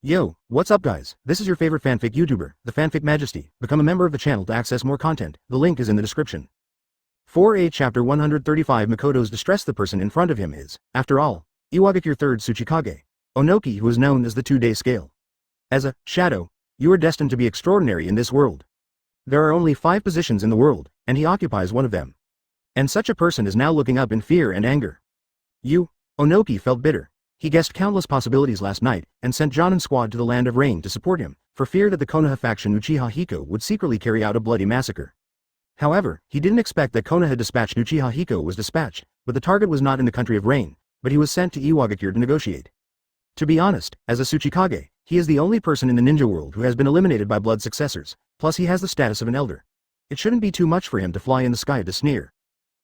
Yo, what's up guys? This is your favorite fanfic YouTuber, the Fanfic Majesty. Become a member of the channel to access more content. The link is in the description. 4A Chapter 135 Makoto's distress. The person in front of him is, after all, Iwagaki your third Tsuchikage, Onoki, who is known as the 2-day scale. As a shadow, you are destined to be extraordinary in this world. There are only 5 positions in the world, and he occupies one of them. And such a person is now looking up in fear and anger. Onoki felt bitter. He guessed countless possibilities last night, and sent Jonin's squad to the Land of Rain to support him, for fear that the Konoha faction Uchiha Hiko would secretly carry out a bloody massacre. However, he didn't expect that Konoha dispatched Uchiha Hiko was dispatched, but the target was not in the country of Rain, but he was sent to Iwagaki to negotiate. To be honest, as a Tsuchikage, he is the only person in the ninja world who has been eliminated by blood successors, plus he has the status of an elder. It shouldn't be too much for him to fly in the sky to sneer.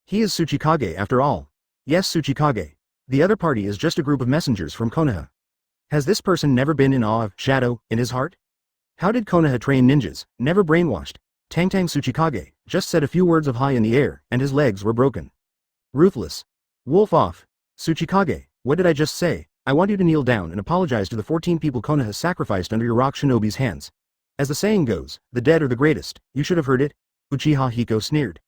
He is Tsuchikage after all. Yes, Tsuchikage. The other party is just a group of messengers from Konoha. Has this person never been in awe of shadow in his heart? How did Konoha train ninjas, never brainwashed? Tang Tsuchikage just said a few words of hi in the air, and his legs were broken. Ruthless. Wolf off. Tsuchikage, what did I just say? I want you to kneel down and apologize to the 14 people Konoha sacrificed under your rock shinobi's hands. As the saying goes, the dead are the greatest. You should have heard it. Uchiha Hiko sneered.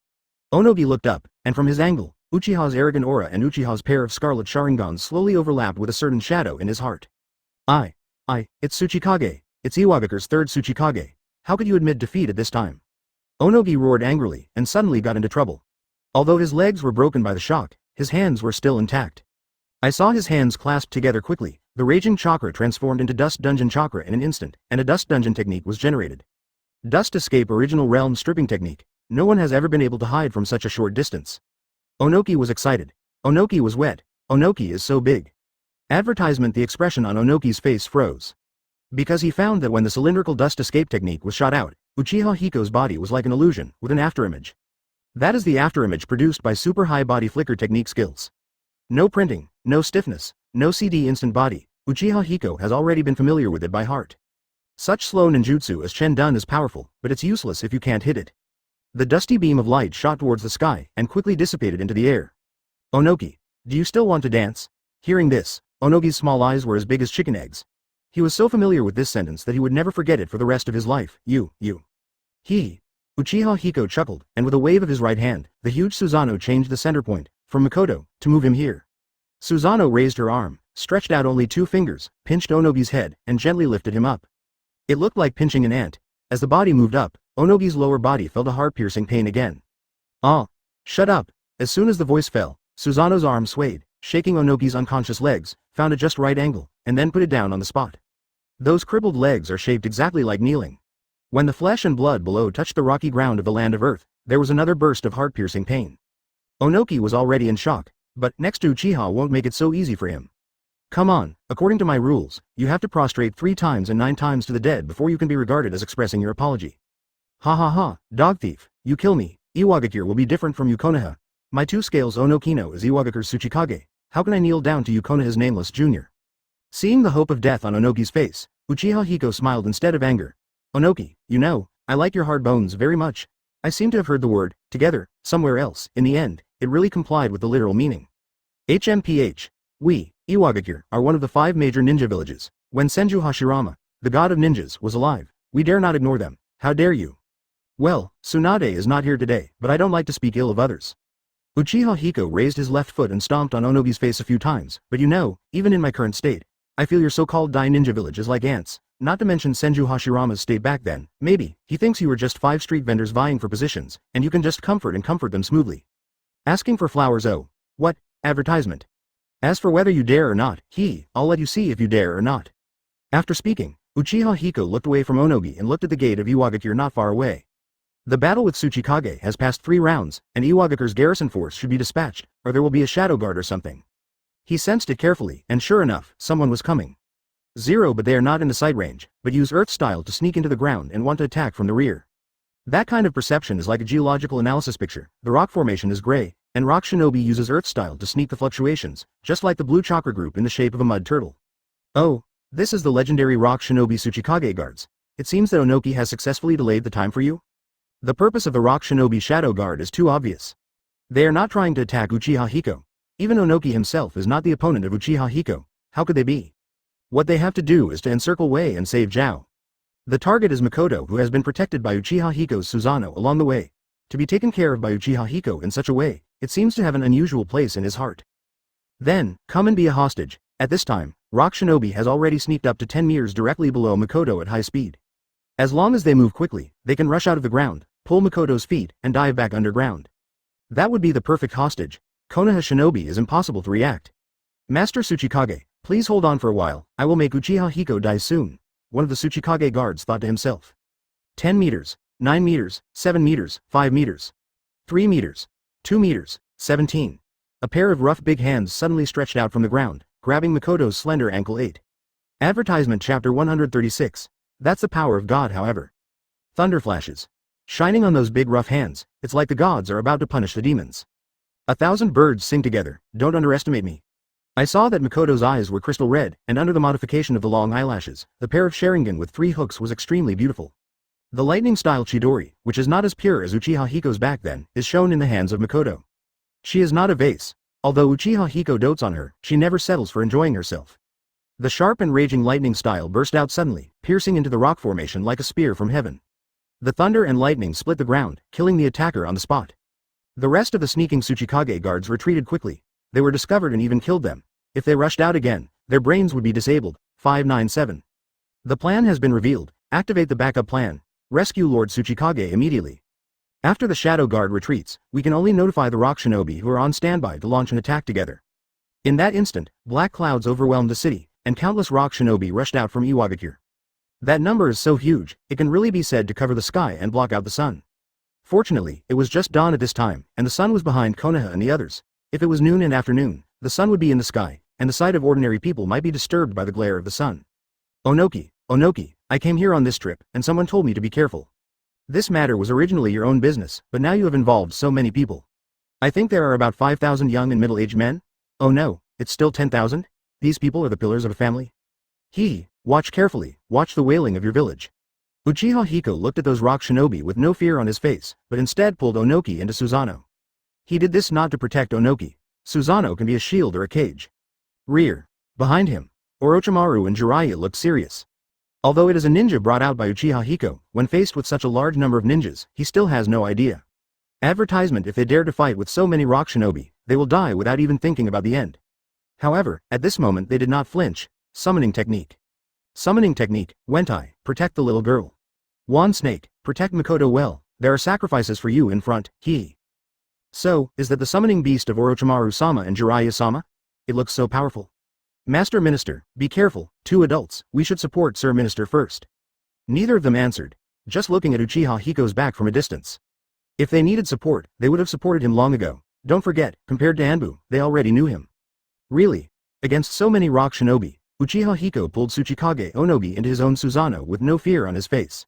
Onogi looked up, and from his angle, Uchiha's arrogant aura and Uchiha's pair of scarlet Sharingans slowly overlapped with a certain shadow in his heart. It's Tsuchikage. It's Iwagaki's third Tsuchikage. How could you admit defeat at this time? Onogi roared angrily, and suddenly got into trouble. Although his legs were broken by the shock, his hands were still intact. I saw his hands clasped together quickly. The raging chakra transformed into Dust Dungeon chakra in an instant, and a Dust Dungeon technique was generated. Dust Escape Original Realm Stripping Technique. No one has ever been able to hide from such a short distance. Onoki was excited. Onoki was wet. Onoki is so big. Advertisement. The expression on Onoki's face froze. Because he found that when the cylindrical dust escape technique was shot out, Uchiha Hiko's body was like an illusion, with an afterimage. That is the afterimage produced by super high body flicker technique skills. No printing, no stiffness, no CD instant body. Uchiha Hiko has already been familiar with it by heart. Such slow ninjutsu as Shendun is powerful, but it's useless if you can't hit it. The dusty beam of light shot towards the sky, and quickly dissipated into the air. Onoki, do you still want to dance? Hearing this, Onogi's small eyes were as big as chicken eggs. He was so familiar with this sentence that he would never forget it for the rest of his life. Uchiha Hiko chuckled, and with a wave of his right hand, the huge Susanoo changed the center point, from Makoto, to move him here. Susanoo raised her arm, stretched out only 2 fingers, pinched Onogi's head, and gently lifted him up. It looked like pinching an ant. As the body moved up, Onogi's lower body felt a heart-piercing pain again. Shut up. As soon as the voice fell, Susanoo's arm swayed, shaking Onogi's unconscious legs, found a just right angle, and then put it down on the spot. Those crippled legs are shaped exactly like kneeling. When the flesh and blood below touched the rocky ground of the land of earth, there was another burst of heart-piercing pain. Onoki was already in shock, but next to Uchiha won't make it so easy for him. Come on, according to my rules, you have to prostrate 3 times and 9 times to the dead before you can be regarded as expressing your apology. Ha, dog thief, you kill me. Iwagaki will be different from you Konoha. My 2 scales Onokino is Iwagaki's Tsuchikage. How can I kneel down to you Konoha's nameless junior? Seeing the hope of death on Onoki's face, Uchiha Hiko smiled instead of anger. Onoki, I like your hard bones very much. I seem to have heard the word, together, somewhere else. In the end, it really complied with the literal meaning. HMPH. We, Iwagaki, are one of the 5 major ninja villages. When Senju Hashirama, the god of ninjas, was alive, we dare not ignore them. How dare you? Well, Tsunade is not here today, but I don't like to speak ill of others. Uchiha Hiko raised his left foot and stomped on Onogi's face a few times, but even in my current state, I feel your so-called Dai ninja village is like ants, not to mention Senju Hashirama's state back then. Maybe, he thinks you were just 5 street vendors vying for positions, and you can just comfort them smoothly. Asking for flowers, oh. What, advertisement? As for whether you dare or not, I'll let you see if you dare or not. After speaking, Uchiha Hiko looked away from Onogi and looked at the gate of Iwagaki not far away. The battle with Tsuchikage has passed 3 rounds, and Iwagaki's garrison force should be dispatched, or there will be a shadow guard or something. He sensed it carefully, and sure enough, someone was coming. 0 but they are not in the sight range, but use Earth style to sneak into the ground and want to attack from the rear. That kind of perception is like a geological analysis picture. The rock formation is gray, and Rock Shinobi uses Earth style to sneak the fluctuations, just like the blue chakra group in the shape of a mud turtle. Oh, this is the legendary Rock Shinobi Tsuchikage guards. It seems that Onoki has successfully delayed the time for you? The purpose of the Rock Shinobi Shadow Guard is too obvious. They are not trying to attack Uchiha Hiko. Even Onoki himself is not the opponent of Uchiha Hiko. How could they be? What they have to do is to encircle Wei and save Zhao. The target is Makoto, who has been protected by Uchiha Hiko's Susanoo along the way. To be taken care of by Uchiha Hiko in such a way, it seems to have an unusual place in his heart. Then, come and be a hostage. At this time, Rock Shinobi has already sneaked up to 10 meters directly below Makoto at high speed. As long as they move quickly, they can rush out of the ground, pull Makoto's feet, and dive back underground. That would be the perfect hostage. Konoha Shinobi is impossible to react. Master Tsuchikage, please hold on for a while, I will make Uchiha Hiko die soon, one of the Tsuchikage guards thought to himself. 10 meters, 9 meters, 7 meters, 5 meters, 3 meters, 2 meters, 17. A pair of rough big hands suddenly stretched out from the ground, grabbing Makoto's slender ankle 8. Advertisement chapter 136. That's the power of God, however. Thunder flashes. Shining on those big rough hands, it's like the gods are about to punish the demons. 1,000 birds sing together, don't underestimate me. I saw that Makoto's eyes were crystal red, and under the modification of the long eyelashes, the pair of Sharingan with 3 hooks was extremely beautiful. The lightning-style Chidori, which is not as pure as Uchiha Hiko's back then, is shown in the hands of Makoto. She is not a vase. Although Uchiha Hiko dotes on her, she never settles for enjoying herself. The sharp and raging lightning style burst out suddenly, piercing into the rock formation like a spear from heaven. The thunder and lightning split the ground, killing the attacker on the spot. The rest of the sneaking Tsuchikage guards retreated quickly. They were discovered and even killed them. If they rushed out again, their brains would be disabled. 597. The plan has been revealed. Activate the backup plan. Rescue Lord Tsuchikage immediately. After the Shadow Guard retreats, we can only notify the Rock Shinobi who are on standby to launch an attack together. In that instant, black clouds overwhelmed the city, and countless Rock Shinobi rushed out from Iwagakure. That number is so huge, it can really be said to cover the sky and block out the sun. Fortunately, it was just dawn at this time, and the sun was behind Konoha and the others. If it was noon and afternoon, the sun would be in the sky, and the sight of ordinary people might be disturbed by the glare of the sun. Onoki, Onoki, I came here on this trip, and someone told me to be careful. This matter was originally your own business, but now you have involved so many people. I think there are about 5,000 young and middle-aged men? Oh no, it's still 10,000? These people are the pillars of a family? Watch carefully, watch the wailing of your village. Uchiha Hiko looked at those Rock Shinobi with no fear on his face, but instead pulled Onoki into Susanoo. He did this not to protect Onoki. Susanoo can be a shield or a cage. Rear. Behind him. Orochimaru and Jiraiya looked serious. Although it is a ninja brought out by Uchiha Hiko, when faced with such a large number of ninjas, he still has no idea. Advertisement: if they dare to fight with so many Rock Shinobi, they will die without even thinking about the end. However, at this moment they did not flinch. Summoning technique. Summoning technique, Wentai, protect the little girl. Wand Snake, protect Makoto well, there are sacrifices for you in front, So, is that the summoning beast of Orochimaru-sama and Jiraiya-sama? It looks so powerful. Master Minister, be careful, 2 adults, we should support Sir Minister first. Neither of them answered, just looking at Uchiha Hiko's back from a distance. If they needed support, they would have supported him long ago. Don't forget, compared to Anbu, they already knew him. Really? Against so many Rock Shinobi, Uchiha Hiko pulled Tsuchikage Onogi into his own Susanoo with no fear on his face.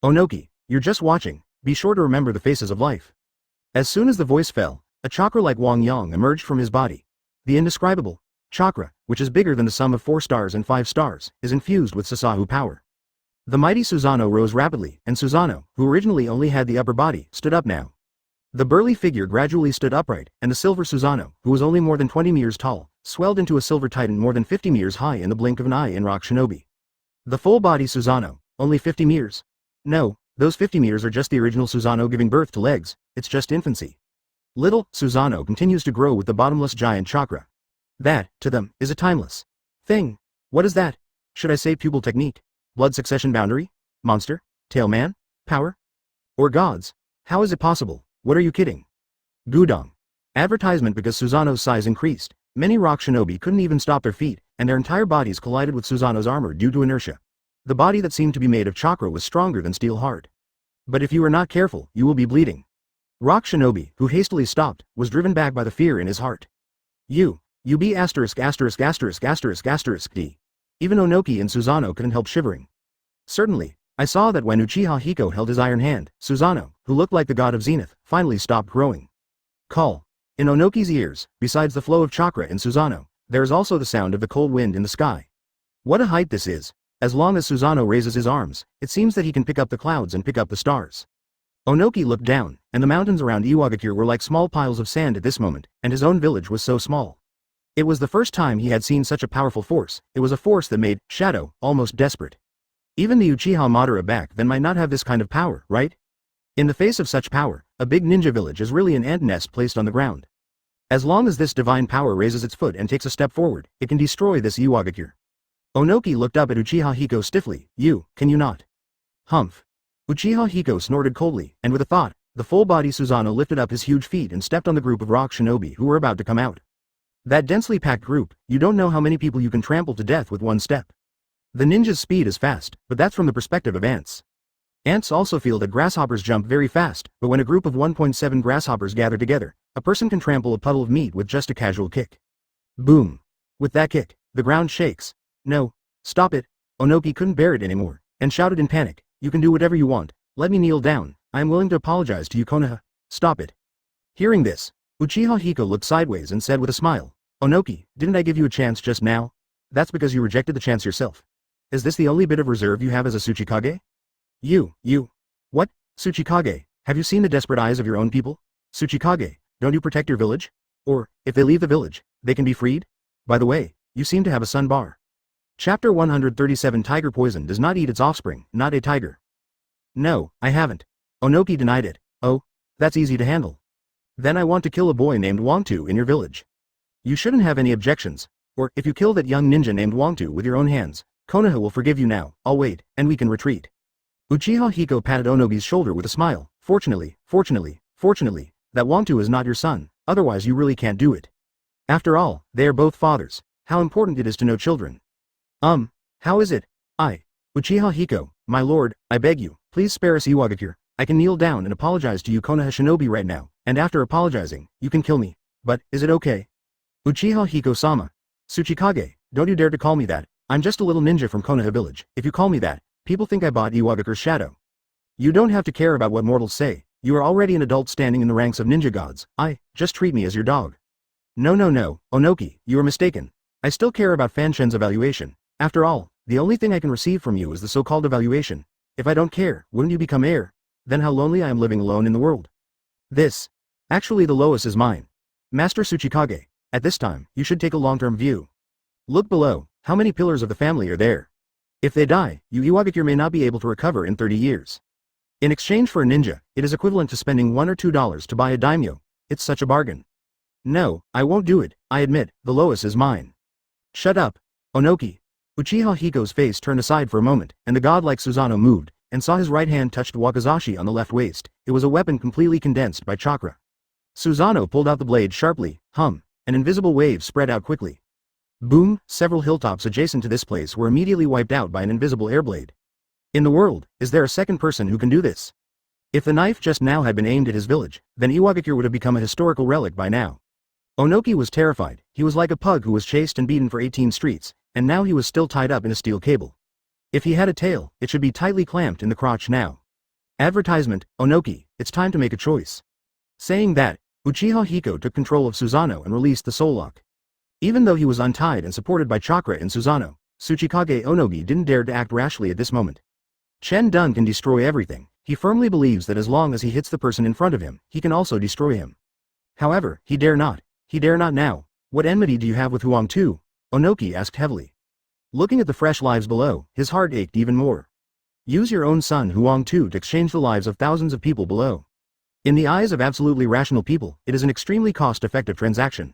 Onoki, you're just watching, be sure to remember the faces of life. As soon as the voice fell, a chakra like Wang Yang emerged from his body. The indescribable chakra, which is bigger than the sum of 4 stars and 5 stars, is infused with Sasahu power. The mighty Susanoo rose rapidly, and Susanoo, who originally only had the upper body, stood up now. The burly figure gradually stood upright, and the silver Susanoo, who was only more than 20 meters tall, swelled into a silver titan more than 50 meters high in the blink of an eye in Rock Shinobi. The full-body Susanoo, only 50 meters? No, those 50 meters are just the original Susanoo giving birth to legs, it's just infancy. Little Susanoo continues to grow with the bottomless giant chakra. That, to them, is a timeless thing. What is that? Should I say pupil technique? Blood succession boundary? Monster? Tail man? Power? Or gods? How is it possible? What are you kidding? Gudong. Advertisement: because Susanoo's size increased, many Rock Shinobi couldn't even stop their feet, and their entire bodies collided with Susanoo's armor due to inertia. The body that seemed to be made of chakra was stronger than steel hard. But if you are not careful, you will be bleeding. Rock Shinobi, who hastily stopped, was driven back by the fear in his heart. You be asterisk asterisk asterisk asterisk asterisk D. Even Onoki and Susanoo couldn't help shivering. Certainly, I saw that when Uchiha Hiko held his iron hand, Susanoo, who looked like the god of Zenith, finally stopped growing. Call. In Onoki's ears, besides the flow of chakra in Susanoo, there is also the sound of the cold wind in the sky. What a height this is! As long as Susanoo raises his arms, it seems that he can pick up the clouds and pick up the stars. Onoki looked down, and the mountains around Iwagakure were like small piles of sand at this moment, and his own village was so small. It was the first time he had seen such a powerful force. It was a force that made Shadow almost desperate. Even the Uchiha Madara back then might not have this kind of power, right? In the face of such power, a big ninja village is really an ant nest placed on the ground. As long as this divine power raises its foot and takes a step forward, it can destroy this Iwagakure. Onoki looked up at Uchiha Hiko stiffly. Can you not? Humph. Uchiha Hiko snorted coldly, and with a thought, the full-body Susanoo lifted up his huge feet and stepped on the group of rock shinobi who were about to come out. That densely packed group, you don't know how many people you can trample to death with one step. The ninja's speed is fast, but that's from the perspective of ants. Ants also feel that grasshoppers jump very fast, but when a group of 1.7 grasshoppers gather together, a person can trample a puddle of meat with just a casual kick. Boom. With that kick, the ground shakes. No. Stop it. Onoki couldn't bear it anymore, and shouted in panic, you can do whatever you want, let me kneel down, I am willing to apologize to you Konoha. Stop it. Hearing this, Uchiha Hiko looked sideways and said with a smile, Onoki, didn't I give you a chance just now? That's because you rejected the chance yourself. Is this the only bit of reserve you have as a Tsuchikage? What? Tsuchikage, have you seen the desperate eyes of your own people? Tsuchikage, don't you protect your village? Or, if they leave the village, they can be freed? By the way, you seem to have a son bar. Chapter 137 Tiger poison does not eat its offspring, not a tiger. No, I haven't. Onoki denied it. Oh, that's easy to handle. Then I want to kill a boy named Wangtu in your village. You shouldn't have any objections. Or, if you kill that young ninja named Wangtu with your own hands, Konoha will forgive you now, I'll wait, and we can retreat. Uchiha Hiko patted Onogi's shoulder with a smile. Fortunately, that Wangtu is not your son, otherwise you really can't do it. After all, they are both fathers. How important it is to know children. How is it? Uchiha Hiko, my lord, I beg you, please spare us Iwagakure. I can kneel down and apologize to you Konoha shinobi right now, and after apologizing, you can kill me. But, is it okay? Uchiha Hiko-sama. Tsuchikage, don't you dare to call me that. I'm just a little ninja from Konoha village. If you call me that, people think I bought Iwagakure's shadow. You don't have to care about what mortals say. You are already an adult standing in the ranks of ninja gods. Just treat me as your dog. No, Onoki, you are mistaken. I still care about Fanshen's evaluation. After all, the only thing I can receive from you is the so-called evaluation. If I don't care, wouldn't you become heir? Then how lonely I am living alone in the world. Actually the lowest is mine. Master Tsuchikage, at this time, you should take a long-term view. Look below, how many pillars of the family are there? If they die, you Iwagakure may not be able to recover in 30 years. In exchange for a ninja, it is equivalent to spending $1 or $2 to buy a daimyo. It's such a bargain. No, I won't do it, I admit, the lowest is mine. Shut up, Onoki. Uchiha Hiko's face turned aside for a moment, and the godlike Susanoo moved, and saw his right hand touch the wakizashi on the left waist. It was a weapon completely condensed by chakra. Susanoo pulled out the blade sharply. An invisible wave spread out quickly. Boom, several hilltops adjacent to this place were immediately wiped out by an invisible airblade. In the world, is there a second person who can do this? If the knife just now had been aimed at his village, then Iwagakure would have become a historical relic by now. Onoki was terrified. He was like a pug who was chased and beaten for 18 streets, and now he was still tied up in a steel cable. If he had a tail, it should be tightly clamped in the crotch now. Advertisement, Onoki, it's time to make a choice. Saying that, Uchiha Hiko took control of Susanoo and released the soul lock. Even though he was untied and supported by chakra in Susanoo, Tsuchikage Onogi didn't dare to act rashly at this moment. Chen Dun can destroy everything. He firmly believes that as long as he hits the person in front of him, he can also destroy him. However, he dare not. He dare not now. What enmity do you have with Wangtu? Onoki asked heavily. Looking at the fresh lives below, his heart ached even more. Use your own son Wangtu to exchange the lives of thousands of people below. In the eyes of absolutely rational people, it is an extremely cost-effective transaction.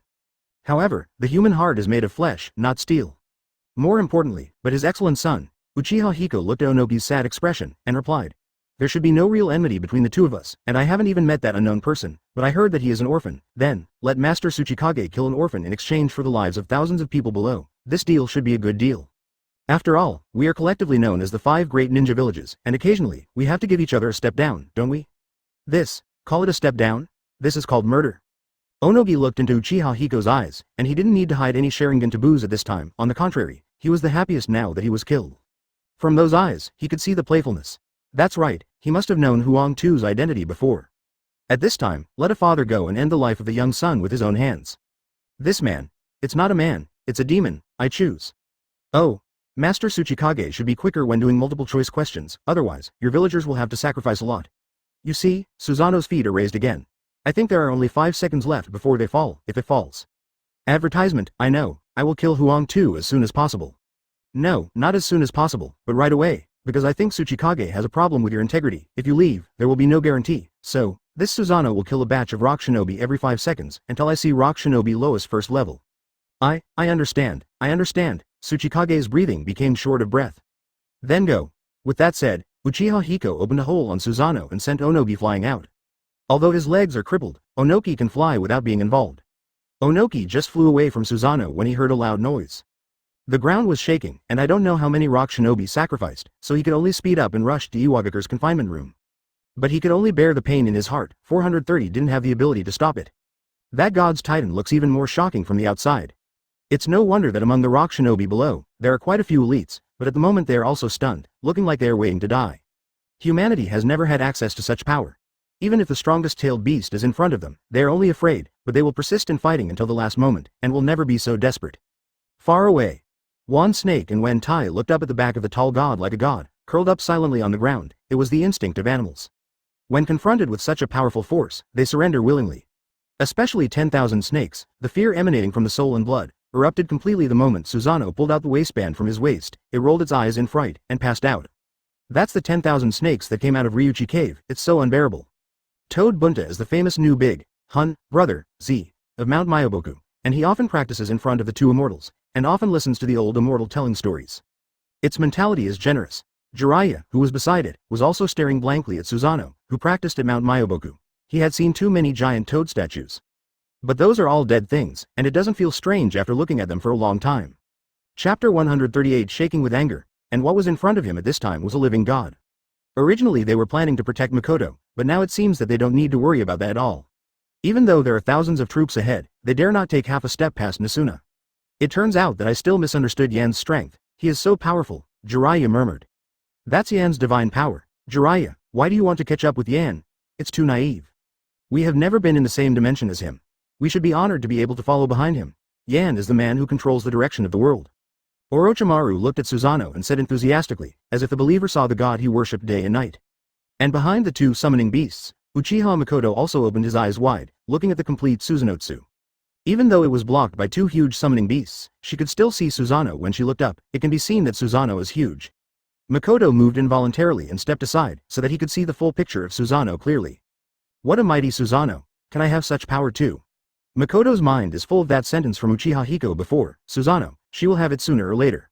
However, the human heart is made of flesh, not steel. More importantly, but his excellent son, Uchiha Hiko looked at Onogi's sad expression, and replied, there should be no real enmity between the two of us, and I haven't even met that unknown person, but I heard that he is an orphan. Then, let Master Tsuchikage kill an orphan in exchange for the lives of thousands of people below. This deal should be a good deal. After all, we are collectively known as the 5 great ninja villages, and occasionally, we have to give each other a step down, don't we? Call it a step down? This is called murder. Onogi looked into Uchiha Hiko's eyes, and he didn't need to hide any Sharingan taboos at this time. On the contrary, he was the happiest now that he was killed. From those eyes, he could see the playfulness. That's right, he must have known Wangtu's identity before. At this time, let a father go and end the life of the young son with his own hands. This man. It's not a man, it's a demon, I choose. Oh. Master Tsuchikage should be quicker when doing multiple choice questions, otherwise, your villagers will have to sacrifice a lot. You see, Susanoo's feet are raised again. I think there are only 5 seconds left before they fall, if it falls. Advertisement, I know, I will kill Huang too as soon as possible. No, not as soon as possible, but right away, because I think Tsuchikage has a problem with your integrity. If you leave, there will be no guarantee. So, this Susanoo will kill a batch of rock shinobi every 5 seconds, until I see rock shinobi lowest first level. I understand. Tsuchikage's breathing became short of breath. Then go. With that said, Uchiha Hiko opened a hole on Susanoo and sent Onoki flying out. Although his legs are crippled, Onoki can fly without being involved. Onoki just flew away from Susanoo when he heard a loud noise. The ground was shaking, and I don't know how many rock shinobi sacrificed, so he could only speed up and rush to Iwagakure's confinement room. But he could only bear the pain in his heart. 430 didn't have the ability to stop it. That god's titan looks even more shocking from the outside. It's no wonder that among the rock shinobi below, there are quite a few elites, but at the moment they are also stunned, looking like they are waiting to die. Humanity has never had access to such power. Even if the strongest tailed beast is in front of them, they are only afraid, but they will persist in fighting until the last moment, and will never be so desperate. Far away, Wan Snake and Wen Tai looked up at the back of the tall god like a god, curled up silently on the ground. It was the instinct of animals. When confronted with such a powerful force, they surrender willingly. Especially 10,000 snakes, the fear emanating from the soul and blood, erupted completely the moment Susanoo pulled out the waistband from his waist. It rolled its eyes in fright, and passed out. That's the 10,000 snakes that came out of Ryuchi Cave. It's so unbearable. Toad Bunta is the famous new big Hun brother, Z, of Mount Myoboku, and he often practices in front of the two immortals, and often listens to the old immortal telling stories. Its mentality is generous. Jiraiya, who was beside it, was also staring blankly at Susanoo, who practiced at Mount Myoboku. He had seen too many giant toad statues. But those are all dead things, and it doesn't feel strange after looking at them for a long time. Chapter 138 Shaking with anger, and what was in front of him at this time was a living god. Originally they were planning to protect Makoto, but now it seems that they don't need to worry about that at all. Even though there are thousands of troops ahead, they dare not take half a step past Nasuna. It turns out that I still misunderstood Yan's strength. He is so powerful, Jiraiya murmured. That's Yan's divine power. Jiraiya, why do you want to catch up with Yan? It's too naive. We have never been in the same dimension as him. We should be honored to be able to follow behind him. Yan is the man who controls the direction of the world. Orochimaru looked at Susanoo and said enthusiastically, as if the believer saw the god he worshipped day and night. And behind the two summoning beasts, Uchiha Makoto also opened his eyes wide, looking at the complete Susanotsu. Even though it was blocked by two huge summoning beasts, she could still see Susanoo when she looked up. It can be seen that Susanoo is huge. Makoto moved involuntarily and stepped aside, so that he could see the full picture of Susanoo clearly. What a mighty Susanoo! Can I have such power too? Makoto's mind is full of that sentence from Uchiha Hiko before, Susanoo, she will have it sooner or later.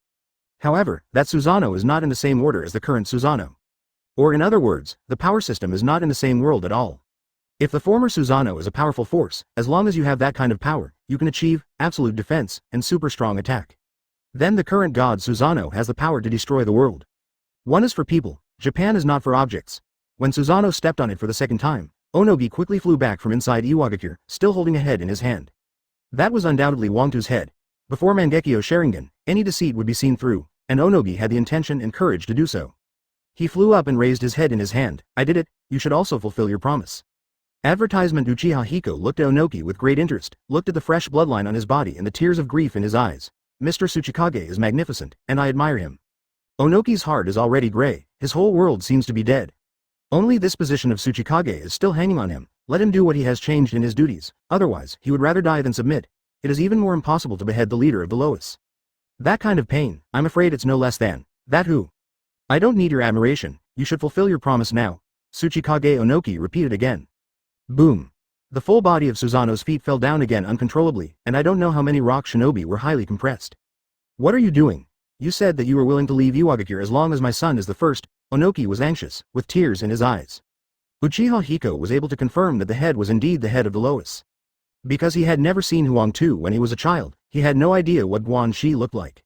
However, that Susanoo is not in the same order as the current Susanoo. Or in other words, the power system is not in the same world at all. If the former Susanoo is a powerful force, as long as you have that kind of power, you can achieve absolute defense and super strong attack. Then the current god Susanoo has the power to destroy the world. One is for people, Japan is not for objects. When Susanoo stepped on it for the second time, Onogi quickly flew back from inside Iwagakure, still holding a head in his hand. That was undoubtedly Wangtu's head. Before Mangekyo Sharingan, any deceit would be seen through, and Onogi had the intention and courage to do so. He flew up and raised his head in his hand. I did it, you should also fulfill your promise. Advertisement Uchiha Hiko looked at Onoki with great interest, looked at the fresh bloodline on his body and the tears of grief in his eyes. Mr. Tsuchikage is magnificent, and I admire him. Onoki's heart is already gray, his whole world seems to be dead. Only this position of Tsuchikage is still hanging on him. Let him do what he has changed in his duties, otherwise he would rather die than submit. It is even more impossible to behead the leader of the Lois. That kind of pain, I'm afraid it's no less than that who. I don't need your admiration, you should fulfill your promise now. Tsuchikage Onoki repeated again. Boom. The full body of Susanoo's feet fell down again uncontrollably, and I don't know how many rock shinobi were highly compressed. What are you doing? You said that you were willing to leave Iwagakure as long as my son is the first. Onoki was anxious, with tears in his eyes. Uchiha Hiko was able to confirm that the head was indeed the head of the Lois. Because he had never seen Huangtu when he was a child, he had no idea what Guan Shi looked like.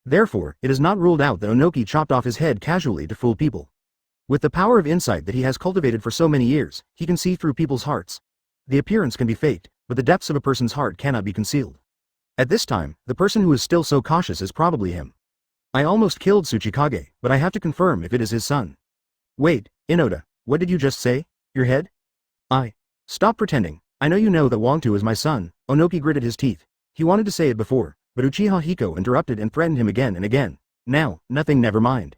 Therefore, it is not ruled out that Onoki chopped off his head casually to fool people. With the power of insight that he has cultivated for so many years, he can see through people's hearts. The appearance can be faked, but the depths of a person's heart cannot be concealed. At this time, the person who is still so cautious is probably him. I almost killed Tsuchikage, but I have to confirm if it is his son. Wait, Inoda, what did you just say? Your head? Stop pretending. I know you know that Wangtu is my son. Onoki gritted his teeth. He wanted to say it before, but Uchiha Hiko interrupted and threatened him again and again. Now, nothing, never mind.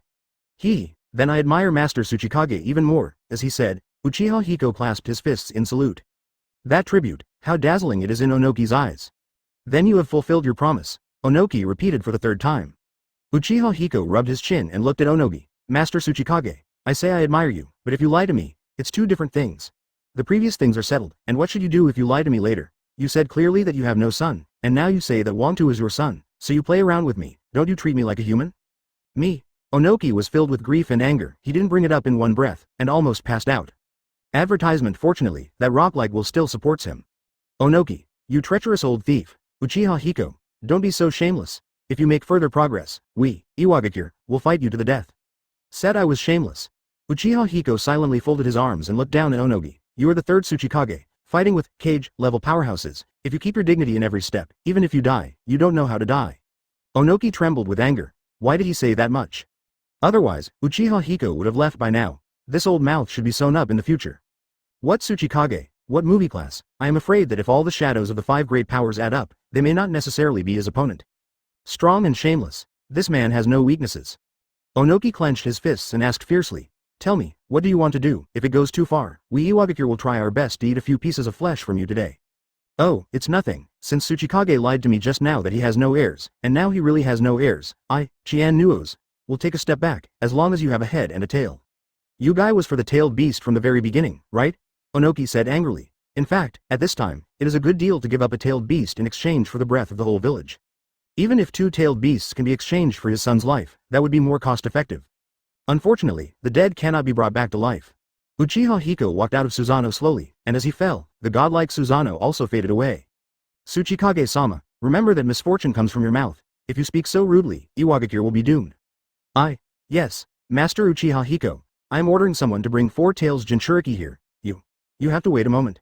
Then I admire Master Tsuchikage even more, as he said. Uchiha Hiko clasped his fists in salute. That tribute, how dazzling it is in Onoki's eyes. Then you have fulfilled your promise, Onoki repeated for the third time. Uchiha Hiko rubbed his chin and looked at Onogi. Master Tsuchikage, I say I admire you, but if you lie to me, it's two different things. The previous things are settled, and what should you do if you lie to me later? You said clearly that you have no son, and now you say that Wangtu is your son, so you play around with me, don't you treat me like a human? Me? Onoki was filled with grief and anger, he didn't bring it up in one breath, and almost passed out. Advertisement fortunately, that rock-like will still supports him. Onoki, you treacherous old thief, Uchiha Hiko, don't be so shameless. If you make further progress, we, Iwagakure, will fight you to the death. Said I was shameless. Uchiha Hiko silently folded his arms and looked down at Onogi. You are the third Tsuchikage, fighting with cage-level powerhouses. If you keep your dignity in every step, even if you die, you don't know how to die. Onoki trembled with anger. Why did he say that much? Otherwise, Uchiha Hiko would have left by now. This old mouth should be sewn up in the future. What Tsuchikage? What movie class? I am afraid that if all the shadows of the 5 great powers add up, they may not necessarily be his opponent. Strong and shameless. This man has no weaknesses. Onoki clenched his fists and asked fiercely. Tell me, what do you want to do? If it goes too far, we Iwagakure will try our best to eat a few pieces of flesh from you today. Oh, it's nothing, since Tsuchikage lied to me just now that he has no heirs, and now he really has no heirs, Chian Nuos, will take a step back, as long as you have a head and a tail. Yugai was for the tailed beast from the very beginning, right? Onoki said angrily. In fact, at this time, it is a good deal to give up a tailed beast in exchange for the breath of the whole village. Even if 2 tailed beasts can be exchanged for his son's life, that would be more cost-effective. Unfortunately, the dead cannot be brought back to life. Uchiha Hiko walked out of Susanoo slowly, and as he fell, the godlike Susanoo also faded away. Tsuchikage-sama, remember that misfortune comes from your mouth. If you speak so rudely, Iwagakure will be doomed. Yes, Master Uchiha Hiko, I am ordering someone to bring 4 tails Jinchuriki here. You have to wait a moment.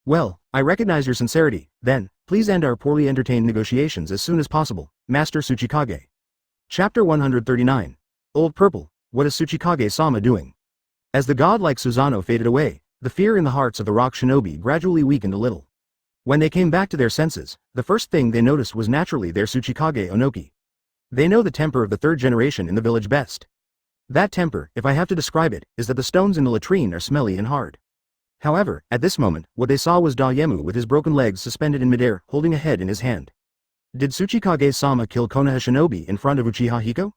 Well, I recognize your sincerity, then, please end our poorly entertained negotiations as soon as possible, Master Tsuchikage. Chapter 139. Old Purple, what is Tsuchikage-sama doing? As the godlike Susanoo faded away, the fear in the hearts of the rock shinobi gradually weakened a little. When they came back to their senses, the first thing they noticed was naturally their Tsuchikage Onoki. They know the temper of the 3rd generation in the village best. That temper, if I have to describe it, is that the stones in the latrine are smelly and hard. However, at this moment, what they saw was Dayemu with his broken legs suspended in midair, holding a head in his hand. Did Tsuchikage-sama kill Konoha shinobi in front of Uchiha Hiko?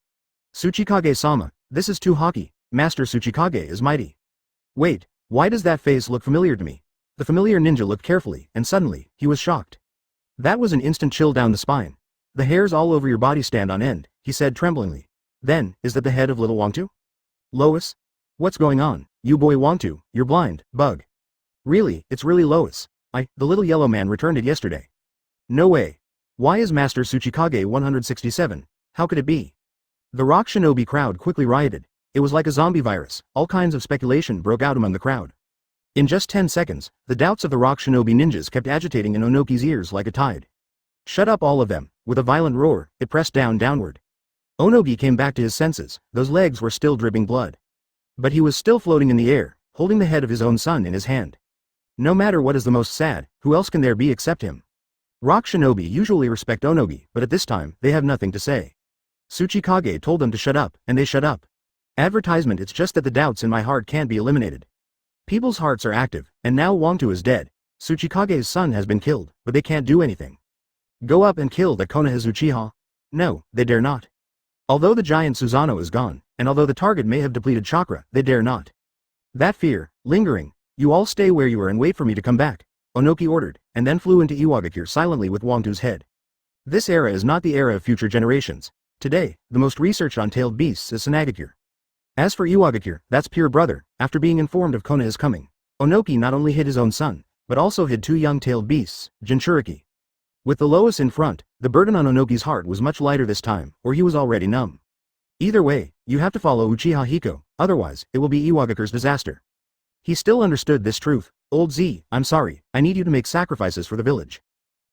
Tsuchikage-sama, this is too hockey, Master Tsuchikage is mighty. Wait, why does that face look familiar to me? The familiar ninja looked carefully, and suddenly, he was shocked. That was an instant chill down the spine. The hairs all over your body stand on end, he said tremblingly. Then, is that the head of little Wangtu? Lois? What's going on, you boy Wangtu, you're blind, bug. Really, it's really Lois. The little yellow man returned it yesterday. No way. Why is Master Tsuchikage 167? How could it be? The rock shinobi crowd quickly rioted. It was like a zombie virus, all kinds of speculation broke out among the crowd. In just 10 seconds, the doubts of the rock shinobi ninjas kept agitating in Onoki's ears like a tide. Shut up all of them, with a violent roar, it pressed downward. Onogi came back to his senses, those legs were still dripping blood. But he was still floating in the air, holding the head of his own son in his hand. No matter what is the most sad, who else can there be except him? Rock shinobi usually respect Onogi, but at this time, they have nothing to say. Tsuchikage told them to shut up, and they shut up. Advertisement, it's just that the doubts in my heart can't be eliminated. People's hearts are active, and now Wangtu is dead. Tsuchikage's son has been killed, but they can't do anything. Go up and kill that Konoha's Uchiha? No, they dare not. Although the giant Susanoo is gone, and although the target may have depleted chakra, they dare not. That fear, lingering. You all stay where you are and wait for me to come back, Onoki ordered, and then flew into Iwagakure silently with Wangtu's head. This era is not the era of future generations. Today, the most research on tailed beasts is Sanagakure. As for Iwagakure, that's pure brother. After being informed of Konoha's coming, Onoki not only hid his own son, but also hid 2 young tailed beasts, Jinchuriki. With the Lois in front, the burden on Onoki's heart was much lighter this time, or he was already numb. Either way, you have to follow Uchiha Hiko, otherwise, it will be Iwagakure's disaster. He still understood this truth. Old Z, I'm sorry, I need you to make sacrifices for the village.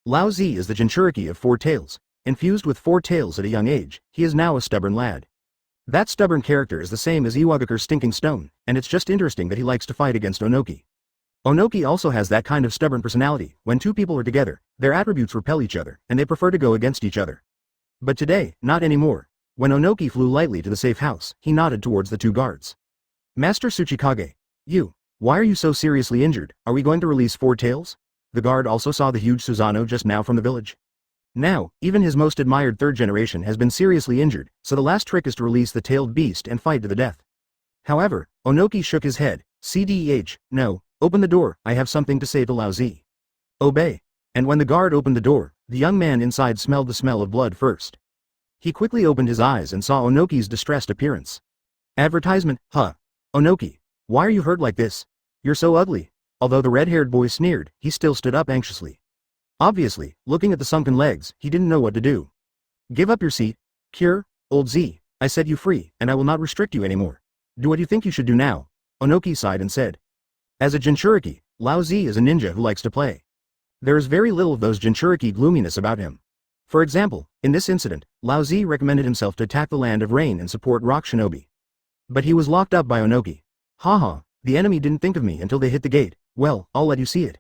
Lao Z is the Jinchuriki of 4 tails. Infused with 4 tails at a young age, he is now a stubborn lad. That stubborn character is the same as Iwagakure's stinking stone, and it's just interesting that he likes to fight against Onoki. Onoki also has that kind of stubborn personality. When 2 people are together, their attributes repel each other, and they prefer to go against each other. But today, not anymore. When Onoki flew lightly to the safe house, he nodded towards the 2 guards. Master Tsuchikage. Why are you so seriously injured? Are we going to release 4 tails? The guard also saw the huge Susanoo just now from the village. Now, even his most admired third generation has been seriously injured, so the last trick is to release the tailed beast and fight to the death. However, Onoki shook his head. CDEH, no, open the door, I have something to say to Lao Zi. Obey. And when the guard opened the door, the young man inside smelled the smell of blood first. He quickly opened his eyes and saw Onoki's distressed appearance. Advertisement, huh? Onoki, why are you hurt like this? You're so ugly. Although the red-haired boy sneered, he still stood up anxiously. Obviously, looking at the sunken legs, he didn't know what to do. Give up your seat. Cure, old Z, I set you free, and I will not restrict you anymore. Do what you think you should do now. Onoki sighed and said. As a Jinchuriki, Lao Z is a ninja who likes to play. There is very little of those Jinchuriki gloominess about him. For example, in this incident, Lao Z recommended himself to attack the land of rain and support rock shinobi. But he was locked up by Onoki. Haha, the enemy didn't think of me until they hit the gate, well, I'll let you see it.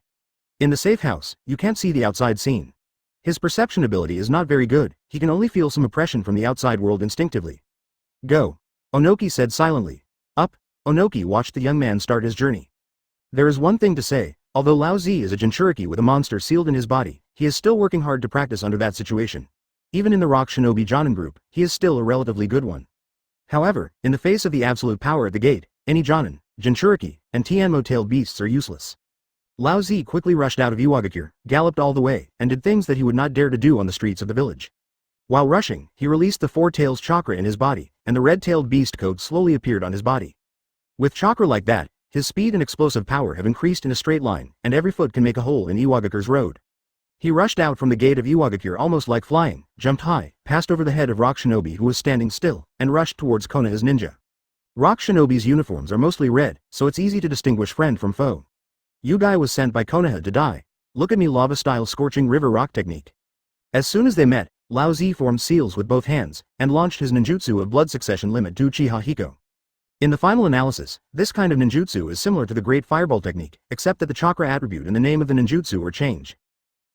In the safe house, you can't see the outside scene. His perception ability is not very good, he can only feel some oppression from the outside world instinctively. Go. Onoki said silently. Up. Onoki watched the young man start his journey. There is one thing to say, although Lao Z is a Jinchuriki with a monster sealed in his body, he is still working hard to practice under that situation. Even in the Rock Shinobi Jonin group, he is still a relatively good one. However, in the face of the absolute power at the gate, any Jonin, Jinchuriki, and Tianmo tailed beasts are useless. Lao Z quickly rushed out of Iwagakure, galloped all the way, and did things that he would not dare to do on the streets of the village. While rushing, he released the four tails chakra in his body, and the red-tailed beast code slowly appeared on his body. With chakra like that, his speed and explosive power have increased in a straight line, and every foot can make a hole in Iwagakure's road. He rushed out from the gate of Iwagakure almost like flying, jumped high, passed over the head of Rock Shinobi who was standing still, and rushed towards Konoha's ninja. Rock Shinobi's uniforms are mostly red, so it's easy to distinguish friend from foe. Hyuga was sent by Konoha to die. Look at me lava-style scorching river rock technique. As soon as they met, Lao Z formed seals with both hands, and launched his ninjutsu of blood succession limit to Uchiha Hiko. In the final analysis, this kind of ninjutsu is similar to the Great Fireball technique, except that the chakra attribute and the name of the ninjutsu are changed.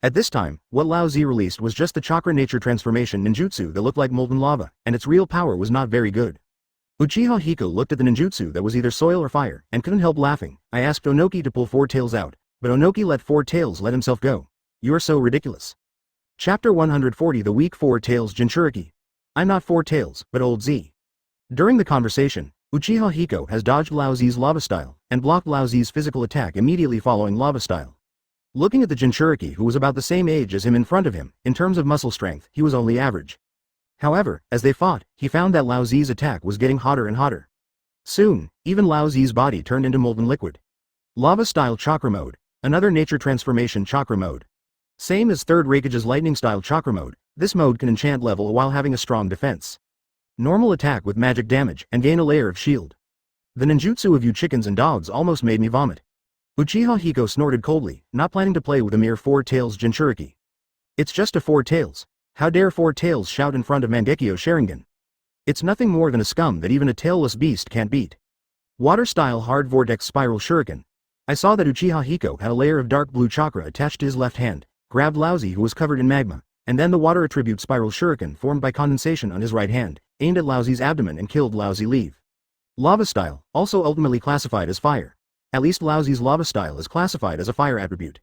At this time, what Lao Z released was just the chakra nature transformation ninjutsu that looked like molten lava, and its real power was not very good. Uchiha Hiko looked at the ninjutsu that was either soil or fire, and couldn't help laughing. I asked Onoki to pull four tails out, but Onoki let four tails let himself go. You're so ridiculous. Chapter 140 The Weak Four Tails Jinchuriki. I'm not four tails, but old Z. During the conversation, Uchiha Hiko has dodged Lao Z's lava style, and blocked Lao Z's physical attack immediately following lava style. Looking at the Jinchuriki who was about the same age as him in front of him, in terms of muscle strength, he was only average. However, as they fought, he found that Lao Z's attack was getting hotter and hotter. Soon, even Lao Z's body turned into molten liquid. Lava-style chakra mode, another nature transformation chakra mode. Same as third Raikage's lightning-style chakra mode, this mode can enchant level while having a strong defense. Normal attack with magic damage and gain a layer of shield. The ninjutsu of you chickens and dogs almost made me vomit. Uchiha Hiko snorted coldly, not planning to play with a mere four tails Jinchuriki. It's just a four tails. How dare four tails shout in front of Mangekyo Sharingan? It's nothing more than a scum that even a tailless beast can't beat. Water-style hard vortex spiral shuriken. I saw that Uchiha Hiko had a layer of dark blue chakra attached to his left hand, grabbed Lao Z who was covered in magma, and then the water attribute spiral shuriken formed by condensation on his right hand, aimed at Lao Z's abdomen and killed Lao Z leave. Lava-style, also ultimately classified as fire. At least Lao Z's lava-style is classified as a fire attribute.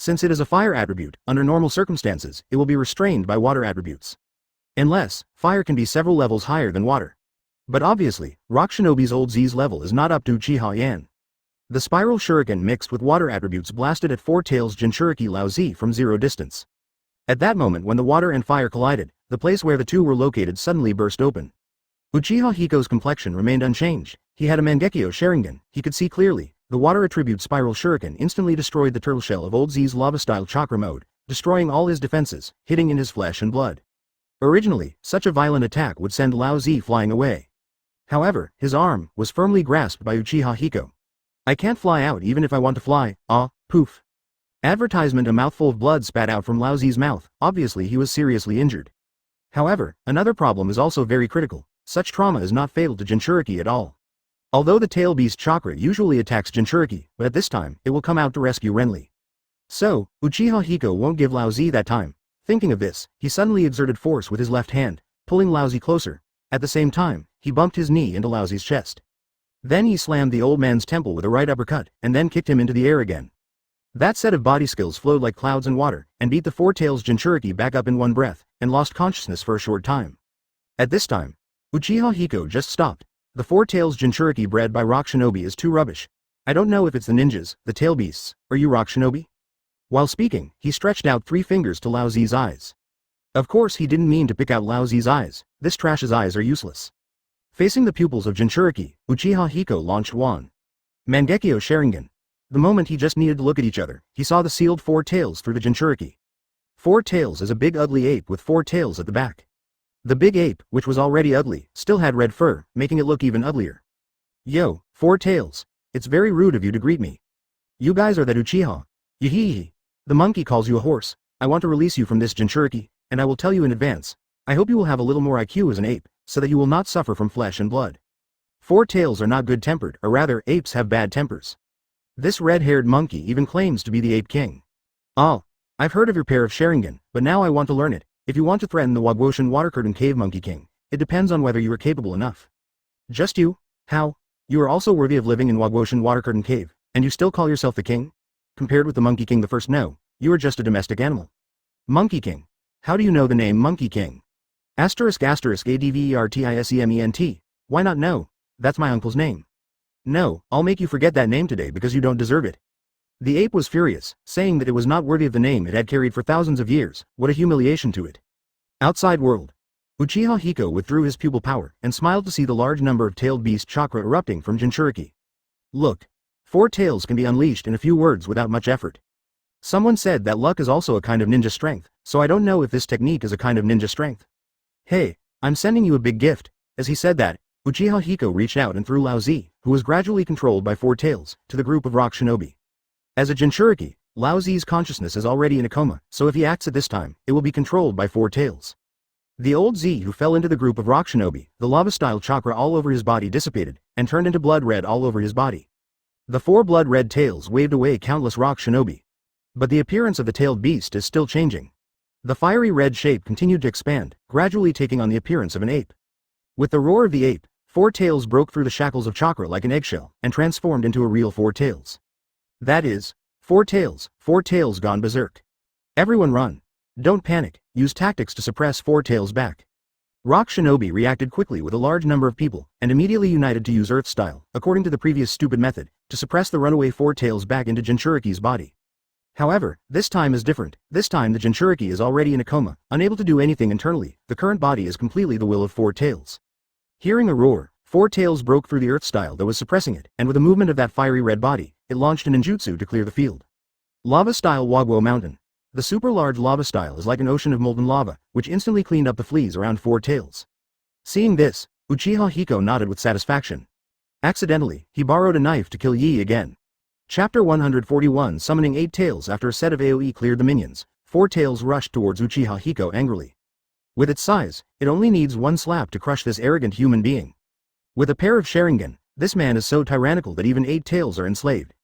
Since it is a fire attribute, under normal circumstances, it will be restrained by water attributes. Unless, fire can be several levels higher than water. But obviously, Rock Shinobi's old Z's level is not up to Uchiha Yan. The spiral shuriken mixed with water attributes blasted at four tails Jinchuriki Lao Z from zero distance. At that moment when the water and fire collided, the place where the two were located suddenly burst open. Uchiha Hiko's complexion remained unchanged, he had a Mangekyo Sharingan, he could see clearly. The water attribute spiral shuriken instantly destroyed the turtle shell of old Z's lava-style chakra mode, destroying all his defenses, hitting in his flesh and blood. Originally, such a violent attack would send Lao Z flying away. However, his arm was firmly grasped by Uchiha Hiko. I can't fly out even if I want to fly, poof. Advertisement. A mouthful of blood spat out from Lao Z's mouth, obviously he was seriously injured. However, another problem is also very critical, such trauma is not fatal to Jinchuriki at all. Although the Tailed Beast Chakra usually attacks Jinchuriki, but at this time, it will come out to rescue Renly. So, Uchiha Hiko won't give Lao Z that time. Thinking of this, he suddenly exerted force with his left hand, pulling Lao Z closer. At the same time, he bumped his knee into Lao Z's chest. Then he slammed the old man's temple with a right uppercut, and then kicked him into the air again. That set of body skills flowed like clouds in water, and beat the Four Tails Jinchuriki back up in one breath, and lost consciousness for a short time. At this time, Uchiha Hiko just stopped. The Four Tails Jinchuriki bred by Rock Shinobi is too rubbish. I don't know if it's the ninjas, the tail beasts, or you Rock Shinobi? While speaking, he stretched out 3 fingers to Lao Zi's eyes. Of course he didn't mean to pick out Lao Zi's eyes, this trash's eyes are useless. Facing the pupils of Jinchuriki, Uchiha Hiko launched Wan. Mangekyo Sharingan. The moment he just needed to look at each other, he saw the sealed 4 tails through the Jinchuriki. 4 tails is a big ugly ape with 4 tails at the back. The big ape, which was already ugly, still had red fur, making it look even uglier. Yo, 4 tails. It's very rude of you to greet me. You guys are that Uchiha. Yihihi. The monkey calls you a horse. I want to release you from this Jinchuriki, and I will tell you in advance. I hope you will have a little more IQ as an ape, so that you will not suffer from flesh and blood. 4 tails are not good-tempered, or rather, apes have bad tempers. This red-haired monkey even claims to be the ape king. Oh, I've heard of your pair of Sharingan, but now I want to learn it. If you want to threaten the Wagwoshin Water Curtain Cave Monkey King, it depends on whether you are capable enough. Just you? How? You are also worthy of living in Wagwoshin Water Curtain Cave, and you still call yourself the king? Compared with the Monkey King the first, no, you are just a domestic animal. Monkey King. How do you know the name Monkey King? **ADVERTISEMENT. Why not know? That's my uncle's name. No, I'll make you forget that name today because you don't deserve it. The ape was furious, saying that it was not worthy of the name it had carried for thousands of years. What a humiliation to it. Outside world. Uchiha Hiko withdrew his pupil power and smiled to see the large number of Tailed Beast Chakra erupting from Jinchuriki. Look. 4 tails can be unleashed in a few words without much effort. Someone said that luck is also a kind of ninja strength, so I don't know if this technique is a kind of ninja strength. Hey, I'm sending you a big gift. As he said that, Uchiha Hiko reached out and threw Lao Zi, who was gradually controlled by 4 tails, to the group of Rock Shinobi. As a Jinchuriki, Lao Zi's consciousness is already in a coma, so if he acts at this time, it will be controlled by 4 tails. The old Z who fell into the group of Rock Shinobi, the lava-style chakra all over his body dissipated, and turned into blood red all over his body. The 4 blood red tails waved away countless Rock Shinobi. But the appearance of the tailed beast is still changing. The fiery red shape continued to expand, gradually taking on the appearance of an ape. With the roar of the ape, 4 tails broke through the shackles of chakra like an eggshell, and transformed into a real 4 tails. That is, 4 tails gone berserk. Everyone run. Don't panic, use tactics to suppress 4 tails back. Rock Shinobi reacted quickly with a large number of people, and immediately united to use Earth Style, according to the previous stupid method, to suppress the runaway 4 tails back into Jinchuriki's body. However, this time is different. This time the Jinchuriki is already in a coma, unable to do anything internally. The current body is completely the will of 4 tails. Hearing a roar, 4 tails broke through the Earth Style that was suppressing it, and with a movement of that fiery red body, it launched an ninjutsu to clear the field. Lava Style Wagwo Mountain. The super large lava style is like an ocean of molten lava, which instantly cleaned up the fleas around 4 tails. Seeing this, Uchiha Hiko nodded with satisfaction. Accidentally, he borrowed a knife to kill Yi again. Chapter 141 Summoning 8 tails. After a set of AoE cleared the minions, 4 tails rushed towards Uchiha Hiko angrily. With its size, it only needs 1 slap to crush this arrogant human being. With a pair of Sharingan, this man is so tyrannical that even 8 tails are enslaved.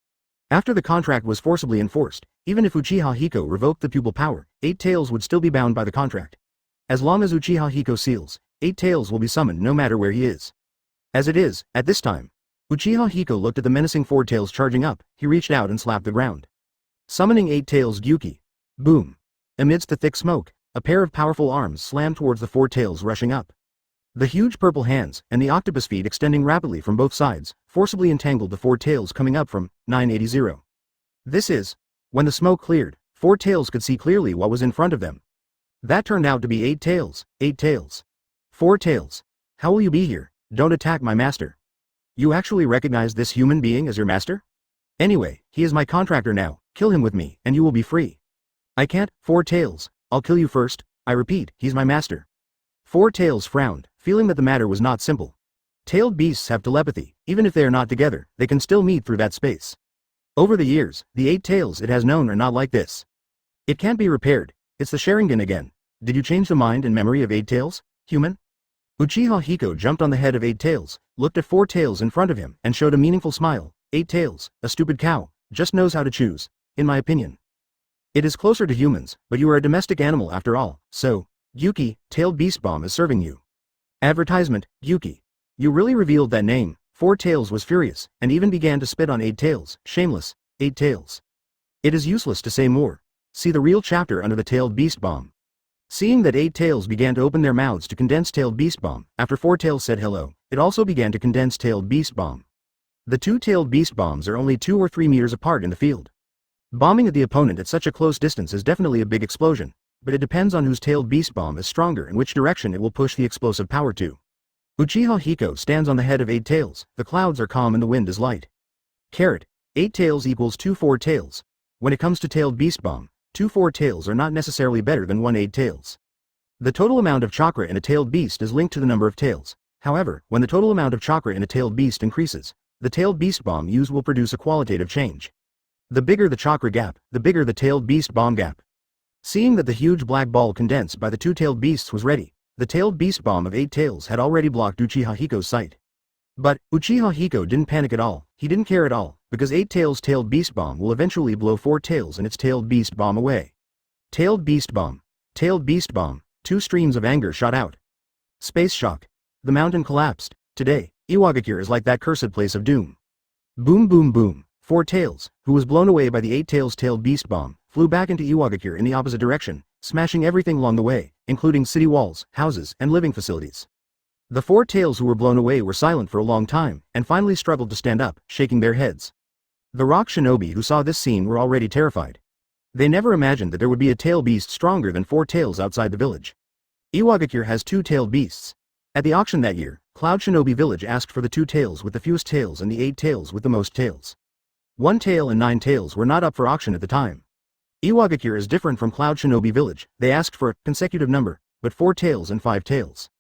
After the contract was forcibly enforced, even if Uchiha Hiko revoked the pupil power, 8 tails would still be bound by the contract. As long as Uchiha Hiko seals, 8 tails will be summoned no matter where he is. As it is, at this time, Uchiha Hiko looked at the menacing 4 tails charging up. He reached out and slapped the ground. Summoning 8 tails Gyuki. Boom. Amidst the thick smoke, a pair of powerful arms slammed towards the 4 tails rushing up. The huge purple hands and the octopus feet extending rapidly from both sides forcibly entangled the 4 tails coming up from 980. This is, when the smoke cleared, 4 tails could see clearly what was in front of them. That turned out to be 8 tails. 8 tails. 4 tails. How will you be here? Don't attack my master. You actually recognize this human being as your master? Anyway, he is my contractor now. Kill him with me, and you will be free. I can't. 4 tails. I'll kill you first. I repeat, he's my master. 4 tails frowned, feeling that the matter was not simple. Tailed beasts have telepathy. Even if they are not together, they can still meet through that space. Over the years, the 8 tails it has known are not like this. It can't be repaired. It's the Sharingan again. Did you change the mind and memory of 8 tails, human? Uchiha Hiko jumped on the head of 8 tails, looked at 4 tails in front of him, and showed a meaningful smile. 8 tails, a stupid cow, just knows how to choose, in my opinion. It is closer to humans, but you are a domestic animal after all, so, Gyuki, Tailed Beast Bomb is serving you. Advertisement, Gyuki. You really revealed that name. 4 tails was furious, and even began to spit on 8 tails. Shameless, 8 tails. It is useless to say more. See the real chapter under the Tailed Beast Bomb. Seeing that 8 tails began to open their mouths to condense Tailed Beast Bomb, after 4 tails said hello, it also began to condense Tailed Beast Bomb. The 2 Tailed Beast Bombs are only 2 or 3 meters apart in the field. Bombing at the opponent at such a close distance is definitely a big explosion, but it depends on whose Tailed Beast Bomb is stronger and which direction it will push the explosive power to. Uchiha Hiko stands on the head of 8 tails, the clouds are calm and the wind is light. 8 tails equals 2 4 tails. When it comes to Tailed Beast Bomb, 2 4 tails are not necessarily better than 1 8 tails. The total amount of chakra in a tailed beast is linked to the number of tails. However, when the total amount of chakra in a tailed beast increases, the Tailed Beast Bomb used will produce a qualitative change. The bigger the chakra gap, the bigger the Tailed Beast Bomb gap. Seeing that the huge black ball condensed by the 2 tailed beasts was ready, the Tailed Beast Bomb of 8 tails had already blocked Uchiha Hiko's sight. But Uchiha Hiko didn't panic at all, he didn't care at all, because 8 tails Tailed Beast Bomb will eventually blow 4 tails and its Tailed Beast Bomb away. Tailed Beast Bomb. Tailed Beast Bomb. 2 streams of anger shot out. Space shock. The mountain collapsed. Today, Iwagakure is like that cursed place of doom. Boom boom boom. 4 tails, who was blown away by the 8 tails Tailed Beast Bomb, flew back into Iwagakure in the opposite direction, smashing everything along the way, including city walls, houses, and living facilities. The 4 tails who were blown away were silent for a long time, and finally struggled to stand up, shaking their heads. The rock shinobi who saw this scene were already terrified. They never imagined that there would be a tail beast stronger than 4 tails outside the village. Iwagakure has 2 tailed beasts. At the auction that year, Cloud Shinobi Village asked for the 2 tails with the fewest tails and the 8 tails with the most tails. 1 tail and 9 tails were not up for auction at the time. Iwagakure is different from Cloud Shinobi Village, they asked for a consecutive number, but 4 tails and 5 tails.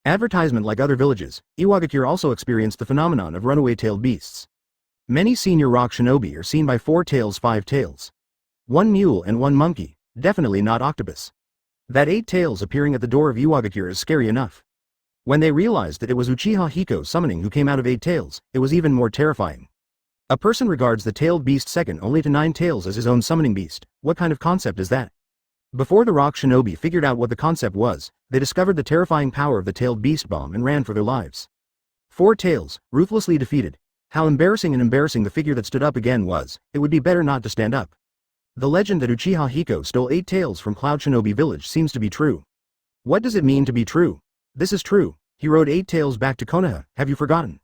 Advertisement like other villages, Iwagakure also experienced the phenomenon of runaway tailed beasts. Many senior rock shinobi are seen by 4 tails 5 tails. 1 mule and 1 monkey, definitely not octopus. That 8 tails appearing at the door of Iwagakure is scary enough. When they realized that it was Uchiha Hiko summoning who came out of 8 tails, it was even more terrifying. A person regards the tailed beast second only to 9 tails as his own summoning beast. What kind of concept is that? Before the rock shinobi figured out what the concept was, they discovered the terrifying power of the Tailed Beast Bomb and ran for their lives. 4 tails, ruthlessly defeated. How embarrassing the figure that stood up again was, it would be better not to stand up. The legend that Uchiha Hiko stole 8 tails from Cloud Shinobi Village seems to be true. What does it mean to be true? This is true. He rode 8 tails back to Konoha, have you forgotten?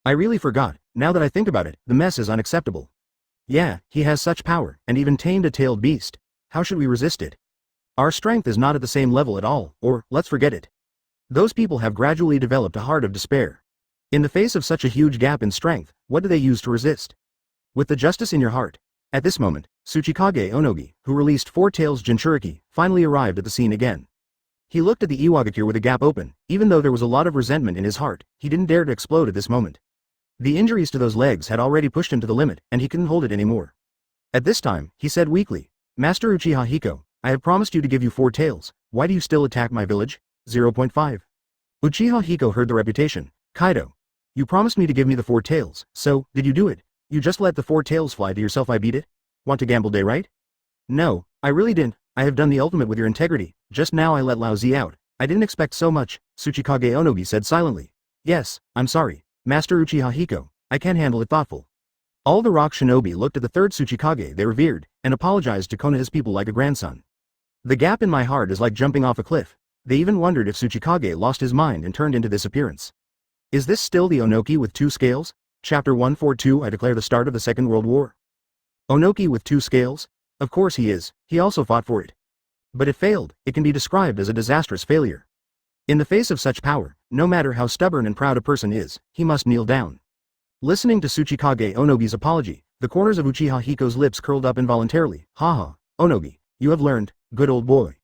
I really forgot, now that I think about it, the mess is unacceptable. Yeah, he has such power, and even tamed a tailed beast. How should we resist it? Our strength is not at the same level at all, or, let's forget it. Those people have gradually developed a heart of despair. In the face of such a huge gap in strength, what do they use to resist? With the justice in your heart. At this moment, Tsuchikage Onogi, who released 4 tails Jinchuriki, finally arrived at the scene again. He looked at the Iwagakure with a gap open, even though there was a lot of resentment in his heart, he didn't dare to explode at this moment. The injuries to those legs had already pushed him to the limit, and he couldn't hold it anymore. At this time, he said weakly, Master Uchiha Hiko, I have promised you to give you 4 tails, why do you still attack my village? 0.5. Uchiha Hiko heard the reputation, Kaido. You promised me to give me the 4 tails, so, did you do it? You just let the 4 tails fly to yourself, I beat it? Want to gamble day, right? No, I really didn't, I have done the ultimate with your integrity, just now I let Lao Zi out, I didn't expect so much, Tsuchikage Onogi said silently. Yes, I'm sorry, Master Uchiha Hiko, I can't handle it thoughtful. All the rock shinobi looked at the 3rd Tsuchikage they revered, and apologized to Konoha's people like a grandson. The gap in my heart is like jumping off a cliff, they even wondered if Tsuchikage lost his mind and turned into this appearance. Is this still the Onoki with 2 scales? Chapter 142 I declare the start of the Second World War. Onoki with 2 scales? Of course he is, he also fought for it. But it failed, it can be described as a disastrous failure. In the face of such power, no matter how stubborn and proud a person is, he must kneel down. Listening to Tsuchikage Onogi's apology, the corners of Uchiha Hiko's lips curled up involuntarily. Haha, Onogi, you have learned, good old boy.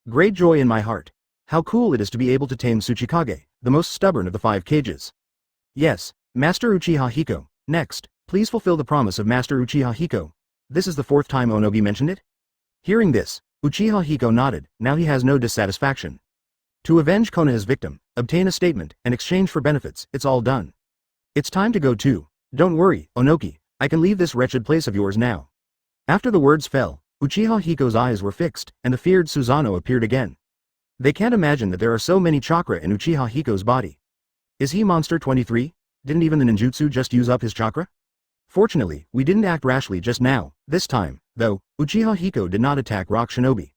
Great joy in my heart. How cool it is to be able to tame Tsuchikage, the most stubborn of the 5 cages. Yes, Master Uchiha Hiko, next, please fulfill the promise of Master Uchiha Hiko. This is the 4th time Onogi mentioned it? Hearing this, Uchiha Hiko nodded, now he has no dissatisfaction. To avenge Konoha's victim, obtain a statement, and exchange for benefits, it's all done. It's time to go too. Don't worry, Onoki, I can leave this wretched place of yours now. After the words fell, Uchiha Hiko's eyes were fixed, and the feared Susanoo appeared again. They can't imagine that there are so many chakra in Uchiha Hiko's body. Is he Monster 23? Didn't even the ninjutsu just use up his chakra? Fortunately, we didn't act rashly just now, this time, though, Uchiha Hiko did not attack Rock Shinobi.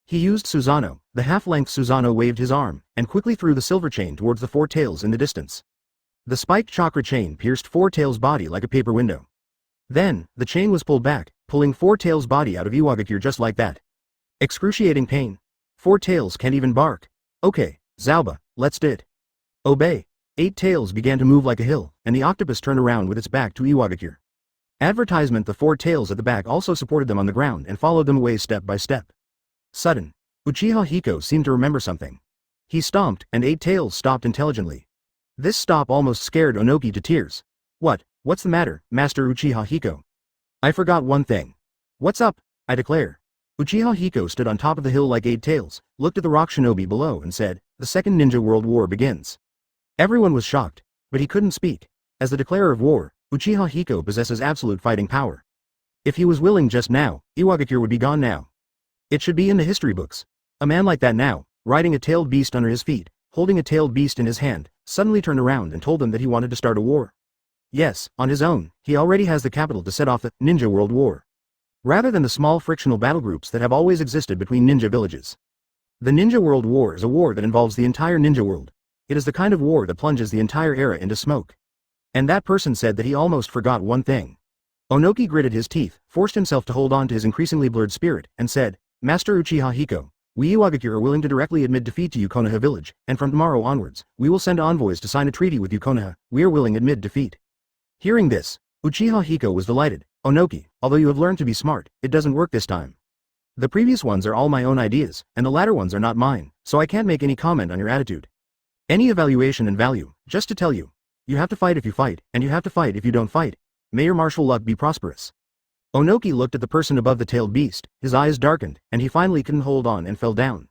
He used Susanoo. The half-length Susanoo waved his arm, and quickly threw the silver chain towards the Four Tails in the distance. The spiked chakra chain pierced Four Tails' body like a paper window. Then, the chain was pulled back, pulling Four Tails' body out of Iwagakure just like that. Excruciating pain. Four Tails can't even bark. Okay, Zauba, let's do it. Obey. Eight Tails began to move like a hill, and the octopus turned around with its back to Iwagakure. Advertisement: the Four Tails at the back also supported them on the ground and followed them away step by step. Sudden. Uchiha Hiko seemed to remember something. He stomped, and Eight Tails stopped intelligently. This stop almost scared Onoki to tears. What's the matter, Master Uchiha Hiko? I forgot one thing. What's up? I declare. Uchiha Hiko stood on top of the hill like Eight Tails, looked at the rock shinobi below and said, "The Second Ninja World War begins." Everyone was shocked, but he couldn't speak. As the declarer of war, Uchiha Hiko possesses absolute fighting power. If he was willing just now, Iwagakure would be gone now. It should be in the history books. A man like that now, riding a tailed beast under his feet, holding a tailed beast in his hand, suddenly turned around and told them that he wanted to start a war. Yes, on his own, he already has the capital to set off the Ninja World War. Rather than the small frictional battle groups that have always existed between ninja villages. The Ninja World War is a war that involves the entire ninja world. It is the kind of war that plunges the entire era into smoke. And that person said that he almost forgot one thing. Onoki gritted his teeth, forced himself to hold on to his increasingly blurred spirit, and said, "Master Uchiha Hiko, we Iwagakure are willing to directly admit defeat to you Konoha village, and from tomorrow onwards, we will send envoys to sign a treaty with you Konoha. We are willing to admit defeat." Hearing this, Uchiha Hiko was delighted. "Onoki, although you have learned to be smart, it doesn't work this time. The previous ones are all my own ideas, and the latter ones are not mine, so I can't make any comment on your attitude. Any evaluation and value, just to tell you. You have to fight if you fight, and you have to fight if you don't fight. May your martial luck be prosperous." Onoki looked at the person above the tailed beast, his eyes darkened, and he finally couldn't hold on and fell down.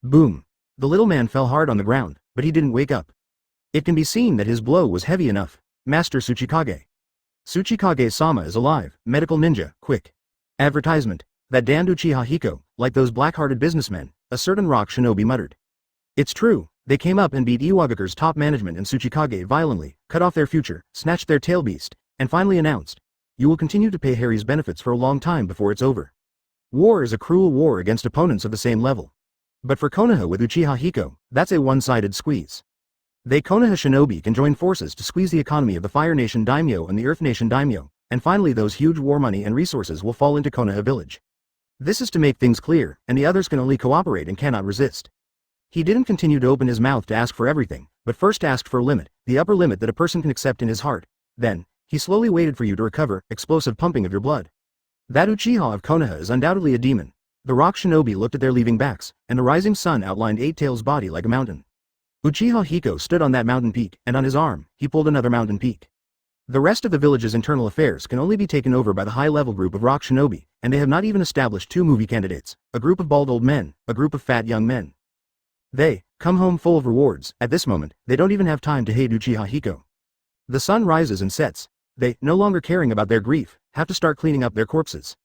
Boom. The little man fell hard on the ground, but he didn't wake up. It can be seen that his blow was heavy enough. Master Tsuchikage. Tsuchikage-sama is alive, medical ninja, quick. Advertisement. That damned Uchiha Hiko, like those black-hearted businessmen, a certain rock shinobi muttered. It's true, they came up and beat Iwagakure's top management and Tsuchikage violently, cut off their future, snatched their tail beast, and finally announced, "You will continue to pay Harry's benefits for a long time before it's over." War is a cruel war against opponents of the same level. But for Konoha with Uchiha Hiko, that's a one-sided squeeze. They Konoha shinobi can join forces to squeeze the economy of the Fire Nation daimyo and the Earth Nation daimyo, and finally those huge war money and resources will fall into Konoha village. This is to make things clear, and the others can only cooperate and cannot resist. He didn't continue to open his mouth to ask for everything, but first asked for a limit, the upper limit that a person can accept in his heart. Then, he slowly waited for you to recover, explosive pumping of your blood. That Uchiha of Konoha is undoubtedly a demon. The rock shinobi looked at their leaving backs, and the rising sun outlined Eight Tails' body like a mountain. Uchiha Hiko stood on that mountain peak, and on his arm, he pulled another mountain peak. The rest of the village's internal affairs can only be taken over by the high-level group of rock shinobi, and they have not even established two movie candidates, a group of bald old men, a group of fat young men. They come home full of rewards. At this moment, they don't even have time to hate Uchiha Hiko. The sun rises and sets. They, no longer caring about their grief, have to start cleaning up their corpses.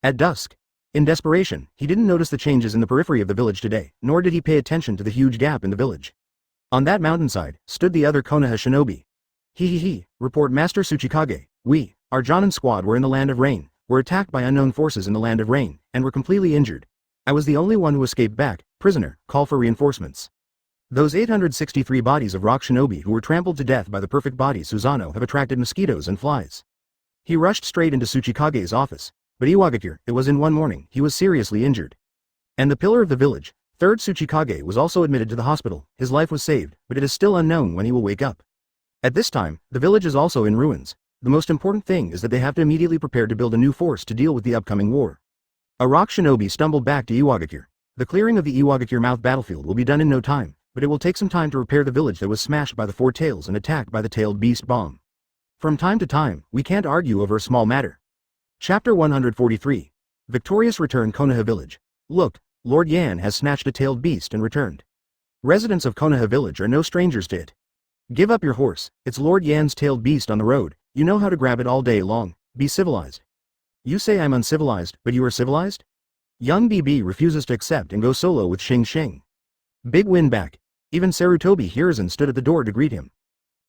At dusk. In desperation, he didn't notice the changes in the periphery of the village today, nor did he pay attention to the huge gap in the village. On that mountainside, stood the other Konoha shinobi. Report Master Tsuchikage. We, our Jonin squad were in the Land of Rain, were attacked by unknown forces in the Land of Rain, and were completely injured. I was the only one who escaped back. Prisoner, call for reinforcements. Those 863 bodies of rock shinobi who were trampled to death by the perfect body Susanoo have attracted mosquitoes and flies. He rushed straight into Tsuchikage's office, but Iwagakure, it was in one morning, he was seriously injured. And the pillar of the village, third Tsuchikage, was also admitted to the hospital. His life was saved, but it is still unknown when he will wake up. At this time, the village is also in ruins. The most important thing is that they have to immediately prepare to build a new force to deal with the upcoming war. A rock shinobi stumbled back to Iwagakure. The clearing of the Iwagakure mouth battlefield will be done in no time, but it will take some time to repair the village that was smashed by the Four Tails and attacked by the Tailed Beast bomb. From time to time, we can't argue over a small matter. Chapter 143. Victorious Return Konoha Village. Look, Lord Yan has snatched a tailed beast and returned. Residents of Konoha Village are no strangers to it. Give up your horse, it's Lord Yan's tailed beast on the road, you know how to grab it all day long, be civilized. You say I'm uncivilized, but you are civilized? Young BB refuses to accept and goes solo with Xing Xing. Big win back. Even Sarutobi Hiruzen stood at the door to greet him.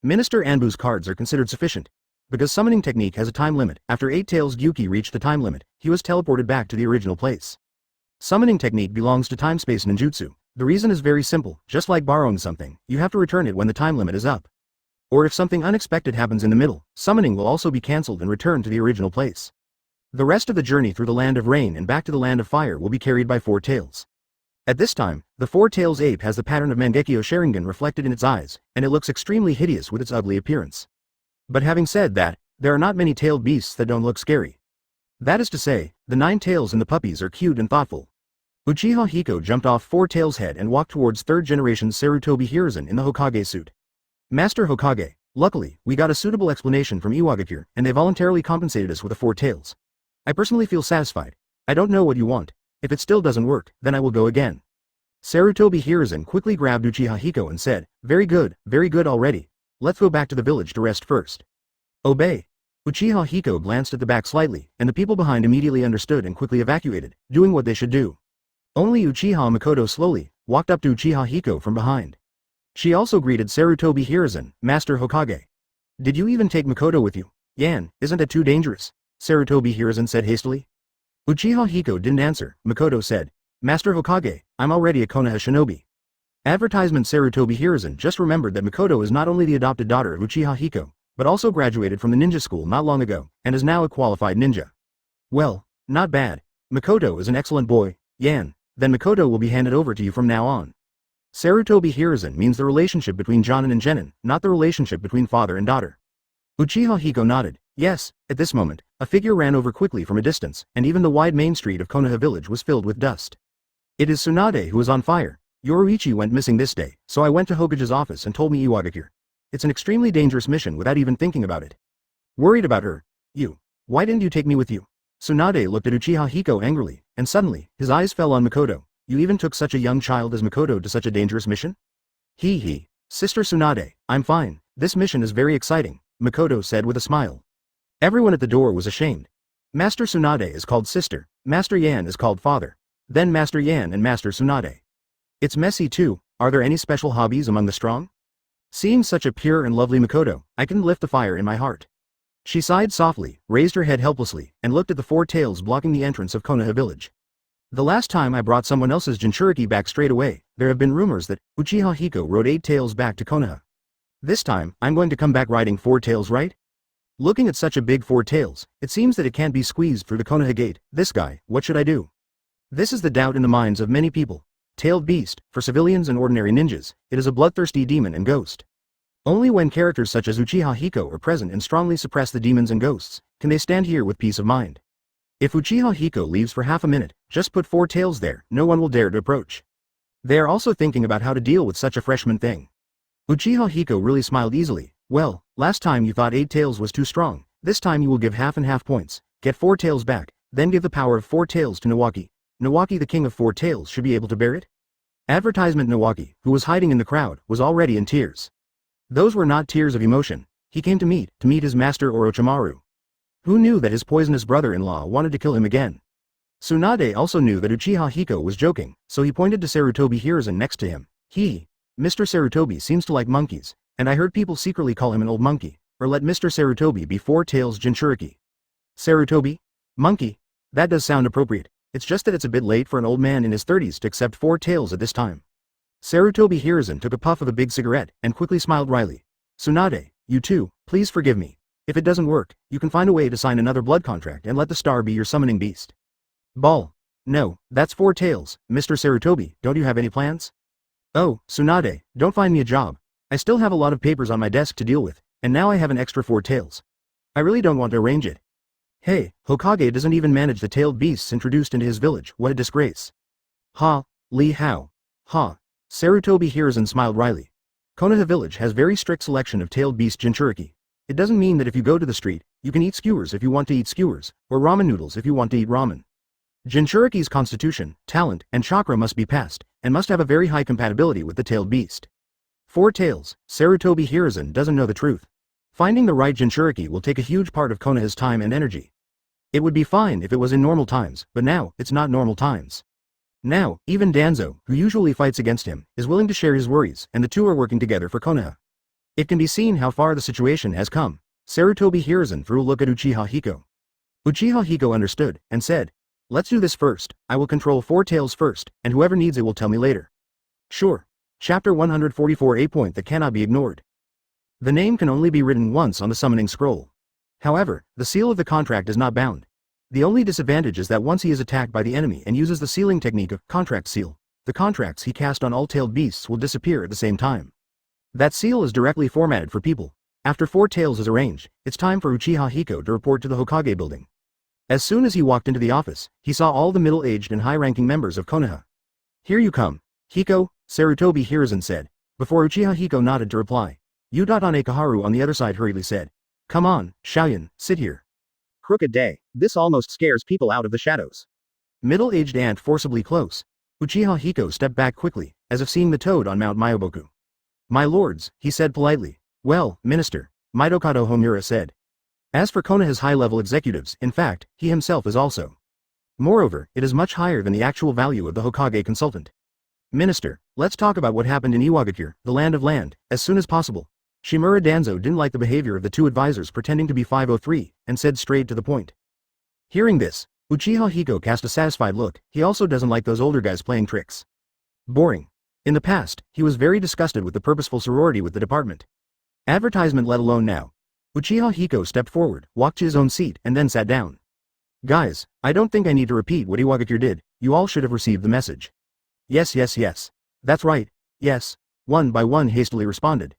Minister Anbu's cards are considered sufficient. because summoning technique has a time limit. After 8 Tails Gyuki reached the time limit, he was teleported back to the original place. Summoning technique belongs to time-space ninjutsu. The reason is very simple, just like borrowing something, you have to return it when the time limit is up. Or if something unexpected happens in the middle, summoning will also be cancelled and returned to the original place. The rest of the journey through the land of rain and back to the land of fire will be carried by 4 Tails. At this time, the 4 Tails ape has the pattern of Mangekyo Sharingan reflected in its eyes, and it looks extremely hideous with its ugly appearance. But having said that, there are not many tailed beasts that don't look scary. That is to say, the 9 tails and the puppies are cute and thoughtful. Uchiha Hiko jumped off 4 Tails' head and walked towards 3rd generation Sarutobi Hiruzen in the Hokage suit. Master Hokage, luckily, we got a suitable explanation from Iwagakure, and they voluntarily compensated us with a 4 Tails. I personally feel satisfied. I don't know what you want. If it still doesn't work, then I will go again. Sarutobi Hiruzen quickly grabbed Uchiha Hiko and said, very good already. Let's go back to the village to rest first. Obey. Uchiha Hiko glanced at the back slightly, and the people behind immediately understood and quickly evacuated, doing what they should do. Only Uchiha Makoto slowly walked up to Uchiha Hiko from behind. She also greeted Sarutobi Hiruzen, Master Hokage. Did you even take Makoto with you? Yan, isn't that too dangerous? Sarutobi Hiruzen said hastily. Uchiha Hiko didn't answer. Makoto said, Master Hokage, I'm already a Konoha shinobi. Advertisement. Sarutobi Hiruzen just remembered that Makoto is not only the adopted daughter of Uchiha Hiko, but also graduated from the ninja school not long ago, and is now a qualified ninja. Well, not bad. Makoto is an excellent boy, Yan. Then Makoto will be handed over to you from now on. Sarutobi Hiruzen means the relationship between Jonin and Genin, not the relationship between father and daughter. Uchiha Hiko nodded. Yes. At this moment, a figure ran over quickly from a distance, and even the wide main street of Konoha village was filled with dust. It is Tsunade who is on fire. Yoruichi went missing this day, so I went to Hokage's office and told me Iwagakure. It's an extremely dangerous mission without even thinking about it. Worried about her? You. Why didn't you take me with you? Tsunade looked at Uchiha Hiko angrily, and suddenly, his eyes fell on Makoto. You even took such a young child as Makoto to such a dangerous mission? Hee. Sister Tsunade, I'm fine. This mission is very exciting, Makoto said with a smile. Everyone at the door was ashamed. Master Tsunade is called sister, Master Yan is called father. Then Master Yan and Master Tsunade. It's messy too. Are there any special hobbies among the strong? Seeing such a pure and lovely Makoto, I couldn't lift the fire in my heart. She sighed softly, raised her head helplessly, and looked at the 4 Tails blocking the entrance of Konoha village. The last time I brought someone else's Jinchuriki back straight away, there have been rumors that Uchiha Hiko rode 8 Tails back to Konoha. This time, I'm going to come back riding 4 Tails, right? Looking at such a big 4 Tails, it seems that it can't be squeezed through the Konoha gate. This guy, what should I do? This is the doubt in the minds of many people. Tailed Beast, for civilians and ordinary ninjas, it is a bloodthirsty demon and ghost. Only when characters such as Uchiha Hiko are present and strongly suppress the demons and ghosts, can they stand here with peace of mind. If Uchiha Hiko leaves for half a minute, just put 4 Tails there, no one will dare to approach. They are also thinking about how to deal with such a freshman thing. Uchiha Hiko really smiled easily. Well, last time you thought 8 Tails was too strong, this time you will give half and half points, get 4 Tails back, then give the power of 4 Tails to Nawaki. Nawaki, the king of 4 Tails, should be able to bear it? Advertisement. Nawaki, who was hiding in the crowd, was already in tears. Those were not tears of emotion. He came to meet his master Orochimaru. Who knew that his poisonous brother-in-law wanted to kill him again? Tsunade also knew that Uchiha Hiko was joking, so he pointed to Sarutobi Hiruzen next to him. Mr. Sarutobi seems to like monkeys, and I heard people secretly call him an old monkey, or let Mr. Sarutobi be 4 Tails Jinchuriki. Sarutobi? Monkey? That does sound appropriate. It's just that it's a bit late for an old man in his 30s to accept 4 Tails at this time. Sarutobi Hiruzen took a puff of a big cigarette and quickly smiled wryly. Tsunade, you too, please forgive me. If it doesn't work, you can find a way to sign another blood contract and let the star be your summoning beast. Ball. No, that's 4 Tails. Mr. Sarutobi, don't you have any plans? Oh, Tsunade, don't find me a job. I still have a lot of papers on my desk to deal with, and now I have an extra 4 Tails. I really don't want to arrange it. Hey, Hokage doesn't even manage the tailed beasts introduced into his village. What a disgrace. Ha, Li Hao. Ha. Sarutobi Hiruzen smiled wryly. Konoha village has very strict selection of tailed beast Jinchuriki. It doesn't mean that if you go to the street, you can eat skewers if you want to eat skewers, or ramen noodles if you want to eat ramen. Jinchuriki's constitution, talent, and chakra must be passed, and must have a very high compatibility with the tailed beast. 4 Tails, Sarutobi Hiruzen doesn't know the truth. Finding the right Jinchuriki will take a huge part of Konoha's time and energy. It would be fine if it was in normal times, but now, it's not normal times. Now, even Danzo, who usually fights against him, is willing to share his worries, and the two are working together for Konoha. It can be seen how far the situation has come. Sarutobi Hiruzen threw a look at Uchiha Hiko. Uchiha Hiko understood, and said, "Let's do this first. I will control 4 tails first, and whoever needs it will tell me later." Sure. Chapter 144, a point that cannot be ignored. The name can only be written once on the summoning scroll. However, the seal of the contract is not bound. The only disadvantage is that once he is attacked by the enemy and uses the sealing technique of contract seal, the contracts he cast on all tailed beasts will disappear at the same time. That seal is directly formatted for people. After 4 tails is arranged, it's time for Uchiha Hiko to report to the Hokage building. As soon as he walked into the office, he saw all the middle-aged and high-ranking members of Konoha. "Here you come, Hiko," Sarutobi Hiruzen said, before Uchiha Hiko nodded to reply. Anekaharu on the other side hurriedly said, "Come on, Shaoyan, sit here." Crooked day, this almost scares people out of the shadows. Middle-aged ant forcibly close. Uchiha Hiko stepped back quickly, as if seeing the toad on Mount Myoboku. "My lords," he said politely. "Well, Minister," Makoto Homura said. As for Konoha's high-level executives, in fact, he himself is also. Moreover, it is much higher than the actual value of the Hokage consultant. "Minister, let's talk about what happened in Iwagakure, the land of land, as soon as possible." Shimura Danzo didn't like the behavior of the 2 advisors pretending to be 503, and said straight to the point. Hearing this, Uchiha Hiko cast a satisfied look. He also doesn't like those older guys playing tricks. Boring. In the past, he was very disgusted with the purposeful sorority with the department. Advertisement let alone now. Uchiha Hiko stepped forward, walked to his own seat, and then sat down. "Guys, I don't think I need to repeat what Iwagakure did. You all should have received the message." Yes. That's right, yes," one by one hastily responded.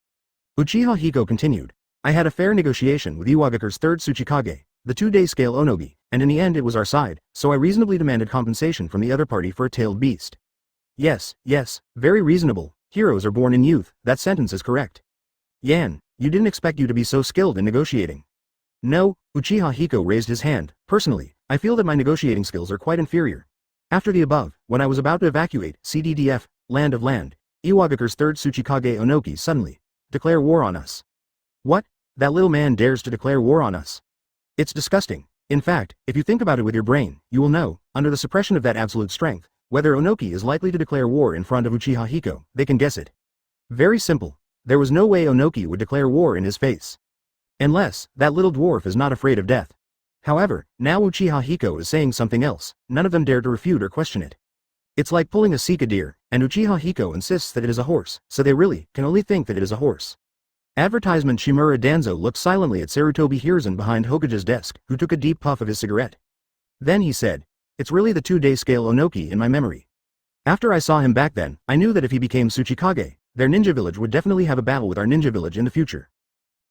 Uchiha Hiko continued. "I had a fair negotiation with Iwagakure's 3rd Tsuchikage, the 2-day scale Onogi, and in the end it was our side, so I reasonably demanded compensation from the other party for a tailed beast." Yes, very reasonable. Heroes are born in youth, that sentence is correct. "Yan, you didn't expect you to be so skilled in negotiating." "No," Uchiha Hiko raised his hand. "Personally, I feel that my negotiating skills are quite inferior. After the above, when I was about to evacuate CDDF, land of land, Iwagakure's 3rd Tsuchikage Onoki suddenly declare war on us." "What? That little man dares to declare war on us?" "It's disgusting. In fact, if you think about it with your brain, you will know, under the suppression of that absolute strength, whether Onoki is likely to declare war in front of Uchiha Hiko. They can guess it. Very simple. There was no way Onoki would declare war in his face. Unless, that little dwarf is not afraid of death. However, now Uchiha Hiko is saying something else. None of them dare to refute or question it. It's like pulling a Sika deer, and Uchiha Hiko insists that it is a horse, so they really can only think that it is a horse. Advertisement. Shimura Danzo looked silently at Sarutobi Hiruzen behind Hokage's desk, who took a deep puff of his cigarette. Then he said, "It's really the 2-day scale Onoki in my memory. After I saw him back then, I knew that if he became Tsuchikage, their ninja village would definitely have a battle with our ninja village in the future.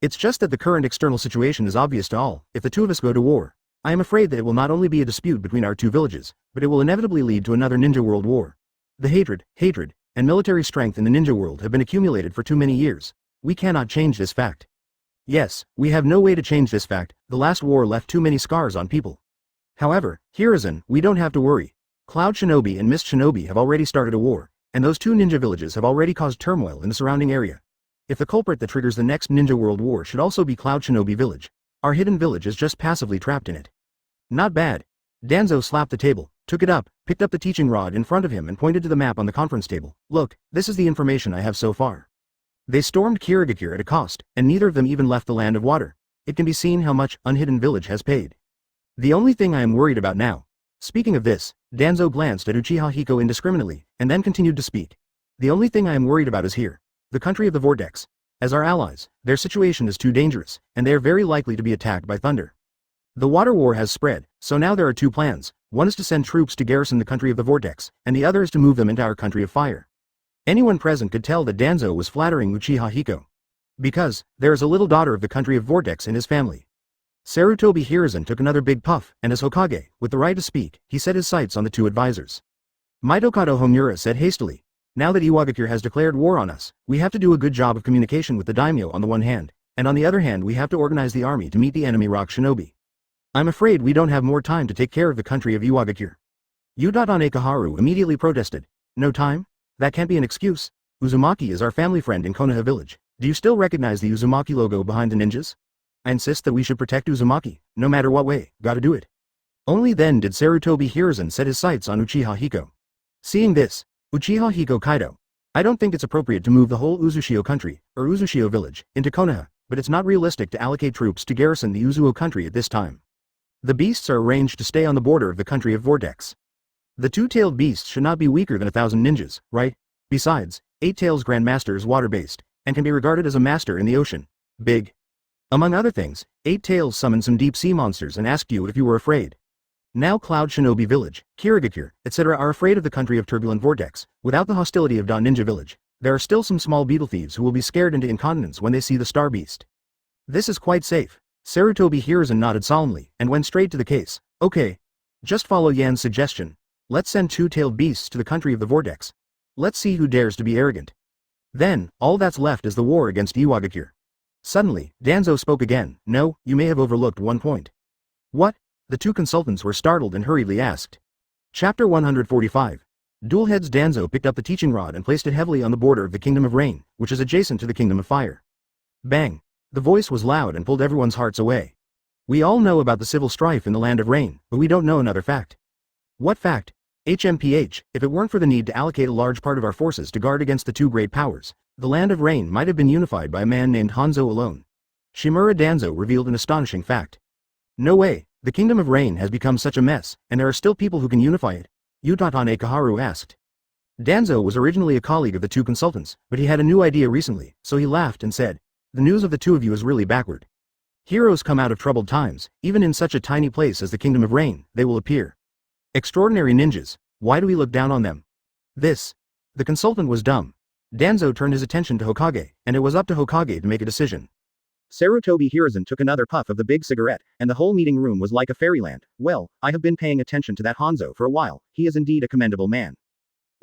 It's just that the current external situation is obvious to all. If the 2 of us go to war, I am afraid that it will not only be a dispute between our 2 villages, but it will inevitably lead to another ninja world war. The hatred, and military strength in the ninja world have been accumulated for too many years. We cannot change this fact. Yes, we have no way to change this fact. The last war left too many scars on people. However, Hiruzen, we don't have to worry. Cloud Shinobi and Mist Shinobi have already started a war, and those 2 ninja villages have already caused turmoil in the surrounding area. If the culprit that triggers the next ninja world war should also be Cloud Shinobi village, our hidden village is just passively trapped in it. Not bad." Danzo slapped the table, took it up, picked up the teaching rod in front of him and pointed to the map on the conference table. "Look, this is the information I have so far. They stormed Kirigakure at a cost, and neither of them even left the land of water. It can be seen how much Unhidden Village has paid. The only thing I am worried about now." Speaking of this, Danzo glanced at Uchiha Hiko indiscriminately, and then continued to speak. "The only thing I am worried about is here. The country of the Vortex. As our allies, their situation is too dangerous, and they are very likely to be attacked by thunder. The water war has spread, so now there are 2 plans. One is to send troops to garrison the country of the Vortex, and the other is to move them into our country of fire." Anyone present could tell that Danzo was flattering Uchiha Hiko. Because, there is a little daughter of the country of Vortex in his family. Sarutobi Hiruzen took another big puff, and as Hokage, with the right to speak, he set his sights on the 2 advisors. Makoto Homura said hastily, "Now that Iwagakure has declared war on us, we have to do a good job of communication with the daimyo on the one hand, and on the other hand we have to organize the army to meet the enemy rock shinobi. I'm afraid we don't have more time to take care of the country of Iwagakure." Anekaharu immediately protested. "No time? That can't be an excuse. Uzumaki is our family friend in Konoha village. Do you still recognize the Uzumaki logo behind the ninjas? I insist that we should protect Uzumaki, no matter what way, gotta do it." Only then did Sarutobi Hiruzen set his sights on Uchiha Hiko. Seeing this, Uchiha Hiko Kaido, "I don't think it's appropriate to move the whole Uzushio country, or Uzushio village, into Konoha. but it's not realistic to allocate troops to garrison the Uzuo country at this time. The beasts are arranged to stay on the border of the country of Vortex. The two-tailed beasts should not be weaker than 1,000 ninjas, right? Besides, Eight-Tails Grandmaster is water-based, and can be regarded as a master in the ocean. Big. Among other things, Eight-Tails summoned some deep-sea monsters and asked you if you were afraid. Now Cloud Shinobi Village, Kirigakure, etc. are afraid of the country of Turbulent Vortex. Without the hostility of Dawn Ninja Village, there are still some small beetle thieves who will be scared into incontinence when they see the Star Beast. This is quite safe. Sarutobi Hiruzen nodded solemnly, and went straight to the case. Okay. Just follow Yan's suggestion. Let's send two-tailed beasts to the country of the Vortex. Let's see who dares to be arrogant. Then, all that's left is the war against Iwagakure. Suddenly, Danzo spoke again. No, you may have overlooked one point. What? The two consultants were startled and hurriedly asked. Chapter 145. Dualhead's Danzo picked up the teaching rod and placed it heavily on the border of the Kingdom of Rain, which is adjacent to the Kingdom of Fire. Bang! The voice was loud and pulled everyone's hearts away. We all know about the civil strife in the Land of Rain, but we don't know another fact. What fact? HMPH, if it weren't for the need to allocate a large part of our forces to guard against the two great powers, the Land of Rain might have been unified by a man named Hanzo alone. Shimura Danzo revealed an astonishing fact. No way, the Kingdom of Rain has become such a mess, and there are still people who can unify it? Utatane Kaharu asked. Danzo was originally a colleague of the two consultants, but he had a new idea recently, so he laughed and said, the news of the two of you is really backward. Heroes come out of troubled times, even in such a tiny place as the Kingdom of Rain, they will appear. Extraordinary ninjas, why do we look down on them? This. The consultant was dumb. Danzo turned his attention to Hokage, and it was up to Hokage to make a decision. Sarutobi Hiruzen took another puff of the big cigarette, and the whole meeting room was like a fairyland. Well, I have been paying attention to that Hanzo for a while, he is indeed a commendable man.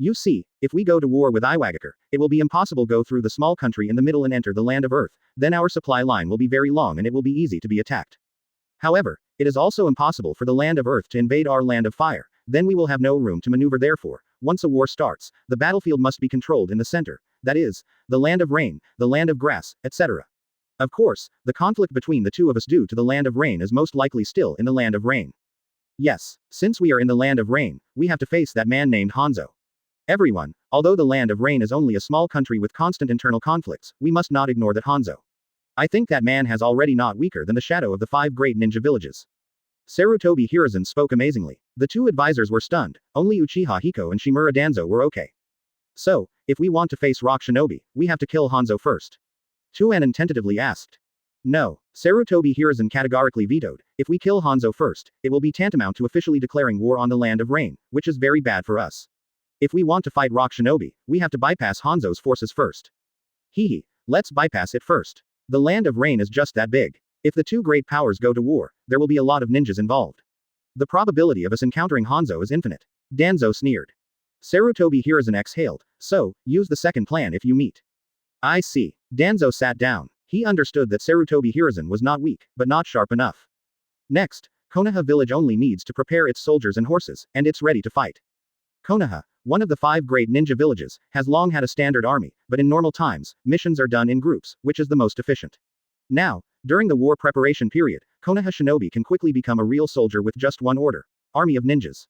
You see, if we go to war with Iwagakure, it will be impossible to go through the small country in the middle and enter the land of Earth, then our supply line will be very long and it will be easy to be attacked. However, it is also impossible for the land of Earth to invade our land of fire, then we will have no room to maneuver. Therefore, once a war starts, the battlefield must be controlled in the center, that is, the land of rain, the land of grass, etc. Of course, the conflict between the two of us due to the land of rain is most likely still in the land of rain. Yes, since we are in the land of rain, we have to face that man named Hanzo. Everyone, although the land of rain is only a small country with constant internal conflicts, we must not ignore that Hanzo. I think that man has already not weaker than the shadow of the 5 great ninja villages. Sarutobi Hiruzen spoke amazingly. The two advisors were stunned, only Uchiha Hiko and Shimura Danzo were okay. So, if we want to face Rock Shinobi, we have to kill Hanzo first. Tuanon tentatively asked. No, Sarutobi Hiruzen categorically vetoed. If we kill Hanzo first, it will be tantamount to officially declaring war on the land of rain, which is very bad for us. If we want to fight Rock Shinobi, we have to bypass Hanzo's forces first. Hehe, let's bypass it first. The land of rain is just that big. If the two great powers go to war, there will be a lot of ninjas involved. The probability of us encountering Hanzo is infinite. Danzo sneered. Sarutobi Hiruzen exhaled. So, use the second plan if you meet. I see. Danzo sat down. He understood that Sarutobi Hiruzen was not weak, but not sharp enough. Next, Konoha village only needs to prepare its soldiers and horses, and it's ready to fight. Konoha, one of the 5 great ninja villages, has long had a standard army, but in normal times, missions are done in groups, which is the most efficient. Now, during the war preparation period, Konoha shinobi can quickly become a real soldier with just one order: army of ninjas.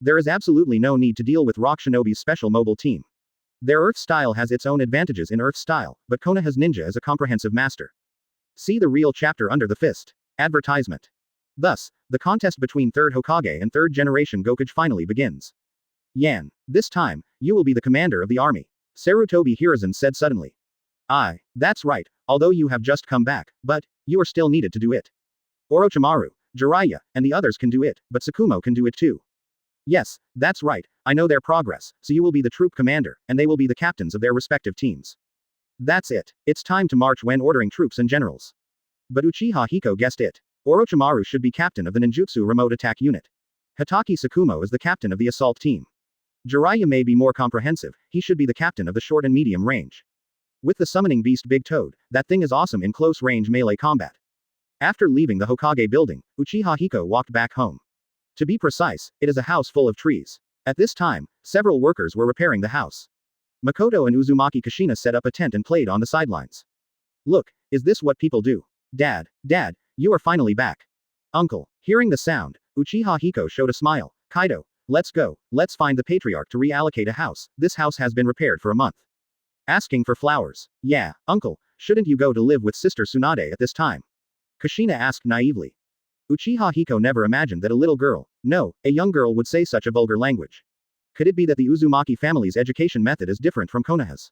There is absolutely no need to deal with Rock Shinobi's special mobile team. Their Earth style has its own advantages in Earth style, but Konoha's ninja is a comprehensive master. See the real chapter under the fist. Advertisement. Thus, the contest between 3rd Hokage and 3rd generation Gokage finally begins. Yan, this time, you will be the commander of the army, Sarutobi Hiruzen said suddenly. Aye, that's right, although you have just come back, but, you are still needed to do it. Orochimaru, Jiraiya, and the others can do it, but Tsukumo can do it too. Yes, that's right, I know their progress, so you will be the troop commander, and they will be the captains of their respective teams. That's it, it's time to march when ordering troops and generals. But Uchiha Hiko guessed it. Orochimaru should be captain of the ninjutsu remote attack unit. Hitaki Tsukumo is the captain of the assault team. Jiraiya may be more comprehensive, he should be the captain of the short and medium range. With the summoning beast Big Toad, that thing is awesome in close range melee combat. After leaving the Hokage building, Uchiha Hiko walked back home. To be precise, it is a house full of trees. At this time, several workers were repairing the house. Makoto and Uzumaki Kushina set up a tent and played on the sidelines. Look, is this what people do? Dad, you are finally back. Uncle, hearing the sound, Uchiha Hiko showed a smile. Kaido, let's go, let's find the patriarch to reallocate a house, this house has been repaired for a month. Asking for flowers. Yeah, uncle, shouldn't you go to live with Sister Tsunade at this time? Kushina asked naively. Uchiha Hiko never imagined that a little girl, no, a young girl would say such a vulgar language. Could it be that the Uzumaki family's education method is different from Konoha's?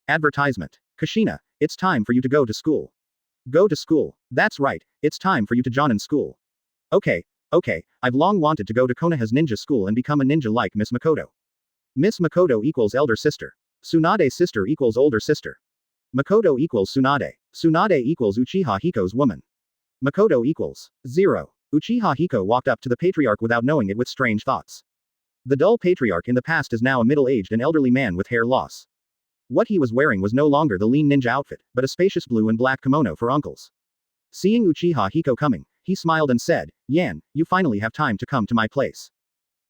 Advertisement. Kushina, it's time for you to go to school. Go to school. That's right, it's time for you to join school. Okay, I've long wanted to go to Konoha's ninja school and become a ninja like Miss Makoto. Miss Makoto equals elder sister. Tsunade's sister equals older sister. Makoto equals Tsunade. Tsunade equals Uchiha Hiko's woman. Makoto equals 0. Uchiha Hiko walked up to the patriarch without knowing it with strange thoughts. The dull patriarch in the past is now a middle-aged and elderly man with hair loss. What he was wearing was no longer the lean ninja outfit, but a spacious blue and black kimono for uncles. Seeing Uchiha Hiko coming, he smiled and said, "Yan, you finally have time to come to my place."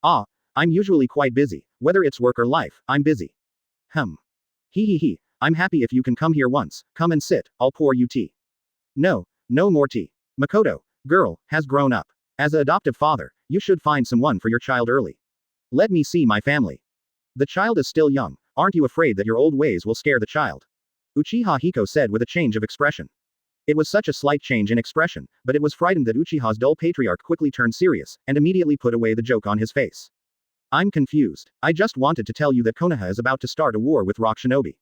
"Ah, I'm usually quite busy, whether it's work or life, I'm busy." He. I'm happy if you can come here once, come and sit, I'll pour you tea." "No, no more tea. Makoto, girl, has grown up. As an adoptive father, you should find someone for your child early. Let me see my family. The child is still young, aren't you afraid that your old ways will scare the child?" Uchiha Hiko said with a change of expression. It was such a slight change in expression, but it was frightened that Uchiha's dull patriarch quickly turned serious, and immediately put away the joke on his face. "I'm confused. I just wanted to tell you that Konoha is about to start a war with rock shinobi.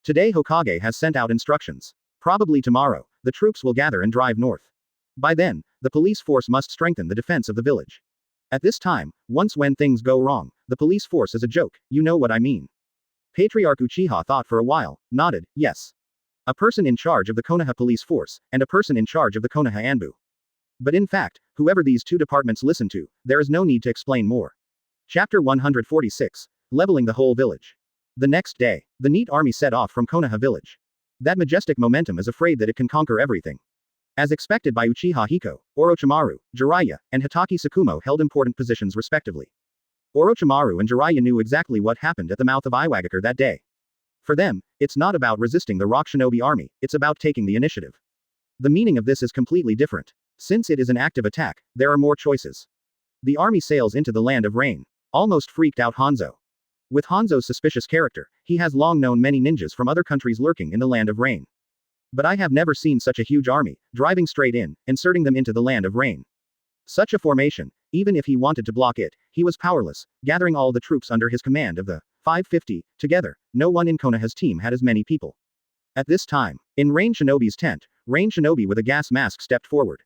Today Hokage has sent out instructions. Probably tomorrow, the troops will gather and drive north. By then, the police force must strengthen the defense of the village. At this time, once when things go wrong, the police force is a joke, you know what I mean." Patriarch Uchiha thought for a while, nodded, yes. A person in charge of the Konoha police force, and a person in charge of the Konoha Anbu. But in fact, whoever these two departments listen to, there is no need to explain more. Chapter 146, Leveling the Whole Village. The next day, the neat army set off from Konoha village. That majestic momentum is afraid that it can conquer everything. As expected by Uchiha Hiko, Orochimaru, Jiraiya, and Hitaki Tsukumo held important positions respectively. Orochimaru and Jiraiya knew exactly what happened at the mouth of Iwagakure that day. For them, it's not about resisting the rock shinobi army, it's about taking the initiative. The meaning of this is completely different. Since it is an active attack, there are more choices. The army sails into the land of rain. Almost freaked out Hanzo. With Hanzo's suspicious character, he has long known many ninjas from other countries lurking in the land of rain. But I have never seen such a huge army, driving straight in, inserting them into the land of rain. Such a formation, even if he wanted to block it, he was powerless, gathering all the troops under his command of the 550, together, no one in Konoha's team had as many people. At this time, in Rain Shinobi's tent, Rain Shinobi with a gas mask stepped forward.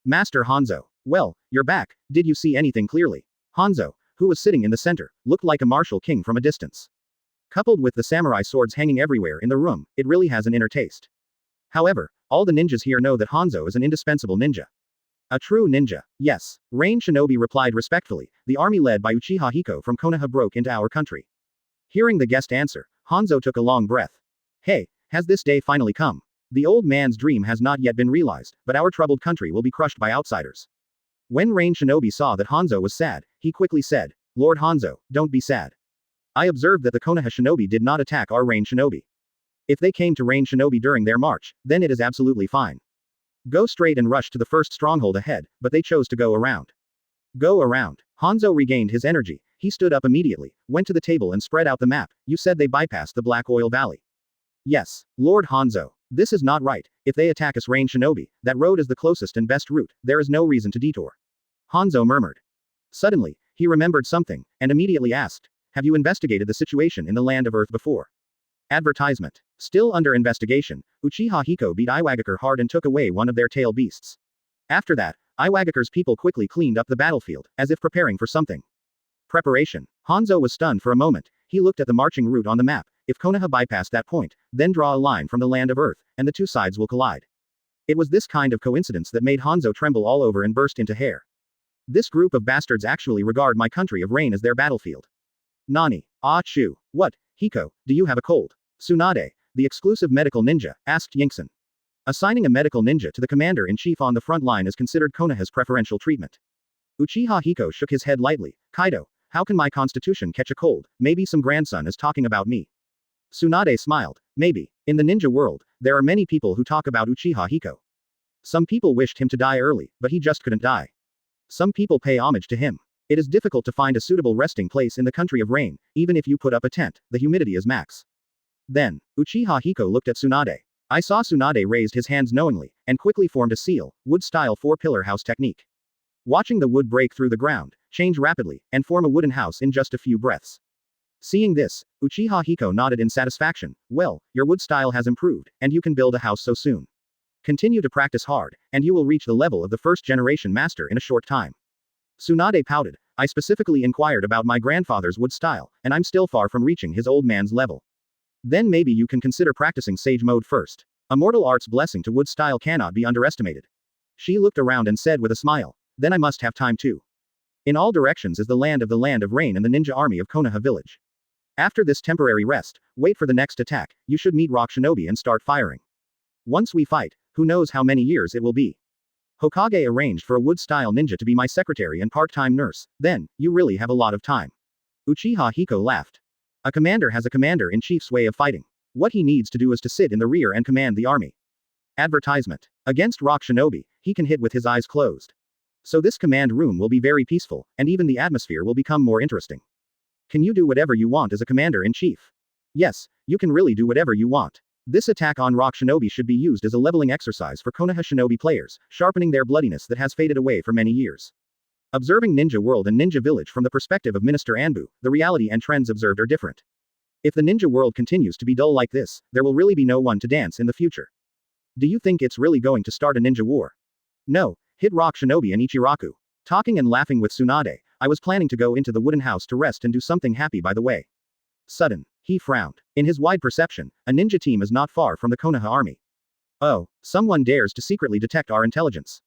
"Master Hanzo, well, you're back, did you see anything clearly?" Hanzo, who was sitting in the center, looked like a martial king from a distance. Coupled with the samurai swords hanging everywhere in the room, it really has an inner taste. However, all the ninjas here know that Hanzo is an indispensable ninja. A true ninja, yes. Rain Shinobi replied respectfully, the army led by Uchiha Hiko from Konoha broke into our country. Hearing the guest answer, Hanzo took a long breath. Hey, has this day finally come? The old man's dream has not yet been realized, but our troubled country will be crushed by outsiders. When Rain Shinobi saw that Hanzo was sad, he quickly said, "Lord Hanzo, don't be sad. I observed that the Konoha shinobi did not attack our Rain Shinobi. If they came to Rain Shinobi during their march, then it is absolutely fine. Go straight and rush to the first stronghold ahead, but they chose to go around." Go around. Hanzo regained his energy, he stood up immediately, went to the table and spread out the map. "You said they bypassed the Black Oil Valley." "Yes, Lord Hanzo. This is not right. If they attack us Rain Shinobi, that road is the closest and best route, there is no reason to detour." Hanzo murmured. Suddenly, he remembered something, and immediately asked, "Have you investigated the situation in the Land of Earth before?" Advertisement. Still under investigation, Uchiha Hiko beat Iwagakure hard and took away one of their tail beasts. After that, Iwagakure's people quickly cleaned up the battlefield, as if preparing for something. Preparation. Hanzo was stunned for a moment, he looked at the marching route on the map. If Konoha bypassed that point, then draw a line from the Land of Earth, and the two sides will collide. It was this kind of coincidence that made Hanzo tremble all over and burst into hair. This group of bastards actually regard my country of rain as their battlefield. Nani? Ah Chu. What, Hiko, do you have a cold? Tsunade, the exclusive medical ninja, asked Yingsan. Assigning a medical ninja to the commander-in-chief on the front line is considered Konoha's preferential treatment. Uchiha Hiko shook his head lightly. Kaido, how can my constitution catch a cold? Maybe some grandson is talking about me. Tsunade smiled. Maybe. In the ninja world, there are many people who talk about Uchiha Hiko. Some people wished him to die early, but he just couldn't die. Some people pay homage to him. It is difficult to find a suitable resting place in the country of rain, even if you put up a tent, the humidity is max. Then, Uchiha Hiko looked at Tsunade. I saw Tsunade raised his hands knowingly, and quickly formed a seal, wood-style four-pillar house technique. Watching the wood break through the ground, change rapidly, and form a wooden house in just a few breaths. Seeing this, Uchiha Hiko nodded in satisfaction. Well, your wood style has improved, and you can build a house so soon. Continue to practice hard, and you will reach the level of the first-generation master in a short time. Tsunade pouted. I specifically inquired about my grandfather's wood style, and I'm still far from reaching his old man's level. Then maybe you can consider practicing Sage Mode first. A mortal art's blessing to wood style cannot be underestimated. She looked around and said with a smile, then I must have time too. In all directions is the land of rain and the ninja army of Konoha village. After this temporary rest, wait for the next attack. You should meet Rock Shinobi and start firing. Once we fight, who knows how many years it will be. Hokage arranged for a wood-style ninja to be my secretary and part-time nurse. Then, you really have a lot of time. Uchiha Hiko laughed. A commander has a commander-in-chief's way of fighting. What he needs to do is to sit in the rear and command the army. Advertisement. Against Rock Shinobi, he can hit with his eyes closed. So this command room will be very peaceful, and even the atmosphere will become more interesting. Can you do whatever you want as a commander-in-chief? Yes, you can really do whatever you want. This attack on Rock Shinobi should be used as a leveling exercise for Konoha Shinobi players, sharpening their bloodiness that has faded away for many years. Observing Ninja World and Ninja Village from the perspective of Minister Anbu, the reality and trends observed are different. If the Ninja World continues to be dull like this, there will really be no one to dance in the future. Do you think it's really going to start a ninja war? No, hit Rock Shinobi and Ichiraku. Talking and laughing with Tsunade, I was planning to go into the wooden house to rest and do something happy by the way. Sudden, he frowned. In his wide perception, a ninja team is not far from the Konoha army. Oh, someone dares to secretly detect our intelligence.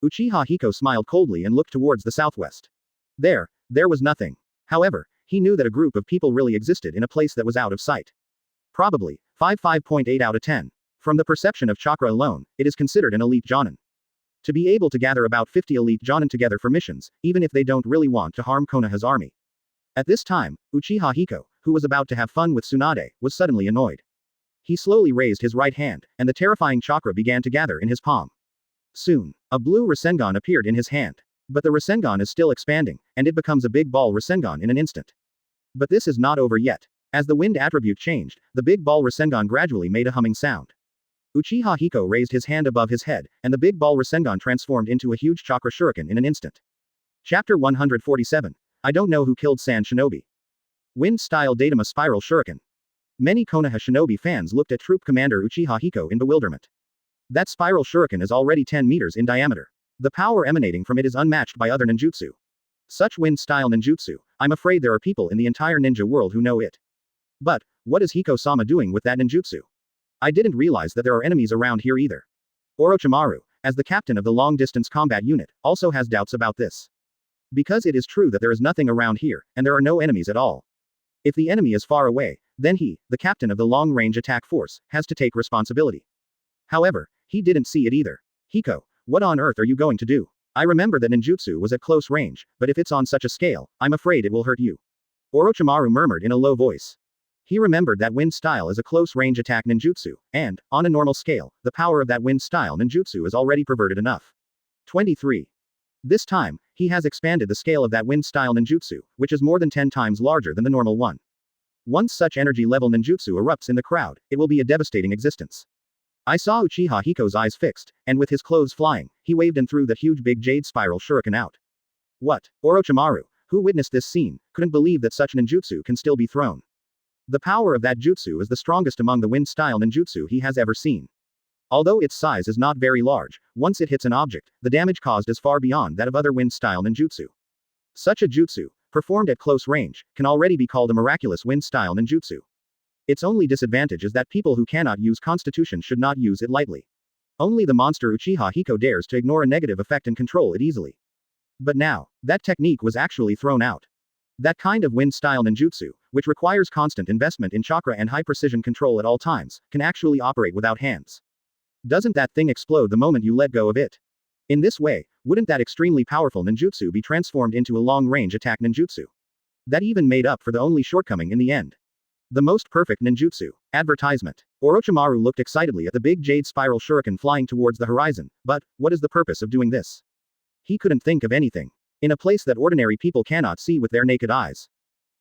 Uchiha Hiko smiled coldly and looked towards the southwest. There was nothing. However, he knew that a group of people really existed in a place that was out of sight. Probably, 5.8 out of 10. From the perception of chakra alone, it is considered an elite jonin. To be able to gather about 50 elite jonin together for missions, even if they don't really want to harm Konoha's army. At this time, Uchiha Hiko, who was about to have fun with Tsunade, was suddenly annoyed. He slowly raised his right hand, and the terrifying chakra began to gather in his palm. Soon, a blue Rasengan appeared in his hand. But the Rasengan is still expanding, and it becomes a big ball Rasengan in an instant. But this is not over yet. As the wind attribute changed, the big ball Rasengan gradually made a humming sound. Uchiha Hiko raised his hand above his head, and the big ball Rasengan transformed into a huge chakra shuriken in an instant. Chapter 147. I don't know who killed Sand Shinobi. Wind-style Datama Spiral Shuriken. Many Konoha Shinobi fans looked at Troop Commander Uchiha Hiko in bewilderment. That spiral shuriken is already 10 meters in diameter. The power emanating from it is unmatched by other ninjutsu. Such wind-style ninjutsu, I'm afraid there are people in the entire ninja world who know it. But, what is Hiko-sama doing with that ninjutsu? I didn't realize that there are enemies around here either. Orochimaru, as the captain of the long-distance combat unit, also has doubts about this. Because it is true that there is nothing around here, and there are no enemies at all. If the enemy is far away, then he, the captain of the long-range attack force, has to take responsibility. However, he didn't see it either. Hiko, what on earth are you going to do? I remember that ninjutsu was at close range, but if it's on such a scale, I'm afraid it will hurt you. Orochimaru murmured in a low voice. He remembered that wind style is a close-range attack ninjutsu, and, on a normal scale, the power of that wind style ninjutsu is already perverted enough. 23. This time, he has expanded the scale of that wind style ninjutsu, which is more than 10 times larger than the normal one. Once such energy level ninjutsu erupts in the crowd, it will be a devastating existence. I saw Uchiha Hiko's eyes fixed, and with his clothes flying, he waved and threw that huge big jade spiral shuriken out. What? Orochimaru, who witnessed this scene, couldn't believe that such ninjutsu can still be thrown. The power of that jutsu is the strongest among the wind-style ninjutsu he has ever seen. Although its size is not very large, once it hits an object, the damage caused is far beyond that of other wind-style ninjutsu. Such a jutsu, performed at close range, can already be called a miraculous wind-style ninjutsu. Its only disadvantage is that people who cannot use Constitution should not use it lightly. Only the monster Uchiha Hiko dares to ignore a negative effect and control it easily. But now, that technique was actually thrown out. That kind of wind-style ninjutsu, which requires constant investment in chakra and high-precision control at all times, can actually operate without hands. Doesn't that thing explode the moment you let go of it? In this way, wouldn't that extremely powerful ninjutsu be transformed into a long-range attack ninjutsu? That even made up for the only shortcoming in the end. The most perfect ninjutsu. Advertisement. Orochimaru looked excitedly at the big jade spiral shuriken flying towards the horizon, but, what is the purpose of doing this? He couldn't think of anything. In a place that ordinary people cannot see with their naked eyes.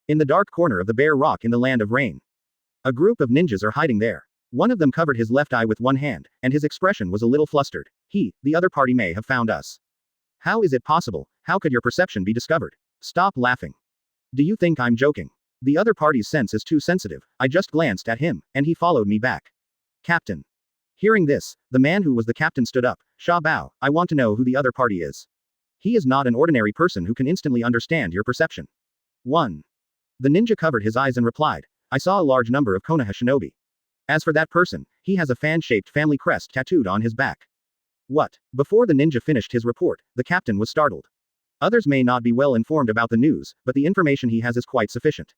In the dark corner of the bare rock in the land of rain. A group of ninjas are hiding there. One of them covered his left eye with one hand, and his expression was a little flustered. The other party may have found us. How is it possible? How could your perception be discovered? Stop laughing. Do you think I'm joking? The other party's sense is too sensitive. I just glanced at him, and he followed me back. Captain. Hearing this, the man who was the captain stood up. Sha Bao, I want to know who the other party is. He is not an ordinary person who can instantly understand your perception. 1. The ninja covered his eyes and replied, I saw a large number of Konoha shinobi. As for that person, he has a fan-shaped family crest tattooed on his back. What? Before the ninja finished his report, the captain was startled. Others may not be well informed about the news, but the information he has is quite sufficient.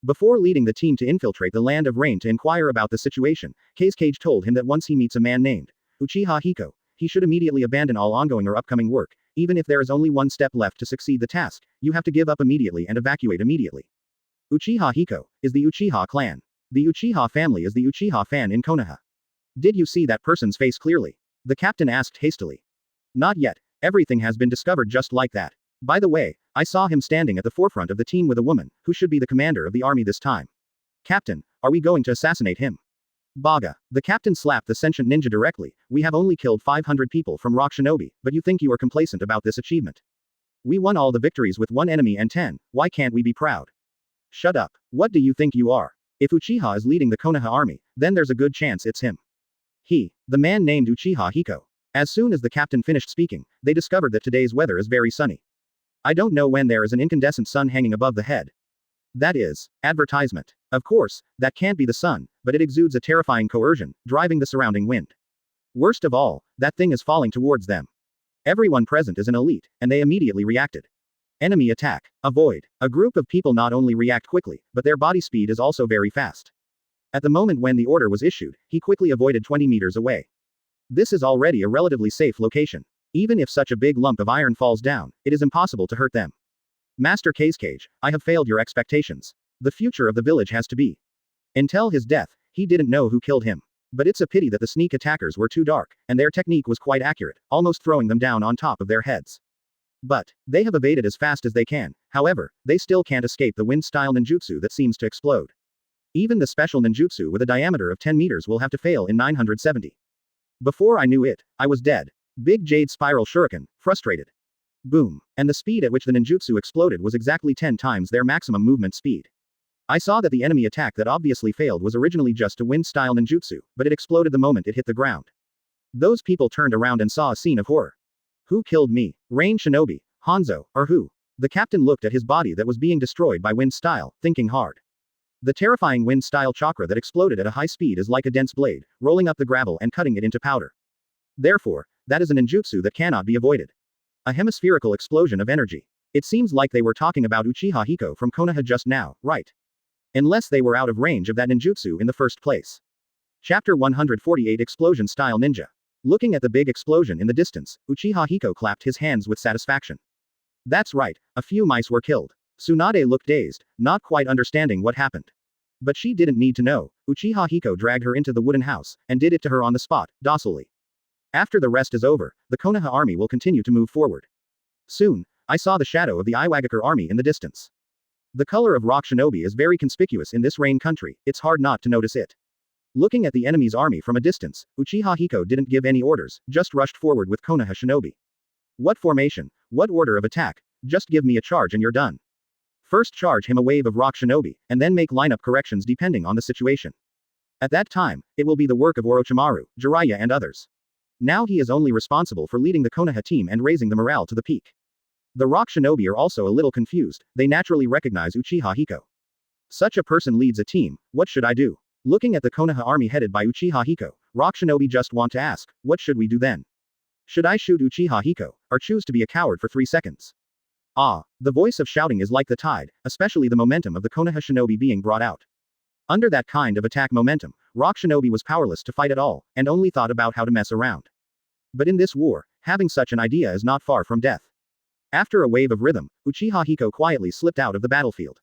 Before leading the team to infiltrate the Land of Rain to inquire about the situation, Kage told him that once he meets a man named Uchiha Hiko, he should immediately abandon all ongoing or upcoming work. Even if there is only one step left to succeed the task, you have to give up immediately and evacuate immediately. Uchiha Hiko is the Uchiha clan. The Uchiha family is the Uchiha fan in Konoha. Did you see that person's face clearly? The captain asked hastily. Not yet. Everything has been discovered just like that. By the way, I saw him standing at the forefront of the team with a woman, who should be the commander of the army this time. Captain, are we going to assassinate him? Baga. The captain slapped the sentient ninja directly. We have only killed 500 people from Rock Shinobi, but you think you are complacent about this achievement. We won all the victories with one enemy and 10, why can't we be proud? Shut up. What do you think you are? If Uchiha is leading the Konoha army, then there's a good chance it's him. The man named Uchiha Hiko. As soon as the captain finished speaking, they discovered that today's weather is very sunny. I don't know when there is an incandescent sun hanging above the head. That is, advertisement. Of course, that can't be the sun, but it exudes a terrifying coercion, driving the surrounding wind. Worst of all, that thing is falling towards them. Everyone present is an elite, and they immediately reacted. Enemy attack. Avoid. A group of people not only react quickly, but their body speed is also very fast. At the moment when the order was issued, he quickly avoided 20 meters away. This is already a relatively safe location. Even if such a big lump of iron falls down, it is impossible to hurt them. Master Kage, I have failed your expectations. The future of the village has to be. Until his death, he didn't know who killed him. But it's a pity that the sneak attackers were too dark, and their technique was quite accurate, almost throwing them down on top of their heads. But they have evaded as fast as they can. However, they still can't escape the wind-style ninjutsu that seems to explode. Even the special ninjutsu with a diameter of 10 meters will have to fail in 970. Before I knew it, I was dead. Big Jade Spiral Shuriken, frustrated. Boom. And the speed at which the ninjutsu exploded was exactly 10 times their maximum movement speed. I saw that the enemy attack that obviously failed was originally just a wind-style ninjutsu, but it exploded the moment it hit the ground. Those people turned around and saw a scene of horror. Who killed me? Rain Shinobi, Hanzo, or who? The captain looked at his body that was being destroyed by wind-style, thinking hard. The terrifying wind-style chakra that exploded at a high speed is like a dense blade, rolling up the gravel and cutting it into powder. Therefore, that is a ninjutsu that cannot be avoided. A hemispherical explosion of energy. It seems like they were talking about Uchiha Hiko from Konoha just now, right? Unless they were out of range of that ninjutsu in the first place. Chapter 148 Explosion Style Ninja. Looking at the big explosion in the distance, Uchiha Hiko clapped his hands with satisfaction. That's right, a few mice were killed. Tsunade looked dazed, not quite understanding what happened. But she didn't need to know. Uchiha Hiko dragged her into the wooden house, and did it to her on the spot, docilely. After the rest is over, the Konoha army will continue to move forward. Soon, I saw the shadow of the Iwagakure army in the distance. The color of rock shinobi is very conspicuous in this rain country, it's hard not to notice it. Looking at the enemy's army from a distance, Uchiha Hiko didn't give any orders, just rushed forward with Konoha shinobi. What formation? What order of attack? Just give me a charge and you're done. First charge him a wave of rock shinobi, and then make lineup corrections depending on the situation. At that time, it will be the work of Orochimaru, Jiraiya and others. Now he is only responsible for leading the Konoha team and raising the morale to the peak. The rock shinobi are also a little confused, they naturally recognize Uchiha Hiko. Such a person leads a team, what should I do? Looking at the Konoha army headed by Uchiha Hiko, rock shinobi just want to ask, what should we do then? Should I shoot Uchiha Hiko, or choose to be a coward for 3 seconds? Ah, the voice of shouting is like the tide, especially the momentum of the Konoha shinobi being brought out. Under that kind of attack momentum, rock shinobi was powerless to fight at all, and only thought about how to mess around. But in this war, having such an idea is not far from death. After a wave of rhythm, Uchiha Hiko quietly slipped out of the battlefield.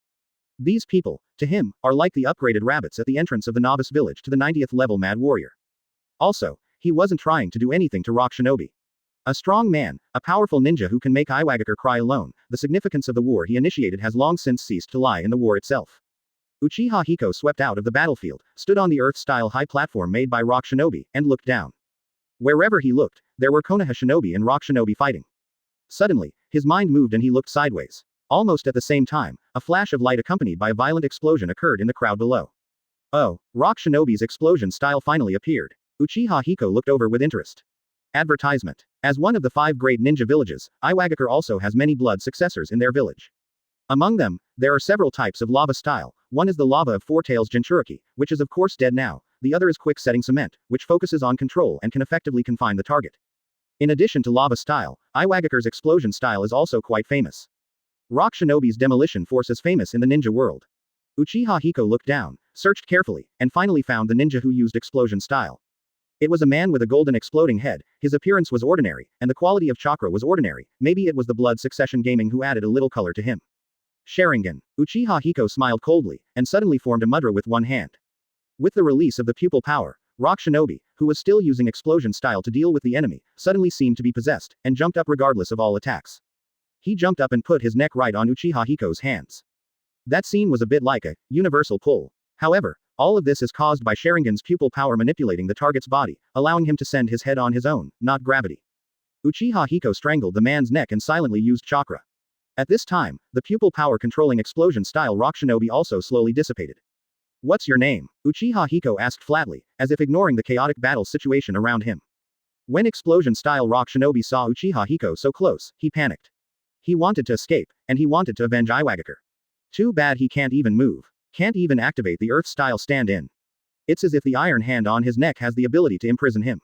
These people, to him, are like the upgraded rabbits at the entrance of the novice village to the 90th level Mad Warrior. Also, he wasn't trying to do anything to rock shinobi. A strong man, a powerful ninja who can make Iwagakure cry alone, the significance of the war he initiated has long since ceased to lie in the war itself. Uchiha Hiko swept out of the battlefield, stood on the Earth-style high platform made by rock shinobi, and looked down. Wherever he looked, there were Konoha shinobi and rock shinobi fighting. Suddenly, his mind moved and he looked sideways. Almost at the same time, a flash of light accompanied by a violent explosion occurred in the crowd below. Oh, rock shinobi's explosion style finally appeared. Uchiha Hiko looked over with interest. Advertisement. As one of the 5 great ninja villages, Iwagakure also has many blood successors in their village. Among them, there are several types of lava style. One is the lava of Four Tails Jinchuriki, which is of course dead now. The other is quick setting cement, which focuses on control and can effectively confine the target. In addition to lava style, Iwagakure's explosion style is also quite famous. Rock Shinobi's demolition force is famous in the ninja world. Uchiha Hiko looked down, searched carefully, and finally found the ninja who used explosion style. It was a man with a golden exploding head. His appearance was ordinary, and the quality of chakra was ordinary. Maybe it was the blood succession gaming who added a little color to him. Sharingan. Uchiha Hiko smiled coldly, and suddenly formed a mudra with one hand. With the release of the pupil power, Rock Shinobi, who was still using explosion style to deal with the enemy, suddenly seemed to be possessed, and jumped up regardless of all attacks. He jumped up and put his neck right on Uchiha Hiko's hands. That scene was a bit like a universal pull. However, all of this is caused by Sharingan's pupil power manipulating the target's body, allowing him to send his head on his own, not gravity. Uchiha Hiko strangled the man's neck and silently used chakra. At this time, the pupil power controlling explosion style Rock Shinobi also slowly dissipated. What's your name? Uchiha Hiko asked flatly, as if ignoring the chaotic battle situation around him. When explosion style Rock Shinobi saw Uchiha Hiko so close, he panicked. He wanted to escape, and he wanted to avenge Iwagakure. Too bad he can't even move. Can't even activate the Earth-style stand-in. It's as if the iron hand on his neck has the ability to imprison him.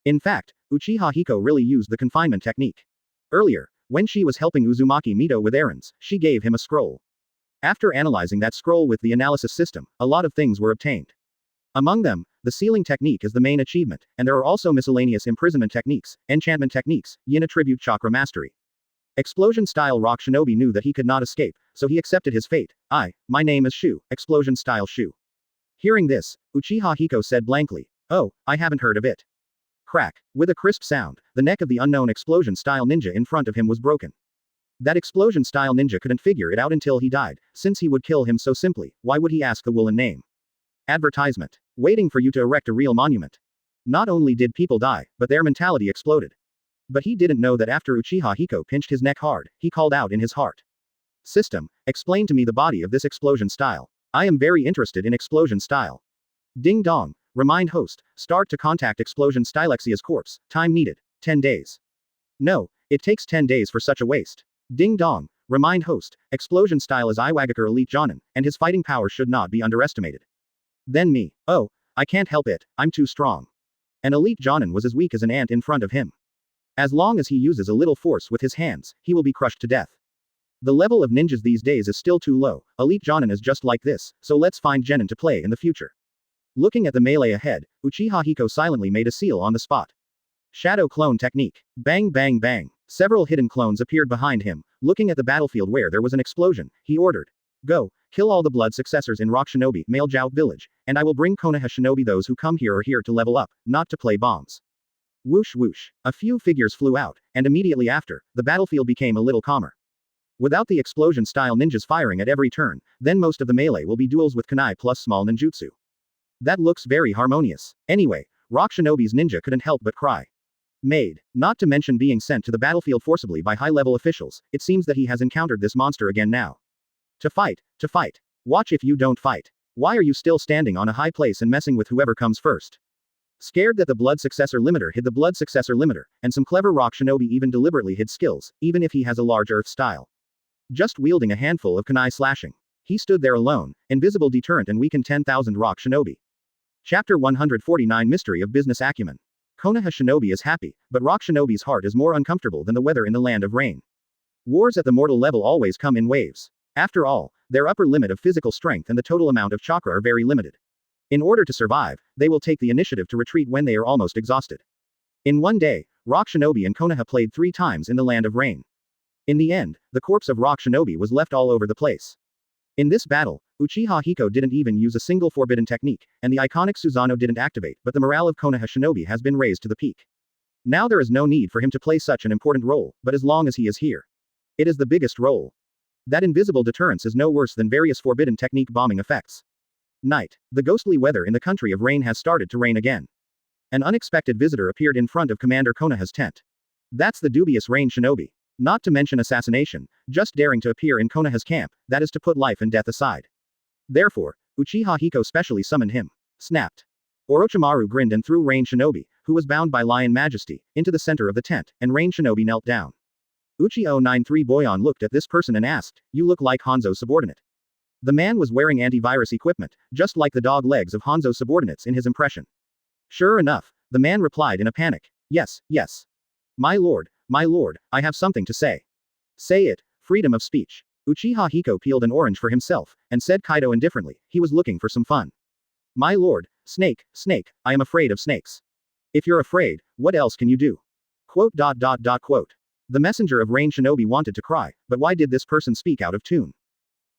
In fact, Uchiha Hiko really used the confinement technique. Earlier, when she was helping Uzumaki Mito with errands, she gave him a scroll. After analyzing that scroll with the analysis system, a lot of things were obtained. Among them, the sealing technique is the main achievement, and there are also miscellaneous imprisonment techniques, enchantment techniques, yin attribute chakra mastery. Explosion-style Rock Shinobi knew that he could not escape, so he accepted his fate. My name is Shu, Explosion-style Shu. Hearing this, Uchiha Hiko said blankly, oh, I haven't heard of it. Crack. With a crisp sound, the neck of the unknown explosion-style ninja in front of him was broken. That explosion-style ninja couldn't figure it out until he died. Since he would kill him so simply, why would he ask the woolen name? Advertisement. Waiting for you to erect a real monument. Not only did people die, but their mentality exploded. But he didn't know that after Uchiha Hiko pinched his neck hard, he called out in his heart. System, explain to me the body of this explosion style. I am very interested in explosion style. Ding dong. Remind host, start to contact explosion stylexia's corpse, time needed, 10 days. No, it takes 10 days for such a waste. Ding dong. Remind host, explosion style is Iwagakure elite Jonin, and his fighting power should not be underestimated. Then me. Oh, I can't help it, I'm too strong. An elite Jonin was as weak as an ant in front of him. As long as he uses a little force with his hands, he will be crushed to death. The level of ninjas these days is still too low. Elite Jonin is just like this, so let's find genin to play in the future. Looking at the melee ahead, Uchiha Hiko silently made a seal on the spot. Shadow clone technique. Bang bang bang. Several hidden clones appeared behind him. Looking at the battlefield where there was an explosion, he ordered. Go, kill all the blood successors in Rock Shinobi, Male Jout village, and I will bring Konoha Shinobi. Those who come here are here to level up, not to play bombs. Whoosh whoosh. A few figures flew out, and immediately after, the battlefield became a little calmer. Without the explosion-style ninjas firing at every turn, then most of the melee will be duels with kunai plus small ninjutsu. That looks very harmonious. Anyway, Rock Shinobi's ninja couldn't help but cry. Made. Not to mention being sent to the battlefield forcibly by high-level officials, it seems that he has encountered this monster again now. To fight, to fight. Watch if you don't fight. Why are you still standing on a high place and messing with whoever comes first? Scared that the blood successor limiter hid the blood successor limiter, and some clever Rock Shinobi even deliberately hid skills, even if he has a large earth style. Just wielding a handful of kunai slashing. He stood there alone, invisible deterrent and weakened 10,000 Rock Shinobi. Chapter 149 Mystery of Business Acumen. Konoha Shinobi is happy, but Rock Shinobi's heart is more uncomfortable than the weather in the land of rain. Wars at the mortal level always come in waves. After all, their upper limit of physical strength and the total amount of chakra are very limited. In order to survive, they will take the initiative to retreat when they are almost exhausted. In one day, Rock Shinobi and Konoha played 3 times in the land of rain. In the end, the corpse of Rock Shinobi was left all over the place. In this battle, Uchiha Hiko didn't even use a single forbidden technique, and the iconic Susanoo didn't activate, but the morale of Konoha Shinobi has been raised to the peak. Now there is no need for him to play such an important role, but as long as he is here. It is the biggest role. That invisible deterrence is no worse than various forbidden technique bombing effects. Night. The ghostly weather in the country of rain has started to rain again. An unexpected visitor appeared in front of Commander Konoha's tent. That's the dubious Rain Shinobi. Not to mention assassination, just daring to appear in Konoha's camp, that is to put life and death aside. Therefore, Uchiha Hiko specially summoned him. Snapped. Orochimaru grinned and threw Rain Shinobi, who was bound by Lion Majesty, into the center of the tent, and Rain Shinobi knelt down. Uchi-093 Boyan looked at this person and asked, "You look like Hanzo's subordinate." The man was wearing antivirus equipment, just like the dog legs of Hanzo's subordinates in his impression. Sure enough, the man replied in a panic. Yes, yes. My lord, I have something to say. Say it, freedom of speech. Uchiha Hiko peeled an orange for himself, and said Kaido indifferently, he was looking for some fun. My lord, snake, I am afraid of snakes. If you're afraid, what else can you do? Quote. The messenger of Rain Shinobi wanted to cry, but why did this person speak out of tune?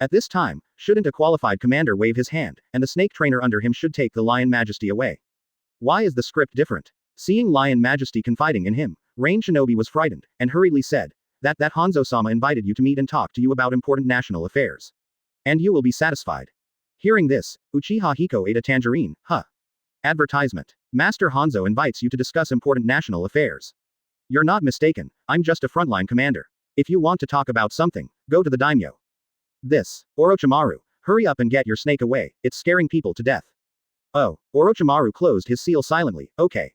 At this time, shouldn't a qualified commander wave his hand, and the snake trainer under him should take the Lion Majesty away? Why is the script different? Seeing Lion Majesty confiding in him, Rain Shinobi was frightened, and hurriedly said, that Hanzo-sama invited you to meet and talk to you about important national affairs. And you will be satisfied. Hearing this, Uchiha Hiko ate a tangerine, huh? Advertisement. Master Hanzo invites you to discuss important national affairs. You're not mistaken, I'm just a frontline commander. If you want to talk about something, go to the daimyo. This. Orochimaru, hurry up and get your snake away, it's scaring people to death. Oh, Orochimaru closed his seal silently, okay.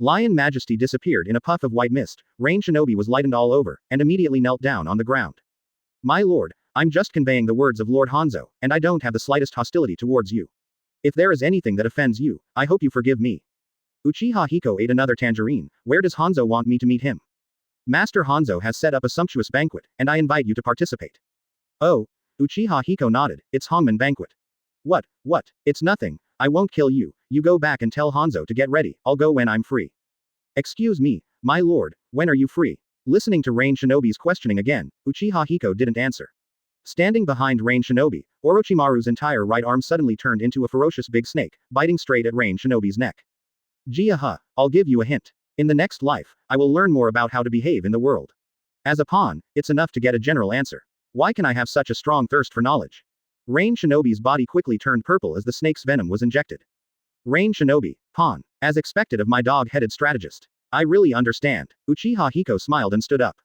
Lion Majesty disappeared in a puff of white mist, Rain Shinobi was lightened all over, and immediately knelt down on the ground. My lord, I'm just conveying the words of Lord Hanzo, and I don't have the slightest hostility towards you. If there is anything that offends you, I hope you forgive me. Uchiha Hiko ate another tangerine, where does Hanzo want me to meet him? Master Hanzo has set up a sumptuous banquet, and I invite you to participate. Oh, Uchiha Hiko nodded, it's Hongman banquet. What, it's nothing, I won't kill you, you go back and tell Hanzo to get ready, I'll go when I'm free. Excuse me, my lord, when are you free? Listening to Rain Shinobi's questioning again, Uchiha Hiko didn't answer. Standing behind Rain Shinobi, Orochimaru's entire right arm suddenly turned into a ferocious big snake, biting straight at Rain Shinobi's neck. Gee, I'll give you a hint. In the next life, I will learn more about how to behave in the world. As a pawn, it's enough to get a general answer. Why can I have such a strong thirst for knowledge? Rain Shinobi's body quickly turned purple as the snake's venom was injected. Rain Shinobi, pawn. As expected of my dog-headed strategist. I really understand. Uchiha Hiko smiled and stood up.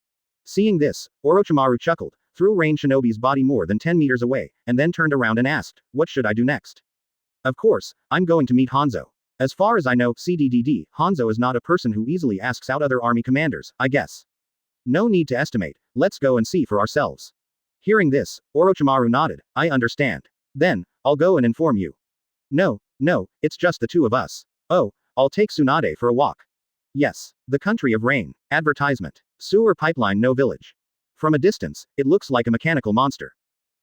Seeing this, Orochimaru chuckled, threw Rain Shinobi's body more than 10 meters away, and then turned around and asked, what should I do next? Of course, I'm going to meet Hanzo. As far as I know, CDDD, Hanzo is not a person who easily asks out other army commanders, I guess. No need to estimate, let's go and see for ourselves. Hearing this, Orochimaru nodded, I understand. Then, I'll go and inform you. No, it's just the two of us. Oh, I'll take Tsunade for a walk. Yes, the country of rain. Advertisement. Sewer pipeline no village. From a distance, it looks like a mechanical monster.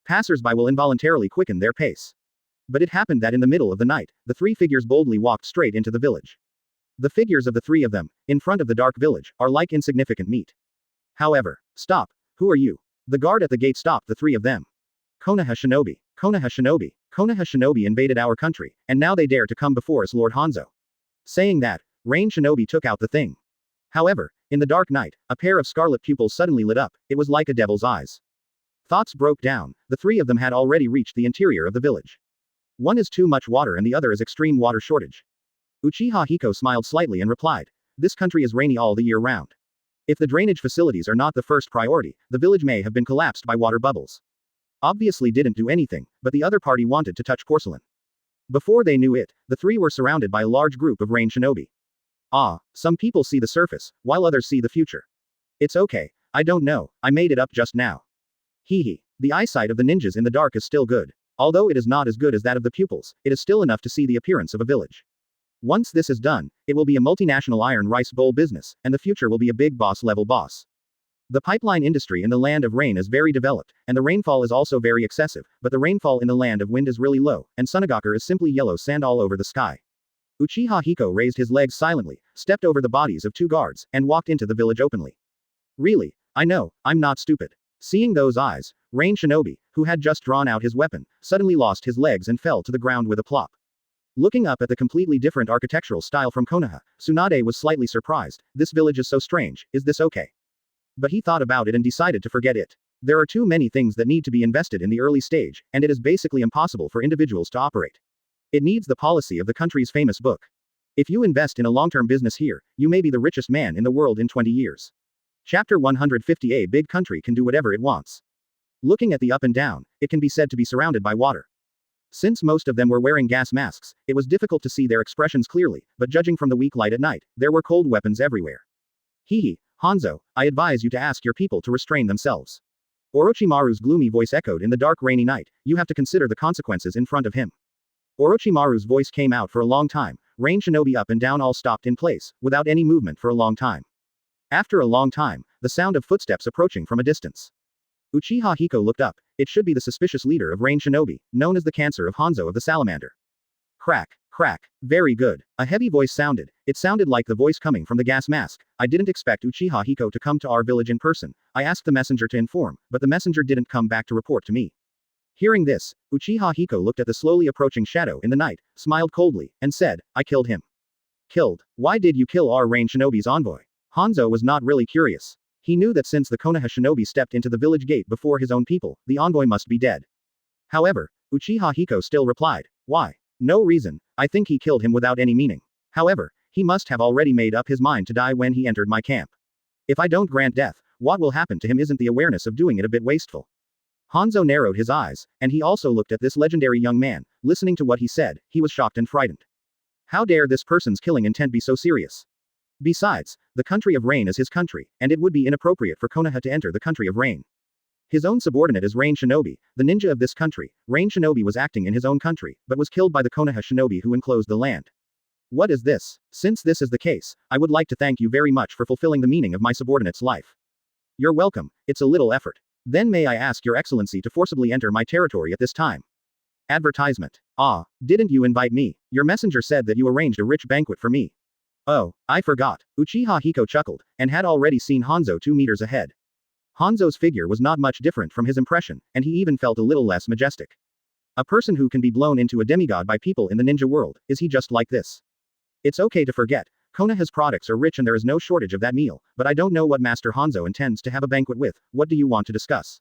Passers-by will involuntarily quicken their pace. But it happened that in the middle of the night, the three figures boldly walked straight into the village. The figures of the three of them, in front of the dark village, are like insignificant meat. However, stop, who are you? The guard at the gate stopped the three of them. Konoha Shinobi. Konoha Shinobi invaded our country, and now they dare to come before us, Lord Hanzo. Saying that, Rain Shinobi took out the thing. However, in the dark night, a pair of scarlet pupils suddenly lit up, it was like a devil's eyes. Thoughts broke down, the three of them had already reached the interior of the village. One is too much water and the other is extreme water shortage. Uchiha Hiko smiled slightly and replied, this country is rainy all the year round. If the drainage facilities are not the first priority, the village may have been collapsed by water bubbles. Obviously didn't do anything, but the other party wanted to touch porcelain. Before they knew it, the three were surrounded by a large group of Rain Shinobi. Some people see the surface, while others see the future. It's okay, I don't know, I made it up just now. Hee. The eyesight of the ninjas in the dark is still good. Although it is not as good as that of the pupils, it is still enough to see the appearance of a village. Once this is done, it will be a multinational iron rice bowl business, and the future will be a big boss level boss. The pipeline industry in the land of rain is very developed, and the rainfall is also very excessive, but the rainfall in the land of wind is really low, and Sunagakur is simply yellow sand all over the sky. Uchiha Hiko raised his legs silently, stepped over the bodies of two guards, and walked into the village openly. Really, I know, I'm not stupid. Seeing those eyes, Rain Shinobi, who had just drawn out his weapon, suddenly lost his legs and fell to the ground with a plop. Looking up at the completely different architectural style from Konoha, Tsunade was slightly surprised, this village is so strange, is this okay? But he thought about it and decided to forget it. There are too many things that need to be invested in the early stage, and it is basically impossible for individuals to operate. It needs the policy of the country's famous book. If you invest in a long-term business here, you may be the richest man in the world in 20 years. Chapter 150. A big country can do whatever it wants. Looking at the up and down, it can be said to be surrounded by water. Since most of them were wearing gas masks, it was difficult to see their expressions clearly, but judging from the weak light at night, there were cold weapons everywhere. Hehe, Hanzo, I advise you to ask your people to restrain themselves. Orochimaru's gloomy voice echoed in the dark rainy night. You have to consider the consequences in front of him. Orochimaru's voice came out for a long time. Rain shinobi up and down all stopped in place, without any movement for a long time. After a long time, the sound of footsteps approaching from a distance. Uchiha Hiko looked up. It should be the suspicious leader of Rain Shinobi, known as the Cancer of Hanzo of the Salamander. Crack, crack, very good. A heavy voice sounded. It sounded like the voice coming from the gas mask. I didn't expect Uchiha Hiko to come to our village in person. I asked the messenger to inform, but the messenger didn't come back to report to me. Hearing this, Uchiha Hiko looked at the slowly approaching shadow in the night, smiled coldly, and said, I killed him. Killed? Why did you kill our Rain Shinobi's envoy? Hanzo was not really curious. He knew that since the Konoha shinobi stepped into the village gate before his own people, the envoy must be dead. However, Uchiha Hiko still replied, why? No reason, I think he killed him without any meaning. However, he must have already made up his mind to die when he entered my camp. If I don't grant death, what will happen to him? Isn't the awareness of doing it a bit wasteful? Hanzo narrowed his eyes, and he also looked at this legendary young man. Listening to what he said, he was shocked and frightened. How dare this person's killing intent be so serious? Besides, the country of Rain is his country, and it would be inappropriate for Konoha to enter the country of Rain. His own subordinate is Rain Shinobi, the ninja of this country. Rain Shinobi was acting in his own country, but was killed by the Konoha shinobi who enclosed the land. What is this? Since this is the case, I would like to thank you very much for fulfilling the meaning of my subordinate's life. You're welcome, it's a little effort. Then may I ask your excellency to forcibly enter my territory at this time? Advertisement. Ah, didn't you invite me? Your messenger said that you arranged a rich banquet for me. Oh, I forgot. Uchiha Hiko chuckled, and had already seen Hanzo 2 meters ahead. Hanzo's figure was not much different from his impression, and he even felt a little less majestic. A person who can be blown into a demigod by people in the ninja world, is he just like this? It's okay to forget. Konoha's products are rich and there is no shortage of that meal, but I don't know what Master Hanzo intends to have a banquet with. What do you want to discuss?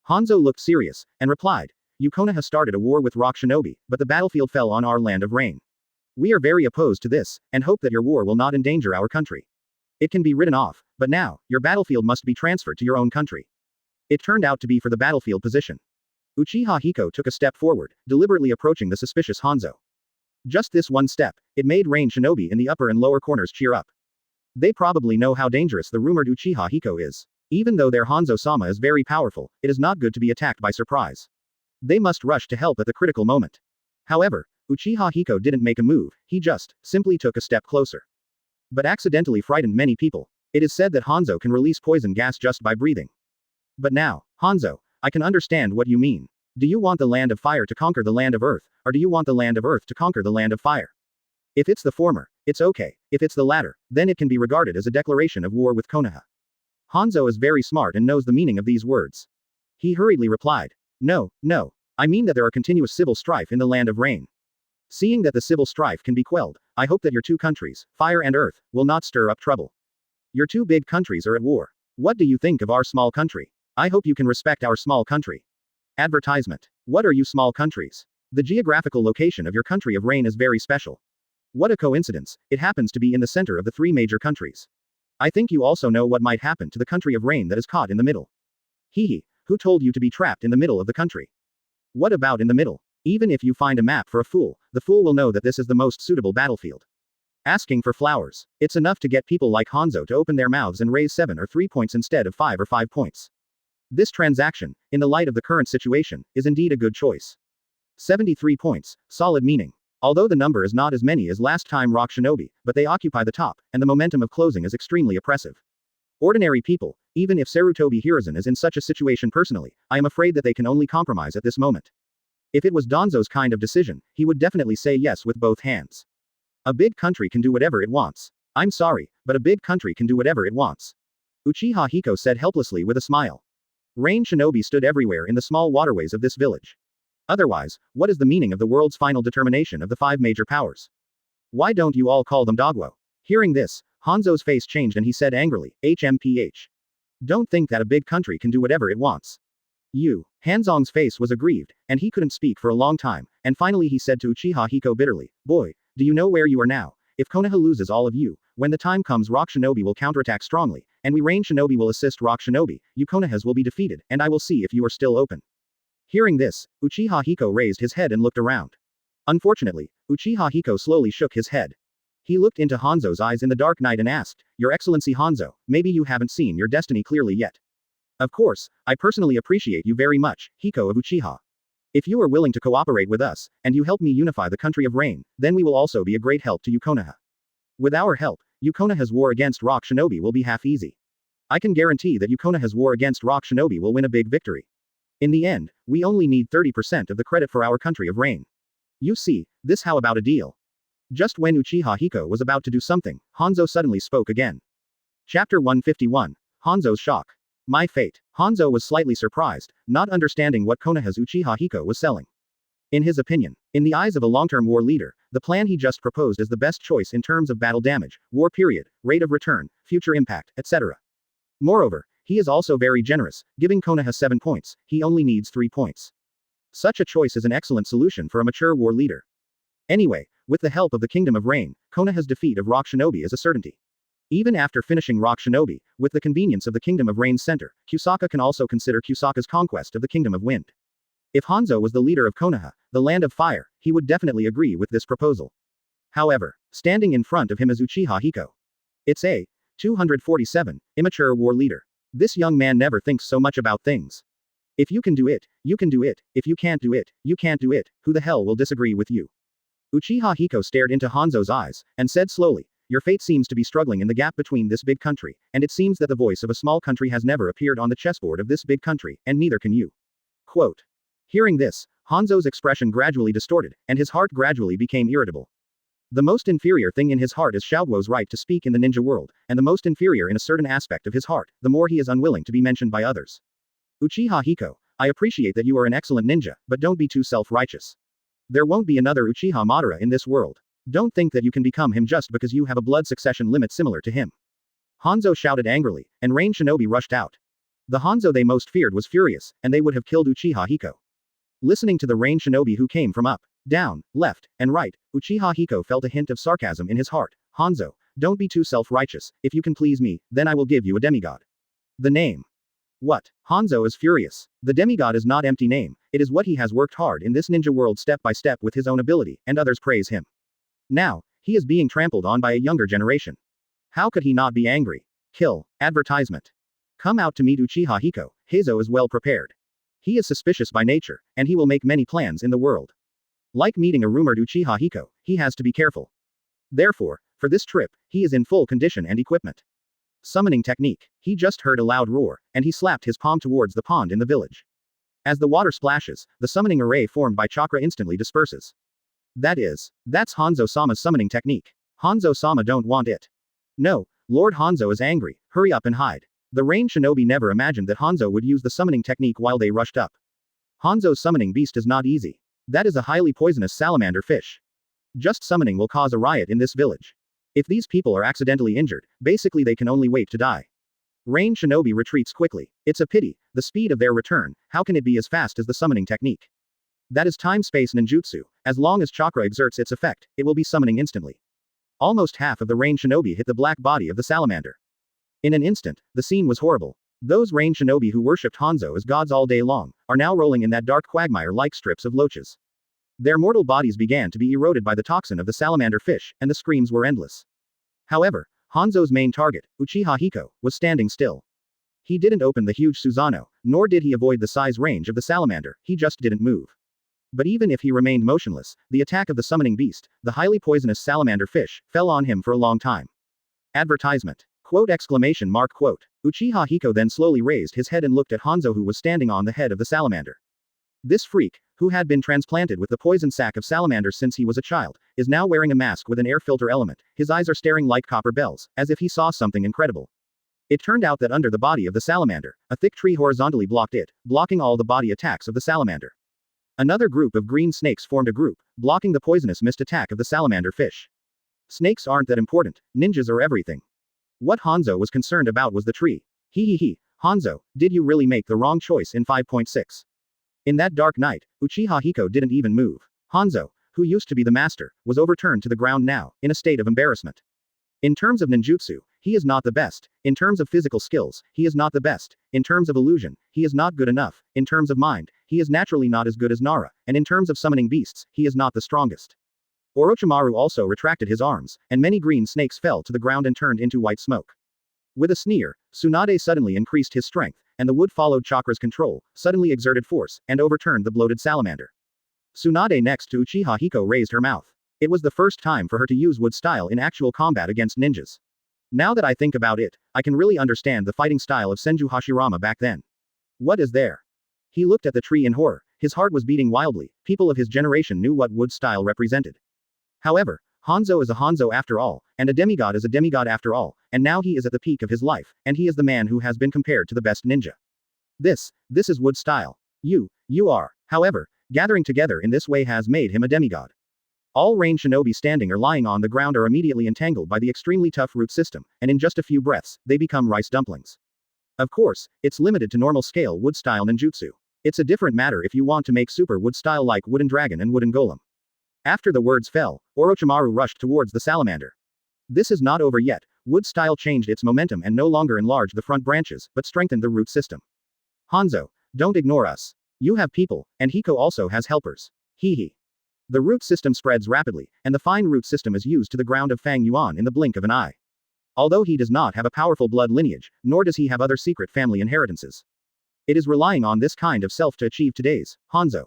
Hanzo looked serious, and replied, You Konoha started a war with Rock Shinobi, but the battlefield fell on our land of Rain. We are very opposed to this, and hope that your war will not endanger our country. It can be written off, but now, your battlefield must be transferred to your own country. It turned out to be for the battlefield position. Uchiha Hiko took a step forward, deliberately approaching the suspicious Hanzo. Just this one step, it made Rain Shinobi in the upper and lower corners cheer up. They probably know how dangerous the rumored Uchiha Hiko is. Even though their Hanzo-sama is very powerful, it is not good to be attacked by surprise. They must rush to help at the critical moment. However, Uchiha Hiko didn't make a move, he just, simply took a step closer. But accidentally frightened many people. It is said that Hanzo can release poison gas just by breathing. But now, Hanzo, I can understand what you mean. Do you want the land of fire to conquer the land of earth, or do you want the land of earth to conquer the land of fire? If it's the former, it's okay. If it's the latter, then it can be regarded as a declaration of war with Konoha. Hanzo is very smart and knows the meaning of these words. He hurriedly replied, No, no. I mean that there are continuous civil strife in the land of Rain. Seeing that the civil strife can be quelled, I hope that your 2 countries, fire and earth, will not stir up trouble. Your 2 big countries are at war. What do you think of our small country? I hope you can respect our small country. Advertisement. What are you small countries? The geographical location of your country of Rain is very special. What a coincidence, it happens to be in the center of the 3 major countries. I think you also know what might happen to the country of Rain that is caught in the middle. Hehe, who told you to be trapped in the middle of the country? What about in the middle? Even if you find a map for a fool, the fool will know that this is the most suitable battlefield. Asking for flowers. It's enough to get people like Hanzo to open their mouths and raise 7 or 3 points instead of 5 or 5 points. This transaction, in the light of the current situation, is indeed a good choice. 73 points, solid meaning. Although the number is not as many as last time Rock Shinobi, but they occupy the top, and the momentum of closing is extremely oppressive. Ordinary people, even if Sarutobi Hiruzen is in such a situation personally, I am afraid that they can only compromise at this moment. If it was Danzo's kind of decision, he would definitely say yes with both hands. A big country can do whatever it wants. I'm sorry, but a big country can do whatever it wants. Uchiha Hiko said helplessly with a smile. Rain shinobi stood everywhere in the small waterways of this village. Otherwise, what is the meaning of the world's final determination of the 5 major powers? Why don't you all call them Dogwo? Hearing this, Hanzo's face changed and he said angrily, HMPH. Don't think that a big country can do whatever it wants. Hanzong's face was aggrieved, and he couldn't speak for a long time, and finally he said to Uchiha Hiko bitterly, "Boy, do you know where you are now? If Konoha loses all of you, when the time comes Rock Shinobi will counterattack strongly, and we Rain Shinobi will assist Rock Shinobi, you Konohas will be defeated, and I will see if you are still open." Hearing this, Uchiha Hiko raised his head and looked around. Unfortunately, Uchiha Hiko slowly shook his head. He looked into Hanzo's eyes in the dark night and asked, "Your Excellency Hanzo, maybe you haven't seen your destiny clearly yet. Of course, I personally appreciate you very much, Hiko of Uchiha. If you are willing to cooperate with us, and you help me unify the country of Rain, then we will also be a great help to you Konoha. With our help, you Konoha's war against Rock Shinobi will be half easy. I can guarantee that you Konoha's war against Rock Shinobi will win a big victory. In the end, we only need 30% of the credit for our country of Rain. You see, this how about a deal?" Just when Uchiha Hiko was about to do something, Hanzo suddenly spoke again. Chapter 151. Hanzo's Shock. My fate. Hanzo was slightly surprised, not understanding what Konoha's Uchiha Hiko was selling. In his opinion, in the eyes of a long-term war leader, the plan he just proposed is the best choice in terms of battle damage, war period, rate of return, future impact, etc. Moreover, he is also very generous, giving Konoha 7 points, he only needs 3 points. Such a choice is an excellent solution for a mature war leader. Anyway, with the help of the Kingdom of Rain, Konoha's defeat of Rock Shinobi is a certainty. Even after finishing Rock Shinobi, with the convenience of the Kingdom of Rain's center, Kusaka can also consider Kusaka's conquest of the Kingdom of Wind. If Hanzo was the leader of Konoha, the Land of Fire, he would definitely agree with this proposal. However, standing in front of him is Uchiha Hiko. It's a 247, immature war leader. This young man never thinks so much about things. If you can do it, you can do it, if you can't do it, you can't do it, who the hell will disagree with you? Uchiha Hiko stared into Hanzo's eyes, and said slowly, "Your fate seems to be struggling in the gap between this big country, and it seems that the voice of a small country has never appeared on the chessboard of this big country, and neither can you." Quote. Hearing this, Hanzo's expression gradually distorted, and his heart gradually became irritable. The most inferior thing in his heart is Xiaoguo's right to speak in the ninja world, and the most inferior in a certain aspect of his heart, the more he is unwilling to be mentioned by others. Uchiha Hiko, I appreciate that you are an excellent ninja, but don't be too self-righteous. There won't be another Uchiha Madara in this world. Don't think that you can become him just because you have a blood succession limit similar to him. Hanzo shouted angrily, and Rain Shinobi rushed out. The Hanzo they most feared was furious, and they would have killed Uchiha Hiko. Listening to the Rain Shinobi who came from up, down, left, and right, Uchiha Hiko felt a hint of sarcasm in his heart. Hanzo, don't be too self-righteous, if you can please me, then I will give you a demigod. The name. What? Hanzo is furious. The demigod is not empty name, it is what he has worked hard in this ninja world step by step with his own ability, and others praise him. Now, he is being trampled on by a younger generation. How could he not be angry? Kill. Advertisement. Come out to meet Uchiha Hiko, Hanzo is well prepared. He is suspicious by nature, and he will make many plans in the world. Like meeting a rumored Uchiha Hiko, he has to be careful. Therefore, for this trip, he is in full condition and equipment. Summoning technique. He just heard a loud roar, and he slapped his palm towards the pond in the village. As the water splashes, the summoning array formed by chakra instantly disperses. That's Hanzo-sama's summoning technique. Hanzo-sama don't want it. No, Lord Hanzo is angry, hurry up and hide. The Rain Shinobi never imagined that Hanzo would use the summoning technique while they rushed up. Hanzo's summoning beast is not easy. That is a highly poisonous salamander fish. Just summoning will cause a riot in this village. If these people are accidentally injured, basically they can only wait to die. Rain Shinobi retreats quickly. It's a pity, the speed of their return, how can it be as fast as the summoning technique? That is time-space ninjutsu, as long as chakra exerts its effect, it will be summoning instantly. Almost half of the Rain Shinobi hit the black body of the salamander. In an instant, the scene was horrible. Those Rain Shinobi who worshipped Hanzo as gods all day long, are now rolling in that dark quagmire like strips of loaches. Their mortal bodies began to be eroded by the toxin of the salamander fish, and the screams were endless. However, Hanzo's main target, Uchiha Hiko, was standing still. He didn't open the huge Susanoo, nor did he avoid the size range of the salamander, he just didn't move. But even if he remained motionless, the attack of the summoning beast, the highly poisonous salamander fish, fell on him for a long time. Advertisement. Quote exclamation mark quote. Uchiha Hiko then slowly raised his head and looked at Hanzo who was standing on the head of the salamander. This freak, who had been transplanted with the poison sac of salamanders since he was a child, is now wearing a mask with an air filter element, his eyes are staring like copper bells, as if he saw something incredible. It turned out that under the body of the salamander, a thick tree horizontally blocked it, blocking all the body attacks of the salamander. Another group of green snakes formed a group, blocking the poisonous mist attack of the salamander fish. Snakes aren't that important, ninjas are everything. What Hanzo was concerned about was the tree. He, Hanzo, did you really make the wrong choice in 5.6? In that dark night, Uchiha Hiko didn't even move. Hanzo, who used to be the master, was overturned to the ground now, in a state of embarrassment. In terms of ninjutsu, he is not the best. In terms of physical skills, he is not the best. In terms of illusion, he is not good enough. In terms of mind, he is naturally not as good as Nara, and in terms of summoning beasts, he is not the strongest. Orochimaru also retracted his arms, and many green snakes fell to the ground and turned into white smoke. With a sneer, Tsunade suddenly increased his strength, and the wood followed Chakra's control, suddenly exerted force, and overturned the bloated salamander. Tsunade next to Uchiha Hiko raised her mouth. It was the first time for her to use wood style in actual combat against ninjas. Now that I think about it, I can really understand the fighting style of Senju Hashirama back then. What is there? He looked at the tree in horror, his heart was beating wildly. People of his generation knew what wood style represented. However, Hanzo is a Hanzo after all, and a demigod is a demigod after all, and now he is at the peak of his life, and he is the man who has been compared to the best ninja. This is wood style. You are. However, gathering together in this way has made him a demigod. All range shinobi standing or lying on the ground are immediately entangled by the extremely tough root system, and in just a few breaths, they become rice dumplings. Of course, it's limited to normal scale wood style ninjutsu. It's a different matter if you want to make super wood style like wooden dragon and wooden golem. After the words fell, Orochimaru rushed towards the salamander. This is not over yet. Wood style changed its momentum and no longer enlarged the front branches, but strengthened the root system. Hanzo, don't ignore us. You have people, and Hiko also has helpers. Hee. The root system spreads rapidly, and the fine root system is used to the ground of Fang Yuan in the blink of an eye. Although he does not have a powerful blood lineage, nor does he have other secret family inheritances. It is relying on this kind of self to achieve today's Hanzo.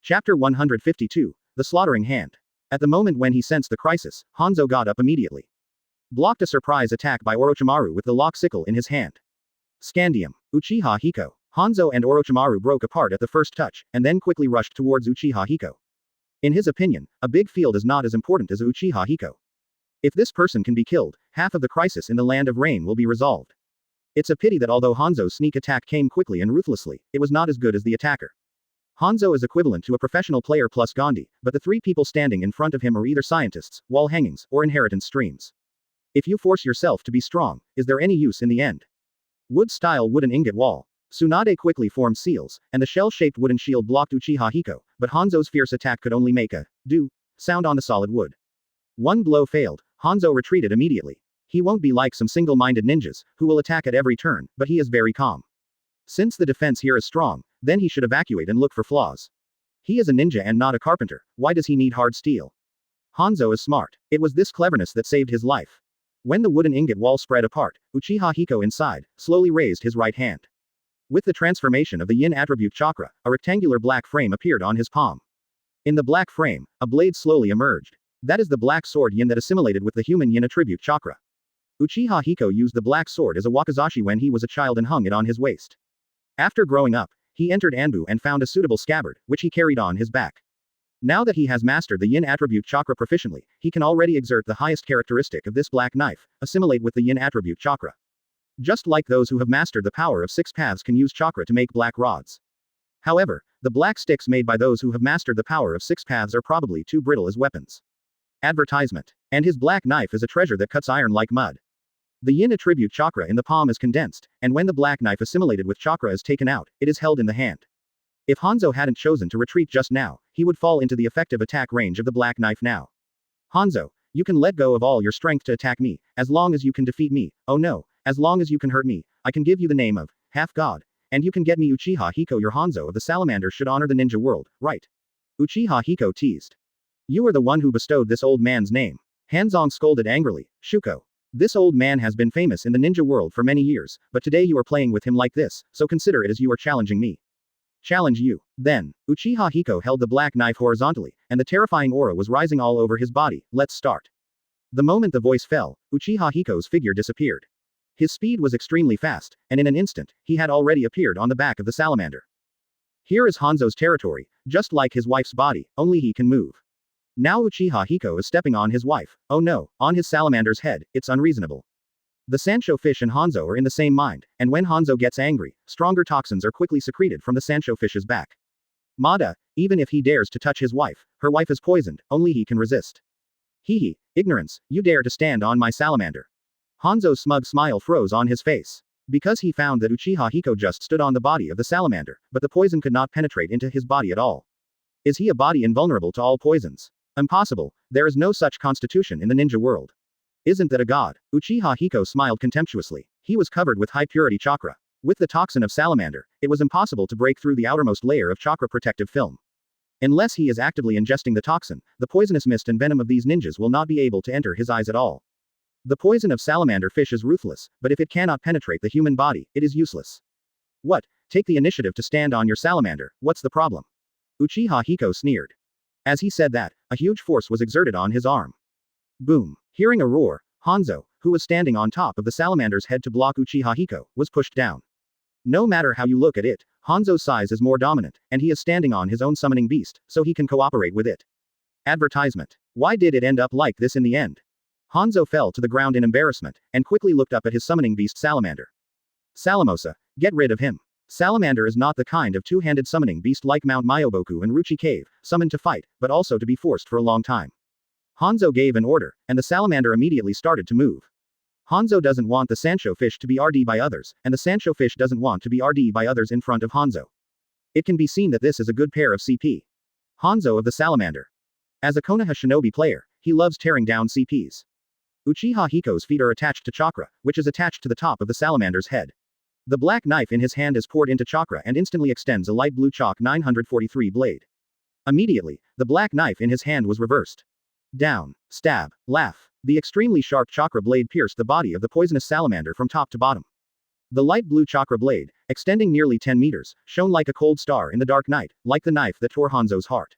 Chapter 152, The Slaughtering Hand. At the moment when he sensed the crisis, Hanzo got up immediately. Blocked a surprise attack by Orochimaru with the lock sickle in his hand. Scandium. Uchiha Hiko. Hanzo and Orochimaru broke apart at the first touch, and then quickly rushed towards Uchiha Hiko. In his opinion, a big field is not as important as Uchiha Hiko. If this person can be killed, half of the crisis in the Land of Rain will be resolved. It's a pity that although Hanzo's sneak attack came quickly and ruthlessly, it was not as good as the attacker. Hanzo is equivalent to a professional player plus Gandhi, but the three people standing in front of him are either scientists, wall hangings, or inheritance streams. If you force yourself to be strong, is there any use in the end? Wood-style wooden ingot wall. Tsunade quickly formed seals, and the shell-shaped wooden shield blocked Uchiha Hiko, but Hanzo's fierce attack could only make a sound on the solid wood. One blow failed, Hanzo retreated immediately. He won't be like some single-minded ninjas, who will attack at every turn, but he is very calm. Since the defense here is strong, then he should evacuate and look for flaws. He is a ninja and not a carpenter, why does he need hard steel? Hanzo is smart. It was this cleverness that saved his life. When the wooden ingot wall spread apart, Uchiha Hiko inside, slowly raised his right hand. With the transformation of the yin attribute chakra, a rectangular black frame appeared on his palm. In the black frame, a blade slowly emerged. That is the black sword yin that assimilated with the human yin attribute chakra. Uchiha Hiko used the black sword as a wakizashi when he was a child and hung it on his waist. After growing up, he entered Anbu and found a suitable scabbard, which he carried on his back. Now that he has mastered the yin attribute chakra proficiently, he can already exert the highest characteristic of this black knife, assimilate with the yin attribute chakra. Just like those who have mastered the power of six paths can use chakra to make black rods. However, the black sticks made by those who have mastered the power of six paths are probably too brittle as weapons. Advertisement. And his black knife is a treasure that cuts iron like mud. The yin attribute chakra in the palm is condensed, and when the black knife assimilated with chakra is taken out, it is held in the hand. If Hanzo hadn't chosen to retreat just now, he would fall into the effective attack range of the black knife now. Hanzo, you can let go of all your strength to attack me, as long as you can defeat me. Oh no, as long as you can hurt me, I can give you the name of half-god, and you can get me Uchiha Hiko. Your Hanzo of the Salamander should honor the ninja world, right? Uchiha Hiko teased. You are the one who bestowed this old man's name. Hanzong scolded angrily. Shuko. This old man has been famous in the ninja world for many years, but today you are playing with him like this, so consider it as you are challenging me. Challenge you. Then, Uchiha Hiko held the black knife horizontally, and the terrifying aura was rising all over his body. Let's start. The moment the voice fell, Uchiha Hiko's figure disappeared. His speed was extremely fast, and in an instant, he had already appeared on the back of the salamander. Here is Hanzo's territory, just like his wife's body, only he can move. Now Uchiha Hiko is stepping on his wife. Oh no, on his salamander's head, it's unreasonable. The Sancho fish and Hanzo are in the same mind, and when Hanzo gets angry, stronger toxins are quickly secreted from the Sancho fish's back. Mada, even if he dares to touch his wife, her wife is poisoned, only he can resist. Ignorance, you dare to stand on my salamander. Hanzo's smug smile froze on his face. Because he found that Uchiha Hiko just stood on the body of the salamander, but the poison could not penetrate into his body at all. Is he a body invulnerable to all poisons? Impossible, there is no such constitution in the ninja world. Isn't that a god? Uchiha Hiko smiled contemptuously. He was covered with high-purity chakra. With the toxin of salamander, it was impossible to break through the outermost layer of chakra protective film. Unless he is actively ingesting the toxin, the poisonous mist and venom of these ninjas will not be able to enter his eyes at all. The poison of salamander fish is ruthless, but if it cannot penetrate the human body, it is useless. What? Take the initiative to stand on your salamander, what's the problem? Uchiha Hiko sneered. As he said that, a huge force was exerted on his arm. Boom. Hearing a roar, Hanzo, who was standing on top of the salamander's head to block Uchiha Hiko, was pushed down. No matter how you look at it, Hanzo's size is more dominant, and he is standing on his own summoning beast, so he can cooperate with it. Advertisement. Why did it end up like this in the end? Hanzo fell to the ground in embarrassment, and quickly looked up at his summoning beast Salamander. Salamosa, get rid of him. Salamander is not the kind of two-handed summoning beast like Mount Myoboku and Ruchi Cave, summoned to fight, but also to be forced for a long time. Hanzo gave an order, and the salamander immediately started to move. Hanzo doesn't want the Sancho fish to be RD by others, and the Sancho fish doesn't want to be RD by others in front of Hanzo. It can be seen that this is a good pair of CP. Hanzo of the Salamander. As a Konoha shinobi player, he loves tearing down CPs. Uchiha Hiko's feet are attached to chakra, which is attached to the top of the salamander's head. The black knife in his hand is poured into chakra and instantly extends a light blue chalk 943 blade. Immediately, the black knife in his hand was reversed. Down, stab, laugh. The extremely sharp chakra blade pierced the body of the poisonous salamander from top to bottom. The light blue chakra blade, extending nearly 10 meters, shone like a cold star in the dark night, like the knife that tore Hanzo's heart.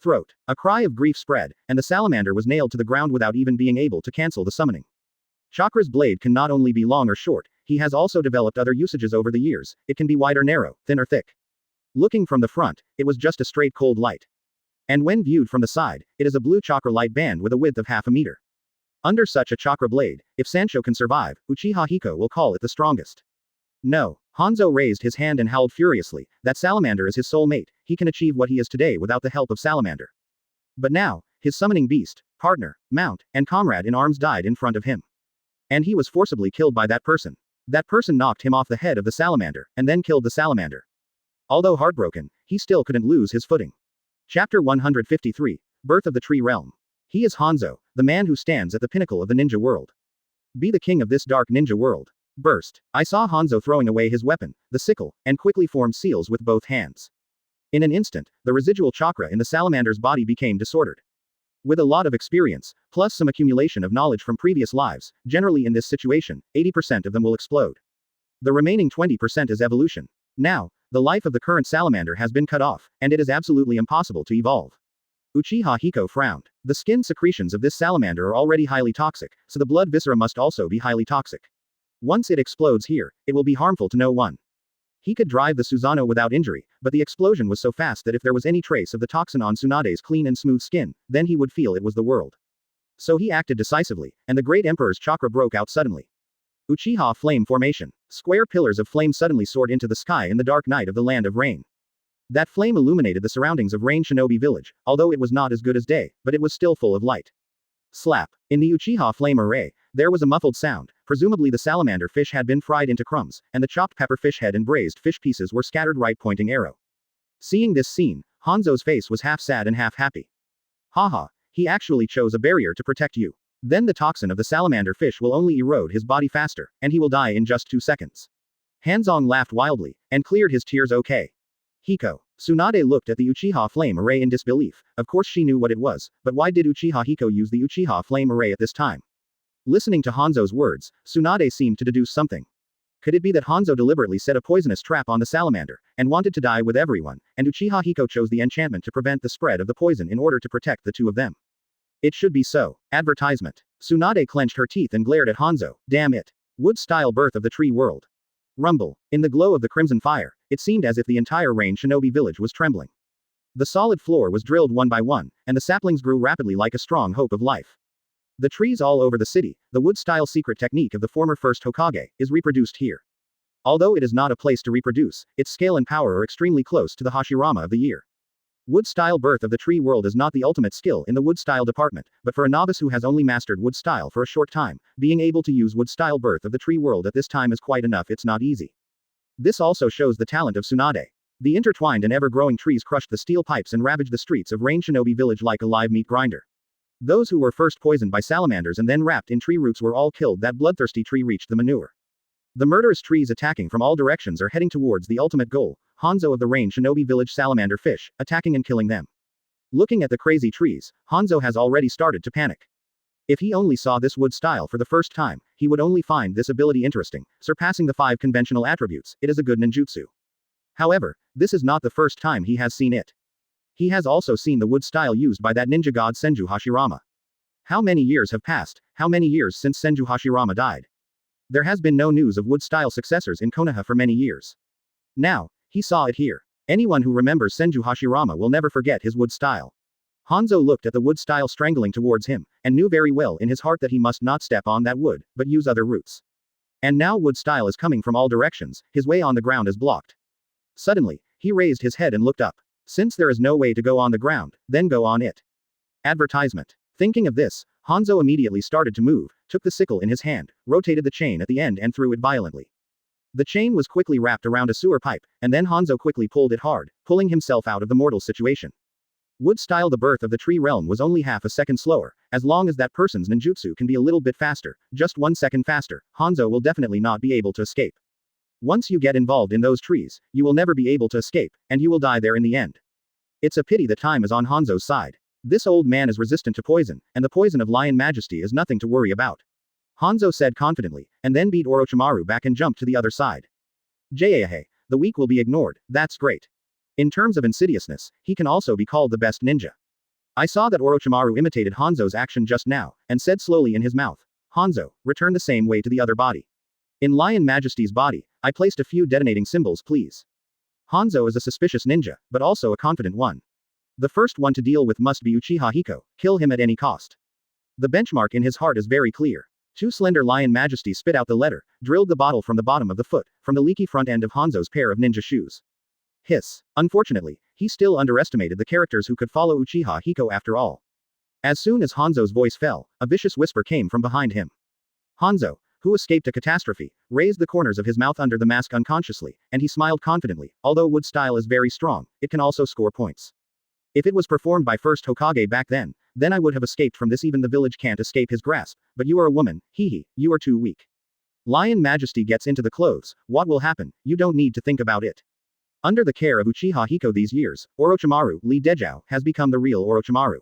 Throat. A cry of grief spread, and the salamander was nailed to the ground without even being able to cancel the summoning. Chakra's blade can not only be long or short, he has also developed other usages over the years. It can be wide or narrow, thin or thick. Looking from the front, it was just a straight cold light. And when viewed from the side, it is a blue chakra light band with a width of half a meter. Under such a chakra blade, if Sancho can survive, Uchiha Hiko will call it the strongest. No. Hanzo raised his hand and howled furiously, that salamander is his soul mate, he can achieve what he is today without the help of salamander. But now, his summoning beast, partner, mount, and comrade in arms died in front of him. And he was forcibly killed by that person. That person knocked him off the head of the salamander, and then killed the salamander. Although heartbroken, he still couldn't lose his footing. Chapter 153, Birth of the Tree Realm. He is Hanzo, the man who stands at the pinnacle of the ninja world. Be the king of this dark ninja world. Burst. I saw Hanzo throwing away his weapon, the sickle, and quickly formed seals with both hands. In an instant, the residual chakra in the salamander's body became disordered. With a lot of experience, plus some accumulation of knowledge from previous lives, generally in this situation, 80% of them will explode. The remaining 20% is evolution. Now, the life of the current salamander has been cut off, and it is absolutely impossible to evolve. Uchiha Hiko frowned. The skin secretions of this salamander are already highly toxic, so the blood viscera must also be highly toxic. Once it explodes here, it will be harmful to no one. He could drive the Susanoo without injury, but the explosion was so fast that if there was any trace of the toxin on Tsunade's clean and smooth skin, then he would feel it was the world. So he acted decisively, and the great emperor's chakra broke out suddenly. Uchiha Flame Formation. Square pillars of flame suddenly soared into the sky in the dark night of the Land of Rain. That flame illuminated the surroundings of Rain Shinobi Village, although it was not as good as day, but it was still full of light. Slap. In the Uchiha Flame Array, there was a muffled sound, presumably the salamander fish had been fried into crumbs, and the chopped pepper fish head and braised fish pieces were scattered right pointing arrow. Seeing this scene, Hanzo's face was half sad and half happy. Haha, he actually chose a barrier to protect you. Then the toxin of the salamander fish will only erode his body faster, and he will die in just 2 seconds. Hanzong laughed wildly, and cleared his tears. Okay. Hiko. Tsunade looked at the Uchiha Flame Array in disbelief. Of course she knew what it was, but why did Uchiha Hiko use the Uchiha Flame Array at this time? Listening to Hanzo's words, Tsunade seemed to deduce something. Could it be that Hanzo deliberately set a poisonous trap on the salamander, and wanted to die with everyone, and Uchiha Hiko chose the enchantment to prevent the spread of the poison in order to protect the two of them? It should be so. Advertisement. Tsunade clenched her teeth and glared at Hanzo. Damn it. Wood-style birth of the tree world. Rumble. In the glow of the crimson fire, it seemed as if the entire Rain Shinobi village was trembling. The solid floor was drilled one by one, and the saplings grew rapidly like a strong hope of life. The trees all over the city, the wood-style secret technique of the former first Hokage, is reproduced here. Although it is not a place to reproduce, its scale and power are extremely close to the Hashirama of the year. Wood-style birth of the tree world is not the ultimate skill in the wood-style department, but for a novice who has only mastered wood-style for a short time, being able to use wood-style birth of the tree world at this time is quite enough. It's not easy. This also shows the talent of Tsunade. The intertwined and ever-growing trees crushed the steel pipes and ravaged the streets of Rain Shinobi village like a live meat grinder. Those who were first poisoned by salamanders and then wrapped in tree roots were all killed. That bloodthirsty tree reached the manure. The murderous trees attacking from all directions are heading towards the ultimate goal, Hanzo of the Rain Shinobi village salamander fish, attacking and killing them. Looking at the crazy trees, Hanzo has already started to panic. If he only saw this wood style for the first time, he would only find this ability interesting, surpassing the 5 conventional attributes. It is a good ninjutsu. However, this is not the first time he has seen it. He has also seen the wood style used by that ninja god Senju Hashirama. How many years have passed? How many years since Senju Hashirama died? There has been no news of wood-style successors in Konoha for many years. Now, he saw it here. Anyone who remembers Senju Hashirama will never forget his wood style. Hanzo looked at the wood style strangling towards him, and knew very well in his heart that he must not step on that wood, but use other routes. And now wood style is coming from all directions, his way on the ground is blocked. Suddenly, he raised his head and looked up. Since there is no way to go on the ground, then go on it. Advertisement. Thinking of this, Hanzo immediately started to move, took the sickle in his hand, rotated the chain at the end and threw it violently. The chain was quickly wrapped around a sewer pipe, and then Hanzo quickly pulled it hard, pulling himself out of the mortal situation. Wood style. The birth of the tree realm was only half a second slower. As long as that person's ninjutsu can be a little bit faster, just 1 second faster, Hanzo will definitely not be able to escape. Once you get involved in those trees, you will never be able to escape, and you will die there in the end. It's a pity the time is on Hanzo's side. This old man is resistant to poison, and the poison of Lion Majesty is nothing to worry about. Hanzo said confidently, and then beat Orochimaru back and jumped to the other side. Jaehae, the weak will be ignored, that's great. In terms of insidiousness, he can also be called the best ninja. I saw that Orochimaru imitated Hanzo's action just now, and said slowly in his mouth, Hanzo, return the same way to the other body. In Lion Majesty's body, I placed a few detonating symbols please. Hanzo is a suspicious ninja, but also a confident one. The first one to deal with must be Uchiha Hiko, kill him at any cost. The benchmark in his heart is very clear. 2 slender Lion Majesty spit out the letter, drilled the bottle from the bottom of the foot, from the leaky front end of Hanzo's pair of ninja shoes. Hiss. Unfortunately, he still underestimated the characters who could follow Uchiha Hiko after all. As soon as Hanzo's voice fell, a vicious whisper came from behind him. Hanzo, who escaped a catastrophe, raised the corners of his mouth under the mask unconsciously, and he smiled confidently. Although wood style is very strong, it can also score points. If it was performed by first Hokage back then I would have escaped from this. Even the village can't escape his grasp, but you are a woman, hee, you are too weak. Lion Majesty gets into the clothes, what will happen, you don't need to think about it. Under the care of Uchiha Hiko these years, Orochimaru, Lee Dejao, has become the real Orochimaru.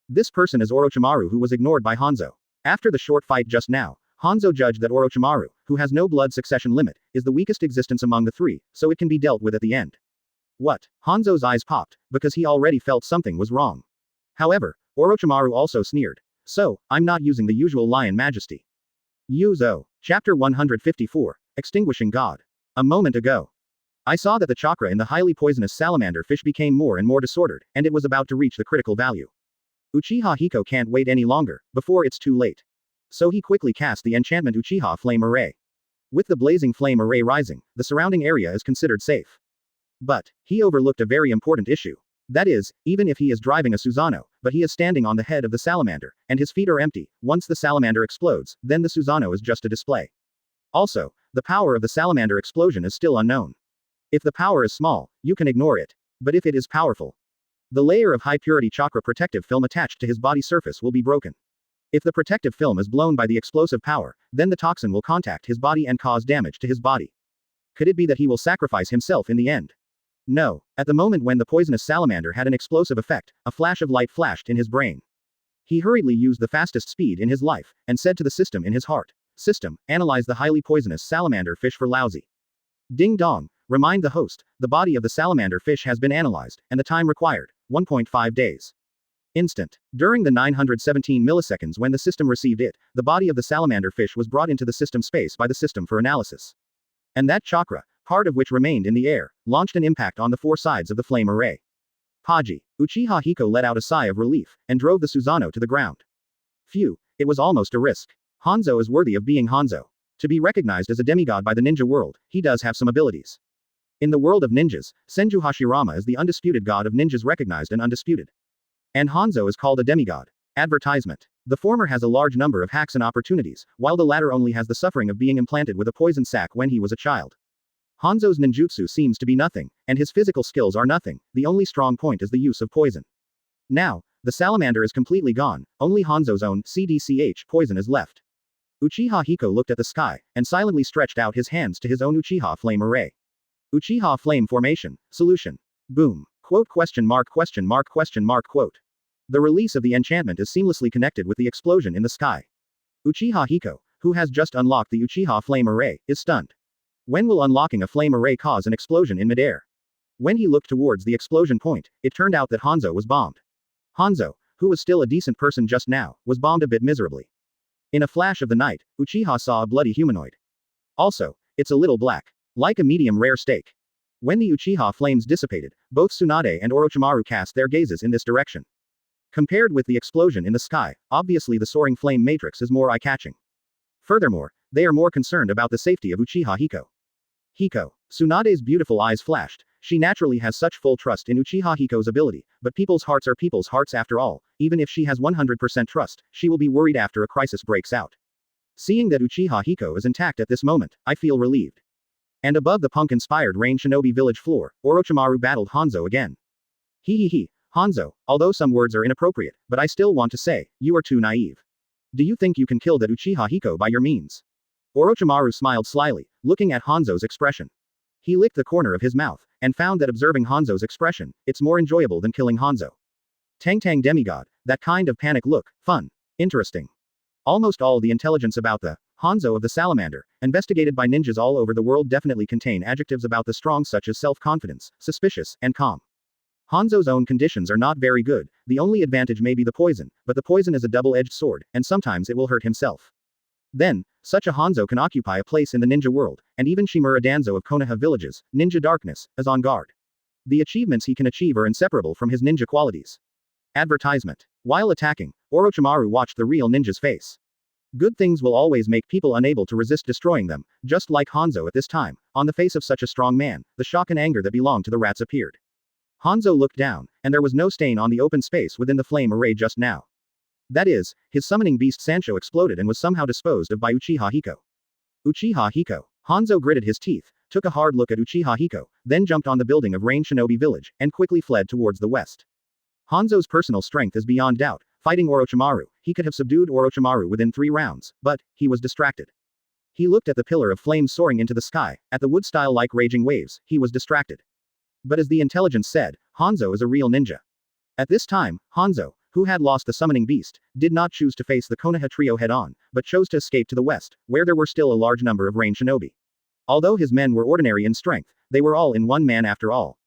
This person is Orochimaru who was ignored by Hanzo. After the short fight just now, Hanzo judged that Orochimaru, who has no blood succession limit, is the weakest existence among the three, so it can be dealt with at the end. What? Hanzo's eyes popped, because he already felt something was wrong. However, Orochimaru also sneered. So, I'm not using the usual Lion Majesty. Yuzo. Chapter 154. Extinguishing God. A moment ago, I saw that the chakra in the highly poisonous salamander fish became more and more disordered, and it was about to reach the critical value. Uchiha Hiko can't wait any longer, before it's too late. So he quickly cast the enchantment Uchiha Flame Array. With the blazing flame array rising, the surrounding area is considered safe. But, he overlooked a very important issue. That is, even if he is driving a Susanoo, but he is standing on the head of the salamander, and his feet are empty, once the salamander explodes, then the Susanoo is just a display. Also, the power of the salamander explosion is still unknown. If the power is small, you can ignore it. But if it is powerful, the layer of high-purity chakra protective film attached to his body surface will be broken. If the protective film is blown by the explosive power, then the toxin will contact his body and cause damage to his body. Could it be that he will sacrifice himself in the end? No. At the moment when the poisonous salamander had an explosive effect, a flash of light flashed in his brain. He hurriedly used the fastest speed in his life, and said to the system in his heart, System, analyze the highly poisonous salamander fish for lousy. Ding dong. Remind the host, the body of the salamander fish has been analyzed, and the time required, 1.5 days. Instant. During the 917 milliseconds when the system received it, the body of the salamander fish was brought into the system space by the system for analysis. And that chakra, part of which remained in the air, launched an impact on the 4 sides of the flame array. Paji. Uchiha Hiko let out a sigh of relief, and drove the Susanoo to the ground. Phew, it was almost a risk. Hanzo is worthy of being Hanzo. To be recognized as a demigod by the ninja world, he does have some abilities. In the world of ninjas, Senju Hashirama is the undisputed god of ninjas, recognized and undisputed. And Hanzo is called a demigod. Advertisement. The former has a large number of hacks and opportunities, while the latter only has the suffering of being implanted with a poison sac when he was a child. Hanzo's ninjutsu seems to be nothing, and his physical skills are nothing. The only strong point is the use of poison. Now, the salamander is completely gone, only Hanzo's own CDCH poison is left. Uchiha Hiko looked at the sky, and silently stretched out his hands to his own Uchiha Flame Array. Uchiha Flame Formation, Solution. Boom. Quote question mark question mark question mark quote. The release of the enchantment is seamlessly connected with the explosion in the sky. Uchiha Hiko, who has just unlocked the Uchiha Flame Array, is stunned. When will unlocking a flame array cause an explosion in midair? When he looked towards the explosion point, it turned out that Hanzo was bombed. Hanzo, who was still a decent person just now, was bombed a bit miserably. In a flash of the night, Uchiha saw a bloody humanoid. Also, it's a little black. Like a medium rare steak. When the Uchiha flames dissipated, both Tsunade and Orochimaru cast their gazes in this direction. Compared with the explosion in the sky, obviously the soaring flame matrix is more eye-catching. Furthermore, they are more concerned about the safety of Uchiha Hiko. Hiko. Tsunade's beautiful eyes flashed. She naturally has such full trust in Uchiha Hiko's ability, but people's hearts are people's hearts after all. Even if she has 100% trust, she will be worried after a crisis breaks out. Seeing that Uchiha Hiko is intact at this moment, I feel relieved. And above the punk-inspired Rain Shinobi village floor, Orochimaru battled Hanzo again. He, Hanzo, although some words are inappropriate, but I still want to say, you are too naive. Do you think you can kill that Uchiha Hiko by your means? Orochimaru smiled slyly, looking at Hanzo's expression. He licked the corner of his mouth, and found that observing Hanzo's expression, it's more enjoyable than killing Hanzo. Tang demigod, that kind of panic look, fun. Interesting. Almost all the intelligence about the Hanzo of the Salamander, investigated by ninjas all over the world, definitely contain adjectives about the strong such as self-confidence, suspicious, and calm. Hanzo's own conditions are not very good, the only advantage may be the poison, but the poison is a double-edged sword, and sometimes it will hurt himself. Then, such a Hanzo can occupy a place in the ninja world, and even Shimura Danzo of Konoha villages, Ninja Darkness, is on guard. The achievements he can achieve are inseparable from his ninja qualities. Advertisement. While attacking, Orochimaru watched the real ninja's face. Good things will always make people unable to resist destroying them, just like Hanzo at this time. On the face of such a strong man, the shock and anger that belonged to the rats appeared. Hanzo looked down, and there was no stain on the open space within the flame array just now. That is, his summoning beast Sancho exploded and was somehow disposed of by Uchiha Hiko. Uchiha Hiko. Hanzo gritted his teeth, took a hard look at Uchiha Hiko, then jumped on the building of Rain Shinobi Village, and quickly fled towards the west. Hanzo's personal strength is beyond doubt. Fighting Orochimaru, he could have subdued Orochimaru within 3 rounds, but he was distracted. He looked at the pillar of flames soaring into the sky, at the wood-style like raging waves, he was distracted. But as the intelligence said, Hanzo is a real ninja. At this time, Hanzo, who had lost the summoning beast, did not choose to face the Konoha trio head-on, but chose to escape to the west, where there were still a large number of Rain Shinobi. Although his men were ordinary in strength, they were all in one man after all.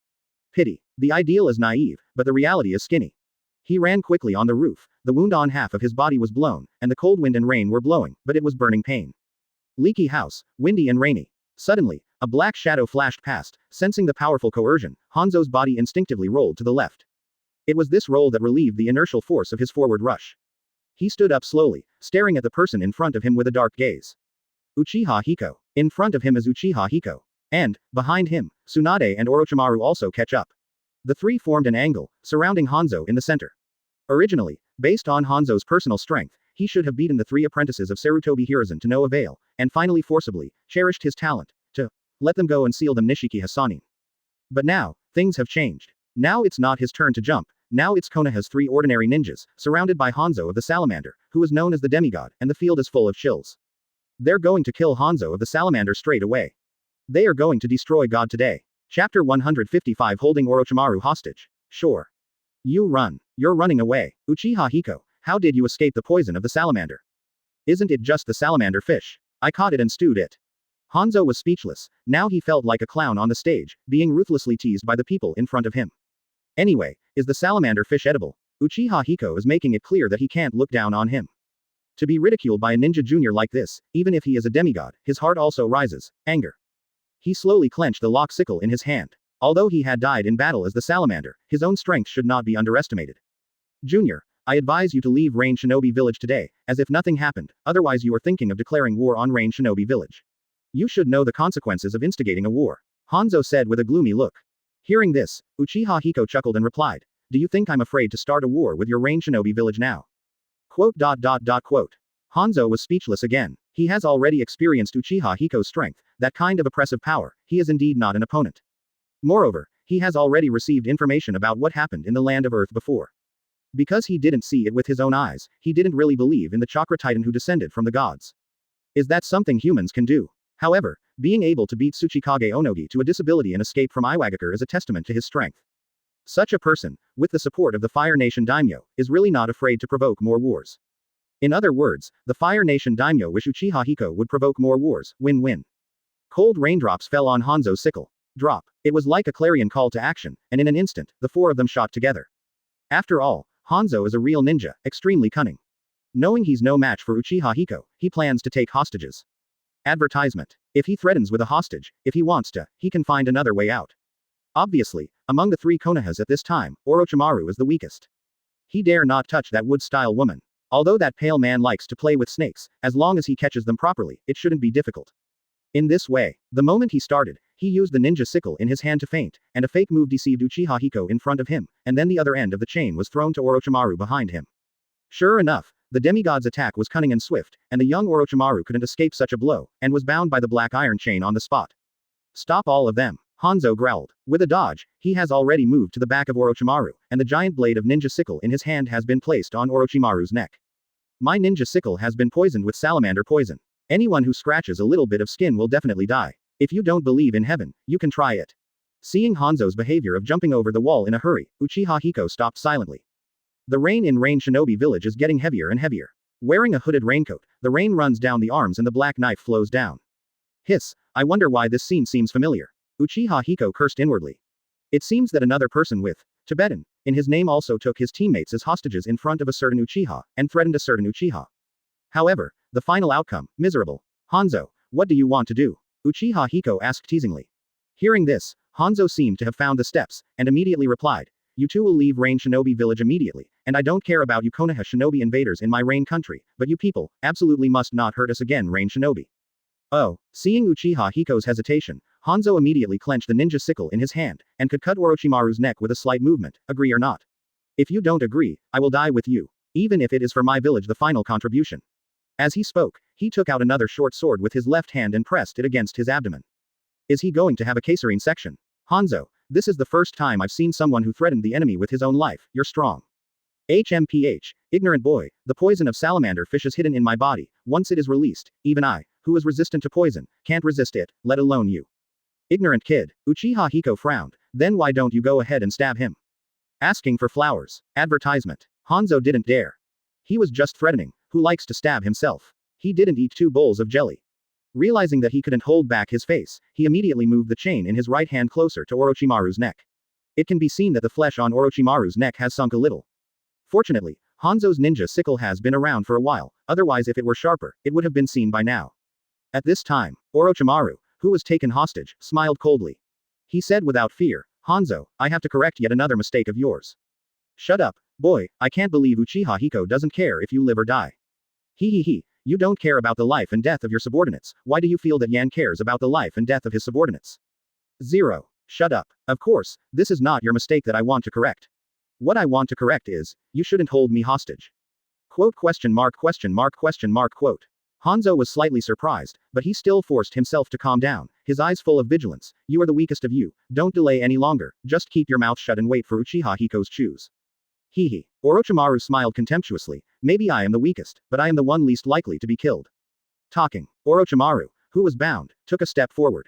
Pity. The ideal is naive, but the reality is skinny. He ran quickly on the roof, the wound on half of his body was blown, and the cold wind and rain were blowing, but it was burning pain. Leaky house, windy and rainy. Suddenly, a black shadow flashed past, sensing the powerful coercion, Hanzo's body instinctively rolled to the left. It was this roll that relieved the inertial force of his forward rush. He stood up slowly, staring at the person in front of him with a dark gaze. Uchiha Hiko. In front of him is Uchiha Hiko. And, behind him, Tsunade and Orochimaru also catch up. The three formed an angle, surrounding Hanzo in the center. Originally, based on Hanzo's personal strength, he should have beaten the 3 apprentices of Sarutobi Hiruzen to no avail, and finally forcibly, cherished his talent, to let them go and seal them Nishiki Hasanin. But now, things have changed. Now it's not his turn to jump, now it's Konoha's 3 ordinary ninjas, surrounded by Hanzo of the Salamander, who is known as the demigod, and the field is full of shills. They're going to kill Hanzo of the Salamander straight away. They are going to destroy God today. Chapter 155 Holding Orochimaru hostage. Sure. You run. You're running away. Uchiha Hiko, how did you escape the poison of the salamander? Isn't it just the salamander fish? I caught it and stewed it. Hanzo was speechless. Now he felt like a clown on the stage, being ruthlessly teased by the people in front of him. Anyway, is the salamander fish edible? Uchiha Hiko is making it clear that he can't look down on him. To be ridiculed by a ninja junior like this, even if he is a demigod, his heart also rises, anger. He slowly clenched the lock sickle in his hand. Although he had died in battle as the salamander, his own strength should not be underestimated. Junior, I advise you to leave Rain Shinobi Village today, as if nothing happened, otherwise you are thinking of declaring war on Rain Shinobi Village. You should know the consequences of instigating a war. Hanzo said with a gloomy look. Hearing this, Uchiha Hiko chuckled and replied, "Do you think I'm afraid to start a war with your rain shinobi village now?" Quote. Hanzo was speechless again. He has already experienced Uchiha Hiko's strength, that kind of oppressive power. He is indeed not an opponent. Moreover, he has already received information about what happened in the land of Earth before. Because he didn't see it with his own eyes, he didn't really believe in the chakra titan who descended from the gods. Is that something humans can do? However, being able to beat Tsuchikage Onogi to a disability and escape from Iwagakure is a testament to his strength. Such a person, with the support of the Fire Nation Daimyo, is really not afraid to provoke more wars. In other words, the Fire Nation Daimyo wish Uchiha Hiko would provoke more wars, win-win. Cold raindrops fell on Hanzo's sickle. Drop. It was like a clarion call to action, and in an instant, the four of them shot together. After all, Hanzo is a real ninja, extremely cunning. Knowing he's no match for Uchiha Hiko, he plans to take hostages. Advertisement. If he threatens with a hostage, if he wants to, he can find another way out. Obviously, among the three Konohas at this time, Orochimaru is the weakest. He dare not touch that wood-style woman. Although that pale man likes to play with snakes, as long as he catches them properly, it shouldn't be difficult. In this way, the moment he started, he used the ninja sickle in his hand to feint, and a fake move deceived Uchiha Hiko in front of him, and then the other end of the chain was thrown to Orochimaru behind him. Sure enough, the demigod's attack was cunning and swift, and the young Orochimaru couldn't escape such a blow, and was bound by the black iron chain on the spot. Stop all of them, Hanzo growled. With a dodge, he has already moved to the back of Orochimaru, and the giant blade of ninja sickle in his hand has been placed on Orochimaru's neck. My ninja sickle has been poisoned with salamander poison. Anyone who scratches a little bit of skin will definitely die. If you don't believe in heaven, you can try it. Seeing Hanzo's behavior of jumping over the wall in a hurry, Uchiha Hiko stopped silently. The rain in Rain Shinobi Village is getting heavier and heavier. Wearing a hooded raincoat, the rain runs down the arms and the black knife flows down. Hiss, I wonder why this scene seems familiar. Uchiha Hiko cursed inwardly. It seems that another person with Tibetan in his name also took his teammates as hostages in front of a certain Uchiha, and threatened a certain Uchiha. However, the final outcome, miserable. Hanzo, what do you want to do? Uchiha Hiko asked teasingly. Hearing this, Hanzo seemed to have found the steps, and immediately replied, you two will leave Rain Shinobi Village immediately, and I don't care about you Konoha Shinobi invaders in my Rain country, but you people, absolutely must not hurt us again Rain Shinobi. Oh, seeing Uchiha Hiko's hesitation, Hanzo immediately clenched the ninja sickle in his hand, and could cut Orochimaru's neck with a slight movement, agree or not. If you don't agree, I will die with you. Even if it is for my village the final contribution. As he spoke, he took out another short sword with his left hand and pressed it against his abdomen. Is he going to have a Kasarine section? Hanzo, this is the first time I've seen someone who threatened the enemy with his own life, you're strong. HMPH, ignorant boy, the poison of salamander fish is hidden in my body, once it is released, even I, who is resistant to poison, can't resist it, let alone you. Ignorant kid, Uchiha Hiko frowned, then why don't you go ahead and stab him? Asking for flowers. Advertisement. Hanzo didn't dare. He was just threatening, who likes to stab himself. He didn't eat 2 bowls of jelly. Realizing that he couldn't hold back his face, he immediately moved the chain in his right hand closer to Orochimaru's neck. It can be seen that the flesh on Orochimaru's neck has sunk a little. Fortunately, Hanzo's ninja sickle has been around for a while, otherwise if it were sharper, it would have been seen by now. At this time, Orochimaru, who was taken hostage, smiled coldly. He said without fear, Hanzo, I have to correct yet another mistake of yours. Shut up, boy, I can't believe Uchiha Hiko doesn't care if you live or die. He, you don't care about the life and death of your subordinates, why do you feel that Yan cares about the life and death of his subordinates? 0. Shut up. Of course, this is not your mistake that I want to correct. What I want to correct is, you shouldn't hold me hostage. Quote question mark. Hanzo was slightly surprised, but he still forced himself to calm down, his eyes full of vigilance. You are the weakest of you, don't delay any longer, just keep your mouth shut and wait for Uchiha Hiko's choose. He. Orochimaru smiled contemptuously, maybe I am the weakest, but I am the one least likely to be killed. Talking. Orochimaru, who was bound, took a step forward.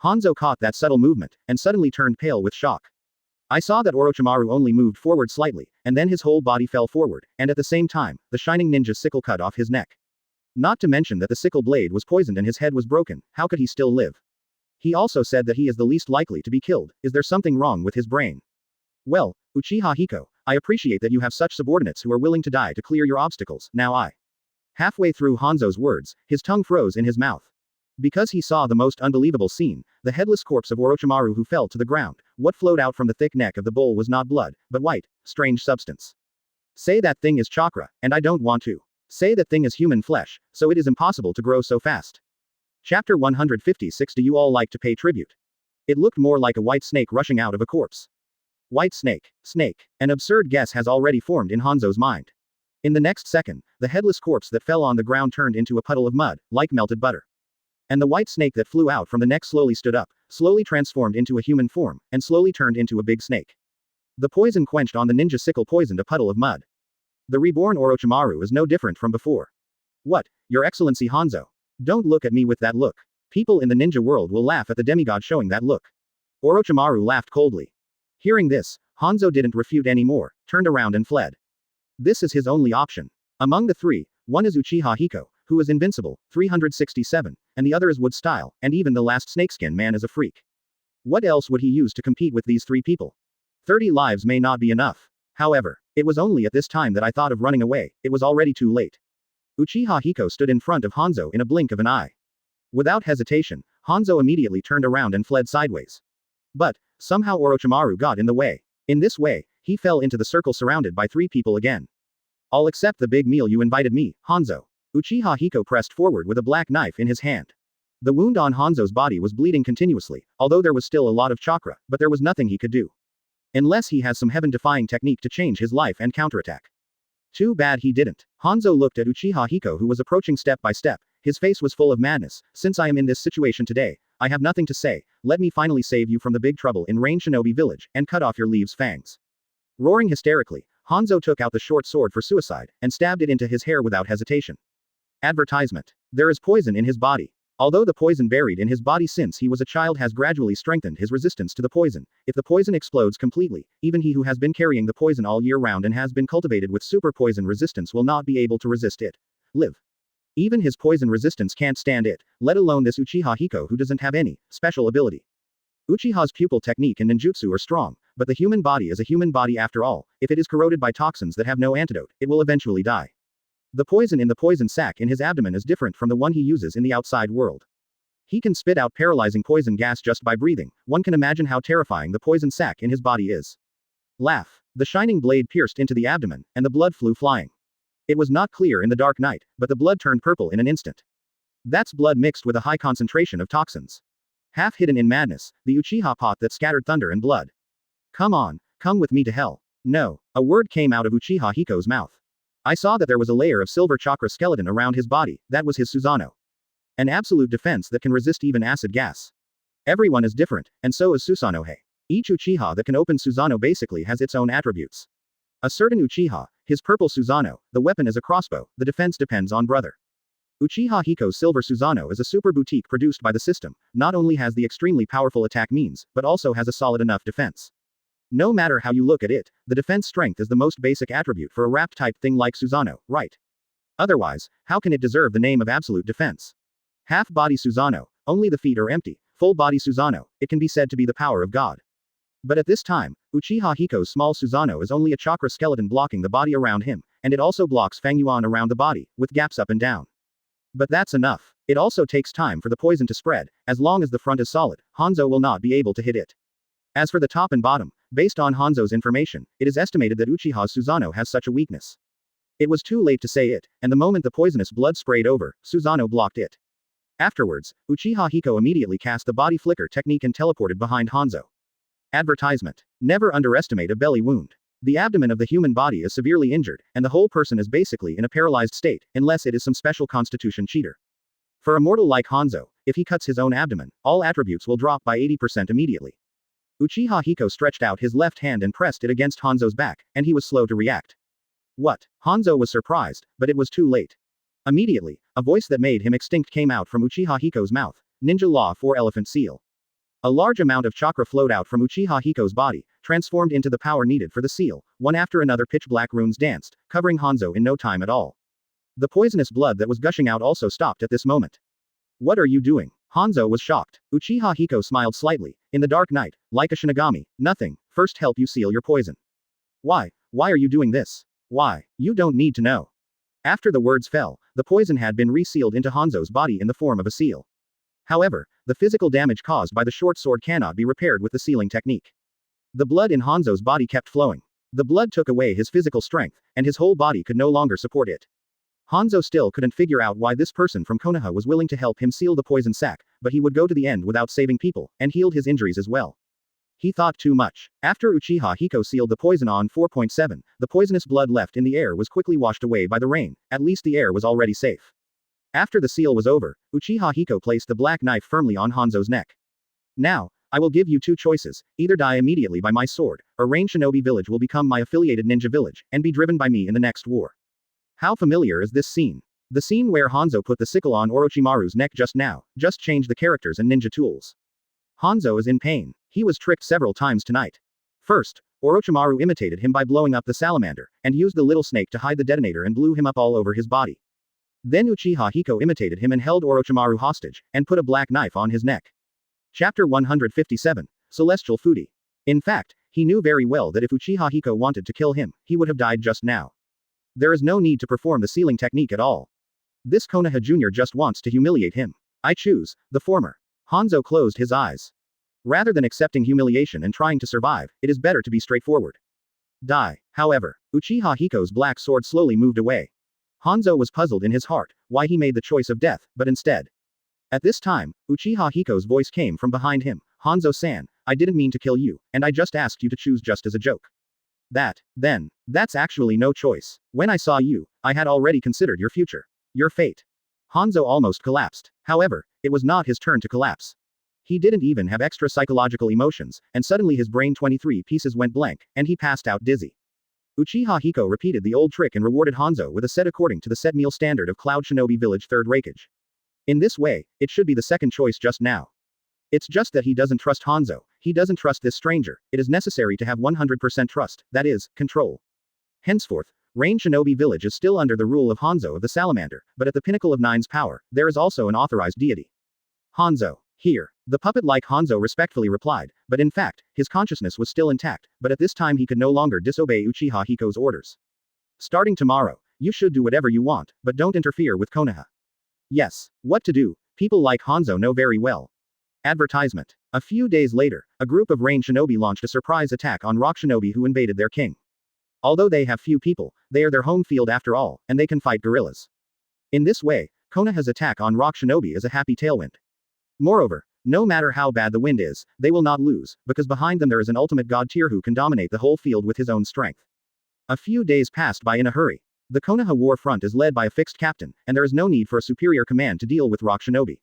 Hanzo caught that subtle movement, and suddenly turned pale with shock. I saw that Orochimaru only moved forward slightly, and then his whole body fell forward, and at the same time, the shining ninja sickle cut off his neck. Not to mention that the sickle blade was poisoned and his head was broken, how could he still live? He also said that he is the least likely to be killed, is there something wrong with his brain? Well, Uchiha Hiko, I appreciate that you have such subordinates who are willing to die to clear your obstacles, now I. Halfway through Hanzo's words, his tongue froze in his mouth. Because he saw the most unbelievable scene, the headless corpse of Orochimaru who fell to the ground, what flowed out from the thick neck of the bull was not blood, but white, strange substance. Say that thing is chakra, and I don't want to. Say that thing is human flesh, so it is impossible to grow so fast. Chapter 156. Do you all like to pay tribute? It looked more like a white snake rushing out of a corpse. White snake. Snake. An absurd guess has already formed in Hanzo's mind. In the next second, the headless corpse that fell on the ground turned into a puddle of mud, like melted butter. And the white snake that flew out from the neck slowly stood up, slowly transformed into a human form, and slowly turned into a big snake. The poison quenched on the ninja sickle poisoned a puddle of mud. The reborn Orochimaru is no different from before. What, Your Excellency Hanzo? Don't look at me with that look. People in the ninja world will laugh at the demigod showing that look. Orochimaru laughed coldly. Hearing this, Hanzo didn't refute anymore, turned around and fled. This is his only option. Among the three, one is Uchiha Hiko, who is invincible, 367, and the other is Wood Style, and even the last snakeskin man is a freak. What else would he use to compete with these three people? 30 lives may not be enough. However, it was only at this time that I thought of running away, it was already too late. Uchiha Hiko stood in front of Hanzo in a blink of an eye. Without hesitation, Hanzo immediately turned around and fled sideways. But, somehow Orochimaru got in the way. In this way, he fell into the circle surrounded by three people again. I'll accept the big meal you invited me, Hanzo. Uchiha Hiko pressed forward with a black knife in his hand. The wound on Hanzo's body was bleeding continuously, although there was still a lot of chakra, but there was nothing he could do. Unless he has some heaven-defying technique to change his life and counterattack. Too bad he didn't. Hanzo looked at Uchiha Hiko who was approaching step by step. His face was full of madness. Since I am in this situation today, I have nothing to say. Let me finally save you from the big trouble in Rain Shinobi Village, and cut off your leaves' fangs. Roaring hysterically, Hanzo took out the short sword for suicide, and stabbed it into his hair without hesitation. Advertisement. There is poison in his body. Although the poison buried in his body since he was a child has gradually strengthened his resistance to the poison, if the poison explodes completely, even he who has been carrying the poison all year round and has been cultivated with super poison resistance will not be able to resist it. Live. Even his poison resistance can't stand it, let alone this Uchiha Hiko who doesn't have any special ability. Uchiha's pupil technique and ninjutsu are strong, but the human body is a human body after all. If it is corroded by toxins that have no antidote, it will eventually die. The poison in the poison sac in his abdomen is different from the one he uses in the outside world. He can spit out paralyzing poison gas just by breathing. One can imagine how terrifying the poison sac in his body is. Laugh. The shining blade pierced into the abdomen, and the blood flew flying. It was not clear in the dark night, but the blood turned purple in an instant. That's blood mixed with a high concentration of toxins. Half hidden in madness, the Uchiha pot that scattered thunder and blood. Come on, come with me to hell. No. A word came out of Uchiha Hiko's mouth. I saw that there was a layer of silver chakra skeleton around his body, that was his Susanoo. An absolute defense that can resist even acid gas. Everyone is different, and so is Susanoo. Each Uchiha that can open Susanoo basically has its own attributes. A certain Uchiha, his purple Susanoo, the weapon is a crossbow, the defense depends on brother. Uchiha Hiko's silver Susanoo is a super boutique produced by the system, not only has the extremely powerful attack means, but also has a solid enough defense. No matter how you look at it, the defense strength is the most basic attribute for a wrapped type thing like Susanoo, right? Otherwise, how can it deserve the name of absolute defense? Half-body Susanoo, only the feet are empty. Full-body Susanoo, it can be said to be the power of God. But at this time, Uchiha Hiko's small Susanoo is only a chakra skeleton blocking the body around him, and it also blocks Fang Yuan around the body, with gaps up and down. But that's enough. It also takes time for the poison to spread. As long as the front is solid, Hanzo will not be able to hit it. As for the top and bottom, based on Hanzo's information, it is estimated that Uchiha's Susanoo has such a weakness. It was too late to say it, and the moment the poisonous blood sprayed over, Susanoo blocked it. Afterwards, Uchiha Hiko immediately cast the body flicker technique and teleported behind Hanzo. Advertisement. Never underestimate a belly wound. The abdomen of the human body is severely injured, and the whole person is basically in a paralyzed state, unless it is some special constitution cheater. For a mortal like Hanzo, if he cuts his own abdomen, all attributes will drop by 80% immediately. Uchiha Hiko stretched out his left hand and pressed it against Hanzo's back, and he was slow to react. What? Hanzo was surprised, but it was too late. Immediately, a voice that made him extinct came out from Uchiha Hiko's mouth. Ninja Law 4 Elephant Seal. A large amount of chakra flowed out from Uchiha Hiko's body, transformed into the power needed for the seal. One after another pitch-black runes danced, covering Hanzo in no time at all. The poisonous blood that was gushing out also stopped at this moment. What are you doing? Hanzo was shocked. Uchiha Hiko smiled slightly. In the dark night, like a Shinigami, nothing. First help you seal your poison. Why are you doing this? Why? You don't need to know. After the words fell, the poison had been resealed into Hanzo's body in the form of a seal. However, the physical damage caused by the short sword cannot be repaired with the sealing technique. The blood in Hanzo's body kept flowing. The blood took away his physical strength, and his whole body could no longer support it. Hanzo still couldn't figure out why this person from Konoha was willing to help him seal the poison sac, but he would go to the end without saving people, and healed his injuries as well. He thought too much. After Uchiha Hiko sealed the poison on 4.7, the poisonous blood left in the air was quickly washed away by the rain, at least the air was already safe. After the seal was over, Uchiha Hiko placed the black knife firmly on Hanzo's neck. Now, I will give you two choices, either die immediately by my sword, or Rain Shinobi Village will become my affiliated ninja village, and be driven by me in the next war. How familiar is this scene? The scene where Hanzo put the sickle on Orochimaru's neck just now, just changed the characters and ninja tools. Hanzo is in pain. He was tricked several times tonight. First, Orochimaru imitated him by blowing up the salamander, and used the little snake to hide the detonator and blew him up all over his body. Then Uchiha Hiko imitated him and held Orochimaru hostage, and put a black knife on his neck. Chapter 157. Celestial Foodie. In fact, he knew very well that if Uchiha Hiko wanted to kill him, he would have died just now. There is no need to perform the sealing technique at all. This Konoha Jr. just wants to humiliate him. I choose the former. Hanzo closed his eyes. Rather than accepting humiliation and trying to survive, it is better to be straightforward. Die. However, Uchiha Hiko's black sword slowly moved away. Hanzo was puzzled in his heart why he made the choice of death, but instead. At this time, Uchiha Hiko's voice came from behind him. Hanzo-san, I didn't mean to kill you, and I just asked you to choose just as a joke. That's actually no choice. When I saw you, I had already considered your future. Your fate. Hanzo almost collapsed. However, it was not his turn to collapse. He didn't even have extra psychological emotions, and suddenly his brain 23 pieces went blank, and he passed out dizzy. Uchiha Hiko repeated the old trick and rewarded Hanzo with a set according to the set meal standard of Cloud Shinobi Village 3rd Raikage. In this way, it should be the second choice just now. It's just that he doesn't trust Hanzo, he doesn't trust this stranger, it is necessary to have 100% trust, that is, control. Henceforth, Rain Shinobi Village is still under the rule of Hanzo of the Salamander, but at the pinnacle of Nine's power, there is also an authorized deity. Hanzo. Here. The puppet-like Hanzo respectfully replied, but in fact, his consciousness was still intact, but at this time he could no longer disobey Uchiha Hiko's orders. Starting tomorrow, you should do whatever you want, but don't interfere with Konoha. Yes. What to do, people like Hanzo know very well. Advertisement. A few days later, a group of Rain Shinobi launched a surprise attack on Rock Shinobi who invaded their king. Although they have few people, they are their home field after all, and they can fight guerrillas. In this way, Konoha's attack on Rock Shinobi is a happy tailwind. Moreover, no matter how bad the wind is, they will not lose, because behind them there is an ultimate god tier who can dominate the whole field with his own strength. A few days passed by in a hurry. The Konoha war front is led by a fixed captain, and there is no need for a superior command to deal with Rock Shinobi.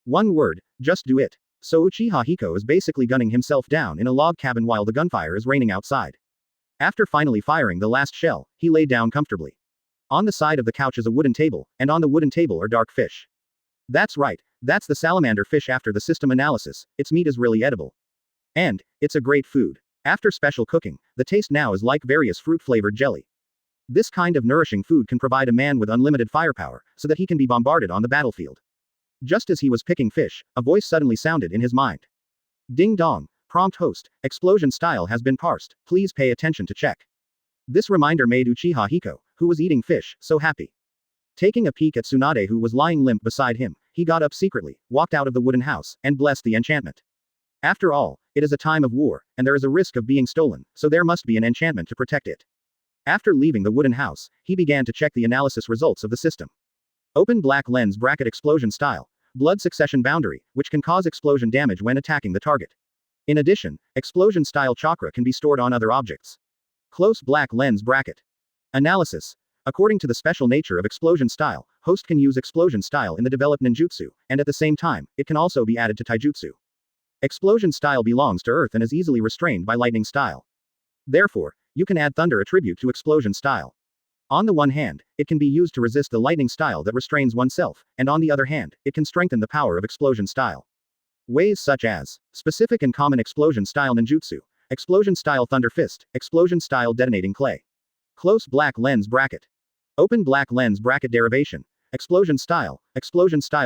One word, just do it. So Uchiha Hiko is basically gunning himself down in a log cabin while the gunfire is raining outside. After finally firing the last shell, he lay down comfortably. On the side of the couch is a wooden table, and on the wooden table are dark fish. That's right, that's the salamander fish after the system analysis, its meat is really edible. And, it's a great food. After special cooking, the taste now is like various fruit-flavored jelly. This kind of nourishing food can provide a man with unlimited firepower, so that he can be bombarded on the battlefield. Just as he was picking fish, a voice suddenly sounded in his mind. Ding dong, prompt host, explosion style has been parsed, please pay attention to check. This reminder made Uchiha Hiko, who was eating fish, so happy. Taking a peek at Tsunade who was lying limp beside him, he got up secretly, walked out of the wooden house, and blessed the enchantment. After all, it is a time of war, and there is a risk of being stolen, so there must be an enchantment to protect it. After leaving the wooden house, he began to check the analysis results of the system. Open black lens bracket explosion style. Blood succession boundary, which can cause explosion damage when attacking the target. In addition, explosion style chakra can be stored on other objects. Close black lens bracket. Analysis. According to the special nature of explosion style, host can use explosion style in the developed ninjutsu, and at the same time, it can also be added to taijutsu. Explosion style belongs to earth and is easily restrained by lightning style. Therefore, you can add thunder attribute to explosion style. On the one hand, it can be used to resist the lightning style that restrains oneself, and on the other hand, it can strengthen the power of explosion style. Ways such as specific and common explosion style ninjutsu, explosion style thunder fist, explosion style detonating clay. Close black lens bracket. Open black lens bracket derivation, explosion style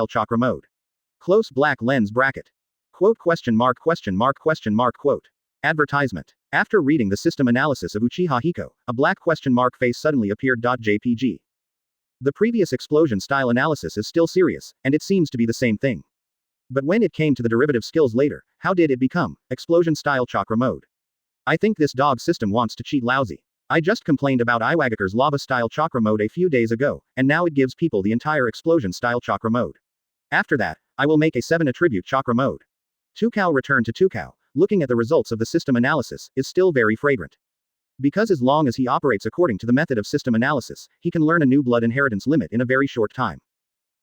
chakra mode. Close black lens bracket. Quote question mark quote. Advertisement. After reading the system analysis of Uchiha Hiko, a black question mark face suddenly appeared. JPG. The previous explosion style analysis is still serious, and it seems to be the same thing. But when it came to the derivative skills later, how did it become explosion style chakra mode? I think this dog system wants to cheat lousy. I just complained about Iwagaker's lava-style chakra mode a few days ago, and now it gives people the entire explosion-style chakra mode. After that, I will make a 7 attribute chakra mode. Tukao returned to Tukao, looking at the results of the system analysis, is still very fragrant. Because as long as he operates according to the method of system analysis, he can learn a new blood inheritance limit in a very short time.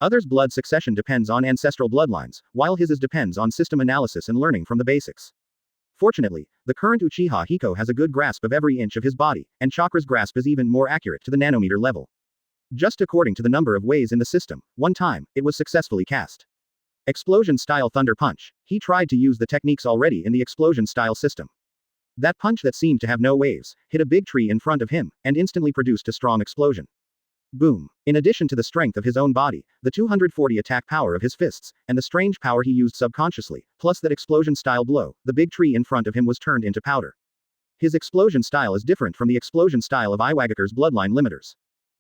Others' blood succession depends on ancestral bloodlines, while his depends on system analysis and learning from the basics. Fortunately, the current Uchiha Hiko has a good grasp of every inch of his body, and chakra's grasp is even more accurate to the nanometer level. Just according to the number of ways in the system, one time, it was successfully cast. Explosion-style Thunder Punch. He tried to use the techniques already in the explosion-style system. That punch that seemed to have no waves, hit a big tree in front of him, and instantly produced a strong explosion. Boom. In addition to the strength of his own body, the 240 attack power of his fists, and the strange power he used subconsciously, plus that explosion-style blow, the big tree in front of him was turned into powder. His explosion style is different from the explosion style of Iwagaker's bloodline limiters.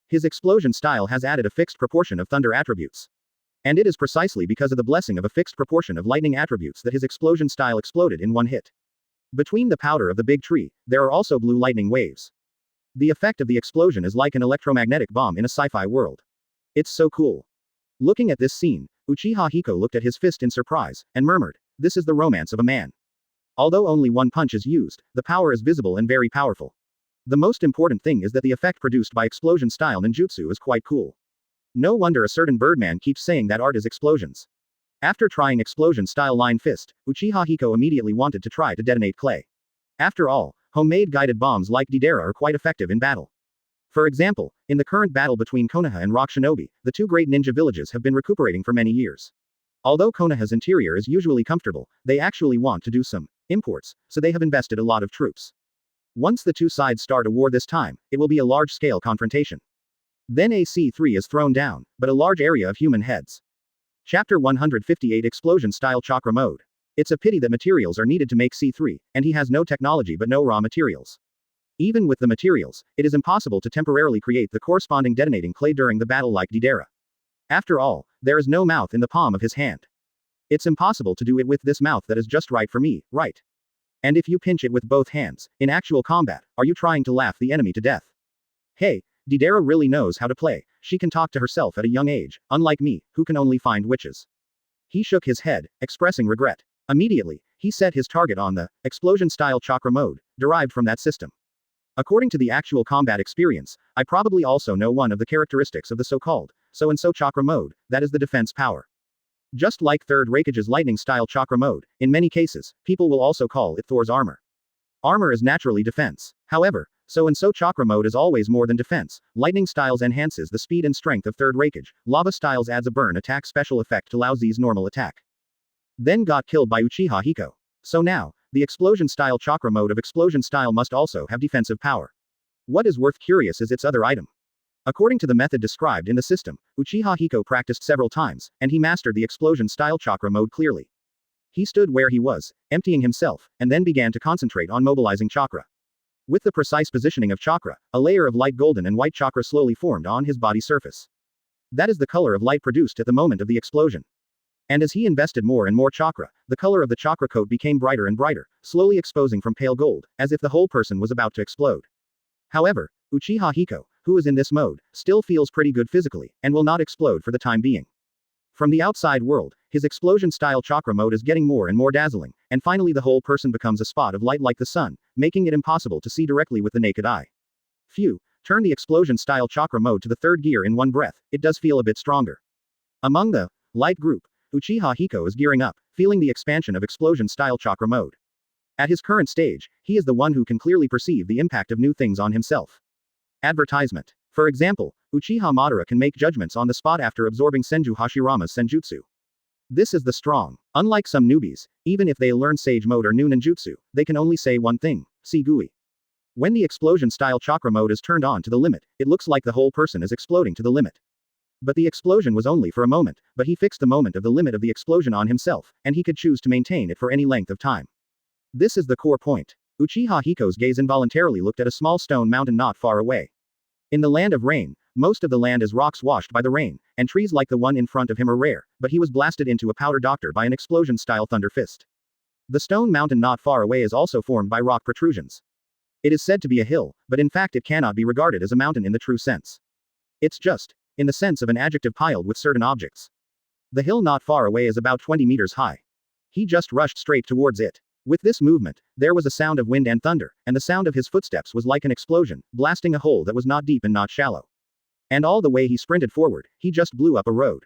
His explosion style has added a fixed proportion of thunder attributes. And it is precisely because of the blessing of a fixed proportion of lightning attributes that his explosion style exploded in one hit. Between the powder of the big tree, there are also blue lightning waves. The effect of the explosion is like an electromagnetic bomb in a sci-fi world. It's so cool. Looking at this scene, Uchiha Hiko looked at his fist in surprise, and murmured, "This is the romance of a man." Although only one punch is used, the power is visible and very powerful. The most important thing is that the effect produced by explosion-style ninjutsu is quite cool. No wonder a certain Birdman keeps saying that art is explosions. After trying explosion-style line fist, Uchiha Hiko immediately wanted to try to detonate clay. After all, homemade guided bombs like Deidara are quite effective in battle. For example, in the current battle between Konoha and Rock Shinobi, the two great ninja villages have been recuperating for many years. Although Konoha's interior is usually comfortable, they actually want to do some imports, so they have invested a lot of troops. Once the two sides start a war this time, it will be a large-scale confrontation. Then AC3 is thrown down, but a large area of human heads. Chapter 158 Explosion-Style Chakra Mode. It's a pity that materials are needed to make C3, and he has no technology but no raw materials. Even with the materials, it is impossible to temporarily create the corresponding detonating clay during the battle like Deidara. After all, there is no mouth in the palm of his hand. It's impossible to do it with this mouth that is just right for me, right? And if you pinch it with both hands, in actual combat, are you trying to laugh the enemy to death? Hey, Deidara really knows how to play, she can talk to herself at a young age, unlike me, who can only find witches. He shook his head, expressing regret. Immediately, he set his target on the explosion-style chakra mode, derived from that system. According to the actual combat experience, I probably also know one of the characteristics of the so-called so-and-so chakra mode, that is the defense power. Just like Third Raikage's lightning-style chakra mode, in many cases, people will also call it Thor's armor. Armor is naturally defense. However, so-and-so chakra mode is always more than defense. Lightning styles enhances the speed and strength of Third Raikage, lava styles adds a burn attack special effect to Lao Zi's normal attack. Then got killed by Uchiha Hiko. So now, the explosion-style chakra mode of explosion style must also have defensive power. What is worth curious is its other item. According to the method described in the system, Uchiha Hiko practiced several times, and he mastered the explosion-style chakra mode clearly. He stood where he was, emptying himself, and then began to concentrate on mobilizing chakra. With the precise positioning of chakra, a layer of light golden and white chakra slowly formed on his body surface. That is the color of light produced at the moment of the explosion. And as he invested more and more chakra, the color of the chakra coat became brighter and brighter, slowly exposing from pale gold, as if the whole person was about to explode. However, Uchiha Hiko, who is in this mode, still feels pretty good physically, and will not explode for the time being. From the outside world, his explosion-style chakra mode is getting more and more dazzling, and finally the whole person becomes a spot of light like the sun, making it impossible to see directly with the naked eye. Phew, turn the explosion-style chakra mode to the third gear in one breath, it does feel a bit stronger. Among the light group, Uchiha Hiko is gearing up, feeling the expansion of explosion-style chakra mode. At his current stage, he is the one who can clearly perceive the impact of new things on himself. Advertisement. For example, Uchiha Madara can make judgments on the spot after absorbing Senju Hashirama's senjutsu. This is the strong. Unlike some newbies, even if they learn Sage Mode or new ninjutsu, they can only say one thing, see Gui. When the explosion-style chakra mode is turned on to the limit, it looks like the whole person is exploding to the limit. But the explosion was only for a moment, but he fixed the moment of the limit of the explosion on himself, and he could choose to maintain it for any length of time. This is the core point. Uchiha Hiko's gaze involuntarily looked at a small stone mountain not far away. In the land of rain, most of the land is rocks washed by the rain, and trees like the one in front of him are rare, but he was blasted into a powder doctor by an explosion-style thunder fist. The stone mountain not far away is also formed by rock protrusions. It is said to be a hill, but in fact it cannot be regarded as a mountain in the true sense. It's just, in the sense of an adjective piled with certain objects. The hill not far away is about 20 meters high. He just rushed straight towards it. With this movement, there was a sound of wind and thunder, and the sound of his footsteps was like an explosion, blasting a hole that was not deep and not shallow. And all the way he sprinted forward, he just blew up a road.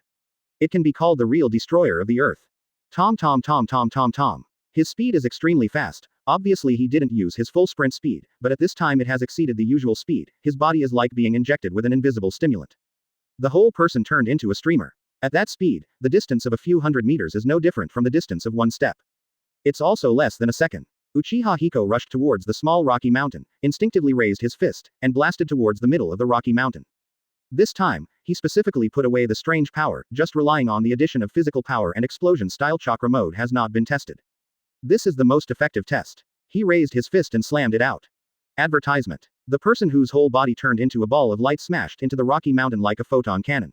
It can be called the real destroyer of the earth. Tom tom tom tom tom tom. His speed is extremely fast. Obviously he didn't use his full sprint speed, but at this time it has exceeded the usual speed. His body is like being injected with an invisible stimulant. The whole person turned into a streamer. At that speed, the distance of a few hundred meters is no different from the distance of one step. It's also less than a second. Uchiha Hiko rushed towards the small rocky mountain, instinctively raised his fist, and blasted towards the middle of the rocky mountain. This time, he specifically put away the strange power, just relying on the addition of physical power and explosion-style chakra mode has not been tested. This is the most effective test. He raised his fist and slammed it out. Advertisement. The person whose whole body turned into a ball of light smashed into the rocky mountain like a photon cannon.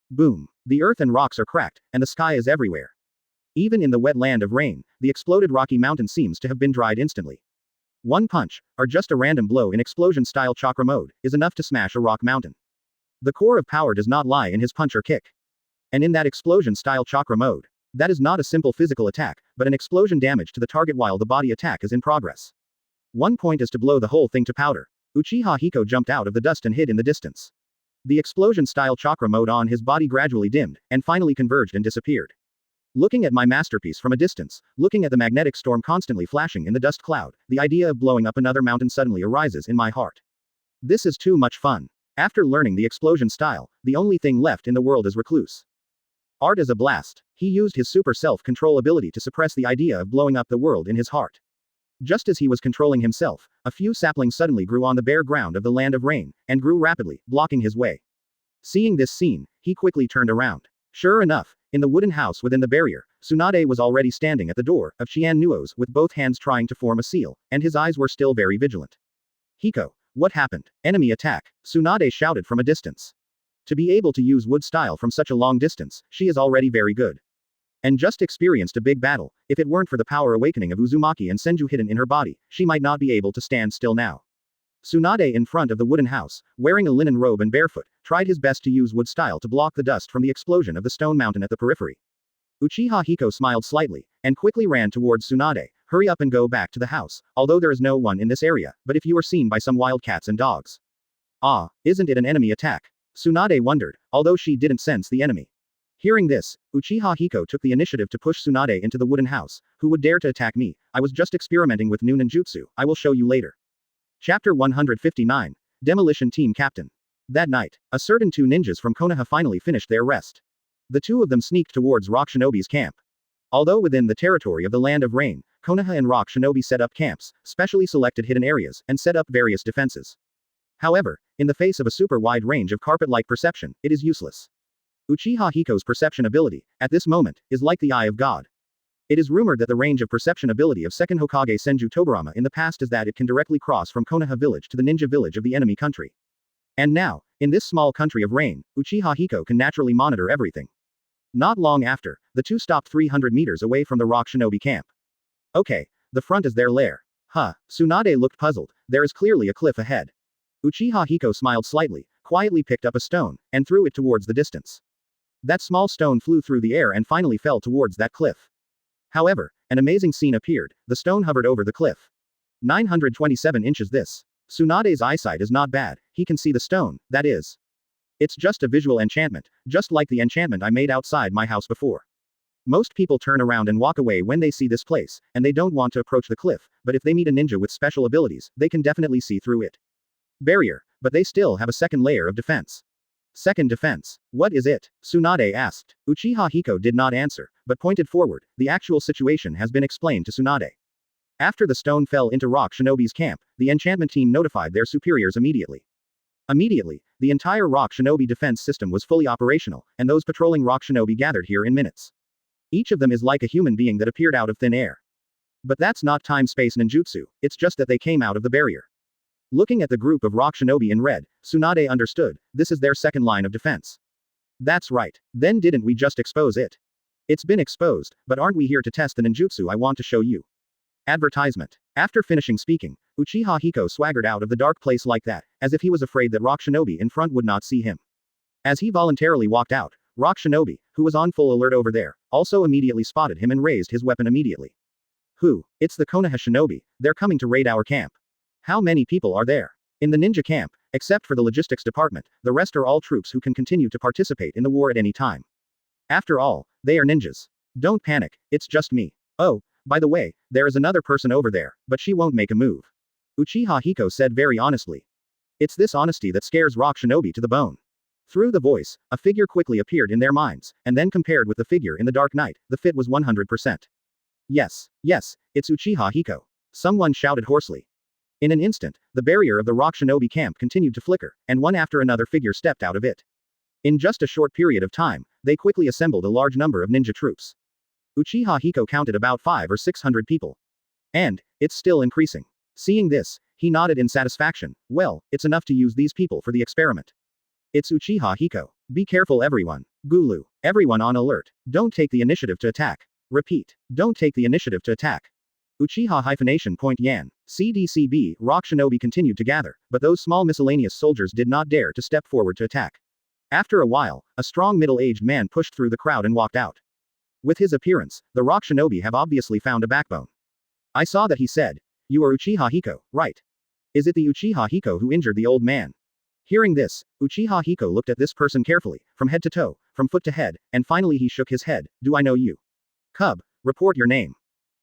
Boom. The earth and rocks are cracked, and the sky is everywhere. Even in the wet land of rain, the exploded rocky mountain seems to have been dried instantly. One punch, or just a random blow in explosion-style chakra mode, is enough to smash a rock mountain. The core of power does not lie in his punch or kick. And in that explosion-style chakra mode, that is not a simple physical attack, but an explosion damage to the target while the body attack is in progress. One point is to blow the whole thing to powder. Uchiha Hiko jumped out of the dust and hid in the distance. The explosion-style chakra mode on his body gradually dimmed, and finally converged and disappeared. Looking at my masterpiece from a distance, looking at the magnetic storm constantly flashing in the dust cloud, the idea of blowing up another mountain suddenly arises in my heart. This is too much fun. After learning the explosion style, the only thing left in the world is recluse. Art is a blast. He used his super self-control ability to suppress the idea of blowing up the world in his heart. Just as he was controlling himself, a few saplings suddenly grew on the bare ground of the land of rain, and grew rapidly, blocking his way. Seeing this scene, he quickly turned around. Sure enough, in the wooden house within the barrier, Tsunade was already standing at the door of Qian Nuo's with both hands trying to form a seal, and his eyes were still very vigilant. Hiko, what happened? Enemy attack, Tsunade shouted from a distance. To be able to use wood style from such a long distance, she is already very good. And just experienced a big battle. If it weren't for the power awakening of Uzumaki and Senju hidden in her body, she might not be able to stand still now. Tsunade in front of the wooden house, wearing a linen robe and barefoot, tried his best to use wood style to block the dust from the explosion of the stone mountain at the periphery. Uchiha Hiko smiled slightly, and quickly ran towards Tsunade. Hurry up and go back to the house, although there is no one in this area, but if you are seen by some wild cats and dogs. Ah, isn't it an enemy attack? Tsunade wondered, although she didn't sense the enemy. Hearing this, Uchiha Hiko took the initiative to push Tsunade into the wooden house. Who would dare to attack me? I was just experimenting with new ninjutsu, I will show you later. Chapter 159. Demolition Team Captain. That night, a certain two ninjas from Konoha finally finished their rest. The two of them sneaked towards Rock Shinobi's camp. Although within the territory of the Land of Rain, Konoha and Rock Shinobi set up camps, specially selected hidden areas, and set up various defenses. However, in the face of a super wide range of carpet-like perception, it is useless. Uchiha Hiko's perception ability, at this moment, is like the eye of God. It is rumored that the range of perception ability of second Hokage Senju Tobirama in the past is that it can directly cross from Konoha village to the ninja village of the enemy country. And now, in this small country of rain, Uchiha Hiko can naturally monitor everything. Not long after, the two stopped 300 meters away from the Rock Shinobi camp. Okay, the front is their lair. Huh, Tsunade looked puzzled, there is clearly a cliff ahead. Uchiha Hiko smiled slightly, quietly picked up a stone, and threw it towards the distance. That small stone flew through the air and finally fell towards that cliff. However, an amazing scene appeared, the stone hovered over the cliff. 927 inches this. Tsunade's eyesight is not bad, he can see the stone, that is. It's just a visual enchantment, just like the enchantment I made outside my house before. Most people turn around and walk away when they see this place, and they don't want to approach the cliff, but if they meet a ninja with special abilities, they can definitely see through it. Barrier, but they still have a second layer of defense. Second defense. What is it? Tsunade asked. Uchiha Hiko did not answer, but pointed forward. The actual situation has been explained to Tsunade. After the stone fell into Rock Shinobi's camp, the enchantment team notified their superiors immediately. Immediately, the entire Rock Shinobi defense system was fully operational, and those patrolling Rock Shinobi gathered here in minutes. Each of them is like a human being that appeared out of thin air. But that's not time-space ninjutsu, it's just that they came out of the barrier. Looking at the group of Rock Shinobi in red, Tsunade understood, this is their second line of defense. That's right. Then didn't we just expose it? It's been exposed, but aren't we here to test the ninjutsu I want to show you? Advertisement. After finishing speaking, Uchiha Hiko swaggered out of the dark place like that, as if he was afraid that Rock Shinobi in front would not see him. As he voluntarily walked out, Rock Shinobi, who was on full alert over there, also immediately spotted him and raised his weapon immediately. Who? It's the Konoha Shinobi, they're coming to raid our camp. How many people are there? In the ninja camp, except for the logistics department, the rest are all troops who can continue to participate in the war at any time. After all, they are ninjas. Don't panic, it's just me. Oh, by the way, there is another person over there, but she won't make a move. Uchiha Hiko said very honestly. It's this honesty that scares Rock Shinobi to the bone. Through the voice, a figure quickly appeared in their minds, and then compared with the figure in the Dark Knight, the fit was 100%. Yes, it's Uchiha Hiko. Someone shouted hoarsely. In an instant, the barrier of the Rock Shinobi camp continued to flicker, and one after another figure stepped out of it. In just a short period of time, they quickly assembled a large number of ninja troops. Uchiha Hiko counted about 500 or 600 people. And, it's still increasing. Seeing this, he nodded in satisfaction. Well, it's enough to use these people for the experiment. It's Uchiha Hiko. Be careful everyone. Gulu. Everyone on alert. Don't take the initiative to attack. Repeat. Don't take the initiative to attack. Uchiha-Yan. CDCB, Rock Shinobi continued to gather, but those small miscellaneous soldiers did not dare to step forward to attack. After a while, a strong middle-aged man pushed through the crowd and walked out. With his appearance, the Rock Shinobi have obviously found a backbone. I saw that he said, "You are Uchiha Hiko, right? Is it the Uchiha Hiko who injured the old man?" Hearing this, Uchiha Hiko looked at this person carefully, from head to toe, from foot to head, and finally he shook his head. Do I know you? Cub, report your name.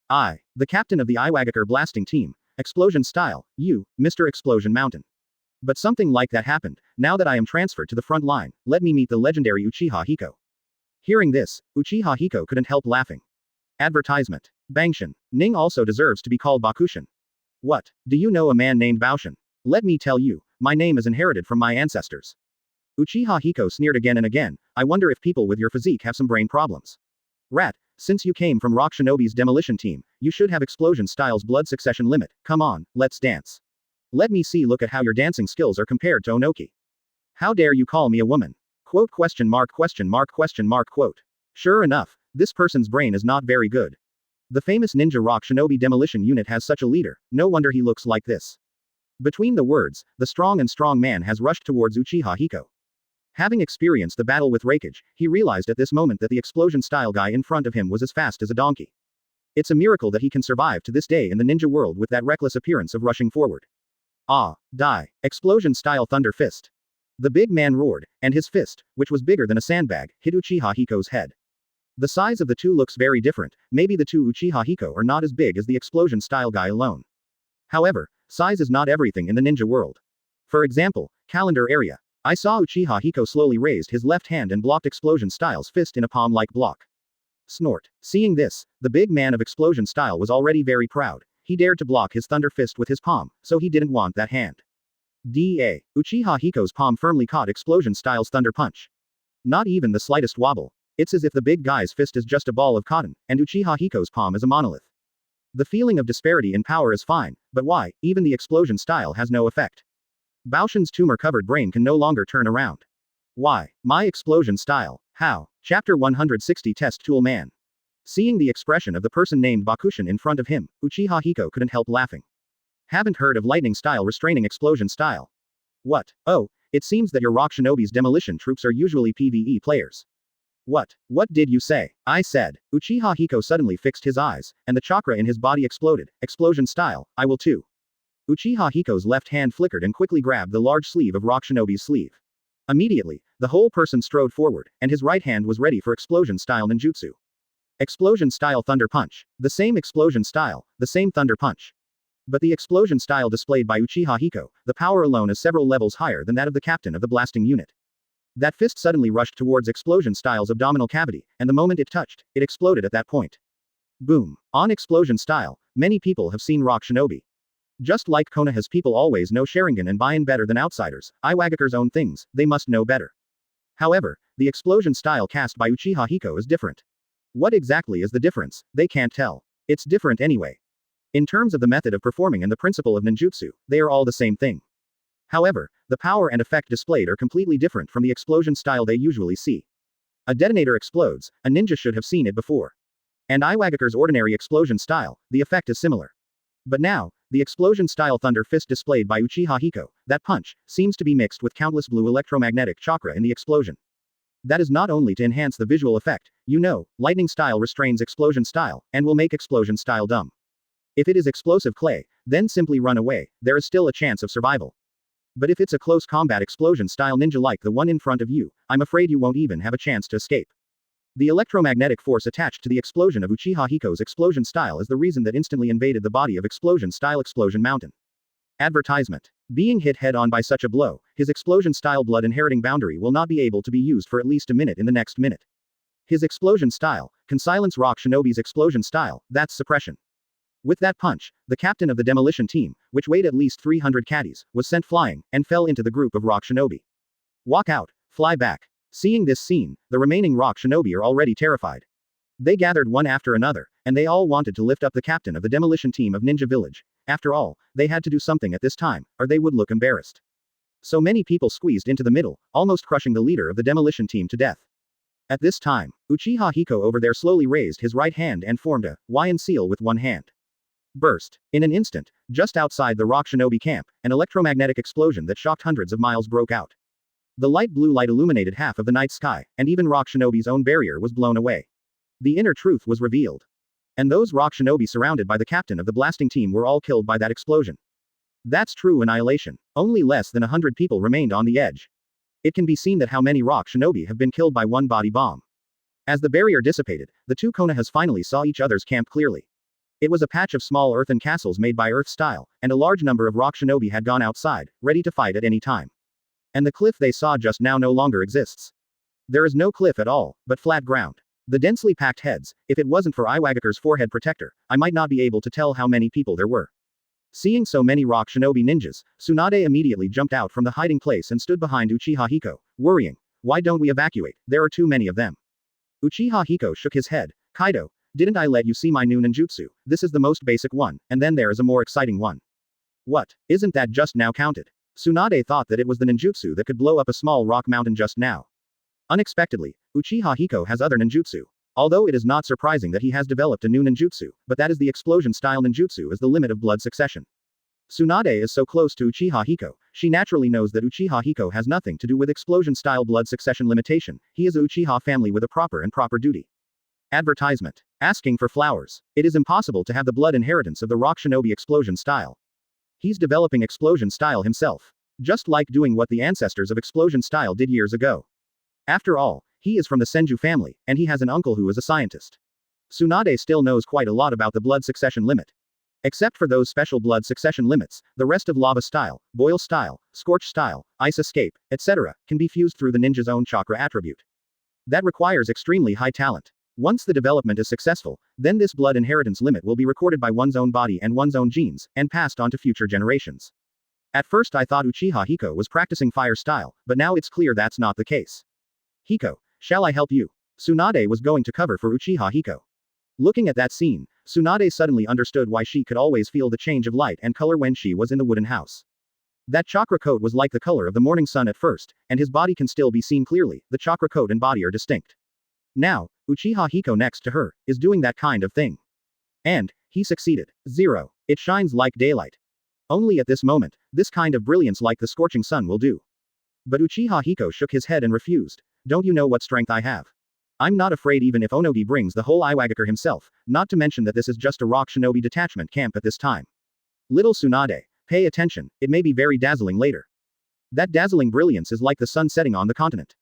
I, the captain of the Iwagakure blasting team, explosion style, you, Mr. Explosion Mountain. But something like that happened. Now that I am transferred to the front line, let me meet the legendary Uchiha Hiko. Hearing this, Uchiha Hiko couldn't help laughing. Advertisement. Bangshin. Ning also deserves to be called Bakushin. What? Do you know a man named Baoshin? Let me tell you, my name is inherited from my ancestors. Uchiha Hiko sneered again and again. I wonder if people with your physique have some brain problems. Rat, since you came from Rock Shinobi's demolition team, you should have Explosion Style's blood succession limit. Come on, let's dance. Let me see look at how your dancing skills are compared to Onoki. How dare you call me a woman? Quote question mark quote. Sure enough, this person's brain is not very good. The famous ninja Rock Shinobi demolition unit has such a leader, no wonder he looks like this. Between the words, the strong man has rushed towards Uchiha Hiko. Having experienced the battle with Raikage, he realized at this moment that the explosion-style guy in front of him was as fast as a donkey. It's a miracle that he can survive to this day in the ninja world with that reckless appearance of rushing forward. Ah, die. Explosion-style thunder fist. The big man roared, and his fist, which was bigger than a sandbag, hit Uchiha Hiko's head. The size of the two looks very different, maybe the two Uchiha Hiko are not as big as the explosion-style guy alone. However, size is not everything in the ninja world. For example, calendar area. I saw Uchiha Hiko slowly raised his left hand and blocked Explosion Style's fist in a palm-like block. Snort. Seeing this, the big man of Explosion Style was already very proud. He dared to block his thunder fist with his palm, so he didn't want that hand. Da. Uchiha Hiko's palm firmly caught Explosion Style's thunder punch. Not even the slightest wobble. It's as if the big guy's fist is just a ball of cotton, and Uchiha Hiko's palm is a monolith. The feeling of disparity in power is fine, but why, even the Explosion Style has no effect. Baoshin's tumor-covered brain can no longer turn around. Why? My explosion style. How? Chapter 160 Test Tool Man. Seeing the expression of the person named Bakushin in front of him, Uchiha Hiko couldn't help laughing. Haven't heard of lightning style restraining explosion style. What? Oh, it seems that your Rock Shinobi's demolition troops are usually PvE players. What did you say? I said. Uchiha Hiko suddenly fixed his eyes, and the chakra in his body exploded. Explosion style, I will too. Uchiha Hiko's left hand flickered and quickly grabbed the large sleeve of Rock Shinobi's sleeve. Immediately, the whole person strode forward, and his right hand was ready for explosion-style ninjutsu. Explosion-style thunder punch. The same explosion style, the same thunder punch. But the explosion style displayed by Uchiha Hiko, the power alone is several levels higher than that of the captain of the blasting unit. That fist suddenly rushed towards explosion style's abdominal cavity, and the moment it touched, it exploded at that point. Boom. On explosion style, many people have seen Rock Shinobi. Just like Konoha's people always know Sharingan and Bion better than outsiders, Iwagakure's own things, they must know better. However, the explosion style cast by Uchiha Hiko is different. What exactly is the difference? They can't tell. It's different anyway. In terms of the method of performing and the principle of ninjutsu, they are all the same thing. However, the power and effect displayed are completely different from the explosion style they usually see. A detonator explodes, a ninja should have seen it before. And Iwagakure's ordinary explosion style, the effect is similar. But now, the explosion-style thunder fist displayed by Uchiha Hiko, that punch, seems to be mixed with countless blue electromagnetic chakra in the explosion. That is not only to enhance the visual effect, lightning style restrains explosion style, and will make explosion style dumb. If it is explosive clay, then simply run away, there is still a chance of survival. But if it's a close combat explosion style ninja like the one in front of you, I'm afraid you won't even have a chance to escape. The electromagnetic force attached to the explosion of Uchiha Hiko's explosion style is the reason that instantly invaded the body of explosion style Explosion Mountain. Advertisement. Being hit head-on by such a blow, his explosion-style blood-inheriting boundary will not be able to be used for at least a minute in the next minute. His explosion style can silence Rock Shinobi's explosion style, that's suppression. With that punch, the captain of the demolition team, which weighed at least 300 caddies, was sent flying, and fell into the group of Rock Shinobi. Walk out, fly back. Seeing this scene, the remaining Rock Shinobi are already terrified. They gathered one after another, and they all wanted to lift up the captain of the demolition team of Ninja Village. After all, they had to do something at this time, or they would look embarrassed. So many people squeezed into the middle, almost crushing the leader of the demolition team to death. At this time, Uchiha Hiko over there slowly raised his right hand and formed a Y seal with one hand. Burst. In an instant, just outside the Rock Shinobi camp, an electromagnetic explosion that shocked hundreds of miles broke out. The light blue light illuminated half of the night sky, and even Rock Shinobi's own barrier was blown away. The inner truth was revealed. And those Rock Shinobi surrounded by the captain of the blasting team were all killed by that explosion. That's true annihilation. Only less than 100 people remained on the edge. It can be seen that how many Rock Shinobi have been killed by one body bomb. As the barrier dissipated, the two Konohas finally saw each other's camp clearly. It was a patch of small earthen castles made by Earth style, and a large number of Rock Shinobi had gone outside, ready to fight at any time. And the cliff they saw just now no longer exists. There is no cliff at all, but flat ground. The densely packed heads, if it wasn't for Iwagakure's forehead protector, I might not be able to tell how many people there were. Seeing so many Rock Shinobi ninjas, Tsunade immediately jumped out from the hiding place and stood behind Uchiha Hiko, worrying. Why don't we evacuate? There are too many of them. Uchiha Hiko shook his head. Kaido, didn't I let you see my new ninjutsu? This is the most basic one, and then there is a more exciting one. What? Isn't that just now counted? Tsunade thought that it was the ninjutsu that could blow up a small rock mountain just now. Unexpectedly, Uchiha Hiko has other ninjutsu. Although it is not surprising that he has developed a new ninjutsu, but that is the explosion-style ninjutsu is the limit of blood succession. Tsunade is so close to Uchiha Hiko, she naturally knows that Uchiha Hiko has nothing to do with explosion-style blood succession limitation, he is a Uchiha family with a proper duty. Advertisement. Asking for flowers. It is impossible to have the blood inheritance of the Rock Shinobi explosion style. He's developing explosion style himself. Just like doing what the ancestors of explosion style did years ago. After all, he is from the Senju family, and he has an uncle who is a scientist. Tsunade still knows quite a lot about the blood succession limit. Except for those special blood succession limits, the rest of lava style, boil style, scorch style, ice escape, etc., can be fused through the ninja's own chakra attribute. That requires extremely high talent. Once the development is successful, then this blood inheritance limit will be recorded by one's own body and one's own genes, and passed on to future generations. At first I thought Uchiha Hiko was practicing fire style, but now it's clear that's not the case. Hiko, shall I help you? Tsunade was going to cover for Uchiha Hiko. Looking at that scene, Tsunade suddenly understood why she could always feel the change of light and color when she was in the wooden house. That chakra coat was like the color of the morning sun at first, and his body can still be seen clearly, the chakra coat and body are distinct. Now, Uchiha Hiko next to her, is doing that kind of thing. And, he succeeded. 0. It shines like daylight. Only at this moment, this kind of brilliance like the scorching sun will do. But Uchiha Hiko shook his head and refused. Don't you know what strength I have? I'm not afraid even if Onogi brings the whole Iwagakure himself, not to mention that this is just a Rock Shinobi detachment camp at this time. Little Tsunade, pay attention, it may be very dazzling later. That dazzling brilliance is like the sun setting on the continent.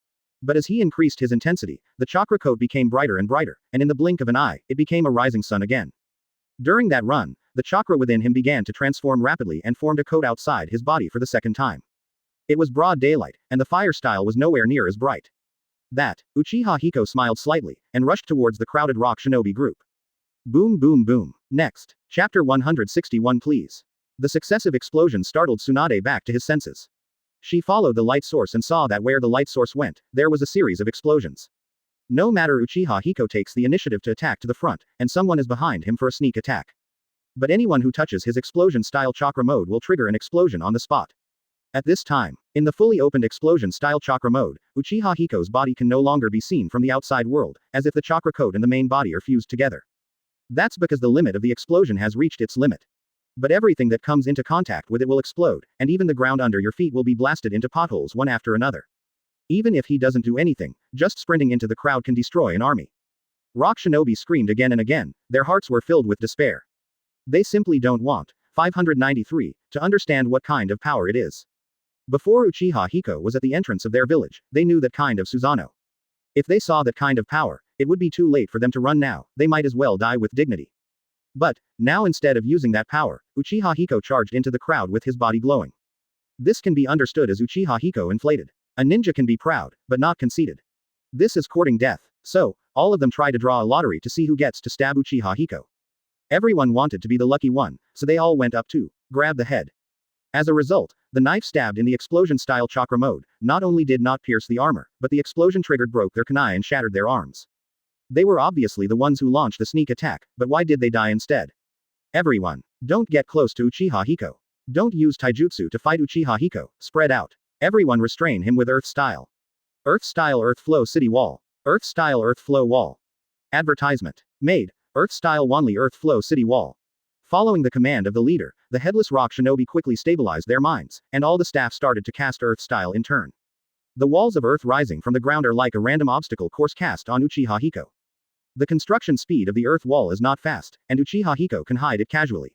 But as he increased his intensity, the chakra coat became brighter and brighter, and in the blink of an eye, it became a rising sun again. During that run, the chakra within him began to transform rapidly and formed a coat outside his body for the second time. It was broad daylight, and the fire style was nowhere near as bright. That, Uchiha Hiko smiled slightly, and rushed towards the crowded Rock Shinobi group. Boom boom boom. Next. Chapter 161 please. The successive explosions startled Tsunade back to his senses. She followed the light source and saw that where the light source went, there was a series of explosions. No matter Uchiha Hiko takes the initiative to attack to the front, and someone is behind him for a sneak attack. But anyone who touches his explosion-style chakra mode will trigger an explosion on the spot. At this time, in the fully opened explosion-style chakra mode, Uchiha Hiko's body can no longer be seen from the outside world, as if the chakra coat and the main body are fused together. That's because the limit of the explosion has reached its limit. But everything that comes into contact with it will explode, and even the ground under your feet will be blasted into potholes one after another. Even if he doesn't do anything, just sprinting into the crowd can destroy an army. Rock Shinobi screamed again and again, their hearts were filled with despair. They simply don't want, 593, to understand what kind of power it is. Before Uchiha Hiko was at the entrance of their village, they knew that kind of Susanoo. If they saw that kind of power, it would be too late for them to run now, they might as well die with dignity. But, now instead of using that power, Uchiha Hiko charged into the crowd with his body glowing. This can be understood as Uchiha Hiko inflated. A ninja can be proud, but not conceited. This is courting death, so, all of them try to draw a lottery to see who gets to stab Uchiha Hiko. Everyone wanted to be the lucky one, so they all went up to grab the head. As a result, the knife stabbed in the explosion-style chakra mode, not only did not pierce the armor, but the explosion triggered broke their kunai and shattered their arms. They were obviously the ones who launched the sneak attack, but why did they die instead? Everyone, don't get close to Uchiha Hiko. Don't use taijutsu to fight Uchiha Hiko, spread out. Everyone restrain him with Earth Style. Earth Style Earth Flow City Wall. Earth Style Earth Flow Wall. Advertisement. Made. Earth Style Wanli Earth Flow City Wall. Following the command of the leader, the headless rock shinobi quickly stabilized their minds, and all the staff started to cast Earth Style in turn. The walls of Earth rising from the ground are like a random obstacle course cast on Uchiha Hiko. The construction speed of the Earth Wall is not fast, and Uchiha Hiko can hide it casually.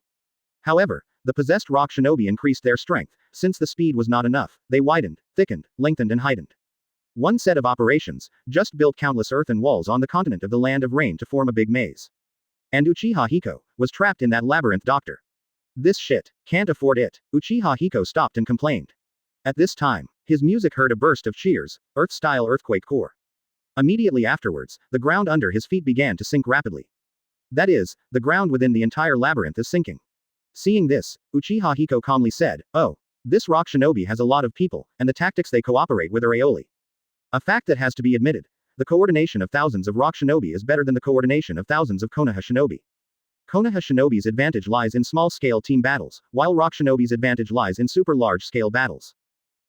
However, the possessed rock shinobi increased their strength, since the speed was not enough, they widened, thickened, lengthened and heightened. One set of operations, just built countless earthen walls on the continent of the Land of Rain to form a big maze. And Uchiha Hiko was trapped in that labyrinth. Doctor. This shit, can't afford it. Uchiha Hiko stopped and complained. At this time, his music heard a burst of cheers, Earth-style earthquake core. Immediately afterwards, the ground under his feet began to sink rapidly. That is, the ground within the entire labyrinth is sinking. Seeing this, Uchiha Hiko calmly said, "Oh, this rock shinobi has a lot of people, and the tactics they cooperate with are aioli. A fact that has to be admitted. The coordination of thousands of rock shinobi is better than the coordination of thousands of Konoha shinobi. Konoha shinobi's advantage lies in small-scale team battles, while rock shinobi's advantage lies in super large-scale battles.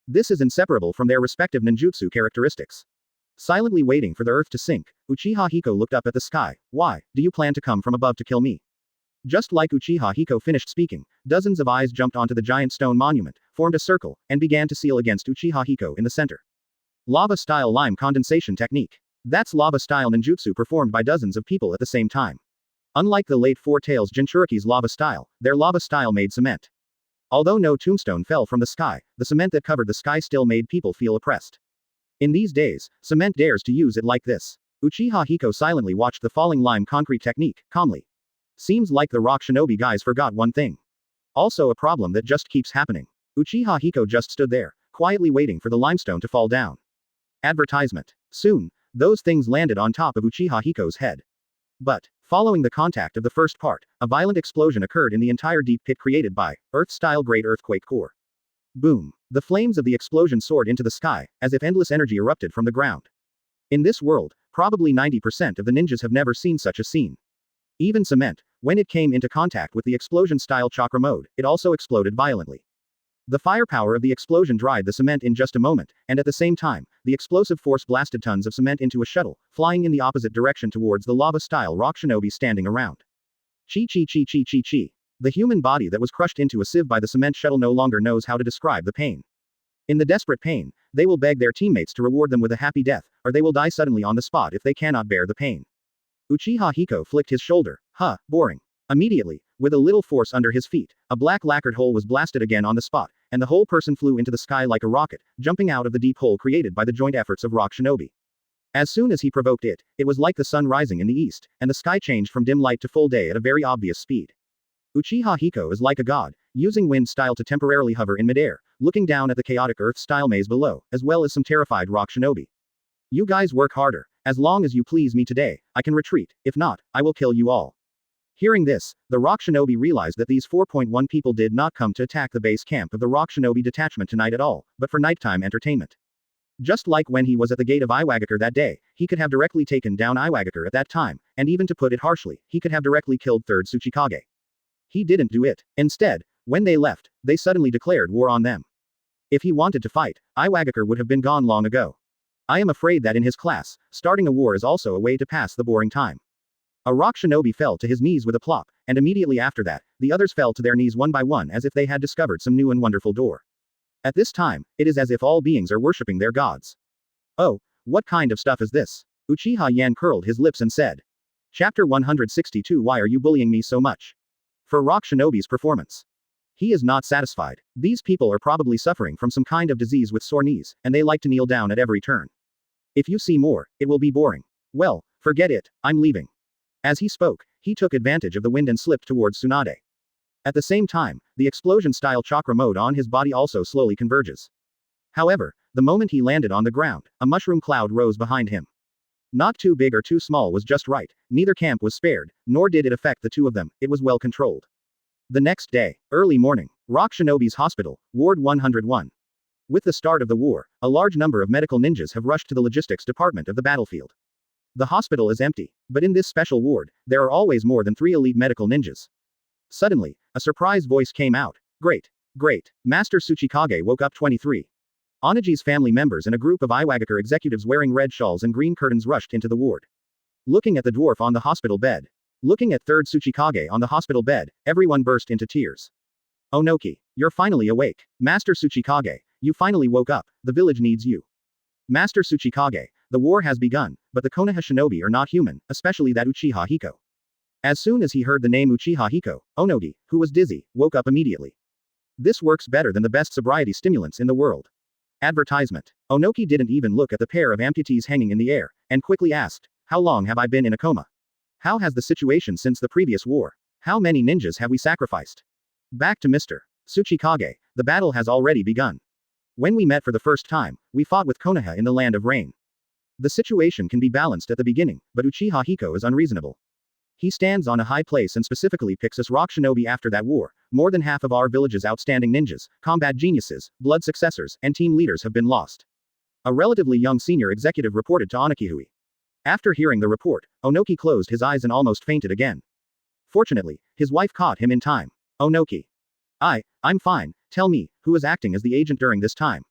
This is inseparable from their respective ninjutsu characteristics." Silently waiting for the earth to sink, Uchiha Hiko looked up at the sky. "Why, do you plan to come from above to kill me?" Just like Uchiha Hiko finished speaking, dozens of eyes jumped onto the giant stone monument, formed a circle, and began to seal against Uchiha Hiko in the center. Lava-style lime condensation technique. That's lava-style ninjutsu performed by dozens of people at the same time. Unlike the late Four Tails Jinchuriki's lava style, their lava style made cement. Although no tombstone fell from the sky, the cement that covered the sky still made people feel oppressed. In these days, cement dares to use it like this. Uchiha Hiko silently watched the falling lime concrete technique, calmly. Seems like the rock shinobi guys forgot one thing. Also a problem that just keeps happening. Uchiha Hiko just stood there, quietly waiting for the limestone to fall down. Advertisement. Soon, those things landed on top of Uchiha Hiko's head. But, following the contact of the first part, a violent explosion occurred in the entire deep pit created by Earth-style Great Earthquake Core. Boom. The flames of the explosion soared into the sky, as if endless energy erupted from the ground. In this world, probably 90% of the ninjas have never seen such a scene. Even cement, when it came into contact with the explosion-style chakra mode, it also exploded violently. The firepower of the explosion dried the cement in just a moment, and at the same time, the explosive force blasted tons of cement into a shuttle, flying in the opposite direction towards the lava-style rock shinobi standing around. Chi chi chi chi chi chi. The human body that was crushed into a sieve by the cement shuttle no longer knows how to describe the pain. In the desperate pain, they will beg their teammates to reward them with a happy death, or they will die suddenly on the spot if they cannot bear the pain. Uchiha Hiko flicked his shoulder. Boring. Immediately, with a little force under his feet, a black lacquered hole was blasted again on the spot, and the whole person flew into the sky like a rocket, jumping out of the deep hole created by the joint efforts of rock shinobi. As soon as he provoked it, it was like the sun rising in the east, and the sky changed from dim light to full day at a very obvious speed. Uchiha Hiko is like a god, using wind style to temporarily hover in midair, looking down at the chaotic earth-style maze below, as well as some terrified rock shinobi. "You guys work harder. As long as you please me today, I can retreat, if not, I will kill you all." Hearing this, the rock shinobi realized that these 4.1 people did not come to attack the base camp of the rock shinobi detachment tonight at all, but for nighttime entertainment. Just like when he was at the gate of Iwagakure that day, he could have directly taken down Iwagakure at that time, and even to put it harshly, he could have directly killed 3rd Tsuchikage. He didn't do it. Instead, when they left, they suddenly declared war on them. If he wanted to fight, Iwagakure would have been gone long ago. I am afraid that in his class, starting a war is also a way to pass the boring time. A rock shinobi fell to his knees with a plop, and immediately after that, the others fell to their knees one by one as if they had discovered some new and wonderful door. At this time, it is as if all beings are worshipping their gods. Oh, what kind of stuff is this? Uchiha Yan curled his lips and said. Chapter 162 Why are you bullying me so much? For Rock Shinobi's performance. He is not satisfied. These people are probably suffering from some kind of disease with sore knees, and they like to kneel down at every turn. If you see more, it will be boring. Well, forget it, I'm leaving. As he spoke, he took advantage of the wind and slipped towards Tsunade. At the same time, the explosion-style chakra mode on his body also slowly converges. However, the moment he landed on the ground, a mushroom cloud rose behind him. Not too big or too small was just right, neither camp was spared, nor did it affect the two of them, it was well controlled. The next day, early morning, Rock Shinobi's hospital, Ward 101. With the start of the war, a large number of medical ninjas have rushed to the logistics department of the battlefield. The hospital is empty, but in this special ward, there are always more than 3 elite medical ninjas. Suddenly, a surprise voice came out. Great. Master Tsuchikage woke up 23. Onagi's family members and a group of Iwagakure executives wearing red shawls and green curtains rushed into the ward. Looking at the dwarf on the hospital bed. Looking at third Tsuchikage on the hospital bed, everyone burst into tears. Onoki, you're finally awake. Master Tsuchikage, you finally woke up, the village needs you. Master Tsuchikage, the war has begun, but the Konoha shinobi are not human, especially that Uchiha Hiko. As soon as he heard the name Uchiha Hiko, Onogi, who was dizzy, woke up immediately. This works better than the best sobriety stimulants in the world. Advertisement. Onoki didn't even look at the pair of amputees hanging in the air, and quickly asked, how long have I been in a coma? How has the situation since the previous war? How many ninjas have we sacrificed? Back to Mr. Tsuchikage, the battle has already begun. When we met for the first time, we fought with Konoha in the Land of Rain. The situation can be balanced at the beginning, but Uchiha Hiko is unreasonable. He stands on a high place and specifically picks us Rock Shinobi after that war. More than half of our village's outstanding ninjas, combat geniuses, blood successors, and team leaders have been lost. A relatively young senior executive reported to Onikihui. After hearing the report, Onoki closed his eyes and almost fainted again. Fortunately, his wife caught him in time. Onoki. I'm fine, tell me, who is acting as the agent during this time?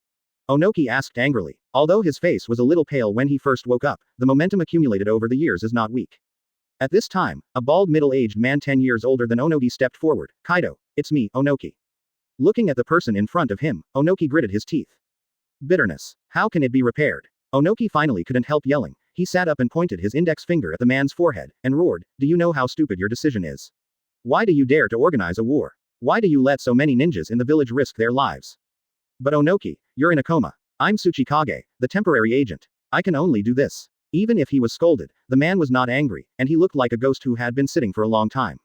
Onoki asked angrily. Although his face was a little pale when he first woke up, the momentum accumulated over the years is not weak. At this time, a bald middle-aged man 10 years older than Onogi stepped forward. Kaido, it's me, Onoki. Looking at the person in front of him, Onoki gritted his teeth. Bitterness. How can it be repaired? Onoki finally couldn't help yelling. He sat up and pointed his index finger at the man's forehead, and roared, do you know how stupid your decision is? Why do you dare to organize a war? Why do you let so many ninjas in the village risk their lives? But Onoki, you're in a coma. I'm Tsuchikage, the temporary agent. I can only do this. Even if he was scolded, the man was not angry, and he looked like a ghost who had been sitting for a long time.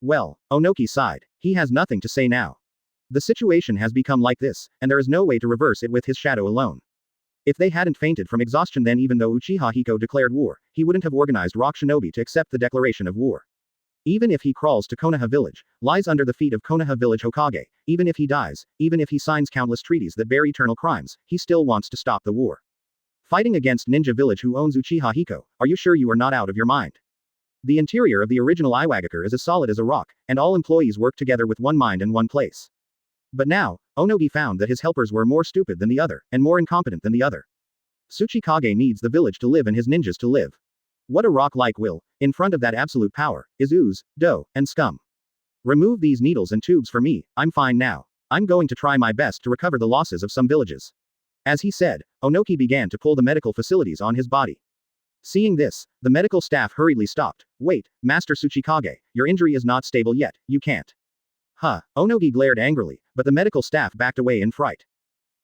Well, Onoki sighed. He has nothing to say now. The situation has become like this, and there is no way to reverse it with his shadow alone. If they hadn't fainted from exhaustion, then even though Uchiha Hiko declared war, he wouldn't have organized Rock Shinobi to accept the declaration of war. Even if he crawls to Konoha village, lies under the feet of Konoha village Hokage, even if he dies, even if he signs countless treaties that bear eternal crimes, he still wants to stop the war. Fighting against Ninja Village who owns Uchiha Hiko, are you sure you are not out of your mind? The interior of the original Iwagakure is as solid as a rock, and all employees work together with one mind and one place. But now, Onogi found that his helpers were more stupid than the other, and more incompetent than the other. Tsuchikage needs the village to live and his ninjas to live. What a rock-like will, in front of that absolute power, is ooze, dough, and scum. Remove these needles and tubes for me, I'm fine now. I'm going to try my best to recover the losses of some villages. As he said, Onoki began to pull the medical facilities on his body. Seeing this, the medical staff hurriedly stopped. Wait, Master Tsuchikage, your injury is not stable yet, you can't. Onogi glared angrily, but the medical staff backed away in fright.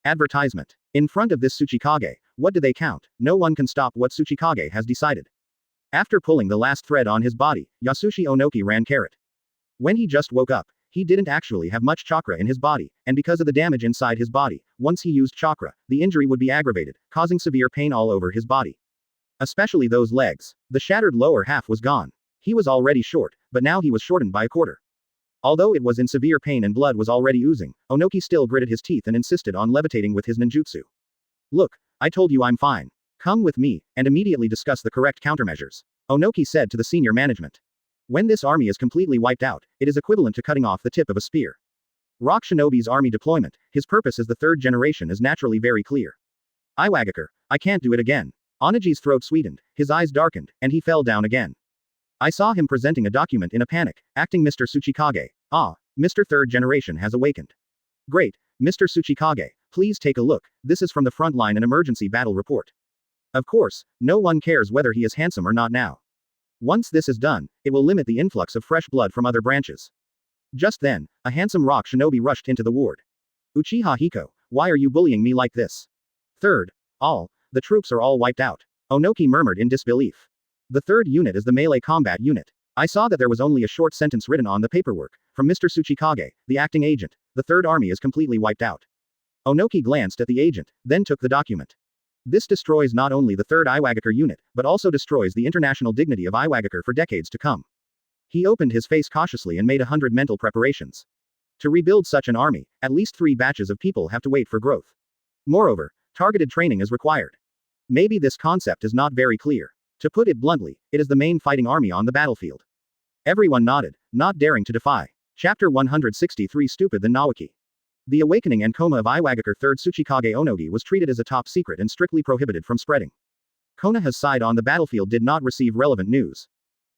Advertisement. In front of this Tsuchikage, what do they count? No one can stop what Tsuchikage has decided. After pulling the last thread on his body, Yasushi Onoki ran carrot. When he just woke up, he didn't actually have much chakra in his body, and because of the damage inside his body, once he used chakra, the injury would be aggravated, causing severe pain all over his body. Especially those legs. The shattered lower half was gone. He was already short, but now he was shortened by a quarter. Although it was in severe pain and blood was already oozing, Onoki still gritted his teeth and insisted on levitating with his ninjutsu. Look, I told you I'm fine. Come with me, and immediately discuss the correct countermeasures. Onoki said to the senior management. When this army is completely wiped out, it is equivalent to cutting off the tip of a spear. Rock Shinobi's army deployment, his purpose as the third generation is naturally very clear. Iwagakure, I can't do it again. Onagi's throat sweetened, his eyes darkened, and he fell down again. I saw him presenting a document in a panic, acting Mr. Tsuchikage. Ah, Mr. Third Generation has awakened. Great, Mr. Tsuchikage, please take a look, this is from the front line an emergency battle report. Of course, no one cares whether he is handsome or not now. Once this is done, it will limit the influx of fresh blood from other branches. Just then, a handsome rock shinobi rushed into the ward. Uchiha Hiko, why are you bullying me like this? Third, the troops are all wiped out. Onoki murmured in disbelief. The third unit is the melee combat unit. I saw that there was only a short sentence written on the paperwork, from Mr. Tsuchikage, the acting agent, the third army is completely wiped out. Onoki glanced at the agent, then took the document. This destroys not only the third Iwagakure unit, but also destroys the international dignity of Iwagakure for decades to come. He opened his face cautiously and made 100 mental preparations. To rebuild such an army, at least 3 batches of people have to wait for growth. Moreover, targeted training is required. Maybe this concept is not very clear. To put it bluntly, it is the main fighting army on the battlefield. Everyone nodded, not daring to defy. Chapter 163 Stupid than Naoki. The awakening and coma of Iwagakure 3rd Tsuchikage Onogi was treated as a top secret and strictly prohibited from spreading. Konoha's side on the battlefield did not receive relevant news.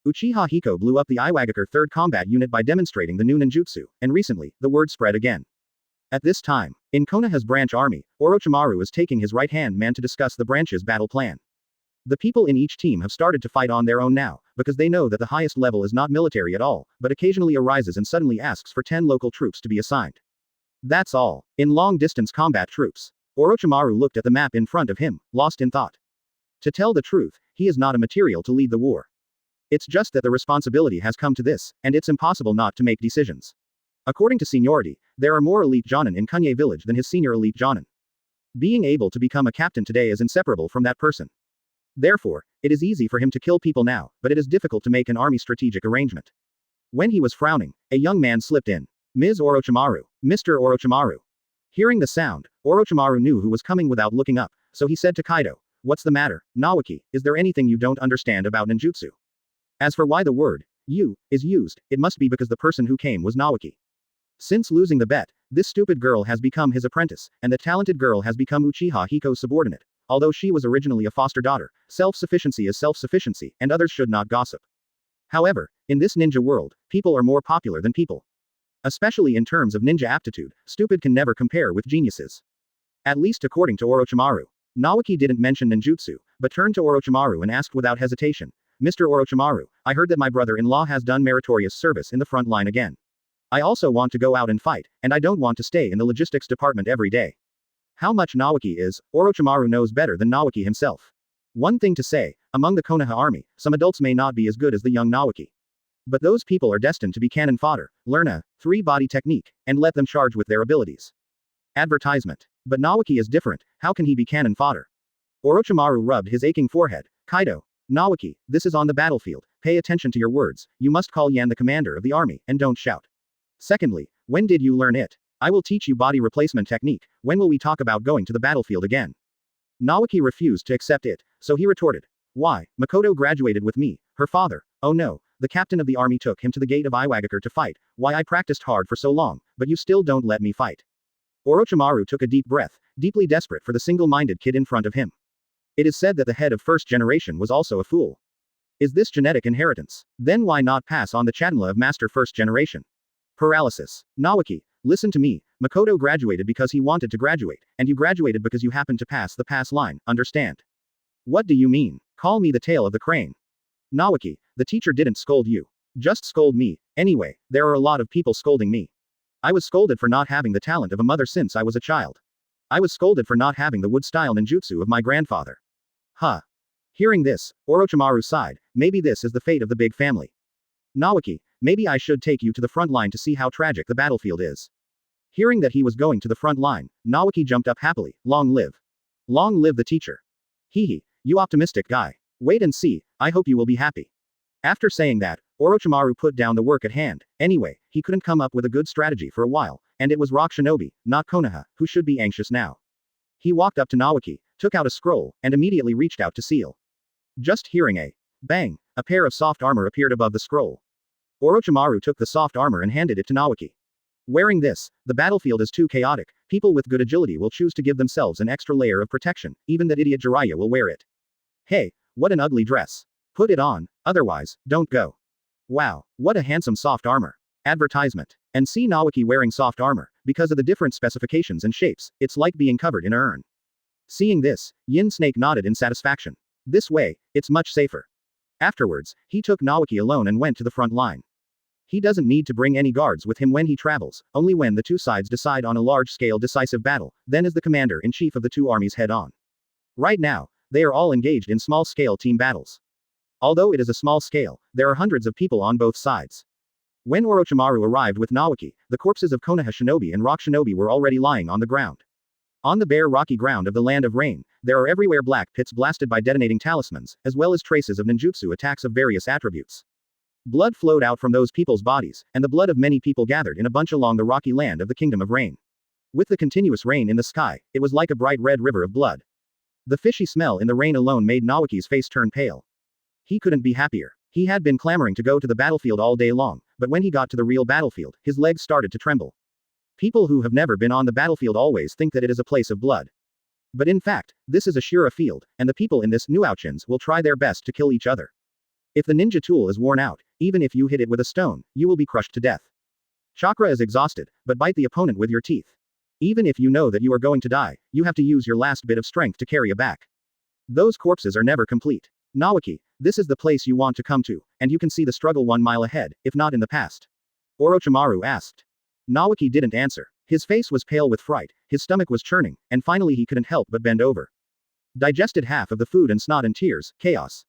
Uchiha Hiko blew up the Iwagakure 3rd combat unit by demonstrating the new ninjutsu, and recently, the word spread again. At this time, in Konoha's branch army, Orochimaru is taking his right-hand man to discuss the branch's battle plan. The people in each team have started to fight on their own now, because they know that the highest level is not military at all, but occasionally arises and suddenly asks for 10 local troops to be assigned. That's all. In long-distance combat troops. Orochimaru looked at the map in front of him, lost in thought. To tell the truth, he is not a material to lead the war. It's just that the responsibility has come to this, and it's impossible not to make decisions. According to seniority, there are more elite jonin in Kunye village than his senior elite jonin. Being able to become a captain today is inseparable from that person. Therefore, it is easy for him to kill people now, but it is difficult to make an army strategic arrangement. When he was frowning, a young man slipped in. Ms. Orochimaru. Mr. Orochimaru. Hearing the sound, Orochimaru knew who was coming without looking up, so he said to Kaido, "What's the matter, Naoki, is there anything you don't understand about ninjutsu? As for why the word, you, is used, it must be because the person who came was Naoki. Since losing the bet, this stupid girl has become his apprentice, and the talented girl has become Uchiha Hiko's subordinate. Although she was originally a foster daughter, self-sufficiency is self-sufficiency, and others should not gossip. However, in this ninja world, people are more popular than people. Especially in terms of ninja aptitude, stupid can never compare with geniuses. At least according to Orochimaru. Naoki didn't mention ninjutsu, but turned to Orochimaru and asked without hesitation, Mr. Orochimaru, I heard that my brother-in-law has done meritorious service in the front line again. I also want to go out and fight, and I don't want to stay in the logistics department every day. How much Naoki is, Orochimaru knows better than Naoki himself. One thing to say, among the Konoha army, some adults may not be as good as the young Naoki. But those people are destined to be cannon fodder, learn a 3-body technique, and let them charge with their abilities. Advertisement. But Naoki is different, how can he be cannon fodder? Orochimaru rubbed his aching forehead. Kaido. Naoki, this is on the battlefield, pay attention to your words, you must call Yan the commander of the army, and don't shout. Secondly, when did you learn it? I will teach you body replacement technique, when will we talk about going to the battlefield again? Naoki refused to accept it, so he retorted. Why, Makoto graduated with me, her father, oh no, the captain of the army took him to the gate of Iwagakure to fight, why I practiced hard for so long, but you still don't let me fight. Orochimaru took a deep breath, deeply desperate for the single-minded kid in front of him. It is said that the head of first generation was also a fool. Is this genetic inheritance? Then why not pass on the Chadinla of master first generation? Paralysis. Naoki, listen to me, Makoto graduated because he wanted to graduate, and you graduated because you happened to pass the pass line, understand? What do you mean? Call me the tail of the crane. Naoki, the teacher didn't scold you. Just scold me, anyway, there are a lot of people scolding me. I was scolded for not having the talent of a mother since I was a child. I was scolded for not having the wood-style ninjutsu of my grandfather. Huh. Hearing this, Orochimaru sighed, maybe this is the fate of the big family. Naoki, maybe I should take you to the front line to see how tragic the battlefield is. Hearing that he was going to the front line, Naoki jumped up happily, long live. Long live the teacher. Hee, you optimistic guy. Wait and see, I hope you will be happy. After saying that, Orochimaru put down the work at hand. Anyway, he couldn't come up with a good strategy for a while, and it was Rock Shinobi, not Konoha, who should be anxious now. He walked up to Naoki, took out a scroll, and immediately reached out to seal. Just hearing a bang, a pair of soft armor appeared above the scroll. Orochimaru took the soft armor and handed it to Naoki. Wearing this, the battlefield is too chaotic, people with good agility will choose to give themselves an extra layer of protection, even that idiot Jiraiya will wear it. Hey, what an ugly dress. Put it on, otherwise, don't go. Wow, what a handsome soft armor. Advertisement. And see Naoki wearing soft armor, because of the different specifications and shapes, it's like being covered in a urn. Seeing this, Yin Snake nodded in satisfaction. This way, it's much safer. Afterwards, he took Naoki alone and went to the front line. He doesn't need to bring any guards with him when he travels, only when the two sides decide on a large-scale decisive battle, then is the commander-in-chief of the two armies head-on. Right now, they are all engaged in small-scale team battles. Although it is a small scale, there are hundreds of people on both sides. When Orochimaru arrived with Naoki, the corpses of Konoha shinobi and rock shinobi were already lying on the ground. On the bare rocky ground of the Land of Rain, there are everywhere black pits blasted by detonating talismans, as well as traces of ninjutsu attacks of various attributes. Blood flowed out from those people's bodies, and the blood of many people gathered in a bunch along the rocky land of the Kingdom of Rain. With the continuous rain in the sky, it was like a bright red river of blood. The fishy smell in the rain alone made Naoki's face turn pale. He couldn't be happier. He had been clamoring to go to the battlefield all day long, but when he got to the real battlefield, his legs started to tremble. People who have never been on the battlefield always think that it is a place of blood. But in fact, this is a Shira field, and the people in this Nuauchins will try their best to kill each other. If the ninja tool is worn out, even if you hit it with a stone, you will be crushed to death. Chakra is exhausted, but bite the opponent with your teeth. Even if you know that you are going to die, you have to use your last bit of strength to carry it back. Those corpses are never complete. Naoki, this is the place you want to come to, and you can see the struggle 1 mile ahead, if not in the past. Orochimaru asked. Naoki didn't answer. His face was pale with fright, his stomach was churning, and finally he couldn't help but bend over. Digested half of the food and snot and tears, chaos.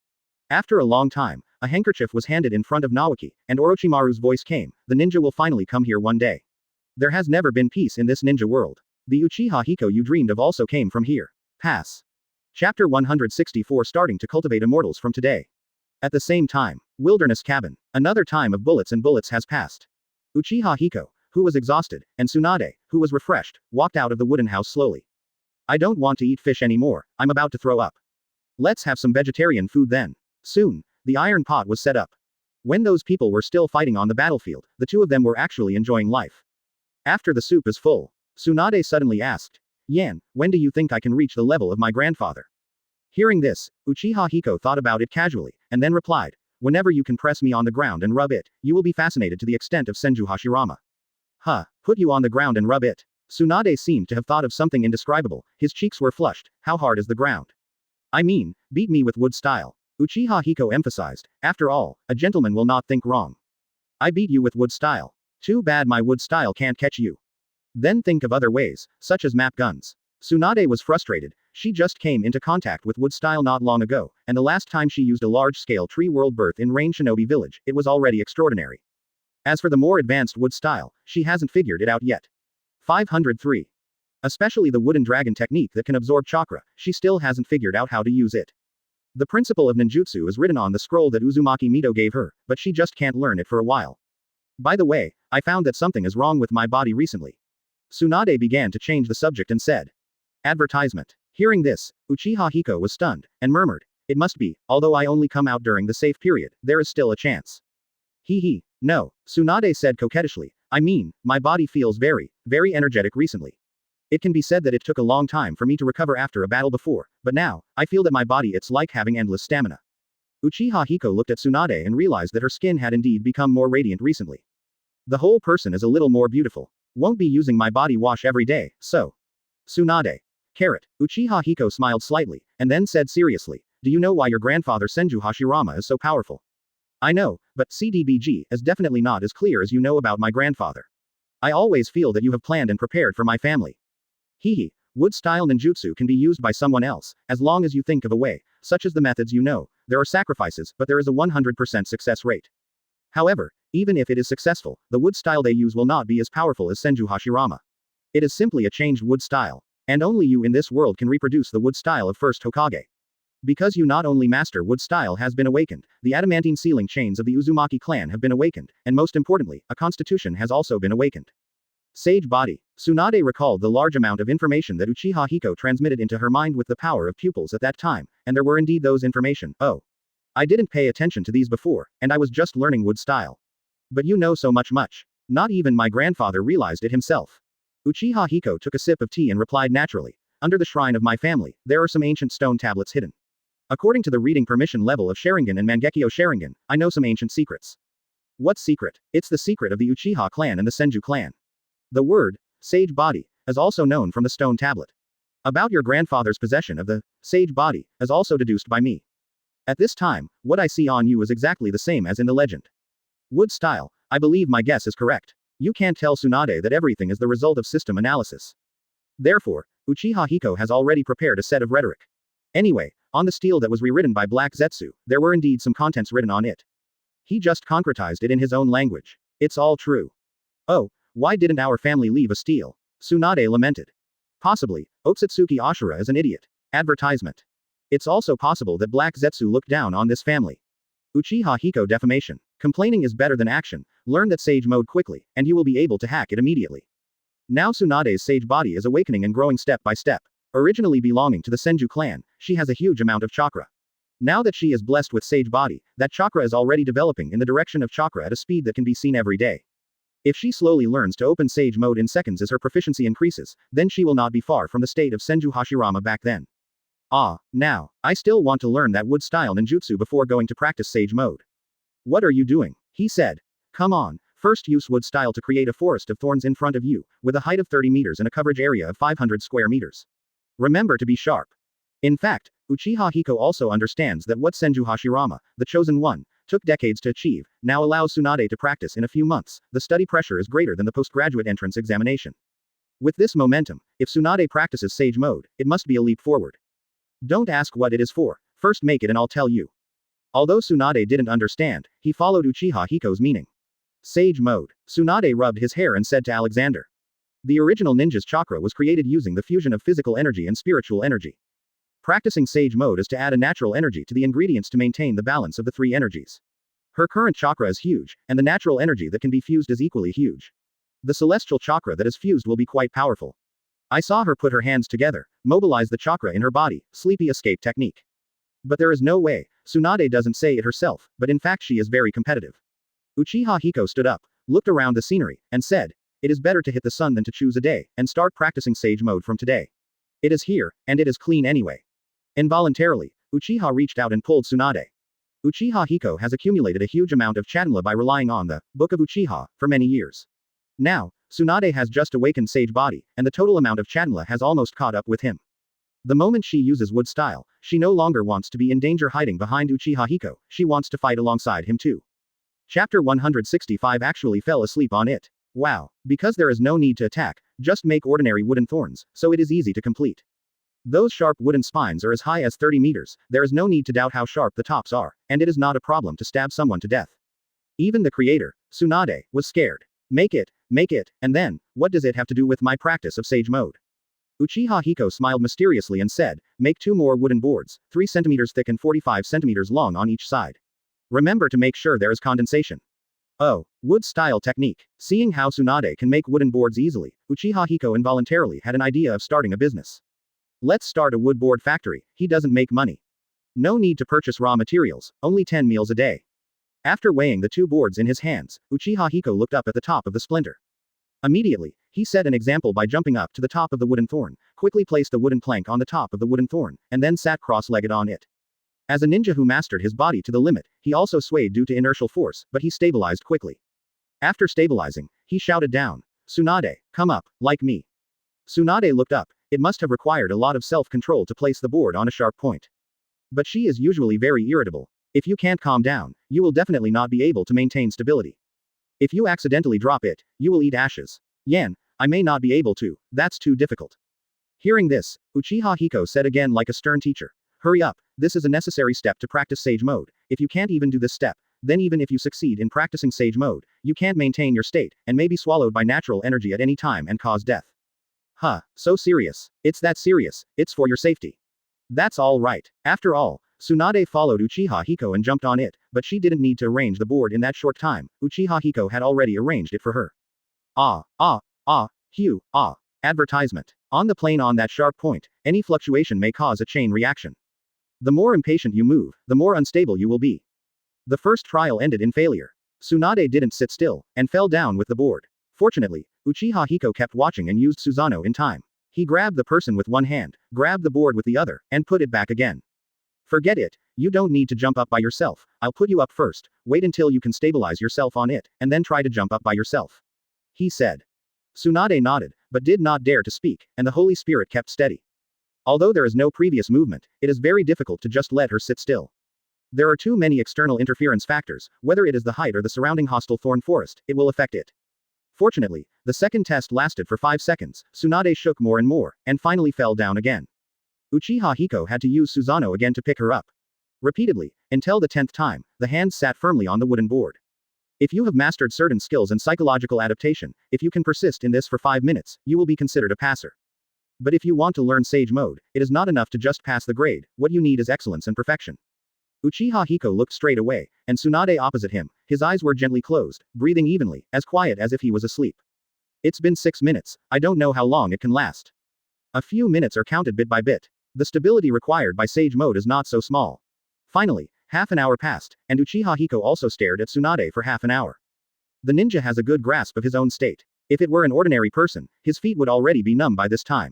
After a long time, a handkerchief was handed in front of Naoki, and Orochimaru's voice came, the ninja will finally come here one day. There has never been peace in this ninja world. The Uchiha Hiko you dreamed of also came from here. Pass. Chapter 164 Starting to cultivate immortals from today. At the same time, wilderness cabin. Another time of bullets and bullets has passed. Uchiha Hiko, who was exhausted, and Tsunade, who was refreshed, walked out of the wooden house slowly. I don't want to eat fish anymore, I'm about to throw up. Let's have some vegetarian food then. Soon, the iron pot was set up. When those people were still fighting on the battlefield, the two of them were actually enjoying life. After the soup is full, Tsunade suddenly asked, Yan, when do you think I can reach the level of my grandfather? Hearing this, Uchiha Hiko thought about it casually, and then replied, whenever you can press me on the ground and rub it, you will be fascinated to the extent of Senju Hashirama. Huh, put you on the ground and rub it. Tsunade seemed to have thought of something indescribable, his cheeks were flushed, how hard is the ground? I mean, beat me with wood style. Uchiha Hiko emphasized, after all, a gentleman will not think wrong. I beat you with wood style. Too bad my wood style can't catch you. Then think of other ways, such as map guns. Tsunade was frustrated, she just came into contact with wood style not long ago, and the last time she used a large-scale tree world birth in Rain Shinobi Village, it was already extraordinary. As for the more advanced wood style, she hasn't figured it out yet. 503. Especially the wooden dragon technique that can absorb chakra, she still hasn't figured out how to use it. The principle of ninjutsu is written on the scroll that Uzumaki Mito gave her, but she just can't learn it for a while. By the way, I found that something is wrong with my body recently. Tsunade began to change the subject and said. Advertisement. Hearing this, Uchiha Hiko was stunned, and murmured, it must be, although I only come out during the safe period, there is still a chance. Hee, no, Tsunade said coquettishly, I mean, my body feels very, very energetic recently. It can be said that it took a long time for me to recover after a battle before, but now, I feel that my body it's like having endless stamina. Uchiha Hiko looked at Tsunade and realized that her skin had indeed become more radiant recently. The whole person is a little more beautiful. Won't be using my body wash every day, so. Tsunade. Carrot. Uchiha Hiko smiled slightly, and then said seriously, do you know why your grandfather Senju Hashirama is so powerful? I know, but CDBG is definitely not as clear as you know about my grandfather. I always feel that you have planned and prepared for my family. Hehe, wood-style ninjutsu can be used by someone else, as long as you think of a way, such as the methods you know, there are sacrifices, but there is a 100% success rate. However, even if it is successful, the wood style they use will not be as powerful as Senju Hashirama. It is simply a changed wood style. And only you in this world can reproduce the wood style of first Hokage. Because you not only master wood style has been awakened, the adamantine sealing chains of the Uzumaki clan have been awakened, and most importantly, a constitution has also been awakened. Sage body. Tsunade recalled the large amount of information that Uchiha Hiko transmitted into her mind with the power of pupils at that time, and there were indeed those information, oh. I didn't pay attention to these before, and I was just learning wood style. But you know so much. Not even my grandfather realized it himself. Uchiha Hiko took a sip of tea and replied naturally, under the shrine of my family, there are some ancient stone tablets hidden. According to the reading permission level of Sharingan and Mangekyo Sharingan, I know some ancient secrets. What secret? It's the secret of the Uchiha clan and the Senju clan. The word, sage body, is also known from the stone tablet. About your grandfather's possession of the sage body is also deduced by me. At this time, what I see on you is exactly the same as in the legend. Wood style, I believe my guess is correct. You can't tell Tsunade that everything is the result of system analysis. Therefore, Uchiha Hiko has already prepared a set of rhetoric. Anyway, on the steel that was rewritten by Black Zetsu, there were indeed some contents written on it. He just concretized it in his own language. It's all true. Oh, why didn't our family leave a steel? Tsunade lamented. Possibly, Otsutsuki Ashura is an idiot. Advertisement. It's also possible that Black Zetsu looked down on this family. Uchiha Hiko defamation. Complaining is better than action. Learn that sage mode quickly, and you will be able to hack it immediately. Now Tsunade's sage body is awakening and growing step by step. Originally belonging to the Senju clan, she has a huge amount of chakra. Now that she is blessed with sage body, that chakra is already developing in the direction of chakra at a speed that can be seen every day. If she slowly learns to open sage mode in seconds as her proficiency increases, then she will not be far from the state of Senju Hashirama back then. Now, I still want to learn that wood style ninjutsu before going to practice sage mode. What are you doing? He said. Come on, first use wood style to create a forest of thorns in front of you, with a height of 30 meters and a coverage area of 500 square meters. Remember to be sharp. In fact, Uchiha Hiko also understands that what Senju Hashirama, the chosen one, took decades to achieve, now allows Tsunade to practice in a few months. The study pressure is greater than the postgraduate entrance examination. With this momentum, if Tsunade practices sage mode, it must be a leap forward. Don't ask what it is for, first make it and I'll tell you. Although Tsunade didn't understand, he followed Uchiha Hiko's meaning. Sage mode. Tsunade rubbed his hair and said to Alexander. The original ninja's chakra was created using the fusion of physical energy and spiritual energy. Practicing sage mode is to add a natural energy to the ingredients to maintain the balance of the three energies. Her current chakra is huge, and the natural energy that can be fused is equally huge. The celestial chakra that is fused will be quite powerful. I saw her put her hands together, mobilize the chakra in her body, sleepy escape technique. But there is no way, Tsunade doesn't say it herself, but in fact she is very competitive. Uchiha Hiko stood up, looked around the scenery, and said, it is better to hit the sun than to choose a day, and start practicing sage mode from today. It is here, and it is clean anyway. Involuntarily, Uchiha reached out and pulled Tsunade. Uchiha Hiko has accumulated a huge amount of Chanla by relying on the Book of Uchiha for many years. Now, Tsunade has just awakened sage body, and the total amount of Chanla has almost caught up with him. The moment she uses wood style, she no longer wants to be in danger hiding behind Uchiha Hiko, she wants to fight alongside him too. Chapter 165 actually fell asleep on it. Wow. Because there is no need to attack, just make ordinary wooden thorns, so it is easy to complete. Those sharp wooden spines are as high as 30 meters, there is no need to doubt how sharp the tops are, and it is not a problem to stab someone to death. Even the creator, Tsunade, was scared. Make it, and then, what does it have to do with my practice of sage mode? Uchiha Hiko smiled mysteriously and said, make 2 more wooden boards, 3 centimeters thick and 45 centimeters long on each side. Remember to make sure there is condensation. Oh, wood style technique. Seeing how Tsunade can make wooden boards easily, Uchiha Hiko involuntarily had an idea of starting a business. Let's start a wood board factory, he doesn't make money. No need to purchase raw materials, only 10 meals a day. After weighing the 2 boards in his hands, Uchiha Hiko looked up at the top of the splinter. Immediately, he set an example by jumping up to the top of the wooden thorn, quickly placed the wooden plank on the top of the wooden thorn, and then sat cross-legged on it. As a ninja who mastered his body to the limit, he also swayed due to inertial force, but he stabilized quickly. After stabilizing, he shouted down, Tsunade, come up, like me. Tsunade looked up, it must have required a lot of self-control to place the board on a sharp point. But she is usually very irritable. If you can't calm down, you will definitely not be able to maintain stability. If you accidentally drop it, you will eat ashes. Yan, I may not be able to, that's too difficult. Hearing this, Uchiha Hiko said again like a stern teacher, hurry up, this is a necessary step to practice sage mode. If you can't even do this step, then even if you succeed in practicing sage mode, you can't maintain your state, and may be swallowed by natural energy at any time and cause death. Huh, so serious. It's that serious, it's for your safety. That's all right. After all, Tsunade followed Uchiha Hiko and jumped on it, but she didn't need to arrange the board in that short time, Uchiha Hiko had already arranged it for her. Advertisement. On the plane on that sharp point, any fluctuation may cause a chain reaction. The more impatient you move, the more unstable you will be. The first trial ended in failure. Tsunade didn't sit still, and fell down with the board. Fortunately, Uchiha Hiko kept watching and used Susanoo in time. He grabbed the person with one hand, grabbed the board with the other, and put it back again. Forget it, you don't need to jump up by yourself, I'll put you up first, wait until you can stabilize yourself on it, and then try to jump up by yourself. He said. Tsunade nodded, but did not dare to speak, and the Holy Spirit kept steady. Although there is no previous movement, it is very difficult to just let her sit still. There are too many external interference factors, whether it is the height or the surrounding hostile thorn forest, it will affect it. Fortunately, the second test lasted for 5 seconds, Tsunade shook more and more, and finally fell down again. Uchiha Hiko had to use Susanoo again to pick her up. Repeatedly, until the 10th time, the hands sat firmly on the wooden board. If you have mastered certain skills and psychological adaptation, if you can persist in this for 5 minutes, you will be considered a passer. But if you want to learn Sage Mode, it is not enough to just pass the grade, what you need is excellence and perfection. Uchiha Hiko looked straight away, and Tsunade opposite him, his eyes were gently closed, breathing evenly, as quiet as if he was asleep. It's been 6 minutes, I don't know how long it can last. A few minutes are counted bit by bit. The stability required by Sage Mode is not so small. Finally, half an hour passed, and Uchiha Hiko also stared at Tsunade for half an hour. The ninja has a good grasp of his own state. If it were an ordinary person, his feet would already be numb by this time.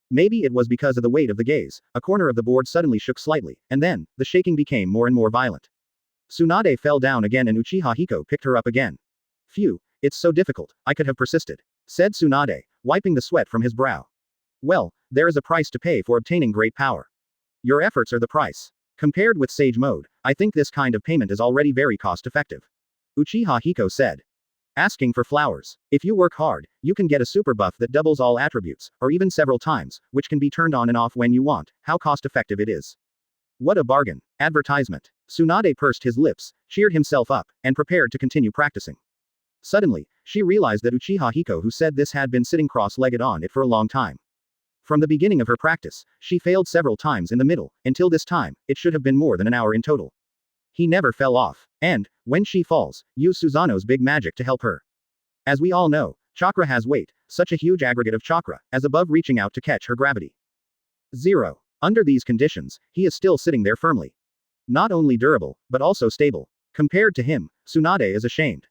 Maybe it was because of the weight of the gaze, a corner of the board suddenly shook slightly, and then, the shaking became more and more violent. Tsunade fell down again and Uchiha Hiko picked her up again. Phew, it's so difficult, I could have persisted, said Tsunade, wiping the sweat from his brow. Well, there is a price to pay for obtaining great power. Your efforts are the price. Compared with Sage Mode, I think this kind of payment is already very cost-effective. Uchiha Hiko said. Asking for flowers. If you work hard, you can get a super buff that doubles all attributes, or even several times, which can be turned on and off when you want, how cost-effective it is. What a bargain. Advertisement. Tsunade pursed his lips, cheered himself up, and prepared to continue practicing. Suddenly, she realized that Uchiha Hiko who said this had been sitting cross-legged on it for a long time. From the beginning of her practice, she failed several times in the middle, until this time, it should have been more than an hour in total. He never fell off, and, when she falls, use Susanoo's big magic to help her. As we all know, chakra has weight, such a huge aggregate of chakra, as above reaching out to catch her gravity. 0. Under these conditions, he is still sitting there firmly. Not only durable, but also stable. Compared to him, Tsunade is ashamed.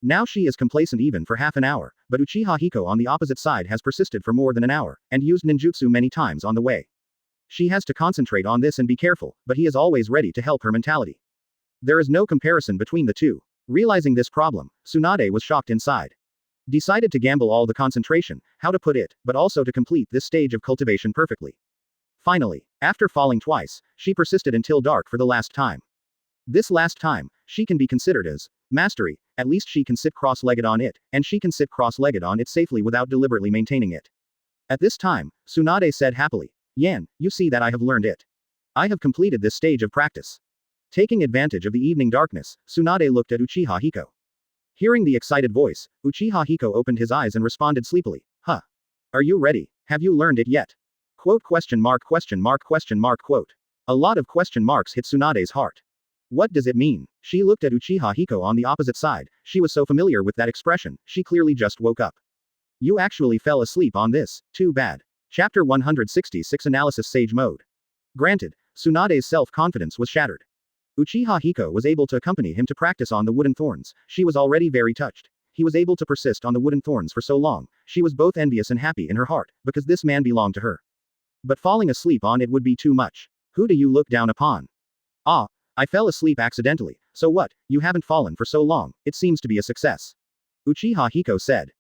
Now she is complacent even for half an hour, but Uchiha Hiko on the opposite side has persisted for more than an hour, and used ninjutsu many times on the way. She has to concentrate on this and be careful, but he is always ready to help her mentality. There is no comparison between the two. Realizing this problem, Tsunade was shocked inside. Decided to gamble all the concentration, how to put it, but also to complete this stage of cultivation perfectly. Finally, after falling twice, she persisted until dark for the last time. This last time, she can be considered as mastery, at least she can sit cross-legged on it, and she can sit cross-legged on it safely without deliberately maintaining it. At this time, Tsunade said happily, Yan, you see that I have learned it. I have completed this stage of practice. Taking advantage of the evening darkness, Tsunade looked at Uchiha Hiko. Hearing the excited voice, Uchiha Hiko opened his eyes and responded sleepily, Huh. Are you ready? Have you learned it yet? Quote question mark question mark question mark quote. A lot of question marks hit Tsunade's heart. What does it mean? She looked at Uchiha Hiko on the opposite side, she was so familiar with that expression, she clearly just woke up. You actually fell asleep on this, too bad. Chapter 166 Analysis Sage Mode. Granted, Tsunade's self-confidence was shattered. Uchiha Hiko was able to accompany him to practice on the wooden thorns, she was already very touched. He was able to persist on the wooden thorns for so long, she was both envious and happy in her heart, because this man belonged to her. But falling asleep on it would be too much. Who do you look down upon? Ah, I fell asleep accidentally, so what, you haven't fallen for so long, it seems to be a success. Uchiha Hiko said.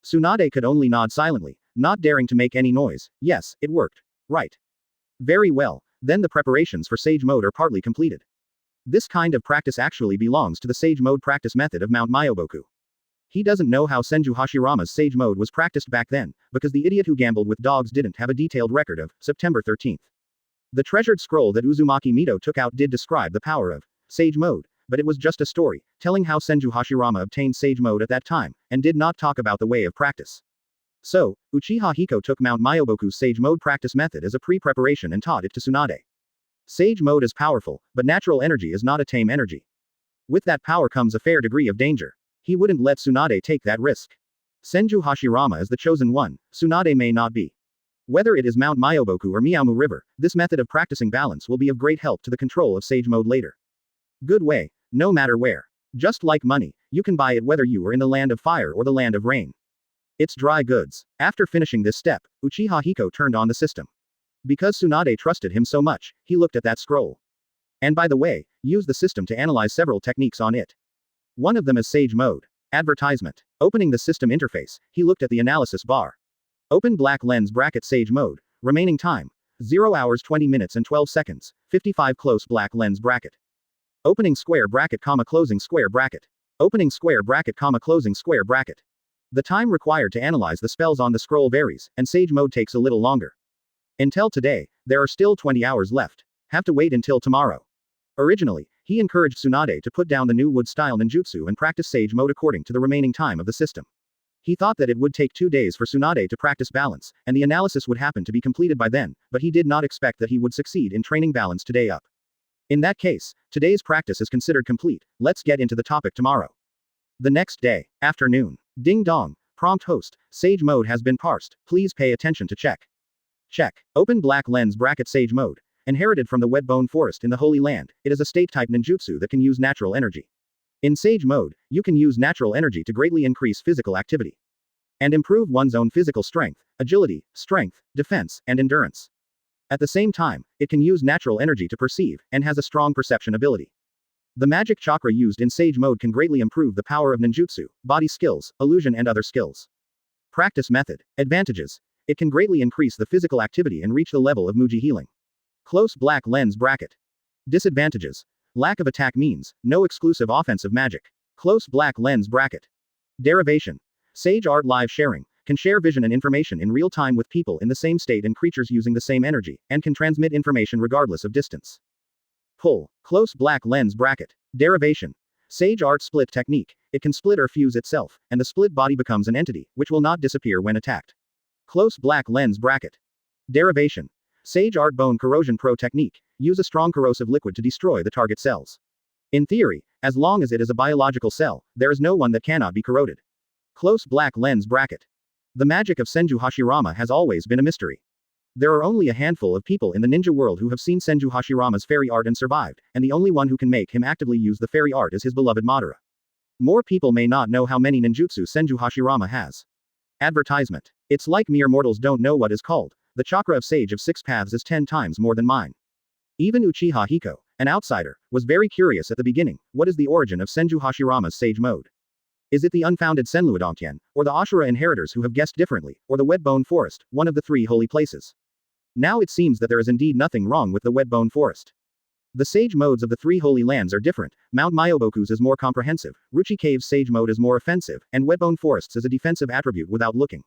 Tsunade could only nod silently, not daring to make any noise. Yes, it worked. Right. Very well, then the preparations for Sage Mode are partly completed. This kind of practice actually belongs to the Sage Mode practice method of Mount Myoboku. He doesn't know how Senju Hashirama's Sage Mode was practiced back then, because the idiot who gambled with dogs didn't have a detailed record of September 13th. The treasured scroll that Uzumaki Mito took out did describe the power of Sage Mode, but it was just a story, telling how Senju Hashirama obtained Sage Mode at that time, and did not talk about the way of practice. So, Uchiha Hiko took Mount Myoboku's Sage Mode practice method as a pre-preparation and taught it to Tsunade. Sage Mode is powerful, but natural energy is not a tame energy. With that power comes a fair degree of danger. He wouldn't let Tsunade take that risk. Senju Hashirama is the chosen one, Tsunade may not be. Whether it is Mount Myoboku or Miyamu River, this method of practicing balance will be of great help to the control of Sage Mode later. Good way, no matter where. Just like money, you can buy it whether you are in the land of fire or the land of rain. It's dry goods. After finishing this step, Uchiha Hiko turned on the system. Because Tsunade trusted him so much, he looked at that scroll. And by the way, use the system to analyze several techniques on it. One of them is Sage Mode. Advertisement. Opening the system interface, he looked at the analysis bar. Open black lens bracket Sage Mode. Remaining time. 0 hours 20 minutes and 12 seconds. 55 close black lens bracket. Opening square bracket comma closing square bracket. Opening square bracket comma closing square bracket. The time required to analyze the spells on the scroll varies, and Sage Mode takes a little longer. Until today, there are still 20 hours left. Have to wait until tomorrow. Originally, he encouraged Tsunade to put down the new wood-style ninjutsu and practice Sage Mode according to the remaining time of the system. He thought that it would take 2 days for Tsunade to practice balance, and the analysis would happen to be completed by then, but he did not expect that he would succeed in training balance today up. In that case, today's practice is considered complete. Let's get into the topic tomorrow. The next day, afternoon. Ding dong. Prompt host. Sage Mode has been parsed. Please pay attention to check. Check. Open black lens bracket Sage Mode. Inherited from the Wetbone Forest in the Holy Land, it is a state-type ninjutsu that can use natural energy. In Sage Mode, you can use natural energy to greatly increase physical activity and improve one's own physical strength, agility, strength, defense, and endurance. At the same time, it can use natural energy to perceive, and has a strong perception ability. The magic chakra used in Sage Mode can greatly improve the power of ninjutsu, body skills, illusion and other skills. Practice method. Advantages. It can greatly increase the physical activity and reach the level of Muji healing. Close black lens bracket. Disadvantages. Lack of attack means, no exclusive offensive magic. Close black lens bracket. Derivation. Sage Art Live Sharing. Can share vision and information in real time with people in the same state and creatures using the same energy, and can transmit information regardless of distance. Pull. Close black lens bracket. Derivation. Sage Art Split Technique. It can split or fuse itself, and the split body becomes an entity, which will not disappear when attacked. Close black lens bracket. Derivation. Sage Art Bone Corrosion Pro Technique. Use a strong corrosive liquid to destroy the target cells. In theory, as long as it is a biological cell, there is no one that cannot be corroded. Close black lens bracket. The magic of Senju Hashirama has always been a mystery. There are only a handful of people in the ninja world who have seen Senju Hashirama's fairy art and survived, and the only one who can make him actively use the fairy art is his beloved Madara. More people may not know how many ninjutsu Senju Hashirama has. Advertisement. It's like mere mortals don't know what is called. The chakra of Sage of Six Paths is 10 times more than mine. Even Uchiha Hiko, an outsider, was very curious at the beginning. What is the origin of Senju Hashirama's Sage Mode? Is it the unfounded Senluadongtian, or the Ashura inheritors who have guessed differently, or the Wetbone Forest, one of the 3 holy places? Now it seems that there is indeed nothing wrong with the Wetbone Forest. The Sage Modes of the 3 holy lands are different. Mount Myoboku's is more comprehensive, Ruchi Cave's Sage Mode is more offensive, and Wetbone Forest's is a defensive attribute without looking.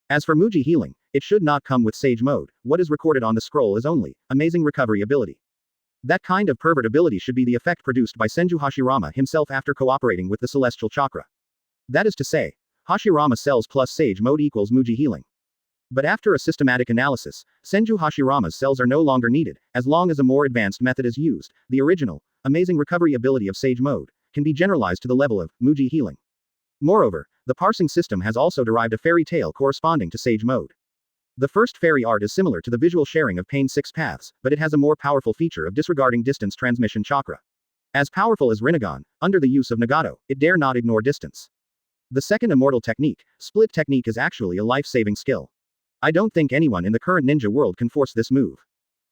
As for Muji healing, it should not come with Sage Mode. What is recorded on the scroll is only amazing recovery ability. That kind of pervert ability should be the effect produced by Senju Hashirama himself after cooperating with the celestial chakra. That is to say, Hashirama cells plus Sage Mode equals Muji healing. But after a systematic analysis, Senju Hashirama's cells are no longer needed, as long as a more advanced method is used. The original, amazing recovery ability of Sage Mode can be generalized to the level of Muji healing. Moreover, the parsing system has also derived a fairy tale corresponding to Sage Mode. The first fairy art is similar to the visual sharing of Pain 6 Paths, but it has a more powerful feature of disregarding distance transmission chakra. As powerful as Rinnegan, under the use of Nagato, it dare not ignore distance. The second immortal technique, Split Technique, is actually a life-saving skill. I don't think anyone in the current ninja world can force this move.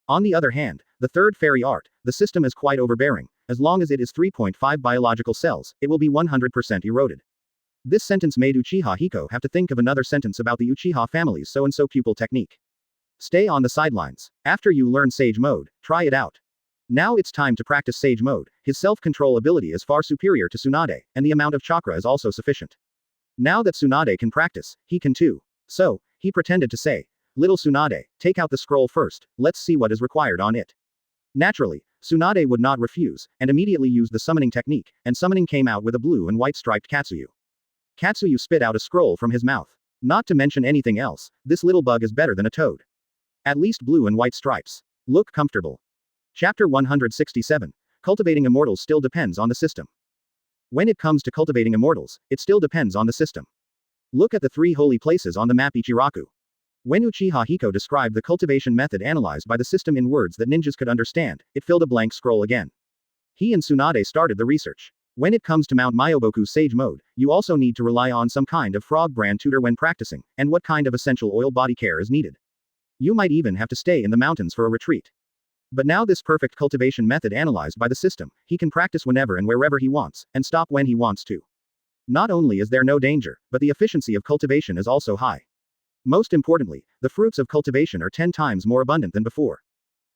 On the other hand, the third fairy art, the system is quite overbearing. As long as it is 3.5 biological cells, it will be 100% eroded. This sentence made Uchiha Hiko have to think of another sentence about the Uchiha family's so-and-so pupil technique. Stay on the sidelines. After you learn Sage Mode, try it out. Now it's time to practice Sage Mode. His self-control ability is far superior to Tsunade, and the amount of chakra is also sufficient. Now that Tsunade can practice, he can too. So, he pretended to say, "Little Tsunade, take out the scroll first, let's see what is required on it." Naturally, Tsunade would not refuse, and immediately used the summoning technique, and summoning came out with a blue and white striped Katsuyu. Katsuyu spit out a scroll from his mouth. Not to mention anything else, this little bug is better than a toad. At least blue and white stripes. Look comfortable. Chapter 167. Cultivating Immortals still depends on the system. When it comes to cultivating immortals, it still depends on the system. Look at the 3 holy places on the map Ichiraku. When Uchiha Hiko described the cultivation method analyzed by the system in words that ninjas could understand, it filled a blank scroll again. He and Tsunade started the research. When it comes to Mount Myoboku's Sage Mode, you also need to rely on some kind of frog brand tutor when practicing, and what kind of essential oil body care is needed. You might even have to stay in the mountains for a retreat. But now this perfect cultivation method analyzed by the system, he can practice whenever and wherever he wants, and stop when he wants to. Not only is there no danger, but the efficiency of cultivation is also high. Most importantly, the fruits of cultivation are 10 times more abundant than before.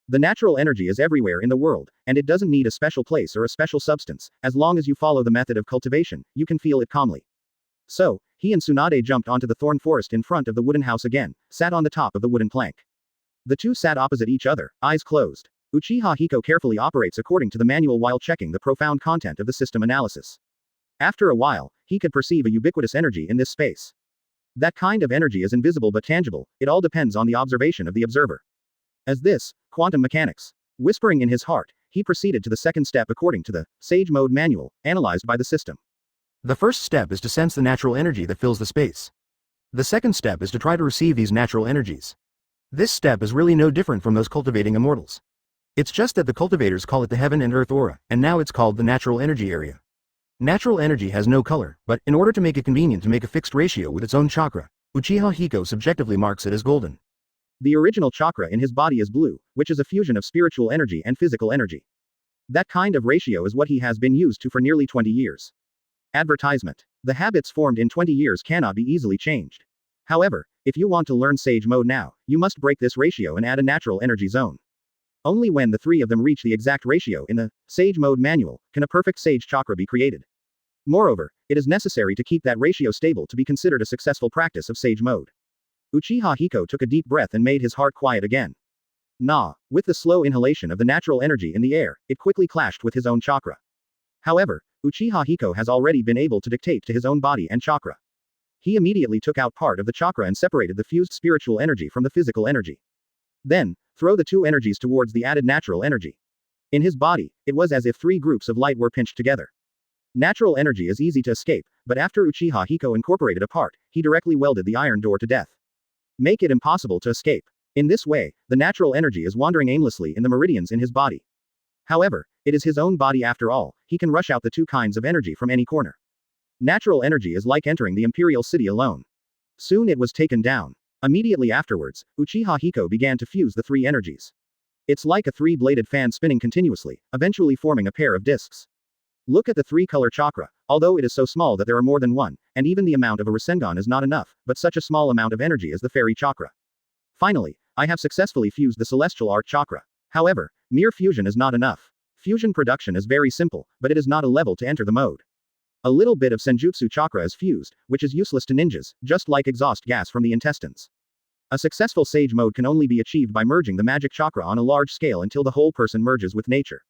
The natural energy is everywhere in the world, and it doesn't need a special place or a special substance. As long as you follow the method of cultivation, you can feel it calmly. So, he and Tsunade jumped onto the thorn forest in front of the wooden house again, sat on the top of the wooden plank. The two sat opposite each other, eyes closed. Uchiha Hiko carefully operates according to the manual while checking the profound content of the system analysis. After a while, he could perceive a ubiquitous energy in this space. That kind of energy is invisible but tangible, it all depends on the observation of the observer. As this, quantum mechanics. Whispering in his heart, he proceeded to the second step according to the Sage Mode manual, analyzed by the system. The first step is to sense the natural energy that fills the space. The second step is to try to receive these natural energies. This step is really no different from those cultivating immortals. It's just that the cultivators call it the heaven and earth aura, and now it's called the natural energy area. Natural energy has no color, but, in order to make it convenient to make a fixed ratio with its own chakra, Uchiha Hiko subjectively marks it as golden. The original chakra in his body is blue, which is a fusion of spiritual energy and physical energy. That kind of ratio is what he has been used to for nearly 20 years. Advertisement. The habits formed in 20 years cannot be easily changed. However, if you want to learn Sage Mode now, you must break this ratio and add a natural energy zone. Only when the three of them reach the exact ratio in the Sage Mode manual can a perfect Sage chakra be created. Moreover, it is necessary to keep that ratio stable to be considered a successful practice of Sage Mode. Uchiha Hiko took a deep breath and made his heart quiet again. Nah, with the slow inhalation of the natural energy in the air, it quickly clashed with his own chakra. However, Uchiha Hiko has already been able to dictate to his own body and chakra. He immediately took out part of the chakra and separated the fused spiritual energy from the physical energy. Then, throw the two energies towards the added natural energy. In his body, it was as if three groups of light were pinched together. Natural energy is easy to escape, but after Uchiha Hiko incorporated a part, he directly welded the iron door to death. Make it impossible to escape. In this way, the natural energy is wandering aimlessly in the meridians in his body. However, it is his own body after all, he can rush out the two kinds of energy from any corner. Natural energy is like entering the imperial city alone. Soon it was taken down. Immediately afterwards, Uchiha Hiko began to fuse the three energies. It's like a three-bladed fan spinning continuously, eventually forming a pair of discs. Look at the three-color chakra, although it is so small that there are more than one, and even the amount of a Rasengan is not enough, but such a small amount of energy is the fairy chakra. Finally, I have successfully fused the celestial art chakra. However, mere fusion is not enough. Fusion production is very simple, but it is not a level to enter the mode. A little bit of senjutsu chakra is fused, which is useless to ninjas, just like exhaust gas from the intestines. A successful Sage Mode can only be achieved by merging the magic chakra on a large scale until the whole person merges with nature.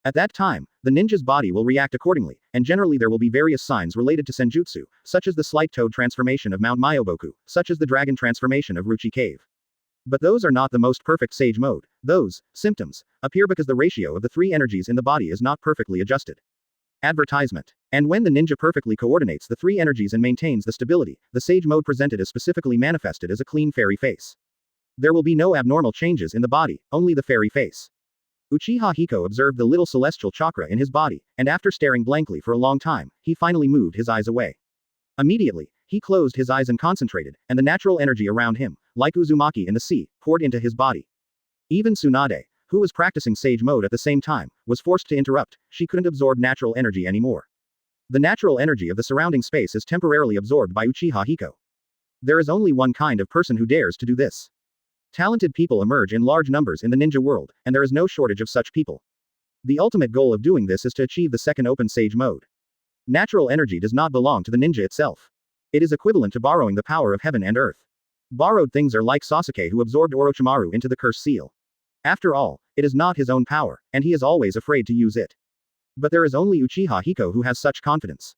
At that time, the ninja's body will react accordingly, and generally there will be various signs related to senjutsu, such as the slight toad transformation of Mount Myoboku, such as the dragon transformation of Ruchi Cave. But those are not the most perfect Sage Mode. Those symptoms appear because the ratio of the three energies in the body is not perfectly adjusted. Advertisement. And when the ninja perfectly coordinates the three energies and maintains the stability, the Sage Mode presented is specifically manifested as a clean fairy face. There will be no abnormal changes in the body, only the fairy face. Uchiha Hiko observed the little celestial chakra in his body, and after staring blankly for a long time, he finally moved his eyes away. Immediately, he closed his eyes and concentrated, and the natural energy around him, like Uzumaki in the sea, poured into his body. Even Tsunade, who was practicing Sage Mode at the same time, was forced to interrupt. She couldn't absorb natural energy anymore. The natural energy of the surrounding space is temporarily absorbed by Uchiha Hiko. There is only one kind of person who dares to do this. Talented people emerge in large numbers in the ninja world, and there is no shortage of such people. The ultimate goal of doing this is to achieve the second open Sage Mode. Natural energy does not belong to the ninja itself. It is equivalent to borrowing the power of heaven and earth. Borrowed things are like Sasuke who absorbed Orochimaru into the curse seal. After all, it is not his own power, and he is always afraid to use it. But there is only Uchiha Hiko who has such confidence.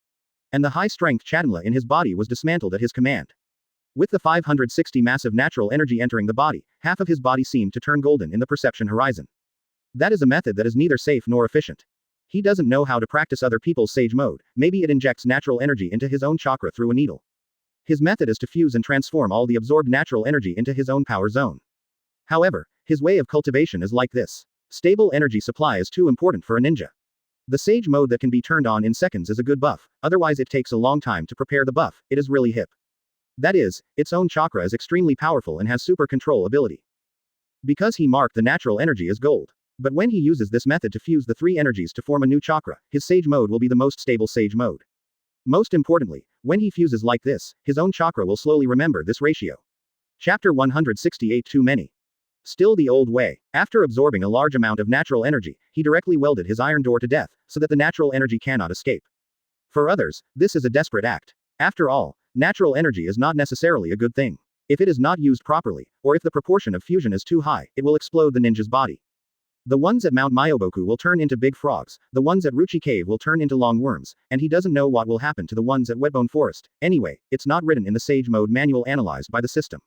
And the high-strength Chadenla in his body was dismantled at his command. With the 560 massive natural energy entering the body, half of his body seemed to turn golden in the perception horizon. That is a method that is neither safe nor efficient. He doesn't know how to practice other people's Sage Mode, maybe it injects natural energy into his own chakra through a needle. His method is to fuse and transform all the absorbed natural energy into his own power zone. However, his way of cultivation is like this. Stable energy supply is too important for a ninja. The Sage Mode that can be turned on in seconds is a good buff, otherwise it takes a long time to prepare the buff, it is really hip. That is, its own chakra is extremely powerful and has super control ability. Because he marked the natural energy as gold. But when he uses this method to fuse the three energies to form a new chakra, his Sage Mode will be the most stable Sage Mode. Most importantly, when he fuses like this, his own chakra will slowly remember this ratio. Chapter 168 Too many. Still the old way. After absorbing a large amount of natural energy, he directly welded his iron door to death, so that the natural energy cannot escape. For others, this is a desperate act. After all, natural energy is not necessarily a good thing. If it is not used properly, or if the proportion of fusion is too high, it will explode the ninja's body. The ones at Mount Myoboku will turn into big frogs, the ones at Ruchi Cave will turn into long worms, and he doesn't know what will happen to the ones at Wetbone Forest. Anyway, it's not written in the Sage Mode manual analyzed by the system.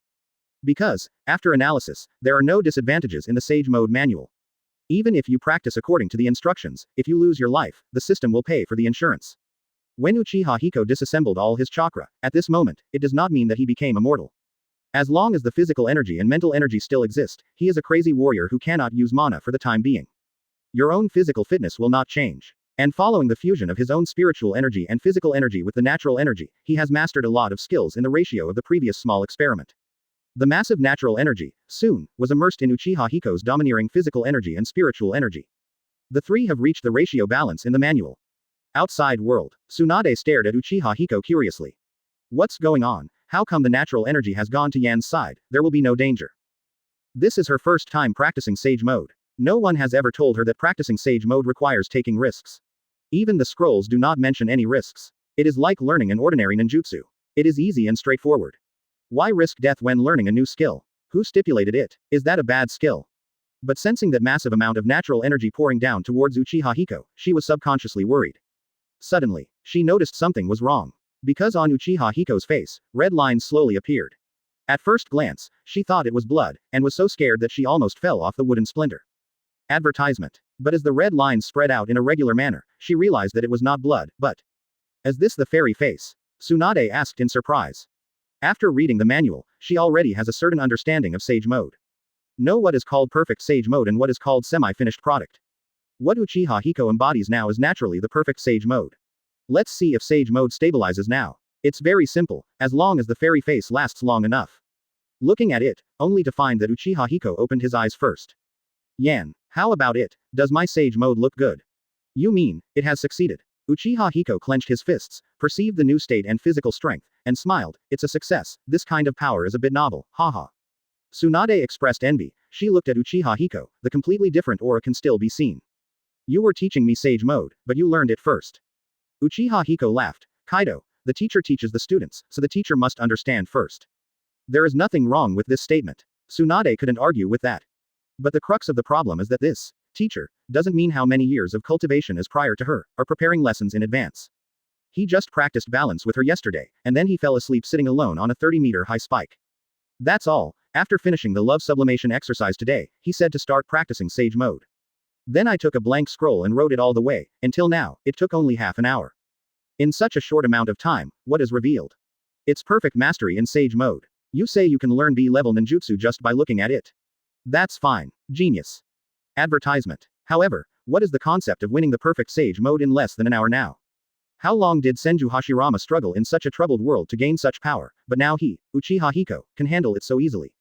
Because, after analysis, there are no disadvantages in the Sage Mode manual. Even if you practice according to the instructions, if you lose your life, the system will pay for the insurance. When Uchiha Hiko disassembled all his chakra, at this moment, it does not mean that he became immortal. As long as the physical energy and mental energy still exist, he is a crazy warrior who cannot use mana for the time being. Your own physical fitness will not change. And following the fusion of his own spiritual energy and physical energy with the natural energy, he has mastered a lot of skills in the ratio of the previous small experiment. The massive natural energy, soon, was immersed in Uchiha Hiko's domineering physical energy and spiritual energy. The three have reached the ratio balance in the manual. Outside world. Tsunade stared at Uchiha Hiko curiously. What's going on? How come the natural energy has gone to Yan's side? There will be no danger. This is her first time practicing Sage Mode. No one has ever told her that practicing Sage Mode requires taking risks. Even the scrolls do not mention any risks. It is like learning an ordinary ninjutsu. It is easy and straightforward. Why risk death when learning a new skill? Who stipulated it? Is that a bad skill? But sensing that massive amount of natural energy pouring down towards Uchiha Hiko, she was subconsciously worried. Suddenly, she noticed something was wrong. Because on Uchiha Hiko's face, red lines slowly appeared. At first glance, she thought it was blood, and was so scared that she almost fell off the wooden splinter. Advertisement. But as the red lines spread out in a regular manner, she realized that it was not blood, but... Is this the fairy face? Tsunade asked in surprise. After reading the manual, she already has a certain understanding of Sage Mode. Know what is called perfect Sage Mode and what is called semi-finished product. What Uchiha Hiko embodies now is naturally the perfect Sage Mode. Let's see if Sage Mode stabilizes now. It's very simple, as long as the fairy face lasts long enough. Looking at it, only to find that Uchiha Hiko opened his eyes first. Yan, how about it? Does my Sage Mode look good? You mean, it has succeeded? Uchiha Hiko clenched his fists, perceived the new state and physical strength, and smiled. It's a success. This kind of power is a bit novel, haha. Tsunade expressed envy. She looked at Uchiha Hiko. The completely different aura can still be seen. You were teaching me Sage Mode, but you learned it first. Uchiha Hiko laughed. Kaido, the teacher teaches the students, so the teacher must understand first. There is nothing wrong with this statement. Tsunade couldn't argue with that. But the crux of the problem is that this teacher doesn't mean how many years of cultivation is prior to her, or preparing lessons in advance. He just practiced balance with her yesterday, and then he fell asleep sitting alone on a 30-meter high spike. That's all. After finishing the love sublimation exercise today, he said to start practicing Sage Mode. Then I took a blank scroll and wrote it all the way. Until now, it took only half an hour. In such a short amount of time, what is revealed? It's perfect mastery in Sage Mode. You say you can learn B-level ninjutsu just by looking at it. That's fine. Genius. Advertisement. However, what is the concept of winning the perfect Sage Mode in less than an hour now? How long did Senju Hashirama struggle in such a troubled world to gain such power, but now he, Uchiha Hiko, can handle it so easily?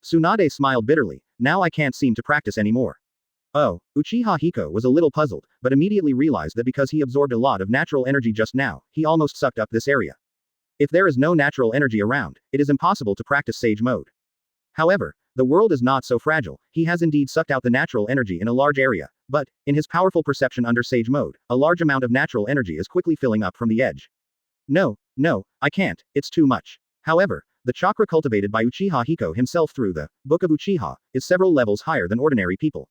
Tsunade smiled bitterly. Now I can't seem to practice anymore. Oh, Uchiha Hiko was a little puzzled, but immediately realized that because he absorbed a lot of natural energy just now, he almost sucked up this area. If there is no natural energy around, it is impossible to practice Sage Mode. However, the world is not so fragile. He has indeed sucked out the natural energy in a large area, but, in his powerful perception under Sage Mode, a large amount of natural energy is quickly filling up from the edge. No, I can't, it's too much. However, the chakra cultivated by Uchiha Hiko himself through the Book of Uchiha is several levels higher than ordinary people.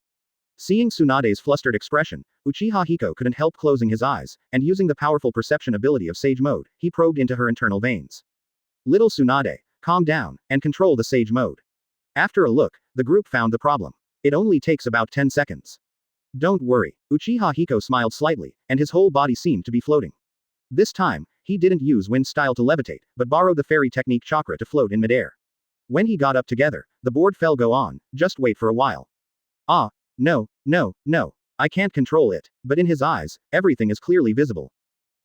Seeing Tsunade's flustered expression, Uchiha Hiko couldn't help closing his eyes, and using the powerful perception ability of Sage Mode, he probed into her internal veins. Little Tsunade, calm down, and control the Sage Mode. After a look, the group found the problem. It only takes about 10 seconds. Don't worry, Uchiha Hiko smiled slightly, and his whole body seemed to be floating. This time, he didn't use wind style to levitate, but borrowed the fairy technique chakra to float in midair. When he got up together, the board fell. Go on, just wait for a while. Ah, no, I can't control it, but in his eyes, everything is clearly visible.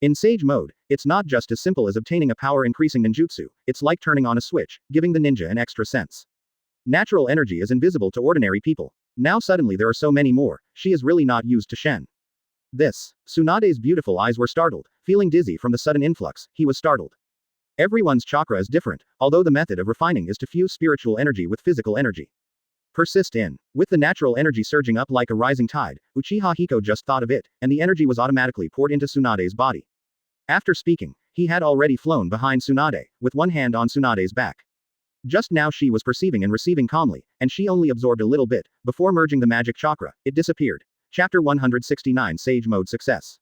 In Sage Mode, it's not just as simple as obtaining a power-increasing ninjutsu, it's like turning on a switch, giving the ninja an extra sense. Natural energy is invisible to ordinary people. Now suddenly there are so many more, she is really not used to Shen. This. Tsunade's beautiful eyes were startled, feeling dizzy from the sudden influx, he was startled. Everyone's chakra is different, although the method of refining is to fuse spiritual energy with physical energy. Persist in. With the natural energy surging up like a rising tide, Uchiha Hiko just thought of it, and the energy was automatically poured into Tsunade's body. After speaking, he had already flown behind Tsunade, with one hand on Tsunade's back. Just now she was perceiving and receiving calmly, and she only absorbed a little bit, before merging the magic chakra, it disappeared. Chapter 169 Sage Mode Success.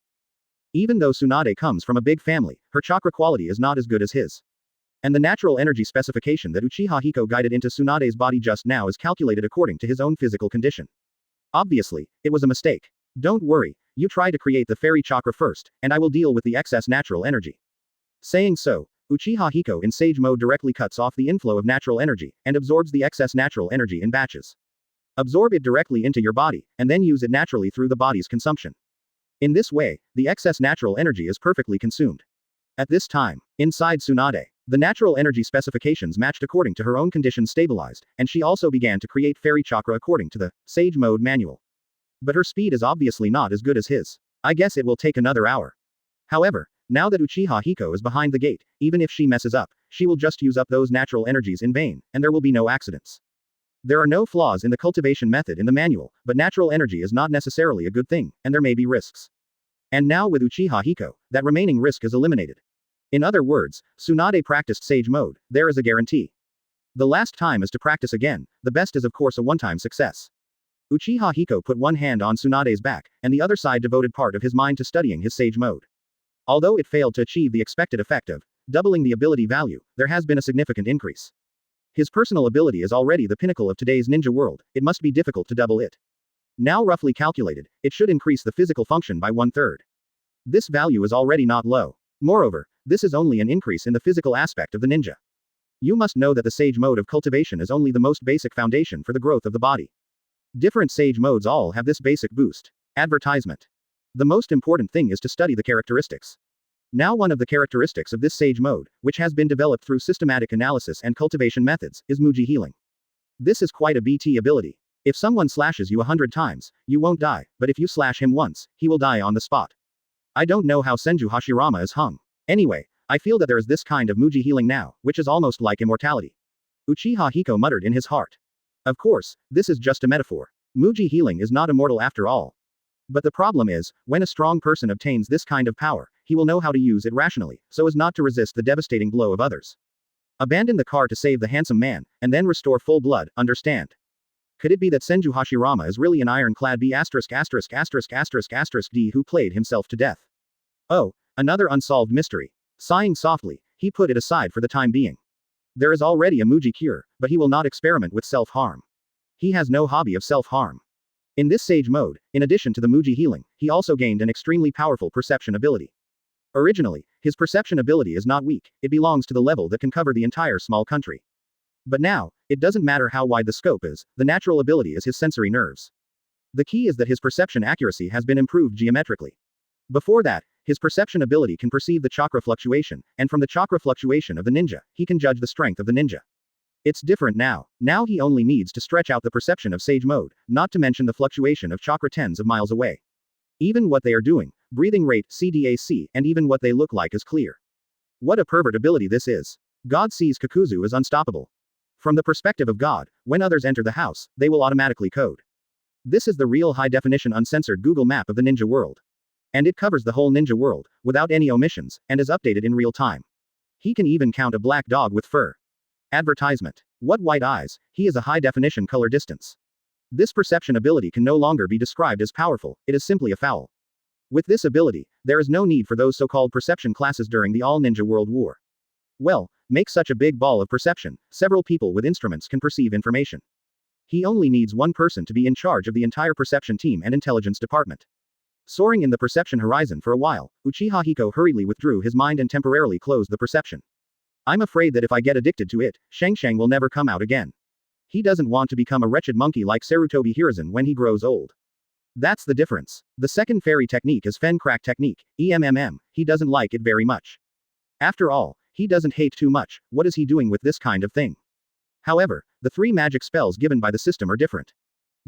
Even though Tsunade comes from a big family, her chakra quality is not as good as his. And the natural energy specification that Uchiha Hiko guided into Tsunade's body just now is calculated according to his own physical condition. Obviously, it was a mistake. Don't worry, you try to create the fairy chakra first, and I will deal with the excess natural energy. Saying so, Uchiha Hiko in Sage Mode directly cuts off the inflow of natural energy, and absorbs the excess natural energy in batches. Absorb it directly into your body, and then use it naturally through the body's consumption. In this way, the excess natural energy is perfectly consumed. At this time, inside Tsunade, the natural energy specifications matched according to her own conditions stabilized, and she also began to create fairy chakra according to the Sage Mode manual. But her speed is obviously not as good as his. I guess it will take another hour. However, now that Uchiha Hiko is behind the gate, even if she messes up, she will just use up those natural energies in vain, and there will be no accidents. There are no flaws in the cultivation method in the manual, but natural energy is not necessarily a good thing, and there may be risks. And now with Uchiha Hiko, that remaining risk is eliminated. In other words, Tsunade practiced Sage Mode, there is a guarantee. The last time is to practice again, the best is of course a one-time success. Uchiha Hiko put one hand on Tsunade's back, and the other side devoted part of his mind to studying his Sage Mode. Although it failed to achieve the expected effect of doubling the ability value, there has been a significant increase. His personal ability is already the pinnacle of today's ninja world, it must be difficult to double it. Now roughly calculated, it should increase the physical function by 1/3. This value is already not low. Moreover, this is only an increase in the physical aspect of the ninja. You must know that the Sage Mode of cultivation is only the most basic foundation for the growth of the body. Different Sage Modes all have this basic boost. Advertisement. The most important thing is to study the characteristics. Now one of the characteristics of this Sage Mode, which has been developed through systematic analysis and cultivation methods, is Muji healing. This is quite a BT ability. If someone slashes you 100 times, you won't die, but if you slash him once, he will die on the spot. I don't know how Senju Hashirama is hung. Anyway, I feel that there is this kind of Muji healing now, which is almost like immortality. Uchiha Hiko muttered in his heart. Of course, this is just a metaphor. Muji healing is not immortal after all. But the problem is, when a strong person obtains this kind of power, he will know how to use it rationally, so as not to resist the devastating blow of others. Abandon the car to save the handsome man, and then restore full blood, understand? Could it be that Senju Hashirama is really an ironclad B*********** D who played himself to death? Oh, another unsolved mystery. Sighing softly, he put it aside for the time being. There is already a Muji cure, but he will not experiment with self-harm. He has no hobby of self-harm. In this Sage Mode, in addition to the Muji healing, he also gained an extremely powerful perception ability. Originally, his perception ability is not weak, it belongs to the level that can cover the entire small country. But now, it doesn't matter how wide the scope is, the natural ability is his sensory nerves. The key is that his perception accuracy has been improved geometrically. Before that, his perception ability can perceive the chakra fluctuation, and from the chakra fluctuation of the ninja, he can judge the strength of the ninja. It's different now. Now he only needs to stretch out the perception of Sage Mode, not to mention the fluctuation of chakra tens of miles away. Even what they are doing, breathing rate, CDAC, and even what they look like is clear. What a pervert ability this is. God sees Kakuzu as unstoppable. From the perspective of God, when others enter the house, they will automatically code. This is the real high-definition uncensored Google map of the ninja world. And it covers the whole ninja world, without any omissions, and is updated in real time. He can even count a black dog with fur. Advertisement. What white eyes, he is a high-definition color distance. This perception ability can no longer be described as powerful, it is simply a foul. With this ability, there is no need for those so-called perception classes during the All-Ninja World War. Well, make such a big ball of perception, several people with instruments can perceive information. He only needs one person to be in charge of the entire perception team and intelligence department. Soaring in the perception horizon for a while, Uchiha Hiko hurriedly withdrew his mind and temporarily closed the perception. I'm afraid that if I get addicted to it, Shang will never come out again. He doesn't want to become a wretched monkey like Sarutobi Hiruzen when he grows old. That's the difference. The second fairy technique is Fen Crack technique, he doesn't like it very much. After all, he doesn't hate too much, what is he doing with this kind of thing? However, the three magic spells given by the system are different.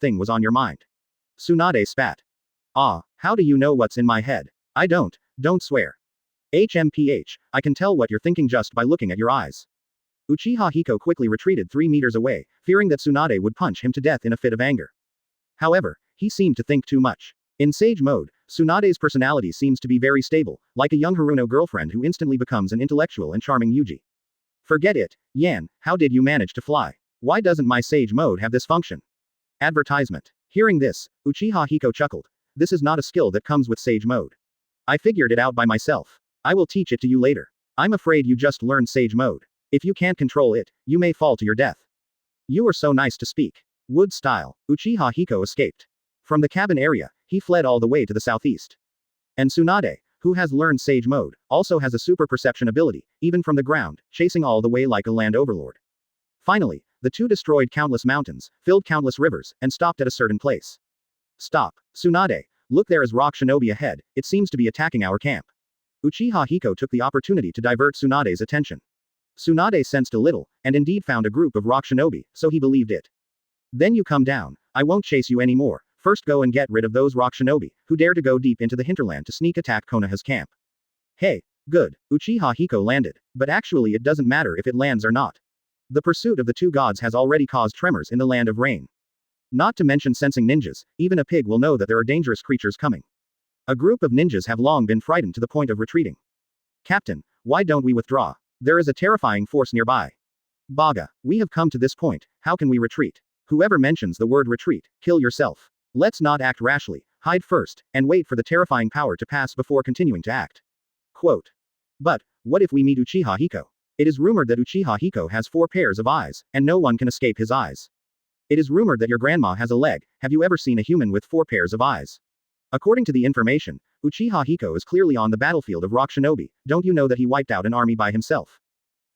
thing was on your mind. Tsunade spat. Ah, how do you know what's in my head? I don't swear. HMPH, I can tell what you're thinking just by looking at your eyes. Uchiha Hiko quickly retreated 3 meters away, fearing that Tsunade would punch him to death in a fit of anger. However, he seemed to think too much. In Sage Mode, Tsunade's personality seems to be very stable, like a young Haruno girlfriend who instantly becomes an intellectual and charming Yuji. Forget it, Yan, how did you manage to fly? Why doesn't my Sage Mode have this function? Advertisement. Hearing this, Uchiha Hiko chuckled. This is not a skill that comes with Sage Mode. I figured it out by myself. I will teach it to you later. I'm afraid you just learned Sage Mode. If you can't control it, you may fall to your death. You were so nice to speak. Wood style, Uchiha Hiko escaped. From the cabin area, he fled all the way to the southeast. And Tsunade, who has learned Sage Mode, also has a super perception ability, even from the ground, chasing all the way like a land overlord. Finally, the two destroyed countless mountains, filled countless rivers, and stopped at a certain place. Stop. Tsunade, look, there is rock shinobi ahead, it seems to be attacking our camp. Uchiha Hiko took the opportunity to divert Tsunade's attention. Tsunade sensed a little, and indeed found a group of rock shinobi, so he believed it. Then you come down, I won't chase you anymore, first go and get rid of those rock shinobi, who dare to go deep into the hinterland to sneak attack Konoha's camp. Hey, good, Uchiha Hiko landed, but actually it doesn't matter if it lands or not. The pursuit of the two gods has already caused tremors in the land of rain. Not to mention sensing ninjas, even a pig will know that there are dangerous creatures coming. A group of ninjas have long been frightened to the point of retreating. Captain, why don't we withdraw? There is a terrifying force nearby. Baga, we have come to this point, how can we retreat? Whoever mentions the word retreat, kill yourself. Let's not act rashly, hide first, and wait for the terrifying power to pass before continuing to act. Quote. But, what if we meet Uchiha Hiko? It is rumored that Uchiha Hiko has 4 pairs of eyes, and no one can escape his eyes. It is rumored that your grandma has a leg, have you ever seen a human with 4 pairs of eyes? According to the information, Uchiha Hiko is clearly on the battlefield of Rock Shinobi. Don't you know that he wiped out an army by himself?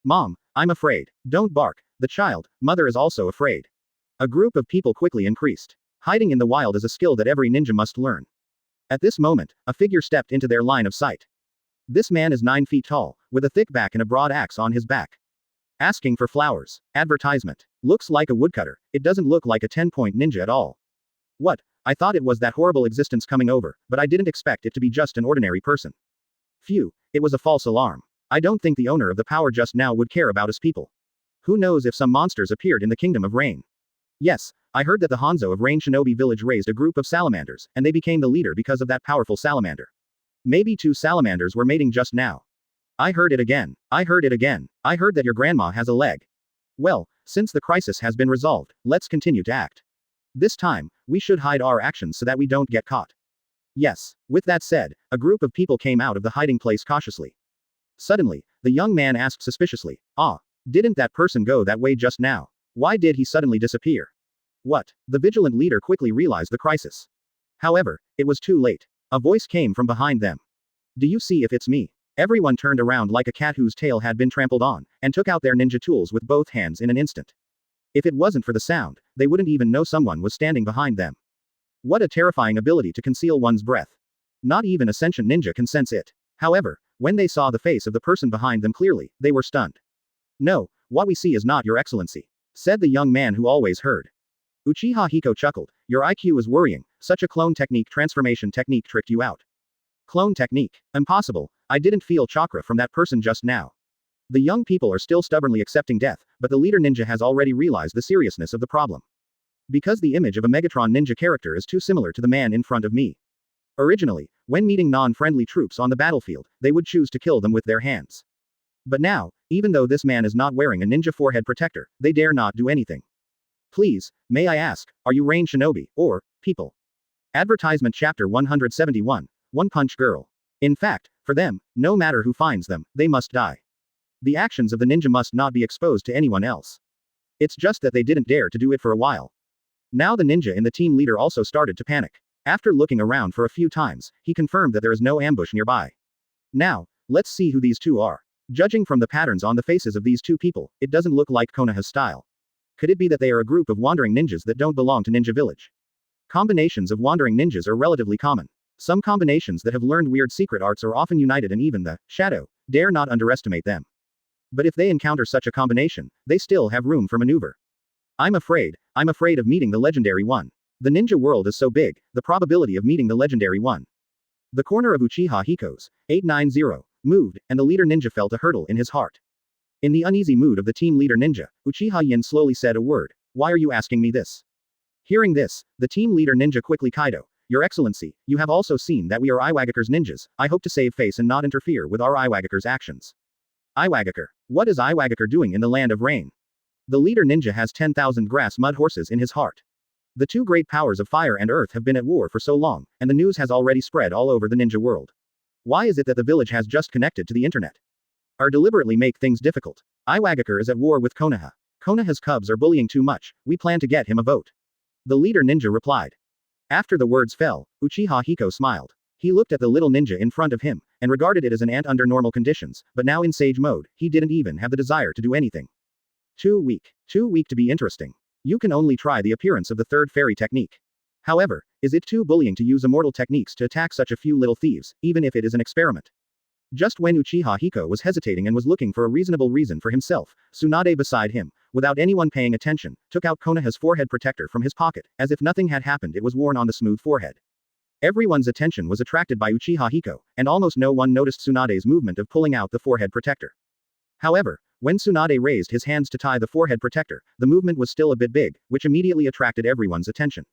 Mom, I'm afraid. Don't bark. The child, mother is also afraid. A group of people quickly increased. Hiding in the wild is a skill that every ninja must learn. At this moment, a figure stepped into their line of sight. This man is 9 feet tall, with a thick back and a broad axe on his back. Asking for flowers. Advertisement. Looks like a woodcutter. It doesn't look like a 10-point ninja at all. What? I thought it was that horrible existence coming over, but I didn't expect it to be just an ordinary person. Phew, it was a false alarm. I don't think the owner of the power just now would care about us people. Who knows if some monsters appeared in the Kingdom of Rain. Yes, I heard that the Hanzo of Rain Shinobi Village raised a group of salamanders, and they became the leader because of that powerful salamander. Maybe 2 salamanders were mating just now. I heard it again. I heard it again. I heard that your grandma has a leg. Well, since the crisis has been resolved, let's continue to act. This time, we should hide our actions so that we don't get caught. Yes. With that said, a group of people came out of the hiding place cautiously. Suddenly, the young man asked suspiciously, didn't that person go that way just now? Why did he suddenly disappear? What? The vigilant leader quickly realized the crisis. However, it was too late. A voice came from behind them. Do you see if it's me? Everyone turned around like a cat whose tail had been trampled on, and took out their ninja tools with both hands in an instant. If it wasn't for the sound, they wouldn't even know someone was standing behind them. What a terrifying ability to conceal one's breath. Not even a sentient ninja can sense it. However, when they saw the face of the person behind them clearly, they were stunned. No, what we see is not your excellency, said the young man who always heard. Uchiha Hiko chuckled. Your IQ is worrying. Such a clone technique transformation technique tricked you out. Clone technique. Impossible. I didn't feel chakra from that person just now. The young people are still stubbornly accepting death, but the leader ninja has already realized the seriousness of the problem. Because the image of a Megatron ninja character is too similar to the man in front of me. Originally, when meeting non-friendly troops on the battlefield, they would choose to kill them with their hands. But now, even though this man is not wearing a ninja forehead protector, they dare not do anything. Please, may I ask, are you Rain Shinobi, or, people? Advertisement Chapter 171, One Punch Girl. In fact, for them, no matter who finds them, they must die. The actions of the ninja must not be exposed to anyone else. It's just that they didn't dare to do it for a while. Now the ninja and the team leader also started to panic. After looking around for a few times, he confirmed that there is no ambush nearby. Now, let's see who these two are. Judging from the patterns on the faces of these two people, it doesn't look like Konoha's style. Could it be that they are a group of wandering ninjas that don't belong to Ninja Village? Combinations of wandering ninjas are relatively common. Some combinations that have learned weird secret arts are often united, and even the shadow dare not underestimate them. But if they encounter such a combination, they still have room for maneuver. I'm afraid of meeting the legendary one. The ninja world is so big, the probability of meeting the legendary one. The corner of Uchiha Hiko's 890 moved, and the leader ninja felt a hurdle in his heart. In the uneasy mood of the team leader ninja, Uchiha Yin slowly said a word. Why are you asking me this? Hearing this, the team leader ninja quickly Kaido. Your excellency, you have also seen that we are Iwagaker's ninjas. I hope to save face and not interfere with our Iwagaker's actions. Iwagaker. What is Iwagaker doing in the land of rain? The leader ninja has 10,000 grass mud horses in his heart. The two great powers of fire and earth have been at war for so long, and the news has already spread all over the ninja world. Why is it that the village has just connected to the internet? Or deliberately make things difficult? Iwagaker is at war with Konoha. Konoha's cubs are bullying too much. We plan to get him a vote. The leader ninja replied. After the words fell, Uchiha Hiko smiled. He looked at the little ninja in front of him, and regarded it as an ant under normal conditions, but now in sage mode, he didn't even have the desire to do anything. Too weak to be interesting. You can only try the appearance of the third fairy technique. However, is it too bullying to use immortal techniques to attack such a few little thieves, even if it is an experiment? Just when Uchiha Hiko was hesitating and was looking for a reasonable reason for himself, Tsunade beside him, without anyone paying attention, took out Konoha's forehead protector from his pocket. As if nothing had happened, it was worn on the smooth forehead. Everyone's attention was attracted by Uchiha Hiko, and almost no one noticed Tsunade's movement of pulling out the forehead protector. However, when Tsunade raised his hands to tie the forehead protector, the movement was still a bit big, which immediately attracted everyone's attention.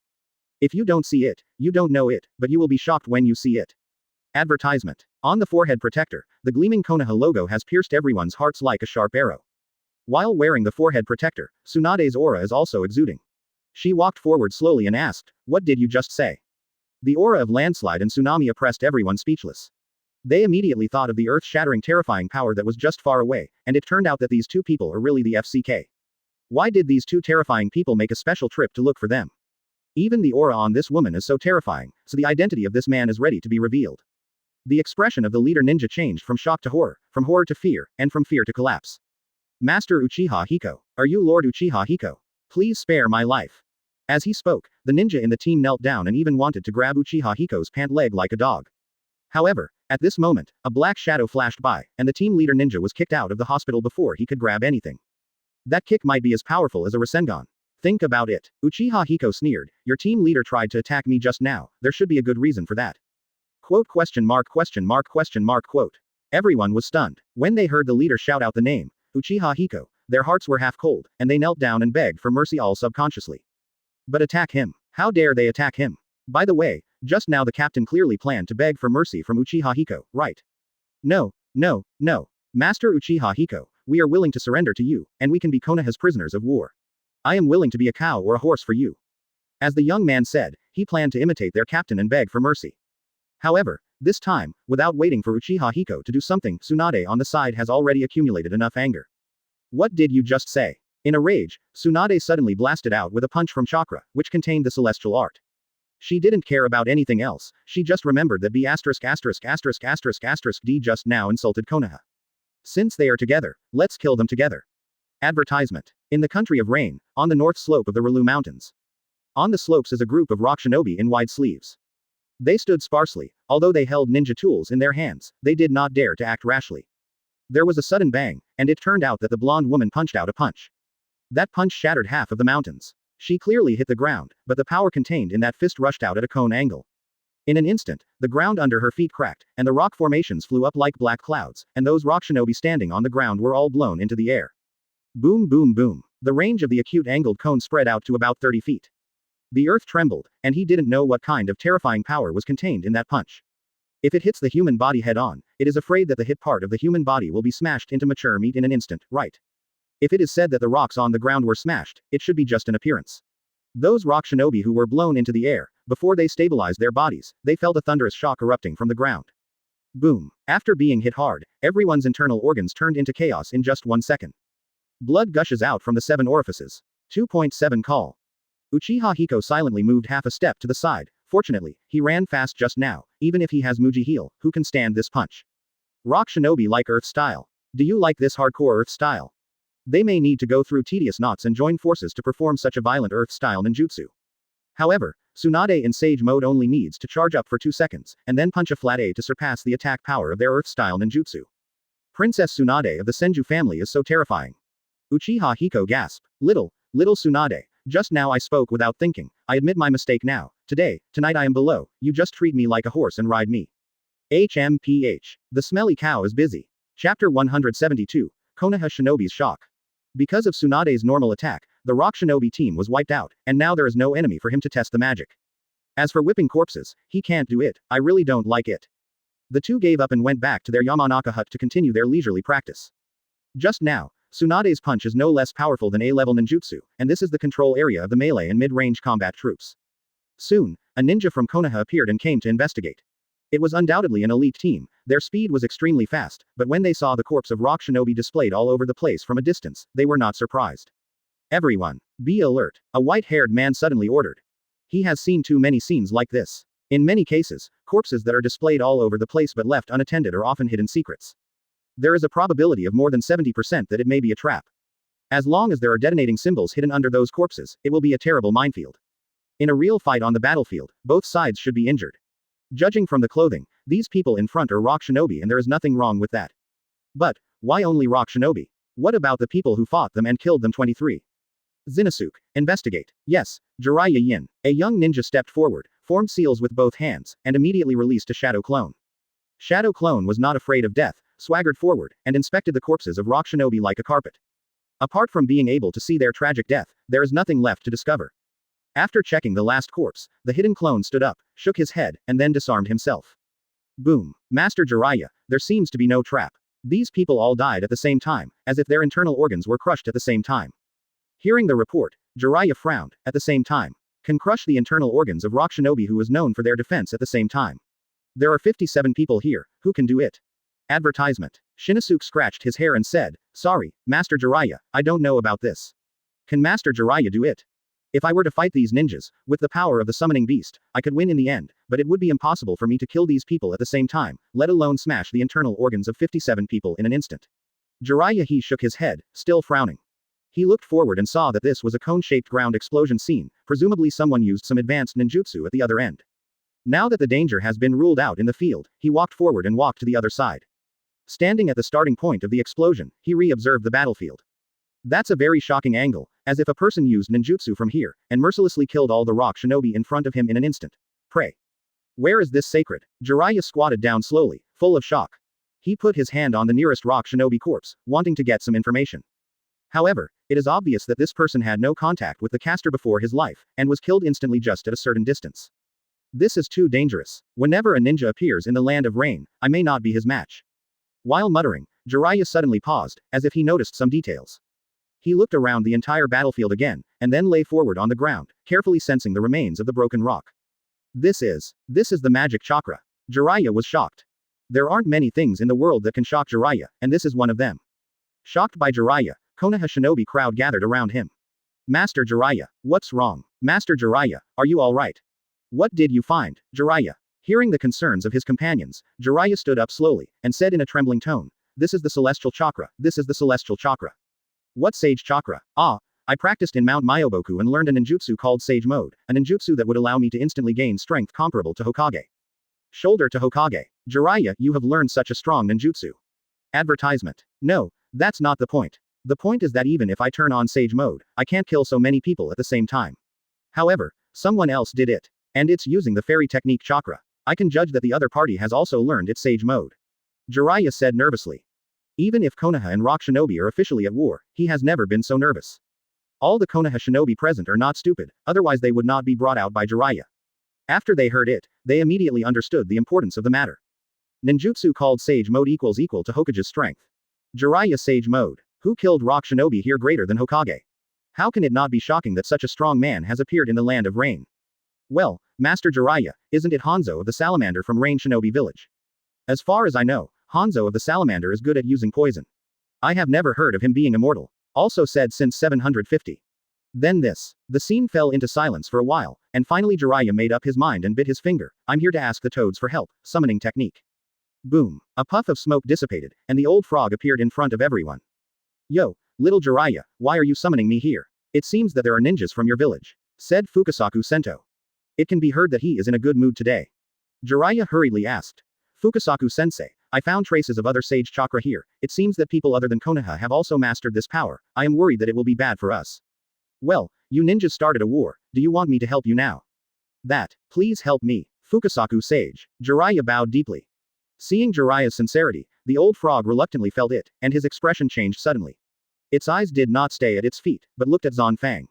If you don't see it, you don't know it, but you will be shocked when you see it. Advertisement. On the forehead protector, the gleaming Konoha logo has pierced everyone's hearts like a sharp arrow. While wearing the forehead protector, Tsunade's aura is also exuding. She walked forward slowly and asked, "What did you just say?" The aura of landslide and tsunami oppressed everyone speechless. They immediately thought of the earth-shattering terrifying power that was just far away, and it turned out that these two people are really the FCK. Why did these two terrifying people make a special trip to look for them? Even the aura on this woman is so terrifying, so the identity of this man is ready to be revealed. The expression of the leader ninja changed from shock to horror, from horror to fear, and from fear to collapse. Master Uchiha Hiko. Are you Lord Uchiha Hiko? Please spare my life. As he spoke, the ninja in the team knelt down and even wanted to grab Uchiha Hiko's pant leg like a dog. However, at this moment, a black shadow flashed by, and the team leader ninja was kicked out of the hospital before he could grab anything. That kick might be as powerful as a Rasengan. Think about it. Uchiha Hiko sneered. Your team leader tried to attack me just now, there should be a good reason for that. Quote question mark question mark question mark quote. Everyone was stunned. When they heard the leader shout out the name, Uchiha Hiko, their hearts were half cold, and they knelt down and begged for mercy all subconsciously. But attack him. How dare they attack him? By the way, just now the captain clearly planned to beg for mercy from Uchiha Hiko, right? No, no, no. Master Uchiha Hiko, we are willing to surrender to you, and we can be Konoha's prisoners of war. I am willing to be a cow or a horse for you. As the young man said, he planned to imitate their captain and beg for mercy. However, this time, without waiting for Uchiha Hiko to do something, Tsunade on the side has already accumulated enough anger. What did you just say? In a rage, Tsunade suddenly blasted out with a punch from chakra, which contained the celestial art. She didn't care about anything else, she just remembered that B********* D just now insulted Konoha. Since they are together, let's kill them together. Advertisement. In the country of rain, on the north slope of the Rilu Mountains. On the slopes is a group of rock shinobi in wide sleeves. They stood sparsely, although they held ninja tools in their hands, they did not dare to act rashly. There was a sudden bang, and it turned out that the blonde woman punched out a punch. That punch shattered half of the mountains. She clearly hit the ground, but the power contained in that fist rushed out at a cone angle. In an instant, the ground under her feet cracked, and the rock formations flew up like black clouds, and those rock shinobi standing on the ground were all blown into the air. Boom boom boom. The range of the acute angled cone spread out to about 30 feet. The earth trembled, and he didn't know what kind of terrifying power was contained in that punch. If it hits the human body head on, it is afraid that the hit part of the human body will be smashed into mature meat in an instant, right? If it is said that the rocks on the ground were smashed, it should be just an appearance. Those rock shinobi who were blown into the air, before they stabilized their bodies, they felt a thunderous shock erupting from the ground. Boom. After being hit hard, everyone's internal organs turned into chaos in just 1 second. Blood gushes out from the 7 orifices. 2.7 Call. Uchiha Hiko silently moved half a step to the side. Fortunately, he ran fast just now, even if he has Muji Heel, who can stand this punch. Rock shinobi like Earth style. Do you like this hardcore Earth style? They may need to go through tedious knots and join forces to perform such a violent Earth style ninjutsu. However, Tsunade in Sage mode only needs to charge up for 2 seconds, and then punch a flat A to surpass the attack power of their Earth style ninjutsu. Princess Tsunade of the Senju family is so terrifying. Uchiha Hiko gasped. Little Tsunade. Just now I spoke without thinking. I admit my mistake now. Tonight I am below. You just treat me like a horse and ride me. HMPH. The smelly cow is busy. Chapter 172. Konoha Shinobi's shock. Because of Tsunade's normal attack, the rock shinobi team was wiped out, and now there is no enemy for him to test the magic. As for whipping corpses, he can't do it. I really don't like it. The two gave up and went back to their Yamanaka hut to continue their leisurely practice. Just now, Tsunade's punch is no less powerful than A-level ninjutsu, and this is the control area of the melee and mid-range combat troops. Soon, a ninja from Konoha appeared and came to investigate. It was undoubtedly an elite team, their speed was extremely fast, but when they saw the corpse of rock shinobi displayed all over the place from a distance, they were not surprised. Everyone, be alert, a white-haired man suddenly ordered. He has seen too many scenes like this. In many cases, corpses that are displayed all over the place but left unattended are often hidden secrets. There is a probability of more than 70% that it may be a trap. As long as there are detonating symbols hidden under those corpses, it will be a terrible minefield. In a real fight on the battlefield, both sides should be injured. Judging from the clothing, these people in front are rock shinobi and there is nothing wrong with that. But, why only rock shinobi? What about the people who fought them and killed them? 23. Zinasuke, investigate. Yes, Jiraiya Yin. A young ninja stepped forward, formed seals with both hands, and immediately released a shadow clone. Shadow clone was not afraid of death, swaggered forward, and inspected the corpses of rock shinobi like a carpet. Apart from being able to see their tragic death, there is nothing left to discover. After checking the last corpse, the hidden clone stood up, shook his head, and then disarmed himself. Boom. Master Jiraiya, there seems to be no trap. These people all died at the same time, as if their internal organs were crushed at the same time. Hearing the report, Jiraiya frowned. At the same time. Can crush the internal organs of rock shinobi who is known for their defense at the same time. There are 57 people here, who can do it? Advertisement. Shinasuke scratched his hair and said, sorry, Master Jiraiya, I don't know about this. Can Master Jiraiya do it? If I were to fight these ninjas, with the power of the summoning beast, I could win in the end, but it would be impossible for me to kill these people at the same time, let alone smash the internal organs of 57 people in an instant. Jiraiya he shook his head, still frowning. He looked forward and saw that this was a cone-shaped ground explosion scene, presumably someone used some advanced ninjutsu at the other end. Now that the danger has been ruled out in the field, he walked forward and walked to the other side. Standing at the starting point of the explosion, he re-observed the battlefield. That's a very shocking angle, as if a person used ninjutsu from here, and mercilessly killed all the rock shinobi in front of him in an instant. Pray. Where is this sacred? Jiraiya squatted down slowly, full of shock. He put his hand on the nearest rock shinobi corpse, wanting to get some information. However, it is obvious that this person had no contact with the caster before his life, and was killed instantly just at a certain distance. This is too dangerous. Whenever a ninja appears in the land of rain, I may not be his match. While muttering, Jiraiya suddenly paused, as if he noticed some details. He looked around the entire battlefield again, and then lay forward on the ground, carefully sensing the remains of the broken rock. This is the magic chakra. Jiraiya was shocked. There aren't many things in the world that can shock Jiraiya, and this is one of them. Shocked by Jiraiya, Konoha shinobi crowd gathered around him. Master Jiraiya, what's wrong? Master Jiraiya, are you alright? What did you find, Jiraiya? Hearing the concerns of his companions, Jiraiya stood up slowly, and said in a trembling tone, this is the celestial chakra, this is the celestial chakra. What sage chakra? Ah, I practiced in Mount Myoboku and learned a ninjutsu called Sage Mode, a ninjutsu that would allow me to instantly gain strength comparable to Hokage. Shoulder to Hokage. Jiraiya, you have learned such a strong ninjutsu. Advertisement. No, that's not the point. The point is that even if I turn on Sage Mode, I can't kill so many people at the same time. However, someone else did it. And it's using the fairy technique chakra. I can judge that the other party has also learned its Sage Mode. Jiraiya said nervously. Even if Konoha and Rock Shinobi are officially at war, he has never been so nervous. All the Konoha Shinobi present are not stupid, otherwise they would not be brought out by Jiraiya. After they heard it, they immediately understood the importance of the matter. Ninjutsu called Sage Mode equal to Hokage's strength. Jiraiya Sage Mode. Who killed Rock Shinobi here greater than Hokage? How can it not be shocking that such a strong man has appeared in the land of rain? Well, Master Jiraiya, isn't it Hanzo of the Salamander from Rain Shinobi Village? As far as I know, Hanzo of the Salamander is good at using poison. I have never heard of him being immortal. Also said since 750. Then this. The scene fell into silence for a while, and finally Jiraiya made up his mind and bit his finger. I'm here to ask the toads for help, summoning technique. Boom. A puff of smoke dissipated, and the old frog appeared in front of everyone. Yo, little Jiraiya, why are you summoning me here? It seems that there are ninjas from your village, said Fukasaku Sento. It can be heard that he is in a good mood today. Jiraiya hurriedly asked. Fukasaku sensei, I found traces of other sage chakra here. It seems that people other than Konoha have also mastered this power. I am worried that it will be bad for us. Well, you ninjas started a war. Do you want me to help you now? Please help me, Fukasaku sage. Jiraiya bowed deeply. Seeing Jiraiya's sincerity, the old frog reluctantly felt it, and his expression changed suddenly. Its eyes did not stay at its feet, but looked at Zanfang.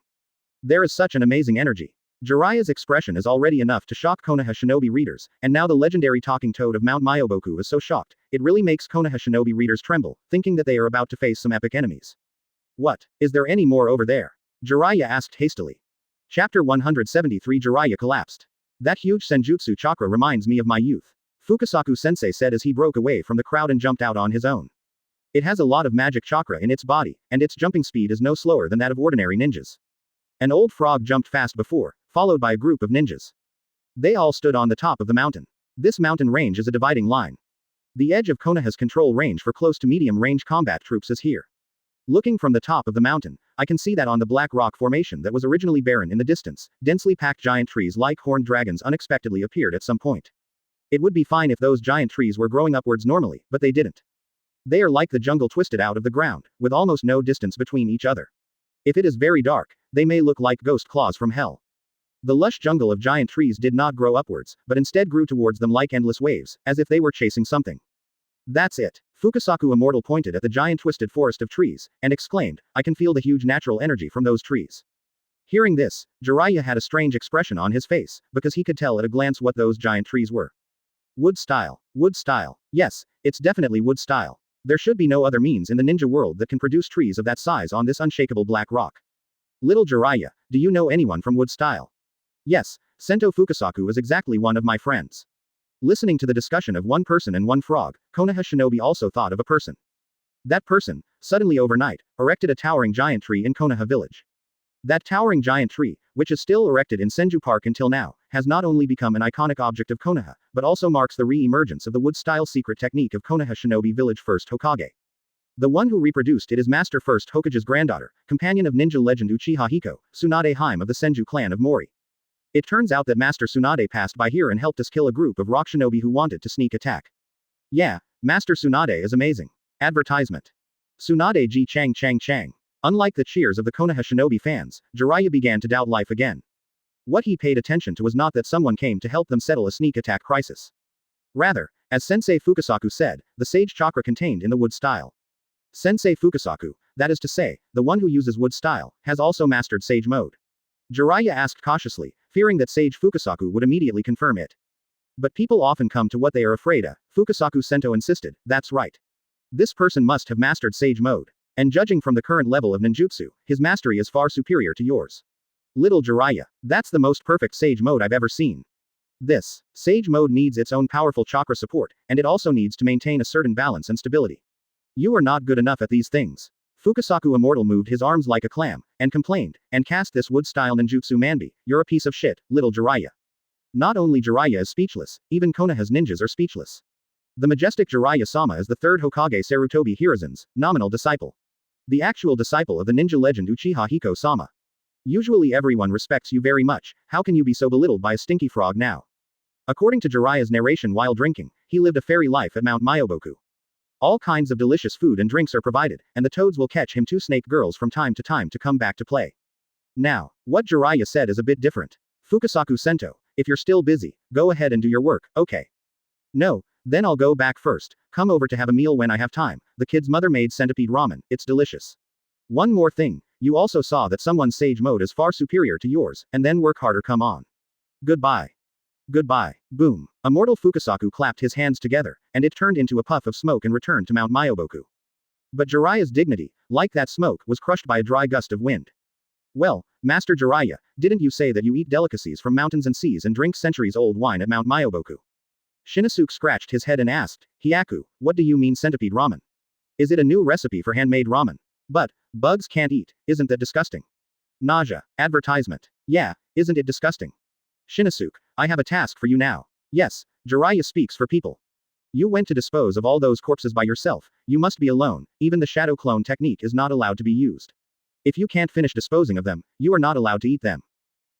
There is such an amazing energy. Jiraiya's expression is already enough to shock Konoha shinobi readers, and now the legendary talking toad of Mount Myoboku is so shocked, it really makes Konoha shinobi readers tremble, thinking that they are about to face some epic enemies. What? Is there any more over there? Jiraiya asked hastily. Chapter 173 Jiraiya collapsed. That huge senjutsu chakra reminds me of my youth. Fukasaku sensei said as he broke away from the crowd and jumped out on his own. It has a lot of magic chakra in its body, and its jumping speed is no slower than that of ordinary ninjas. An old frog jumped fast before, followed by a group of ninjas. They all stood on the top of the mountain. This mountain range is a dividing line. The edge of Konoha's control range for close to medium range combat troops is here. Looking from the top of the mountain, I can see that on the black rock formation that was originally barren in the distance, densely packed giant trees like horned dragons unexpectedly appeared at some point. It would be fine if those giant trees were growing upwards normally, but they didn't. They are like the jungle twisted out of the ground, with almost no distance between each other. If it is very dark, they may look like ghost claws from hell. The lush jungle of giant trees did not grow upwards, but instead grew towards them like endless waves, as if they were chasing something. That's it. Fukasaku Immortal pointed at the giant twisted forest of trees, and exclaimed, I can feel the huge natural energy from those trees. Hearing this, Jiraiya had a strange expression on his face, because he could tell at a glance what those giant trees were. Wood style. Wood style. Yes, it's definitely wood style. There should be no other means in the ninja world that can produce trees of that size on this unshakable black rock. Little Jiraiya, do you know anyone from wood style? Yes, Sento Fukasaku is exactly one of my friends. Listening to the discussion of one person and one frog, Konoha shinobi also thought of a person. That person, suddenly overnight, erected a towering giant tree in Konoha village. That towering giant tree, which is still erected in Senju Park until now, has not only become an iconic object of Konoha, but also marks the re-emergence of the wood-style secret technique of Konoha Shinobi Village First Hokage. The one who reproduced it is Master First Hokage's granddaughter, companion of ninja legend Uchiha Hiko, Tsunade Hime of the Senju clan of Mori. It turns out that Master Tsunade passed by here and helped us kill a group of rock shinobi who wanted to sneak attack. Yeah, Master Tsunade is amazing. Advertisement. Tsunade ji chang chang chang. Unlike the cheers of the Konoha shinobi fans, Jiraiya began to doubt life again. What he paid attention to was not that someone came to help them settle a sneak attack crisis. Rather, as Sensei Fukasaku said, the sage chakra contained in the wood style. Sensei Fukasaku, that is to say, the one who uses wood style, has also mastered sage mode. Jiraiya asked cautiously, fearing that Sage Fukasaku would immediately confirm it. But people often come to what they are afraid of. Fukasaku Sento insisted, that's right. This person must have mastered sage mode. And judging from the current level of ninjutsu, his mastery is far superior to yours. Little Jiraiya, that's the most perfect sage mode I've ever seen. This sage mode needs its own powerful chakra support, and it also needs to maintain a certain balance and stability. You are not good enough at these things. Fukasaku Immortal moved his arms like a clam, and complained, and cast this wood-style ninjutsu manbi, you're a piece of shit, little Jiraiya. Not only Jiraiya is speechless, even Konoha's ninjas are speechless. The majestic Jiraiya-sama is the third Hokage Sarutobi Hiruzen's nominal disciple. The actual disciple of the ninja legend Uchiha Hiko-sama. Usually everyone respects you very much, how can you be so belittled by a stinky frog now? According to Jiraiya's narration while drinking, he lived a fairy life at Mount Myoboku. All kinds of delicious food and drinks are provided, and the toads will catch him two snake girls from time to come back to play. Now, what Jiraiya said is a bit different. Fukasaku Sento, if you're still busy, go ahead and do your work, okay? No, then I'll go back first, come over to have a meal when I have time, the kid's mother made centipede ramen, it's delicious. One more thing, you also saw that someone's sage mode is far superior to yours, and then work harder come on. Goodbye. Goodbye. Boom. Immortal Fukasaku clapped his hands together, and it turned into a puff of smoke and returned to Mount Myoboku. But Jiraiya's dignity, like that smoke, was crushed by a dry gust of wind. Well, Master Jiraiya, didn't you say that you eat delicacies from mountains and seas and drink centuries-old wine at Mount Myoboku? Shinosuke scratched his head and asked, Hyaku, what do you mean centipede ramen? Is it a new recipe for handmade ramen? But, bugs can't eat, isn't that disgusting? Nausea. Advertisement. Yeah, isn't it disgusting? Shinosuke, I have a task for you now. Yes, Jiraiya speaks for people. You went to dispose of all those corpses by yourself, you must be alone, even the shadow clone technique is not allowed to be used. If you can't finish disposing of them, you are not allowed to eat them.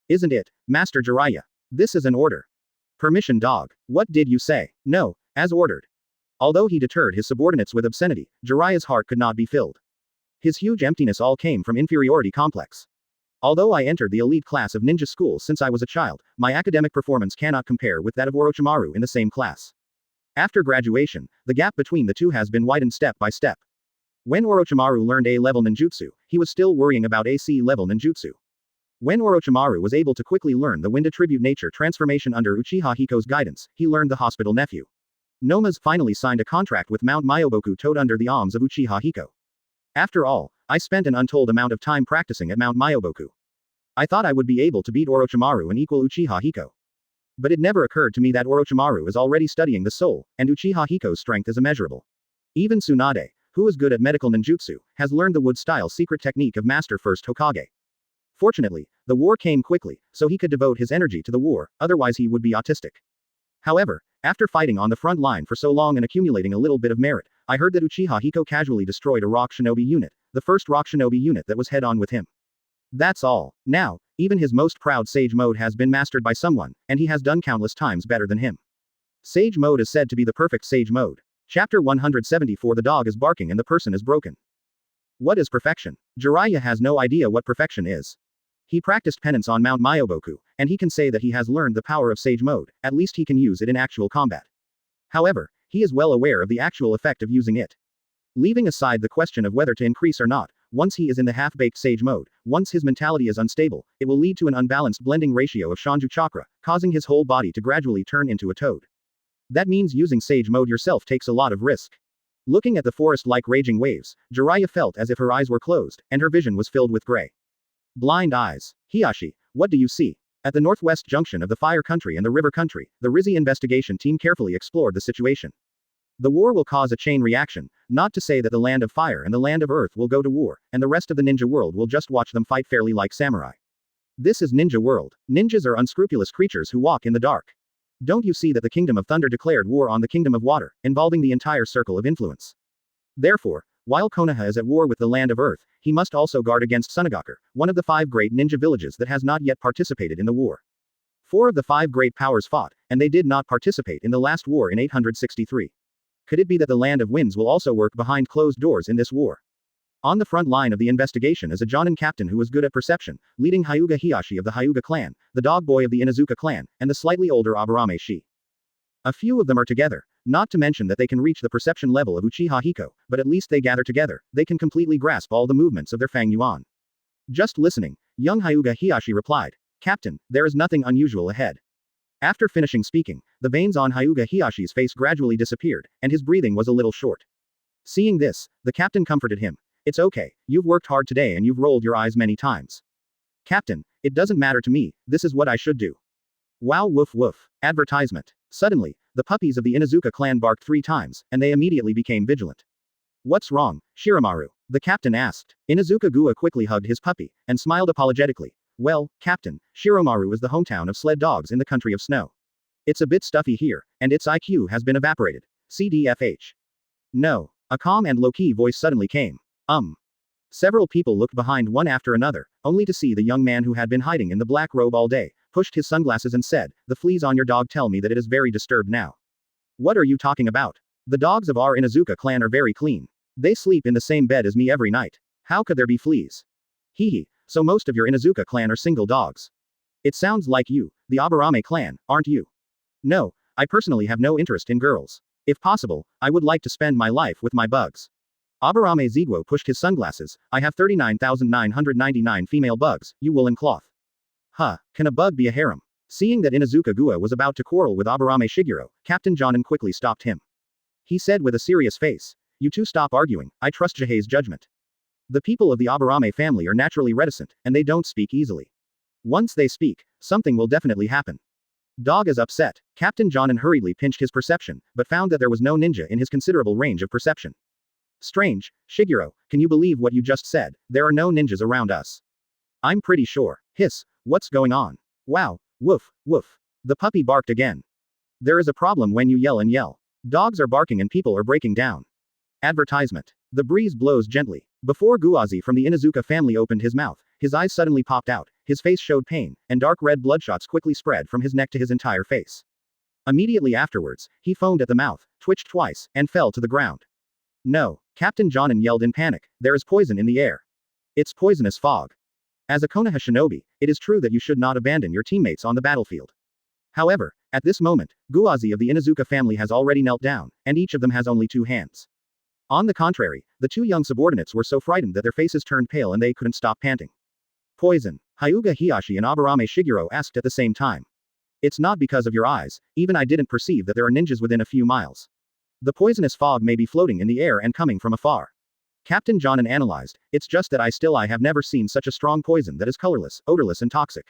Isn't it, Master Jiraiya? This is an order. Permission dog. What did you say? No, as ordered. Although he deterred his subordinates with obscenity, Jiraiya's heart could not be filled. His huge emptiness all came from inferiority complex. Although I entered the elite class of ninja school since I was a child, my academic performance cannot compare with that of Orochimaru in the same class. After graduation, the gap between the two has been widened step by step. When Orochimaru learned A-level ninjutsu, he was still worrying about AC-level ninjutsu. When Orochimaru was able to quickly learn the wind attribute nature transformation under Uchiha Hiko's guidance, he learned the hospital nephew. Nomas finally signed a contract with Mount Myoboku towed under the arms of Uchiha Hiko. After all, I spent an untold amount of time practicing at Mount Myoboku. I thought I would be able to beat Orochimaru and equal Uchiha Hiko. But it never occurred to me that Orochimaru is already studying the soul, and Uchiha Hiko's strength is immeasurable. Even Tsunade, who is good at medical ninjutsu, has learned the wood-style secret technique of Master First Hokage. Fortunately, the war came quickly, so he could devote his energy to the war, otherwise he would be autistic. However, after fighting on the front line for so long and accumulating a little bit of merit, I heard that Uchiha Hiko casually destroyed a rock shinobi unit, the first rock shinobi unit that was head-on with him. That's all. Now, even his most proud sage mode has been mastered by someone, and he has done countless times better than him. Sage mode is said to be the perfect sage mode. Chapter 174 The dog is barking and the person is broken. What is perfection? Jiraiya has no idea what perfection is. He practiced penance on Mount Myoboku, and he can say that he has learned the power of sage mode, at least he can use it in actual combat. However, he is well aware of the actual effect of using it. Leaving aside the question of whether to increase or not, once he is in the half-baked sage mode, once his mentality is unstable, it will lead to an unbalanced blending ratio of Shanju chakra, causing his whole body to gradually turn into a toad. That means using sage mode yourself takes a lot of risk. Looking at the forest like raging waves, Jiraiya felt as if her eyes were closed, and her vision was filled with gray. Blind eyes. Hiyashi, what do you see? At the northwest junction of the fire country and the river country, the Rizzi investigation team carefully explored the situation. The war will cause a chain reaction, Not to say that the land of fire and the land of earth will go to war, and the rest of the ninja world will just watch them fight fairly like samurai. This is ninja world. Ninjas are unscrupulous creatures who walk in the dark. Don't you see that the Kingdom of Thunder declared war on the Kingdom of Water, involving the entire circle of influence? Therefore, while Konoha is at war with the land of earth, he must also guard against Sunagaku, one of the 5 great ninja villages that has not yet participated in the war. 4 of the 5 great powers fought, and they did not participate in the last war in 863. Could it be that the Land of Winds will also work behind closed doors in this war? On the front line of the investigation is a Jonin captain who was good at perception, leading Hyuga Hiashi of the Hyuga clan, the dog boy of the Inuzuka clan, and the slightly older Aburame Shi. A few of them are together, not to mention that they can reach the perception level of Uchiha Hiko, but at least they gather together, they can completely grasp all the movements of their Fang Yuan. Just listening, young Hyuga Hiashi replied, "Captain, there is nothing unusual ahead." After finishing speaking, the veins on Hyuga Hiashi's face gradually disappeared, and his breathing was a little short. Seeing this, the captain comforted him. "It's okay, you've worked hard today and you've rolled your eyes many times. Captain, it doesn't matter to me, this is what I should do." Wow, woof woof. Advertisement. Suddenly, the puppies of the Inuzuka clan barked 3 times, and they immediately became vigilant. "What's wrong, Shiramaru?" the captain asked. Inuzuka Gua quickly hugged his puppy, and smiled apologetically. "Well, Captain, Shiramaru is the hometown of sled dogs in the country of snow. It's a bit stuffy here, and its IQ has been evaporated. CDFH. No. A calm and low-key voice suddenly came. Several people looked behind one after another, only to see the young man who had been hiding in the black robe all day, pushed his sunglasses and said, "The fleas on your dog tell me that it is very disturbed now." "What are you talking about? The dogs of our Inuzuka clan are very clean. They sleep in the same bed as me every night. How could there be fleas?" "Hee, so most of your Inuzuka clan are single dogs. It sounds like you, the Aburame clan, aren't you?" "No, I personally have no interest in girls. If possible, I would like to spend my life with my bugs." Aburame Ziguo pushed his sunglasses. "I have 39,999 female bugs, you woolen cloth." "Huh, can a bug be a harem?" Seeing that Inuzuka Gua was about to quarrel with Aburame Shiguro, Captain Jonin quickly stopped him. He said with a serious face, "You two stop arguing, I trust Jihei's judgment." The people of the Aburame family are naturally reticent, and they don't speak easily. Once they speak, something will definitely happen. Dog is upset. Captain Jonin hurriedly pinched his perception, but found that there was no ninja in his considerable range of perception. "Strange, Shiguro, can you believe what you just said? There are no ninjas around us." "I'm pretty sure." "Hiss, what's going on?" "Wow, woof, woof." The puppy barked again. There is a problem when you yell and yell. Dogs are barking and people are breaking down. Advertisement. The breeze blows gently. Before Guazi from the Inuzuka family opened his mouth, his eyes suddenly popped out, his face showed pain, and dark red bloodshots quickly spread from his neck to his entire face. Immediately afterwards, he foamed at the mouth, twitched twice, and fell to the ground. "No," Captain Jonin yelled in panic, "there is poison in the air. It's poisonous fog." As a Konoha shinobi, it is true that you should not abandon your teammates on the battlefield. However, at this moment, Guazi of the Inuzuka family has already knelt down, and each of them has only 2 hands. On the contrary, the 2 young subordinates were so frightened that their faces turned pale and they couldn't stop panting. "Poison?" Hyuga Hiashi and Aburame Shiguro asked at the same time. "It's not because of your eyes, even I didn't perceive that there are ninjas within a few miles. The poisonous fog may be floating in the air and coming from afar." Captain Jonin analyzed, "It's just that I have never seen such a strong poison that is colorless, odorless and toxic.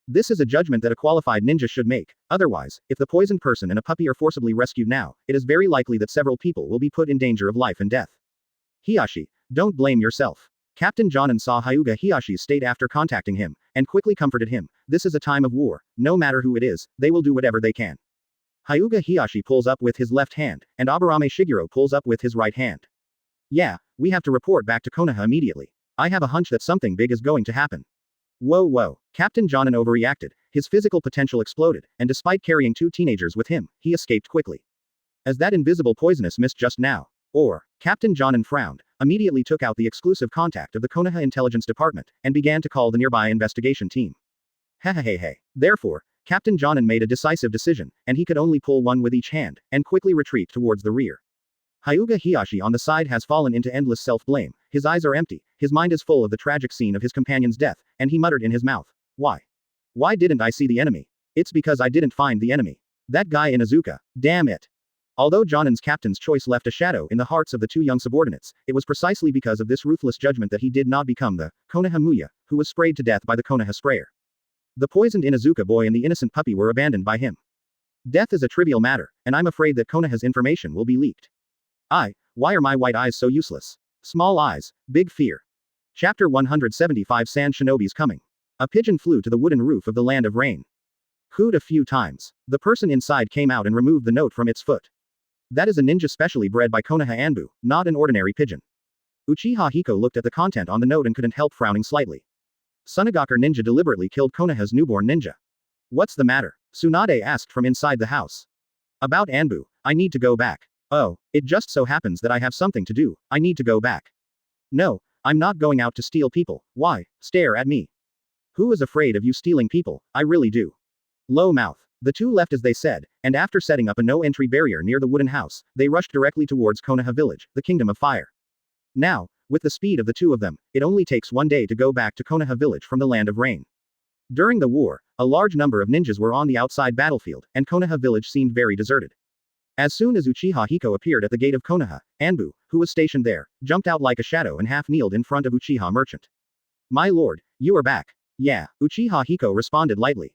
This is a judgment that a qualified ninja should make, otherwise, if the poisoned person and a puppy are forcibly rescued now, it is very likely that several people will be put in danger of life and death. Hiashi, don't blame yourself." Captain Jonin saw Hyuga Hiashi's state after contacting him, and quickly comforted him. "This is a time of war, no matter who it is, they will do whatever they can." Hyuga Hiashi pulls up with his left hand, and Aburame Shiguro pulls up with his right hand. "Yeah, we have to report back to Konoha immediately. I have a hunch that something big is going to happen." Whoa. Captain Jonin overreacted, his physical potential exploded, and despite carrying 2 teenagers with him, he escaped quickly. As that invisible poisonous mist just now. Captain Jonin frowned, immediately took out the exclusive contact of the Konoha Intelligence Department, and began to call the nearby investigation team. Hey. Therefore, Captain Jonin made a decisive decision, and he could only pull one with each hand, and quickly retreat towards the rear. Hyuga Hiashi on the side has fallen into endless self-blame, his eyes are empty, his mind is full of the tragic scene of his companion's death, and he muttered in his mouth, "Why? Why didn't I see the enemy? It's because I didn't find the enemy. That guy Inuzuka, damn it." Although Jonin's captain's choice left a shadow in the hearts of the 2 young subordinates, it was precisely because of this ruthless judgment that he did not become the Konoha Muya, who was sprayed to death by the Konoha sprayer. The poisoned Inuzuka boy and the innocent puppy were abandoned by him. Death is a trivial matter, and I'm afraid that Konoha's information will be leaked. Why are my white eyes so useless? Small eyes, big fear. Chapter 175 Sand Shinobi's Coming. A pigeon flew to the wooden roof of the Land of Rain. Cooed a few times. The person inside came out and removed the note from its foot. That is a ninja specially bred by Konoha Anbu, not an ordinary pigeon. Uchiha Hiko looked at the content on the note and couldn't help frowning slightly. Sunagaker ninja deliberately killed Konoha's newborn ninja. What's the matter? Tsunade asked from inside the house. About Anbu, I need to go back. Oh, it just so happens that I have something to do, I need to go back. No, I'm not going out to steal people, why, stare at me. Who is afraid of you stealing people, I really do. Low mouth. The two left as they said, and after setting up a no-entry barrier near the wooden house, they rushed directly towards Konoha village, the Kingdom of Fire. Now, with the speed of the two of them, it only takes one day to go back to Konoha village from the Land of Rain. During the war, a large number of ninjas were on the outside battlefield, and Konoha village seemed very deserted. As soon as Uchiha Hiko appeared at the gate of Konoha, Anbu, who was stationed there, jumped out like a shadow and half-kneeled in front of Uchiha Merchant. My lord, you are back. Yeah, Uchiha Hiko responded lightly.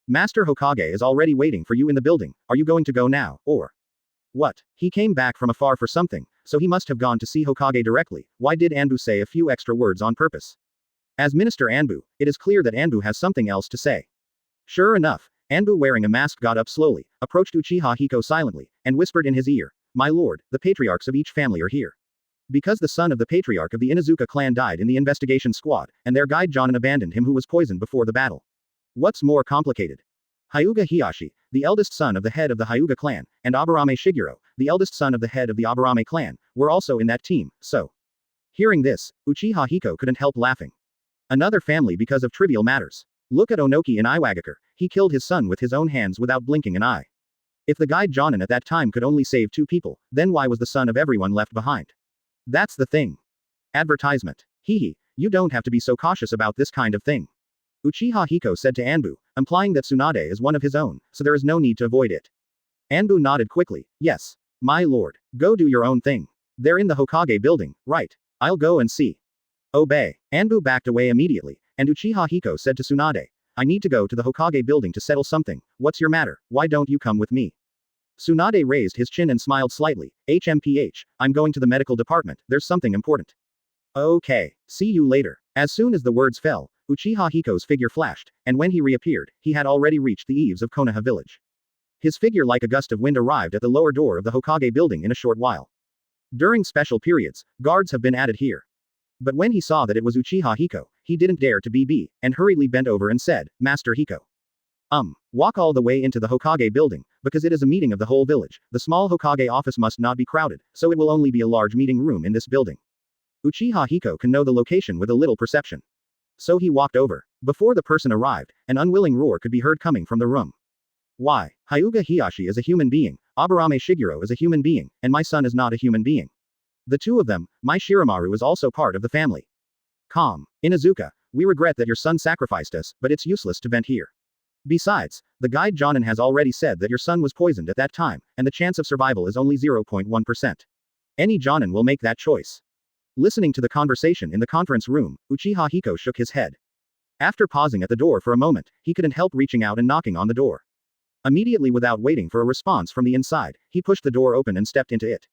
Master Hokage is already waiting for you in the building, are you going to go now, or? What? He came back from afar for something, so he must have gone to see Hokage directly, why did Anbu say a few extra words on purpose? As Minister Anbu, it is clear that Anbu has something else to say. Sure enough, Anbu wearing a mask got up slowly, approached Uchiha Hiko silently, and whispered in his ear, My lord, the patriarchs of each family are here. Because the son of the patriarch of the Inuzuka clan died in the investigation squad, and their guide Jonin abandoned him who was poisoned before the battle. What's more complicated? Hyuga Hiyashi, the eldest son of the head of the Hyuga clan, and Aburame Shiguro, the eldest son of the head of the Aburame clan, were also in that team, so. Hearing this, Uchiha Hiko couldn't help laughing. Another family because of trivial matters. Look at Onoki in Iwagakure, he killed his son with his own hands without blinking an eye. If the guide Jonin at that time could only save 2 people, then why was the son of everyone left behind? That's the thing. Advertisement. Hehe, you don't have to be so cautious about this kind of thing. Uchiha Hiko said to Anbu, implying that Tsunade is one of his own, so there is no need to avoid it. Anbu nodded quickly, yes. My lord, go do your own thing. They're in the Hokage building, right? I'll go and see. Obey. Anbu backed away immediately, and Uchiha Hiko said to Tsunade, I need to go to the Hokage building to settle something, what's your matter, why don't you come with me? Tsunade raised his chin and smiled slightly, HMPH, I'm going to the medical department, there's something important. Okay, see you later. As soon as the words fell, Uchiha Hiko's figure flashed, and when he reappeared, he had already reached the eaves of Konoha village. His figure like a gust of wind arrived at the lower door of the Hokage building in a short while. During special periods, guards have been added here. But when he saw that it was Uchiha Hiko, he didn't dare to be, and hurriedly bent over and said, Master Hiko. Walk all the way into the Hokage building, because it is a meeting of the whole village, the small Hokage office must not be crowded, so it will only be a large meeting room in this building. Uchiha Hiko can know the location with a little perception. So he walked over. Before the person arrived, an unwilling roar could be heard coming from the room. Why? Hyuga Hiyashi is a human being, Aburame Shiguro is a human being, and my son is not a human being. The two of them, my Shiramaru is also part of the family. Calm. Inuzuka, we regret that your son sacrificed us, but it's useless to vent here. Besides, the guide Jonin has already said that your son was poisoned at that time, and the chance of survival is only 0.1%. Any Jonin will make that choice. Listening to the conversation in the conference room, Uchiha Hiko shook his head. After pausing at the door for a moment, he couldn't help reaching out and knocking on the door. Immediately without waiting for a response from the inside, he pushed the door open and stepped into it.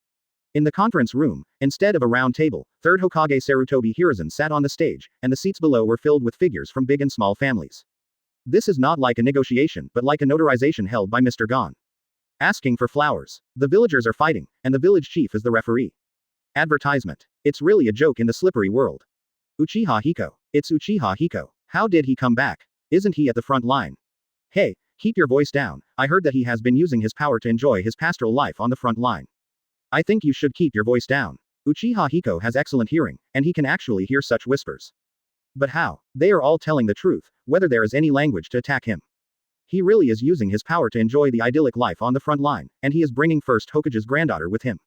In the conference room, instead of a round table, 3rd Hokage Sarutobi Hiruzen sat on the stage, and the seats below were filled with figures from big and small families. This is not like a negotiation but like a notarization held by Mr. Gon. Asking for flowers. The villagers are fighting, and the village chief is the referee. Advertisement. It's really a joke in the slippery world. Uchiha Hiko. It's Uchiha Hiko. How did he come back? Isn't he at the front line? Hey, keep your voice down, I heard that he has been using his power to enjoy his pastoral life on the front line. I think you should keep your voice down. Uchiha Hiko has excellent hearing, and he can actually hear such whispers. But how? They are all telling the truth, whether there is any language to attack him. He really is using his power to enjoy the idyllic life on the front line, and he is bringing first Hokage's granddaughter with him.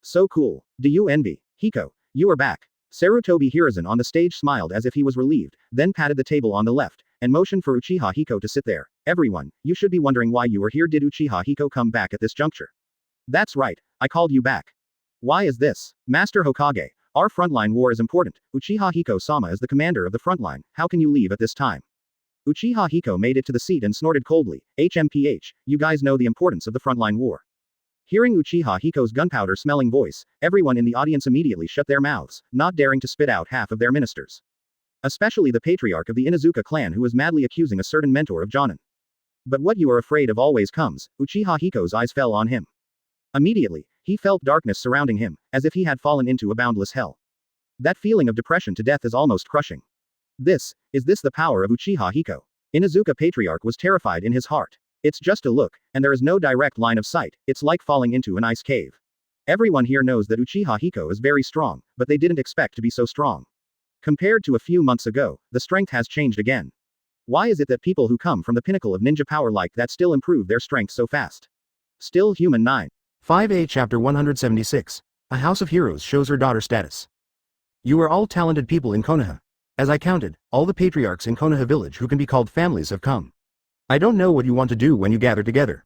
So cool. Do you envy? Hiko, you are back. Sarutobi Hiruzen on the stage smiled as if he was relieved, then patted the table on the left, and motioned for Uchiha Hiko to sit there. Everyone, you should be wondering why you are here. Did Uchiha Hiko come back at this juncture? That's right, I called you back. Why is this? Master Hokage, our frontline war is important. Uchiha Hiko-sama is the commander of the frontline, how can you leave at this time? Uchiha Hiko made it to the seat and snorted coldly, HMPH, you guys know the importance of the frontline war. Hearing Uchiha Hiko's gunpowder-smelling voice, everyone in the audience immediately shut their mouths, not daring to spit out half of their ministers. Especially the patriarch of the Inuzuka clan who was madly accusing a certain mentor of Jonin. But what you are afraid of always comes. Uchiha Hiko's eyes fell on him. Immediately, he felt darkness surrounding him, as if he had fallen into a boundless hell. That feeling of depression to death is almost crushing. Is this the power of Uchiha Hiko? Inuzuka patriarch was terrified in his heart. It's just a look, and there is no direct line of sight, it's like falling into an ice cave. Everyone here knows that Uchiha Hiko is very strong, but they didn't expect to be so strong. Compared to a few months ago, the strength has changed again. Why is it that people who come from the pinnacle of ninja power like that still improve their strength so fast? Still human 9. 5A Chapter 176. A House of Heroes shows her daughter status. You are all talented people in Konoha. As I counted, all the patriarchs in Konoha village who can be called families have come. I don't know what you want to do when you gather together.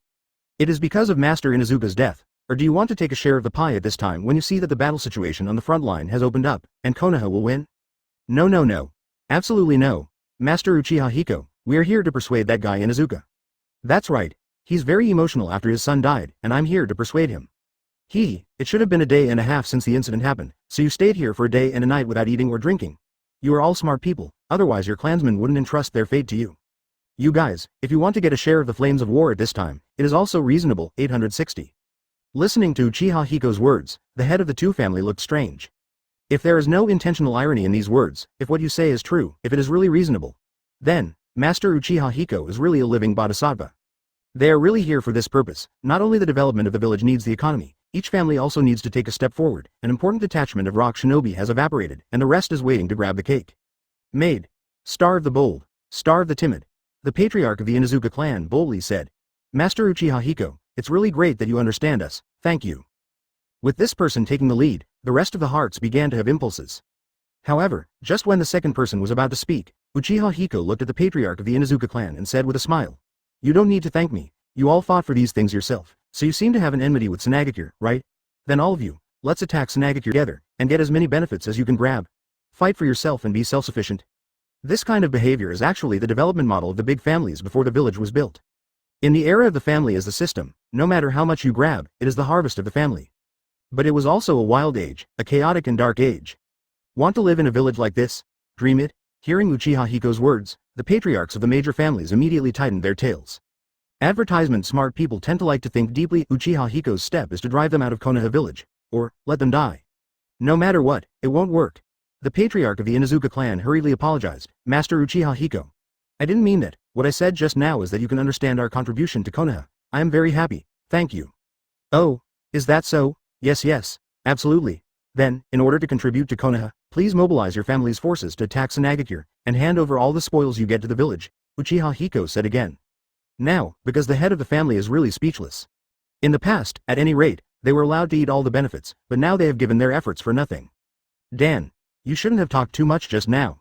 It is because of Master Inuzuka's death, or do you want to take a share of the pie at this time when you see that the battle situation on the front line has opened up, and Konoha will win? No. Absolutely no. Master Uchiha Hiko, we are here to persuade that guy Inuzuka. That's right. He's very emotional after his son died, and I'm here to persuade him. It should have been a day and a half since the incident happened, so you stayed here for a day and a night without eating or drinking. You are all smart people, otherwise your clansmen wouldn't entrust their fate to you. You guys, if you want to get a share of the flames of war at this time, it is also reasonable. 860. Listening to Uchiha Hiko's words, the head of the two family looked strange. If there is no intentional irony in these words, if what you say is true, if it is really reasonable, then, Master Uchiha Hiko is really a living bodhisattva. They are really here for this purpose. Not only the development of the village needs the economy, each family also needs to take a step forward. An important detachment of rock shinobi has evaporated, and the rest is waiting to grab the cake. Maid. Starve the bold. Starve the timid. The patriarch of the Inuzuka clan boldly said. Master Uchiha Hiko, it's really great that you understand us, thank you. With this person taking the lead, the rest of the hearts began to have impulses. However, just when the second person was about to speak, Uchiha Hiko looked at the patriarch of the Inuzuka clan and said with a smile. You don't need to thank me, you all fought for these things yourself, so you seem to have an enmity with Tsunagakure, right? Then all of you, let's attack Tsunagakure together, and get as many benefits as you can grab. Fight for yourself and be self-sufficient. This kind of behavior is actually the development model of the big families before the village was built. In the era of the family as the system, no matter how much you grab, it is the harvest of the family. But it was also a wild age, a chaotic and dark age. Want to live in a village like this? Dream it? Hearing Uchiha Hiko's words, the patriarchs of the major families immediately tightened their tails. Advertisement smart people tend to like to think deeply. Uchiha Hiko's step is to drive them out of Konoha village, or let them die. No matter what, it won't work. The patriarch of the Inuzuka clan hurriedly apologized. Master Uchiha Hiko. I didn't mean that. What I said just now is that you can understand our contribution to Konoha. I am very happy, thank you. Oh, is that so? Yes, absolutely. Then, in order to contribute to Konoha, please mobilize your family's forces to attack Tsunagakure, and hand over all the spoils you get to the village, Uchiha Hiko said again. Now, because the head of the family is really speechless. In the past, at any rate, they were allowed to eat all the benefits, but now they have given their efforts for nothing. Dan. You shouldn't have talked too much just now.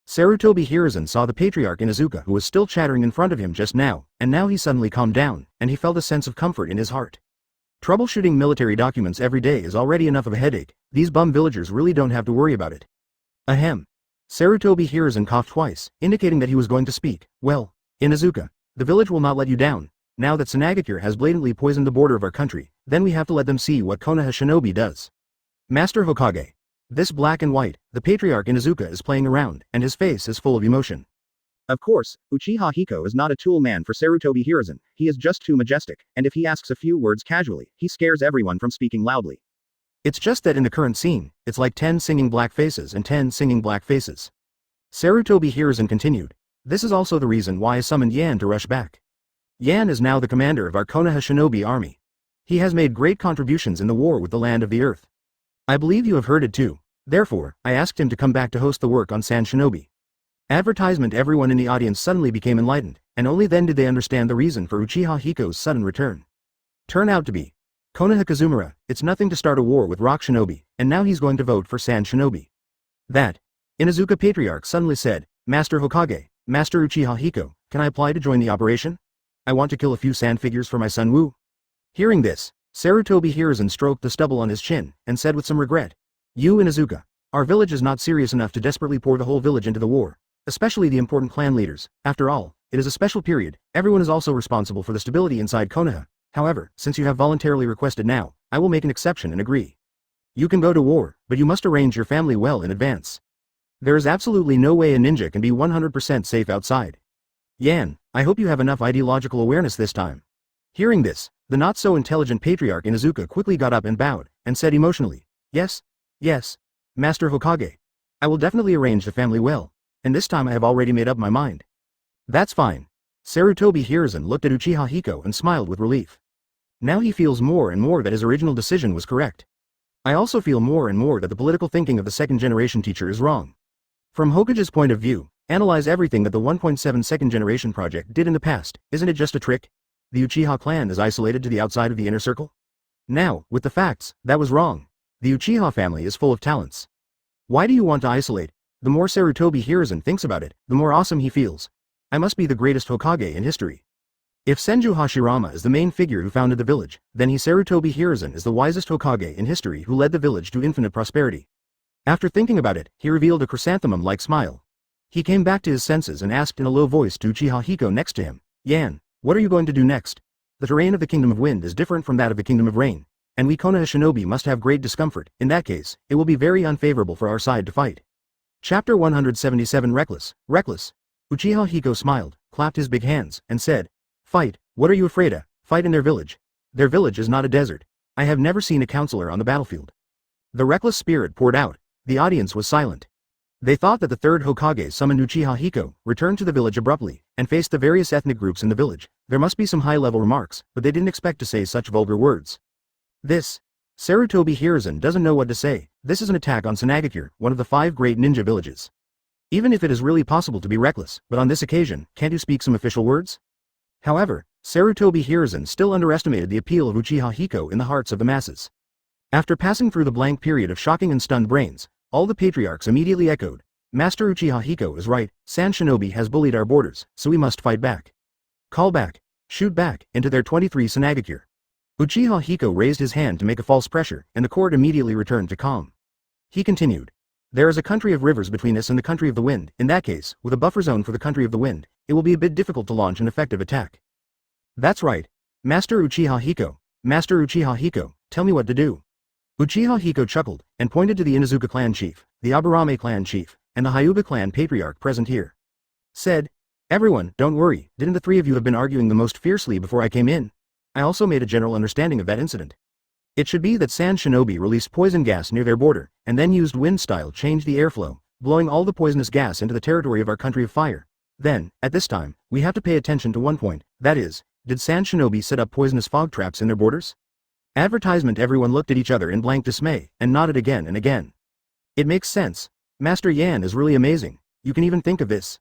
Sarutobi Hiruzen saw the patriarch Inuzuka who was still chattering in front of him just now, and now he suddenly calmed down, and he felt a sense of comfort in his heart. Troubleshooting military documents every day is already enough of a headache, these bum villagers really don't have to worry about it. Ahem. Sarutobi Hiruzen coughed twice, indicating that he was going to speak. Well, Inuzuka, the village will not let you down. Now that Tsunagakure has blatantly poisoned the border of our country, then we have to let them see what Konoha shinobi does. Master Hokage. This black and white, the patriarch Inuzuka is playing around, and his face is full of emotion. Of course, Uchiha Hiko is not a tool man for Sarutobi Hiruzen, he is just too majestic, and if he asks a few words casually, he scares everyone from speaking loudly. It's just that in the current scene, it's like 10 singing black faces and 10 singing black faces. Sarutobi Hiruzen continued. This is also the reason why I summoned Yan to rush back. Yan is now the commander of our Konoha shinobi army. He has made great contributions in the war with the land of the earth. I believe you have heard it too. Therefore, I asked him to come back to host the work on Sand Shinobi. Advertisement. Everyone in the audience suddenly became enlightened, and only then did they understand the reason for Uchiha Hiko's sudden return. Turn out to be Konoha Kazumura. It's nothing to start a war with Rock Shinobi, and now he's going to vote for Sand Shinobi. That. Inuzuka Patriarch suddenly said, Master Hokage, Master Uchiha Hiko, can I apply to join the operation? I want to kill a few sand figures for my son Wu. Hearing this, Sarutobi Hiruzen stroked the stubble on his chin, and said with some regret, You Inuzuka, our village is not serious enough to desperately pour the whole village into the war, especially the important clan leaders. After all, it is a special period, everyone is also responsible for the stability inside Konoha. However, since you have voluntarily requested now, I will make an exception and agree. You can go to war, but you must arrange your family well in advance. There is absolutely no way a ninja can be 100% safe outside. Yan, I hope you have enough ideological awareness this time. Hearing this, the not-so-intelligent patriarch Inuzuka quickly got up and bowed, and said emotionally, Yes, Master Hokage. I will definitely arrange the family well, and this time I have already made up my mind. That's fine. Sarutobi Hiruzen looked at Uchiha Hiko and smiled with relief. Now he feels more and more that his original decision was correct. I also feel more and more that the political thinking of the second-generation teacher is wrong. From Hokage's point of view, analyze everything that the 1.7 second-generation project did in the past. Isn't it just a trick? The Uchiha clan is isolated to the outside of the inner circle? Now, with the facts, that was wrong. The Uchiha family is full of talents. Why do you want to isolate? The more Sarutobi Hiruzen thinks about it, the more awesome he feels. I must be the greatest Hokage in history. If Senju Hashirama is the main figure who founded the village, then Sarutobi Hiruzen is the wisest Hokage in history who led the village to infinite prosperity. After thinking about it, he revealed a chrysanthemum-like smile. He came back to his senses and asked in a low voice to Uchiha Hiko next to him, Yan, what are you going to do next? The terrain of the Kingdom of Wind is different from that of the Kingdom of Rain, and we Konoha shinobi must have great discomfort. In that case, it will be very unfavorable for our side to fight. Chapter 177 Reckless. Uchiha Hiko smiled, clapped his big hands, and said, Fight, what are you afraid of? Fight in their village. Their village is not a desert. I have never seen a counselor on the battlefield. The reckless spirit poured out. The audience was silent. They thought that the third Hokage summoned Uchiha Hiko, returned to the village abruptly, and faced the various ethnic groups in the village. There must be some high-level remarks, but they didn't expect to say such vulgar words. Sarutobi Hiruzen doesn't know what to say. This is an attack on Sanagakure, one of the 5 great ninja villages. Even if it is really possible to be reckless, but on this occasion, can't you speak some official words? However, Sarutobi Hiruzen still underestimated the appeal of Uchiha Hiko in the hearts of the masses. After passing through the blank period of shocking and stunned brains, all the patriarchs immediately echoed, Master Uchiha Hiko is right, San Shinobi has bullied our borders, so we must fight back. Call back, shoot back, into their 23 Sanagakure. Uchiha Hiko raised his hand to make a false pressure, and the court immediately returned to calm. He continued. There is a country of rivers between us and the country of the wind. In that case, with a buffer zone for the country of the wind, it will be a bit difficult to launch an effective attack. That's right. Master Uchiha Hiko, tell me what to do. Uchiha Hiko chuckled, and pointed to the Inuzuka clan chief, the Aburame clan chief, and the Hyuga clan patriarch present here. Said, Everyone, don't worry, didn't the 3 of you have been arguing the most fiercely before I came in? I also made a general understanding of that incident. It should be that San Shinobi released poison gas near their border, and then used wind-style change the airflow, blowing all the poisonous gas into the territory of our country of fire. Then, at this time, we have to pay attention to one point, that is, did San Shinobi set up poisonous fog traps in their borders? Advertisement. Everyone looked at each other in blank dismay, and nodded again and again. It makes sense. Master Yan is really amazing. You can even think of this.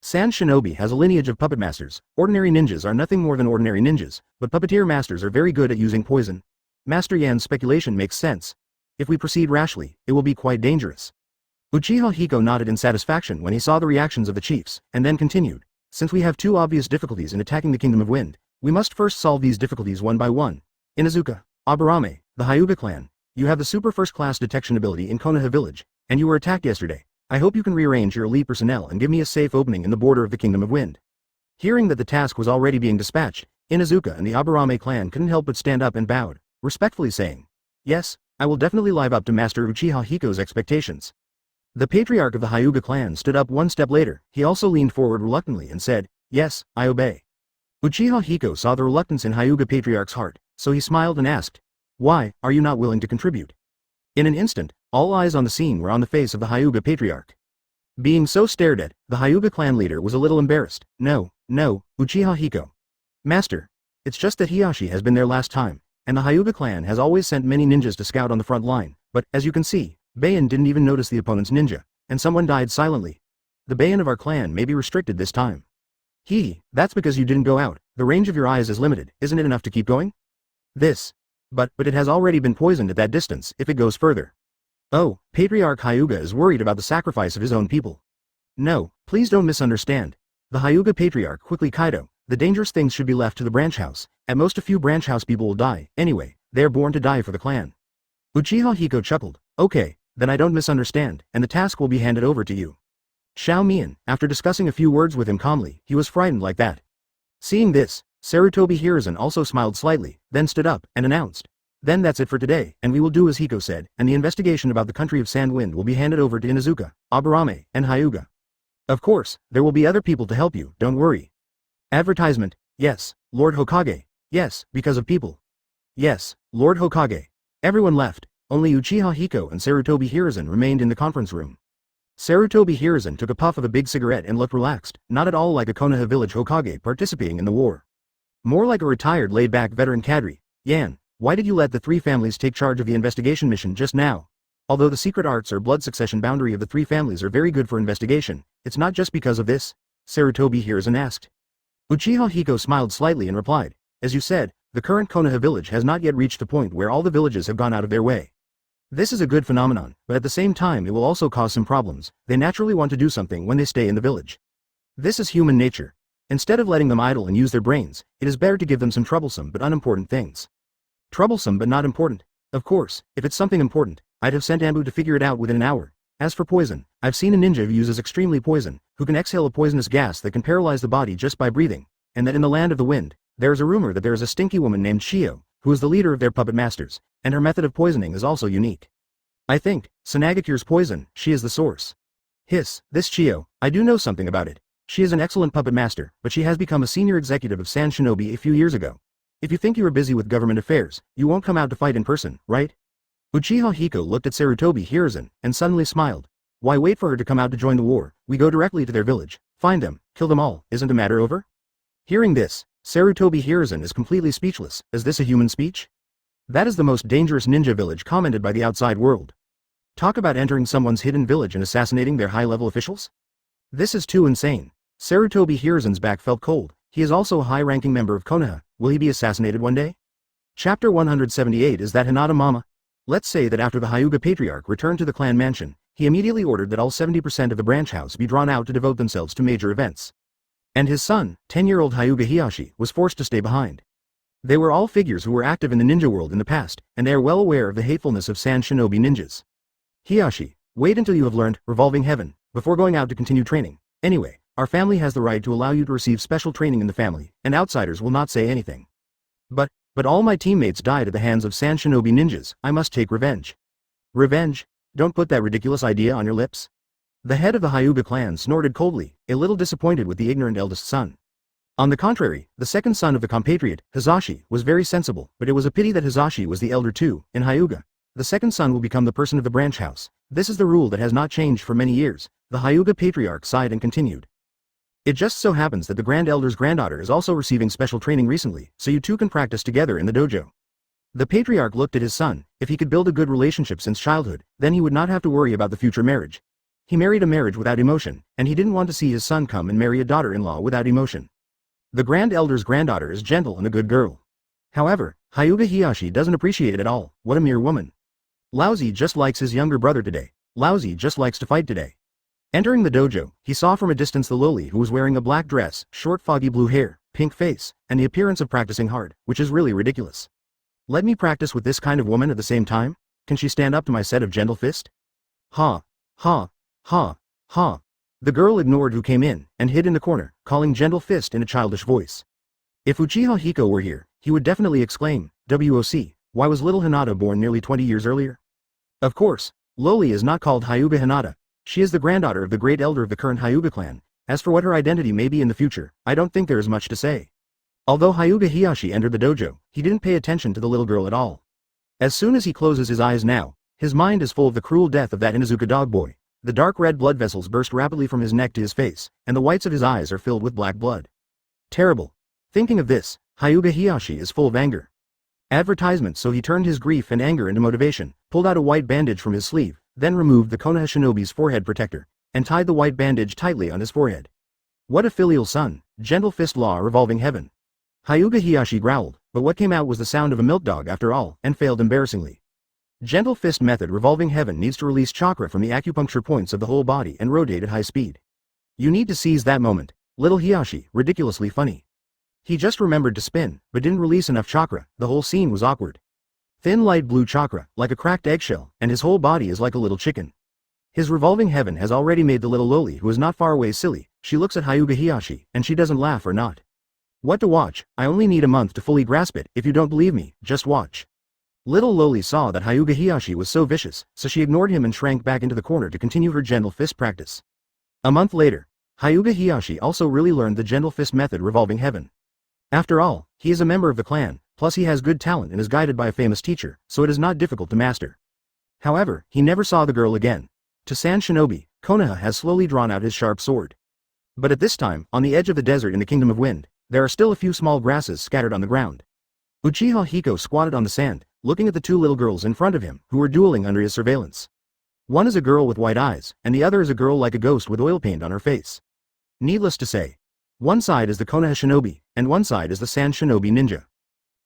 San Shinobi has a lineage of puppet masters. Ordinary ninjas are nothing more than ordinary ninjas, but puppeteer masters are very good at using poison. Master Yan's speculation makes sense. If we proceed rashly, it will be quite dangerous. Uchiha Hiko nodded in satisfaction when he saw the reactions of the chiefs, and then continued. Since we have 2 obvious difficulties in attacking the Kingdom of Wind, we must first solve these difficulties one by one. Inuzuka, Aburame, the Hyuga clan, you have the super first-class detection ability in Konoha village, and you were attacked yesterday. I hope you can rearrange your elite personnel and give me a safe opening in the border of the Kingdom of Wind. Hearing that the task was already being dispatched, Inuzuka and the Aburame clan couldn't help but stand up and bowed, respectfully saying, Yes, I will definitely live up to Master Uchiha Hiko's expectations. The patriarch of the Hyuga clan stood up one step later. He also leaned forward reluctantly and said, Yes, I obey. Uchiha Hiko saw the reluctance in Hyuga patriarch's heart, so he smiled and asked, Why, are you not willing to contribute? In an instant, all eyes on the scene were on the face of the Hyuga patriarch. Being so stared at, the Hyuga clan leader was a little embarrassed. No, Uchiha Hiko. Master, it's just that Hiyashi has been there last time, and the Hyuga clan has always sent many ninjas to scout on the front line, but, as you can see, Bayan didn't even notice the opponent's ninja, and someone died silently. The Bayan of our clan may be restricted this time. That's because you didn't go out. The range of your eyes is limited. Isn't it enough to keep going? But it has already been poisoned at that distance if it goes further. Oh, Patriarch Hyuga is worried about the sacrifice of his own people. No, please don't misunderstand. The Hyuga Patriarch quickly Kaido, the dangerous things should be left to the branch house. At most a few branch house people will die. Anyway, they are born to die for the clan. Uchiha Hiko chuckled. Okay, then I don't misunderstand, and the task will be handed over to you. Xiao Mian, after discussing a few words with him calmly, he was frightened like that. Seeing this, Sarutobi Hiruzen also smiled slightly, then stood up, and announced. Then that's it for today, and we will do as Hiko said, and the investigation about the country of Sand Wind will be handed over to Inuzuka, Aburame, and Hyuga. Of course, there will be other people to help you, don't worry. Advertisement, yes, Lord Hokage, yes, because of people. Yes, Lord Hokage. Everyone left, only Uchiha Hiko and Sarutobi Hiruzen remained in the conference room. Sarutobi Hiruzen took a puff of a big cigarette and looked relaxed, not at all like a Konoha village Hokage participating in the war. More like a retired laid-back veteran cadre. Yan, why did you let the three families take charge of the investigation mission just now? Although the secret arts or blood succession boundary of the three families are very good for investigation, it's not just because of this? Sarutobi Hiruzen asked. Uchiha Hiko smiled slightly and replied, as you said, the current Konoha village has not yet reached the point where all the villages have gone out of their way. This is a good phenomenon, but at the same time it will also cause some problems. They naturally want to do something when they stay in the village. This is human nature. Instead of letting them idle and use their brains, it is better to give them some troublesome but unimportant things. Troublesome but not important. Of course, if it's something important, I'd have sent Ambu to figure it out within an hour. As for poison, I've seen a ninja who uses extremely poison, who can exhale a poisonous gas that can paralyze the body just by breathing, and that in the land of the wind, there is a rumor that there is a stinky woman named Shio, who is the leader of their puppet masters, and her method of poisoning is also unique. I think, Sanaga cures poison, she is the source. Hiss, this Shio, I do know something about it. She is an excellent puppet master, but she has become a senior executive of Sand Shinobi a few years ago. If you think you are busy with government affairs, you won't come out to fight in person, right? Uchiha Hiko looked at Sarutobi Hiruzen, and suddenly smiled. Why wait for her to come out to join the war? We go directly to their village, find them, kill them all, isn't the matter over? Hearing this, Sarutobi Hiruzen is completely speechless. Is this a human speech? That is the most dangerous ninja village commented by the outside world. Talk about entering someone's hidden village and assassinating their high-level officials? This is too insane. Sarutobi Hiruzen's back felt cold. He is also a high-ranking member of Konoha. Will he be assassinated one day? Chapter 178 Is that Hinata Mama? Let's say that after the Hyuga patriarch returned to the clan mansion, he immediately ordered that all 70% of the branch house be drawn out to devote themselves to major events. And his son, 10-year-old Hyuga Hiyashi, was forced to stay behind. They were all figures who were active in the ninja world in the past, and they are well aware of the hatefulness of Sand Shinobi ninjas. Hiyashi, wait until you have learned Revolving Heaven, before going out to continue training. Anyway, our family has the right to allow you to receive special training in the family, and outsiders will not say anything. But all my teammates died at the hands of Sand Shinobi ninjas. I must take revenge. Revenge? Don't put that ridiculous idea on your lips. The head of the Hyuga clan snorted coldly, a little disappointed with the ignorant eldest son. On the contrary, the second son of the compatriot, Hizashi, was very sensible, but it was a pity that Hizashi was the elder too. In Hyuga, the second son will become the person of the branch house. This is the rule that has not changed for many years. The Hyuga patriarch sighed and continued. It just so happens that the Grand Elder's granddaughter is also receiving special training recently, so you two can practice together in the dojo. The patriarch looked at his son. If he could build a good relationship since childhood, then he would not have to worry about the future marriage. He married a marriage without emotion, and he didn't want to see his son come and marry a daughter-in-law without emotion. The Grand Elder's granddaughter is gentle and a good girl. However, Hyuga Hiyashi doesn't appreciate it at all. What a mere woman. Lousy just likes his younger brother today. Lousy just likes to fight today. Entering the dojo, he saw from a distance the loli who was wearing a black dress, short foggy blue hair, pink face, and the appearance of practicing hard, which is really ridiculous. Let me practice with this kind of woman at the same time? Can she stand up to my set of gentle fist? Ha, ha, ha, ha. The girl ignored who came in, and hid in the corner, calling gentle fist in a childish voice. If Uchiha Hiko were here, he would definitely exclaim, WOC, why was little Hinata born nearly 20 years earlier? Of course, loli is not called Hyuga Hinata. She is the granddaughter of the great elder of the current Hyuga clan. As for what her identity may be in the future, I don't think there is much to say. Although Hyuga Hiyashi entered the dojo, he didn't pay attention to the little girl at all. As soon as he closes his eyes now, his mind is full of the cruel death of that Inuzuka dog boy. The dark red blood vessels burst rapidly from his neck to his face, and the whites of his eyes are filled with black blood. Terrible. Thinking of this, Hyuga Hiyashi is full of anger. Advertisement. So he turned his grief and anger into motivation, pulled out a white bandage from his sleeve, then removed the Konoha shinobi's forehead protector, and tied the white bandage tightly on his forehead. What a filial son, gentle fist law revolving heaven. Hyuga Hiyashi growled, but what came out was the sound of a milk dog after all, and failed embarrassingly. Gentle fist method revolving heaven needs to release chakra from the acupuncture points of the whole body and rotate at high speed. You need to seize that moment. Little Hiyashi, ridiculously funny. He just remembered to spin, but didn't release enough chakra. The whole scene was awkward. Thin light blue chakra, like a cracked eggshell, and his whole body is like a little chicken. His revolving heaven has already made the little loli who is not far away silly. She looks at Hyuga Hiyashi, and she doesn't laugh or not. What to watch? I only need a month to fully grasp it. If you don't believe me, just watch. Little Loli saw that Hyuga Hiyashi was so vicious, so she ignored him and shrank back into the corner to continue her gentle fist practice. A month later, Hyuga Hiyashi also really learned the gentle fist method revolving heaven. After all, he is a member of the clan, plus he has good talent and is guided by a famous teacher, so it is not difficult to master. However, he never saw the girl again. To Sand Shinobi, Konoha has slowly drawn out his sharp sword. But at this time, on the edge of the desert in the Kingdom of Wind, there are still a few small grasses scattered on the ground. Uchiha Hiko squatted on the sand, looking at the two little girls in front of him, who were dueling under his surveillance. One is a girl with white eyes, and the other is a girl like a ghost with oil paint on her face. Needless to say, one side is the Konoha Shinobi, and one side is the Sand Shinobi Ninja.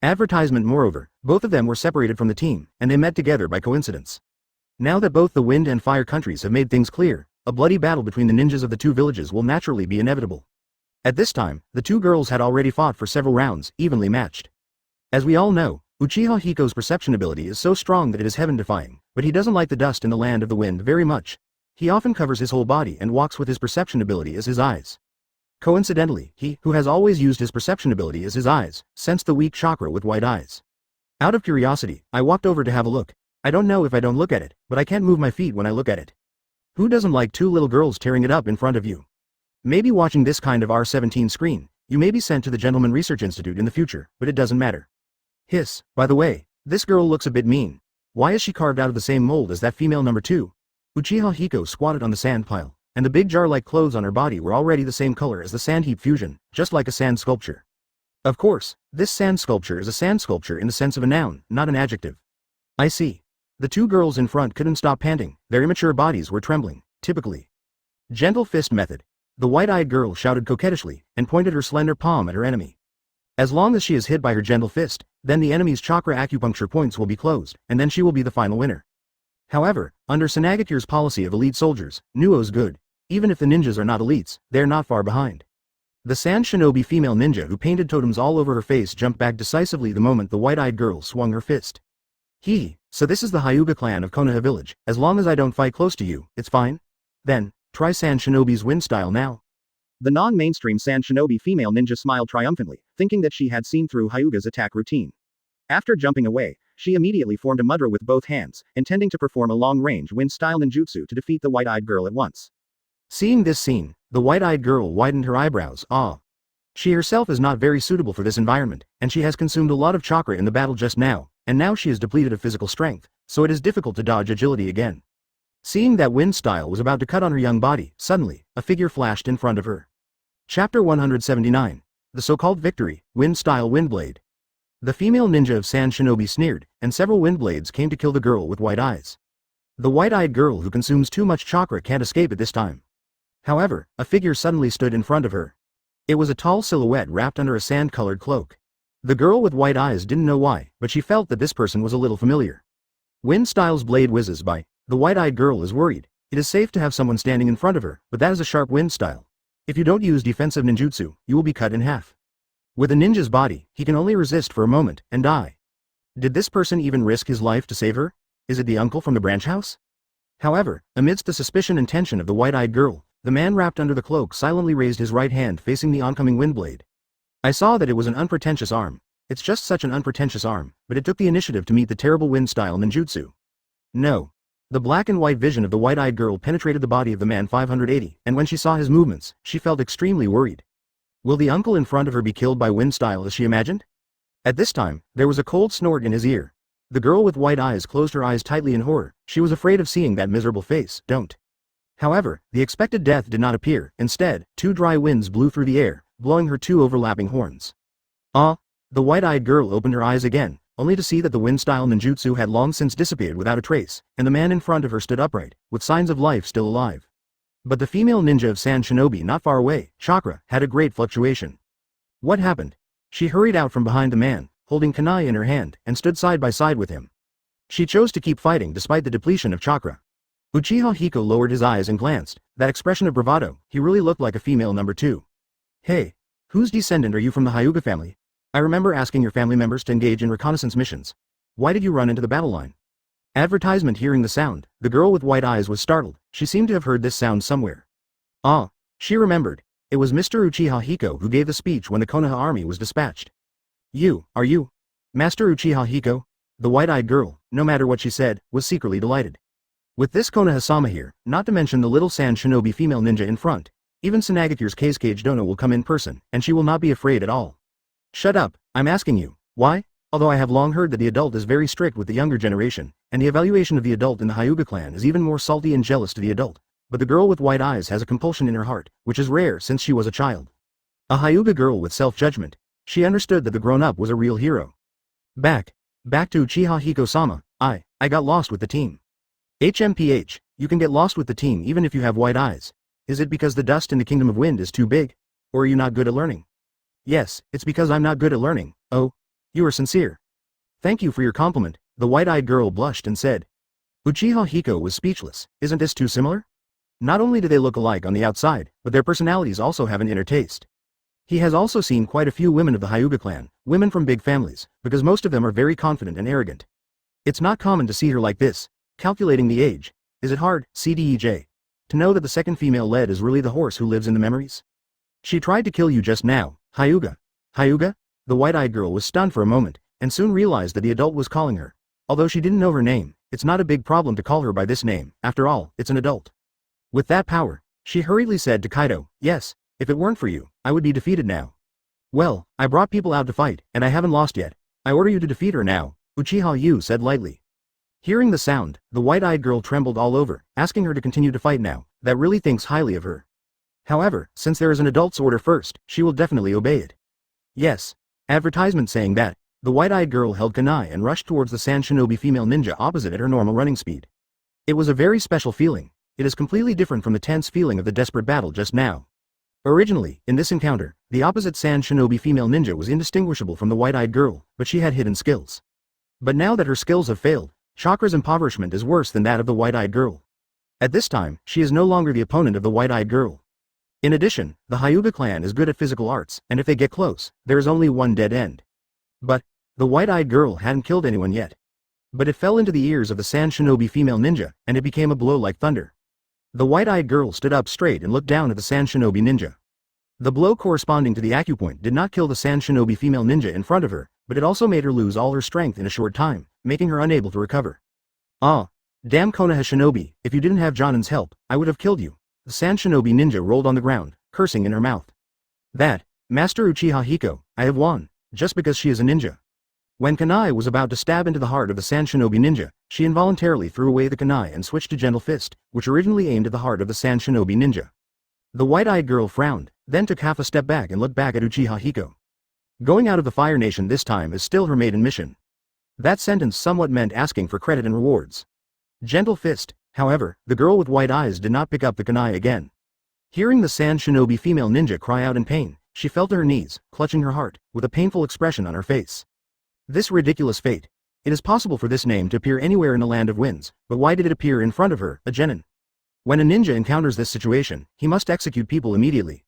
Advertisement moreover, both of them were separated from the team, and they met together by coincidence. Now that both the wind and fire countries have made things clear, a bloody battle between the ninjas of the two villages will naturally be inevitable. At this time, the two girls had already fought for several rounds, evenly matched. As we all know, Uchiha Hiko's perception ability is so strong that it is heaven-defying, but he doesn't like the dust in the land of the wind very much. He often covers his whole body and walks with his perception ability as his eyes. Coincidentally, he, who has always used his perception ability as his eyes, sensed the weak chakra with white eyes. Out of curiosity, I walked over to have a look. I don't know if I don't look at it, but I can't move my feet when I look at it. Who doesn't like two little girls tearing it up in front of you? Maybe watching this kind of R17 screen, you may be sent to the Gentleman Research Institute in the future, but it doesn't matter. Hiss, by the way, this girl looks a bit mean. Why is she carved out of the same mold as that female number 2? Uchiha Hiko squatted on the sand pile, and the big jar-like clothes on her body were already the same color as the sand heap fusion, just like a sand sculpture. Of course, this sand sculpture is a sand sculpture in the sense of a noun, not an adjective. I see. The two girls in front couldn't stop panting, their immature bodies were trembling, typically. Gentle fist method. The white-eyed girl shouted coquettishly, and pointed her slender palm at her enemy. As long as she is hit by her gentle fist, then the enemy's chakra acupuncture points will be closed, and then she will be the final winner. However, under Sanagakure's policy of elite soldiers, Nuo's good. Even if the ninjas are not elites, they are not far behind. The Sand Shinobi female ninja who painted totems all over her face jumped back decisively the moment the white-eyed girl swung her fist. So this is the Hyuga clan of Konoha village. As long as I don't fight close to you, it's fine? Then, try Sand Shinobi's wind style now. The non-mainstream Sand Shinobi female ninja smiled triumphantly, thinking that she had seen through Hyuga's attack routine. After jumping away, she immediately formed a mudra with both hands, intending to perform a long-range wind-style ninjutsu to defeat the white-eyed girl at once. Seeing this scene, the white-eyed girl widened her eyebrows. She herself is not very suitable for this environment, and she has consumed a lot of chakra in the battle just now, and now she is depleted of physical strength, so it is difficult to dodge agility again. Seeing that wind style was about to cut on her young body, suddenly, a figure flashed in front of her. Chapter 179. The so-called victory, Wind Style Windblade. The female ninja of Sand Shinobi sneered, and several windblades came to kill the girl with white eyes. The white-eyed girl who consumes too much chakra can't escape at this time. However, a figure suddenly stood in front of her. It was a tall silhouette wrapped under a sand-colored cloak. The girl with white eyes didn't know why, but she felt that this person was a little familiar. Wind Style's blade whizzes by. The white-eyed girl is worried. It is safe to have someone standing in front of her, but that is a sharp wind style. If you don't use defensive ninjutsu, you will be cut in half. With a ninja's body, he can only resist for a moment, and die. Did this person even risk his life to save her? Is it the uncle from the branch house? However, amidst the suspicion and tension of the white-eyed girl, the man wrapped under the cloak silently raised his right hand facing the oncoming windblade. I saw that it was an unpretentious arm. It's just such an unpretentious arm, but it took the initiative to meet the terrible wind-style ninjutsu. No. The black and white vision of the white-eyed girl penetrated the body of the man 580, and when she saw his movements, she felt extremely worried. Will the uncle in front of her be killed by wind style as she imagined? At this time, there was a cold snort in his ear. The girl with white eyes closed her eyes tightly in horror. She was afraid of seeing that miserable face. Don't. However, the expected death did not appear. Instead, two dry winds blew through the air, blowing her two overlapping horns. The white-eyed girl opened her eyes again, only to see that the wind-style ninjutsu had long since dissipated without a trace, and the man in front of her stood upright, with signs of life still alive. But the female ninja of Sand Shinobi not far away, Chakra, had a great fluctuation. What happened? She hurried out from behind the man, holding kunai in her hand, and stood side by side with him. She chose to keep fighting despite the depletion of chakra. Uchiha Hiko lowered his eyes and glanced. That expression of bravado, he really looked like a female number 2. Hey, whose descendant are you from the Hyuga family? I remember asking your family members to engage in reconnaissance missions. Why did you run into the battle line? Advertisement. Hearing the sound, the girl with white eyes was startled. She seemed to have heard this sound somewhere. She remembered. It was Mr. Uchiha Hiko who gave the speech when the Konoha army was dispatched. Are you? Master Uchiha Hiko? The white-eyed girl, no matter what she said, was secretly delighted. With this Konoha-sama here, not to mention the little sand shinobi female ninja in front, even Sanagakure's Kazekage Dono will come in person, and she will not be afraid at all. Shut up, I'm asking you. Why? Although I have long heard that the adult is very strict with the younger generation, and the evaluation of the adult in the Hyuga clan is even more salty and jealous to the adult, but the girl with white eyes has a compulsion in her heart, which is rare since she was a child. A Hyuga girl with self-judgment, she understood that the grown-up was a real hero. Back to Uchiha Hiko-sama, I got lost with the team. HMPH, you can get lost with the team even if you have white eyes. Is it because the dust in the Kingdom of Wind is too big? Or are you not good at learning? Yes, it's because I'm not good at learning. Oh, you are sincere. Thank you for your compliment, the white-eyed girl blushed and said. Uchiha Hiko was speechless. Isn't this too similar? Not only do they look alike on the outside, but their personalities also have an inner taste. He has also seen quite a few women of the Hyuga clan, women from big families, because most of them are very confident and arrogant. It's not common to see her like this. Calculating the age. Is it hard, CDEJ, to know that the second female lead is really the horse who lives in the memories? She tried to kill you just now, Hyuga. Hyuga? The white-eyed girl was stunned for a moment, and soon realized that the adult was calling her. Although she didn't know her name, it's not a big problem to call her by this name, after all, it's an adult. With that power, she hurriedly said to Kaido, yes, if it weren't for you, I would be defeated now. Well, I brought people out to fight, and I haven't lost yet. I order you to defeat her now, Uchiha Yu said lightly. Hearing the sound, the white-eyed girl trembled all over, asking her to continue to fight now, that really thinks highly of her. However, since there is an adult's order first, she will definitely obey it. Yes. Advertisement saying that, the white-eyed girl held kunai and rushed towards the sand shinobi female ninja opposite at her normal running speed. It was a very special feeling. It is completely different from the tense feeling of the desperate battle just now. Originally, in this encounter, the opposite sand shinobi female ninja was indistinguishable from the white-eyed girl, but she had hidden skills. But now that her skills have failed, Chakra's impoverishment is worse than that of the white-eyed girl. At this time, she is no longer the opponent of the white-eyed girl. In addition, the Hyuga clan is good at physical arts, and if they get close, there is only one dead end. But, the white-eyed girl hadn't killed anyone yet. But it fell into the ears of the sand shinobi female ninja, and it became a blow like thunder. The white-eyed girl stood up straight and looked down at the sand shinobi ninja. The blow corresponding to the acupoint did not kill the sand shinobi female ninja in front of her, but it also made her lose all her strength in a short time, making her unable to recover. Ah! Damn Konoha shinobi, if you didn't have Jonan's help, I would have killed you. The sand shinobi ninja rolled on the ground, cursing in her mouth. That, Master Uchiha Hiko, I have won, just because she is a ninja. When kunai was about to stab into the heart of the sand shinobi ninja, she involuntarily threw away the kunai and switched to gentle fist, which originally aimed at the heart of the sand shinobi ninja. The white-eyed girl frowned, then took half a step back and looked back at Uchiha Hiko. Going out of the Fire Nation this time is still her maiden mission. That sentence somewhat meant asking for credit and rewards. Gentle fist, however, the girl with white eyes did not pick up the kunai again. Hearing the sand shinobi female ninja cry out in pain, she fell to her knees, clutching her heart, with a painful expression on her face. This ridiculous fate. It is possible for this name to appear anywhere in the Land of Winds, but why did it appear in front of her, a genin? When a ninja encounters this situation, he must execute people immediately.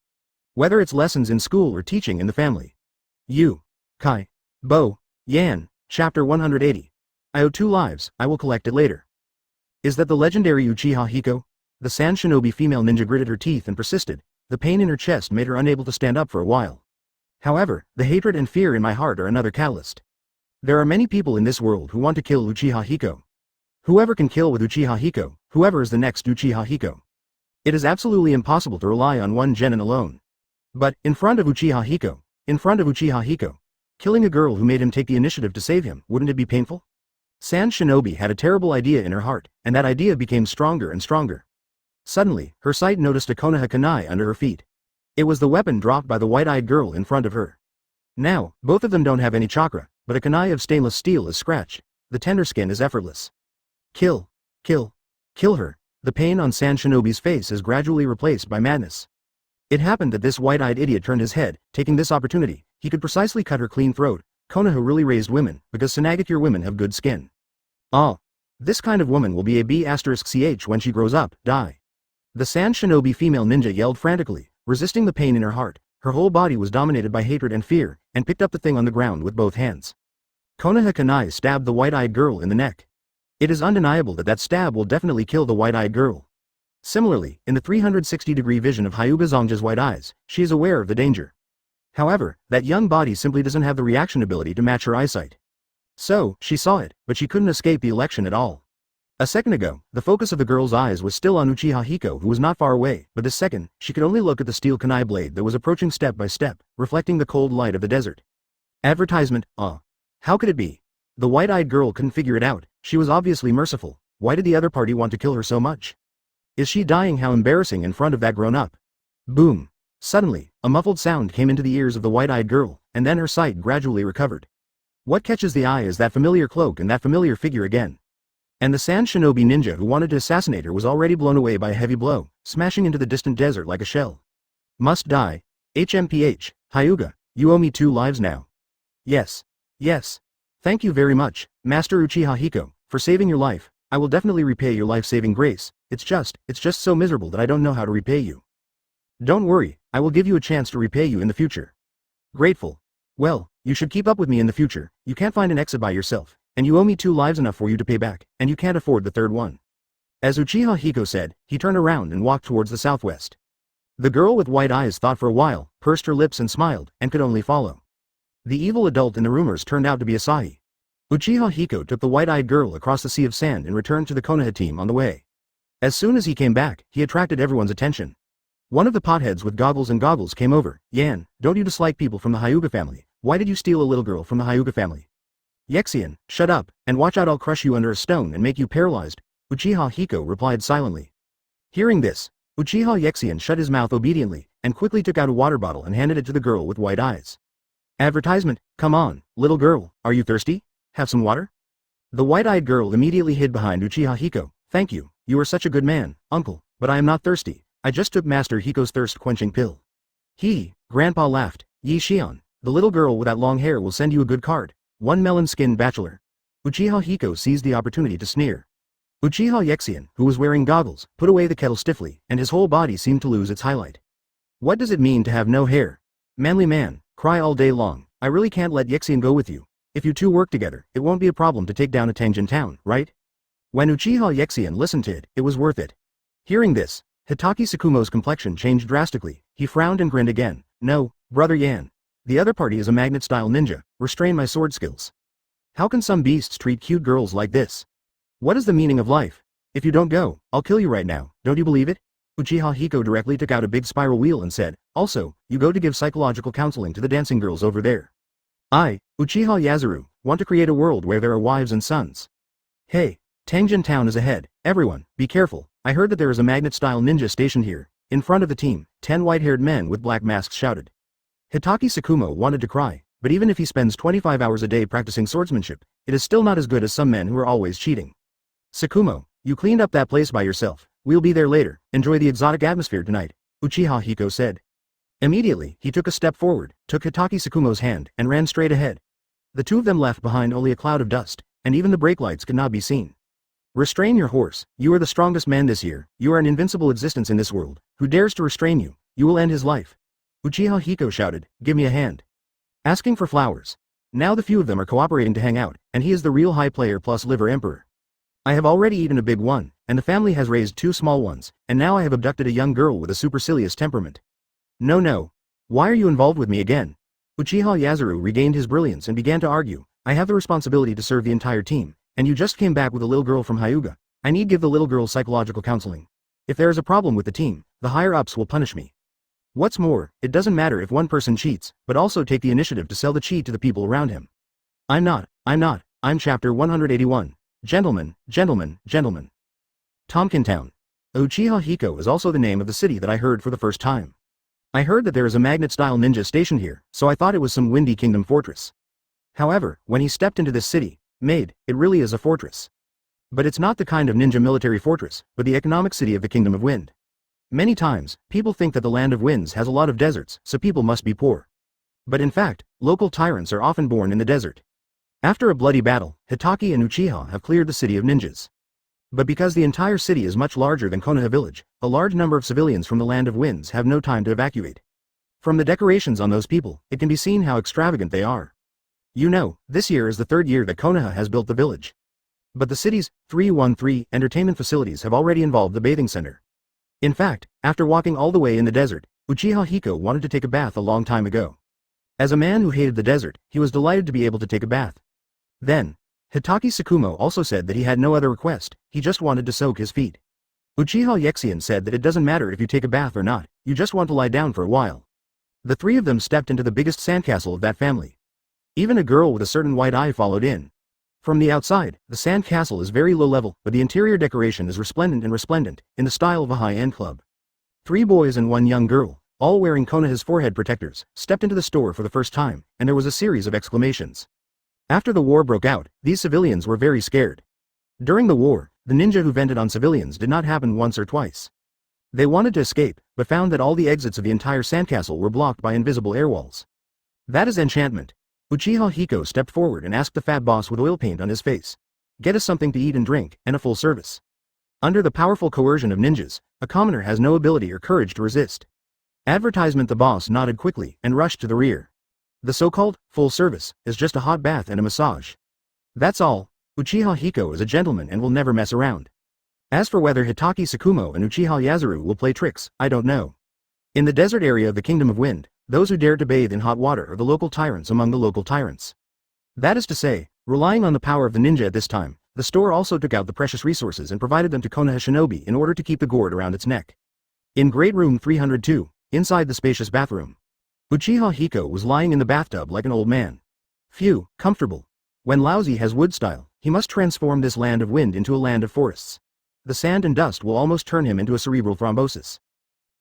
Whether it's lessons in school or teaching in the family. Kai. Bo. Yan. Chapter 180. I owe 2 lives, I will collect it later. Is that the legendary Uchiha Hiko? The sand shinobi female ninja gritted her teeth and persisted. The pain in her chest made her unable to stand up for a while. However, the hatred and fear in my heart are another catalyst. There are many people in this world who want to kill Uchiha Hiko. Whoever can kill with Uchiha Hiko, whoever is the next Uchiha Hiko. It is absolutely impossible to rely on one genin alone. But, in front of Uchiha Hiko, killing a girl who made him take the initiative to save him, wouldn't it be painful? Sand Shinobi had a terrible idea in her heart, and that idea became stronger and stronger. Suddenly, her sight noticed a Konoha kunai under her feet. It was the weapon dropped by the white-eyed girl in front of her. Now, both of them don't have any chakra, but a kunai of stainless steel is scratched. The tender skin is effortless. Kill her. The pain on Sand Shinobi's face is gradually replaced by madness. It happened that this white-eyed idiot turned his head, taking this opportunity, he could precisely cut her clean throat. Konoha really raised women, because Sanagakure women have good skin. Ah. This kind of woman will be a B*ch when she grows up, die. The Sand Shinobi female ninja yelled frantically, resisting the pain in her heart. Her whole body was dominated by hatred and fear, and picked up the thing on the ground with both hands. Konoha kunai stabbed the white-eyed girl in the neck. It is undeniable that stab will definitely kill the white-eyed girl. Similarly, in the 360-degree vision of Hyuga Zongja's white eyes, she is aware of the danger. However, that young body simply doesn't have the reaction ability to match her eyesight. So, she saw it, but she couldn't escape the election at all. A second ago, the focus of the girl's eyes was still on Uchiha Hiko, who was not far away, but this second, she could only look at the steel kunai blade that was approaching step by step, reflecting the cold light of the desert. Advertisement, how could it be? The white-eyed girl couldn't figure it out. She was obviously merciful. Why did the other party want to kill her so much? Is she dying? How embarrassing in front of that grown-up. Boom. Suddenly, a muffled sound came into the ears of the white-eyed girl, and then her sight gradually recovered. What catches the eye is that familiar cloak and that familiar figure again. And the sand shinobi ninja who wanted to assassinate her was already blown away by a heavy blow, smashing into the distant desert like a shell. Must die. HMPH, Hyuga, you owe me 2 lives now. Yes. Yes. Thank you very much, Master Uchiha Hiko, for saving your life. I will definitely repay your life-saving grace. It's just so miserable that I don't know how to repay you. Don't worry, I will give you a chance to repay you in the future. Grateful. Well, you should keep up with me in the future. You can't find an exit by yourself, and you owe me 2 lives, enough for you to pay back, and you can't afford the third one. As Uchiha Hiko said, he turned around and walked towards the southwest. The girl with white eyes thought for a while, pursed her lips and smiled, and could only follow. The evil adult in the rumors turned out to be Asahi. Uchiha Hiko took the white-eyed girl across the sea of sand and returned to the Konoha team on the way. As soon as he came back, he attracted everyone's attention. One of the potheads with goggles came over. Yan, don't you dislike people from the Hyuga family? Why did you steal a little girl from the Hyuga family? Yexian, shut up, and watch out, I'll crush you under a stone and make you paralyzed, Uchiha Hiko replied silently. Hearing this, Uchiha Yexian shut his mouth obediently, and quickly took out a water bottle and handed it to the girl with white eyes. Advertisement, come on, little girl, are you thirsty? Have some water? The white-eyed girl immediately hid behind Uchiha Hiko. Thank you, you are such a good man, uncle, but I am not thirsty. I just took Master Hiko's thirst-quenching pill. Grandpa laughed. Yi Xian, the little girl with that long hair will send you a good card. 1 melon-skinned bachelor. Uchiha Hiko seized the opportunity to sneer. Uchiha Yexian, who was wearing goggles, put away the kettle stiffly, and his whole body seemed to lose its highlight. What does it mean to have no hair? Manly man, cry all day long. I really can't let Yexian go with you. If you two work together, it won't be a problem to take down a Tenjin town, right? When Uchiha Yexian listened to it, it was worth it. Hearing this, Hitaki Tsukumo's complexion changed drastically. He frowned and grinned again. No, brother Yan. The other party is a magnet-style ninja. Restrain my sword skills. How can some beasts treat cute girls like this? What is the meaning of life? If you don't go, I'll kill you right now, don't you believe it? Uchiha Hiko directly took out a big spiral wheel and said, also, you go to give psychological counseling to the dancing girls over there. I, Uchiha Yazuru, want to create a world where there are wives and sons. Hey, Tenjin Town is ahead. Everyone, be careful. I heard that there is a magnet-style ninja stationed here. In front of the team, 10 white-haired men with black masks shouted. Hitaki Tsukumo wanted to cry, but even if he spends 25 hours a day practicing swordsmanship, it is still not as good as some men who are always cheating. Tsukumo, you cleaned up that place by yourself. We'll be there later. Enjoy the exotic atmosphere tonight, Uchiha Hiko said. Immediately, he took a step forward, took Hitaki Tsukumo's hand, and ran straight ahead. The two of them left behind only a cloud of dust, and even the brake lights could not be seen. Restrain your horse. You are the strongest man this year. You are an invincible existence in this world. Who dares to restrain you? You will end his life. Uchiha Hiko shouted, give me a hand. Asking for flowers. Now the few of them are cooperating to hang out, and he is the real high player plus liver emperor. I have already eaten a big one, and the family has raised 2 small ones, and now I have abducted a young girl with a supercilious temperament. No. Why are you involved with me again? Uchiha Yazuru regained his brilliance and began to argue. I have the responsibility to serve the entire team, and you just came back with a little girl from Hyuga. I need give the little girl psychological counseling. If there is a problem with the team, the higher-ups will punish me. What's more, it doesn't matter if one person cheats, but also take the initiative to sell the cheat to the people around him. I'm chapter 181. Gentlemen. Tomkin Town. Uchiha Hiko is also the name of the city that I heard for the first time. I heard that there is a magnet-style ninja stationed here, so I thought it was some Windy Kingdom fortress. However, when he stepped into this city, it really is a fortress. But it's not the kind of ninja military fortress, but the economic city of the Kingdom of Wind. Many times, people think that the Land of Winds has a lot of deserts, so people must be poor. But in fact, local tyrants are often born in the desert. After a bloody battle, Hitaki and Uchiha have cleared the city of ninjas. But because the entire city is much larger than Konoha village, a large number of civilians from the Land of Winds have no time to evacuate. From the decorations on those people, it can be seen how extravagant they are. You know, this year is the 3rd year that Konoha has built the village. But the city's 313 entertainment facilities have already involved the bathing center. In fact, after walking all the way in the desert, Uchiha Hiko wanted to take a bath a long time ago. As a man who hated the desert, he was delighted to be able to take a bath. Then, Hitaki Tsukumo also said that he had no other request, he just wanted to soak his feet. Uchiha Yexian said that it doesn't matter if you take a bath or not, you just want to lie down for a while. The three of them stepped into the biggest sandcastle of that family. Even a girl with a certain white eye followed in. From the outside, the sandcastle is very low level, but the interior decoration is resplendent, in the style of a high-end club. 3 boys and 1 young girl, all wearing Konoha's forehead protectors, stepped into the store for the first time, and there was a series of exclamations. After the war broke out, these civilians were very scared. During the war, the ninja who vented on civilians did not happen once or twice. They wanted to escape, but found that all the exits of the entire sandcastle were blocked by invisible air walls. That is enchantment. Uchiha Hiko stepped forward and asked the fat boss with oil paint on his face. Get us something to eat and drink, and a full service. Under the powerful coercion of ninjas, a commoner has no ability or courage to resist. Advertisement. The boss nodded quickly and rushed to the rear. The so-called full service is just a hot bath and a massage. That's all. Uchiha Hiko is a gentleman and will never mess around. As for whether Hitaki Tsukumo and Uchiha Yuzuru will play tricks, I don't know. In the desert area of the Kingdom of Wind, those who dare to bathe in hot water are the local tyrants among the local tyrants. That is to say, relying on the power of the ninja at this time, the store also took out the precious resources and provided them to Konoha Shinobi in order to keep the gourd around its neck. In Great Room 302, inside the spacious bathroom, Uchiha Hiko was lying in the bathtub like an old man. Phew, comfortable. When lousy has wood style, he must transform this land of wind into a land of forests. The sand and dust will almost turn him into a cerebral thrombosis.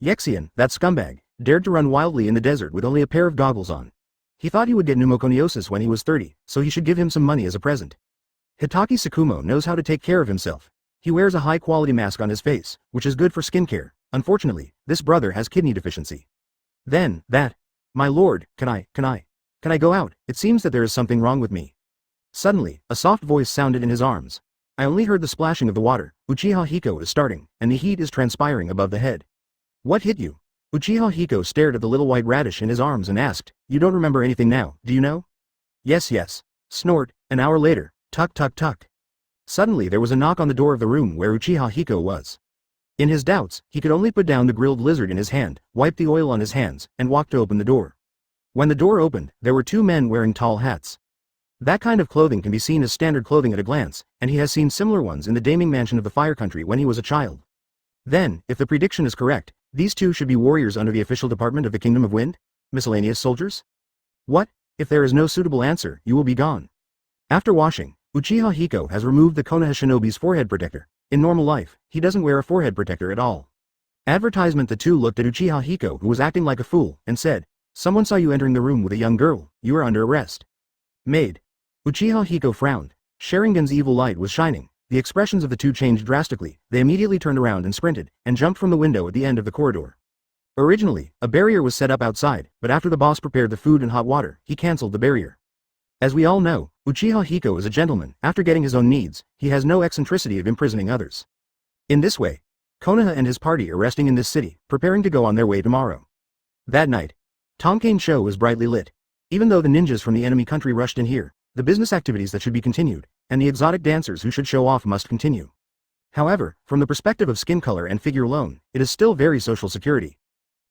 Yexian, that scumbag, dared to run wildly in the desert with only a pair of goggles on. He thought he would get pneumoconiosis when he was 30, so he should give him some money as a present. Hitaki Tsukumo knows how to take care of himself. He wears a high-quality mask on his face, which is good for skincare. Unfortunately, this brother has kidney deficiency. Then, that. My lord, can I go out? It seems that there is something wrong with me. Suddenly, a soft voice sounded in his arms. I only heard the splashing of the water. Uchiha Hiko is starting, and the heat is transpiring above the head. What hit you? Uchiha Hiko stared at the little white radish in his arms and asked, you don't remember anything now, do you know? Yes. Snort. An hour later, tuck. Suddenly there was a knock on the door of the room where Uchiha Hiko was. In his doubts, he could only put down the grilled lizard in his hand, wipe the oil on his hands, and walk to open the door. When the door opened, there were 2 men wearing tall hats. That kind of clothing can be seen as standard clothing at a glance, and he has seen similar ones in the Daming Mansion of the Fire Country when he was a child. Then, if the prediction is correct, these 2 should be warriors under the official department of the Kingdom of Wind? Miscellaneous soldiers? What? If there is no suitable answer, you will be gone. After washing, Uchiha Hiko has removed the Konoha Shinobi's forehead protector. In normal life, he doesn't wear a forehead protector at all. Advertisement. The 2 looked at Uchiha Hiko, who was acting like a fool, and said, someone saw you entering the room with a young girl, you are under arrest. Maid. Uchiha Hiko frowned. Sharingan's evil light was shining. The expressions of the 2 changed drastically. They immediately turned around and sprinted, and jumped from the window at the end of the corridor. Originally, a barrier was set up outside, but after the boss prepared the food and hot water, he cancelled the barrier. As we all know, Uchiha Hiko is a gentleman. After getting his own needs, he has no eccentricity of imprisoning others. In this way, Konoha and his party are resting in this city, preparing to go on their way tomorrow. That night, Tonkain Show was brightly lit. Even though the ninjas from the enemy country rushed in here, the business activities that should be continued, and the exotic dancers who should show off must continue. However, from the perspective of skin color and figure alone, it is still very social security.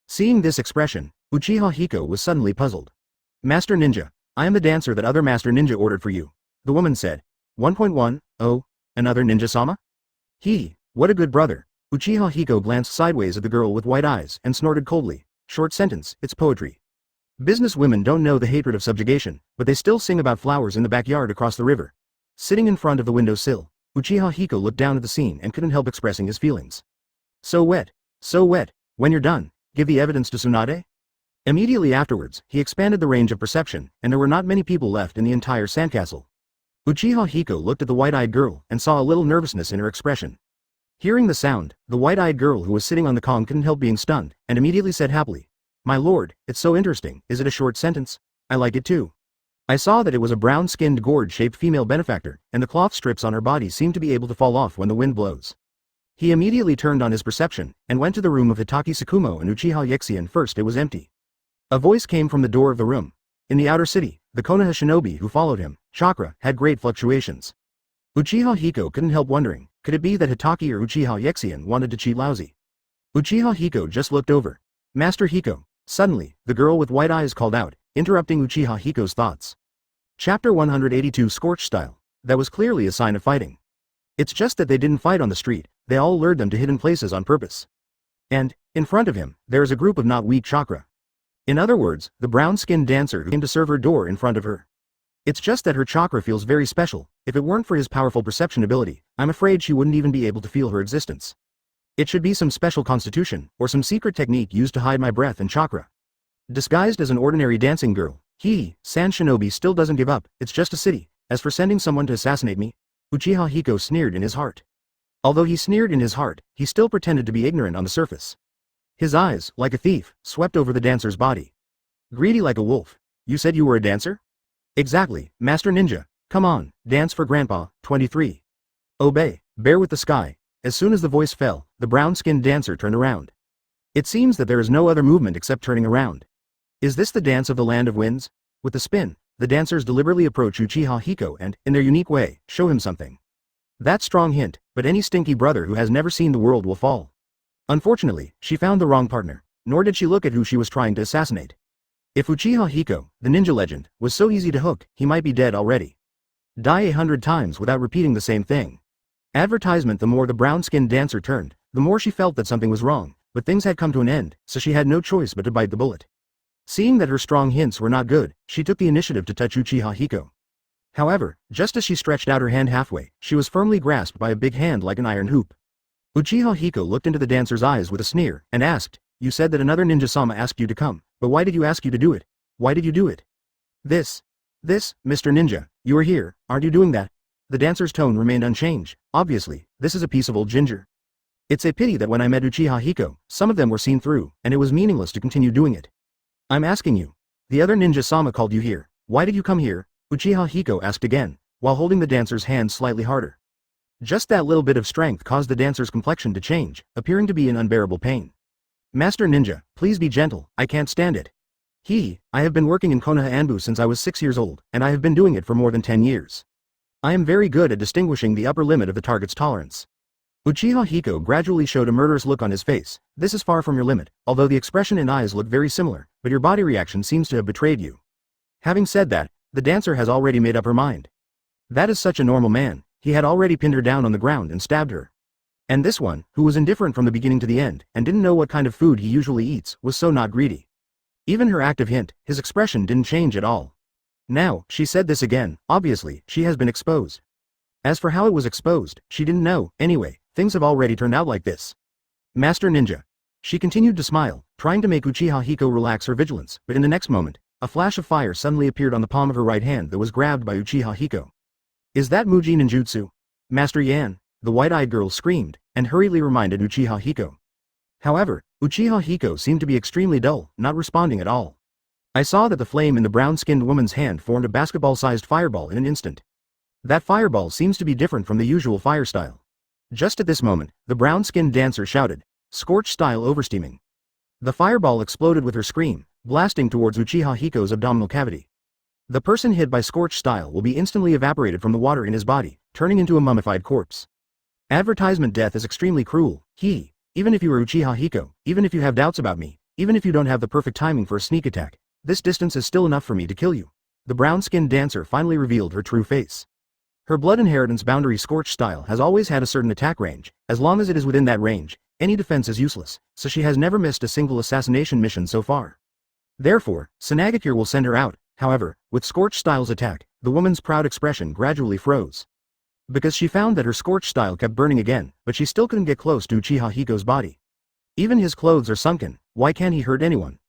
Seeing this expression, Uchiha Hiko was suddenly puzzled. Master Ninja, I am the dancer that other Master Ninja ordered for you, the woman said. 1.1, oh, another ninja-sama? What a good brother. Uchiha Hiko glanced sideways at the girl with white eyes and snorted coldly. Short sentence, it's poetry. Business women don't know the hatred of subjugation, but they still sing about flowers in the backyard across the river. Sitting in front of the window sill, Uchiha Hiko looked down at the scene and couldn't help expressing his feelings. So wet. When you're done, give the evidence to Tsunade? Immediately afterwards, he expanded the range of perception, and there were not many people left in the entire sandcastle. Uchiha Hiko looked at the white-eyed girl and saw a little nervousness in her expression. Hearing the sound, the white-eyed girl who was sitting on the Kong couldn't help being stunned, and immediately said happily, my lord, it's so interesting. Is it a short sentence? I like it too. I saw that it was a brown-skinned gourd-shaped female benefactor, and the cloth strips on her body seemed to be able to fall off when the wind blows. He immediately turned on his perception, and went to the room of Hitaki Tsukumo and Uchiha Yexian. First it was empty. A voice came from the door of the room. In the outer city, the Konoha Shinobi who followed him, chakra, had great fluctuations. Uchiha Hiko couldn't help wondering, could it be that Hitaki or Uchiha Yexian wanted to cheat lousy? Uchiha Hiko just looked over. Master Hiko. Suddenly, the girl with white eyes called out, interrupting Uchiha Hiko's thoughts. Chapter 182 Scorched Style. That was clearly a sign of fighting. It's just that they didn't fight on the street, they all lured them to hidden places on purpose. And, in front of him, there is a group of not weak chakra. In other words, the brown-skinned dancer who came to serve her door in front of her. It's just that her chakra feels very special. If it weren't for his powerful perception ability, I'm afraid she wouldn't even be able to feel her existence. It should be some special constitution, or some secret technique used to hide my breath and chakra. Disguised as an ordinary dancing girl, San Shinobi still doesn't give up, it's just a city. As for sending someone to assassinate me, Uchiha Hiko sneered in his heart. Although he sneered in his heart, he still pretended to be ignorant on the surface. His eyes, like a thief, swept over the dancer's body. Greedy like a wolf. You said you were a dancer? Exactly, Master Ninja. Come on, dance for Grandpa, 23. Obey, bear with the sky. As soon as the voice fell, the brown-skinned dancer turned around. It seems that there is no other movement except turning around. Is this the dance of the Land of Winds? With the spin, the dancers deliberately approach Uchiha Hiko and, in their unique way, show him something. That strong hint, but any stinky brother who has never seen the world will fall. Unfortunately, she found the wrong partner, nor did she look at who she was trying to assassinate. If Uchiha Hiko, the ninja legend, was so easy to hook, he might be dead already. Die 100 times without repeating the same thing. Advertisement. The more the brown-skinned dancer turned, the more she felt that something was wrong, but things had come to an end, so she had no choice but to bite the bullet. Seeing that her strong hints were not good, she took the initiative to touch Uchiha Hiko. However, just as she stretched out her hand halfway, she was firmly grasped by a big hand like an iron hoop. Uchiha Hiko looked into the dancer's eyes with a sneer, and asked, "You said that another ninja-sama asked you to come, but why did you ask you to do it? Why did you do it?" This, Mr. Ninja, you are here, aren't you doing that? The dancer's tone remained unchanged. Obviously, this is a piece of old ginger. It's a pity that when I met Uchiha Hiko, some of them were seen through, and it was meaningless to continue doing it. I'm asking you. The other ninja-sama called you here. Why did you come here? Uchiha Hiko asked again, while holding the dancer's hand slightly harder. Just that little bit of strength caused the dancer's complexion to change, appearing to be in unbearable pain. Master Ninja, please be gentle, I can't stand it. I have been working in Konoha Anbu since I was 6 years old, and I have been doing it for more than 10 years. I am very good at distinguishing the upper limit of the target's tolerance. Uchiha Hiko gradually showed a murderous look on his face. This is far from your limit, although the expression and eyes look very similar, but your body reaction seems to have betrayed you. Having said that, the dancer has already made up her mind. That is such a normal man, he had already pinned her down on the ground and stabbed her. And this one, who was indifferent from the beginning to the end, and didn't know what kind of food he usually eats, was so not greedy. Even her active hint, his expression didn't change at all. Now, she said this again, obviously, she has been exposed. As for how it was exposed, she didn't know, anyway, things have already turned out like this. Master Ninja. She continued to smile, trying to make Uchiha Hiko relax her vigilance, but in the next moment, a flash of fire suddenly appeared on the palm of her right hand that was grabbed by Uchiha Hiko. Is that Muji Ninjutsu? Master Yan, the white-eyed girl screamed, and hurriedly reminded Uchiha Hiko. However, Uchiha Hiko seemed to be extremely dull, not responding at all. I saw that the flame in the brown-skinned woman's hand formed a basketball-sized fireball in an instant. That fireball seems to be different from the usual fire style. Just at this moment, the brown-skinned dancer shouted, "Scorched style oversteaming." The fireball exploded with her scream, blasting towards Uchiha Hiko's abdominal cavity. The person hit by scorched style will be instantly evaporated from the water in his body, turning into a mummified corpse. Advertisement. Death is extremely cruel. Even if you are Uchiha Hiko, even if you have doubts about me, even if you don't have the perfect timing for a sneak attack, this distance is still enough for me to kill you. The brown-skinned dancer finally revealed her true face. Her blood inheritance boundary scorched style has always had a certain attack range. As long as it is within that range, any defense is useless, so she has never missed a single assassination mission so far. Therefore, Sanagakure will send her out. However, with scorched style's attack, the woman's proud expression gradually froze. Because she found that her scorched style kept burning again, but she still couldn't get close to Uchiha Hiko's body. Even his clothes are sunken, why can't he hurt anyone?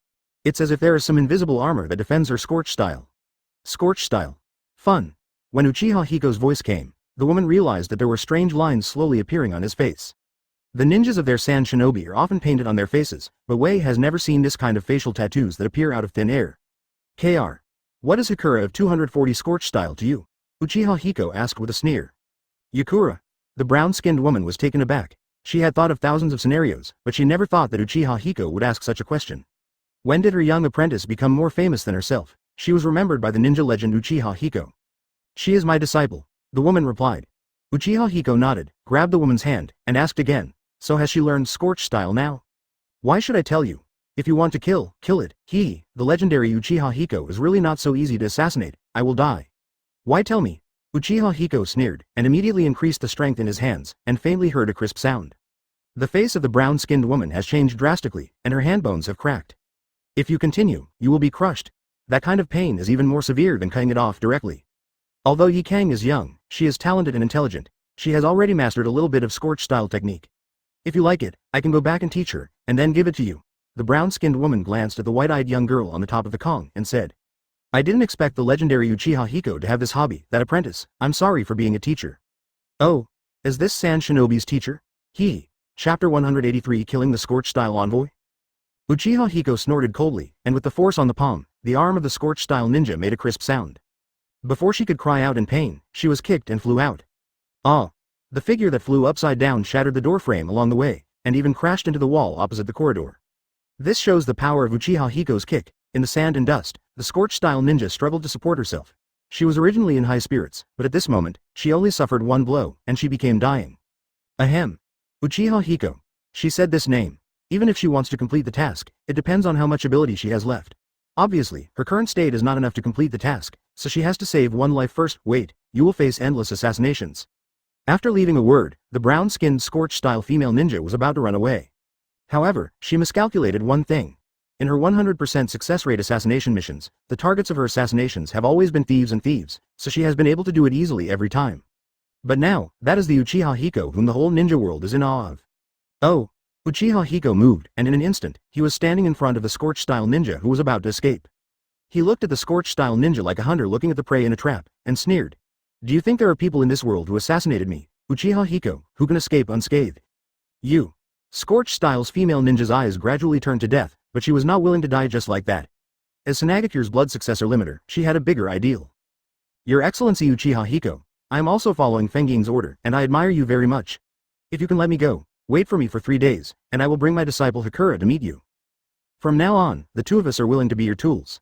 It's as if there is some invisible armor that defends her scorched style. Scorched style. Fun. When Uchiha Hiko's voice came, the woman realized that there were strange lines slowly appearing on his face. The ninjas of their San Shinobi are often painted on their faces, but Wei has never seen this kind of facial tattoos that appear out of thin air. Kr. What is Hikura of 240 scorched style to you? Uchiha Hiko asked with a sneer. Yakura. The brown-skinned woman was taken aback. She had thought of thousands of scenarios, but she never thought that Uchiha Hiko would ask such a question. When did her young apprentice become more famous than herself? She was remembered by the ninja legend Uchiha Hiko. She is my disciple, the woman replied. Uchiha Hiko nodded, grabbed the woman's hand, and asked again, so has she learned scorched style now? Why should I tell you? If you want to kill, kill it. He, the legendary Uchiha Hiko, is really not so easy to assassinate. I will die. Why tell me? Uchiha Hiko sneered, and immediately increased the strength in his hands, and faintly heard a crisp sound. The face of the brown-skinned woman has changed drastically, and her hand bones have cracked. If you continue, you will be crushed. That kind of pain is even more severe than cutting it off directly. Although Yi Kang is young, she is talented and intelligent. She has already mastered a little bit of scorch-style technique. If you like it, I can go back and teach her, and then give it to you. The brown-skinned woman glanced at the white-eyed young girl on the top of the Kong, and said, I didn't expect the legendary Uchiha Hiko to have this hobby, that apprentice. I'm sorry for being a teacher. Oh, is this Sand Shinobi's teacher? Chapter 183 Killing the Scorch-style Envoy? Uchiha Hiko snorted coldly, and with the force on the palm, the arm of the Scorch-style ninja made a crisp sound. Before she could cry out in pain, she was kicked and flew out. The figure that flew upside down shattered the doorframe along the way, and even crashed into the wall opposite the corridor. This shows the power of Uchiha Hiko's kick. In the sand and dust, the Scorch-style ninja struggled to support herself. She was originally in high spirits, but at this moment, she only suffered one blow, and she became dying. Ahem. Uchiha Hiko. She said this name. Even if she wants to complete the task, it depends on how much ability she has left. Obviously, her current state is not enough to complete the task, so she has to save one life first. Wait, you will face endless assassinations. After leaving a word, the brown-skinned Scorch-style female ninja was about to run away. However, she miscalculated one thing. In her 100% success rate assassination missions, the targets of her assassinations have always been thieves, so she has been able to do it easily every time. But now, that is the Uchiha Hiko whom the whole ninja world is in awe of. Oh! Uchiha Hiko moved, and in an instant, he was standing in front of the Scorch-style ninja who was about to escape. He looked at the Scorch-style ninja like a hunter looking at the prey in a trap, and sneered. Do you think there are people in this world who assassinated me, Uchiha Hiko, who can escape unscathed? You. Scorch-style's female ninja's eyes gradually turned to death, but she was not willing to die just like that. As Sanagakure's blood successor limiter, she had a bigger ideal. Your Excellency Uchiha Hiko, I am also following Fenging's order, and I admire you very much. If you can let me go, wait for me for 3 days, and I will bring my disciple Hakura to meet you. From now on, the two of us are willing to be your tools.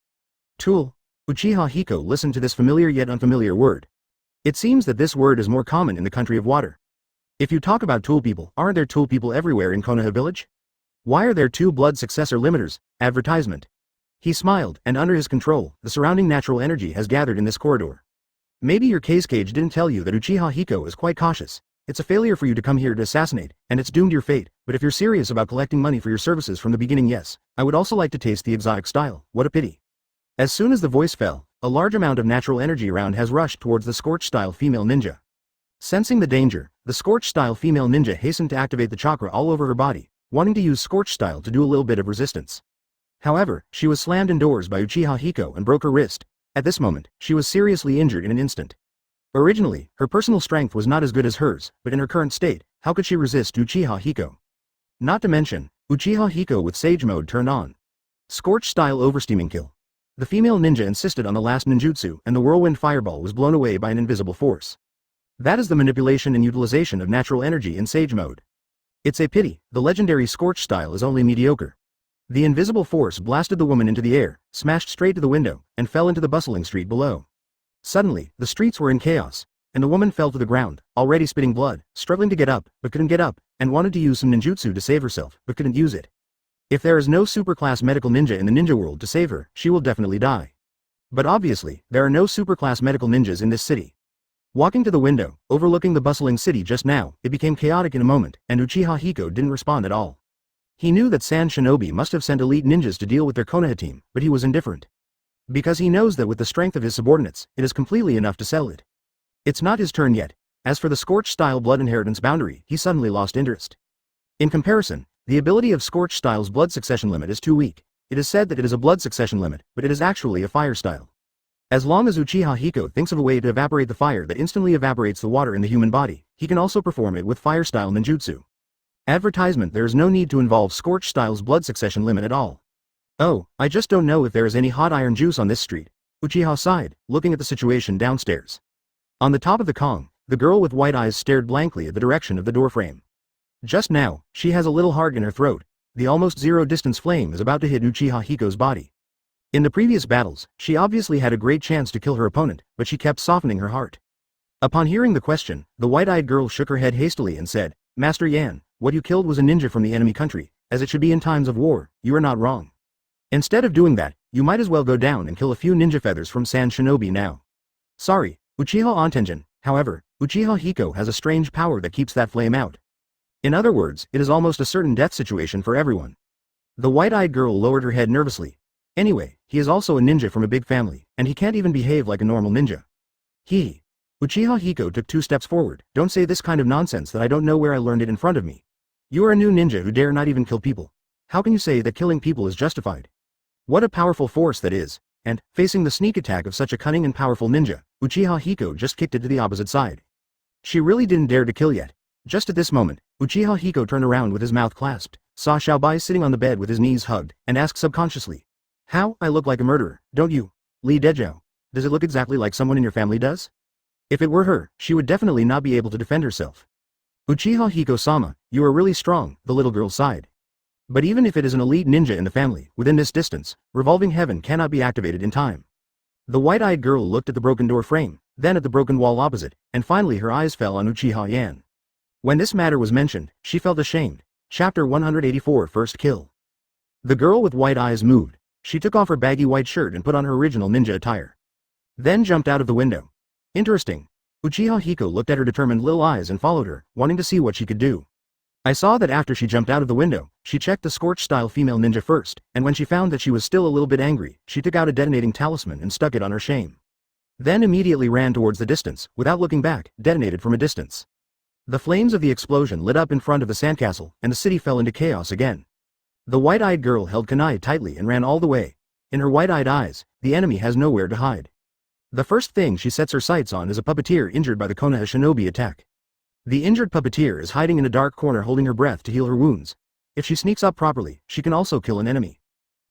Tool? Uchiha Hiko listened to this familiar yet unfamiliar word. It seems that this word is more common in the country of water. If you talk about tool people, aren't there tool people everywhere in Konoha village? Why are there 2 blood successor limiters? Advertisement. He smiled, and under his control, the surrounding natural energy has gathered in this corridor. Maybe your case cage didn't tell you that Uchiha Hiko is quite cautious. It's a failure for you to come here to assassinate, and it's doomed your fate, but if you're serious about collecting money for your services from the beginning, yes, I would also like to taste the exotic style. What a pity. As soon as the voice fell, a large amount of natural energy around has rushed towards the Scorch-style female ninja. Sensing the danger, the Scorch-style female ninja hastened to activate the chakra all over her body, wanting to use Scorch-style to do a little bit of resistance. However, she was slammed indoors by Uchiha Hiko and broke her wrist. At this moment, she was seriously injured in an instant. Originally, her personal strength was not as good as hers, but in her current state, how could she resist Uchiha Hiko? Not to mention, Uchiha Hiko with Sage Mode turned on. Scorch-style oversteaming kill. The female ninja insisted on the last ninjutsu, and the whirlwind fireball was blown away by an invisible force. That is the manipulation and utilization of natural energy in Sage Mode. It's a pity, the legendary Scorch-style is only mediocre. The invisible force blasted the woman into the air, smashed straight to the window, and fell into the bustling street below. Suddenly, the streets were in chaos, and the woman fell to the ground, already spitting blood, struggling to get up, but couldn't get up, and wanted to use some ninjutsu to save herself, but couldn't use it. If there is no superclass medical ninja in the ninja world to save her, she will definitely die. But obviously, there are no superclass medical ninjas in this city. Walking to the window, overlooking the bustling city just now, it became chaotic in a moment, and Uchiha Hiko didn't respond at all. He knew that Sand Shinobi must have sent elite ninjas to deal with their Konoha team, but he was indifferent. Because he knows that with the strength of his subordinates, it is completely enough to sell it. It's not his turn yet. As for the Scorch-style blood inheritance boundary, he suddenly lost interest. In comparison, the ability of Scorch-style's blood succession limit is too weak. It is said that it is a blood succession limit, but it is actually a fire style. As long as Uchiha Hiko thinks of a way to evaporate the fire that instantly evaporates the water in the human body, he can also perform it with fire-style ninjutsu. Advertisement: there is no need to involve Scorch-style's blood succession limit at all. Oh, I just don't know if there is any hot iron juice on this street. Uchiha sighed, looking at the situation downstairs. On the top of the Kong, the girl with white eyes stared blankly at the direction of the doorframe. Just now, she has a little heart in her throat. The almost zero-distance flame is about to hit Uchiha Hiko's body. In the previous battles, she obviously had a great chance to kill her opponent, but she kept softening her heart. Upon hearing the question, the white-eyed girl shook her head hastily and said, Master Yan, what you killed was a ninja from the enemy country, as it should be in times of war, you are not wrong. Instead of doing that, you might as well go down and kill a few ninja feathers from Sand Shinobi now. Sorry, Uchiha Ontenjin, however, Uchiha Hiko has a strange power that keeps that flame out. In other words, it is almost a certain death situation for everyone. The white-eyed girl lowered her head nervously. Anyway, he is also a ninja from a big family, and he can't even behave like a normal ninja. Uchiha Hiko took 2 steps forward. Don't say this kind of nonsense that I don't know where I learned it in front of me. You are a new ninja who dare not even kill people. How can you say that killing people is justified? What a powerful force that is. And, facing the sneak attack of such a cunning and powerful ninja, Uchiha Hiko just kicked it to the opposite side. She really didn't dare to kill yet. Just at this moment, Uchiha Hiko turned around with his mouth clasped, saw Xiaobai sitting on the bed with his knees hugged, and asked subconsciously. How, I look like a murderer, don't you? Li Dejiao. Does it look exactly like someone in your family does? If it were her, she would definitely not be able to defend herself. Uchiha Hiko-sama, you are really strong, the little girl sighed. But even if it is an elite ninja in the family, within this distance, revolving heaven cannot be activated in time. The white-eyed girl looked at the broken door frame, then at the broken wall opposite, and finally her eyes fell on Uchiha Yan. When this matter was mentioned, she felt ashamed. Chapter 184 First Kill. The girl with white eyes moved. She took off her baggy white shirt and put on her original ninja attire. Then jumped out of the window. Interesting. Uchiha Hiko looked at her determined little eyes and followed her, wanting to see what she could do. I saw that after she jumped out of the window, she checked the scorched-style female ninja first, and when she found that she was still a little bit angry, she took out a detonating talisman and stuck it on her shame. Then immediately ran towards the distance, without looking back, detonated from a distance. The flames of the explosion lit up in front of the sandcastle, and the city fell into chaos again. The white-eyed girl held kunai tightly and ran all the way. In her white-eyed eyes, the enemy has nowhere to hide. The first thing she sets her sights on is a puppeteer injured by the Konoha shinobi attack. The injured puppeteer is hiding in a dark corner holding her breath to heal her wounds. If she sneaks up properly, she can also kill an enemy.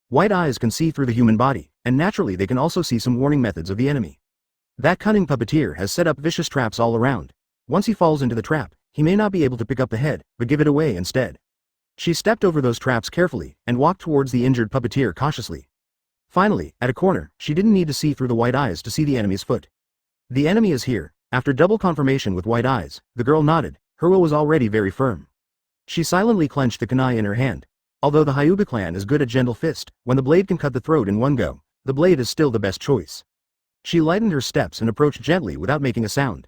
White eyes can see through the human body, and naturally they can also see some warning methods of the enemy. That cunning puppeteer has set up vicious traps all around. Once he falls into the trap, he may not be able to pick up the head, but give it away instead. She stepped over those traps carefully, and walked towards the injured puppeteer cautiously. Finally, at a corner, she didn't need to see through the white eyes to see the enemy's foot. The enemy is here. After double confirmation with white eyes, the girl nodded. Her will was already very firm. She silently clenched the kunai in her hand. Although the Hyuga clan is good at gentle fist, when the blade can cut the throat in one go, the blade is still the best choice. She lightened her steps and approached gently without making a sound.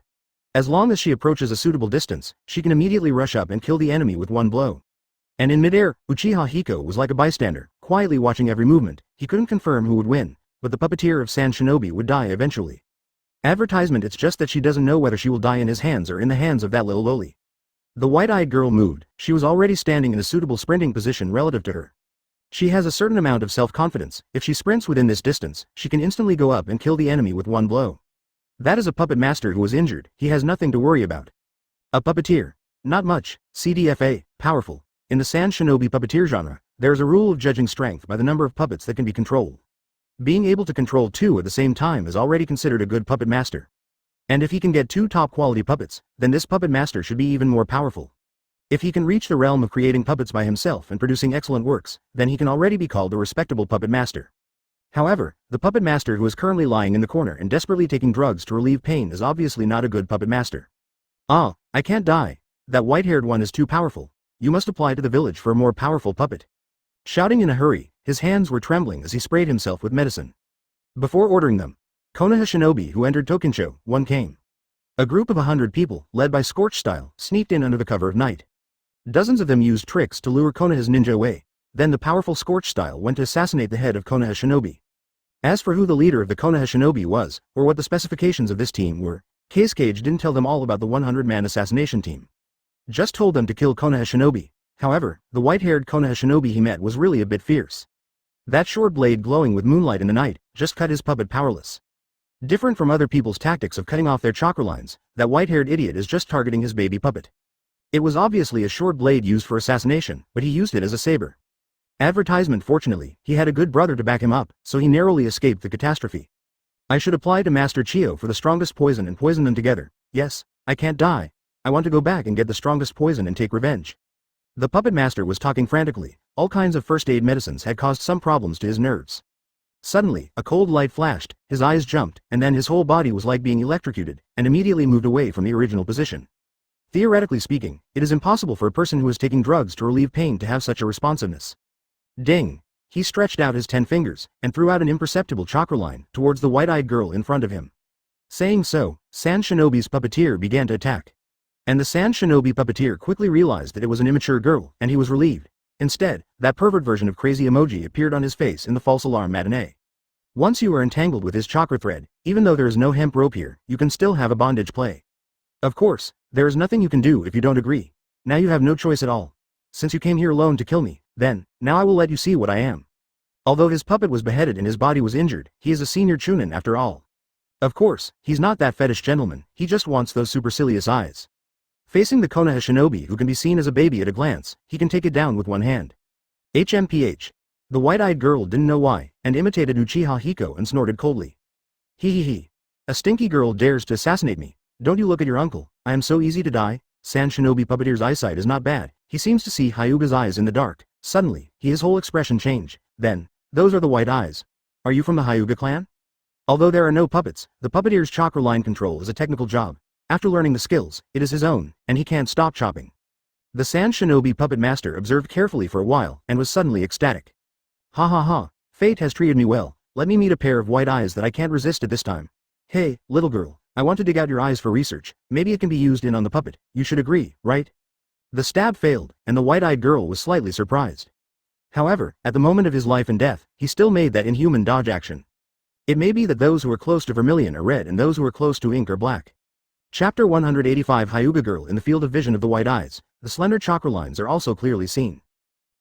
As long as she approaches a suitable distance, she can immediately rush up and kill the enemy with one blow. And in midair, Uchiha Hiko was like a bystander, quietly watching every movement. He couldn't confirm who would win, but the puppeteer of Sand Shinobi would die eventually. Advertisement. It's just that she doesn't know whether she will die in his hands or in the hands of that little loli. The white-eyed girl moved. She was already standing in a suitable sprinting position relative to her. She has a certain amount of self-confidence. If she sprints within this distance, she can instantly go up and kill the enemy with one blow. That is a puppet master who was injured. He has nothing to worry about. A puppeteer. Not much. CDFA. Powerful. In the Sand Shinobi puppeteer genre, there is a rule of judging strength by the number of puppets that can be controlled. Being able to control 2 at the same time is already considered a good puppet master. And if he can get 2 top-quality puppets, then this puppet master should be even more powerful. If he can reach the realm of creating puppets by himself and producing excellent works, then he can already be called a respectable puppet master. However, the puppet master who is currently lying in the corner and desperately taking drugs to relieve pain is obviously not a good puppet master. Ah, I can't die. That white-haired one is too powerful. You must apply to the village for a more powerful puppet. Shouting in a hurry, his hands were trembling as he sprayed himself with medicine. Before ordering them, Konoha shinobi who entered Tokinsho, one came. A group of 100 people, led by Scorch Style, sneaked in under the cover of night. Dozens of them used tricks to lure Konoha's ninja away. Then the powerful Scorch Style went to assassinate the head of Konoha shinobi. As for who the leader of the Konoha shinobi was, or what the specifications of this team were, Case Cage didn't tell them all about the 100-man assassination team. Just told them to kill Konoha shinobi. However, the white-haired Konoha shinobi he met was really a bit fierce. That short blade glowing with moonlight in the night just cut his puppet powerless. Different from other people's tactics of cutting off their chakra lines, that white-haired idiot is just targeting his baby puppet. It was obviously a short blade used for assassination, but he used it as a saber. Advertisement. Fortunately, he had a good brother to back him up, so he narrowly escaped the catastrophe. I should apply to Master Chio for the strongest poison and poison them together. Yes, I can't die. I want to go back and get the strongest poison and take revenge. The puppet master was talking frantically. All kinds of first aid medicines had caused some problems to his nerves. Suddenly, a cold light flashed, his eyes jumped, and then his whole body was like being electrocuted, and immediately moved away from the original position. Theoretically speaking, it is impossible for a person who is taking drugs to relieve pain to have such a responsiveness. Ding! He stretched out his 10 fingers, and threw out an imperceptible chakra line towards the white-eyed girl in front of him. Saying so, Sand Shinobi's puppeteer began to attack. And the Sand Shinobi puppeteer quickly realized that it was an immature girl, and he was relieved. Instead, that pervert version of crazy emoji appeared on his face in the false alarm matinee. Once you are entangled with his chakra thread, even though there is no hemp rope here, you can still have a bondage play. Of course, there is nothing you can do if you don't agree. Now you have no choice at all. Since you came here alone to kill me, then, now I will let you see what I am. Although his puppet was beheaded and his body was injured, he is a senior chunin after all. Of course, he's not that fetish gentleman, he just wants those supercilious eyes. Facing the Konoha shinobi who can be seen as a baby at a glance, he can take it down with one hand. HMPH. The white-eyed girl didn't know why, and imitated Uchiha Hiko and snorted coldly. He. A stinky girl dares to assassinate me. Don't you look at your uncle, I am so easy to die. Sand Shinobi puppeteer's eyesight is not bad, he seems to see Hyuga's eyes in the dark. Suddenly, his whole expression changed. Then, those are the white eyes. Are you from the Hyuga clan? Although there are no puppets, the puppeteer's chakra line control is a technical job. After learning the skills, it is his own, and he can't stop chopping. The Sand Shinobi puppet master observed carefully for a while, and was suddenly ecstatic. Ha ha ha, fate has treated me well, let me meet a pair of white eyes that I can't resist at this time. Hey, little girl, I want to dig out your eyes for research, maybe it can be used in on the puppet, you should agree, right? The stab failed, and the white-eyed girl was slightly surprised. However, at the moment of his life and death, he still made that inhuman dodge action. It may be that those who are close to vermilion are red and those who are close to ink are black. Chapter 185 Hyuga Girl in the field of vision of the white eyes, the slender chakra lines are also clearly seen.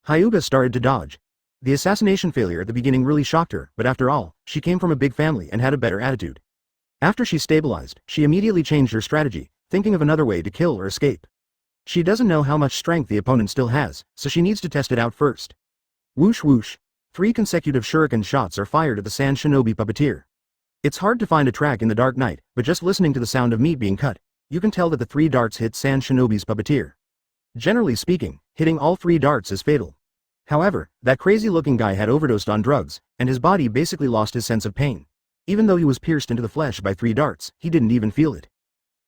Hyuga started to dodge. The assassination failure at the beginning really shocked her, but after all, she came from a big family and had a better attitude. After she stabilized, she immediately changed her strategy, thinking of another way to kill or escape. She doesn't know how much strength the opponent still has, so she needs to test it out first. Whoosh whoosh. 3 consecutive shuriken shots are fired at the Sand Shinobi puppeteer. It's hard to find a track in the dark night, but just listening to the sound of meat being cut, you can tell that the 3 darts hit Sand Shinobi's puppeteer. Generally speaking, hitting all 3 darts is fatal. However, that crazy-looking guy had overdosed on drugs, and his body basically lost his sense of pain. Even though he was pierced into the flesh by 3 darts, he didn't even feel it.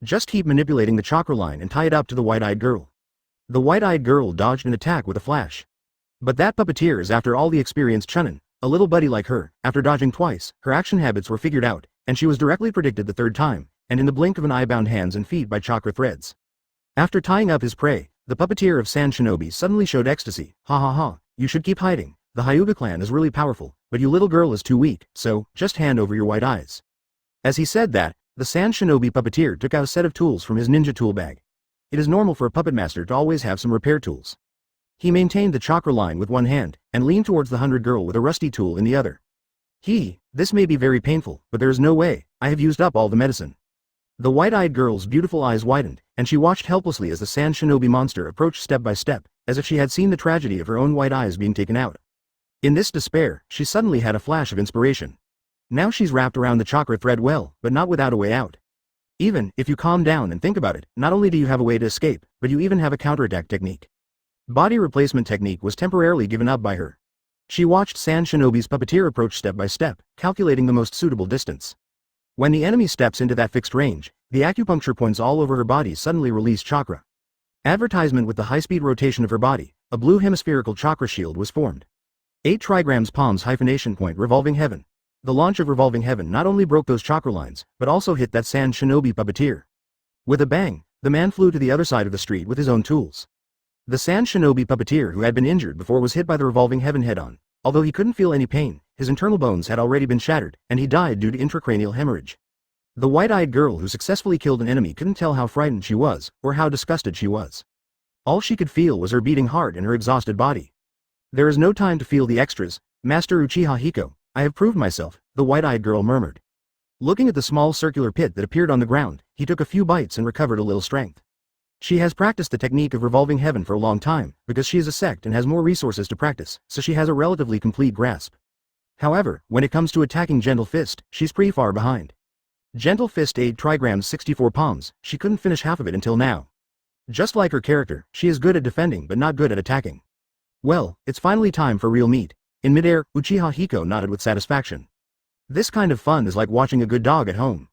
Just keep manipulating the chakra line and tie it up to the white-eyed girl. The white-eyed girl dodged an attack with a flash. But that puppeteer is after all the experienced chunin, a little buddy like her. After dodging twice, her action habits were figured out, and she was directly predicted the 3rd time, and in the blink of an eye bound hands and feet by chakra threads. After tying up his prey, the puppeteer of Sand Shinobi suddenly showed ecstasy. Ha ha ha, you should keep hiding, the Hyuga clan is really powerful, but you little girl is too weak, so, just hand over your white eyes. As he said that, the Sand Shinobi puppeteer took out a set of tools from his ninja tool bag. It is normal for a puppet master to always have some repair tools. He maintained the chakra line with one hand, and leaned towards the 100 girl with a rusty tool in the other. This may be very painful, but there is no way, I have used up all the medicine. The white-eyed girl's beautiful eyes widened, and she watched helplessly as the Sand Shinobi monster approached step by step, as if she had seen the tragedy of her own white eyes being taken out. In this despair, she suddenly had a flash of inspiration. Now she's wrapped around the chakra thread well, but not without a way out. Even if you calm down and think about it, not only do you have a way to escape, but you even have a counterattack technique. Body replacement technique was temporarily given up by her. She watched Sand Shinobi's puppeteer approach step by step, calculating the most suitable distance. When the enemy steps into that fixed range, the acupuncture points all over her body suddenly release chakra. Advertisement with the high-speed rotation of her body, a blue hemispherical chakra shield was formed. 8 trigrams palms hyphenation point revolving heaven. The launch of revolving heaven not only broke those chakra lines, but also hit that Sand Shinobi puppeteer. With a bang, the man flew to the other side of the street with his own tools. The Sand Shinobi puppeteer who had been injured before was hit by the revolving heaven head-on. Although he couldn't feel any pain, his internal bones had already been shattered, and he died due to intracranial hemorrhage. The white-eyed girl who successfully killed an enemy couldn't tell how frightened she was, or how disgusted she was. All she could feel was her beating heart and her exhausted body. There is no time to feel the extras, Master Uchiha Hiko, I have proved myself, the white-eyed girl murmured. Looking at the small circular pit that appeared on the ground, he took a few bites and recovered a little strength. She has practiced the technique of revolving heaven for a long time, because she is a sect and has more resources to practice, so she has a relatively complete grasp. However, when it comes to attacking Gentle Fist, she's pretty far behind. Gentle Fist 8 trigrams 64 palms, she couldn't finish half of it until now. Just like her character, she is good at defending but not good at attacking. Well, it's finally time for real meat. In midair, Uchiha Hiko nodded with satisfaction. This kind of fun is like watching a good dog at home.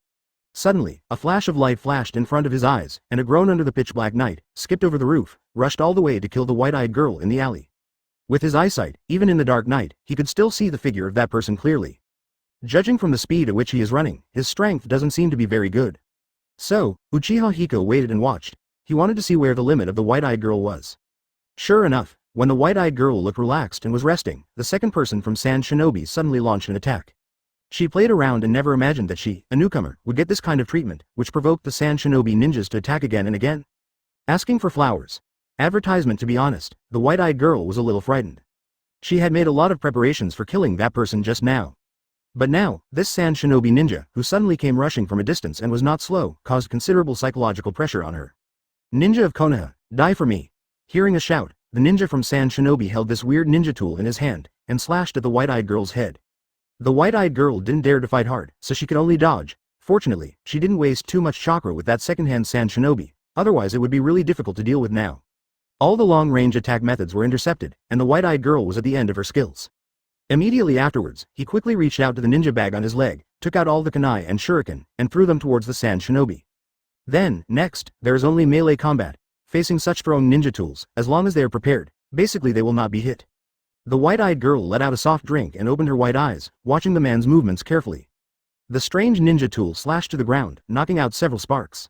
Suddenly, a flash of light flashed in front of his eyes, and a groan under the pitch-black night, skipped over the roof, rushed all the way to kill the white-eyed girl in the alley. With his eyesight, even in the dark night, he could still see the figure of that person clearly. Judging from the speed at which he is running, his strength doesn't seem to be very good. So, Uchiha Hiko waited and watched. He wanted to see where the limit of the white-eyed girl was. Sure enough, when the white-eyed girl looked relaxed and was resting, the second person from Sand Shinobi suddenly launched an attack. She played around and never imagined that she, a newcomer, would get this kind of treatment, which provoked the Sand Shinobi ninjas to attack again and again. Asking for flowers. Advertisement. To be honest, the white-eyed girl was a little frightened. She had made a lot of preparations for killing that person just now. But now, this Sand Shinobi ninja, who suddenly came rushing from a distance and was not slow, caused considerable psychological pressure on her. Ninja of Konoha, die for me. Hearing a shout, the ninja from Sand Shinobi held this weird ninja tool in his hand, and slashed at the white-eyed girl's head. The white-eyed girl didn't dare to fight hard, so she could only dodge. Fortunately, she didn't waste too much chakra with that second-hand Sand Shinobi, otherwise it would be really difficult to deal with now. All the long-range attack methods were intercepted, and the white-eyed girl was at the end of her skills. Immediately afterwards, he quickly reached out to the ninja bag on his leg, took out all the kunai and shuriken, and threw them towards the Sand Shinobi. Then, next, there is only melee combat. Facing such throwing ninja tools, as long as they are prepared, basically they will not be hit. The white-eyed girl let out a soft drink and opened her white eyes, watching the man's movements carefully. The strange ninja tool slashed to the ground, knocking out several sparks.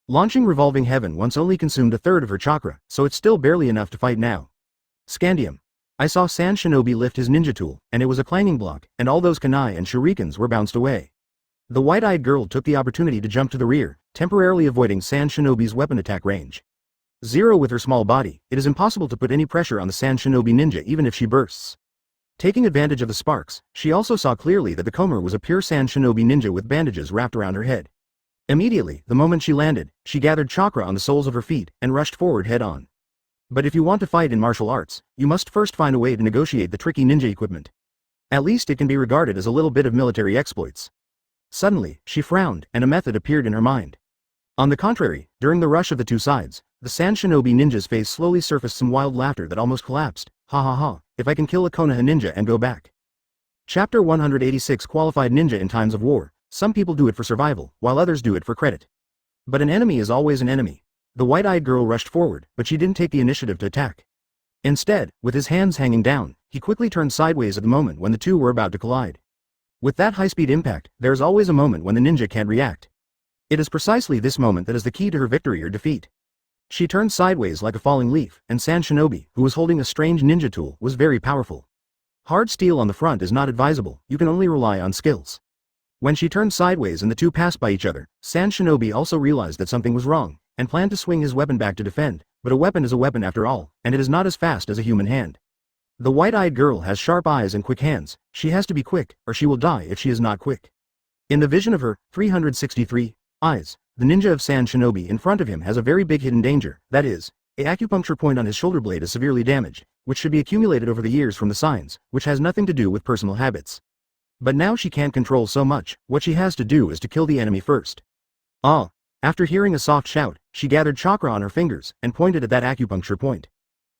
Launching Revolving Heaven once only consumed a third of her chakra, so it's still barely enough to fight now. Scandium. I saw Sand Shinobi lift his ninja tool, and it was a clanging block, and all those kunai and shurikens were bounced away. The white-eyed girl took the opportunity to jump to the rear, temporarily avoiding Sand Shinobi's weapon attack range. Zero with her small body, it is impossible to put any pressure on the Sand Shinobi ninja even if she bursts. Taking advantage of the sparks, she also saw clearly that the comer was a pure Sand Shinobi ninja with bandages wrapped around her head. Immediately, the moment she landed, she gathered chakra on the soles of her feet and rushed forward head-on. But if you want to fight in martial arts, you must first find a way to negotiate the tricky ninja equipment. At least it can be regarded as a little bit of military exploits. Suddenly, she frowned, and a method appeared in her mind. On the contrary, during the rush of the two sides, the Sand Shinobi ninja's face slowly surfaced some wild laughter that almost collapsed. Ha ha ha, if I can kill a Konoha ninja and go back. Chapter 186. Qualified ninja in times of war. Some people do it for survival, while others do it for credit. But an enemy is always an enemy. The white-eyed girl rushed forward, but she didn't take the initiative to attack. Instead, with his hands hanging down, he quickly turned sideways at the moment when the two were about to collide. With that high-speed impact, there is always a moment when the ninja can't react. It is precisely this moment that is the key to her victory or defeat. She turned sideways like a falling leaf, and Sand Shinobi, who was holding a strange ninja tool, was very powerful. Hard steel on the front is not advisable, you can only rely on skills. When she turned sideways and the two passed by each other, Sand Shinobi also realized that something was wrong, and planned to swing his weapon back to defend, but a weapon is a weapon after all, and it is not as fast as a human hand. The white-eyed girl has sharp eyes and quick hands, she has to be quick, or she will die if she is not quick. In the vision of her 363 eyes, the ninja of Sand Shinobi in front of him has a very big hidden danger, that is, a acupuncture point on his shoulder blade is severely damaged, which should be accumulated over the years from the signs, which has nothing to do with personal habits. But now she can't control so much, what she has to do is to kill the enemy first. Ah! After hearing a soft shout, she gathered chakra on her fingers, and pointed at that acupuncture point.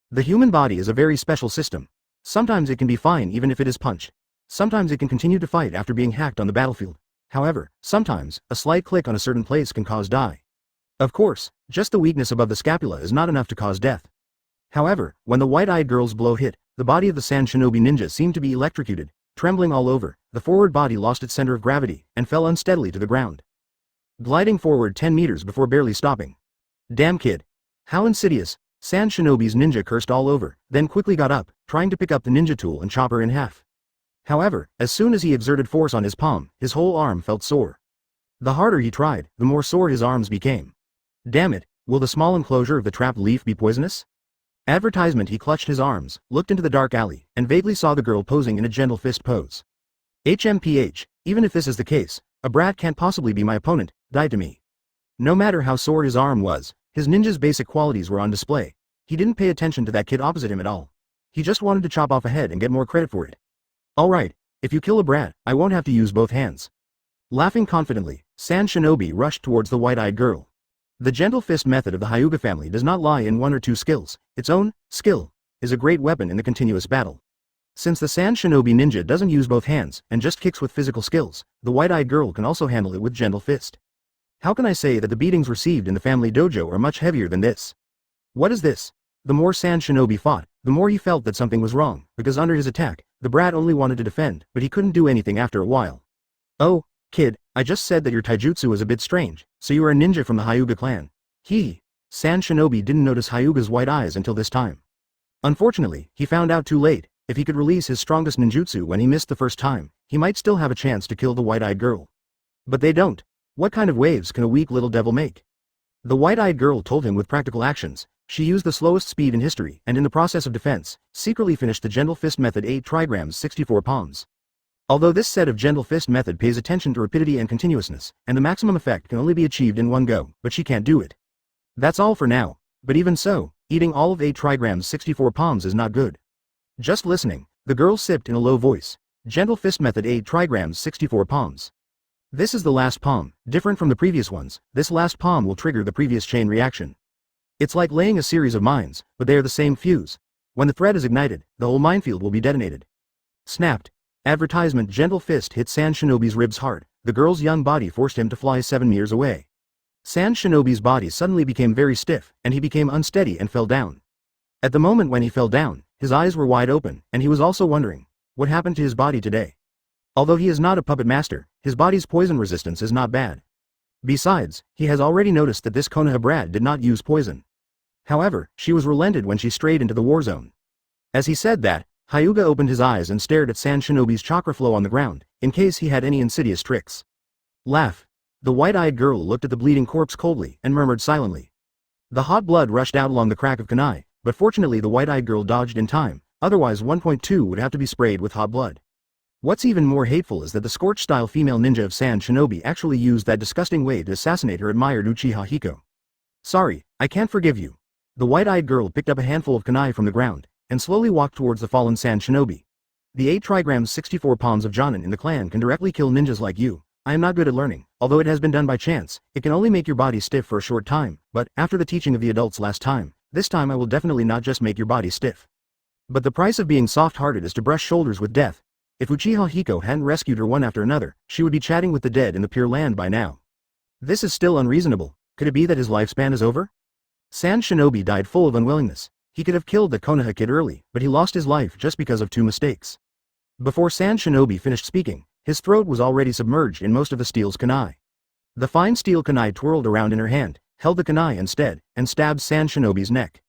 The human body is a very special system. Sometimes it can be fine even if it is punched. Sometimes it can continue to fight after being hacked on the battlefield. However, sometimes, a slight click on a certain place can cause die. Of course, just the weakness above the scapula is not enough to cause death. However, when the white-eyed girl's blow hit, the body of the Sand Shinobi ninja seemed to be electrocuted, trembling all over, the forward body lost its center of gravity, and fell unsteadily to the ground. Gliding forward 10 meters before barely stopping. Damn kid. How insidious. Sand Shinobi's ninja cursed all over, then quickly got up, trying to pick up the ninja tool and chop her in half. However, as soon as he exerted force on his palm, his whole arm felt sore. The harder he tried, the more sore his arms became. Damn it, will the small enclosure of the trapped leaf be poisonous? Advertisement. He clutched his arms, looked into the dark alley, and vaguely saw the girl posing in a gentle fist pose. HMPH, even if this is the case, a brat can't possibly be my opponent, die to me. No matter how sore his arm was, his ninja's basic qualities were on display. He didn't pay attention to that kid opposite him at all. He just wanted to chop off a head and get more credit for it. Alright, if you kill a brat, I won't have to use both hands. Laughing confidently, Sand Shinobi rushed towards the white-eyed girl. The gentle fist method of the Hyuga family does not lie in one or two skills, its own skill is a great weapon in the continuous battle. Since the Sand Shinobi ninja doesn't use both hands and just kicks with physical skills, the white-eyed girl can also handle it with gentle fist. How can I say that the beatings received in the family dojo are much heavier than this? What is this? The more Sand Shinobi fought, the more he felt that something was wrong, because under his attack, the brat only wanted to defend, but he couldn't do anything after a while. Oh, kid, I just said that your taijutsu is a bit strange, so you are a ninja from the Hyuga clan. Sand Shinobi didn't notice Hyuga's white eyes until this time. Unfortunately, he found out too late. If he could release his strongest ninjutsu when he missed the first time, he might still have a chance to kill the white-eyed girl. But they don't. What kind of waves can a weak little devil make? The white-eyed girl told him with practical actions. She used the slowest speed in history, and in the process of defense, secretly finished the Gentle Fist Method 8 trigrams 64 palms. Although this set of Gentle Fist Method pays attention to rapidity and continuousness, and the maximum effect can only be achieved in one go, but she can't do it. That's all for now. But even so, eating all of 8 trigrams 64 palms is not good. Just listening, the girl sipped in a low voice. Gentle Fist Method 8 trigrams 64 palms. This is the last palm, different from the previous ones. This last palm will trigger the previous chain reaction. It's like laying a series of mines, but they are the same fuse. When the thread is ignited, the whole minefield will be detonated. Snapped. Advertisement. Gentle Fist hit Sand Shinobi's ribs hard. The girl's young body forced him to fly 7 meters away. Sand Shinobi's body suddenly became very stiff, and he became unsteady and fell down. At the moment when he fell down, his eyes were wide open, and he was also wondering, what happened to his body today? Although he is not a puppet master, his body's poison resistance is not bad. Besides, he has already noticed that this Konoha brat did not use poison. However, she was relented when she strayed into the war zone. As he said that, Hyuga opened his eyes and stared at Sand Shinobi's chakra flow on the ground, in case he had any insidious tricks. Laugh. The white-eyed girl looked at the bleeding corpse coldly and murmured silently. The hot blood rushed out along the crack of kunai, but fortunately the white-eyed girl dodged in time, otherwise 1.2 would have to be sprayed with hot blood. What's even more hateful is that the scorch-style female ninja of Sand Shinobi actually used that disgusting way to assassinate her admired Uchiha Hiko. Sorry, I can't forgive you. The white-eyed girl picked up a handful of kunai from the ground, and slowly walked towards the fallen Sand Shinobi. The 8 trigrams 64 palms of Jonin in the clan can directly kill ninjas like you. I am not good at learning, although it has been done by chance. It can only make your body stiff for a short time, but after the teaching of the adults last time, this time I will definitely not just make your body stiff. But the price of being soft-hearted is to brush shoulders with death. If Uchiha Hiko hadn't rescued her one after another, she would be chatting with the dead in the Pure Land by now. This is still unreasonable. Could it be that his lifespan is over? Sand Shinobi died full of unwillingness. He could have killed the Konoha kid early, but he lost his life just because of 2 mistakes. Before Sand Shinobi finished speaking, his throat was already submerged in most of the steel's kunai. The fine steel kunai twirled around in her hand, held the kunai instead, and stabbed Sand Shinobi's neck.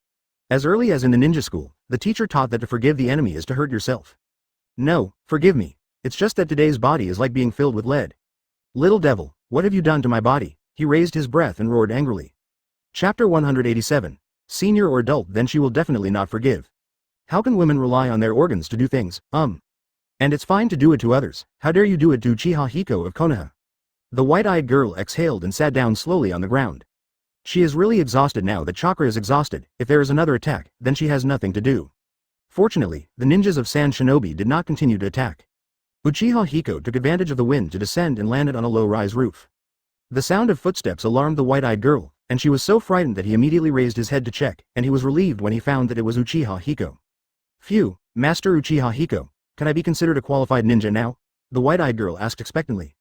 As early as in the ninja school, the teacher taught that to forgive the enemy is to hurt yourself. No, forgive me. It's just that today's body is like being filled with lead. Little devil, what have you done to my body? He raised his breath and roared angrily. Chapter 187. Senior or adult, then she will definitely not forgive. How can women rely on their organs to do things? And it's fine to do it to others. How dare you do it to Uchiha Hiko of Konoha? The white-eyed girl exhaled and sat down slowly on the ground. She is really exhausted now that chakra is exhausted. If there is another attack, then she has nothing to do. Fortunately, the ninjas of Sand Shinobi did not continue to attack. Uchiha Hiko took advantage of the wind to descend and landed on a low-rise roof. The sound of footsteps alarmed the white-eyed girl, and she was so frightened that he immediately raised his head to check, and he was relieved when he found that it was Uchiha Hiko. Phew, Master Uchiha Hiko, can I be considered a qualified ninja now? The white-eyed girl asked expectantly.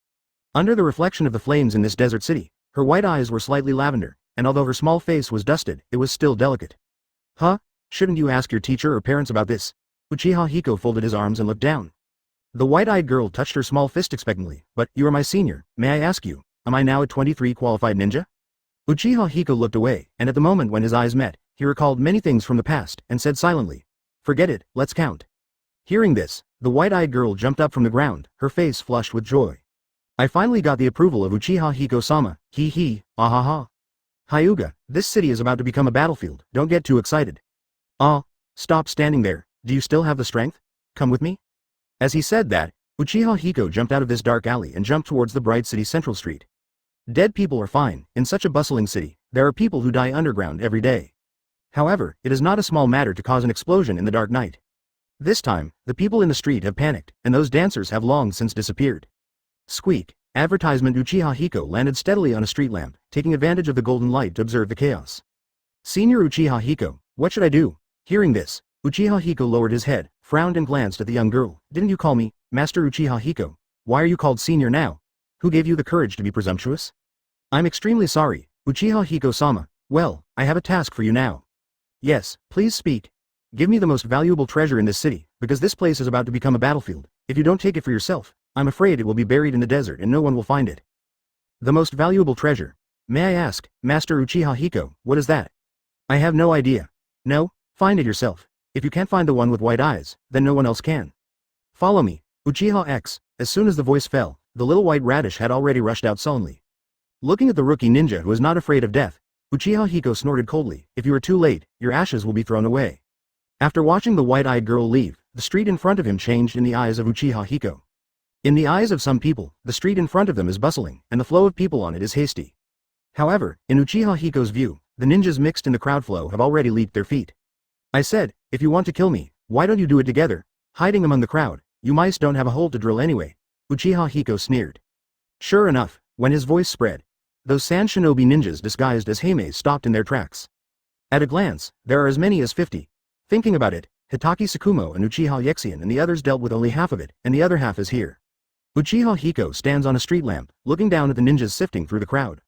Under the reflection of the flames in this desert city, her white eyes were slightly lavender, and although her small face was dusted, it was still delicate. Huh? Shouldn't you ask your teacher or parents about this? Uchiha Hiko folded his arms and looked down. The white-eyed girl touched her small fist expectantly. But, you are my senior, may I ask you, am I now a 23 qualified ninja? Uchiha Hiko looked away, and at the moment when his eyes met, he recalled many things from the past, and said silently, forget it, let's count. Hearing this, the white-eyed girl jumped up from the ground, her face flushed with joy. I finally got the approval of Uchiha Hiko-sama, ahaha. Hyuga, this city is about to become a battlefield, don't get too excited. Stop standing there, do you still have the strength? Come with me? As he said that, Uchiha Hiko jumped out of this dark alley and jumped towards the bright city central street. Dead people are fine. In such a bustling city, there are people who die underground every day. However, it is not a small matter to cause an explosion in the dark night. This time, the people in the street have panicked, and those dancers have long since disappeared. Squeak. Advertisement. Uchiha Hiko landed steadily on a street lamp, taking advantage of the golden light to observe the chaos. Senior Uchiha Hiko, what should I do? Hearing this, Uchiha Hiko lowered his head, frowned and glanced at the young girl. Didn't you call me Master Uchiha Hiko? Why are you called senior now? Who gave you the courage to be presumptuous? I'm extremely sorry, Uchiha Hiko-sama. Well, I have a task for you now. Yes, please speak. Give me the most valuable treasure in this city, because this place is about to become a battlefield. If you don't take it for yourself, I'm afraid it will be buried in the desert and no one will find it. The most valuable treasure. May I ask, Master Uchiha Hiko, what is that? I have no idea. No, find it yourself. If you can't find the one with white eyes, then no one else can. Follow me, Uchiha X. As soon as the voice fell, the little white radish had already rushed out sullenly. Looking at the rookie ninja who was not afraid of death, Uchiha Hiko snorted coldly, if you are too late, your ashes will be thrown away. After watching the white-eyed girl leave, the street in front of him changed in the eyes of Uchiha Hiko. In the eyes of some people, the street in front of them is bustling, and the flow of people on it is hasty. However, in Uchiha Hiko's view, the ninjas mixed in the crowd flow have already leaped their feet. I said, if you want to kill me, why don't you do it together? Hiding among the crowd, you mice don't have a hole to drill anyway. Uchiha Hiko sneered. Sure enough, when his voice spread, those sand shinobi ninjas disguised as heimes stopped in their tracks. At a glance, there are as many as 50. Thinking about it, Hitaki Tsukumo and Uchiha Yexian and the others dealt with only half of it, and the other half is here. Uchiha Hiko stands on a street lamp, looking down at the ninjas sifting through the crowd.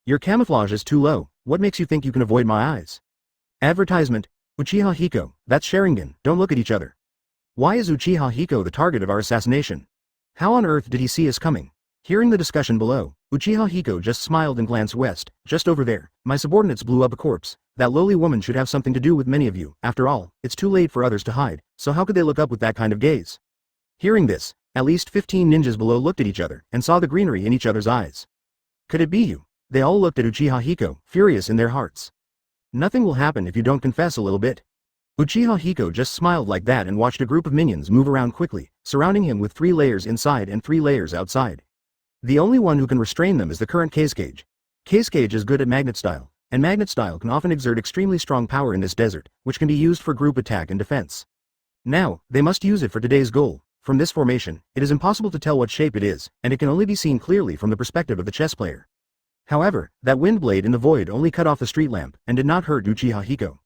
Your camouflage is too low, what makes you think you can avoid my eyes? Advertisement, Uchiha Hiko, that's Sharingan, don't look at each other. Why is Uchiha Hiko the target of our assassination? How on earth did he see us coming? Hearing the discussion below, Uchiha Hiko just smiled and glanced west, just over there, my subordinates blew up a corpse. That lowly woman should have something to do with many of you, after all, it's too late for others to hide, so how could they look up with that kind of gaze? Hearing this, at least 15 ninjas below looked at each other, and saw the greenery in each other's eyes. Could it be you? They all looked at Uchiha Hiko, furious in their hearts. Nothing will happen if you don't confess a little bit. Uchiha Hiko just smiled like that and watched a group of minions move around quickly, surrounding him with 3 layers inside and 3 layers outside. The only one who can restrain them is the current Cage. Cage is good at magnet style, and magnet style can often exert extremely strong power in this desert, which can be used for group attack and defense. Now, they must use it for today's goal. From this formation, it is impossible to tell what shape it is, and it can only be seen clearly from the perspective of the chess player. However, that wind blade in the void only cut off the street lamp, and did not hurt Uchiha Hiko.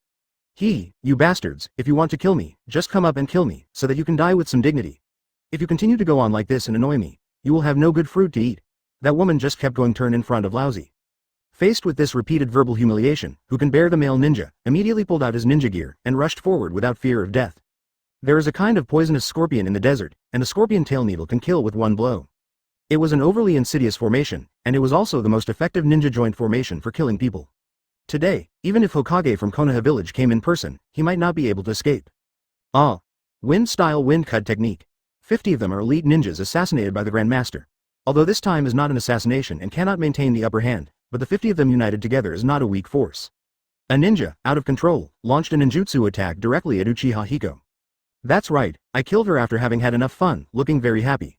You bastards, if you want to kill me, just come up and kill me, so that you can die with some dignity. If you continue to go on like this and annoy me, you will have no good fruit to eat. That woman just kept going turn in front of lousy. Faced with this repeated verbal humiliation, who can bear the male ninja, immediately pulled out his ninja gear, and rushed forward without fear of death. There is a kind of poisonous scorpion in the desert, and the scorpion tail needle can kill with one blow. It was an overly insidious formation, and it was also the most effective ninja joint formation for killing people. Today, even if Hokage from Konoha village came in person, he might not be able to escape. Wind-style wind-cut technique. 50 of them are elite ninjas assassinated by the Grandmaster. Although this time is not an assassination and cannot maintain the upper hand, but the 50 of them united together is not a weak force. A ninja, out of control, launched an ninjutsu attack directly at Uchiha Hiko. That's right, I killed her after having had enough fun, looking very happy.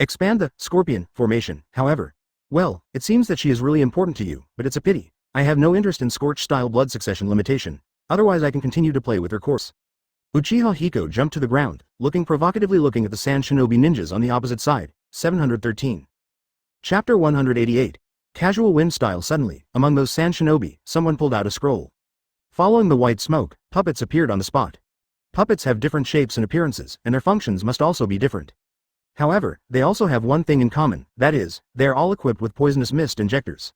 Expand the scorpion formation, however. Well, it seems that she is really important to you, but it's a pity. I have no interest in Scorch-style blood succession limitation, otherwise I can continue to play with her course. Uchiha Hiko jumped to the ground, provocatively looking at the Sand Shinobi ninjas on the opposite side, 713. Chapter 188. Casual wind style. Suddenly, among those Sand Shinobi, someone pulled out a scroll. Following the white smoke, puppets appeared on the spot. Puppets have different shapes and appearances, and their functions must also be different. However, they also have one thing in common, that is, they are all equipped with poisonous mist injectors.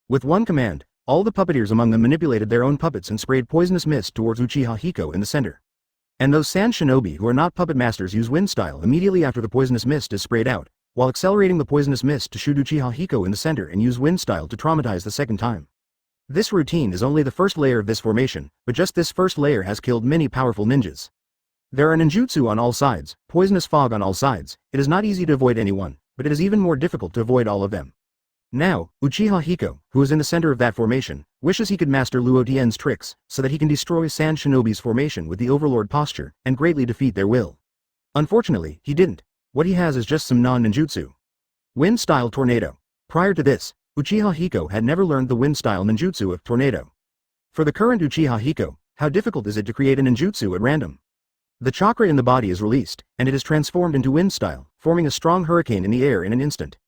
With one command, all the puppeteers among them manipulated their own puppets and sprayed poisonous mist towards Uchiha Hiko in the center. And those Sand Shinobi who are not puppet masters use wind style immediately after the poisonous mist is sprayed out, while accelerating the poisonous mist to shoot Uchiha Hiko in the center and use wind style to traumatize the second time. This routine is only the first layer of this formation, but just this first layer has killed many powerful ninjas. There are ninjutsu on all sides, poisonous fog on all sides, it is not easy to avoid anyone, but it is even more difficult to avoid all of them. Now, Uchiha Hiko, who is in the center of that formation, wishes he could master Luo Tian's tricks, so that he can destroy Sand Shinobi's formation with the Overlord posture, and greatly defeat their will. Unfortunately, he didn't. What he has is just some non-ninjutsu. Wind-style tornado. Prior to this, Uchiha Hiko had never learned the wind-style ninjutsu of tornado. For the current Uchiha Hiko, how difficult is it to create a ninjutsu at random? The chakra in the body is released, and it is transformed into wind style, forming a strong hurricane in the air in an instant.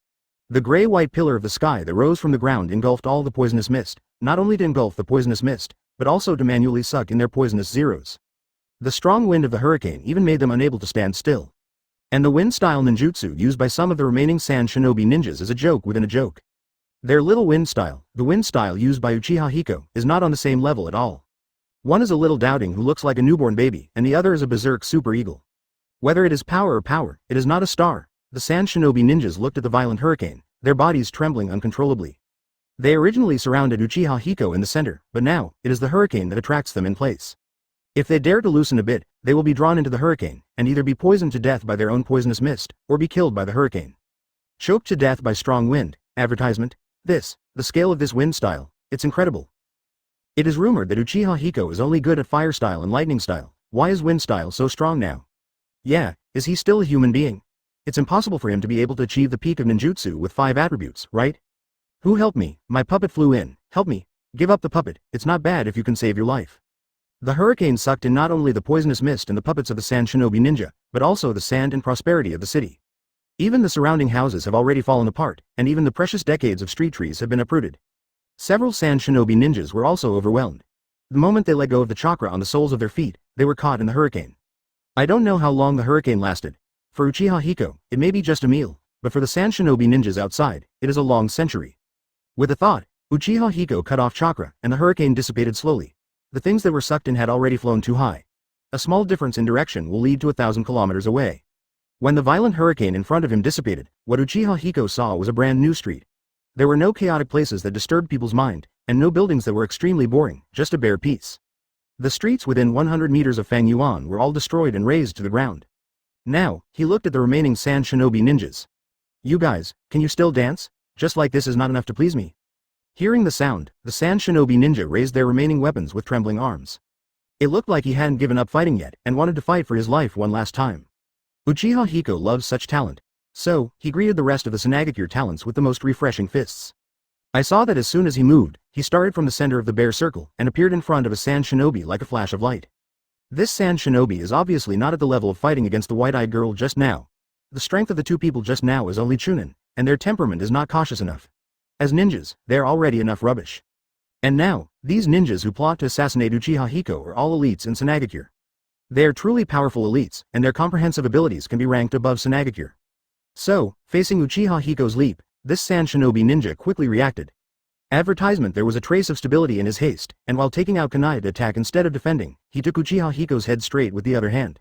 The gray-white pillar of the sky that rose from the ground engulfed all the poisonous mist, not only to engulf the poisonous mist, but also to manually suck in their poisonous zeros. The strong wind of the hurricane even made them unable to stand still. And the wind-style ninjutsu used by some of the remaining Sand Shinobi ninjas is a joke within a joke. Their little wind style, the wind style used by Uchiha Hiko, is not on the same level at all. One is a little doubting who looks like a newborn baby, and the other is a berserk super eagle. Whether it is power or power, it is not a star. The Sand Shinobi ninjas looked at the violent hurricane, their bodies trembling uncontrollably. They originally surrounded Uchiha Hiko in the center, but now, it is the hurricane that attracts them in place. If they dare to loosen a bit, they will be drawn into the hurricane, and either be poisoned to death by their own poisonous mist, or be killed by the hurricane. Choked to death by strong wind. Advertisement. The scale of this wind style, it's incredible. It is rumored that Uchiha Hiko is only good at fire style and lightning style. Why is wind style so strong now? Yeah, is he still a human being? It's impossible for him to be able to achieve the peak of ninjutsu with 5 attributes, right? Who help me? My puppet flew in. Help me. Give up the puppet, it's not bad if you can save your life. The hurricane sucked in not only the poisonous mist and the puppets of the Sand Shinobi ninja, but also the sand and prosperity of the city. Even the surrounding houses have already fallen apart, and even the precious decades of street trees have been uprooted. Several Sand Shinobi ninjas were also overwhelmed. The moment they let go of the chakra on the soles of their feet, they were caught in the hurricane. I don't know how long the hurricane lasted. For Uchiha Hiko, it may be just a meal, but for the Sand Shinobi ninjas outside, it is a long century. With a thought, Uchiha Hiko cut off chakra, and the hurricane dissipated slowly. The things that were sucked in had already flown too high. A small difference in direction will lead to 1,000 kilometers away. When the violent hurricane in front of him dissipated, what Uchiha Hiko saw was a brand new street. There were no chaotic places that disturbed people's mind, and no buildings that were extremely boring, just a bare piece. The streets within 100 meters of Fang Yuan were all destroyed and razed to the ground. Now, he looked at the remaining Sand Shinobi ninjas. You guys, can you still dance? Just like this is not enough to please me. Hearing the sound, the Sand Shinobi ninja raised their remaining weapons with trembling arms. It looked like he hadn't given up fighting yet, and wanted to fight for his life one last time. Uchiha Hiko loves such talent. So, he greeted the rest of the Sanagakure talents with the most refreshing fists. I saw that as soon as he moved, he started from the center of the bare circle, and appeared in front of a Sand Shinobi like a flash of light. This Sand Shinobi is obviously not at the level of fighting against the white-eyed girl just now. The strength of the two people just now is only Chunin, and their temperament is not cautious enough. As ninjas, they are already enough rubbish. And now, these ninjas who plot to assassinate Uchiha Hiko are all elites in Sanagakure. They are truly powerful elites, and their comprehensive abilities can be ranked above Sanagakure. So, facing Uchiha Hiko's leap, this Sand Shinobi ninja quickly reacted. Advertisement. There was a trace of stability in his haste, and while taking out kunai to attack instead of defending, he took Uchiha Hiko's head straight with the other hand.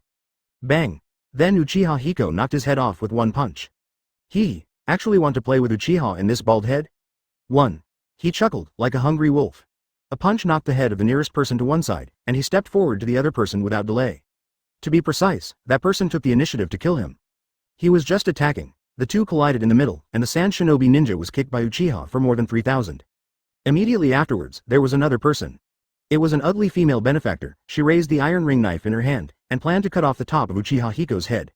Bang! Then Uchiha Hiko knocked his head off with one punch. He actually want to play with Uchiha in this bald head? 1. He chuckled, like a hungry wolf. A punch knocked the head of the nearest person to one side, and he stepped forward to the other person without delay. To be precise, that person took the initiative to kill him. He was just attacking. The two collided in the middle, and the Sand Shinobi ninja was kicked by Uchiha for more than 3,000. Immediately afterwards, there was another person. It was an ugly female benefactor. She raised the iron ring knife in her hand, and planned to cut off the top of Uchiha Hiko's head.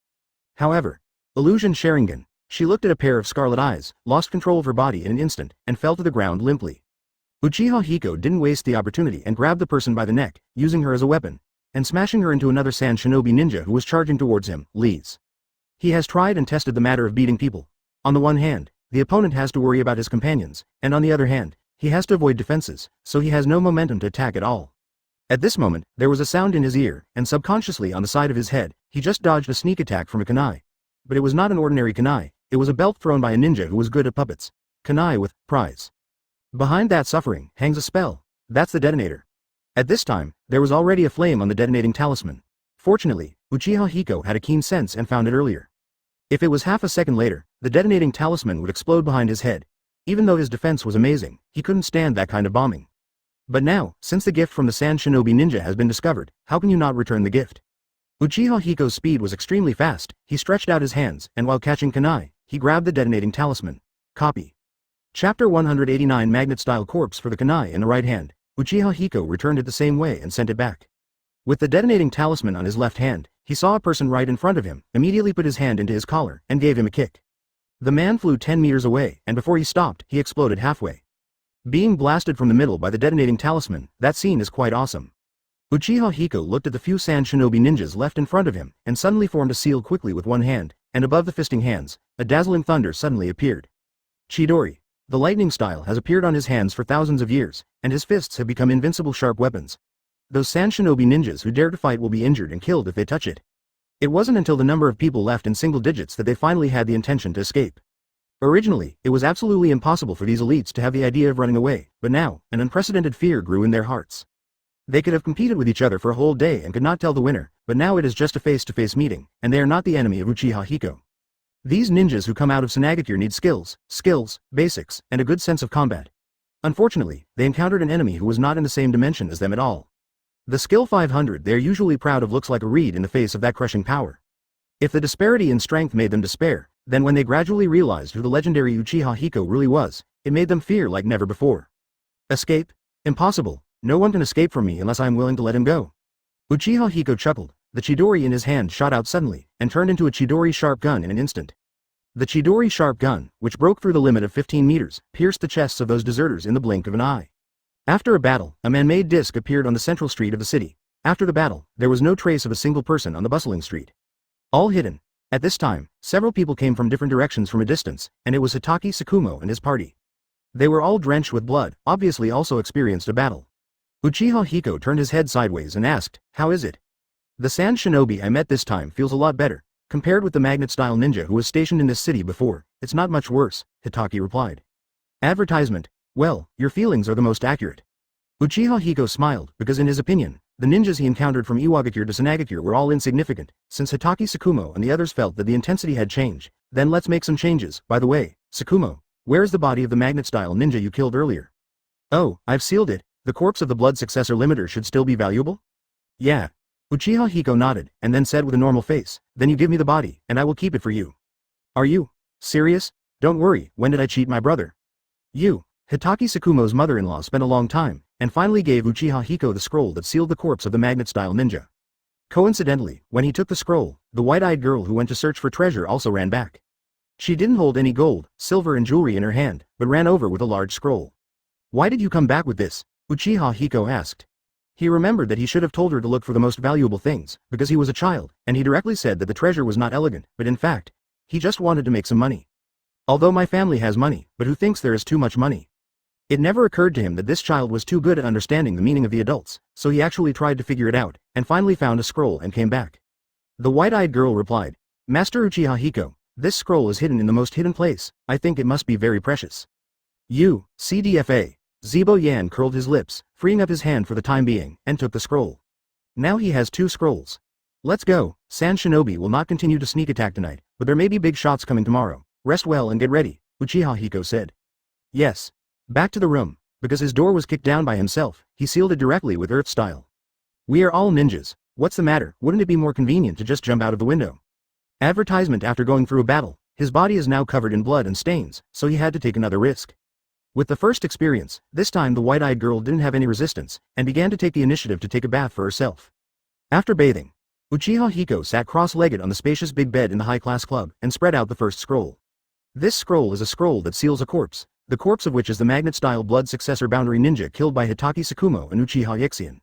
However, illusion Sharingan. She looked at a pair of scarlet eyes, lost control of her body in an instant, and fell to the ground limply. Uchiha Hiko didn't waste the opportunity and grabbed the person by the neck, using her as a weapon, and smashing her into another Sand Shinobi ninja who was charging towards him, Lee's. He has tried and tested the matter of beating people. On the one hand, the opponent has to worry about his companions, and on the other hand, he has to avoid defenses, so he has no momentum to attack at all. At this moment, there was a sound in his ear, and subconsciously on the side of his head, he just dodged a sneak attack from a kunai. But it was not an ordinary kunai. It was a belt thrown by a ninja who was good at puppets. Kunai with prize. Behind that suffering hangs a spell. That's the detonator. At this time, there was already a flame on the detonating talisman. Fortunately, Uchiha Hiko had a keen sense and found it earlier. If it was half a second later, the detonating talisman would explode behind his head. Even though his defense was amazing, he couldn't stand that kind of bombing. But now, since the gift from the Sand Shinobi ninja has been discovered, how can you not return the gift? Uchiha Hiko's speed was extremely fast. He stretched out his hands, and while catching kunai, he grabbed the detonating talisman. Copy. Chapter 189 Magnet-style corpse for the kunai in the right hand. Uchiha Hiko returned it the same way and sent it back. With the detonating talisman on his left hand, he saw a person right in front of him, immediately put his hand into his collar, and gave him a kick. The man flew 10 meters away, and before he stopped, he exploded halfway. Being blasted from the middle by the detonating talisman, that scene is quite awesome. Uchiha Hiko looked at the few Sand Shinobi ninjas left in front of him, and suddenly formed a seal quickly with one hand, and above the fisting hands, a dazzling thunder suddenly appeared. Chidori. The lightning style has appeared on his hands for thousands of years, and his fists have become invincible sharp weapons. Those Sand Shinobi ninjas who dare to fight will be injured and killed if they touch it. It wasn't until the number of people left in single digits that they finally had the intention to escape. Originally, it was absolutely impossible for these elites to have the idea of running away, but now, an unprecedented fear grew in their hearts. They could have competed with each other for a whole day and could not tell the winner, but now it is just a face-to-face meeting, and they are not the enemy of Uchiha Hiko. These ninjas who come out of Sunagakure need skills, basics, and a good sense of combat. Unfortunately, they encountered an enemy who was not in the same dimension as them at all. The skill 500 they are usually proud of looks like a reed in the face of that crushing power. If the disparity in strength made them despair, then when they gradually realized who the legendary Uchiha Hiko really was, it made them fear like never before. Escape? Impossible. No one can escape from me unless I am willing to let him go. Uchiha Hiko chuckled. The Chidori in his hand shot out suddenly, and turned into a Chidori sharp gun in an instant. The Chidori sharp gun, which broke through the limit of 15 meters, pierced the chests of those deserters in the blink of an eye. After a battle, a man-made disc appeared on the central street of the city. After the battle, there was no trace of a single person on the bustling street. All hidden. At this time, several people came from different directions from a distance, and it was Hitaki Tsukumo and his party. They were all drenched with blood, obviously also experienced a battle. Uchiha Hiko turned his head sideways and asked, "How is it?" "The sand shinobi I met this time feels a lot better. Compared with the magnet-style ninja who was stationed in this city before, it's not much worse," Hitaki replied. Advertisement. Well, your feelings are the most accurate. Uchiha Hiko smiled, because in his opinion, the ninjas he encountered from Iwagakure to Sunagakure were all insignificant, since Hitaki Tsukumo and the others felt that the intensity had changed. Then let's make some changes. By the way, Tsukumo, where is the body of the magnet-style ninja you killed earlier? Oh, I've sealed it. The corpse of the blood successor limiter should still be valuable? Yeah. Uchiha Hiko nodded, and then said with a normal face, "Then you give me the body, and I will keep it for you." "Are you serious? Don't worry, when did I cheat my brother?" "You." Hitaki Tsukumo's mother-in-law spent a long time, and finally gave Uchiha Hiko the scroll that sealed the corpse of the magnet-style ninja. Coincidentally, when he took the scroll, the white-eyed girl who went to search for treasure also ran back. She didn't hold any gold, silver and jewelry in her hand, but ran over with a large scroll. "Why did you come back with this?" Uchiha Hiko asked. He remembered that he should have told her to look for the most valuable things, because he was a child, and he directly said that the treasure was not elegant, but in fact, he just wanted to make some money. "Although my family has money, but who thinks there is too much money?" It never occurred to him that this child was too good at understanding the meaning of the adults, so he actually tried to figure it out, and finally found a scroll and came back. The white-eyed girl replied, "Master Uchiha Hiko, this scroll is hidden in the most hidden place. I think it must be very precious." "You, CDFA. Zibo Yan curled his lips, freeing up his hand for the time being, and took the scroll. Now he has 2 scrolls. "Let's go. Sand Shinobi will not continue to sneak attack tonight, but there may be big shots coming tomorrow. Rest well and get ready," Uchiha Hiko said. Yes. Back to the room. Because his door was kicked down by himself, he sealed it directly with Earth style. "We are all ninjas. What's the matter? Wouldn't it be more convenient to just jump out of the window?" Advertisement. After going through a battle, his body is now covered in blood and stains, so he had to take another risk. With the first experience, this time the white-eyed girl didn't have any resistance, and began to take the initiative to take a bath for herself. After bathing, Uchiha Hiko sat cross-legged on the spacious big bed in the high-class club, and spread out the first scroll. This scroll is a scroll that seals a corpse, the corpse of which is the magnet-style blood successor boundary ninja killed by Hitaki Tsukumo and Uchiha Yixian.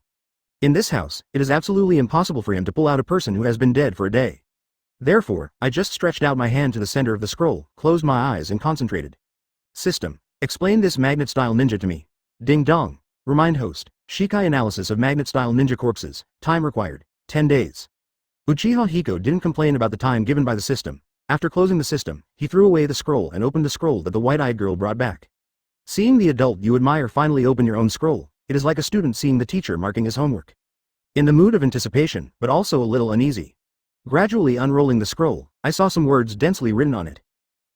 In this house, it is absolutely impossible for him to pull out a person who has been dead for a day. Therefore, I just stretched out my hand to the center of the scroll, closed my eyes and concentrated. System. Explain this magnet-style ninja to me. Ding dong. Remind host. Shikai analysis of magnet-style ninja corpses. Time required. 10 days. Uchiha Hiko didn't complain about the time given by the system. After closing the system, he threw away the scroll and opened the scroll that the white-eyed girl brought back. Seeing the adult you admire finally open your own scroll, it is like a student seeing the teacher marking his homework. In the mood of anticipation, but also a little uneasy. Gradually unrolling the scroll, I saw some words densely written on it.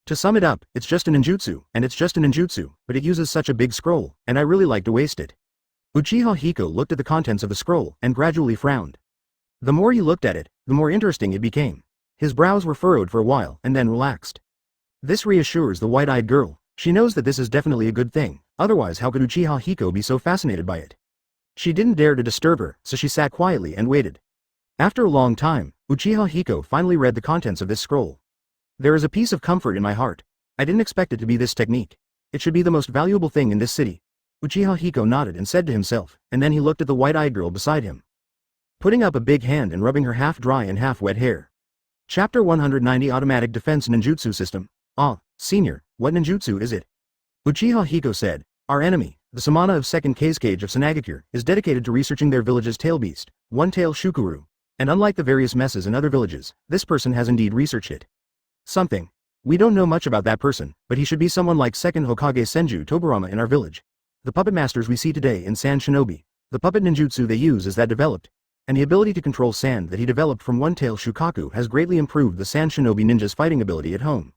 To sum it up, it's just a ninjutsu, and it's just a ninjutsu, but it uses such a big scroll, and I really like to waste it. Uchiha Hiko looked at the contents of the scroll, and gradually frowned. The more he looked at it, the more interesting it became. His brows were furrowed for a while, and then relaxed. This reassures the white-eyed girl. She knows that this is definitely a good thing, otherwise how could Uchiha Hiko be so fascinated by it? She didn't dare to disturb her, so she sat quietly and waited. After a long time, Uchiha Hiko finally read the contents of this scroll. There is a piece of comfort in my heart. I didn't expect it to be this technique. It should be the most valuable thing in this city. Uchiha Hiko nodded and said to himself, and then he looked at the white-eyed girl beside him, putting up a big hand and rubbing her half-dry and half-wet hair. Chapter 190 Automatic Defense Ninjutsu System. "Ah, senior, what ninjutsu is it?" Uchiha Hiko said. "Our enemy, the Samana of 2nd Kazekage of Sunagakure, is dedicated to researching their village's tail beast, one-tail Shukuru. And unlike the various messes in other villages, this person has indeed researched it. Something. We don't know much about that person, but he should be someone like second Hokage Senju Tobarama in our village. The puppet masters we see today in Sand Shinobi. The puppet ninjutsu they use is that developed, and the ability to control sand that he developed from One Tail Shukaku has greatly improved the Sand Shinobi ninja's fighting ability at home.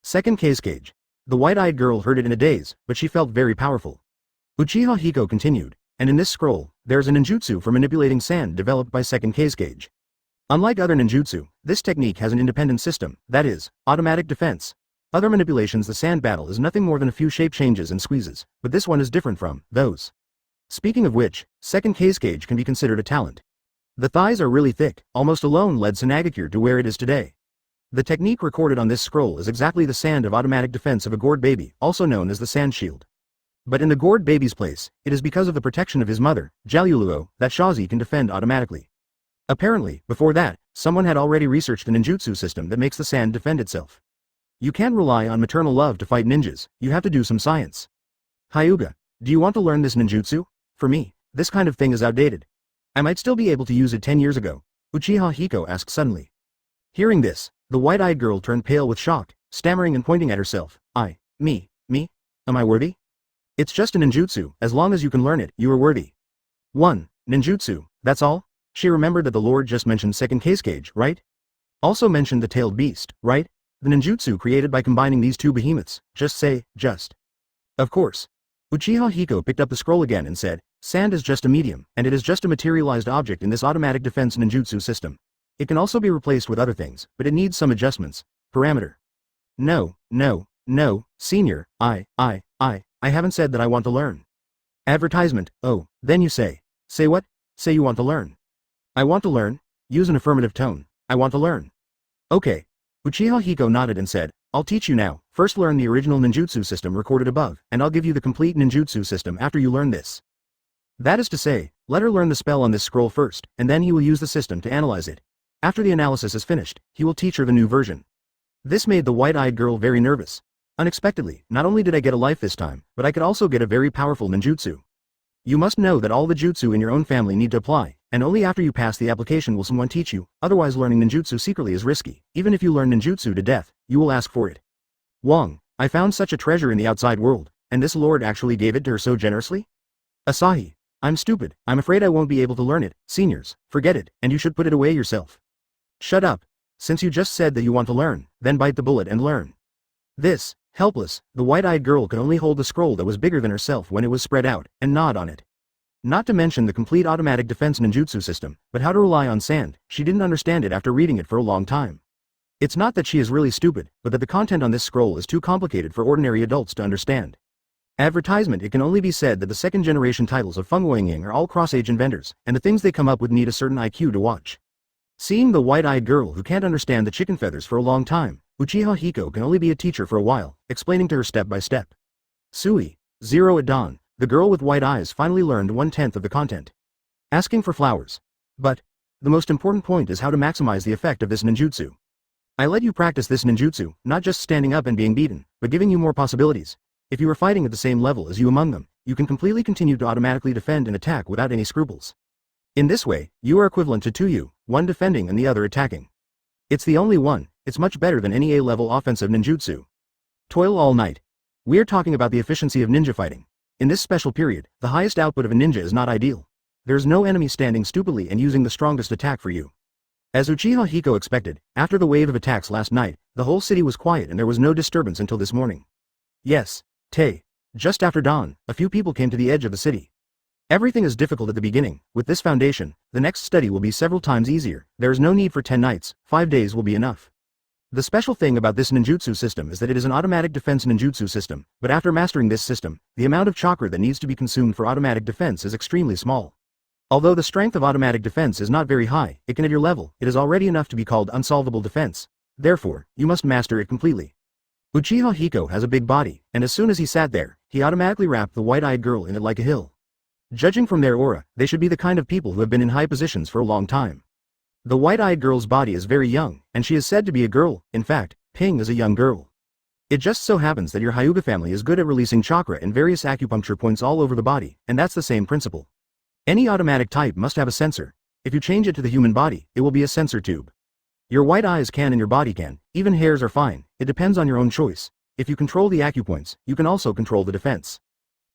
Second Cage. The white-eyed girl heard it in a daze, but she felt very powerful. Uchiha Hiko continued, and in this scroll, there is a ninjutsu for manipulating sand developed by second Cage. Unlike other ninjutsu, this technique has an independent system, that is, automatic defense. Other manipulations the sand battle is nothing more than a few shape changes and squeezes, but this one is different from those. Speaking of which, second Cage can be considered a talent. The thighs are really thick, almost alone led Sanagakure to where it is today. The technique recorded on this scroll is exactly the sand of automatic defense of a gourd baby, also known as the sand shield. But in the gourd baby's place, it is because of the protection of his mother, Jaluluo, that Shazi can defend automatically. Apparently, before that, someone had already researched the ninjutsu system that makes the sand defend itself. You can't rely on maternal love to fight ninjas, you have to do some science. Hyuga, do you want to learn this ninjutsu? For me, this kind of thing is outdated. I might still be able to use it 10 years ago, Uchiha Hiko asked suddenly. Hearing this, the white-eyed girl turned pale with shock, stammering and pointing at herself. Me? Am I worthy? It's just a ninjutsu, as long as you can learn it, you are worthy. 1. Ninjutsu, that's all? She remembered that the Lord just mentioned second Cage, right? Also mentioned the Tailed Beast, right? The ninjutsu created by combining these two behemoths, just. Of course. Uchiha Hiko picked up the scroll again and said, sand is just a medium, and it is just a materialized object in this automatic defense ninjutsu system. It can also be replaced with other things, but it needs some adjustments. Parameter. No, senior, I haven't said that I want to learn. Advertisement, oh, then you say. Say what? Say you want to learn. I want to learn? Use an affirmative tone. I want to learn. Okay. Uchiha Hiko nodded and said, I'll teach you now. First learn the original ninjutsu system recorded above, and I'll give you the complete ninjutsu system after you learn this. That is to say, let her learn the spell on this scroll first, and then he will use the system to analyze it. After the analysis is finished, he will teach her the new version. This made the white-eyed girl very nervous. Unexpectedly, not only did I get a life this time, but I could also get a very powerful ninjutsu. You must know that all the jutsu in your own family need to apply, and only after you pass the application will someone teach you, otherwise learning ninjutsu secretly is risky. Even if you learn ninjutsu to death, you will ask for it. Wong, I found such a treasure in the outside world, and this lord actually gave it to her so generously? Asahi, I'm stupid, I'm afraid I won't be able to learn it. Seniors, forget it, and you should put it away yourself. Shut up. Since you just said that you want to learn, then bite the bullet and learn. This, helpless, the white-eyed girl could only hold the scroll that was bigger than herself when it was spread out, and nod on it. Not to mention the complete automatic defense ninjutsu system, but how to rely on sand, she didn't understand it after reading it for a long time. It's not that she is really stupid, but that the content on this scroll is too complicated for ordinary adults to understand. Advertisement. It can only be said that the second-generation titles of Feng Weiying are all cross-age inventors, and the things they come up with need a certain IQ to watch. Seeing the white-eyed girl who can't understand the chicken feathers for a long time, Uchiha Hiko can only be a teacher for a while, explaining to her step by step. Sui, 0 at dawn, the girl with white eyes finally learned 1/10 of the content. Asking for flowers. But the most important point is how to maximize the effect of this ninjutsu. I let you practice this ninjutsu, not just standing up and being beaten, but giving you more possibilities. If you are fighting at the same level as you among them, you can completely continue to automatically defend and attack without any scruples. In this way, you are equivalent to 2 one defending and the other attacking. It's the only one, it's much better than any A-level offensive ninjutsu. Toil all night. We're talking about the efficiency of ninja fighting. In this special period, the highest output of a ninja is not ideal. There's no enemy standing stupidly and using the strongest attack for you. As Uchiha Hiko expected, after the wave of attacks last night, the whole city was quiet and there was no disturbance until this morning. Yes, just after dawn, a few people came to the edge of the city. Everything is difficult at the beginning. With this foundation, the next study will be several times easier. There is no need for 10 nights, 5 days will be enough. The special thing about this ninjutsu system is that it is an automatic defense ninjutsu system, but after mastering this system, the amount of chakra that needs to be consumed for automatic defense is extremely small. Although the strength of automatic defense is not very high, it can at your level, it is already enough to be called unsolvable defense. Therefore, you must master it completely. Uchiha Hiko has a big body, and as soon as he sat there, he automatically wrapped the white-eyed girl in it like a hill. Judging from their aura, they should be the kind of people who have been in high positions for a long time. The white-eyed girl's body is very young, and she is said to be a girl. In fact, Ping is a young girl. It just so happens that your Hyuga family is good at releasing chakra in various acupuncture points all over the body, and that's the same principle. Any automatic type must have a sensor. If you change it to the human body, it will be a sensor tube. Your white eyes can and your body can, Even hairs are fine, it depends on your own choice. If you control the acupoints, you can also control the defense.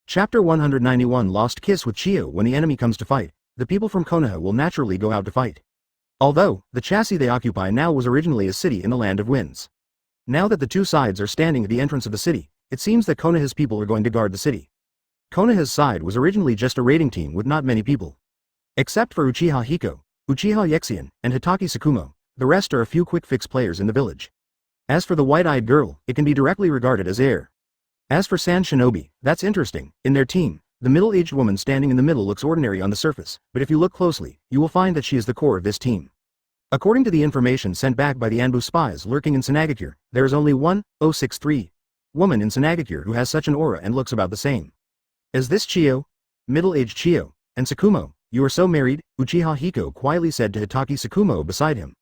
Chapter 191 Lost Kiss with Chiyo. When the enemy comes to fight, the people from Konoha will naturally go out to fight. Although, the chassis they occupy now was originally a city in the Land of Winds. Now that the two sides are standing at the entrance of the city, it seems that Konoha's people are going to guard the city. Konoha's side was originally just a raiding team with not many people. Except for Uchiha Hiko, Uchiha Yexian, and Hitaki Tsukumo, the rest are a few quick-fix players in the village. As for the white-eyed girl, it can be directly regarded as heir. As for Sand Shinobi, that's interesting. In their team, the middle-aged woman standing in the middle looks ordinary on the surface, but if you look closely, you will find that she is the core of this team. According to the information sent back by the Anbu spies lurking in Sanagakure, there is only one, 063, woman in Sanagakure who has such an aura and looks about the same. Is this Chiyo? Middle-aged Chiyo, and Tsukumo, you are so married, Uchiha Hiko quietly said to Hitaki Tsukumo beside him.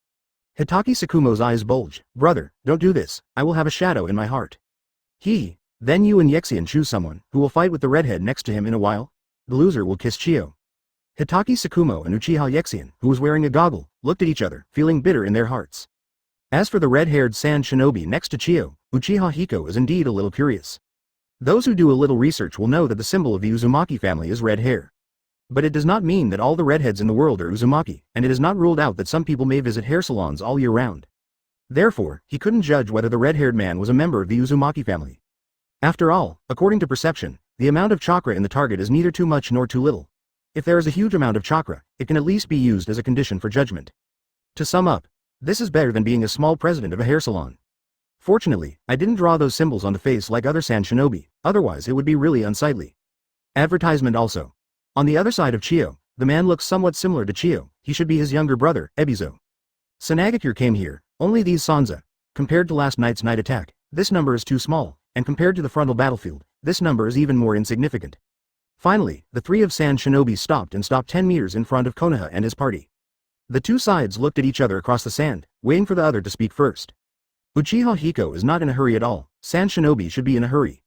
Hitaki Tsukumo's eyes bulged. Brother, don't do this, I will have a shadow in my heart. Then you and Yexian choose someone, who will fight with the redhead next to him in a while? The loser will kiss Chiyo. Hitaki Tsukumo and Uchiha Yexian, who was wearing a goggle, looked at each other, feeling bitter in their hearts. As for the red-haired Sand Shinobi next to Chiyo, Uchiha Hiko is indeed a little curious. Those who do a little research will know that the symbol of the Uzumaki family is red hair. But it does not mean that all the redheads in the world are Uzumaki, and it is not ruled out that some people may visit hair salons all year round. Therefore, he couldn't judge whether the red-haired man was a member of the Uzumaki family. After all, according to perception, the amount of chakra in the target is neither too much nor too little. If there is a huge amount of chakra, it can at least be used as a condition for judgment. To sum up, this is better than being a small president of a hair salon. Fortunately, I didn't draw those symbols on the face like other Sand Shinobi, otherwise it would be really unsightly. Advertisement also. On the other side of Chiyo, the man looks somewhat similar to Chiyo, he should be his younger brother, Ebizo. Sanagakure came here, only these Sanza. Compared to last night's night attack, this number is too small, and compared to the frontal battlefield, this number is even more insignificant. Finally, the three of Sand Shinobi stopped 10 meters in front of Konoha and his party. The two sides looked at each other across the sand, waiting for the other to speak first. Uchiha Hiko is not in a hurry at all, Sand Shinobi should be in a hurry.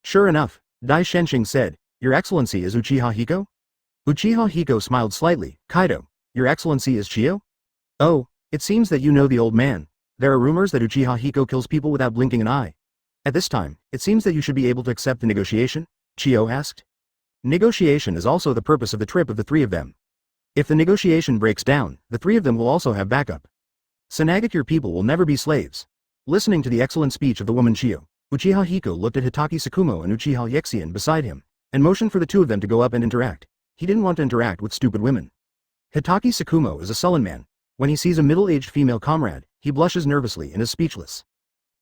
Sure enough, Dai Shenxing said, Your Excellency is Uchiha Hiko? Uchiha Hiko smiled slightly. Kaido, Your Excellency is Chiyo? Oh, it seems that you know the old man. There are rumors that Uchiha Hiko kills people without blinking an eye. At this time, it seems that you should be able to accept the negotiation? Chiyo asked. Negotiation is also the purpose of the trip of the three of them. If the negotiation breaks down, the three of them will also have backup. Sanagakure people will never be slaves. Listening to the excellent speech of the woman Chiyo, Uchiha Hiko looked at Hitaki Tsukumo and Uchiha Yexian beside him, and motioned for the two of them to go up and interact. He didn't want to interact with stupid women. Hitaki Tsukumo is a sullen man. When he sees a middle-aged female comrade, he blushes nervously and is speechless.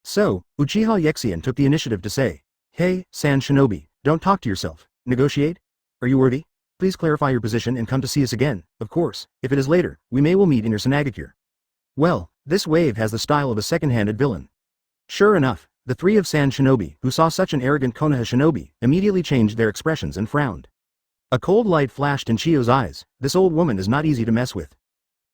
So, Uchiha Yexian took the initiative to say, Hey, Sand Shinobi, don't talk to yourself. Negotiate? Are you worthy? Please clarify your position and come to see us again. Of course, if it is later, we may well meet in your Sanagakure. Well, this wave has the style of a second-handed villain. Sure enough, the three of Sand Shinobi, who saw such an arrogant Konoha shinobi, immediately changed their expressions and frowned. A cold light flashed in Chiyo's eyes. This old woman is not easy to mess with.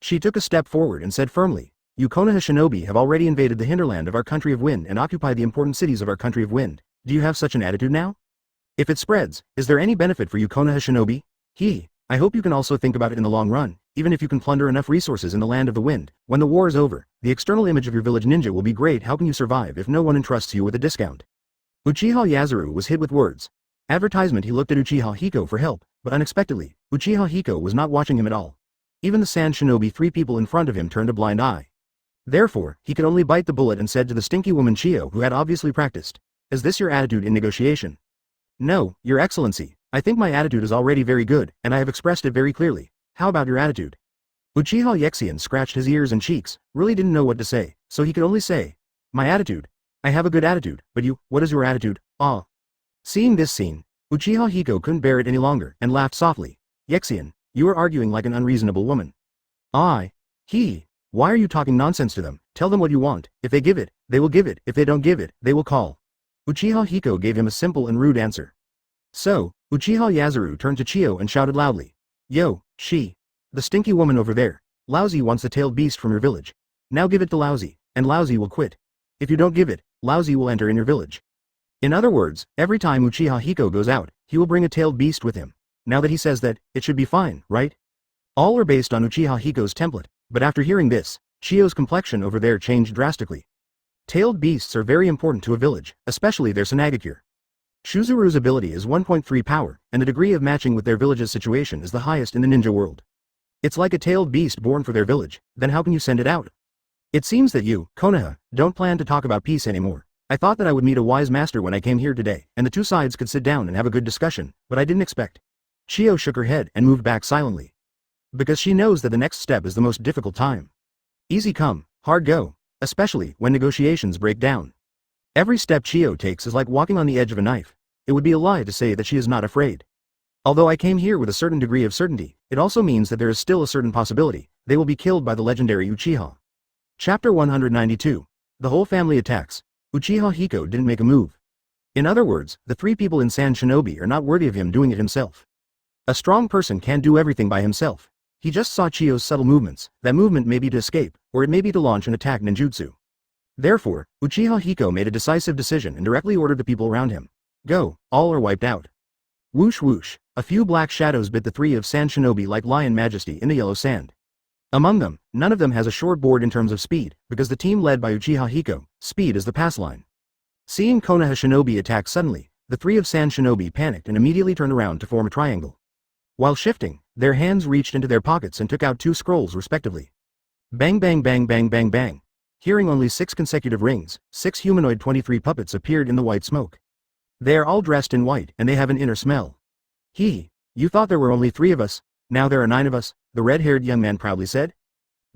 She took a step forward and said firmly, You Konoha shinobi have already invaded the hinterland of our country of wind and occupy the important cities of our country of wind. Do you have such an attitude now? If it spreads, is there any benefit for you Konoha shinobi? I hope you can also think about it in the long run, even if you can plunder enough resources in the land of the wind. When the war is over, the external image of your village ninja will be great. How can you survive if no one entrusts you with a discount? Uchiha Yuzuru was hit with words. Advertisement. He looked at Uchiha Hiko for help, but unexpectedly, Uchiha Hiko was not watching him at all. Even the Sand Shinobi three people in front of him turned a blind eye. Therefore, he could only bite the bullet and said to the stinky woman Chiyo, who had obviously practiced, Is this your attitude in negotiation? No, Your Excellency, I think my attitude is already very good, and I have expressed it very clearly. How about your attitude? Uchiha Yexian scratched his ears and cheeks, really didn't know what to say, so he could only say, My attitude? I have a good attitude, but you, what is your attitude? Ah. Seeing this scene, Uchiha Hiko couldn't bear it any longer, and laughed softly. Yexian, you are arguing like an unreasonable woman. Why are you talking nonsense to them? Tell them what you want. If they give it, they will give it. If they don't give it, they will call. Uchiha Hiko gave him a simple and rude answer. So, Uchiha Yuzuru turned to Chiyo and shouted loudly. Yo, the stinky woman over there. Lousy wants the tailed beast from your village. Now give it to Lousy, and Lousy will quit. If you don't give it, Lousy will enter in your village. In other words, every time Uchiha Hiko goes out, he will bring a tailed beast with him. Now that he says that, it should be fine, right? All are based on Uchiha Hiko's template, but after hearing this, Chiyo's complexion over there changed drastically. Tailed beasts are very important to a village, especially their Sunagakure. Shuzuru's ability is 1.3 power, and the degree of matching with their village's situation is the highest in the ninja world. It's like a tailed beast born for their village, then how can you send it out? It seems that you, Konoha, don't plan to talk about peace anymore. I thought that I would meet a wise master when I came here today, and the two sides could sit down and have a good discussion, but I didn't expect. Chiyo shook her head and moved back silently. Because she knows that the next step is the most difficult time. Easy come, hard go, especially when negotiations break down. Every step Chiyo takes is like walking on the edge of a knife. It would be a lie to say that she is not afraid. Although I came here with a certain degree of certainty, it also means that there is still a certain possibility they will be killed by the legendary Uchiha. Chapter 192. The whole family attacks. Uchiha Hiko didn't make a move. In other words, the three people in Sand Shinobi are not worthy of him doing it himself. A strong person can't do everything by himself. He just saw Chiyo's subtle movements. That movement may be to escape, or it may be to launch an attack ninjutsu. Therefore, Uchiha Hiko made a decisive decision and directly ordered the people around him. Go, all are wiped out. Whoosh whoosh, a few black shadows bit the three of Sand Shinobi like lion majesty in the yellow sand. Among them, none of them has a short board in terms of speed, because the team led by Uchiha Hiko, speed is the pass line. Seeing Konoha Shinobi attack suddenly, the three of Sand Shinobi panicked and immediately turned around to form a triangle. While shifting, their hands reached into their pockets and took out two scrolls respectively. Bang bang bang bang bang bang. Hearing only 6 consecutive rings, 6 humanoid 23 puppets appeared in the white smoke. They are all dressed in white and they have an inner smell. Hee, you thought there were only 3 of us, now there are 9 of us, the red-haired young man proudly said.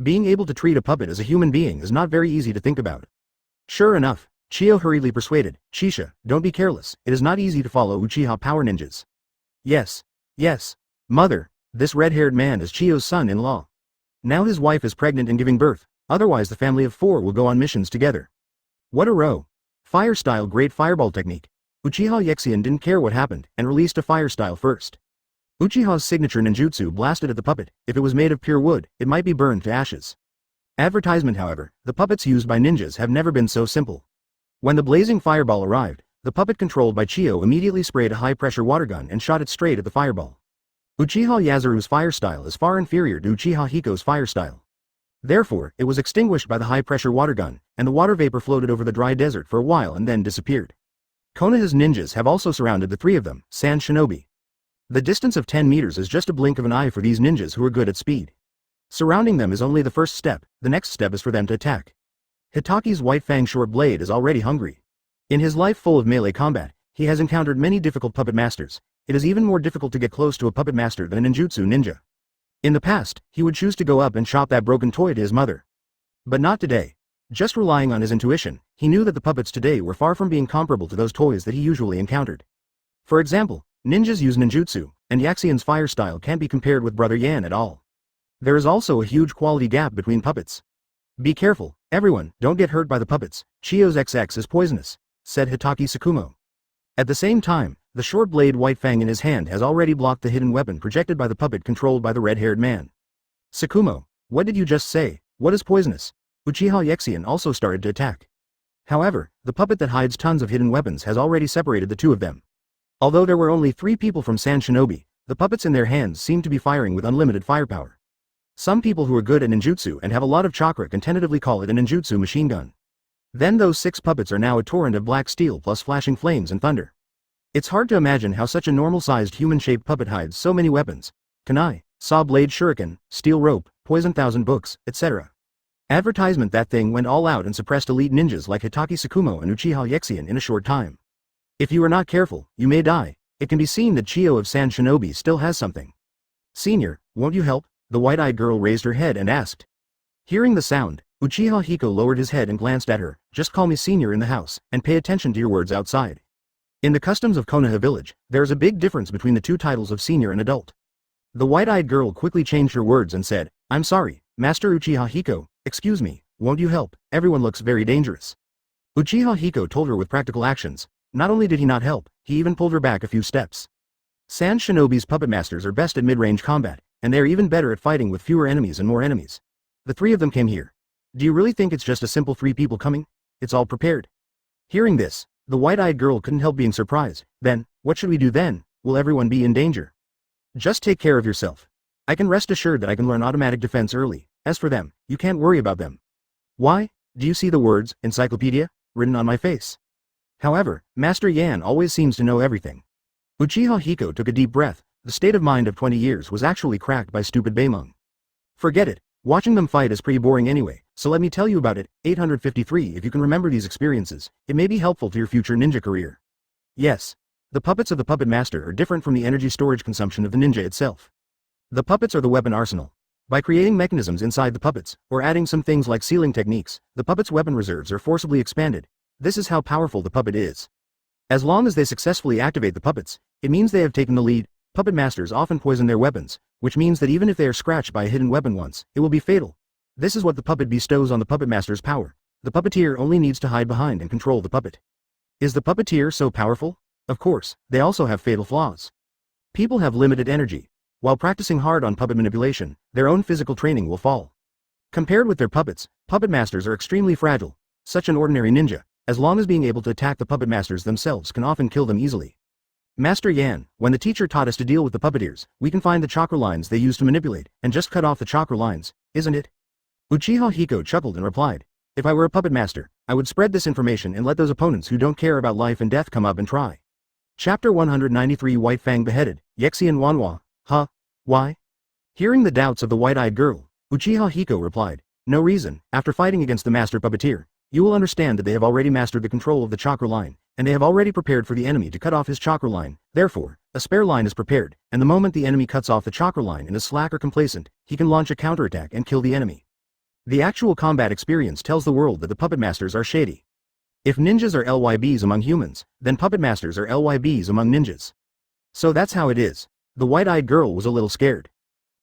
Being able to treat a puppet as a human being is not very easy to think about. Sure enough, Chiyo hurriedly persuaded, Shisha, don't be careless, it is not easy to follow Uchiha power ninjas. Yes. Mother, this red-haired man is Chiyo's son-in-law. Now his wife is pregnant and giving birth, otherwise the family of 4 will go on missions together. What a row. Fire-style great fireball technique. Uchiha Yexian didn't care what happened, and released a fire-style first. Uchiha's signature ninjutsu blasted at the puppet. If it was made of pure wood, it might be burned to ashes. Advertisement however, the puppets used by ninjas have never been so simple. When the blazing fireball arrived, the puppet controlled by Chiyo immediately sprayed a high-pressure water gun and shot it straight at the fireball. Uchiha Yazuru's fire style is far inferior to Uchiha Hiko's fire style. Therefore, it was extinguished by the high-pressure water gun, and the water vapor floated over the dry desert for a while and then disappeared. Konoha's ninjas have also surrounded the 3 of them, Sand Shinobi. The distance of 10 meters is just a blink of an eye for these ninjas who are good at speed. Surrounding them is only the first step, the next step is for them to attack. Hitaki's white fang short blade is already hungry. In his life full of melee combat, he has encountered many difficult puppet masters. It is even more difficult to get close to a puppet master than a ninjutsu ninja. In the past, he would choose to go up and chop that broken toy to his mother. But not today. Just relying on his intuition, he knew that the puppets today were far from being comparable to those toys that he usually encountered. For example, ninjas use ninjutsu, and Yaxian's fire style can't be compared with Brother Yan at all. There is also a huge quality gap between puppets. Be careful, everyone, don't get hurt by the puppets, Chiyo's XX is poisonous, said Hitaki Tsukumo. At the same time, the short blade white fang in his hand has already blocked the hidden weapon projected by the puppet controlled by the red-haired man. Tsukumo, what did you just say? What is poisonous? Uchiha Yexian also started to attack. However, the puppet that hides tons of hidden weapons has already separated the 2 of them. Although there were only 3 people from Sand Shinobi, the puppets in their hands seemed to be firing with unlimited firepower. Some people who are good at ninjutsu and have a lot of chakra can tentatively call it a ninjutsu machine gun. Then those 6 puppets are now a torrent of black steel plus flashing flames and thunder. It's hard to imagine how such a normal-sized human-shaped puppet hides so many weapons. Kunai, saw blade shuriken, steel rope, poison 1,000 books, etc. Advertisement that thing went all out and suppressed elite ninjas like Hitaki Tsukumo and Uchiha Yexian in a short time. If you are not careful, you may die. It can be seen that Chiyo of Sand Shinobi still has something. Senior, won't you help? The white-eyed girl raised her head and asked. Hearing the sound, Uchiha Hiko lowered his head and glanced at her. Just call me senior in the house, and pay attention to your words outside. In the customs of Konoha village, there is a big difference between the 2 titles of senior and adult. The white-eyed girl quickly changed her words and said, I'm sorry, Master Uchiha Hiko, excuse me, won't you help? Everyone looks very dangerous. Uchiha Hiko told her with practical actions. Not only did he not help, he even pulled her back a few steps. Sand Shinobi's puppet masters are best at mid-range combat, and they are even better at fighting with fewer enemies and more enemies. The 3 of them came here. Do you really think it's just a simple 3 people coming? It's all prepared. Hearing this, the white-eyed girl couldn't help being surprised. Then, what should we do then? Will everyone be in danger? Just take care of yourself. I can rest assured that I can learn automatic defense early. As for them, you can't worry about them. Why? Do you see the words, encyclopedia, written on my face? However, Master Yan always seems to know everything. Uchiha Hiko took a deep breath. The state of mind of 20 years was actually cracked by stupid Baemon. Forget it, watching them fight is pretty boring anyway, so let me tell you about it. 853 If you can remember these experiences, it may be helpful to your future ninja career. Yes. The puppets of the Puppet Master are different from the energy storage consumption of the ninja itself. The puppets are the weapon arsenal. By creating mechanisms inside the puppets, or adding some things like sealing techniques, the puppet's weapon reserves are forcibly expanded. This is how powerful the puppet is. As long as they successfully activate the puppets, it means they have taken the lead. Puppet masters often poison their weapons, which means that even if they are scratched by a hidden weapon once, it will be fatal. This is what the puppet bestows on the puppet master's power. The puppeteer only needs to hide behind and control the puppet. Is the puppeteer so powerful? Of course, they also have fatal flaws. People have limited energy. While practicing hard on puppet manipulation, their own physical training will fall. Compared with their puppets, puppet masters are extremely fragile. Such an ordinary ninja, as long as being able to attack the puppet masters themselves can often kill them easily. Master Yan, when the teacher taught us to deal with the puppeteers, we can find the chakra lines they use to manipulate, and just cut off the chakra lines, isn't it? Uchiha Hiko chuckled and replied, if I were a puppet master, I would spread this information and let those opponents who don't care about life and death come up and try. Chapter 193 White Fang beheaded, Yexi and Wanhua. Huh? Why? Hearing the doubts of the white-eyed girl, Uchiha Hiko replied, no reason. After fighting against the master puppeteer, you will understand that they have already mastered the control of the chakra line, and they have already prepared for the enemy to cut off his chakra line. Therefore, a spare line is prepared, and the moment the enemy cuts off the chakra line and is slack or complacent, he can launch a counterattack and kill the enemy. The actual combat experience tells the world that the puppet masters are shady. If ninjas are LYBs among humans, then puppet masters are LYBs among ninjas. So that's how it is. The white-eyed girl was a little scared.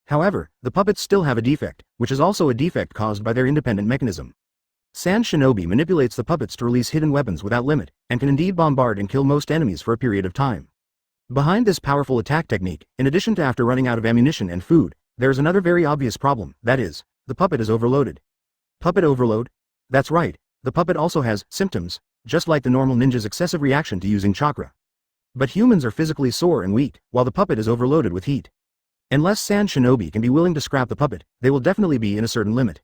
However, the puppets still have a defect, which is also a defect caused by their independent mechanism. Sand Shinobi manipulates the puppets to release hidden weapons without limit, and can indeed bombard and kill most enemies for a period of time. Behind this powerful attack technique, in addition to after running out of ammunition and food, there is another very obvious problem, that is, the puppet is overloaded. Puppet overload? That's right, the puppet also has symptoms, just like the normal ninja's excessive reaction to using chakra. But humans are physically sore and weak, while the puppet is overloaded with heat. Unless Sand Shinobi can be willing to scrap the puppet, they will definitely be in a certain limit.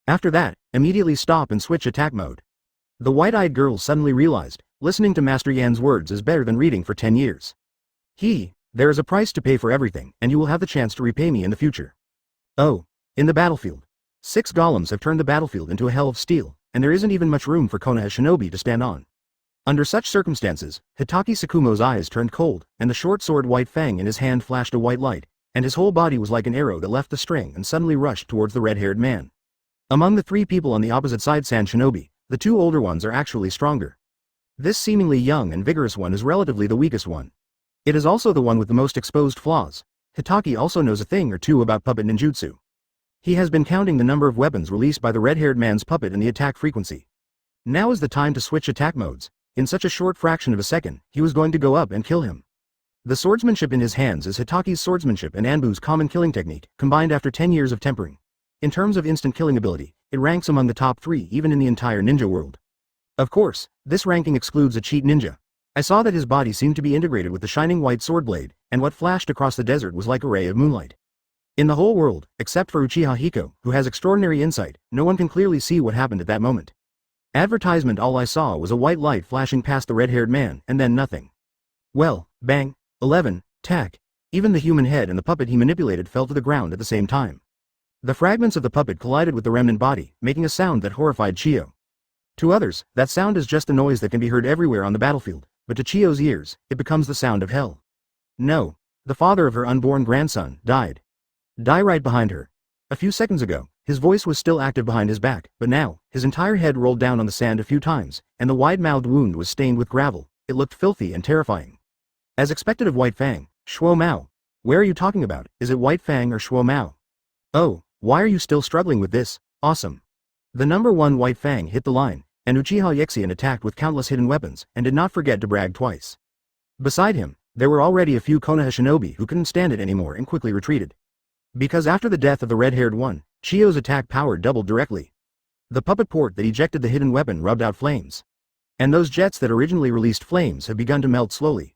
After that, immediately stop and switch attack mode. The white-eyed girl suddenly realized, listening to Master Yan's words is better than reading for 10 years. There is a price to pay for everything, and you will have the chance to repay me in the future. Oh, in the battlefield. 6 golems have turned the battlefield into a hell of steel, and there isn't even much room for Konoha Shinobi to stand on. Under such circumstances, Hitaki Sakumo's eyes turned cold, and the short sword White Fang in his hand flashed a white light, and his whole body was like an arrow that left the string and suddenly rushed towards the red-haired man. Among the 3 people on the opposite side Sand Shinobi, the 2 older ones are actually stronger. This seemingly young and vigorous one is relatively the weakest one. It is also the one with the most exposed flaws. Hitaki also knows a thing or two about puppet ninjutsu. He has been counting the number of weapons released by the red-haired man's puppet and the attack frequency. Now is the time to switch attack modes. In such a short fraction of a second, he was going to go up and kill him. The swordsmanship in his hands is Hitaki's swordsmanship and Anbu's common killing technique, combined after 10 years of tempering. In terms of instant killing ability, it ranks among the top 3 even in the entire ninja world. Of course, this ranking excludes a cheat ninja. I saw that his body seemed to be integrated with the shining white sword blade, and what flashed across the desert was like a ray of moonlight. In the whole world, except for Uchiha Hiko, who has extraordinary insight, no one can clearly see what happened at that moment. Advertisement all I saw was a white light flashing past the red-haired man, and then nothing. Well, bang, 11, tack. Even the human head and the puppet he manipulated fell to the ground at the same time. The fragments of the puppet collided with the remnant body, making a sound that horrified Chiyo. To others, that sound is just a noise that can be heard everywhere on the battlefield, but to Chiyo's ears, it becomes the sound of hell. No, the father of her unborn grandson died. Die right behind her. A few seconds ago, his voice was still active behind his back, but now, his entire head rolled down on the sand a few times, and the wide-mouthed wound was stained with gravel. It looked filthy and terrifying. As expected of White Fang, Shuo Mao. Where are you talking about? Is it White Fang or Shuo Mao? Oh, why are you still struggling with this? Awesome. The number 1 White Fang hit the line, and Uchiha Yexian attacked with countless hidden weapons, and did not forget to brag twice. Beside him, there were already a few Konoha Shinobi who couldn't stand it anymore and quickly retreated. Because after the death of the red-haired one, Chiyo's attack power doubled directly. The puppet port that ejected the hidden weapon rubbed out flames. And those jets that originally released flames have begun to melt slowly.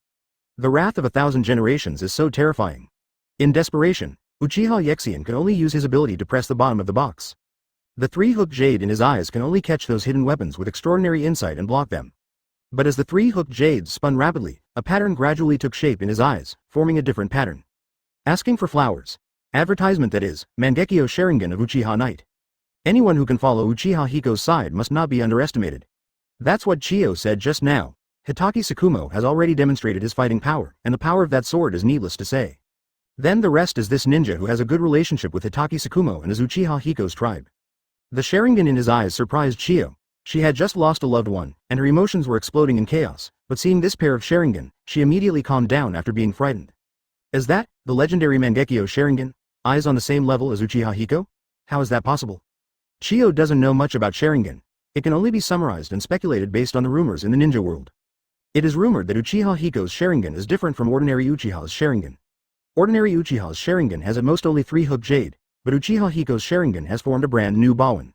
The wrath of 1,000 generations is so terrifying. In desperation, Uchiha Yexian could only use his ability to press the bottom of the box. The three-hooked jade in his eyes can only catch those hidden weapons with extraordinary insight and block them. But as the three-hooked jades spun rapidly, a pattern gradually took shape in his eyes, forming a different pattern. Asking for flowers. Advertisement that is, Mangekyo Sharingan of Uchiha Knight. Anyone who can follow Uchiha Hiko's side must not be underestimated. That's what Chiyo said just now. Hitaki Tsukumo has already demonstrated his fighting power, and the power of that sword is needless to say. Then the rest is this ninja who has a good relationship with Hitaki Tsukumo and is Uchiha Hiko's tribe. The Sharingan in his eyes surprised Chiyo. She had just lost a loved one, and her emotions were exploding in chaos, but seeing this pair of Sharingan, she immediately calmed down after being frightened. Is that, the legendary Mangekyo Sharingan? Eyes on the same level as Uchiha Hiko? How is that possible? Chiyo doesn't know much about Sharingan. It can only be summarized and speculated based on the rumors in the ninja world. It is rumored that Uchiha Hiko's Sharingan is different from ordinary Uchiha's Sharingan. Ordinary Uchiha's Sharingan has at most only 3-hook jade, but Uchiha Hiko's Sharingan has formed a brand new Bawan.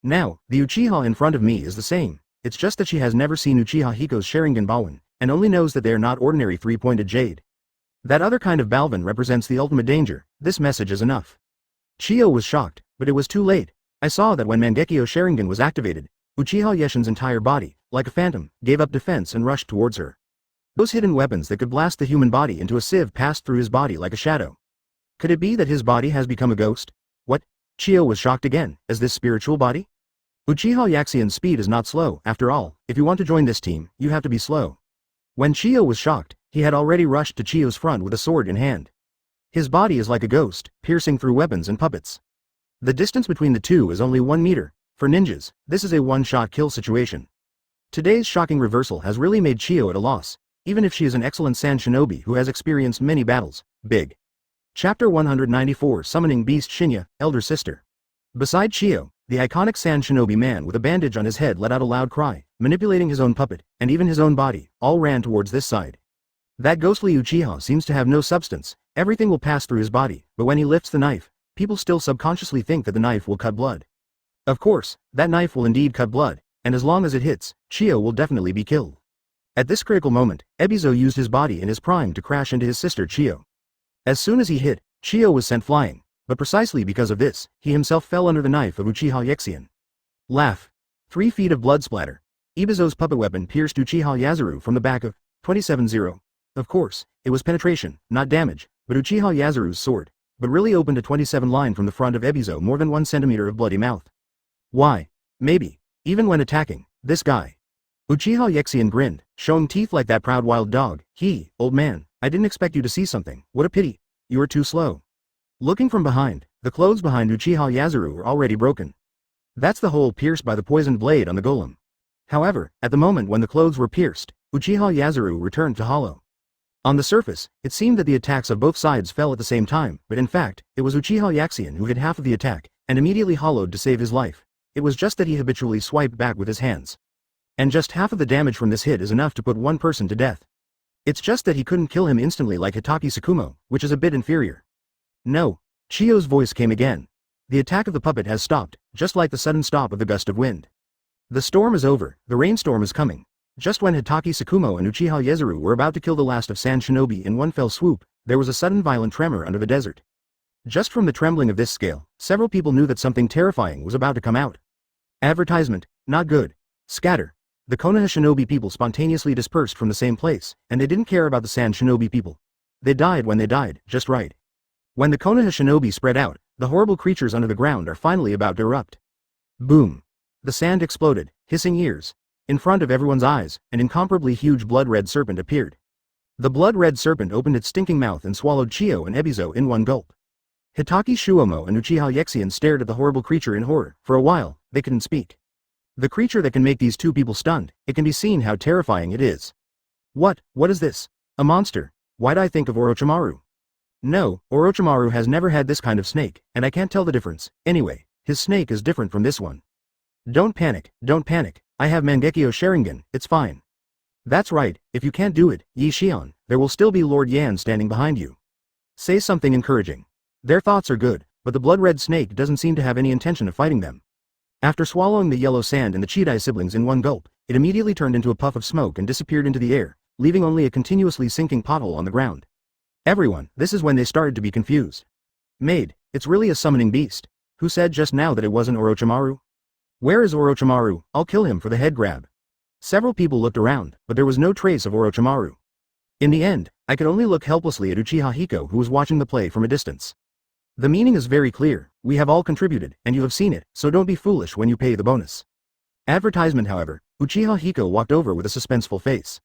Now, the Uchiha in front of me is the same, it's just that she has never seen Uchiha Hiko's Sharingan Bawan, and only knows that they are not ordinary 3-pointed jade. That other kind of Balvan represents the ultimate danger. This message is enough. Chiyo was shocked, but it was too late. I saw that when Mangekyo Sharingan was activated, Uchiha Yeshin's entire body, like a phantom, gave up defense and rushed towards her. Those hidden weapons that could blast the human body into a sieve passed through his body like a shadow. Could it be that his body has become a ghost? What? Chiyo was shocked again. Is this spiritual body? Uchiha Yaxian's speed is not slow. After all, if you want to join this team, you have to be slow. When Chiyo was shocked, he had already rushed to Chiyo's front with a sword in hand. His body is like a ghost, piercing through weapons and puppets. The distance between the two is only 1 meter. For ninjas, this is a one-shot kill situation. Today's shocking reversal has really made Chiyo at a loss, even if she is an excellent Sand Shinobi who has experienced many battles. Big. Chapter 194 Summoning Beast Shinya, Elder Sister. Beside Chiyo, the iconic Sand Shinobi man with a bandage on his head let out a loud cry, manipulating his own puppet, and even his own body, all ran towards this side. That ghostly Uchiha seems to have no substance, everything will pass through his body, but when he lifts the knife, people still subconsciously think that the knife will cut blood. Of course, that knife will indeed cut blood, and as long as it hits, Chiyo will definitely be killed. At this critical moment, Ebizo used his body in his prime to crash into his sister Chiyo. As soon as he hit, Chiyo was sent flying, but precisely because of this, he himself fell under the knife of Uchiha Yaxian. Laugh. 3 feet of blood splatter. Ebizo's puppet weapon pierced Uchiha Yuzuru from the back of 27-0. Of course, it was penetration, not damage, but Uchiha Yuzuru's sword, but really opened a 27 line from the front of Ebizo more than 1 centimeter of bloody mouth. Why? Maybe. Even when attacking, this guy. Uchiha Yaxian grinned, showing teeth like that proud wild dog. Old man, I didn't expect you to see something. What a pity. You were too slow. Looking from behind, the clothes behind Uchiha Yuzuru were already broken. That's the hole pierced by the poisoned blade on the golem. However, at the moment when the clothes were pierced, Uchiha Yuzuru returned to hollow. On the surface, it seemed that the attacks of both sides fell at the same time, but in fact, it was Uchiha Yaxian who hit half of the attack, and immediately hollowed to save his life. It was just that he habitually swiped back with his hands. And just half of the damage from this hit is enough to put one person to death. It's just that he couldn't kill him instantly like Hitaki Tsukumo, which is a bit inferior. No. Chiyo's voice came again. The attack of the puppet has stopped, just like the sudden stop of the gust of wind. The storm is over, the rainstorm is coming. Just when Hitaki Tsukumo and Uchiha Yuzuru were about to kill the last of Sand Shinobi in one fell swoop, there was a sudden violent tremor under the desert. Just from the trembling of this scale, several people knew that something terrifying was about to come out. Advertisement, not good. Scatter. The Konoha Shinobi people spontaneously dispersed from the same place, and they didn't care about the Sand Shinobi people. They died when they died, just right. When the Konoha Shinobi spread out, the horrible creatures under the ground are finally about to erupt. Boom. The sand exploded, hissing ears. In front of everyone's eyes, an incomparably huge blood-red serpent appeared. The blood-red serpent opened its stinking mouth and swallowed Chiyo and Ebizo in one gulp. Hitaki Shuomo and Uchiha Yaxian stared at the horrible creature in horror. For a while, they couldn't speak. The creature that can make these two people stunned, it can be seen how terrifying it is. What is this? A monster? Why'd I think of Orochimaru? No, Orochimaru has never had this kind of snake, and I can't tell the difference. Anyway, his snake is different from this one. Don't panic, I have Mangekyo Sharingan, it's fine. That's right, if you can't do it, Yi Xian, there will still be Lord Yan standing behind you. Say something encouraging. Their thoughts are good, but the blood-red snake doesn't seem to have any intention of fighting them. After swallowing the yellow sand and the Chidai siblings in one gulp, it immediately turned into a puff of smoke and disappeared into the air, leaving only a continuously sinking pothole on the ground. Everyone, this is when they started to be confused. Maid, it's really a summoning beast. Who said just now that it wasn't Orochimaru? Where is Orochimaru? I'll kill him for the head grab. Several people looked around, but there was no trace of Orochimaru. In the end, I could only look helplessly at Uchiha Hiko, who was watching the play from a distance. The meaning is very clear: we have all contributed, and you have seen it, so don't be foolish when you pay the bonus. Advertisement. However, Uchiha Hiko walked over with a suspenseful face.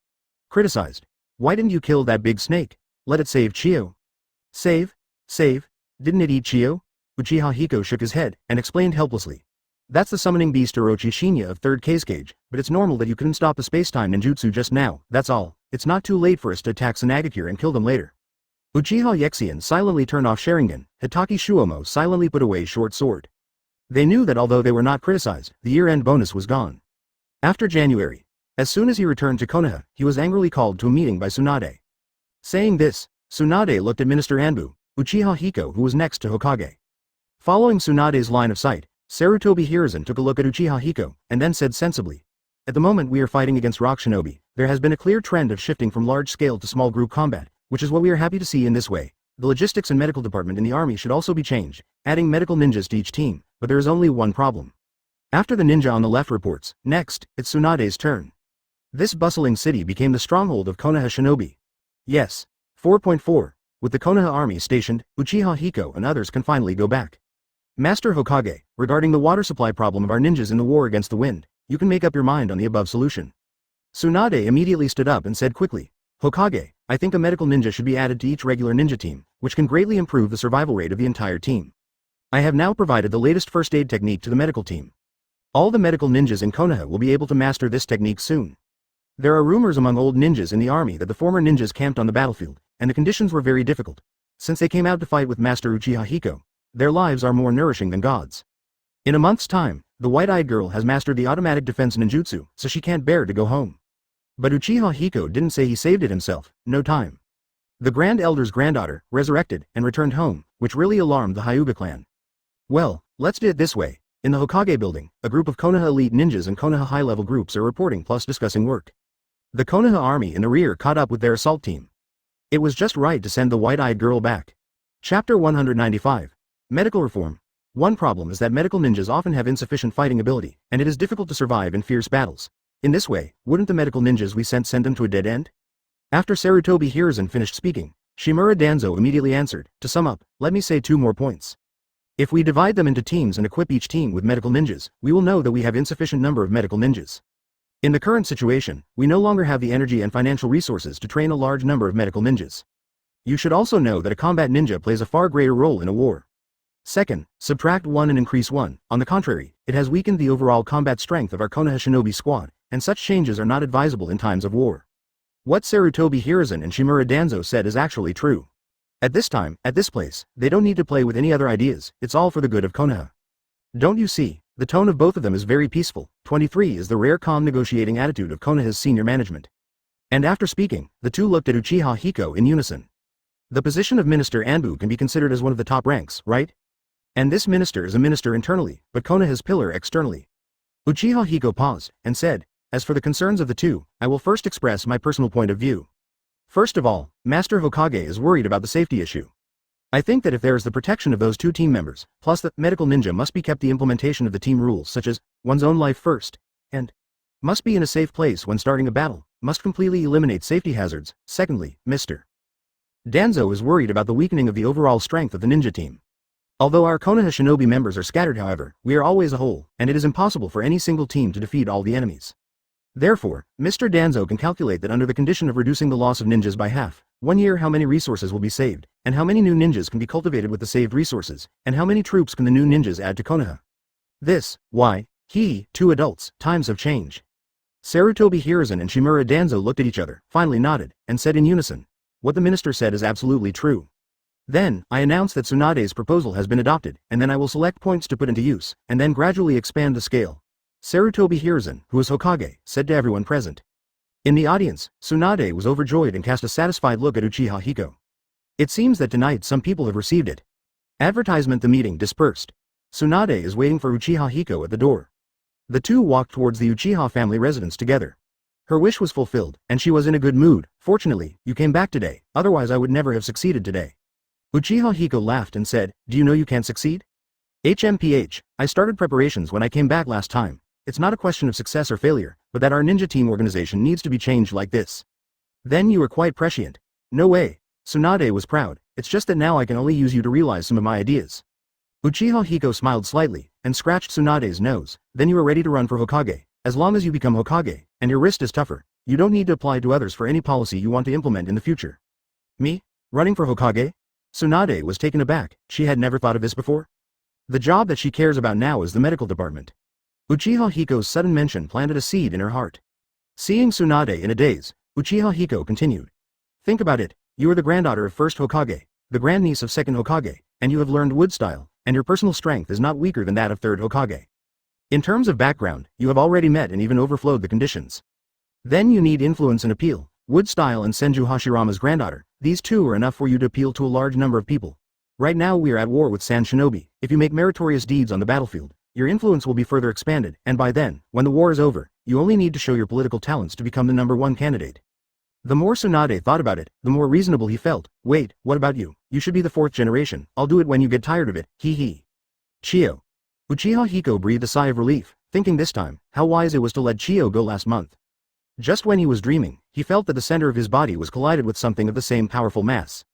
Criticized. Why didn't you kill that big snake? Let it save Chiyo. Save? Save? Didn't it eat Chiyo? Uchiha Hiko shook his head, and explained helplessly. That's the summoning beast Orochi Shinya of 3rd Kazekage, but it's normal that you couldn't stop the space-time ninjutsu just now, that's all. It's not too late for us to attack Tsunagakure and kill them later. Uchiha Yexian silently turned off Sharingan, Hitaki Shuomo silently put away short sword. They knew that although they were not criticized, the year-end bonus was gone. After January, as soon as he returned to Konoha, he was angrily called to a meeting by Tsunade. Saying this, Tsunade looked at Minister Anbu, Uchiha Hiko, who was next to Hokage. Following Tsunade's line of sight, Sarutobi Hiruzen took a look at Uchiha Hiko, and then said sensibly, "At the moment we are fighting against rock shinobi, there has been a clear trend of shifting from large-scale to small group combat, which is what we are happy to see in this way. The logistics and medical department in the army should also be changed, adding medical ninjas to each team, but there is only one problem." After the ninja on the left reports, next, it's Tsunade's turn. This bustling city became the stronghold of Konoha shinobi. Yes. 4.4. With the Konoha army stationed, Uchiha Hiko and others can finally go back. Master Hokage, regarding the water supply problem of our ninjas in the war against the wind, you can make up your mind on the above solution. Tsunade immediately stood up and said quickly, "Hokage, I think a medical ninja should be added to each regular ninja team, which can greatly improve the survival rate of the entire team. I have now provided the latest first aid technique to the medical team. All the medical ninjas in Konoha will be able to master this technique soon. There are rumors among old ninjas in the army that the former ninjas camped on the battlefield, and the conditions were very difficult. Since they came out to fight with Master Uchiha Hiko, their lives are more nourishing than God's. In a month's time, the white-eyed girl has mastered the automatic defense ninjutsu, so she can't bear to go home." But Uchiha Hiko didn't say he saved it himself, no time. The Grand Elder's granddaughter resurrected and returned home, which really alarmed the Hyuga clan. Well, let's do it this way. In the Hokage building, a group of Konoha elite ninjas and Konoha high-level groups are reporting plus discussing work. The Konoha army in the rear caught up with their assault team. It was just right to send the white-eyed girl back. Chapter 195. Medical Reform. One problem is that medical ninjas often have insufficient fighting ability, and it is difficult to survive in fierce battles. In this way, wouldn't the medical ninjas we sent send them to a dead end? After Sarutobi Hiruzen finished speaking, Shimura Danzo immediately answered, "To sum up, let me say 2 more points. If we divide them into teams and equip each team with medical ninjas, we will know that we have insufficient number of medical ninjas. In the current situation, we no longer have the energy and financial resources to train a large number of medical ninjas. You should also know that a combat ninja plays a far greater role in a war. Second, subtract 1 and increase 1, on the contrary, it has weakened the overall combat strength of our Konoha shinobi squad, and such changes are not advisable in times of war." What Sarutobi Hiruzen and Shimura Danzo said is actually true. At this time, at this place, they don't need to play with any other ideas, it's all for the good of Konoha. Don't you see, the tone of both of them is very peaceful. 23 is the rare calm negotiating attitude of Konoha's senior management. And after speaking, the two looked at Uchiha Hiko in unison. The position of Minister Anbu can be considered as one of the top ranks, right? And this minister is a minister internally, but Konoha's pillar externally. Uchiha Hiko paused, and said, "As for the concerns of the two, I will first express my personal point of view. First of all, Master Hokage is worried about the safety issue. I think that if there is the protection of those 2 team members, plus the medical ninja must be kept the implementation of the team rules such as, one's own life first, and must be in a safe place when starting a battle, must completely eliminate safety hazards. Secondly, Mr. Danzo is worried about the weakening of the overall strength of the ninja team. Although our Konoha shinobi members are scattered, however, we are always a whole, and it is impossible for any single team to defeat all the enemies. Therefore, Mr. Danzo can calculate that under the condition of reducing the loss of ninjas by half, 1 year how many resources will be saved, and how many new ninjas can be cultivated with the saved resources, and how many troops can the new ninjas add to Konoha. This, why, 2 adults, times have changed." Sarutobi Hiruzen and Shimura Danzo looked at each other, finally nodded, and said in unison, "What the minister said is absolutely true. Then, I announce that Tsunade's proposal has been adopted, and then I will select points to put into use, and then gradually expand the scale." Sarutobi Hiruzen, who was Hokage, said to everyone present. In the audience, Tsunade was overjoyed and cast a satisfied look at Uchiha Hiko. It seems that tonight some people have received it. Advertisement. The meeting dispersed. Tsunade is waiting for Uchiha Hiko at the door. The two walked towards the Uchiha family residence together. Her wish was fulfilled, and she was in a good mood. "Fortunately, you came back today, otherwise I would never have succeeded today." Uchiha Hiko laughed and said, "Do you know you can't succeed?" HMPH, I started preparations when I came back last time. It's not a question of success or failure, but that our ninja team organization needs to be changed like this. Then you were quite prescient. No way. Tsunade was proud. It's just that now I can only use you to realize some of my ideas. Uchiha Hiko smiled slightly, and scratched Tsunade's nose. Then you are ready to run for Hokage. As long as you become Hokage, and your wrist is tougher, you don't need to apply to others for any policy you want to implement in the future. Me? Running for Hokage? Tsunade was taken aback. She had never thought of this before. The job that she cares about now is the medical department. Uchiha Hiko's sudden mention planted a seed in her heart. Seeing Tsunade in a daze, Uchiha Hiko continued. Think about it, you are the granddaughter of first Hokage, the grandniece of second Hokage, and you have learned wood style, and your personal strength is not weaker than that of third Hokage. In terms of background, you have already met and even overflowed the conditions. Then you need influence and appeal. Wood style and Senju Hashirama's granddaughter, these two are enough for you to appeal to a large number of people. Right now we are at war with Sand Shinobi. If you make meritorious deeds on the battlefield, your influence will be further expanded, and by then, when the war is over, you only need to show your political talents to become the #1 candidate. The more Tsunade thought about it, the more reasonable he felt. Wait, what about you? You should be the 4th generation. I'll do it when you get tired of it, hee. Chiyo. Uchiha Hiko breathed a sigh of relief, thinking this time, how wise it was to let Chiyo go last month. Just when he was dreaming, he felt that the center of his body was collided with something of the same powerful mass.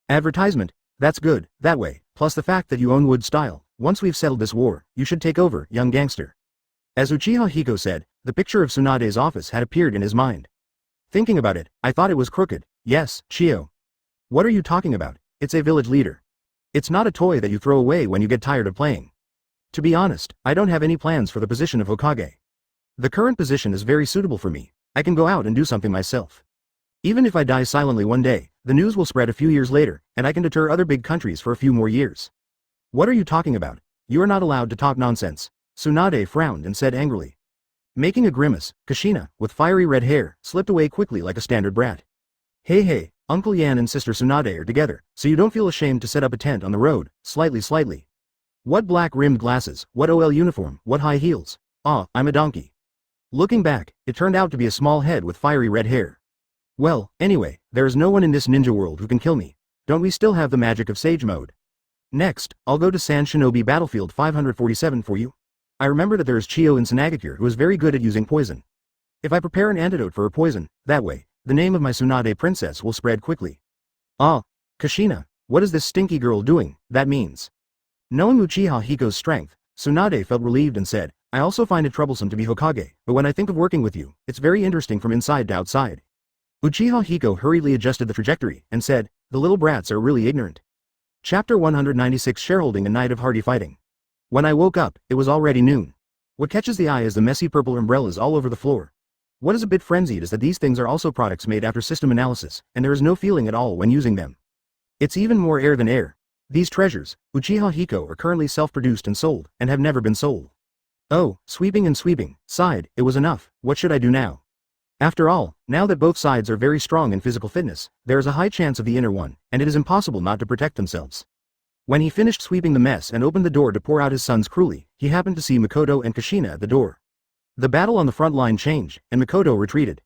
Advertisement. That's good, that way, plus the fact that you own wood style. Once we've settled this war, you should take over, young gangster. As Uchiha Hiko said, the picture of Tsunade's office had appeared in his mind. Thinking about it, I thought it was crooked. Yes, Chiyo. What are you talking about? It's a village leader. It's not a toy that you throw away when you get tired of playing. To be honest, I don't have any plans for the position of Hokage. The current position is very suitable for me. I can go out and do something myself. Even if I die silently one day, the news will spread a few years later, and I can deter other big countries for a few more years. What are you talking about? You are not allowed to talk nonsense. Tsunade frowned and said angrily. Making a grimace, Kushina, with fiery red hair, slipped away quickly like a standard brat. Hey, Uncle Yan and Sister Tsunade are together, so you don't feel ashamed to set up a tent on the road, slightly. What black-rimmed glasses, what OL uniform, what high heels. Ah, I'm a donkey. Looking back, it turned out to be a small head with fiery red hair. Well, anyway, there is no one in this ninja world who can kill me. Don't we still have the magic of Sage Mode? Next, I'll go to Sand Shinobi Battlefield 547 for you. I remember that there is Chiyo in Sanagakure who is very good at using poison. If I prepare an antidote for her poison, that way, the name of my Tsunade princess will spread quickly. Ah, Kushina, what is this stinky girl doing? That means. Knowing Uchiha Hiko's strength, Tsunade felt relieved and said, I also find it troublesome to be Hokage, but when I think of working with you, it's very interesting from inside to outside. Uchiha Hiko hurriedly adjusted the trajectory, and said, the little brats are really ignorant. Chapter 196 Shareholding a Night of Hearty Fighting. When I woke up, it was already noon. What catches the eye is the messy purple umbrellas all over the floor. What is a bit frenzied is that these things are also products made after system analysis, and there is no feeling at all when using them. It's even more air than air. These treasures, Uchiha Hiko, are currently self-produced and sold, and have never been sold. Oh, sweeping, sighed, it was enough, what should I do now? After all, now that both sides are very strong in physical fitness, there is a high chance of the inner one, and it is impossible not to protect themselves. When he finished sweeping the mess and opened the door to pour out his sons cruelly, he happened to see Makoto and Kushina at the door. The battle on the front line changed, and Makoto retreated.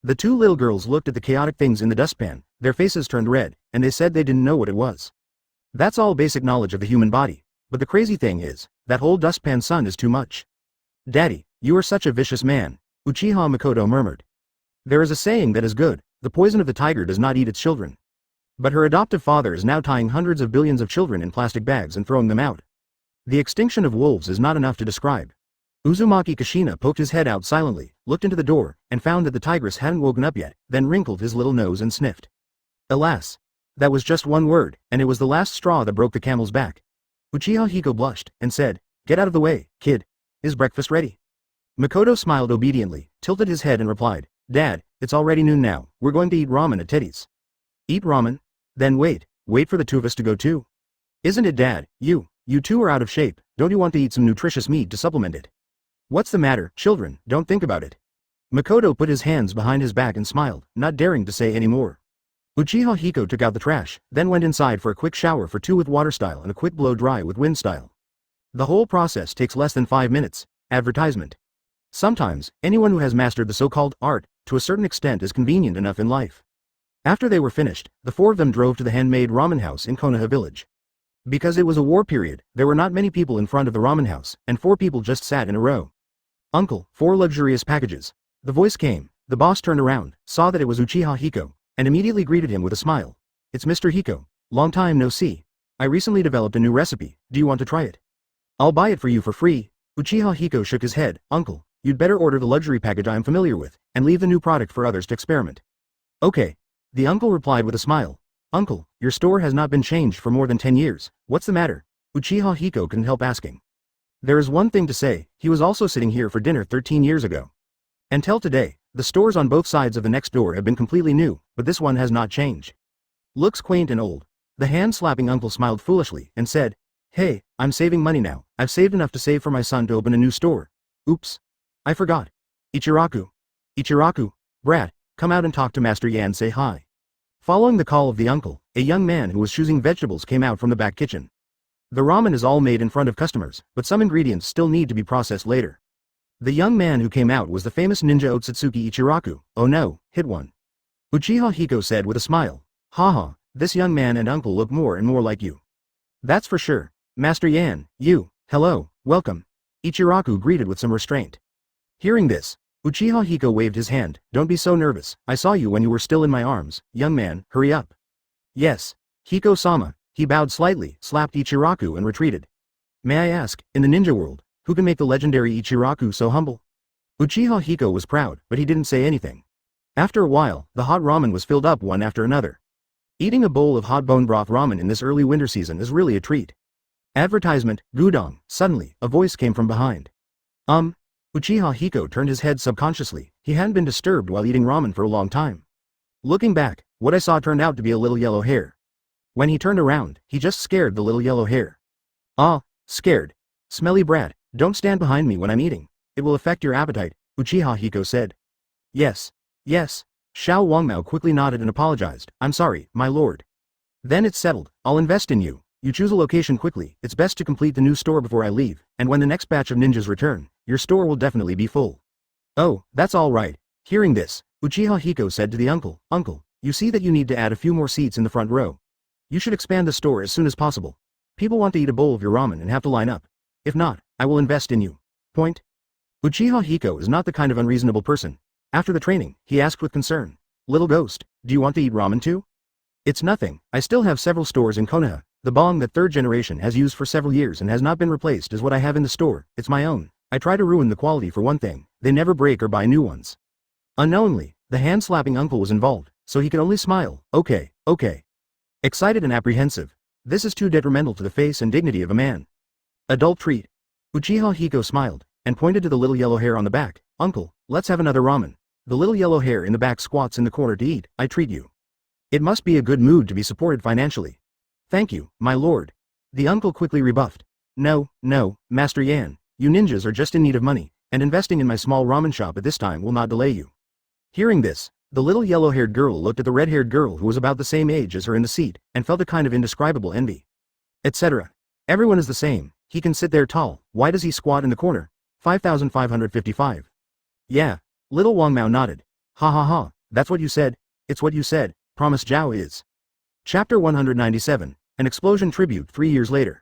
The two little girls looked at the chaotic things in the dustpan, their faces turned red, and they said they didn't know what it was. That's all basic knowledge of the human body, but the crazy thing is, that whole dustpan son is too much. Daddy, you are such a vicious man, Uchiha Makoto murmured. There is a saying that is good, the poison of the tiger does not eat its children. But her adoptive father is now tying hundreds of billions of children in plastic bags and throwing them out. The extinction of wolves is not enough to describe. Uzumaki Kushina poked his head out silently, looked into the door, and found that the tigress hadn't woken up yet, then wrinkled his little nose and sniffed. Alas! That was just one word, and it was the last straw that broke the camel's back. Uchiha Hiko blushed, and said, get out of the way, kid. Is breakfast ready? Makoto smiled obediently, tilted his head and replied, Dad, it's already noon now, we're going to eat ramen at Teddy's. Eat ramen? Then wait for the two of us to go too. Isn't it, Dad? You two are out of shape, don't you want to eat some nutritious meat to supplement it? What's the matter, children, don't think about it. Makoto put his hands behind his back and smiled, not daring to say any more. Uchiha Hiko took out the trash, then went inside for a quick shower for two with water style and a quick blow dry with wind style. The whole process takes less than 5 minutes. Advertisement. Sometimes, anyone who has mastered the so-called art, to a certain extent is convenient enough in life. After they were finished, the four of them drove to the handmade ramen house in Konoha village. Because it was a war period, there were not many people in front of the ramen house, and 4 people just sat in a row. Uncle, 4 luxurious packages. The voice came. The boss turned around, saw that it was Uchiha Hiko, and immediately greeted him with a smile. It's Mr. Hiko. Long time no see. I recently developed a new recipe, do you want to try it? I'll buy it for you for free. Uchiha Hiko shook his head. Uncle, you'd better order the luxury package I am familiar with, and leave the new product for others to experiment. Okay. The uncle replied with a smile. Uncle, your store has not been changed for more than 10 years, what's the matter? Uchiha Hiko couldn't help asking. There is one thing to say, he was also sitting here for dinner 13 years ago. Until today, the stores on both sides of the next door have been completely new, but this one has not changed. Looks quaint and old. The hand-slapping uncle smiled foolishly, and said, Hey, I'm saving money now, I've saved enough to save for my son to open a new store. Oops. I forgot. Ichiraku. Ichiraku. Brat, come out and talk to Master Yan, say hi. Following the call of the uncle, a young man who was choosing vegetables came out from the back kitchen. The ramen is all made in front of customers, but some ingredients still need to be processed later. The young man who came out was the famous ninja Otsutsuki Ichiraku. Oh no, hit one. Uchiha Hiko said with a smile. Haha, this young man and uncle look more and more like you. That's for sure. Master Yan, you, hello, welcome. Ichiraku greeted with some restraint. Hearing this, Uchiha Hiko waved his hand. Don't be so nervous, I saw you when you were still in my arms, young man, hurry up. Yes. Hiko-sama, he bowed slightly, slapped Ichiraku and retreated. May I ask, in the ninja world, who can make the legendary Ichiraku so humble? Uchiha Hiko was proud, but he didn't say anything. After a while, the hot ramen was filled up one after another. Eating a bowl of hot bone broth ramen in this early winter season is really a treat. Advertisement, Gudong. Suddenly, a voice came from behind. Uchiha Hiko turned his head subconsciously, he hadn't been disturbed while eating ramen for a long time. Looking back, what I saw turned out to be a little yellow hair. When he turned around, he just scared the little yellow hair. Ah, scared. Smelly brat, don't stand behind me when I'm eating. It will affect your appetite, Uchiha Hiko said. Yes. Yes. Xiao Wangmao quickly nodded and apologized. I'm sorry, my lord. Then it's settled, I'll invest in you. You choose a location quickly, it's best to complete the new store before I leave, and when the next batch of ninjas return, your store will definitely be full. Oh, that's all right. Hearing this, Uchiha Hiko said to the uncle, Uncle, you see that you need to add a few more seats in the front row. You should expand the store as soon as possible. People want to eat a bowl of your ramen and have to line up. If not, I will invest in you. Point. Uchiha Hiko is not the kind of unreasonable person. After the training, he asked with concern. Little ghost, do you want to eat ramen too? It's nothing, I still have several stores in Konoha. The bong that third generation has used for several years and has not been replaced is what I have in the store, it's my own. I try to ruin the quality for one thing, they never break or buy new ones. Unknowingly, the hand-slapping uncle was involved, so he could only smile. Okay. Excited and apprehensive. This is too detrimental to the face and dignity of a man. Adult treat. Uchiha Hiko smiled, and pointed to the little yellow hair on the back. Uncle, let's have another ramen. The little yellow hair in the back squats in the corner to eat, I treat you. It must be a good mood to be supported financially. Thank you, my lord. The uncle quickly rebuffed. No, Master Yan, you ninjas are just in need of money, and investing in my small ramen shop at this time will not delay you. Hearing this, the little yellow-haired girl looked at the red-haired girl who was about the same age as her in the seat, and felt a kind of indescribable envy. Etc. Everyone is the same, he can sit there tall, why does he squat in the corner? 5555. Yeah. Little Wangmao nodded. Ha, that's what you said, it's what you said, promise Zhao is. Chapter 197, An Explosion Tribute 3 years later.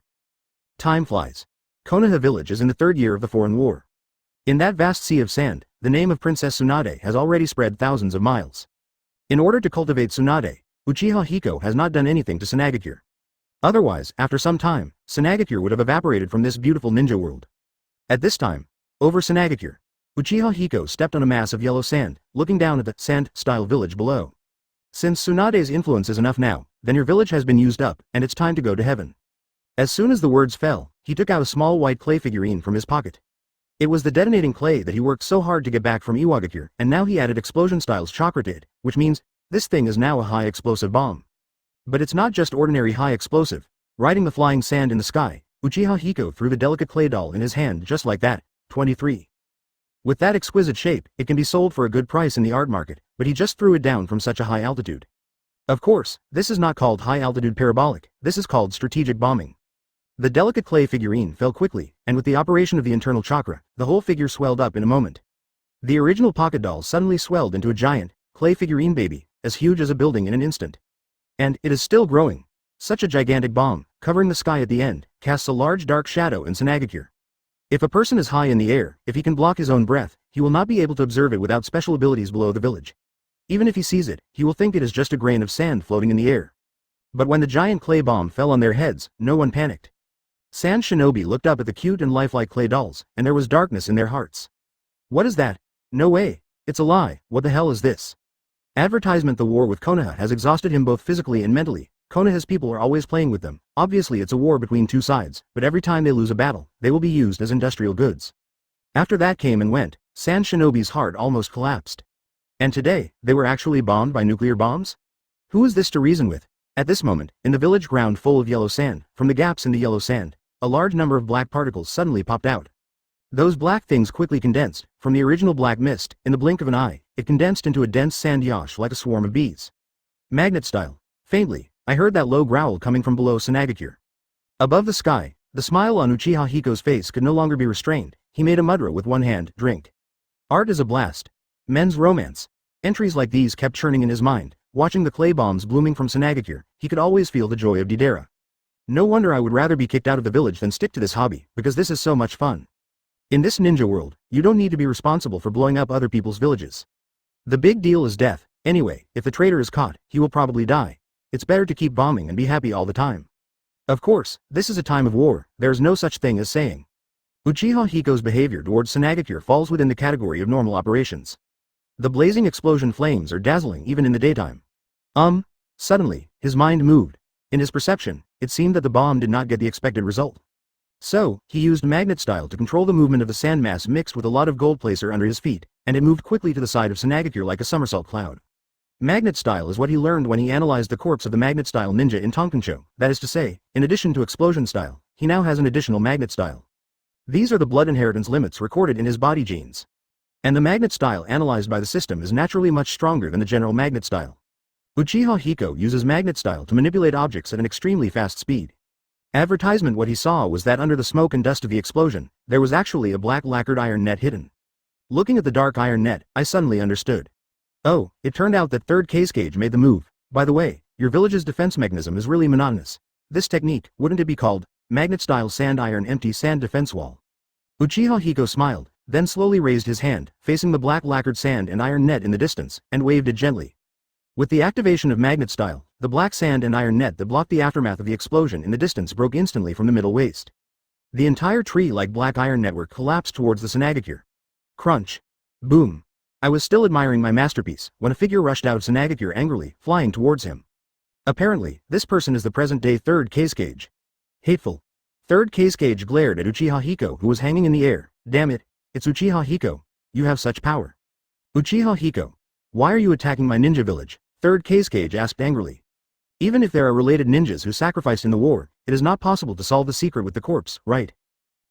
Time flies. Konoha village is in the 3rd year of the Foreign War. In that vast sea of sand, the name of Princess Tsunade has already spread thousands of miles. In order to cultivate Tsunade, Uchiha Hiko has not done anything to Tsunagakure. Otherwise, after some time, Tsunagakure would have evaporated from this beautiful ninja world. At this time, over Tsunagakure, Uchiha Hiko stepped on a mass of yellow sand, looking down at the sand-style village below. Since Tsunade's influence is enough now, then your village has been used up, and it's time to go to heaven. As soon as the words fell, he took out a small white clay figurine from his pocket. It was the detonating clay that he worked so hard to get back from Iwagakure, and now he added explosion-style's chakra to it, which means, this thing is now a high-explosive bomb. But it's not just ordinary high-explosive. Riding the flying sand in the sky, Uchiha Hiko threw the delicate clay doll in his hand just like that. 23. With that exquisite shape, it can be sold for a good price in the art market, but he just threw it down from such a high altitude. Of course, this is not called high-altitude parabolic, this is called strategic bombing. The delicate clay figurine fell quickly, and with the operation of the internal chakra, the whole figure swelled up in a moment. The original pocket doll suddenly swelled into a giant, clay figurine baby, as huge as a building in an instant. And it is still growing. Such a gigantic bomb, covering the sky at the end, casts a large dark shadow in Sanagakure. If a person is high in the air, if he can block his own breath, he will not be able to observe it without special abilities below the village. Even if he sees it, he will think it is just a grain of sand floating in the air. But when the giant clay bomb fell on their heads, no one panicked. Sand shinobi looked up at the cute and lifelike clay dolls, and there was darkness in their hearts. What is that? No way. It's a lie. What the hell is this? Advertisement: the war with Konoha has exhausted him both physically and mentally. Konoha's people are always playing with them. Obviously it's a war between two sides, but every time they lose a battle, they will be used as industrial goods. After that came and went, Sand Shinobi's heart almost collapsed. And today, they were actually bombed by nuclear bombs? Who is this to reason with? At this moment, in the village ground full of yellow sand, from the gaps in the yellow sand, a large number of black particles suddenly popped out. Those black things quickly condensed. From the original black mist, in the blink of an eye, it condensed into a dense sand yash like a swarm of bees. Magnet style. Faintly, I heard that low growl coming from below Sanagakure. Above the sky, the smile on Uchiha Hiko's face could no longer be restrained. He made a mudra with one hand, drink. Art is a blast. Men's romance. Entries like these kept churning in his mind. Watching the clay bombs blooming from Sanagakure, he could always feel the joy of Deidara. No wonder I would rather be kicked out of the village than stick to this hobby, because this is so much fun. In this ninja world, you don't need to be responsible for blowing up other people's villages. The big deal is death. Anyway, if the traitor is caught, he will probably die. It's better to keep bombing and be happy all the time. Of course, this is a time of war. There is no such thing as saying. Uchiha Hiko's behavior towards Sanagakure falls within the category of normal operations. The blazing explosion flames are dazzling even in the daytime. Suddenly, his mind moved. In his perception, it seemed that the bomb did not get the expected result. So, he used magnet style to control the movement of the sand mass mixed with a lot of gold placer under his feet, and it moved quickly to the side of Sanagakure like a somersault cloud. Magnet style is what he learned when he analyzed the corpse of the magnet style ninja in Tonkansho. That is to say, in addition to explosion style, he now has an additional magnet style. These are the blood inheritance limits recorded in his body genes. And the magnet style analyzed by the system is naturally much stronger than the general magnet style. Uchiha Hiko uses magnet style to manipulate objects at an extremely fast speed. Advertisement: what he saw was that under the smoke and dust of the explosion, there was actually a black lacquered iron net hidden. Looking at the dark iron net, I suddenly understood. Oh, it turned out that third case cage made the move. By the way, your village's defense mechanism is really monotonous. This technique, wouldn't it be called magnet-style sand iron empty sand defense wall? Uchiha Hiko smiled, then slowly raised his hand, facing the black lacquered sand and iron net in the distance, and waved it gently. With the activation of magnet style, the black sand and iron net that blocked the aftermath of the explosion in the distance broke instantly from the middle waist. The entire tree-like black iron network collapsed towards the Sanagakure. Crunch. Boom. I was still admiring my masterpiece, when a figure rushed out of Sanagakure angrily, flying towards him. Apparently, this person is the present-day third case cage. Hateful. Third case cage glared at Uchiha Hiko, who was hanging in the air. Damn it, it's Uchiha Hiko. You have such power. Uchiha Hiko. Why are you attacking my ninja village? Third case cage asked angrily. Even if there are related ninjas who sacrificed in the war, it is not possible to solve the secret with the corpse, right?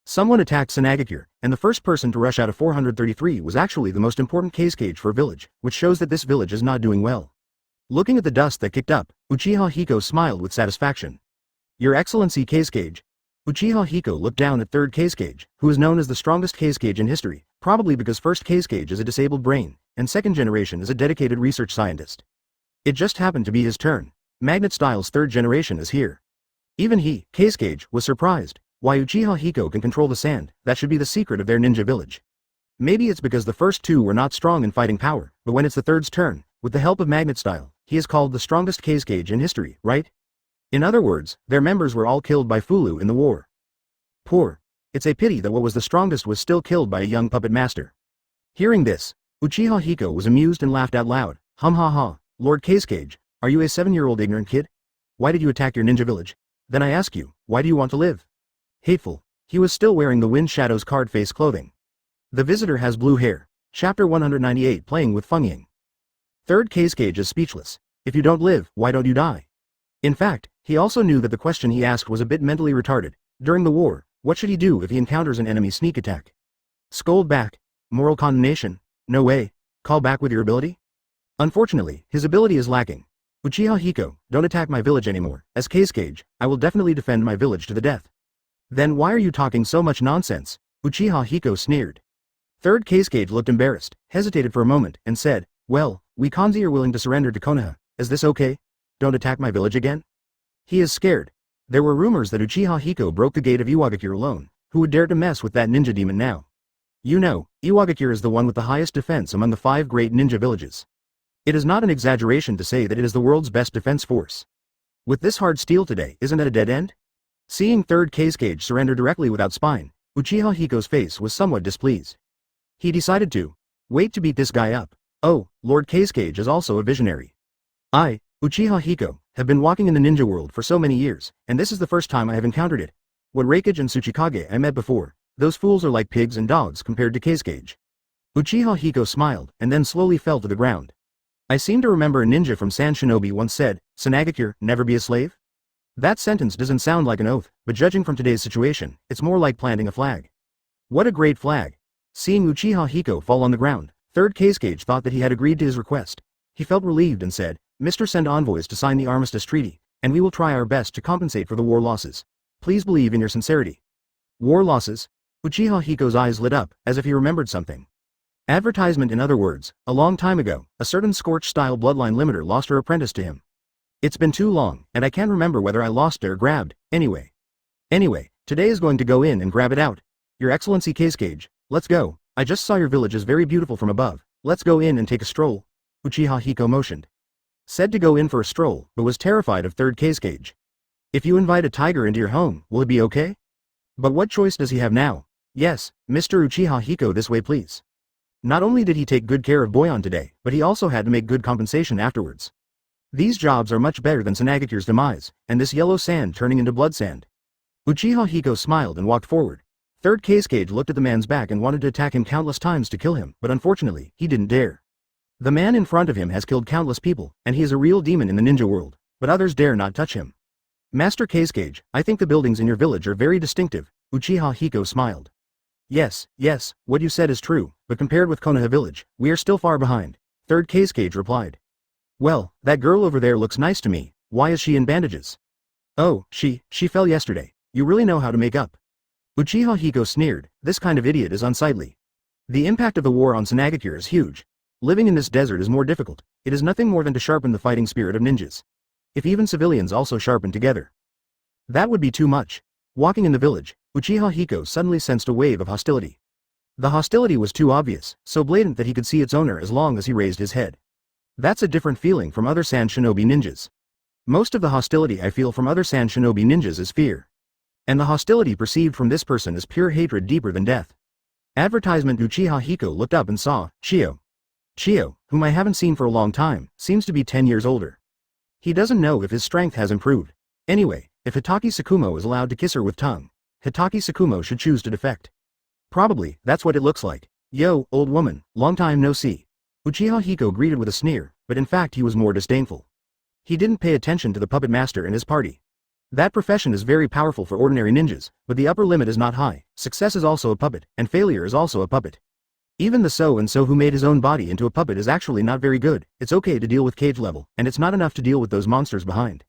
Someone attacked Sanagakure, and the first person to rush out of 433 was actually the most important case cage for a village, which shows that this village is not doing well. Looking at the dust that kicked up, Uchiha Hiko smiled with satisfaction. Your Excellency Case Cage. Uchiha Hiko looked down at third case cage, who is known as the strongest case cage in history, probably because first case cage is a disabled brain, and second generation is a dedicated research scientist. It just happened to be his turn. Magnet Style's third generation is here. Even he, Case Cage, was surprised. Why Uchiha Hiko can control the sand, that should be the secret of their ninja village. Maybe it's because the first two were not strong in fighting power, but when it's the third's turn, with the help of Magnet Style, he is called the strongest case cage in history, right? In other words, their members were all killed by Fulu in the war. Poor. It's a pity that what was the strongest was still killed by a young puppet master. Hearing this, Uchiha Hiko was amused and laughed out loud. Hum ha ha, Lord Case Cage, are you a 7-year-old ignorant kid? Why did you attack your ninja village? Then I ask you, why do you want to live? Hateful. He was still wearing the Wind Shadow's card face clothing. The visitor has blue hair. Chapter 198 Playing with Feng. Third case cage is speechless. If you don't live, why don't you die? In fact, he also knew that the question he asked was a bit mentally retarded. During the war, what should he do if he encounters an enemy sneak attack? Scold back? Moral condemnation? No way. Call back with your ability? Unfortunately, his ability is lacking. Uchiha Hiko, don't attack my village anymore. As case cage, I will definitely defend my village to the death. Then why are you talking so much nonsense? Uchiha Hiko sneered. Third case cage looked embarrassed, hesitated for a moment, and said, well, we Kanzi are willing to surrender to Konoha. Is this okay? Don't attack my village again? He is scared. There were rumors that Uchiha Hiko broke the gate of Iwagakure alone. Who would dare to mess with that ninja demon now? You know, Iwagakure is the one with the highest defense among the 5 great ninja villages. It is not an exaggeration to say that it is the world's best defense force. With this hard steel today, isn't it a dead end? Seeing 3rd Kage surrender directly without spine, Uchiha Hiko's face was somewhat displeased. He decided to wait to beat this guy up. Oh, Lord Kage is also a visionary. I, Uchiha Hiko, have been walking in the ninja world for so many years, and this is the first time I have encountered it. What Raikage and Tsuchikage I met before, those fools are like pigs and dogs compared to Kage. Uchiha Hiko smiled, and then slowly fell to the ground. I seem to remember a ninja from Sand Shinobi once said, Sanagakure, never be a slave? That sentence doesn't sound like an oath, but judging from today's situation, it's more like planting a flag. What a great flag! Seeing Uchiha Hiko fall on the ground, 3rd Kage thought that he had agreed to his request. He felt relieved and said, Mr. Send envoys to sign the armistice treaty, and we will try our best to compensate for the war losses. Please believe in your sincerity. War losses? Uchiha Hiko's eyes lit up, as if he remembered something. Advertisement. In other words, a long time ago, a certain Scorch-style bloodline limiter lost her apprentice to him. It's been too long, and I can't remember whether I lost it or grabbed, anyway. Anyway, today is going to go in and grab it out. Your Excellency Kage, let's go. I just saw your village is very beautiful from above. Let's go in and take a stroll. Uchiha Hiko motioned. Said to go in for a stroll, but was terrified of 3rd Kage. If you invite a tiger into your home, will it be okay? But what choice does he have now? Yes, Mr. Uchiha Hiko, this way please. Not only did he take good care of Boyan today, but he also had to make good compensation afterwards. These jobs are much better than Sanagakure's demise, and this yellow sand turning into blood sand. Uchiha Hiko smiled and walked forward. 3rd Kage looked at the man's back and wanted to attack him countless times to kill him, but unfortunately, he didn't dare. The man in front of him has killed countless people, and he is a real demon in the ninja world, but others dare not touch him. Master Kage, I think the buildings in your village are very distinctive. Uchiha Hiko smiled. Yes, what you said is true, but compared with Konoha village, we are still far behind, 3rd Kage replied. Well, that girl over there looks nice to me. Why is she in bandages? Oh, she fell yesterday. You really know how to make up. Uchiha Hiko sneered, this kind of idiot is unsightly. The impact of the war on Sanagakure is huge. Living in this desert is more difficult. It is nothing more than to sharpen the fighting spirit of ninjas. If even civilians also sharpen together. That would be too much. Walking in the village, Uchiha Hiko suddenly sensed a wave of hostility. The hostility was too obvious, so blatant that he could see its owner as long as he raised his head. That's a different feeling from other Sand Shinobi ninjas. Most of the hostility I feel from other Sand Shinobi ninjas is fear. And the hostility perceived from this person is pure hatred deeper than death. Advertisement. Uchiha Hiko looked up and saw Chio. Chio, whom I haven't seen for a long time, seems to be 10 years older. He doesn't know if his strength has improved. Anyway, if Hitaki Tsukumo is allowed to kiss her with tongue, Hitaki Tsukumo should choose to defect. Probably, that's what it looks like. Yo, old woman, long time no see. Uchiha Hiko greeted with a sneer, but in fact he was more disdainful. He didn't pay attention to the puppet master and his party. That profession is very powerful for ordinary ninjas, but the upper limit is not high. Success is also a puppet, and failure is also a puppet. Even the so-and-so who made his own body into a puppet is actually not very good. It's okay to deal with cage level, and it's not enough to deal with those monsters behind.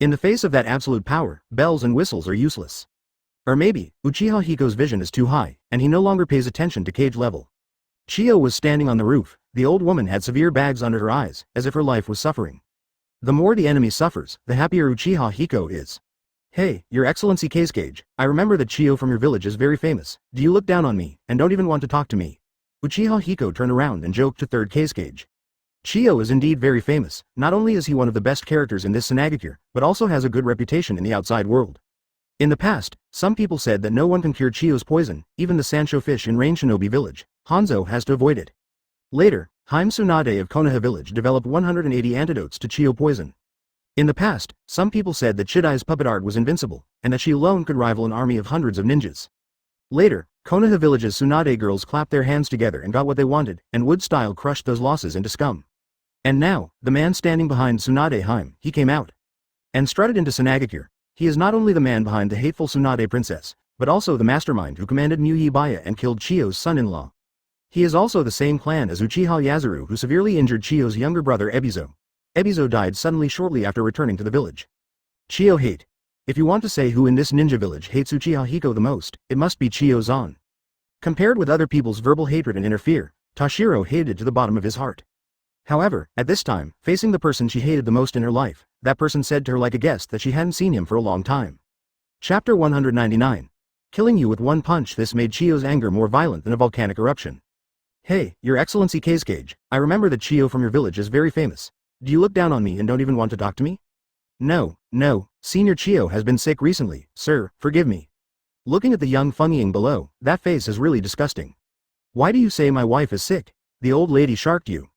In the face of that absolute power, bells and whistles are useless. Or maybe, Uchiha Hiko's vision is too high, and he no longer pays attention to cage level. Chio was standing on the roof. The old woman had severe bags under her eyes, as if her life was suffering. The more the enemy suffers, the happier Uchiha Hiko is. Hey, Your Excellency Kage, I remember that Chio from your village is very famous. Do you look down on me, and don't even want to talk to me? Uchiha Hiko turned around and joked to 3rd Kage. Chio is indeed very famous. Not only is he one of the best characters in this Sanagakure, but also has a good reputation in the outside world. In the past, some people said that no one can cure Chio's poison, even the Sancho fish in Rain Shinobi village. Hanzo has to avoid it. Later, Haim Tsunade of Konoha village developed 180 antidotes to Chio poison. In the past, some people said that Shidai's puppet art was invincible, and that she alone could rival an army of hundreds of ninjas. Later, Konoha village's Tsunade girls clapped their hands together and got what they wanted, and Wood-style crushed those losses into scum. And now, the man standing behind Tsunade Haim, he came out and strutted into Sanagakure. He is not only the man behind the hateful Tsunade princess, but also the mastermind who commanded Muyi Baya and killed Chio's son-in-law. He is also the same clan as Uchiha Yuzuru who severely injured Chio's younger brother Ebizo. Ebizo died suddenly shortly after returning to the village. Chio hate. If you want to say who in this ninja village hates Uchiha Hiko the most, it must be Chio-zan. Compared with other people's verbal hatred and inner fear, Tashiro hated to the bottom of his heart. However, at this time, facing the person she hated the most in her life, that person said to her like a guest that she hadn't seen him for a long time. Chapter 199. Killing you with one punch. This made Chiyo's anger more violent than a volcanic eruption. Hey, Your Excellency Kazekage, I remember that Chiyo from your village is very famous. Do you look down on me and don't even want to talk to me? No, Senior Chiyo has been sick recently, sir, forgive me. Looking at the young Feng below, that face is really disgusting. Why do you say my wife is sick? The old lady sharked you.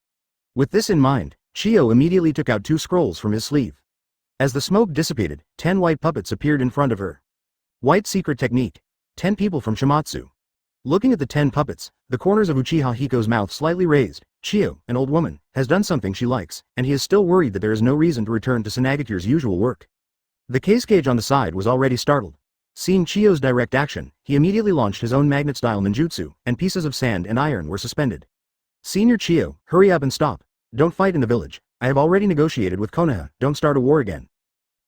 With this in mind, Chiyo immediately took out 2 scrolls from his sleeve. As the smoke dissipated, 10 white puppets appeared in front of her. White secret technique. 10 people from Shimatsu. Looking at the 10 puppets, the corners of Uchiha Hiko's mouth slightly raised. Chiyo, an old woman, has done something she likes, and he is still worried that there is no reason to return to Tsunagikyu's usual work. The Kazekage on the side was already startled. Seeing Chiyo's direct action, he immediately launched his own magnet-style ninjutsu, and pieces of sand and iron were suspended. Senior Chiyo, hurry up and stop. Don't fight in the village. I have already negotiated with Konoha, don't start a war again.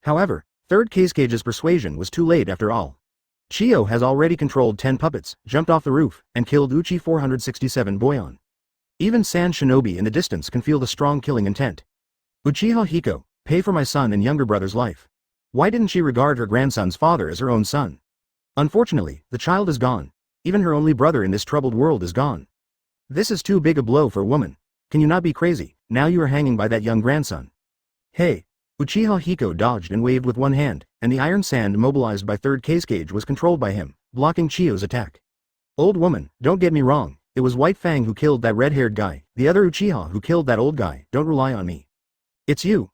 However, third Kazecage's persuasion was too late after all. Chiyo has already controlled 10 puppets, jumped off the roof, and killed Uchi 467 Boyon. Even Sand Shinobi in the distance can feel the strong killing intent. Uchiha Hiko, pay for my son and younger brother's life. Why didn't she regard her grandson's father as her own son? Unfortunately, the child is gone. Even her only brother in this troubled world is gone. This is too big a blow for a woman. Can you not be crazy? Now you are hanging by that young grandson. Hey! Uchiha Hiko dodged and waved with one hand, and the iron sand mobilized by third Kazekage was controlled by him, blocking Chiyo's attack. Old woman, don't get me wrong, it was White Fang who killed that red-haired guy, the other Uchiha who killed that old guy, don't rely on me. It's you,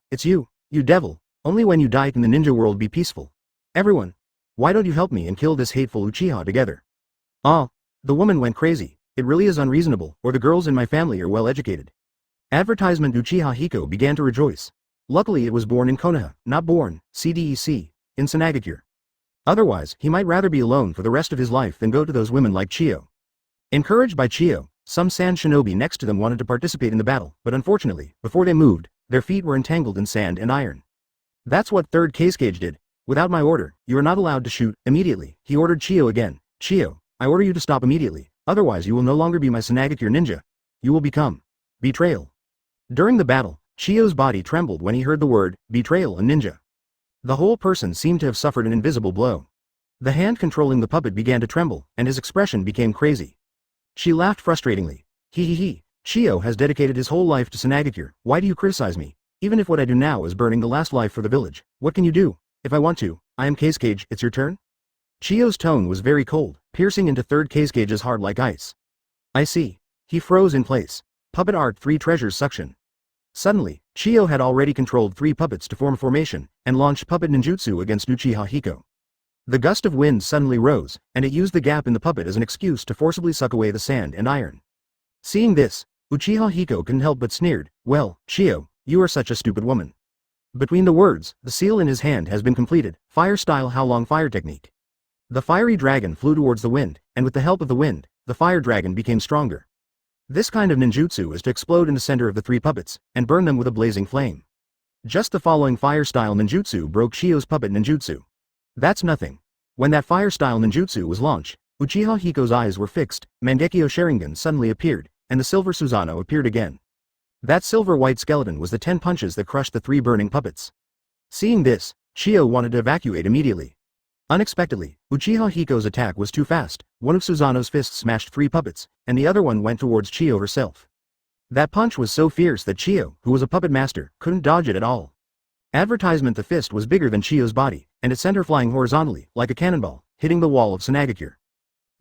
you devil, only when you die can the ninja world be peaceful. Everyone, why don't you help me and kill this hateful Uchiha together? Ah, the woman went crazy, it really is unreasonable, or the girls in my family are well educated. Advertisement. Uchiha Hiko began to rejoice. Luckily it was born in Konoha, not born, CDEC, in Tsunagikyur. Otherwise, he might rather be alone for the rest of his life than go to those women like Chiyo. Encouraged by Chiyo, some sand shinobi next to them wanted to participate in the battle, but unfortunately, before they moved, their feet were entangled in sand and iron. That's what third Kazekage did. Without my order, you are not allowed to shoot. Immediately, he ordered Chiyo again. Chiyo, I order you to stop immediately, otherwise you will no longer be my Tsunagikyur ninja. You will become betrayal. During the battle, Chiyo's body trembled when he heard the word, betrayal and ninja. The whole person seemed to have suffered an invisible blow. The hand controlling the puppet began to tremble, and his expression became crazy. She laughed frustratingly. He. Chiyo has dedicated his whole life to Tsunagikyur, why do you criticize me? Even if what I do now is burning the last life for the village, what can you do? If I want to, I am Kazekage, it's your turn? Chiyo's tone was very cold, piercing into third Kazecage's heart like ice. I see. He froze in place. Puppet art 3 treasures suction. Suddenly, Chiyo had already controlled 3 puppets to form a formation, and launched puppet ninjutsu against Uchiha Hiko. The gust of wind suddenly rose, and it used the gap in the puppet as an excuse to forcibly suck away the sand and iron. Seeing this, Uchiha Hiko couldn't help but sneered, well, Chiyo, you are such a stupid woman. Between the words, the seal in his hand has been completed, fire-style How Long fire technique. The fiery dragon flew towards the wind, and with the help of the wind, the fire dragon became stronger. This kind of ninjutsu is to explode in the center of the 3 puppets, and burn them with a blazing flame. Just the following fire-style ninjutsu broke Chiyo's puppet ninjutsu. That's nothing. When that fire-style ninjutsu was launched, Uchiha Hiko's eyes were fixed, Mangekyo Sharingan suddenly appeared, and the silver Susanoo appeared again. That silver-white skeleton was the 10 punches that crushed the 3 burning puppets. Seeing this, Chiyo wanted to evacuate immediately. Unexpectedly, Uchiha Hiko's attack was too fast, one of Susanoo's fists smashed 3 puppets, and the other one went towards Chiyo herself. That punch was so fierce that Chiyo, who was a puppet master, couldn't dodge it at all. Advertisement. The fist was bigger than Chiyo's body, and it sent her flying horizontally, like a cannonball, hitting the wall of Tsunagikyur.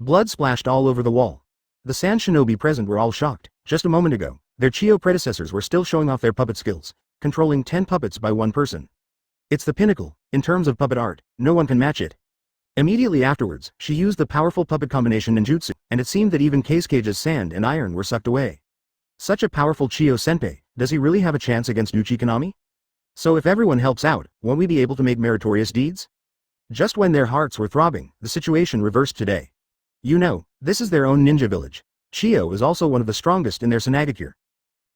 Blood splashed all over the wall. The sand shinobi present were all shocked. Just a moment ago, their Chiyo predecessors were still showing off their puppet skills, controlling 10 puppets by one person. It's the pinnacle, in terms of puppet art, no one can match it. Immediately afterwards, she used the powerful puppet combination ninjutsu, and it seemed that even Kazecage's sand and iron were sucked away. Such a powerful Chiyo-senpai, does he really have a chance against Uchikanami? So if everyone helps out, won't we be able to make meritorious deeds? Just when their hearts were throbbing, the situation reversed today. You know, this is their own ninja village. Chiyo is also one of the strongest in their Tsunagikyur.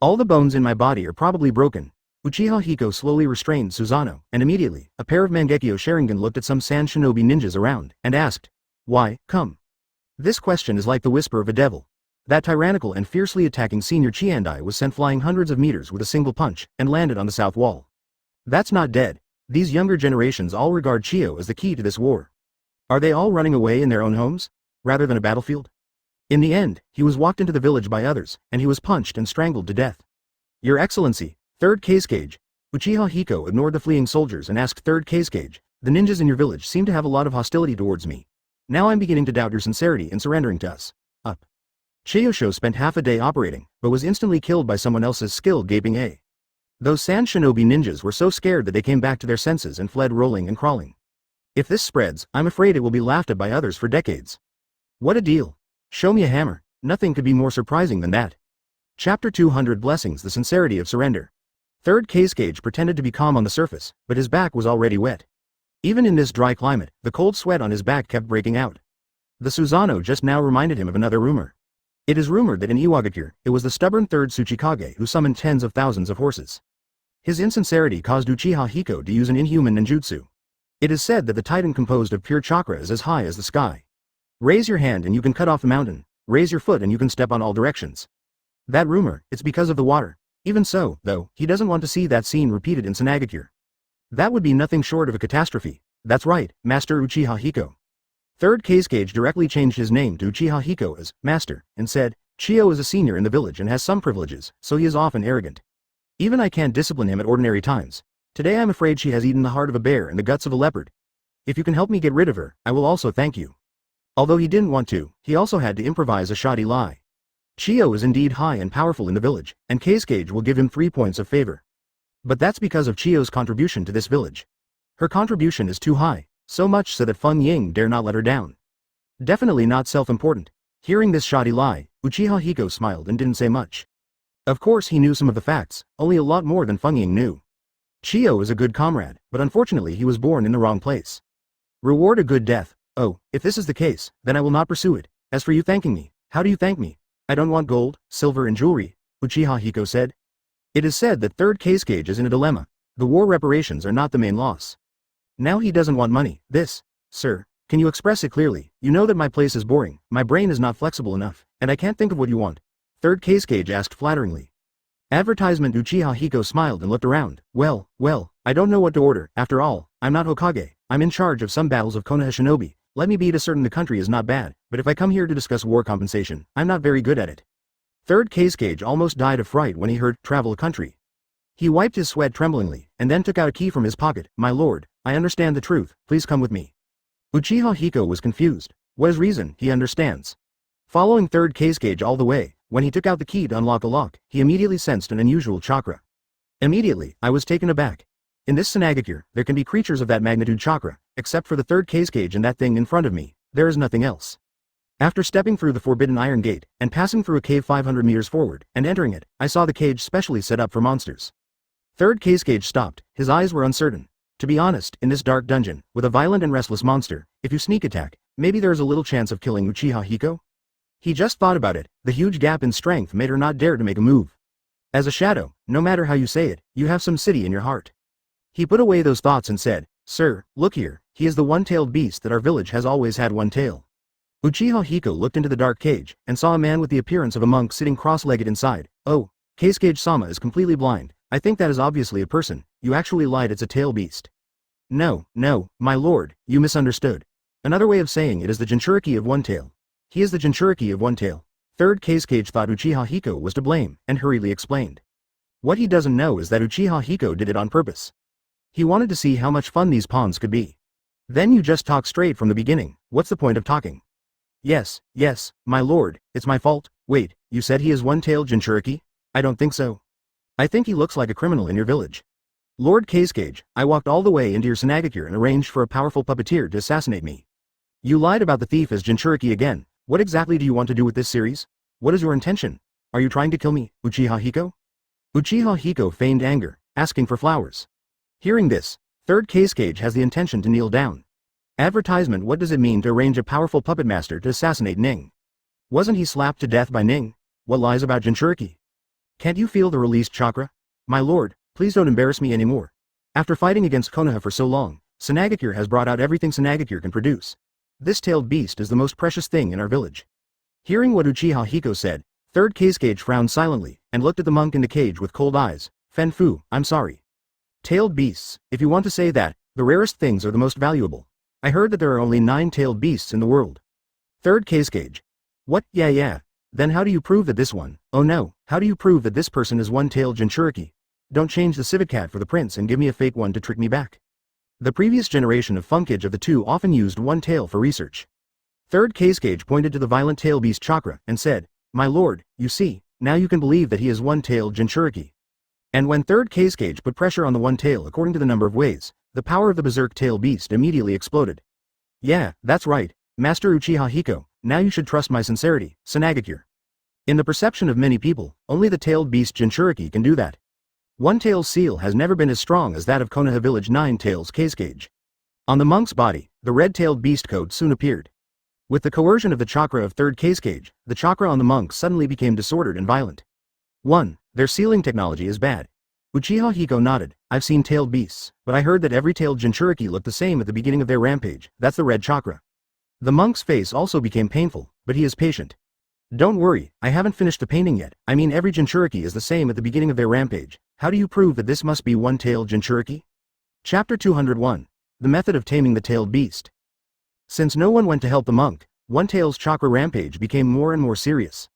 All the bones in my body are probably broken. Uchiha Hiko slowly restrained Susanoo, and immediately, a pair of Mangekyo Sharingan looked at some sand shinobi ninjas around, and asked, why, come? This question is like the whisper of a devil. That tyrannical and fiercely attacking senior Chiandai was sent flying hundreds of meters with a single punch, and landed on the south wall. That's not dead. These younger generations all regard Chiyo as the key to this war. Are they all running away in their own homes, rather than a battlefield? In the end, he was walked into the village by others, and he was punched and strangled to death. Your Excellency, 3rd Kazekage. Uchiha Hiko ignored the fleeing soldiers and asked 3rd Kazekage, the ninjas in your village seem to have a lot of hostility towards me. Now I'm beginning to doubt your sincerity in surrendering to us. Up. Chiyosho spent half a day operating, but was instantly killed by someone else's skilled gaping A. Those sand shinobi ninjas were so scared that they came back to their senses and fled rolling and crawling. If this spreads, I'm afraid it will be laughed at by others for decades. What a deal. Show me a hammer. Nothing could be more surprising than that. Chapter 200 Blessings, the Sincerity of Surrender. 3rd Kazekage pretended to be calm on the surface, but his back was already wet. Even in this dry climate, the cold sweat on his back kept breaking out. The Susanoo just now reminded him of another rumor. It is rumored that in Iwagakure, it was the stubborn 3rd Tsuchikage who summoned tens of thousands of horses. His insincerity caused Uchiha Hiko to use an inhuman ninjutsu. It is said that the titan composed of pure chakra is as high as the sky. Raise your hand and you can cut off the mountain. Raise your foot and you can step on all directions. That rumor, it's because of the water. Even so, though, he doesn't want to see that scene repeated in Sanagakure. That would be nothing short of a catastrophe. That's right, Master Uchiha Hiko. 3rd Kazekage directly changed his name to Uchiha Hiko as Master, and said, Chiyo is a senior in the village and has some privileges, so he is often arrogant. Even I can't discipline him at ordinary times. Today I'm afraid she has eaten the heart of a bear and the guts of a leopard. If you can help me get rid of her, I will also thank you. Although he didn't want to, he also had to improvise a shoddy lie. Chiyo is indeed high and powerful in the village, and Kazekage will give him 3 points of favor. But that's because of Chiyo's contribution to this village. Her contribution is too high, so much so that Feng Ying dare not let her down. Definitely not self-important. Hearing this shoddy lie, Uchiha Hiko smiled and didn't say much. Of course he knew some of the facts, only a lot more than Feng Ying knew. Chiyo is a good comrade, but unfortunately he was born in the wrong place. Reward a good death. Oh, if this is the case, then I will not pursue it. As for you thanking me, how do you thank me? I don't want gold, silver and jewelry, Uchiha Hiko said. It is said that 3rd Kazekage is in a dilemma. The war reparations are not the main loss. Now he doesn't want money. This, sir, can you express it clearly? You know that my place is boring, my brain is not flexible enough, and I can't think of what you want. 3rd Kazekage asked flatteringly. Advertisement. Uchiha Hiko smiled and looked around. Well, I don't know what to order. After all, I'm not Hokage. I'm in charge of some battles of Konoha shinobi. Let me be it certain the country is not bad, but if I come here to discuss war compensation, I'm not very good at it. 3rd Kazekage almost died of fright when he heard travel a country. He wiped his sweat tremblingly, and then took out a key from his pocket. My lord, I understand the truth, please come with me. Uchiha Hiko was confused. What is reason? He understands. Following 3rd Kazekage all the way, when he took out the key to unlock a lock, he immediately sensed an unusual chakra. Immediately, I was taken aback. In this Sanagakure, there can be creatures of that magnitude chakra, except for the 3rd Kazekage and that thing in front of me, there is nothing else. After stepping through the forbidden iron gate, and passing through a cave 500 meters forward, and entering it, I saw the cage specially set up for monsters. 3rd Kazekage stopped, his eyes were uncertain. To be honest, in this dark dungeon, with a violent and restless monster, if you sneak attack, maybe there is a little chance of killing Uchiha Hiko? He just thought about it, the huge gap in strength made her not dare to make a move. As a shadow, no matter how you say it, you have some city in your heart. He put away those thoughts and said, Sir, look here, he is the one-tailed beast that our village has always had one tail. Uchiha Hiko looked into the dark cage, and saw a man with the appearance of a monk sitting cross-legged inside. Oh, Kazekage-sama is completely blind, I think that is obviously a person, you actually lied, it's a tail beast. No, my lord, you misunderstood. Another way of saying it is the Jinchuriki of one tail. He is the Jinchuriki of one tail. 3rd Kazekage thought Uchiha Hiko was to blame, and hurriedly explained. What he doesn't know is that Uchiha Hiko did it on purpose. He wanted to see how much fun these pawns could be. Then you just talk straight from the beginning, what's the point of talking? Yes, my lord, it's my fault. Wait, you said he is one-tailed Jinchuriki? I don't think so. I think he looks like a criminal in your village. Lord Kazekage, I walked all the way into your Sanagakure and arranged for a powerful puppeteer to assassinate me. You lied about the thief as Jinchuriki again. What exactly do you want to do with this series? What is your intention? Are you trying to kill me, Uchiha Hiko? Uchiha Hiko feigned anger, asking for flowers. Hearing this, 3rd Kazekage has the intention to kneel down. Advertisement. What does it mean to arrange a powerful puppet master to assassinate Ning? Wasn't he slapped to death by Ning? What lies about Jinchuriki? Can't you feel the released chakra? My lord, please don't embarrass me anymore. After fighting against Konoha for so long, Sanagakure has brought out everything Sanagakure can produce. This tailed beast is the most precious thing in our village. Hearing what Uchiha Hiko said, 3rd Kazekage frowned silently, and looked at the monk in the cage with cold eyes. Fenfu, I'm sorry. Tailed beasts, if you want to say that, the rarest things are the most valuable. I heard that there are only 9 tailed beasts in the world. 3rd Kazekage. What? Yeah. Then how do you prove that this one? Oh no, how do you prove that this person is one-tailed Jinchuriki? Don't change the civet cat for the prince and give me a fake one to trick me back. The previous generation of Funkage of the two often used one tail for research. 3rd Kazekage pointed to the violent Tailed Beast Chakra and said, My lord, you see, now you can believe that he is one-tailed Jinchuriki. And when 3rd Kazekage put pressure on the one tail according to the number of ways, the power of the berserk tail beast immediately exploded. Yeah, that's right, Master Uchiha Hiko, now you should trust my sincerity, Sanagakure. In the perception of many people, only the tailed beast Jinchuriki can do that. One tail's seal has never been as strong as that of Konoha Village 9 tails Kazekage. On the monk's body, the red-tailed beast code soon appeared. With the coercion of the chakra of 3rd Kazekage, the chakra on the monk suddenly became disordered and violent. 1. Their sealing technology is bad. Uchiha Hiko nodded. I've seen tailed beasts, but I heard that every tailed Jinchuriki looked the same at the beginning of their rampage. That's the red chakra. The monk's face also became painful, but he is patient. Don't worry, I haven't finished the painting yet. I mean every Jinchuriki is the same at the beginning of their rampage. How do you prove that this must be one-tailed Jinchuriki? Chapter 201. The Method of Taming the Tailed Beast. Since no one went to help the monk, one tail's chakra rampage became more and more serious.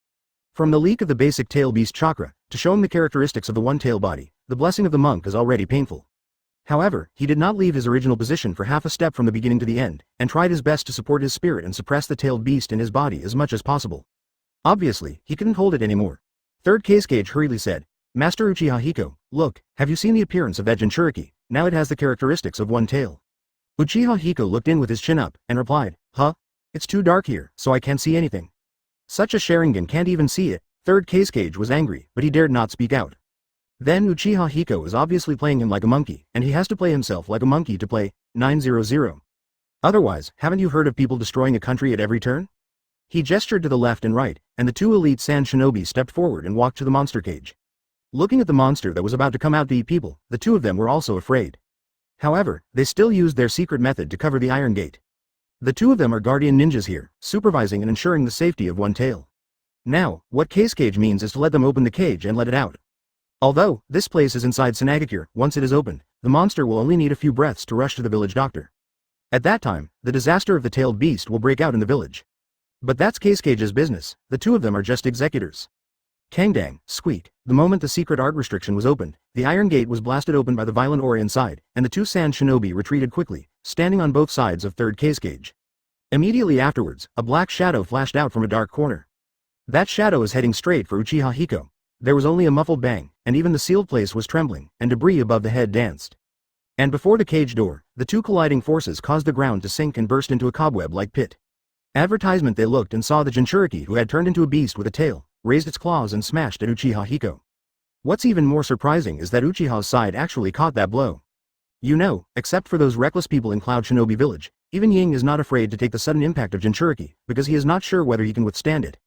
From the leak of the basic tailed beast chakra, to showing the characteristics of the one-tail body, the blessing of the monk is already painful. However, he did not leave his original position for half a step from the beginning to the end, and tried his best to support his spirit and suppress the tailed beast in his body as much as possible. Obviously, he couldn't hold it anymore. 3rd Kazekage hurriedly said, Master Uchiha Hiko, look, have you seen the appearance of that Jinchuriki? Now it has the characteristics of one tail. Uchiha Hiko looked in with his chin up, and replied, Huh? It's too dark here, so I can't see anything. Such a Sharingan can't even see it. 3rd Kazekage was angry, but he dared not speak out. Then Uchiha Hiko is obviously playing him like a monkey, and he has to play himself like a monkey to play 900. Otherwise, haven't you heard of people destroying a country at every turn? He gestured to the left and right, and the 2 elite sand shinobi stepped forward and walked to the monster cage. Looking at the monster that was about to come out to eat people, the 2 of them were also afraid. However, they still used their secret method to cover the iron gate. The 2 of them are guardian ninjas here, supervising and ensuring the safety of one tail. Now, what Kazekage means is to let them open the cage and let it out. Although, this place is inside Sanagakure, once it is opened, the monster will only need a few breaths to rush to the village doctor. At that time, the disaster of the tailed beast will break out in the village. But that's Kazecage's business, the 2 of them are just executors. Kangdang, squeak, the moment the secret art restriction was opened, the iron gate was blasted open by the violent aura inside, and the 2 sand shinobi retreated quickly, standing on both sides of 3rd Kazekage. Immediately afterwards, a black shadow flashed out from a dark corner. That shadow is heading straight for Uchiha Hiko. There was only a muffled bang, and even the sealed place was trembling, and debris above the head danced. And before the cage door, the 2 colliding forces caused the ground to sink and burst into a cobweb-like pit. Advertisement. They looked and saw the Jinchuriki who had turned into a beast with a tail, raised its claws and smashed at Uchiha Hiko. What's even more surprising is that Uchiha's side actually caught that blow. You know, except for those reckless people in Cloud Shinobi Village, even Ying is not afraid to take the sudden impact of Jinchuriki, because he is not sure whether he can withstand it.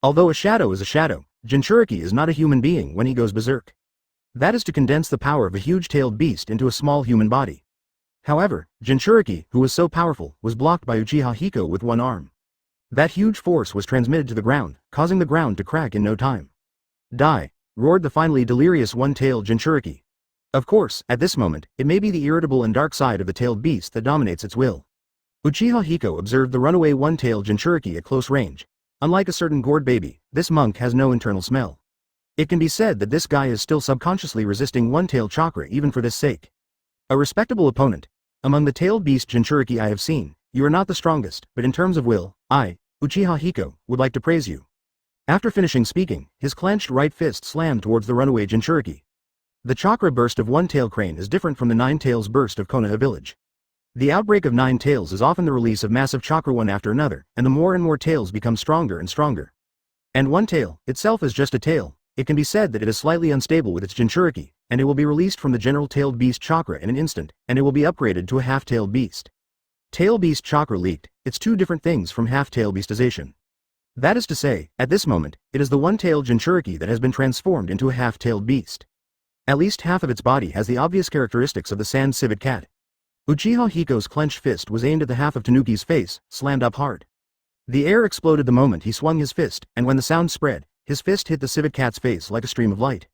Although a shadow is a shadow, Jinchuriki is not a human being when he goes berserk. That is to condense the power of a huge-tailed beast into a small human body. However, Jinchuriki, who was so powerful, was blocked by Uchiha Hiko with one arm. That huge force was transmitted to the ground, causing the ground to crack in no time. Die! Roared the finally delirious one-tailed Jinchuriki. Of course, at this moment, it may be the irritable and dark side of the tailed beast that dominates its will. Uchiha Hiko observed the runaway one-tailed Jinchuriki at close range. Unlike a certain gourd baby, this monk has no internal smell. It can be said that this guy is still subconsciously resisting one-tailed chakra even for this sake. A respectable opponent. Among the tailed beast Jinchuriki I have seen, you are not the strongest, but in terms of will, I, Uchiha Hiko, would like to praise you. After finishing speaking, his clenched right fist slammed towards the runaway Jinchuriki. The chakra burst of one-tail crane is different from the 9 tails burst of Konoha village. The outbreak of 9 tails is often the release of massive chakra one after another, and the more and more tails become stronger and stronger. And one tail, itself is just a tail. It can be said that it is slightly unstable with its Jinchuriki, and it will be released from the general tailed beast chakra in an instant, and it will be upgraded to a half-tailed beast. Tailed beast chakra leaked, it's 2 different things from half-tail beastization. That is to say, at this moment, it is the one-tailed Jinchuriki that has been transformed into a half-tailed beast. At least half of its body has the obvious characteristics of the sand civet cat. Uchiha Hiko's clenched fist was aimed at the half of Tanuki's face, slammed up hard. The air exploded the moment he swung his fist, and when the sound spread, his fist hit the civet cat's face like a stream of light.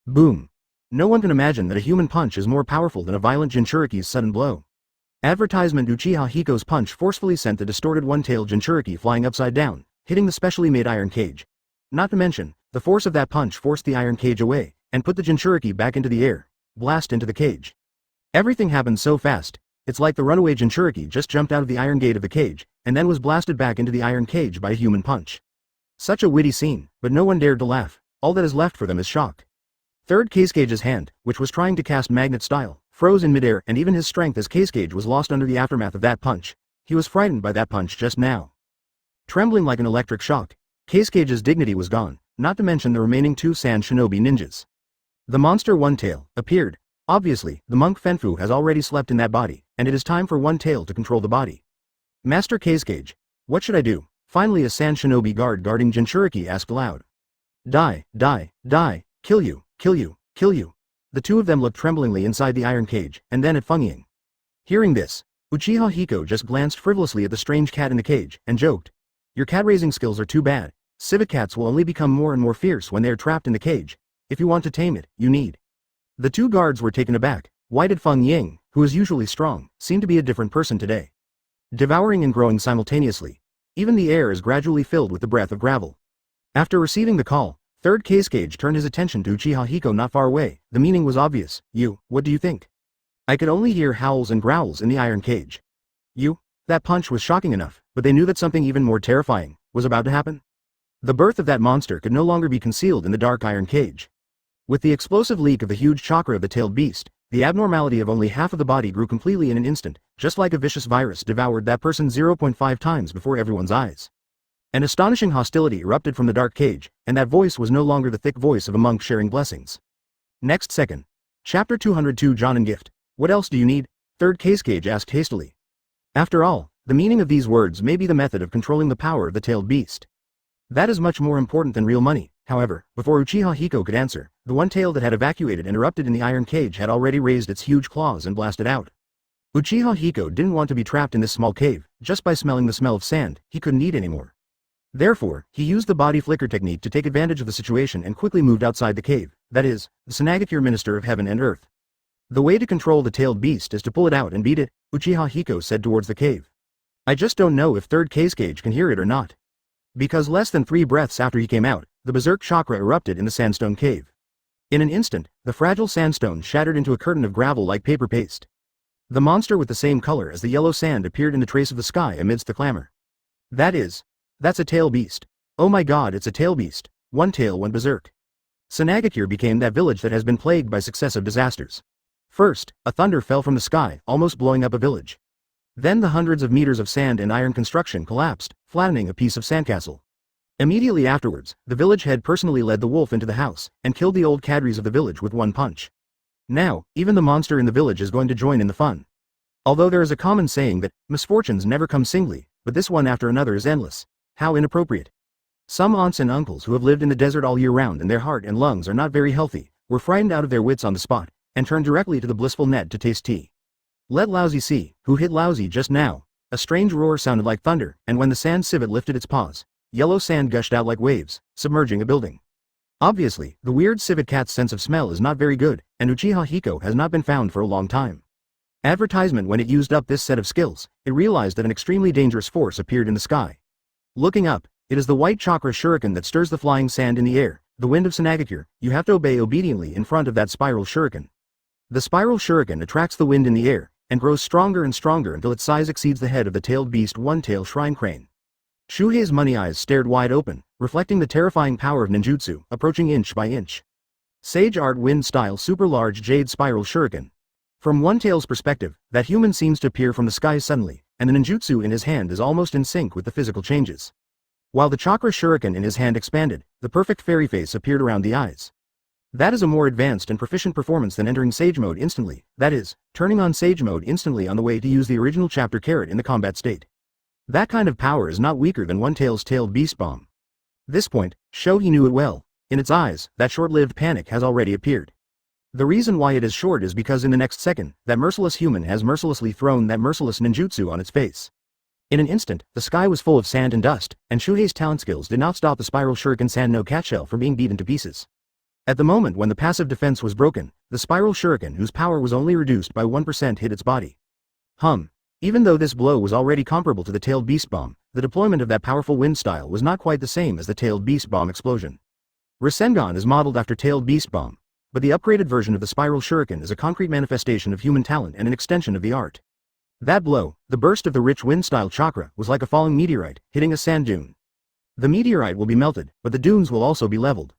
Boom. No one can imagine that a human punch is more powerful than a violent Jinchuriki's sudden blow. Advertisement: Uchiha Hiko's punch forcefully sent the distorted one-tailed Jinchuriki flying upside down, hitting the specially made iron cage. Not to mention, the force of that punch forced the iron cage away, and put the Jinchuriki back into the air. Blast into the cage. Everything happened so fast, it's like the runaway Jinchuriki just jumped out of the iron gate of the cage, and then was blasted back into the iron cage by a human punch. Such a witty scene, but no one dared to laugh. All that is left for them is shock. Third Casecage's hand, which was trying to cast magnet style, froze in midair, and even his strength as Casecage was lost under the aftermath of that punch. He was frightened by that punch just now. Trembling like an electric shock, Casecage's dignity was gone, not to mention the remaining two sand shinobi ninjas. The monster One Tail appeared. Obviously, the monk Fenfu has already slept in that body, and it is time for One Tail to control the body. Master Casecage, what should I do? Finally a sand shinobi guard guarding Jinchuriki asked aloud. Die, die, die, kill you, kill you, kill you. The two of them looked tremblingly inside the iron cage, and then at Feng Ying. Hearing this, Uchiha Hiko just glanced frivolously at the strange cat in the cage, and joked. Your cat-raising skills are too bad. Civet cats will only become more and more fierce when they are trapped in the cage. If you want to tame it, you need. The two guards were taken aback. Why did Feng Ying, who is usually strong, seem to be a different person today? Devouring and growing simultaneously. Even the air is gradually filled with the breath of gravel. After receiving the call, Third Casecage turned his attention to Uchiha Hiko not far away. The meaning was obvious. You, what do you think? I could only hear howls and growls in the iron cage. You? That punch was shocking enough, but they knew that something even more terrifying was about to happen. The birth of that monster could no longer be concealed in the dark iron cage. With the explosive leak of the huge chakra of the tailed beast, the abnormality of only half of the body grew completely in an instant, just like a vicious virus devoured that person 0.5 times before everyone's eyes. An astonishing hostility erupted from the dark cage, and that voice was no longer the thick voice of a monk sharing blessings. Next second. Chapter 202 Jonin Gift. What else do you need? Third Casecage asked hastily. After all, the meaning of these words may be the method of controlling the power of the tailed beast. That is much more important than real money. However, before Uchiha Hiko could answer, the one tail that had evacuated and erupted in the iron cage had already raised its huge claws and blasted out. Uchiha Hiko didn't want to be trapped in this small cave. Just by smelling the smell of sand, he couldn't eat anymore. Therefore, he used the body flicker technique to take advantage of the situation and quickly moved outside the cave, that is, the Sanagakure Minister of Heaven and Earth. The way to control the tailed beast is to pull it out and beat it, Uchiha Hiko said towards the cave. I just don't know if Third Casecage can hear it or not. Because less than 3 breaths after he came out, the berserk chakra erupted in the sandstone cave. In an instant, the fragile sandstone shattered into a curtain of gravel like paper paste. The monster with the same color as the yellow sand appeared in the trace of the sky amidst the clamor. That's a tail beast. Oh my god, it's a tail beast. One Tail went berserk. Sanagakure became that village that has been plagued by successive disasters. First, a thunder fell from the sky, almost blowing up a village. Then the hundreds of meters of sand and iron construction collapsed, flattening a piece of sandcastle. Immediately afterwards, the village head personally led the wolf into the house, and killed the old cadres of the village with one punch. Now, even the monster in the village is going to join in the fun. Although there is a common saying that, misfortunes never come singly, but this one after another is endless. How inappropriate. Some aunts and uncles who have lived in the desert all year round and their heart and lungs are not very healthy, were frightened out of their wits on the spot, and turned directly to the blissful Ned to taste tea. Let Lousy see, who hit Lousy just now. A strange roar sounded like thunder, and when the sand civet lifted its paws, yellow sand gushed out like waves, submerging a building. Obviously, the weird civet cat's sense of smell is not very good, and Uchiha Hiko has not been found for a long time. Advertisement: when it used up this set of skills, it realized that an extremely dangerous force appeared in the sky. Looking up, it is the white chakra shuriken that stirs the flying sand in the air, the wind of Sanagakure. You have to obey obediently in front of that spiral shuriken. The spiral shuriken attracts the wind in the air, and grows stronger and stronger until its size exceeds the head of the tailed beast One Tail Shrine Crane. Shuhei's money eyes stared wide open, reflecting the terrifying power of ninjutsu, approaching inch by inch. Sage Art Wind Style Super Large Jade Spiral Shuriken. From One Tail's perspective, that human seems to appear from the sky suddenly, and the ninjutsu in his hand is almost in sync with the physical changes. While the chakra shuriken in his hand expanded, the perfect fairy face appeared around the eyes. That is a more advanced and proficient performance than entering Sage Mode instantly, that is, turning on Sage Mode instantly on the way to use the original chapter carrot in the combat state. That kind of power is not weaker than One Tail's Tailed Beast Bomb. This point, Shohi knew it well. In its eyes, that short-lived panic has already appeared. The reason why it is short is because in the next second, that merciless human has mercilessly thrown that merciless ninjutsu on its face. In an instant, the sky was full of sand and dust, and Shuhei's talent skills did not stop the spiral shuriken sand no catshell from being beaten to pieces. At the moment when the passive defense was broken, the spiral shuriken whose power was only reduced by 1% hit its body. Even though this blow was already comparable to the Tailed Beast Bomb, the deployment of that powerful wind style was not quite the same as the Tailed Beast Bomb explosion. Rasengan is modeled after Tailed Beast Bomb, but the upgraded version of the spiral shuriken is a concrete manifestation of human talent and an extension of the art. That blow, the burst of the rich wind-style chakra, was like a falling meteorite, hitting a sand dune. The meteorite will be melted, but the dunes will also be leveled.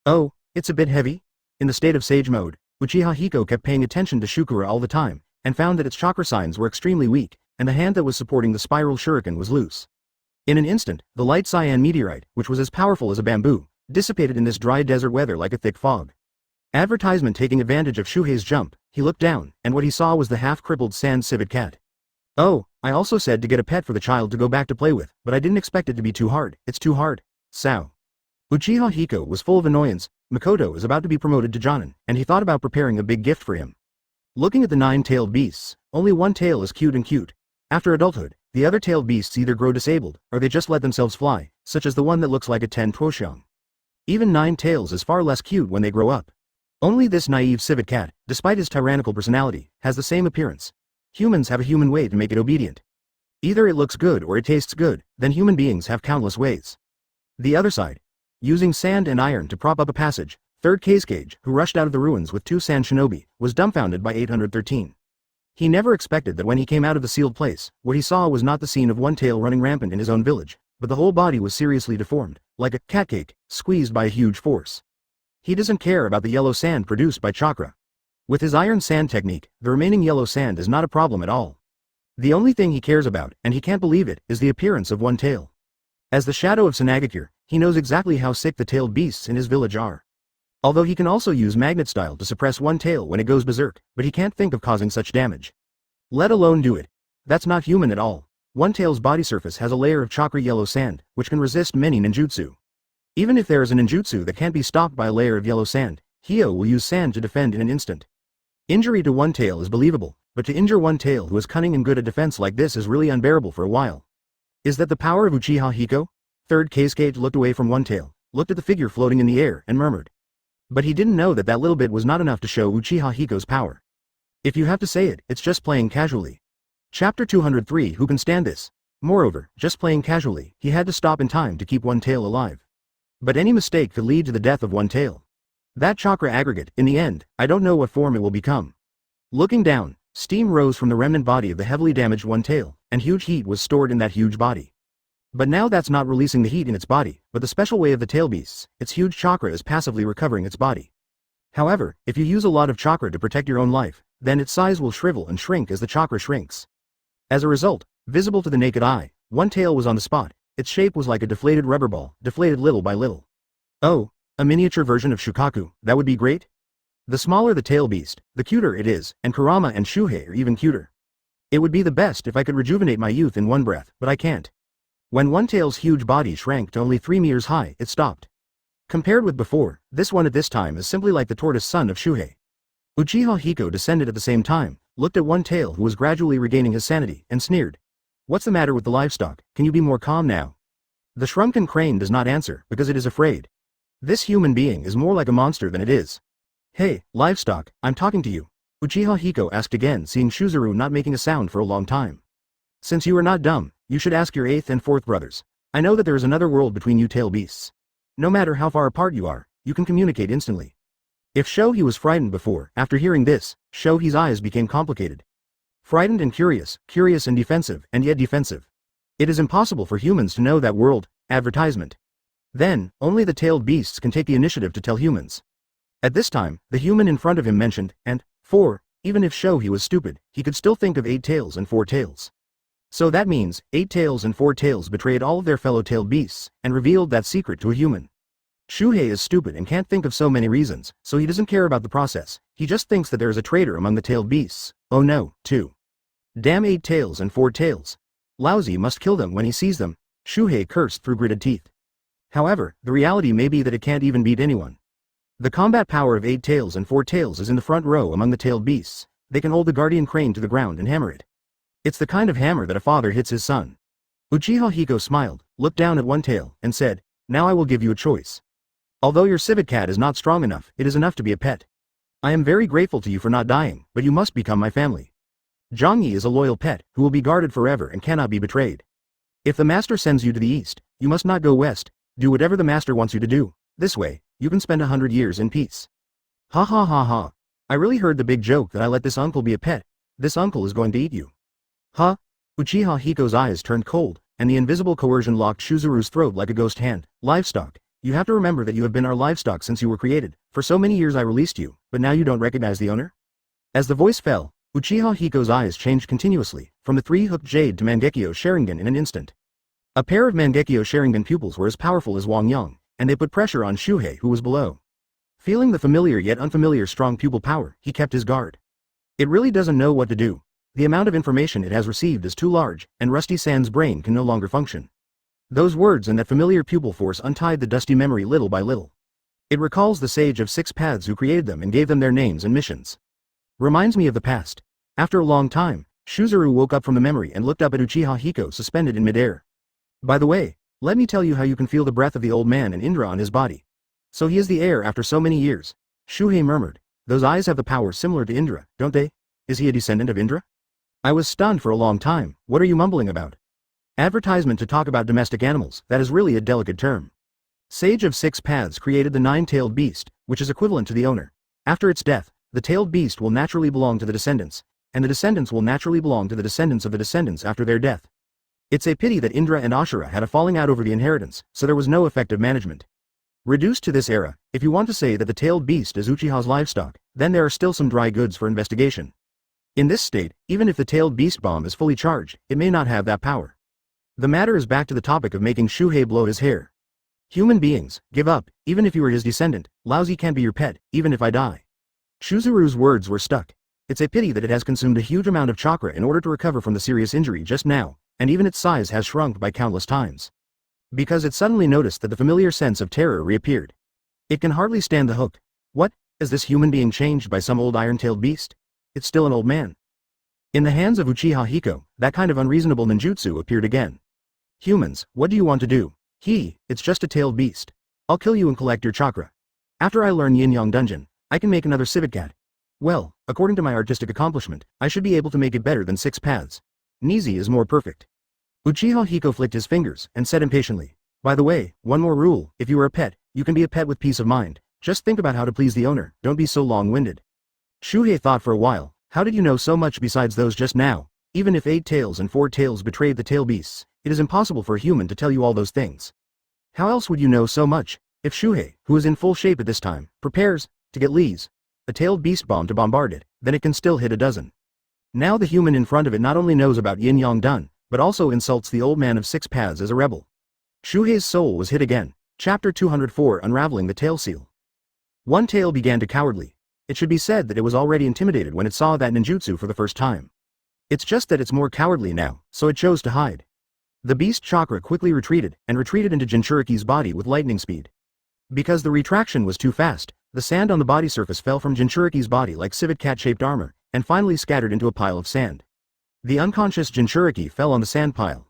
Oh, it's a bit heavy? In the state of Sage Mode, Uchiha Hiko kept paying attention to Shukura all the time, and found that its chakra signs were extremely weak, and the hand that was supporting the spiral shuriken was loose. In an instant, the light cyan meteorite, which was as powerful as a bamboo, dissipated in this dry desert weather like a thick fog. Advertisement taking advantage of Shuhei's jump, he looked down, and what he saw was the half-crippled sand civet cat. Oh, I also said to get a pet for the child to go back to play with, but I didn't expect it to be too hard. It's too hard. Sao. Uchiha Hiko was full of annoyance. Makoto is about to be promoted to Jonin, and he thought about preparing a big gift for him. Looking at the 9 tailed beasts, only one tail is cute and cute. After adulthood, the other tailed beasts either grow disabled, or they just let themselves fly, such as the one that looks like a 10 Tuoxiang. Even 9 tails is far less cute when they grow up. Only this naive civet cat, despite his tyrannical personality, has the same appearance. Humans have a human way to make it obedient. Either it looks good or it tastes good, then human beings have countless ways. The other side. Using sand and iron to prop up a passage, 3rd Kazekage, who rushed out of the ruins with 2 sand shinobi, was dumbfounded by 813. He never expected that when he came out of the sealed place, what he saw was not the scene of one tail running rampant in his own village, but the whole body was seriously deformed, like a cat cake, squeezed by a huge force. He doesn't care about the yellow sand produced by chakra. With his iron sand technique, the remaining yellow sand is not a problem at all. The only thing he cares about, and he can't believe it, is the appearance of one tail. As the shadow of Sanagakure, he knows exactly how sick the tailed beasts in his village are. Although he can also use magnet style to suppress one tail when it goes berserk, but he can't think of causing such damage. Let alone do it. That's not human at all. One tail's body surface has a layer of chakra yellow sand, which can resist many ninjutsu. Even if there is a ninjutsu that can't be stopped by a layer of yellow sand, Hyo will use sand to defend in an instant. Injury to one tail is believable, but to injure one tail who is cunning and good at defense like this is really unbearable for a while. Is that the power of Uchiha Hiko? 3rd Kazekage looked away from one tail, looked at the figure floating in the air, and murmured. But he didn't know that that little bit was not enough to show Uchiha Hiko's power. If you have to say it, it's just playing casually. Chapter 203. Who can stand this? Moreover, just playing casually, he had to stop in time to keep one tail alive. But any mistake could lead to the death of one tail. That chakra aggregate, in the end, I don't know what form it will become. Looking down, steam rose from the remnant body of the heavily damaged one tail, and huge heat was stored in that huge body. But now that's not releasing the heat in its body, but the special way of the tail beasts, its huge chakra is passively recovering its body. However, if you use a lot of chakra to protect your own life, then its size will shrivel and shrink as the chakra shrinks. As a result, visible to the naked eye, one tail was on the spot. Its shape was like a deflated rubber ball, deflated little by little. Oh, a miniature version of Shukaku, that would be great? The smaller the tail beast, the cuter it is, and Kurama and Shuhei are even cuter. It would be the best if I could rejuvenate my youth in one breath, but I can't. When one tail's huge body shrank to only 3 meters high, it stopped. Compared with before, this one at this time is simply like the tortoise son of Shuhei. Uchiha Hiko descended at the same time, looked at one tail who was gradually regaining his sanity, and sneered. What's the matter with the livestock? Can you be more calm now? The shrunken crane does not answer, because it is afraid. This human being is more like a monster than it is. Hey, livestock, I'm talking to you. Uchiha Hiko asked again, seeing Shuzuru not making a sound for a long time. Since you are not dumb, you should ask your 8th and 4th brothers. I know that there is another world between you tail beasts. No matter how far apart you are, you can communicate instantly. If Shohei was frightened before, after hearing this, Shohei's eyes became complicated. Frightened and curious, curious and defensive, and yet defensive. It is impossible for humans to know that world. Advertisement. Then, only the tailed beasts can take the initiative to tell humans. At this time, the human in front of him mentioned, and, 4, even if Shohei was stupid, he could still think of 8 tails and 4 tails. So that means, 8 tails and 4 tails betrayed all of their fellow tailed beasts, and revealed that secret to a human. Shuhei is stupid and can't think of so many reasons, so he doesn't care about the process, he just thinks that there is a traitor among the tailed beasts. Oh no, 2. Damn 8 tails and 4 tails. Lousy must kill them when he sees them, Shuhei cursed through gritted teeth. However, the reality may be that it can't even beat anyone. The combat power of 8 tails and 4 tails is in the front row among the tailed beasts. They can hold the guardian crane to the ground and hammer it. It's the kind of hammer that a father hits his son. Uchiha Hiko smiled, looked down at one tail, and said, "Now I will give you a choice. Although your civet cat is not strong enough, it is enough to be a pet. I am very grateful to you for not dying, but you must become my family. Zhangyi is a loyal pet, who will be guarded forever and cannot be betrayed. If the master sends you to the east, you must not go west, do whatever the master wants you to do, this way, you can spend 100 years in peace." Ha ha ha ha. I really heard the big joke that I let this uncle be a pet. This uncle is going to eat you. Huh? Uchiha Hiko's eyes turned cold, and the invisible coercion locked Shuzuru's throat like a ghost hand. "Livestock. You have to remember that you have been our livestock since you were created. For so many years I released you, but now you don't recognize the owner?" As the voice fell, Uchiha Hiko's eyes changed continuously, from the three-hooked jade to Mangekyo Sharingan in an instant. A pair of Mangekyo Sharingan pupils were as powerful as Wang Yang, and they put pressure on Shuhei who was below. Feeling the familiar yet unfamiliar strong pupil power, he kept his guard. It really doesn't know what to do. The amount of information it has received is too large, and Rusty Sand's brain can no longer function. Those words and that familiar pupil force untied the dusty memory little by little. It recalls the sage of 6 paths who created them and gave them their names and missions. Reminds me of the past. After a long time, Shuzuru woke up from the memory and looked up at Uchiha Hiko suspended in midair. "By the way, let me tell you how you can feel the breath of the old man and Indra on his body. So he is the heir after so many years." Shuhei murmured. "Those eyes have the power similar to Indra, don't they? Is he a descendant of Indra?" I was stunned for a long time. What are you mumbling about? Advertisement to talk about domestic animals, that is really a delicate term. Sage of 6 paths created the 9-tailed beast, which is equivalent to the owner. After its death, the tailed beast will naturally belong to the descendants, and the descendants will naturally belong to the descendants of the descendants after their death. It's a pity that Indra and Ashura had a falling out over the inheritance, so there was no effective management. Reduced to this era, if you want to say that the tailed beast is Uchiha's livestock, then there are still some dry goods for investigation. In this state, even if the tailed beast bomb is fully charged, it may not have that power. The matter is back to the topic of making Shuhei blow his hair. Human beings, give up, even if you are his descendant, lousy can't be your pet, even if I die. Shuzuru's words were stuck. It's a pity that it has consumed a huge amount of chakra in order to recover from the serious injury just now, and even its size has shrunk by countless times. Because it suddenly noticed that the familiar sense of terror reappeared. It can hardly stand the hook. What, is this human being changed by some old iron-tailed beast? It's still an old man. In the hands of Uchiha Hiko, that kind of unreasonable ninjutsu appeared again. Humans, what do you want to do? It's just a tailed beast. I'll kill you and collect your chakra. After I learn Yin-Yang Dungeon, I can make another civet cat. Well, according to my artistic accomplishment, I should be able to make it better than 6 paths. Nizi is more perfect. Uchiha Hiko flicked his fingers and said impatiently, "By the way, one more rule, if you are a pet, you can be a pet with peace of mind. Just think about how to please the owner, don't be so long-winded." Shuhei thought for a while, how did you know so much besides those just now? Even if 8 tails and 4 tails betrayed the tail beasts, it is impossible for a human to tell you all those things. How else would you know so much? If Shuhei, who is in full shape at this time, prepares to get Lee's a tailed beast bomb to bombard it, then it can still hit a dozen. Now the human in front of it not only knows about Yin-Yang Dun, but also insults the old man of 6 paths as a rebel. Shuhei's soul was hit again. Chapter 204 Unraveling the Tail Seal. One tail began to cowardly. It should be said that it was already intimidated when it saw that ninjutsu for the first time. It's just that it's more cowardly now, so it chose to hide. The beast chakra quickly retreated into Jinchuriki's body with lightning speed. Because the retraction was too fast, the sand on the body surface fell from Jinchuriki's body like civet cat-shaped armor, and finally scattered into a pile of sand. The unconscious Jinchuriki fell on the sand pile.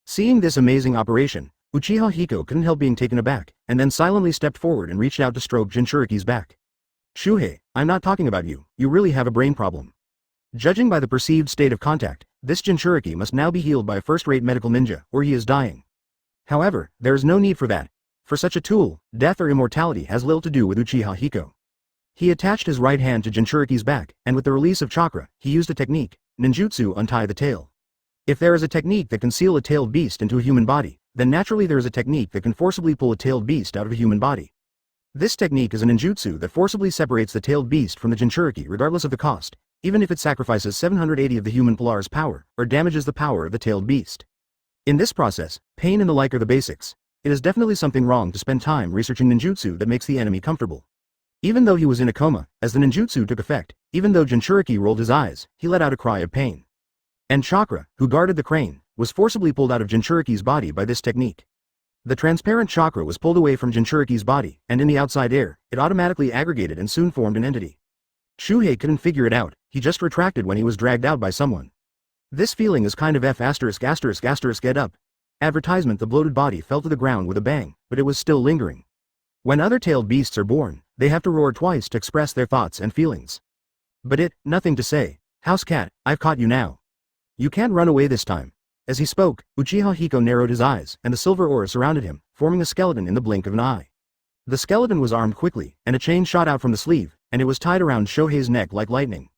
Seeing this amazing operation, Uchiha Hiko couldn't help being taken aback, and then silently stepped forward and reached out to stroke Jinchuriki's back. "Shuhei, I'm not talking about you, you really have a brain problem. Judging by the perceived state of contact, this Jinchuriki must now be healed by a first-rate medical ninja, or he is dying. However, there is no need for that. For such a tool, death or immortality has little to do with Uchiha Hiko." He attached his right hand to Jinchuriki's back, and with the release of chakra, he used a technique, ninjutsu untie the tail. If there is a technique that can seal a tailed beast into a human body, then naturally there is a technique that can forcibly pull a tailed beast out of a human body. This technique is a ninjutsu that forcibly separates the tailed beast from the Jinchuriki regardless of the cost, even if it sacrifices 780 of the human Pilar's power, or damages the power of the tailed beast. In this process, pain and the like are the basics. It is definitely something wrong to spend time researching ninjutsu that makes the enemy comfortable. Even though he was in a coma, as the ninjutsu took effect, even though Jinchuriki rolled his eyes, he let out a cry of pain. And Chakra, who guarded the crane, was forcibly pulled out of Jinchuriki's body by this technique. The transparent chakra was pulled away from Jinchuriki's body, and in the outside air, it automatically aggregated and soon formed an entity. Shuhei couldn't figure it out, he just retracted when he was dragged out by someone. This feeling is kind of get up. Advertisement. The bloated body fell to the ground with a bang, but it was still lingering. When other tailed beasts are born, they have to roar twice to express their thoughts and feelings. But nothing to say. House cat, I've caught you now. You can't run away this time. As he spoke, Uchiha Hiko narrowed his eyes, and the silver aura surrounded him, forming a skeleton in the blink of an eye. The skeleton was armed quickly, and a chain shot out from the sleeve, and it was tied around Shohei's neck like lightning.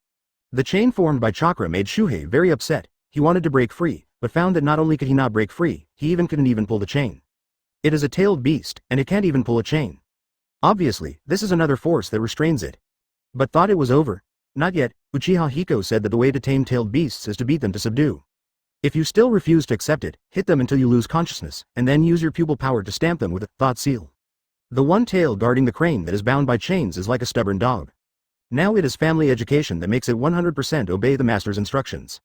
The chain formed by chakra made Shuhei very upset. He wanted to break free, but found that not only could he not break free, he couldn't even pull the chain. It is a tailed beast, and it can't even pull a chain. Obviously, this is another force that restrains it. But thought it was over? Not yet. Uchiha Hiko said that the way to tame tailed beasts is to beat them to subdue. If you still refuse to accept it, hit them until you lose consciousness, and then use your pupil power to stamp them with a thought seal. The one tail guarding the crane that is bound by chains is like a stubborn dog. Now it is family education that makes it 100% obey the master's instructions.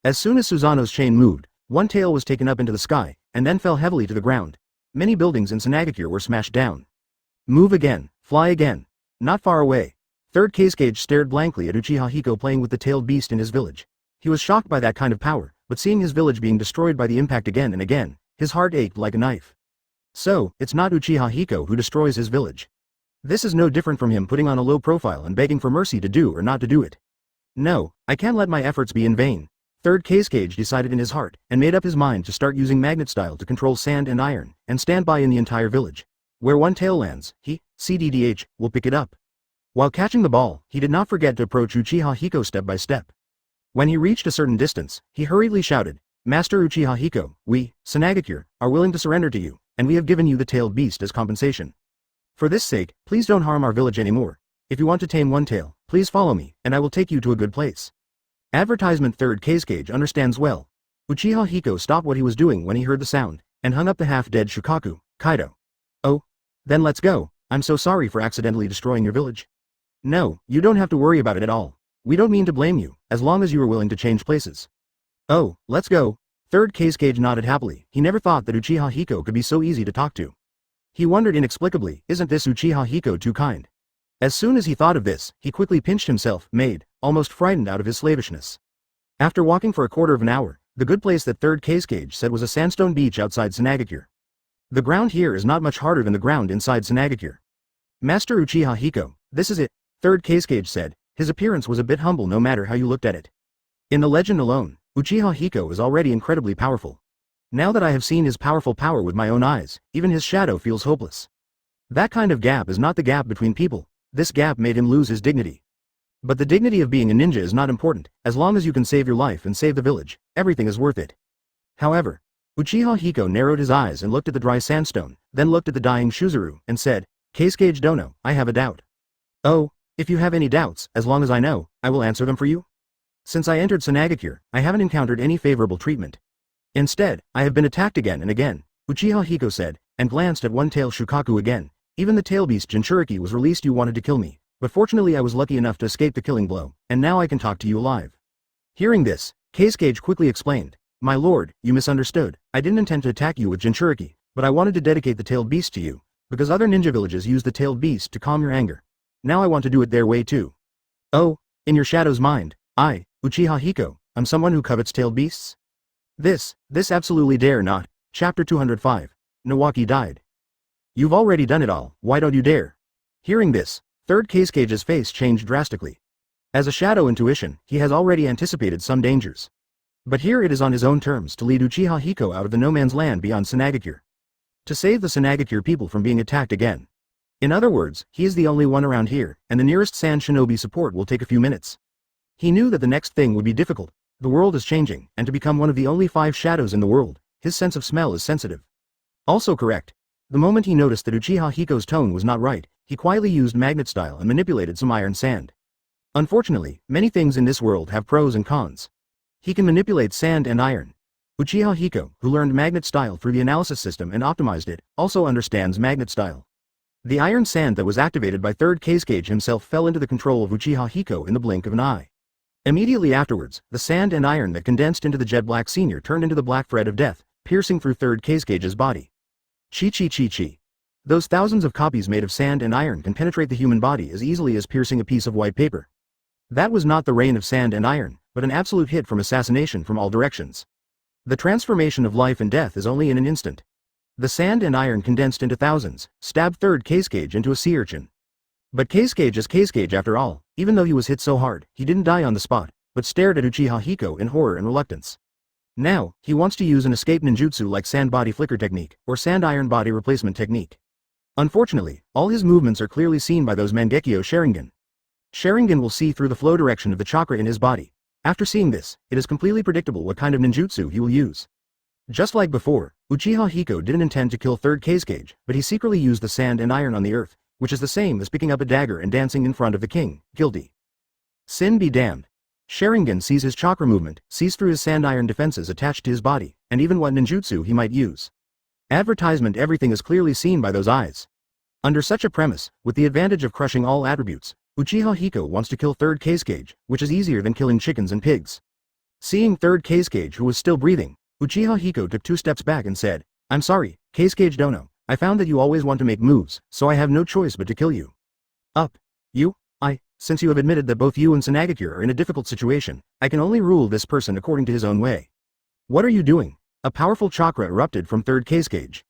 As soon as Susanoo's chain moved, one tail was taken up into the sky, and then fell heavily to the ground. Many buildings in Sunagakure were smashed down. Move again, fly again. Not far away. Third Kasegage stared blankly at Uchiha Hiko playing with the tailed beast in his village. He was shocked by that kind of power, but seeing his village being destroyed by the impact again and again, his heart ached like a knife. So, it's not Uchiha Hiko who destroys his village. This is no different from him putting on a low profile and begging for mercy to do or not to do it. No, I can't let my efforts be in vain. Third Kasegage decided in his heart, and made up his mind to start using magnet style to control sand and iron, and stand by in the entire village. Where one tail lands, he, CDDH, will pick it up. While catching the ball, he did not forget to approach Uchiha Hiko step by step. When he reached a certain distance, he hurriedly shouted, Master Uchiha Hiko, we, Sunagakure, are willing to surrender to you, and we have given you the tailed beast as compensation. For this sake, please don't harm our village anymore. If you want to tame one tail, please follow me, and I will take you to a good place. Advertisement. Third Kasegage understands well. Uchiha Hiko stopped what he was doing when he heard the sound, and hung up the half-dead Shukaku, Kaido. Oh? Then let's go. I'm so sorry for accidentally destroying your village. No, you don't have to worry about it at all. We don't mean to blame you, as long as you are willing to change places. Oh, let's go. Third Kasegage nodded happily. He never thought that Uchiha Hiko could be so easy to talk to. He wondered inexplicably, isn't this Uchiha Hiko too kind? As soon as he thought of this, he quickly pinched himself, almost frightened out of his slavishness. After walking for a quarter of an hour, the good place that Third Kasegage said was a sandstone beach outside Sunagakure. The ground here is not much harder than the ground inside Sunagakure. Master Uchiha Hiko, this is it, Third Kasegage said. His appearance was a bit humble no matter how you looked at it. In the legend alone, Uchiha Hiko is already incredibly powerful. Now that I have seen his powerful power with my own eyes, even his shadow feels hopeless. That kind of gap is not the gap between people. This gap made him lose his dignity. But the dignity of being a ninja is not important. As long as you can save your life and save the village, everything is worth it. However, Uchiha Hiko narrowed his eyes and looked at the dry sandstone, then looked at the dying Shuzuru, and said, Kasegage Dono, I have a doubt. Oh, if you have any doubts, as long as I know, I will answer them for you. Since I entered Sunagakure, I haven't encountered any favorable treatment. Instead, I have been attacked again and again, Uchiha Hiko said, and glanced at one-tail Shukaku again. Even the tail beast Jinchuriki was released. You wanted to kill me, but fortunately I was lucky enough to escape the killing blow, and now I can talk to you alive. Hearing this, Kasegage quickly explained, My lord, you misunderstood. I didn't intend to attack you with Jinchuriki, but I wanted to dedicate the tailed beast to you, because other ninja villages use the tailed beast to calm your anger. Now I want to do it their way too. Oh, in your shadow's mind, I, Uchiha Hiko, am someone who covets tailed beasts? This absolutely dare not. Chapter 205. Nawaki died. You've already done it all, why don't you dare? Hearing this, Third Kasegage's face changed drastically. As a shadow intuition, he has already anticipated some dangers. But here it is on his own terms to lead Uchiha Hiko out of the no man's land beyond Sunagakure. To save the Sunagakure people from being attacked again. In other words, he is the only one around here, and the nearest sand shinobi support will take a few minutes. He knew that the next thing would be difficult. The world is changing, and to become one of the only 5 shadows in the world, his sense of smell is sensitive. Also correct. The moment he noticed that Uchiha Hiko's tone was not right, he quietly used magnet style and manipulated some iron sand. Unfortunately, many things in this world have pros and cons. He can manipulate sand and iron. Uchiha Hiko, who learned magnet style through the analysis system and optimized it, also understands magnet style. The iron sand that was activated by Third Kasegage himself fell into the control of Uchiha Hiko in the blink of an eye. Immediately afterwards, the sand and iron that condensed into the jet black senior turned into the black thread of death, piercing through Third Kasegage's body. Chi. Those thousands of copies made of sand and iron can penetrate the human body as easily as piercing a piece of white paper. That was not the rain of sand and iron, but an absolute hit from assassination from all directions. The transformation of life and death is only in an instant. The sand and iron condensed into thousands, stabbed third Cage into a sea urchin. But Cage is Cage after all. Even though he was hit so hard, he didn't die on the spot, but stared at Uchiha Hiko in horror and reluctance. Now, he wants to use an escape ninjutsu like sand body flicker technique, or sand iron body replacement technique. Unfortunately, all his movements are clearly seen by those Mangekyo Sharingan. Sharingan will see through the flow direction of the chakra in his body. After seeing this, it is completely predictable what kind of ninjutsu he will use. Just like before, Uchiha Hiko didn't intend to kill third Cage, but he secretly used the sand and iron on the earth, which is the same as picking up a dagger and dancing in front of the king, guilty. Sin be damned. Sharingan sees his chakra movement, sees through his sand iron defenses attached to his body, and even what ninjutsu he might use. Advertisement everything is clearly seen by those eyes. Under such a premise, with the advantage of crushing all attributes, Uchiha Hiko wants to kill third Cage, which is easier than killing chickens and pigs. Seeing third Cage who was still breathing, Uchiha Hiko took 2 steps back and said, "I'm sorry, Cage Dono, I found that you always want to make moves, so I have no choice but to kill you." Up. You? Since you have admitted that both you and Sanagakure are in a difficult situation, I can only rule this person according to his own way. What are you doing? A powerful chakra erupted from third Cage.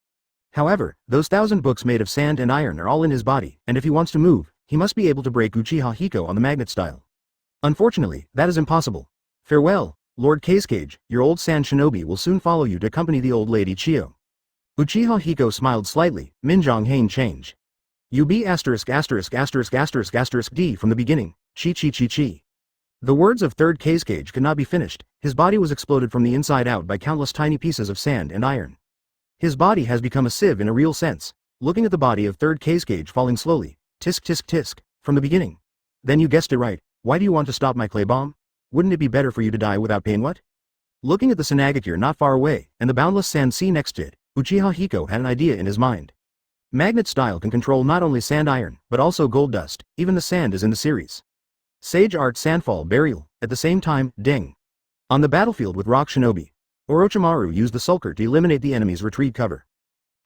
However, those 1,000 books made of sand and iron are all in his body, and if he wants to move, he must be able to break Uchiha Hiko on the magnet style. Unfortunately, that is impossible. Farewell, Lord Cage, your old sand shinobi will soon follow you to accompany the old lady Chio. Uchiha Hiko smiled slightly, Minjong Hain change. You be ********** D from the beginning, chi. The words of third Cage could not be finished, his body was exploded from the inside out by countless tiny pieces of sand and iron. His body has become a sieve in a real sense, looking at the body of third Cage falling slowly, tisk, from the beginning. Then you guessed it right, why do you want to stop my clay bomb? Wouldn't it be better for you to die without pain? What? Looking at the Sanagakure not far away, and the boundless sand sea next to it, Uchiha Hiko had an idea in his mind. Magnet style can control not only sand iron, but also gold dust, even the sand is in the series. Sage Art Sandfall Burial, at the same time, ding. On the battlefield with Rock Shinobi, Orochimaru used the sulker to eliminate the enemy's retreat cover.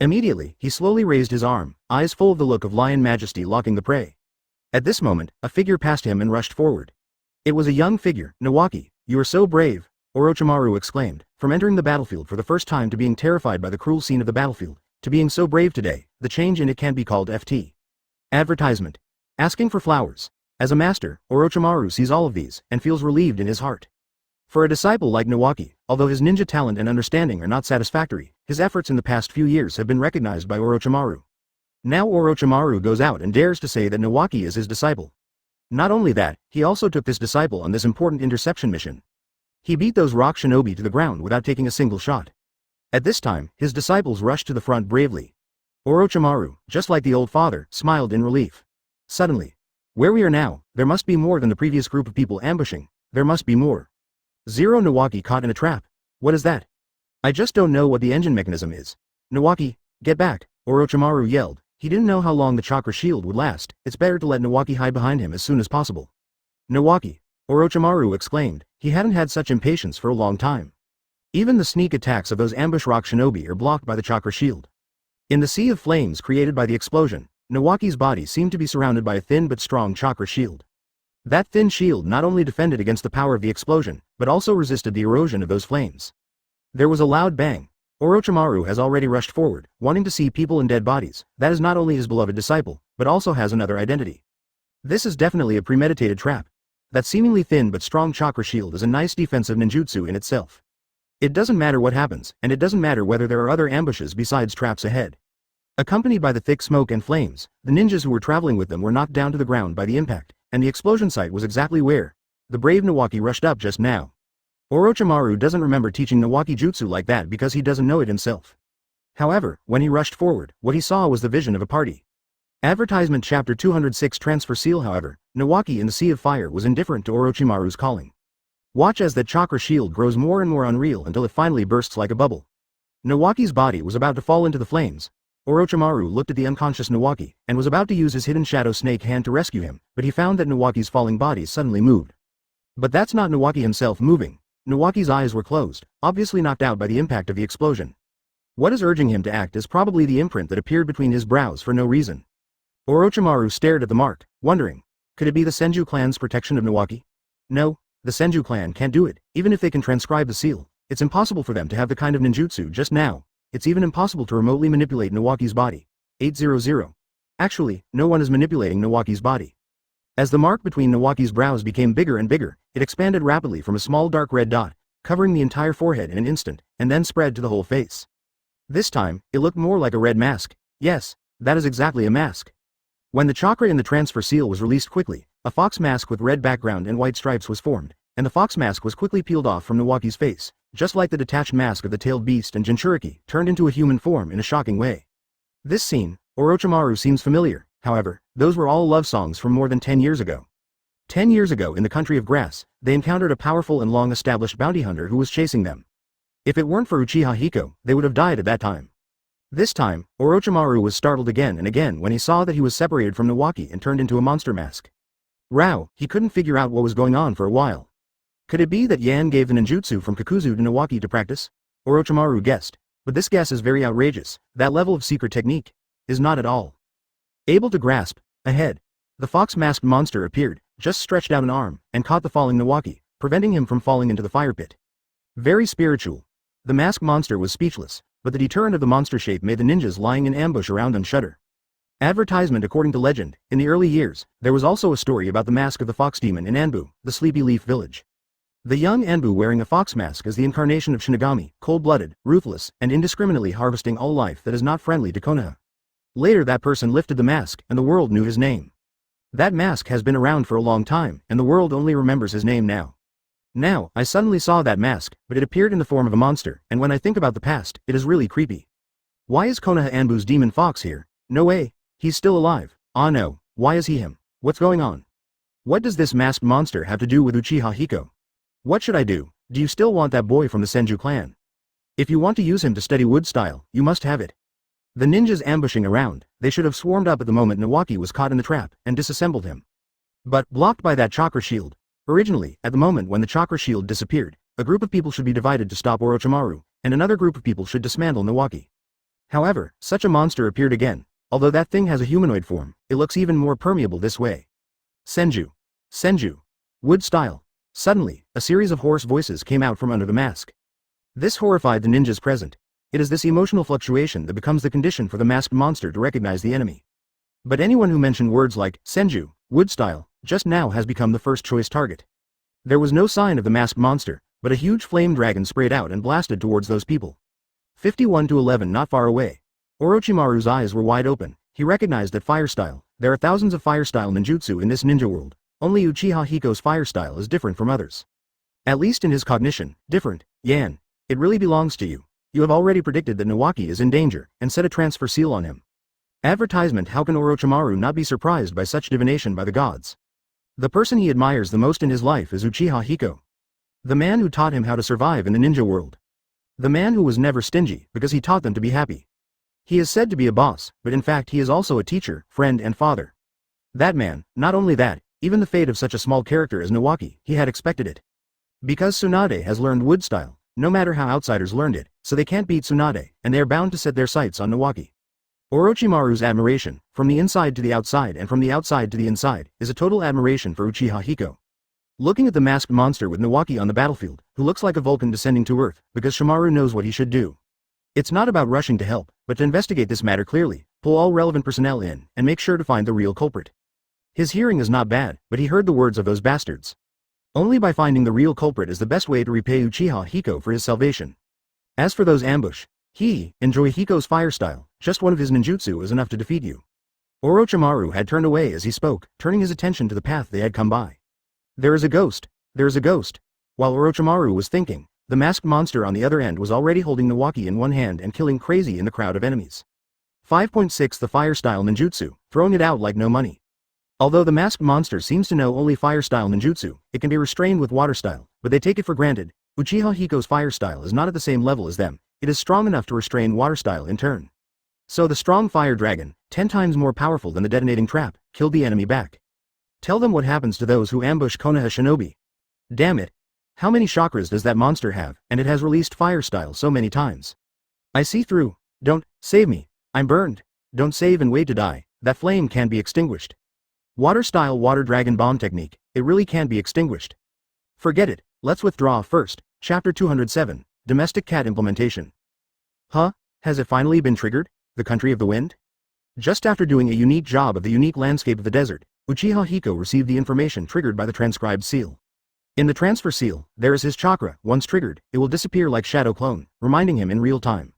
Immediately, he slowly raised his arm, eyes full of the look of lion majesty locking the prey. At this moment, a figure passed him and rushed forward. It was a young figure. Nawaki, you are so brave, Orochimaru exclaimed, from entering the battlefield for the first time to being terrified by the cruel scene of the battlefield, to being so brave today, the change in it can be called FT. Advertisement. Asking for flowers. As a master, Orochimaru sees all of these, and feels relieved in his heart. For a disciple like Nawaki, although his ninja talent and understanding are not satisfactory, his efforts in the past few years have been recognized by Orochimaru. Now Orochimaru goes out and dares to say that Nawaki is his disciple. Not only that, he also took this disciple on this important interception mission. He beat those rock shinobi to the ground without taking a single shot. At this time, his disciples rushed to the front bravely. Orochimaru, just like the old father, smiled in relief. Suddenly, where we are now, there must be more than the previous group of people ambushing, there must be more. Zero Nawaki caught in a trap. What is that? I just don't know what the engine mechanism is. Nawaki, get back, Orochimaru yelled. He didn't know how long the chakra shield would last, it's better to let Nawaki hide behind him as soon as possible. Nawaki, Orochimaru exclaimed, he hadn't had such impatience for a long time. Even the sneak attacks of those ambush rock shinobi are blocked by the chakra shield. In the sea of flames created by the explosion, Nawaki's body seemed to be surrounded by a thin but strong chakra shield. That thin shield not only defended against the power of the explosion, but also resisted the erosion of those flames. There was a loud bang. Orochimaru has already rushed forward, wanting to see people and dead bodies. That is not only his beloved disciple, but also has another identity. This is definitely a premeditated trap. That seemingly thin but strong chakra shield is a nice defensive ninjutsu in itself. It doesn't matter what happens, and it doesn't matter whether there are other ambushes besides traps ahead. Accompanied by the thick smoke and flames, the ninjas who were traveling with them were knocked down to the ground by the impact, and the explosion site was exactly where the brave Nawaki rushed up just now. Orochimaru doesn't remember teaching Nawaki jutsu like that because he doesn't know it himself. However, when he rushed forward, what he saw was the vision of a party. Advertisement Chapter 206 Transfer Seal. However, Nawaki in the Sea of Fire was indifferent to Orochimaru's calling. Watch as that chakra shield grows more and more unreal until it finally bursts like a bubble. Nawaki's body was about to fall into the flames. Orochimaru looked at the unconscious Nawaki, and was about to use his hidden shadow snake hand to rescue him, but he found that Nawaki's falling body suddenly moved. But that's not Nawaki himself moving. Nawaki's eyes were closed, obviously knocked out by the impact of the explosion. What is urging him to act is probably the imprint that appeared between his brows for no reason. Orochimaru stared at the mark, wondering, could it be the Senju clan's protection of Nawaki? No, the Senju clan can't do it, even if they can transcribe the seal. It's impossible for them to have the kind of ninjutsu just now. It's even impossible to remotely manipulate Nawaki's body. 800. Actually, no one is manipulating Nawaki's body. As the mark between Nawaki's brows became bigger and bigger, it expanded rapidly from a small dark red dot, covering the entire forehead in an instant, and then spread to the whole face. This time, it looked more like a red mask. Yes, that is exactly a mask. When the chakra in the transfer seal was released quickly, a fox mask with red background and white stripes was formed, and the fox mask was quickly peeled off from Nawaki's face, just like the detached mask of the tailed beast and Jinchuriki turned into a human form in a shocking way. This scene, Orochimaru seems familiar, however, those were all love songs from more than 10 years ago. 10 years ago in the country of grass, they encountered a powerful and long-established bounty hunter who was chasing them. If it weren't for Uchiha Hiko, they would have died at that time. This time, Orochimaru was startled again and again when he saw that he was separated from Nawaki and turned into a monster mask. Rao, he couldn't figure out what was going on for a while. Could it be that Yan gave the ninjutsu from Kakuzu to Nawaki to practice? Orochimaru guessed. But this guess is very outrageous. That level of secret technique is not at all able to grasp. Ahead, the fox-masked monster appeared, just stretched out an arm, and caught the falling Nawaki, preventing him from falling into the fire pit. Very spiritual. The masked monster was speechless, but the deterrent of the monster shape made the ninjas lying in ambush around them shudder. Advertisement. According to legend, in the early years, there was also a story about the mask of the fox demon in Anbu, the Sleepy Leaf Village. The young Anbu wearing a fox mask is the incarnation of Shinigami, cold-blooded, ruthless, and indiscriminately harvesting all life that is not friendly to Konoha. Later that person lifted the mask, and the world knew his name. That mask has been around for a long time, and the world only remembers his name now. Now, I suddenly saw that mask, but it appeared in the form of a monster, and when I think about the past, it is really creepy. Why is Konoha Anbu's demon fox here? No way, he's still alive. Ah no, why is he him? What's going on? What does this masked monster have to do with Uchiha Hiko? What should I do? Do you still want that boy from the Senju clan? If you want to use him to study wood style, you must have it. The ninjas ambushing around, they should have swarmed up at the moment Nawaki was caught in the trap, and disassembled him. But, blocked by that chakra shield. Originally, at the moment when the chakra shield disappeared, a group of people should be divided to stop Orochimaru, and another group of people should dismantle Nawaki. However, such a monster appeared again. Although that thing has a humanoid form, it looks even more permeable this way. Senju. Senju. Wood style. Suddenly, a series of hoarse voices came out from under the mask. This horrified the ninjas present. It is this emotional fluctuation that becomes the condition for the masked monster to recognize the enemy. But anyone who mentioned words like Senju, wood style, just now has become the first choice target. There was no sign of the masked monster, but a huge flame dragon sprayed out and blasted towards those people. 51-11 not far away. Orochimaru's eyes were wide open. He recognized that fire style. There are thousands of fire style ninjutsu in this ninja world. Only Uchiha Hiko's fire style is different from others. At least in his cognition, different. Yan, it really belongs to you. You have already predicted that Nawaki is in danger, and set a transfer seal on him. Advertisement. How can Orochimaru not be surprised by such divination by the gods? The person he admires the most in his life is Uchiha Hiko. The man who taught him how to survive in the ninja world. The man who was never stingy, because he taught them to be happy. He is said to be a boss, but in fact he is also a teacher, friend and father. That man, not only that, even the fate of such a small character as Nawaki, he had expected it. Because Tsunade has learned wood style, no matter how outsiders learned it, so they can't beat Tsunade, and they are bound to set their sights on Nawaki. Orochimaru's admiration, from the inside to the outside and from the outside to the inside, is a total admiration for Uchiha Hiko. Looking at the masked monster with Nawaki on the battlefield, who looks like a Vulcan descending to Earth, because Shimaru knows what he should do. It's not about rushing to help, but to investigate this matter clearly, pull all relevant personnel in, and make sure to find the real culprit. His hearing is not bad, but he heard the words of those bastards. Only by finding the real culprit is the best way to repay Uchiha Hiko for his salvation. As for those ambush, enjoy Hiko's fire style, just one of his ninjutsu is enough to defeat you. Orochimaru had turned away as he spoke, turning his attention to the path they had come by. There is a ghost, there is a ghost. While Orochimaru was thinking, the masked monster on the other end was already holding Nawaki in one hand and killing crazy in the crowd of enemies. 5.6 The fire style ninjutsu, throwing it out like no money. Although the masked monster seems to know only fire style ninjutsu, it can be restrained with water style, but they take it for granted. Uchiha Hiko's fire style is not at the same level as them. It is strong enough to restrain water style in turn. So the strong fire dragon, 10 times more powerful than the detonating trap, killed the enemy back. Tell them what happens to those who ambush Konoha shinobi. Damn it. How many chakras does that monster have, and it has released fire style so many times? I see through. Don't, save me. I'm burned. Don't save and wait to die. That flame can't be extinguished. Water style water dragon bomb technique, it really can't be extinguished. Forget it, let's withdraw first. Chapter 207. Domestic cat implementation. Huh? Has it finally been triggered? The country of the wind? Just after doing a unique job of the unique landscape of the desert, Uchiha Hiko received the information triggered by the transcribed seal. In the transfer seal, there is his chakra. Once triggered, it will disappear like shadow clone, reminding him in real time.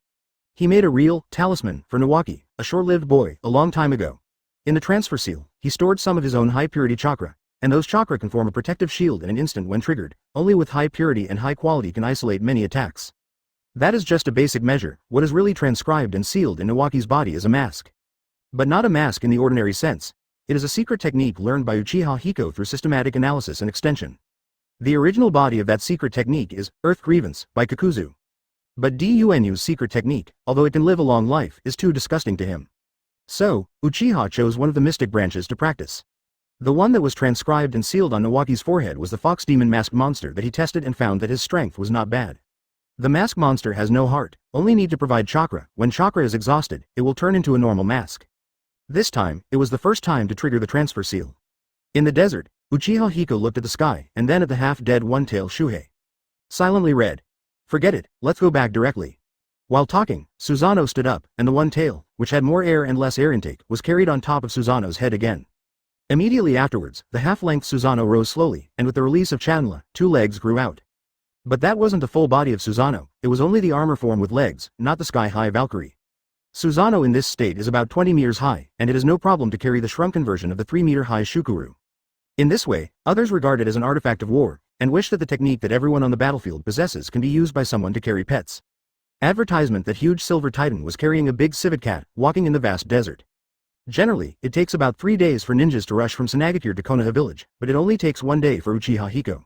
He made a real talisman for Nawaki, a short-lived boy, a long time ago. In the transfer seal, he stored some of his own high-purity chakra, and those chakra can form a protective shield in an instant when triggered. Only with high purity and high quality can isolate many attacks. That is just a basic measure. What is really transcribed and sealed in Nawaki's body is a mask. But not a mask in the ordinary sense. It is a secret technique learned by Uchiha Hiko through systematic analysis and extension. The original body of that secret technique is Earth Grievance by Kakuzu. But Dunu's secret technique, although it can live a long life, is too disgusting to him. So, Uchiha chose one of the mystic branches to practice. The one that was transcribed and sealed on Nawaki's forehead was the Fox Demon Mask Monster that he tested and found that his strength was not bad. The mask monster has no heart, only need to provide chakra. When chakra is exhausted, it will turn into a normal mask. This time, it was the first time to trigger the transfer seal. In the desert, Uchiha Hiko looked at the sky and then at the half-dead one-tail Shuhei. Silently read. Forget it, let's go back directly. While talking, Susanoo stood up, and the one tail, which had more air and less air intake, was carried on top of Susanoo's head again. Immediately afterwards, the half-length Susanoo rose slowly, and with the release of Chanla, 2 legs grew out. But that wasn't the full body of Susanoo, it was only the armor form with legs, not the sky-high Valkyrie. Susanoo in this state is about 20 meters high, and it is no problem to carry the shrunken version of the 3-meter-high Shukuru. In this way, others regard it as an artifact of war, and wish that the technique that everyone on the battlefield possesses can be used by someone to carry pets. Advertisement that huge silver titan was carrying a big civet cat, walking in the vast desert. Generally, it takes about 3 days for ninjas to rush from Sanagature to Konoha village, but it only takes 1 day for Uchiha Hiko.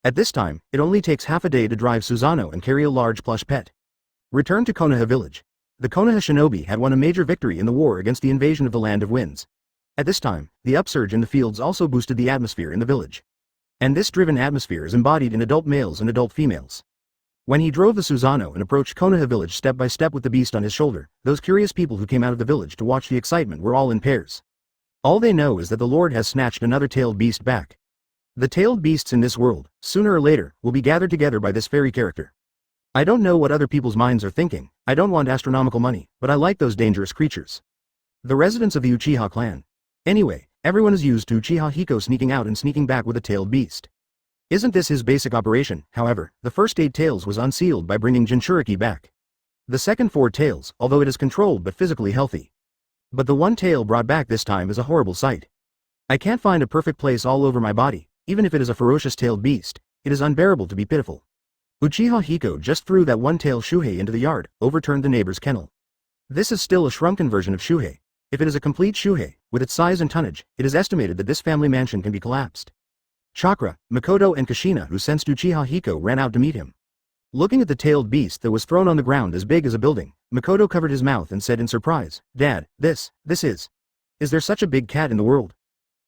At this time, it only takes half a day to drive Susanoo and carry a large plush pet. Return to Konoha village. The Konoha shinobi had won a major victory in the war against the invasion of the Land of Winds. At this time, the upsurge in the fields also boosted the atmosphere in the village. And this driven atmosphere is embodied in adult males and adult females. When he drove the Susanoo and approached Konoha village step by step with the beast on his shoulder, those curious people who came out of the village to watch the excitement were all in pairs. All they know is that the Lord has snatched another tailed beast back. The tailed beasts in this world, sooner or later, will be gathered together by this fairy character. I don't know what other people's minds are thinking, I don't want astronomical money, but I like those dangerous creatures. The residents of the Uchiha clan. Anyway, everyone is used to Uchiha Hiko sneaking out and sneaking back with a tailed beast. Isn't this his basic operation? However, the first 8 tails was unsealed by bringing Jinchuriki back. The second 4 tails, although it is controlled but physically healthy. But the one tail brought back this time is a horrible sight. I can't find a perfect place all over my body, even if it is a ferocious tailed beast, it is unbearable to be pitiful. Uchiha Hiko just threw that one-tail Shuhei into the yard, overturned the neighbor's kennel. This is still a shrunken version of Shuhei. If it is a complete Shuhei, with its size and tonnage, it is estimated that this family mansion can be collapsed. Chakra, Makoto and Kushina who sensed Uchiha Hiko ran out to meet him. Looking at the tailed beast that was thrown on the ground as big as a building, Makoto covered his mouth and said in surprise, Dad, this is. Is there such a big cat in the world?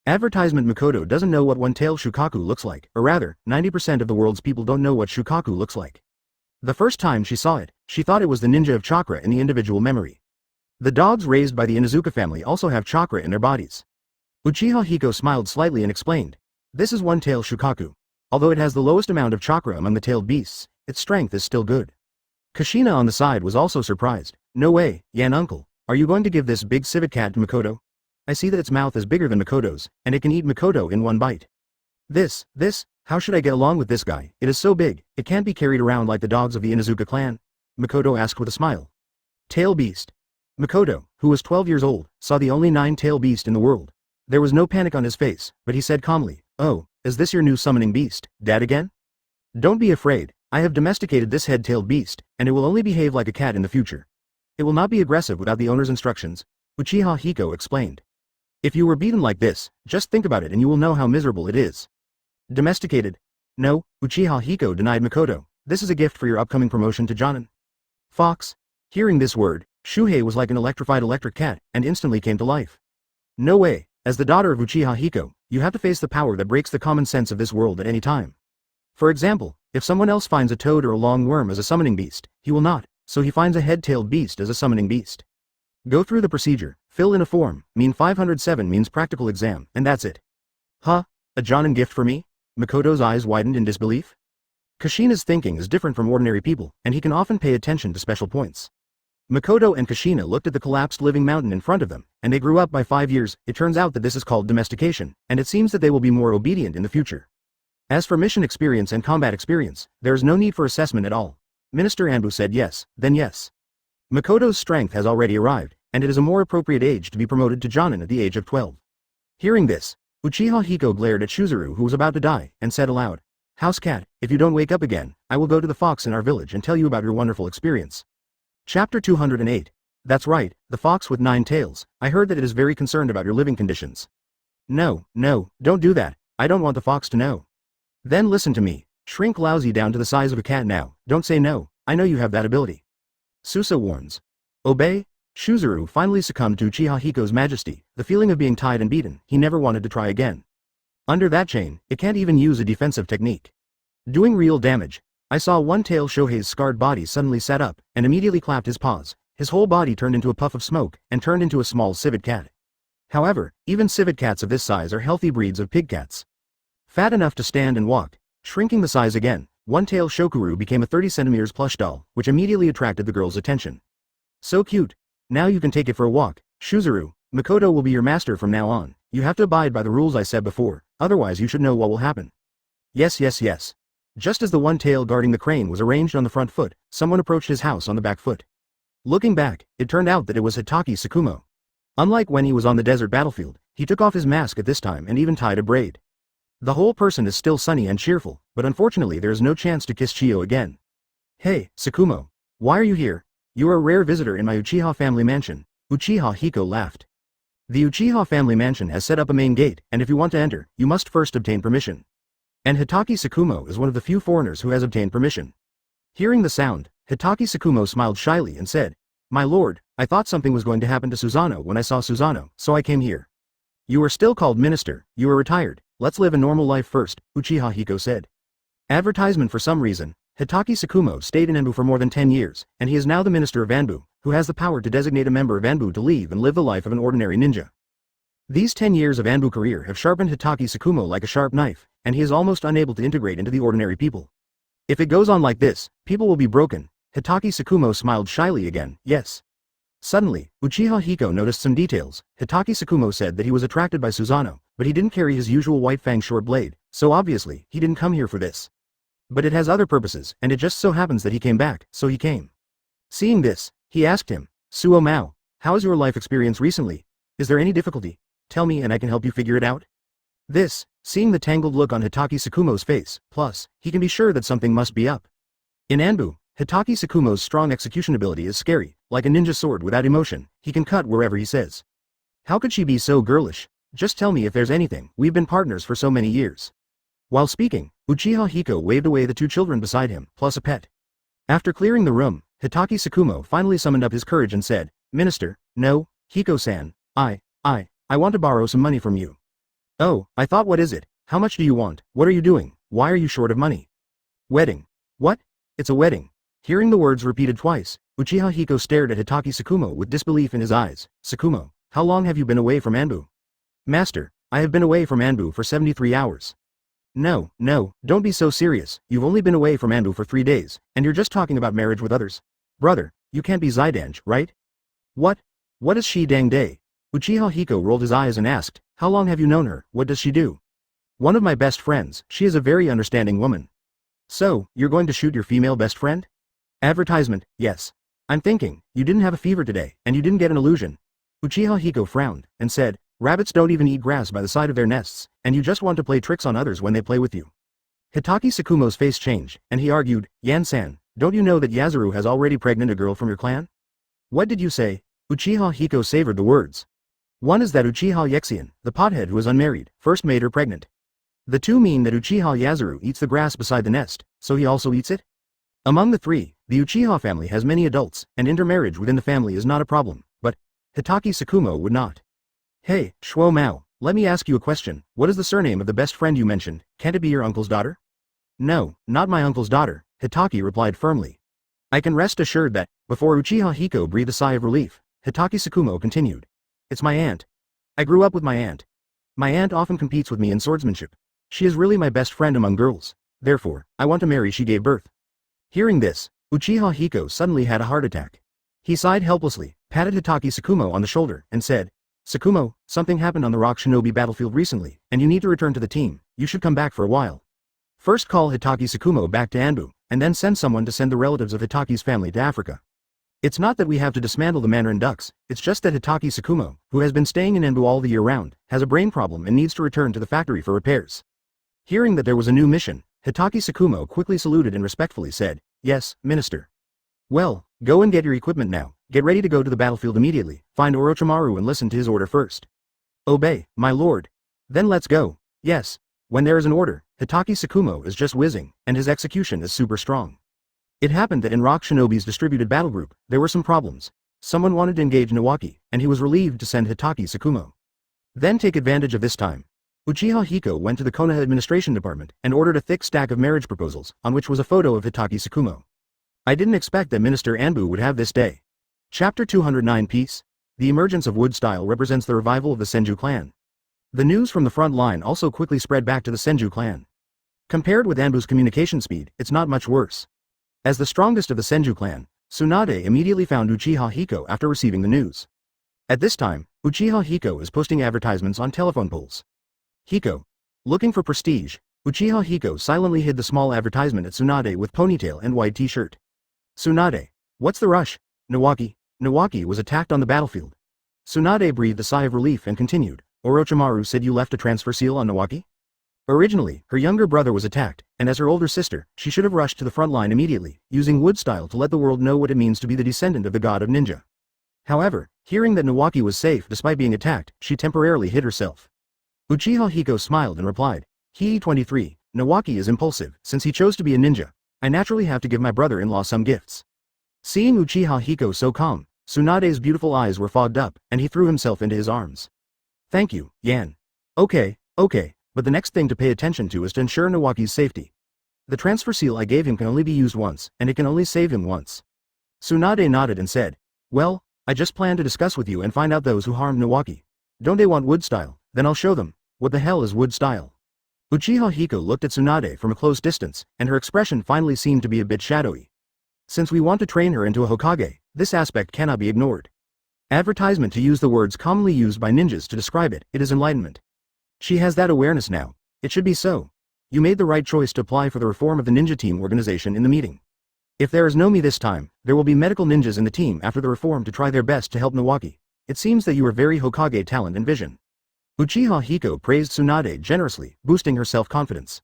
Advertisement. Makoto doesn't know what one-tailed Shukaku looks like, or rather, 90% of the world's people don't know what Shukaku looks like. The first time she saw it, she thought it was the ninja of chakra in the individual memory. The dogs raised by the Inuzuka family also have chakra in their bodies. Uchiha Hiko smiled slightly and explained. This is one-tailed Shukaku. Although it has the lowest amount of chakra among the tailed beasts, its strength is still good. Kushina on the side was also surprised. No way, Yan uncle, are you going to give this big civet cat to Makoto? I see that its mouth is bigger than Makoto's, and it can eat Makoto in one bite. This, how should I get along with this guy? It is so big, it can't be carried around like the dogs of the Inuzuka clan? Makoto asked with a smile. Tail beast. Makoto, who was 12 years old, saw the only 9-tailed beast in the world. There was no panic on his face, but he said calmly, Oh, is this your new summoning beast, Dad again? Don't be afraid, I have domesticated this head-tailed beast, and it will only behave like a cat in the future. It will not be aggressive without the owner's instructions, Uchiha Hiko explained. If you were beaten like this, just think about it and you will know how miserable it is. Domesticated? No, Uchiha Hiko denied Makoto, this is a gift for your upcoming promotion to Jonin. Fox. Hearing this word, Shuhei was like an electrified electric cat, and instantly came to life. No way, as the daughter of Uchiha Hiko, you have to face the power that breaks the common sense of this world at any time. For example, if someone else finds a toad or a long worm as a summoning beast, he will not, so he finds a head-tailed beast as a summoning beast. Go through the procedure, fill in a form, mean 507 means practical exam, and that's it. Huh? A Jonin gift for me? Makoto's eyes widened in disbelief. Kushina's thinking is different from ordinary people, and he can often pay attention to special points. Makoto and Kushina looked at the collapsed living mountain in front of them, and they grew up by 5 years. It turns out that this is called domestication, and it seems that they will be more obedient in the future. As for mission experience and combat experience, there is no need for assessment at all. Minister Anbu said yes, then yes. Makoto's strength has already arrived, and it is a more appropriate age to be promoted to Jonin at the age of 12. Hearing this, Uchiha Hiko glared at Shuzuru, who was about to die, and said aloud, "House cat, if you don't wake up again, I will go to the fox in our village and tell you about your wonderful experience." Chapter 208. That's right, the fox with 9 tails. I heard that it is very concerned about your living conditions. No, don't do that. I don't want the fox to know. Then listen to me. Shrink lousy down to the size of a cat now. Don't say no. I know you have that ability. Susa warns. Obey? Shuzuru finally succumbed to Uchiha Hiko's majesty, the feeling of being tied and beaten. He never wanted to try again. Under that chain, it can't even use a defensive technique. Doing real damage. I saw one-tail Shohei's scarred body suddenly sat up, and immediately clapped his paws. His whole body turned into a puff of smoke, and turned into a small civet cat. However, even civet cats of this size are healthy breeds of pig cats. Fat enough to stand and walk. Shrinking the size again, one-tail Shokuru became a 30 centimeters plush doll, which immediately attracted the girl's attention. So cute. Now you can take it for a walk. Shuzuru, Makoto will be your master from now on. You have to abide by the rules I said before, otherwise you should know what will happen. Yes. Just as the one tail guarding the crane was arranged on the front foot, someone approached his house on the back foot. Looking back, it turned out that it was Hitaki Tsukumo. Unlike when he was on the desert battlefield, he took off his mask at this time and even tied a braid. The whole person is still sunny and cheerful, but unfortunately there is no chance to kiss Chiyo again. Hey, Tsukumo. Why are you here? You are a rare visitor in my Uchiha family mansion. Uchiha Hiko laughed. The Uchiha family mansion has set up a main gate, and if you want to enter, you must first obtain permission. And Hitaki Tsukumo is one of the few foreigners who has obtained permission. Hearing the sound, Hitaki Tsukumo smiled shyly and said, "My lord, I thought something was going to happen to Susanoo when I saw Susanoo, so I came here." "You are still called minister, you are retired, let's live a normal life first," Uchiha Hiko said. Advertisement. For some reason, Hitaki Tsukumo stayed in Anbu for more than 10 years, and he is now the minister of Anbu, who has the power to designate a member of Anbu to leave and live the life of an ordinary ninja. These 10 years of Anbu career have sharpened Hitaki Tsukumo like a sharp knife, and he is almost unable to integrate into the ordinary people. If it goes on like this, people will be broken. Hitaki Tsukumo smiled shyly again, yes. Suddenly, Uchiha Hiko noticed some details. Hitaki Tsukumo said that he was attracted by Susanoo, but he didn't carry his usual white fang short blade, so obviously, he didn't come here for this. But it has other purposes, and it just so happens that he came back, so he came. Seeing this, he asked him, "Suo Mao, how is your life experience recently? Is there any difficulty? Tell me and I can help you figure it out." This, seeing the tangled look on Hitaki Tsukumo's face, plus, he can be sure that something must be up. In Anbu, Hitaki Tsukumo's strong execution ability is scary, like a ninja sword without emotion, he can cut wherever he says. How could she be so girlish? Just tell me if there's anything, we've been partners for so many years. While speaking, Uchiha Hiko waved away the 2 children beside him, plus a pet. After clearing the room, Hitaki Tsukumo finally summoned up his courage and said, "Minister, no, Hiko-san, I want to borrow some money from you." "Oh, I thought, what is it? How much do you want? What are you doing? Why are you short of money?" "Wedding." "What? It's a wedding." Hearing the words repeated twice, Uchiha Hiko stared at Hitaki Tsukumo with disbelief in his eyes. "Tsukumo, how long have you been away from Anbu?" "Master, I have been away from Anbu for 73 hours. No, don't be so serious, you've only been away from Anbu for 3 days, and you're just talking about marriage with others. Brother, you can't be Zaidange, right?" What is she dang day?" Uchiha Hiko rolled his eyes and asked, "How long have you known her, what does she do?" "One of my best friends, she is a very understanding woman." "So, you're going to shoot your female best friend?" Advertisement, yes. "I'm thinking, you didn't have a fever today, and you didn't get an illusion." Uchiha Hiko frowned, and said, "Rabbits don't even eat grass by the side of their nests, and you just want to play tricks on others when they play with you." Hitaki Tsukumo's face changed, and he argued, "Yan-san, don't you know that Yuzuru has already pregnant a girl from your clan?" "What did you say?" Uchiha Hiko savored the words. "One is that Uchiha Yexian, the pothead who is unmarried, first made her pregnant. The 2 mean that Uchiha Yuzuru eats the grass beside the nest, so he also eats it? Among the 3, the Uchiha family has many adults, and intermarriage within the family is not a problem, but Hitaki Tsukumo would not. Hey, Shuo Mao, let me ask you a question. What is the surname of the best friend you mentioned? Can't it be your uncle's daughter?" "No, not my uncle's daughter," Hitaki replied firmly. "I can rest assured that." Before Uchiha Hiko breathed a sigh of relief, Hitaki Tsukumo continued. "It's my aunt. I grew up with my aunt. My aunt often competes with me in swordsmanship. She is really my best friend among girls. Therefore, I want to marry she gave birth. Hearing this, Uchiha Hiko suddenly had a heart attack. He sighed helplessly, patted Hitaki Sakumo on the shoulder, and said, Sakumo, something happened on the Rock Shinobi battlefield recently, and you need to return to the team. You should come back for a while. First call Hitaki Sakumo back to Anbu, and then send someone to send the relatives of Hitaki's family to Africa. It's not that we have to dismantle the Mandarin ducks, it's just that Hitaki Sakumo, who has been staying in Anbu all the year round, has a brain problem and needs to return to the factory for repairs. Hearing that there was a new mission, Hitaki Sakumo quickly saluted and respectfully said, Yes, Minister. Well, go and get your equipment now, get ready to go to the battlefield immediately, find Orochimaru and listen to his order first. Obey, my lord. Then let's go. Yes. When there is an order, Hitaki Sakumo is just whizzing, and his execution is super strong. It happened that in Rock Shinobi's distributed battle group, there were some problems. Someone wanted to engage Nawaki, and he was relieved to send Hitaki Sakumo. Then take advantage of this time. Uchiha Hiko went to the Konoha administration department and ordered a thick stack of marriage proposals, on which was a photo of Hitaki Sakumo. I didn't expect that Minister Anbu would have this day. Chapter 209 Peace. The emergence of Wood Style represents the revival of the Senju clan. The news from the front line also quickly spread back to the Senju clan. Compared with Anbu's communication speed, it's not much worse. As the strongest of the Senju clan, Tsunade immediately found Uchiha Hiko after receiving the news. At this time, Uchiha Hiko is posting advertisements on telephone poles. Hiko. Looking for prestige, Uchiha Hiko silently hid the small advertisement at Tsunade with ponytail and white t-shirt. Tsunade. What's the rush? Nawaki was attacked on the battlefield. Tsunade breathed a sigh of relief and continued, Orochimaru said you left a transfer seal on Nawaki? Originally, her younger brother was attacked, and as her older sister, she should have rushed to the front line immediately, using Wood Style to let the world know what it means to be the descendant of the god of ninja. However, hearing that Nawaki was safe despite being attacked, she temporarily hid herself. Uchiha Hiko smiled and replied, He 23, Nawaki is impulsive, since he chose to be a ninja. I naturally have to give my brother-in-law some gifts. Seeing Uchiha Hiko so calm, Tsunade's beautiful eyes were fogged up, and he threw himself into his arms. Thank you, Yan. Okay, but the next thing to pay attention to is to ensure Nawaki's safety. The transfer seal I gave him can only be used once, and it can only save him once. Tsunade nodded and said, Well, I just plan to discuss with you and find out those who harmed Nawaki. Don't they want Wood Style? Then I'll show them. What the hell is Wood Style? Uchiha Hiko looked at Tsunade from a close distance, and her expression finally seemed to be a bit shadowy. Since we want to train her into a Hokage, this aspect cannot be ignored. Advertisement to use the words commonly used by ninjas to describe it, it is enlightenment. She has that awareness now. It should be so. You made the right choice to apply for the reform of the ninja team organization in the meeting. If there is no me this time, there will be medical ninjas in the team after the reform to try their best to help Nawaki. It seems that you are very Hokage talent and vision. Uchiha Hiko praised Tsunade generously, boosting her self-confidence.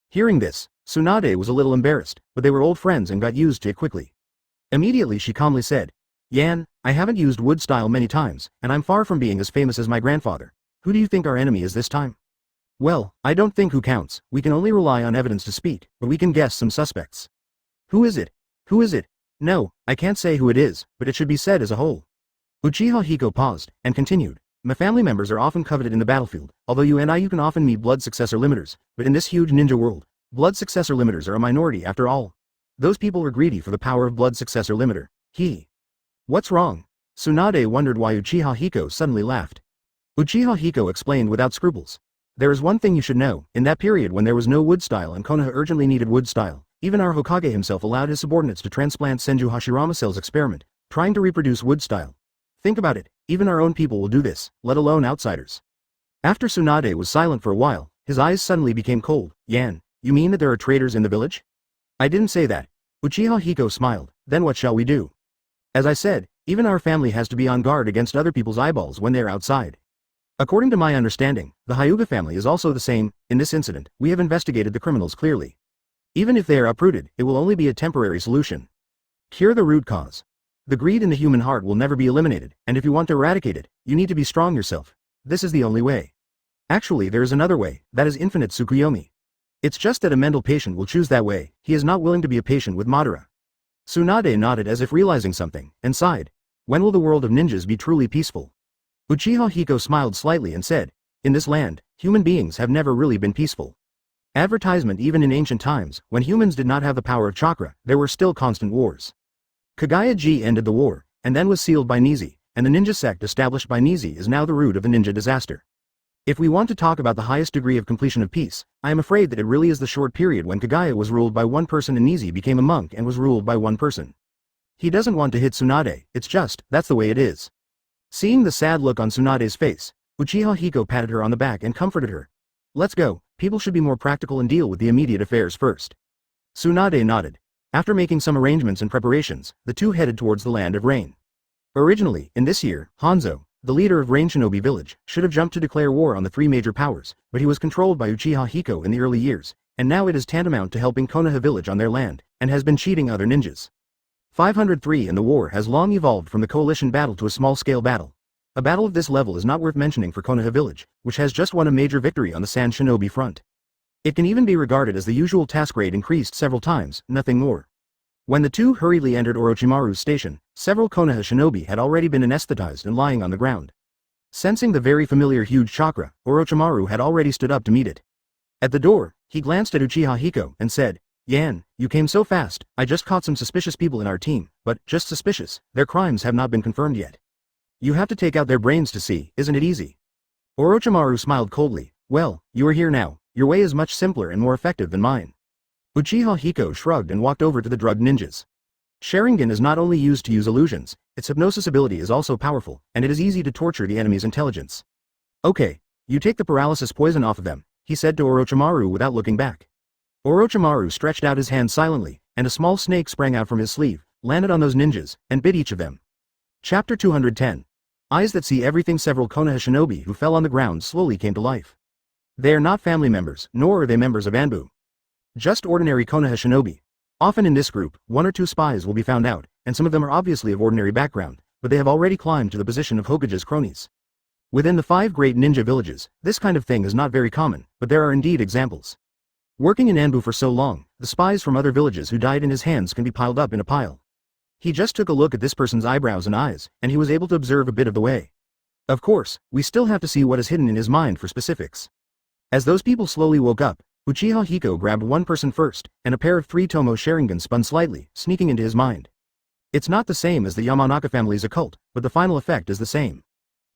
Hearing this, Tsunade was a little embarrassed, but they were old friends and got used to it quickly. Immediately she calmly said, Yan, I haven't used Wood Style many times, and I'm far from being as famous as my grandfather. Who do you think our enemy is this time? Well, I don't think who counts, we can only rely on evidence to speak, but we can guess some suspects. Who is it? Who is it? No, I can't say who it is, but it should be said as a whole. Uchiha Hiko paused, and continued, My family members are often coveted in the battlefield, although you can often meet blood successor limiters, but in this huge ninja world, blood successor limiters are a minority after all. Those people are greedy for the power of blood successor limiter. What's wrong? Tsunade wondered why Uchiha Hiko suddenly laughed. Uchiha Hiko explained without scruples. There is one thing you should know, in that period when there was no Wood Style and Konoha urgently needed Wood Style, even our Hokage himself allowed his subordinates to transplant Senju Hashirama cells experiment, trying to reproduce Wood Style. Think about it, even our own people will do this, let alone outsiders. After Tsunade was silent for a while, his eyes suddenly became cold. Yan, you mean that there are traitors in the village? I didn't say that. Uchiha Hiko smiled, then what shall we do? As I said, even our family has to be on guard against other people's eyeballs when they're outside. According to my understanding, the Hyuga family is also the same. In this incident, we have investigated the criminals clearly. Even if they are uprooted, it will only be a temporary solution. Cure the root cause. The greed in the human heart will never be eliminated, and if you want to eradicate it, you need to be strong yourself. This is the only way. Actually, there is another way, that is infinite Tsukuyomi. It's just that a mental patient will choose that way, he is not willing to be a patient with Madara. Tsunade nodded as if realizing something, and sighed. When will the world of ninjas be truly peaceful? Uchiha Hiko smiled slightly and said, In this land, human beings have never really been peaceful. Advertisement even in ancient times, when humans did not have the power of chakra, there were still constant wars. Kagaya-ji ended the war, and then was sealed by Nizi, and the ninja sect established by Nizi is now the root of the ninja disaster. If we want to talk about the highest degree of completion of peace, I am afraid that it really is the short period when Kagaya was ruled by one person and Nizi became a monk and was ruled by one person. He doesn't want to hit Tsunade, it's just, that's the way it is. Seeing the sad look on Tsunade's face, Uchiha Hiko patted her on the back and comforted her. Let's go, people should be more practical and deal with the immediate affairs first. Tsunade nodded. After making some arrangements and preparations, the two headed towards the land of rain. Originally, in this year, Hanzo, the leader of Rain Shinobi Village, should have jumped to declare war on the three major powers, but he was controlled by Uchiha Hiko in the early years, and now it is tantamount to helping Konoha Village on their land, and has been cheating other ninjas. 503 and the war has long evolved from the coalition battle to a small-scale battle. A battle of this level is not worth mentioning for Konoha Village, which has just won a major victory on the Sand Shinobi front. It can even be regarded as the usual task rate increased several times, nothing more. When the two hurriedly entered Orochimaru's station, several Konoha shinobi had already been anesthetized and lying on the ground. Sensing the very familiar huge chakra, Orochimaru had already stood up to meet it. At the door, he glanced at Uchiha Hiko and said, "Yan, you came so fast, I just caught some suspicious people in our team, but, just suspicious, their crimes have not been confirmed yet. You have to take out their brains to see, isn't it easy?" Orochimaru smiled coldly, "Well, you are here now, your way is much simpler and more effective than mine." Uchiha Hiko shrugged and walked over to the drugged ninjas. Sharingan is not only used to use illusions, its hypnosis ability is also powerful, and it is easy to torture the enemy's intelligence. "Okay, you take the paralysis poison off of them," he said to Orochimaru without looking back. Orochimaru stretched out his hand silently, and a small snake sprang out from his sleeve, landed on those ninjas, and bit each of them. Chapter 210. Eyes that see everything. Several Konoha shinobi who fell on the ground slowly came to life. They are not family members, nor are they members of Anbu. Just ordinary Konoha shinobi. Often in this group, one or two spies will be found out, and some of them are obviously of ordinary background, but they have already climbed to the position of Hokage's cronies. Within the 5 great ninja villages, this kind of thing is not very common, but there are indeed examples. Working in Anbu for so long, the spies from other villages who died in his hands can be piled up in a pile. He just took a look at this person's eyebrows and eyes, and he was able to observe a bit of the way. Of course, we still have to see what is hidden in his mind for specifics. As those people slowly woke up, Uchiha Hiko grabbed one person first, and a pair of 3 Tomo Sharingan spun slightly, sneaking into his mind. It's not the same as the Yamanaka family's occult, but the final effect is the same.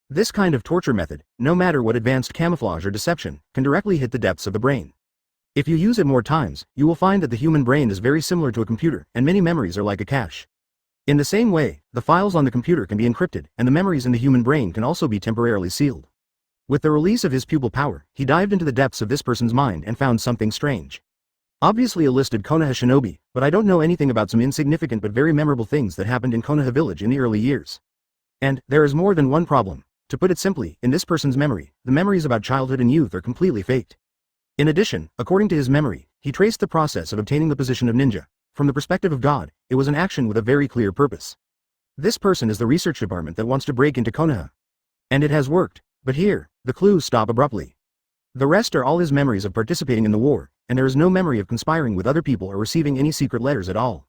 This kind of torture method, no matter what advanced camouflage or deception, can directly hit the depths of the brain. If you use it more times, you will find that the human brain is very similar to a computer, and many memories are like a cache. In the same way, the files on the computer can be encrypted, and the memories in the human brain can also be temporarily sealed. With the release of his pupil power, he dived into the depths of this person's mind and found something strange. Obviously a listed Konoha shinobi, but I don't know anything about some insignificant but very memorable things that happened in Konoha village in the early years. And, there is more than one problem. To put it simply, in this person's memory, the memories about childhood and youth are completely faked. In addition, according to his memory, he traced the process of obtaining the position of ninja. From the perspective of God, it was an action with a very clear purpose. This person is the research department that wants to break into Konoha. And it has worked. But here, the clues stop abruptly. The rest are all his memories of participating in the war, and there is no memory of conspiring with other people or receiving any secret letters at all.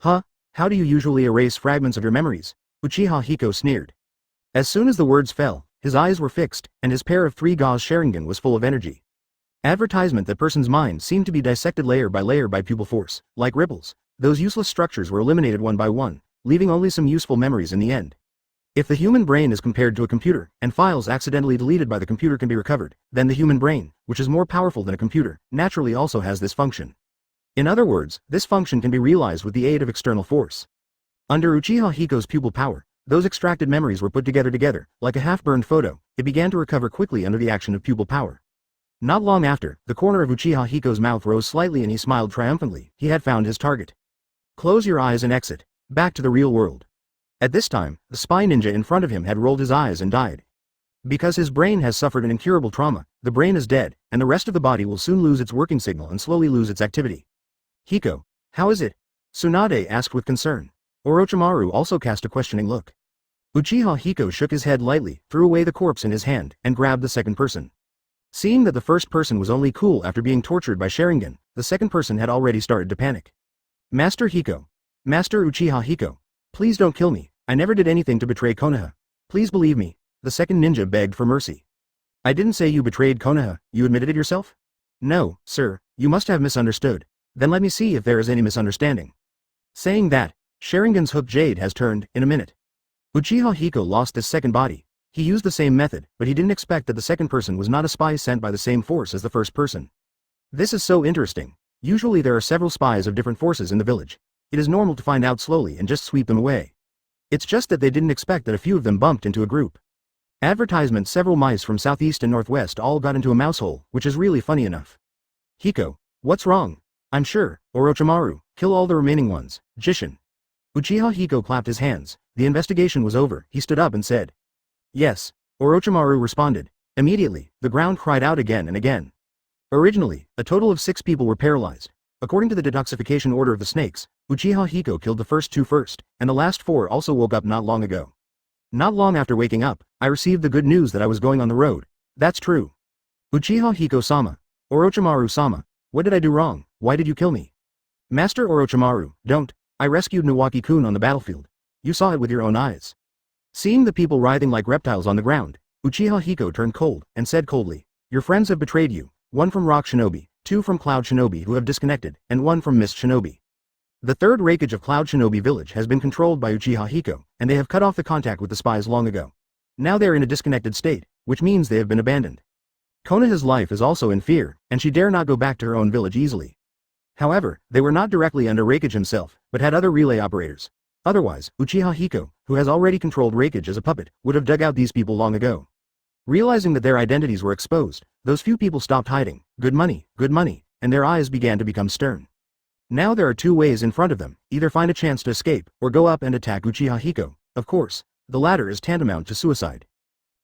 Huh? How do you usually erase fragments of your memories? Uchiha Hiko sneered. As soon as the words fell, his eyes were fixed, and his pair of 3 Gauss Sharingan was full of energy. Advertisement. That person's mind seemed to be dissected layer by pupil force, like ripples. Those useless structures were eliminated one by one, leaving only some useful memories in the end. If the human brain is compared to a computer, and files accidentally deleted by the computer can be recovered, then the human brain, which is more powerful than a computer, naturally also has this function. In other words, this function can be realized with the aid of external force. Under Uchiha Hiko's pupil power, those extracted memories were put together, like a half-burned photo. It began to recover quickly under the action of pupil power. Not long after, the corner of Uchiha Hiko's mouth rose slightly and he smiled triumphantly. He had found his target. Close your eyes and exit. Back to the real world. At this time, the spy ninja in front of him had rolled his eyes and died. Because his brain has suffered an incurable trauma, the brain is dead, and the rest of the body will soon lose its working signal and slowly lose its activity. Hiko, how is it? Tsunade asked with concern. Orochimaru also cast a questioning look. Uchiha Hiko shook his head lightly, threw away the corpse in his hand, and grabbed the second person. Seeing that the first person was only cool after being tortured by Sharingan, the second person had already started to panic. Master Hiko. Master Uchiha Hiko. Please don't kill me, I never did anything to betray Konoha. Please believe me. The second ninja begged for mercy. I didn't say you betrayed Konoha, you admitted it yourself? No, sir, you must have misunderstood. Then let me see if there is any misunderstanding. Saying that, Sharingan's hook jade has turned, in a minute. Uchiha Hiko lost this second body. He used the same method, but he didn't expect that the second person was not a spy sent by the same force as the first person. This is so interesting. Usually there are several spies of different forces in the village. It is normal to find out slowly and just sweep them away. It's just that they didn't expect that a few of them bumped into a group. Advertisement: several mice from southeast and northwest all got into a mouse hole, which is really funny enough. Hiko, what's wrong? I'm sure. Orochimaru, kill all the remaining ones. Jishin. Uchiha Hiko clapped his hands. The investigation was over. He stood up and said, yes. Orochimaru responded. Immediately, the ground cried out again and again. Originally, a total of 6 people were paralyzed. According to the detoxification order of the snakes, Uchiha Hiko killed the first 2 first, and the last 4 also woke up not long ago. Not long after waking up, I received the good news that I was going on the road. That's true. Uchiha Hiko-sama. Orochimaru-sama. What did I do wrong? Why did you kill me? Master Orochimaru, don't. I rescued Nawaki-kun on the battlefield. You saw it with your own eyes. Seeing the people writhing like reptiles on the ground, Uchiha Hiko turned cold, and said coldly, your friends have betrayed you. 1 from Rock Shinobi, 2 from Cloud Shinobi who have disconnected, and 1 from Mist Shinobi. The third Raikage of Cloud Shinobi village has been controlled by Uchiha Hiko, and they have cut off the contact with the spies long ago. Now they are in a disconnected state, which means they have been abandoned. Konoha's life is also in fear, and she dare not go back to her own village easily. However, they were not directly under Raikage himself, but had other relay operators. Otherwise, Uchiha Hiko, who has already controlled Raikage as a puppet, would have dug out these people long ago. Realizing that their identities were exposed, those few people stopped hiding. Good money, and their eyes began to become stern. Now there are 2 ways in front of them, either find a chance to escape, or go up and attack Uchiha Hiko. Of course, the latter is tantamount to suicide.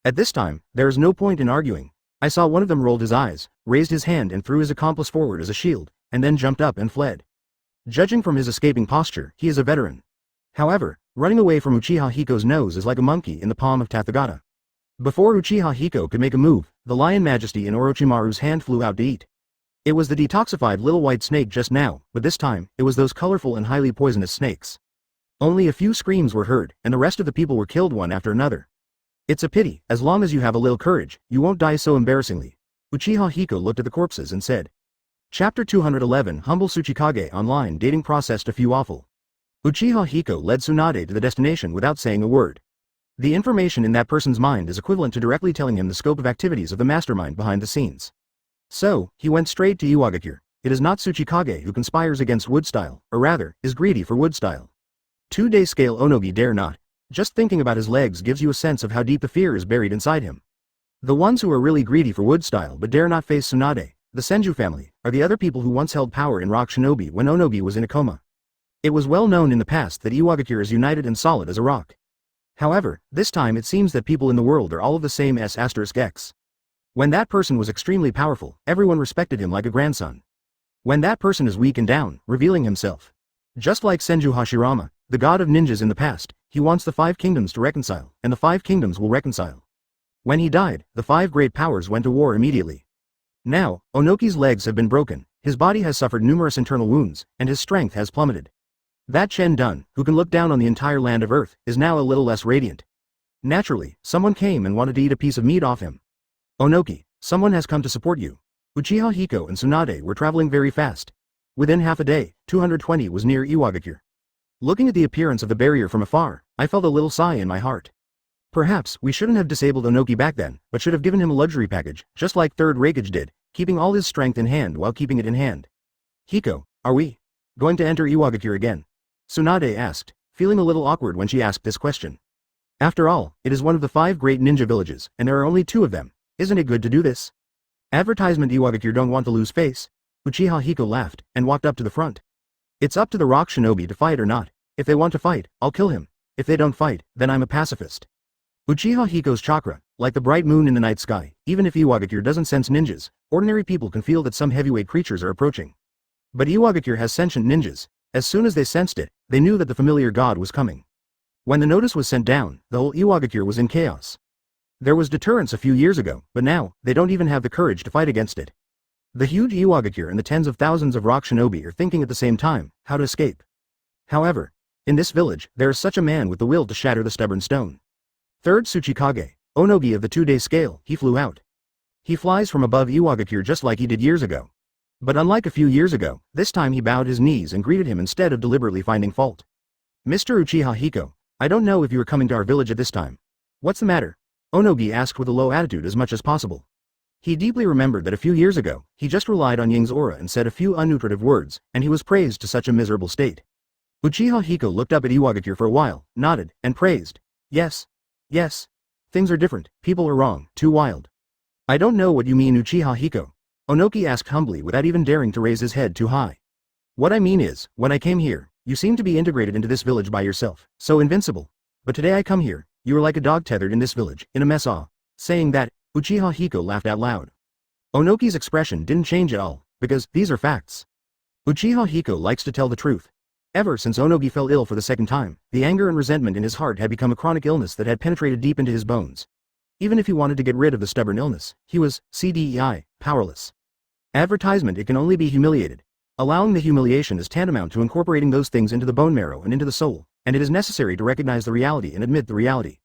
At this time, there is no point in arguing. I saw one of them rolled his eyes, raised his hand and threw his accomplice forward as a shield, and then jumped up and fled. Judging from his escaping posture, he is a veteran. However, running away from Uchiha Hiko's nose is like a monkey in the palm of Tathagata. Before Uchiha Hiko could make a move, the lion majesty in Orochimaru's hand flew out to eat. It was the detoxified little white snake just now, but this time, it was those colorful and highly poisonous snakes. Only a few screams were heard, and the rest of the people were killed one after another. It's a pity, as long as you have a little courage, you won't die so embarrassingly. Uchiha Hiko looked at the corpses and said. Chapter 211 Humble Tsuchikage Online Dating Processed a few awful. Uchiha Hiko led Tsunade to the destination without saying a word. The information in that person's mind is equivalent to directly telling him the scope of activities of the mastermind behind the scenes. So, he went straight to Iwagakure. It is not Tsuchikage who conspires against wood style, or rather, is greedy for wood style. 2-day scale Onogi dare not. Just thinking about his legs gives you a sense of how deep the fear is buried inside him. The ones who are really greedy for wood style but dare not face Tsunade, the Senju family, are the other people who once held power in Rock Shinobi when Onogi was in a coma. It was well known in the past that Iwagakure is united and solid as a rock. However, this time it seems that people in the world are all of the same S***X. When that person was extremely powerful, everyone respected him like a grandson. When that person is weak and down, revealing himself. Just like Senju Hashirama, the god of ninjas in the past, he wants the 5 kingdoms to reconcile, and the 5 kingdoms will reconcile. When he died, the 5 great powers went to war immediately. Now, Onoki's legs have been broken, his body has suffered numerous internal wounds, and his strength has plummeted. That Chen Dun, who can look down on the entire land of Earth, is now a little less radiant. Naturally, someone came and wanted to eat a piece of meat off him. Onoki, someone has come to support you. Uchiha Hiko and Tsunade were traveling very fast. Within half a day, 220 was near Iwagakure. Looking at the appearance of the barrier from afar, I felt a little sigh in my heart. Perhaps we shouldn't have disabled Onoki back then, but should have given him a luxury package, just like Third Raikage did, keeping all his strength in hand while keeping it in hand. Hiko, are we going to enter Iwagakure again? Tsunade asked, feeling a little awkward when she asked this question. After all, it is one of the 5 great ninja villages, and there are only 2 of them. Isn't it good to do this? Advertisement Iwagakure don't want to lose face. Uchiha Hiko laughed, and walked up to the front. It's up to the Rock Shinobi to fight or not. If they want to fight, I'll kill him. If they don't fight, then I'm a pacifist. Uchiha Hiko's chakra, like the bright moon in the night sky, even if Iwagakure doesn't sense ninjas, ordinary people can feel that some heavyweight creatures are approaching. But Iwagakure has sentient ninjas. As soon as they sensed it, they knew that the familiar god was coming. When the notice was sent down, the whole Iwagakure was in chaos. There was deterrence a few years ago, but now, they don't even have the courage to fight against it. The huge Iwagakure and the tens of thousands of Rock Shinobi are thinking at the same time, how to escape. However, in this village, there is such a man with the will to shatter the stubborn stone. Third Tsuchikage, Onogi of the 2-day scale, he flew out. He flies from above Iwagakure just like he did years ago. But unlike a few years ago, this time he bowed his knees and greeted him instead of deliberately finding fault. Mr. Uchiha Hiko, I don't know if you are coming to our village at this time. What's the matter? Onogi asked with a low attitude as much as possible. He deeply remembered that a few years ago, he just relied on Ying's aura and said a few unnutritive words, and he was praised to such a miserable state. Uchiha Hiko looked up at Iwagakure for a while, nodded, and praised. Yes. Yes. Things are different, people are wrong, too wild. I don't know what you mean, Uchiha Hiko. Onoki asked humbly without even daring to raise his head too high. What I mean is, when I came here, you seemed to be integrated into this village by yourself, so invincible. But today I come here, you are like a dog tethered in this village, in a mess. Saying that, Uchiha Hiko laughed out loud. Onoki's expression didn't change at all, because these are facts. Uchiha Hiko likes to tell the truth. Ever since Onogi fell ill for the second time, the anger and resentment in his heart had become a chronic illness that had penetrated deep into his bones. Even if he wanted to get rid of the stubborn illness, he was, powerless. Advertisement, it can only be humiliated. Allowing the humiliation is tantamount to incorporating those things into the bone marrow and into the soul, and it is necessary to recognize the reality and admit the reality.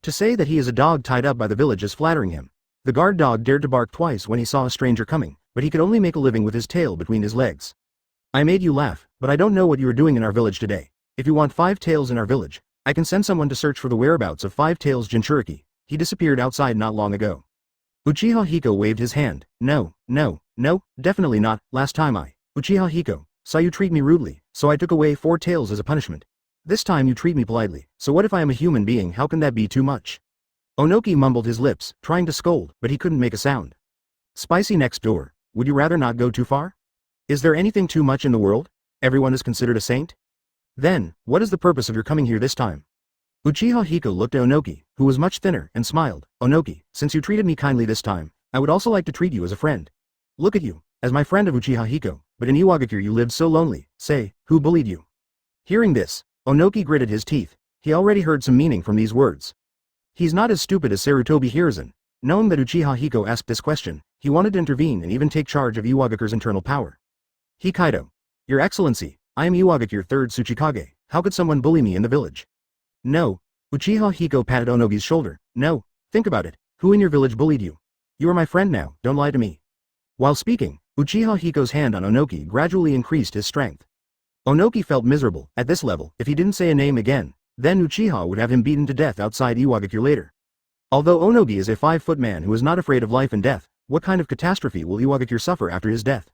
To say that he is a dog tied up by the village is flattering him. The guard dog dared to bark twice when he saw a stranger coming, but he could only make a living with his tail between his legs. I made you laugh, but I don't know what you are doing in our village today. If you want 5 tails in our village, I can send someone to search for the whereabouts of 5 tails Jinchuriki. He disappeared outside not long ago. Uchiha Hiko waved his hand. No, definitely not. Last time Uchiha Hiko, saw you treat me rudely, so I took away 4 tails as a punishment. This time you treat me politely, so what if I am a human being? How can that be too much? Onoki mumbled his lips, trying to scold, but he couldn't make a sound. Spicy next door, would you rather not go too far? Is there anything too much in the world? Everyone is considered a saint? Then, what is the purpose of your coming here this time? Uchiha Hiko looked at Onoki, who was much thinner, and smiled. Onoki, since you treated me kindly this time, I would also like to treat you as a friend. Look at you, as my friend of Uchiha Hiko, but in Iwagakure you lived so lonely. Say, who bullied you? Hearing this, Onoki gritted his teeth. He already heard some meaning from these words. He's not as stupid as Sarutobi Hiruzen. Knowing that Uchiha Hiko asked this question, he wanted to intervene and even take charge of Iwagakure's internal power. Hikaido. Your Excellency, I am Iwagakure 3rd Tsuchikage. How could someone bully me in the village? No. Uchiha Hiko patted Onogi's shoulder. No. Think about it. Who in your village bullied you? You are my friend now, don't lie to me. While speaking, Uchiha Hiko's hand on Onoki gradually increased his strength. Onoki felt miserable. At this level, if he didn't say a name again, then Uchiha would have him beaten to death outside Iwagakure later. Although Onogi is a 5-foot man who is not afraid of life and death, what kind of catastrophe will Iwagakure suffer after his death?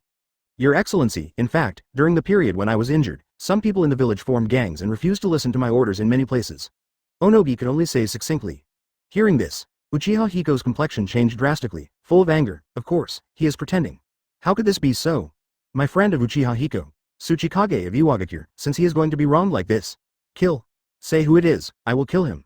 Your Excellency, in fact, during the period when I was injured, some people in the village formed gangs and refused to listen to my orders in many places. Onogi could only say succinctly. Hearing this, Uchiha Hiko's complexion changed drastically, full of anger. Of course, he is pretending. How could this be so? My friend of Uchiha Hiko, Tsuchikage of Iwagakure, since he is going to be wronged like this. Kill. Say who it is, I will kill him.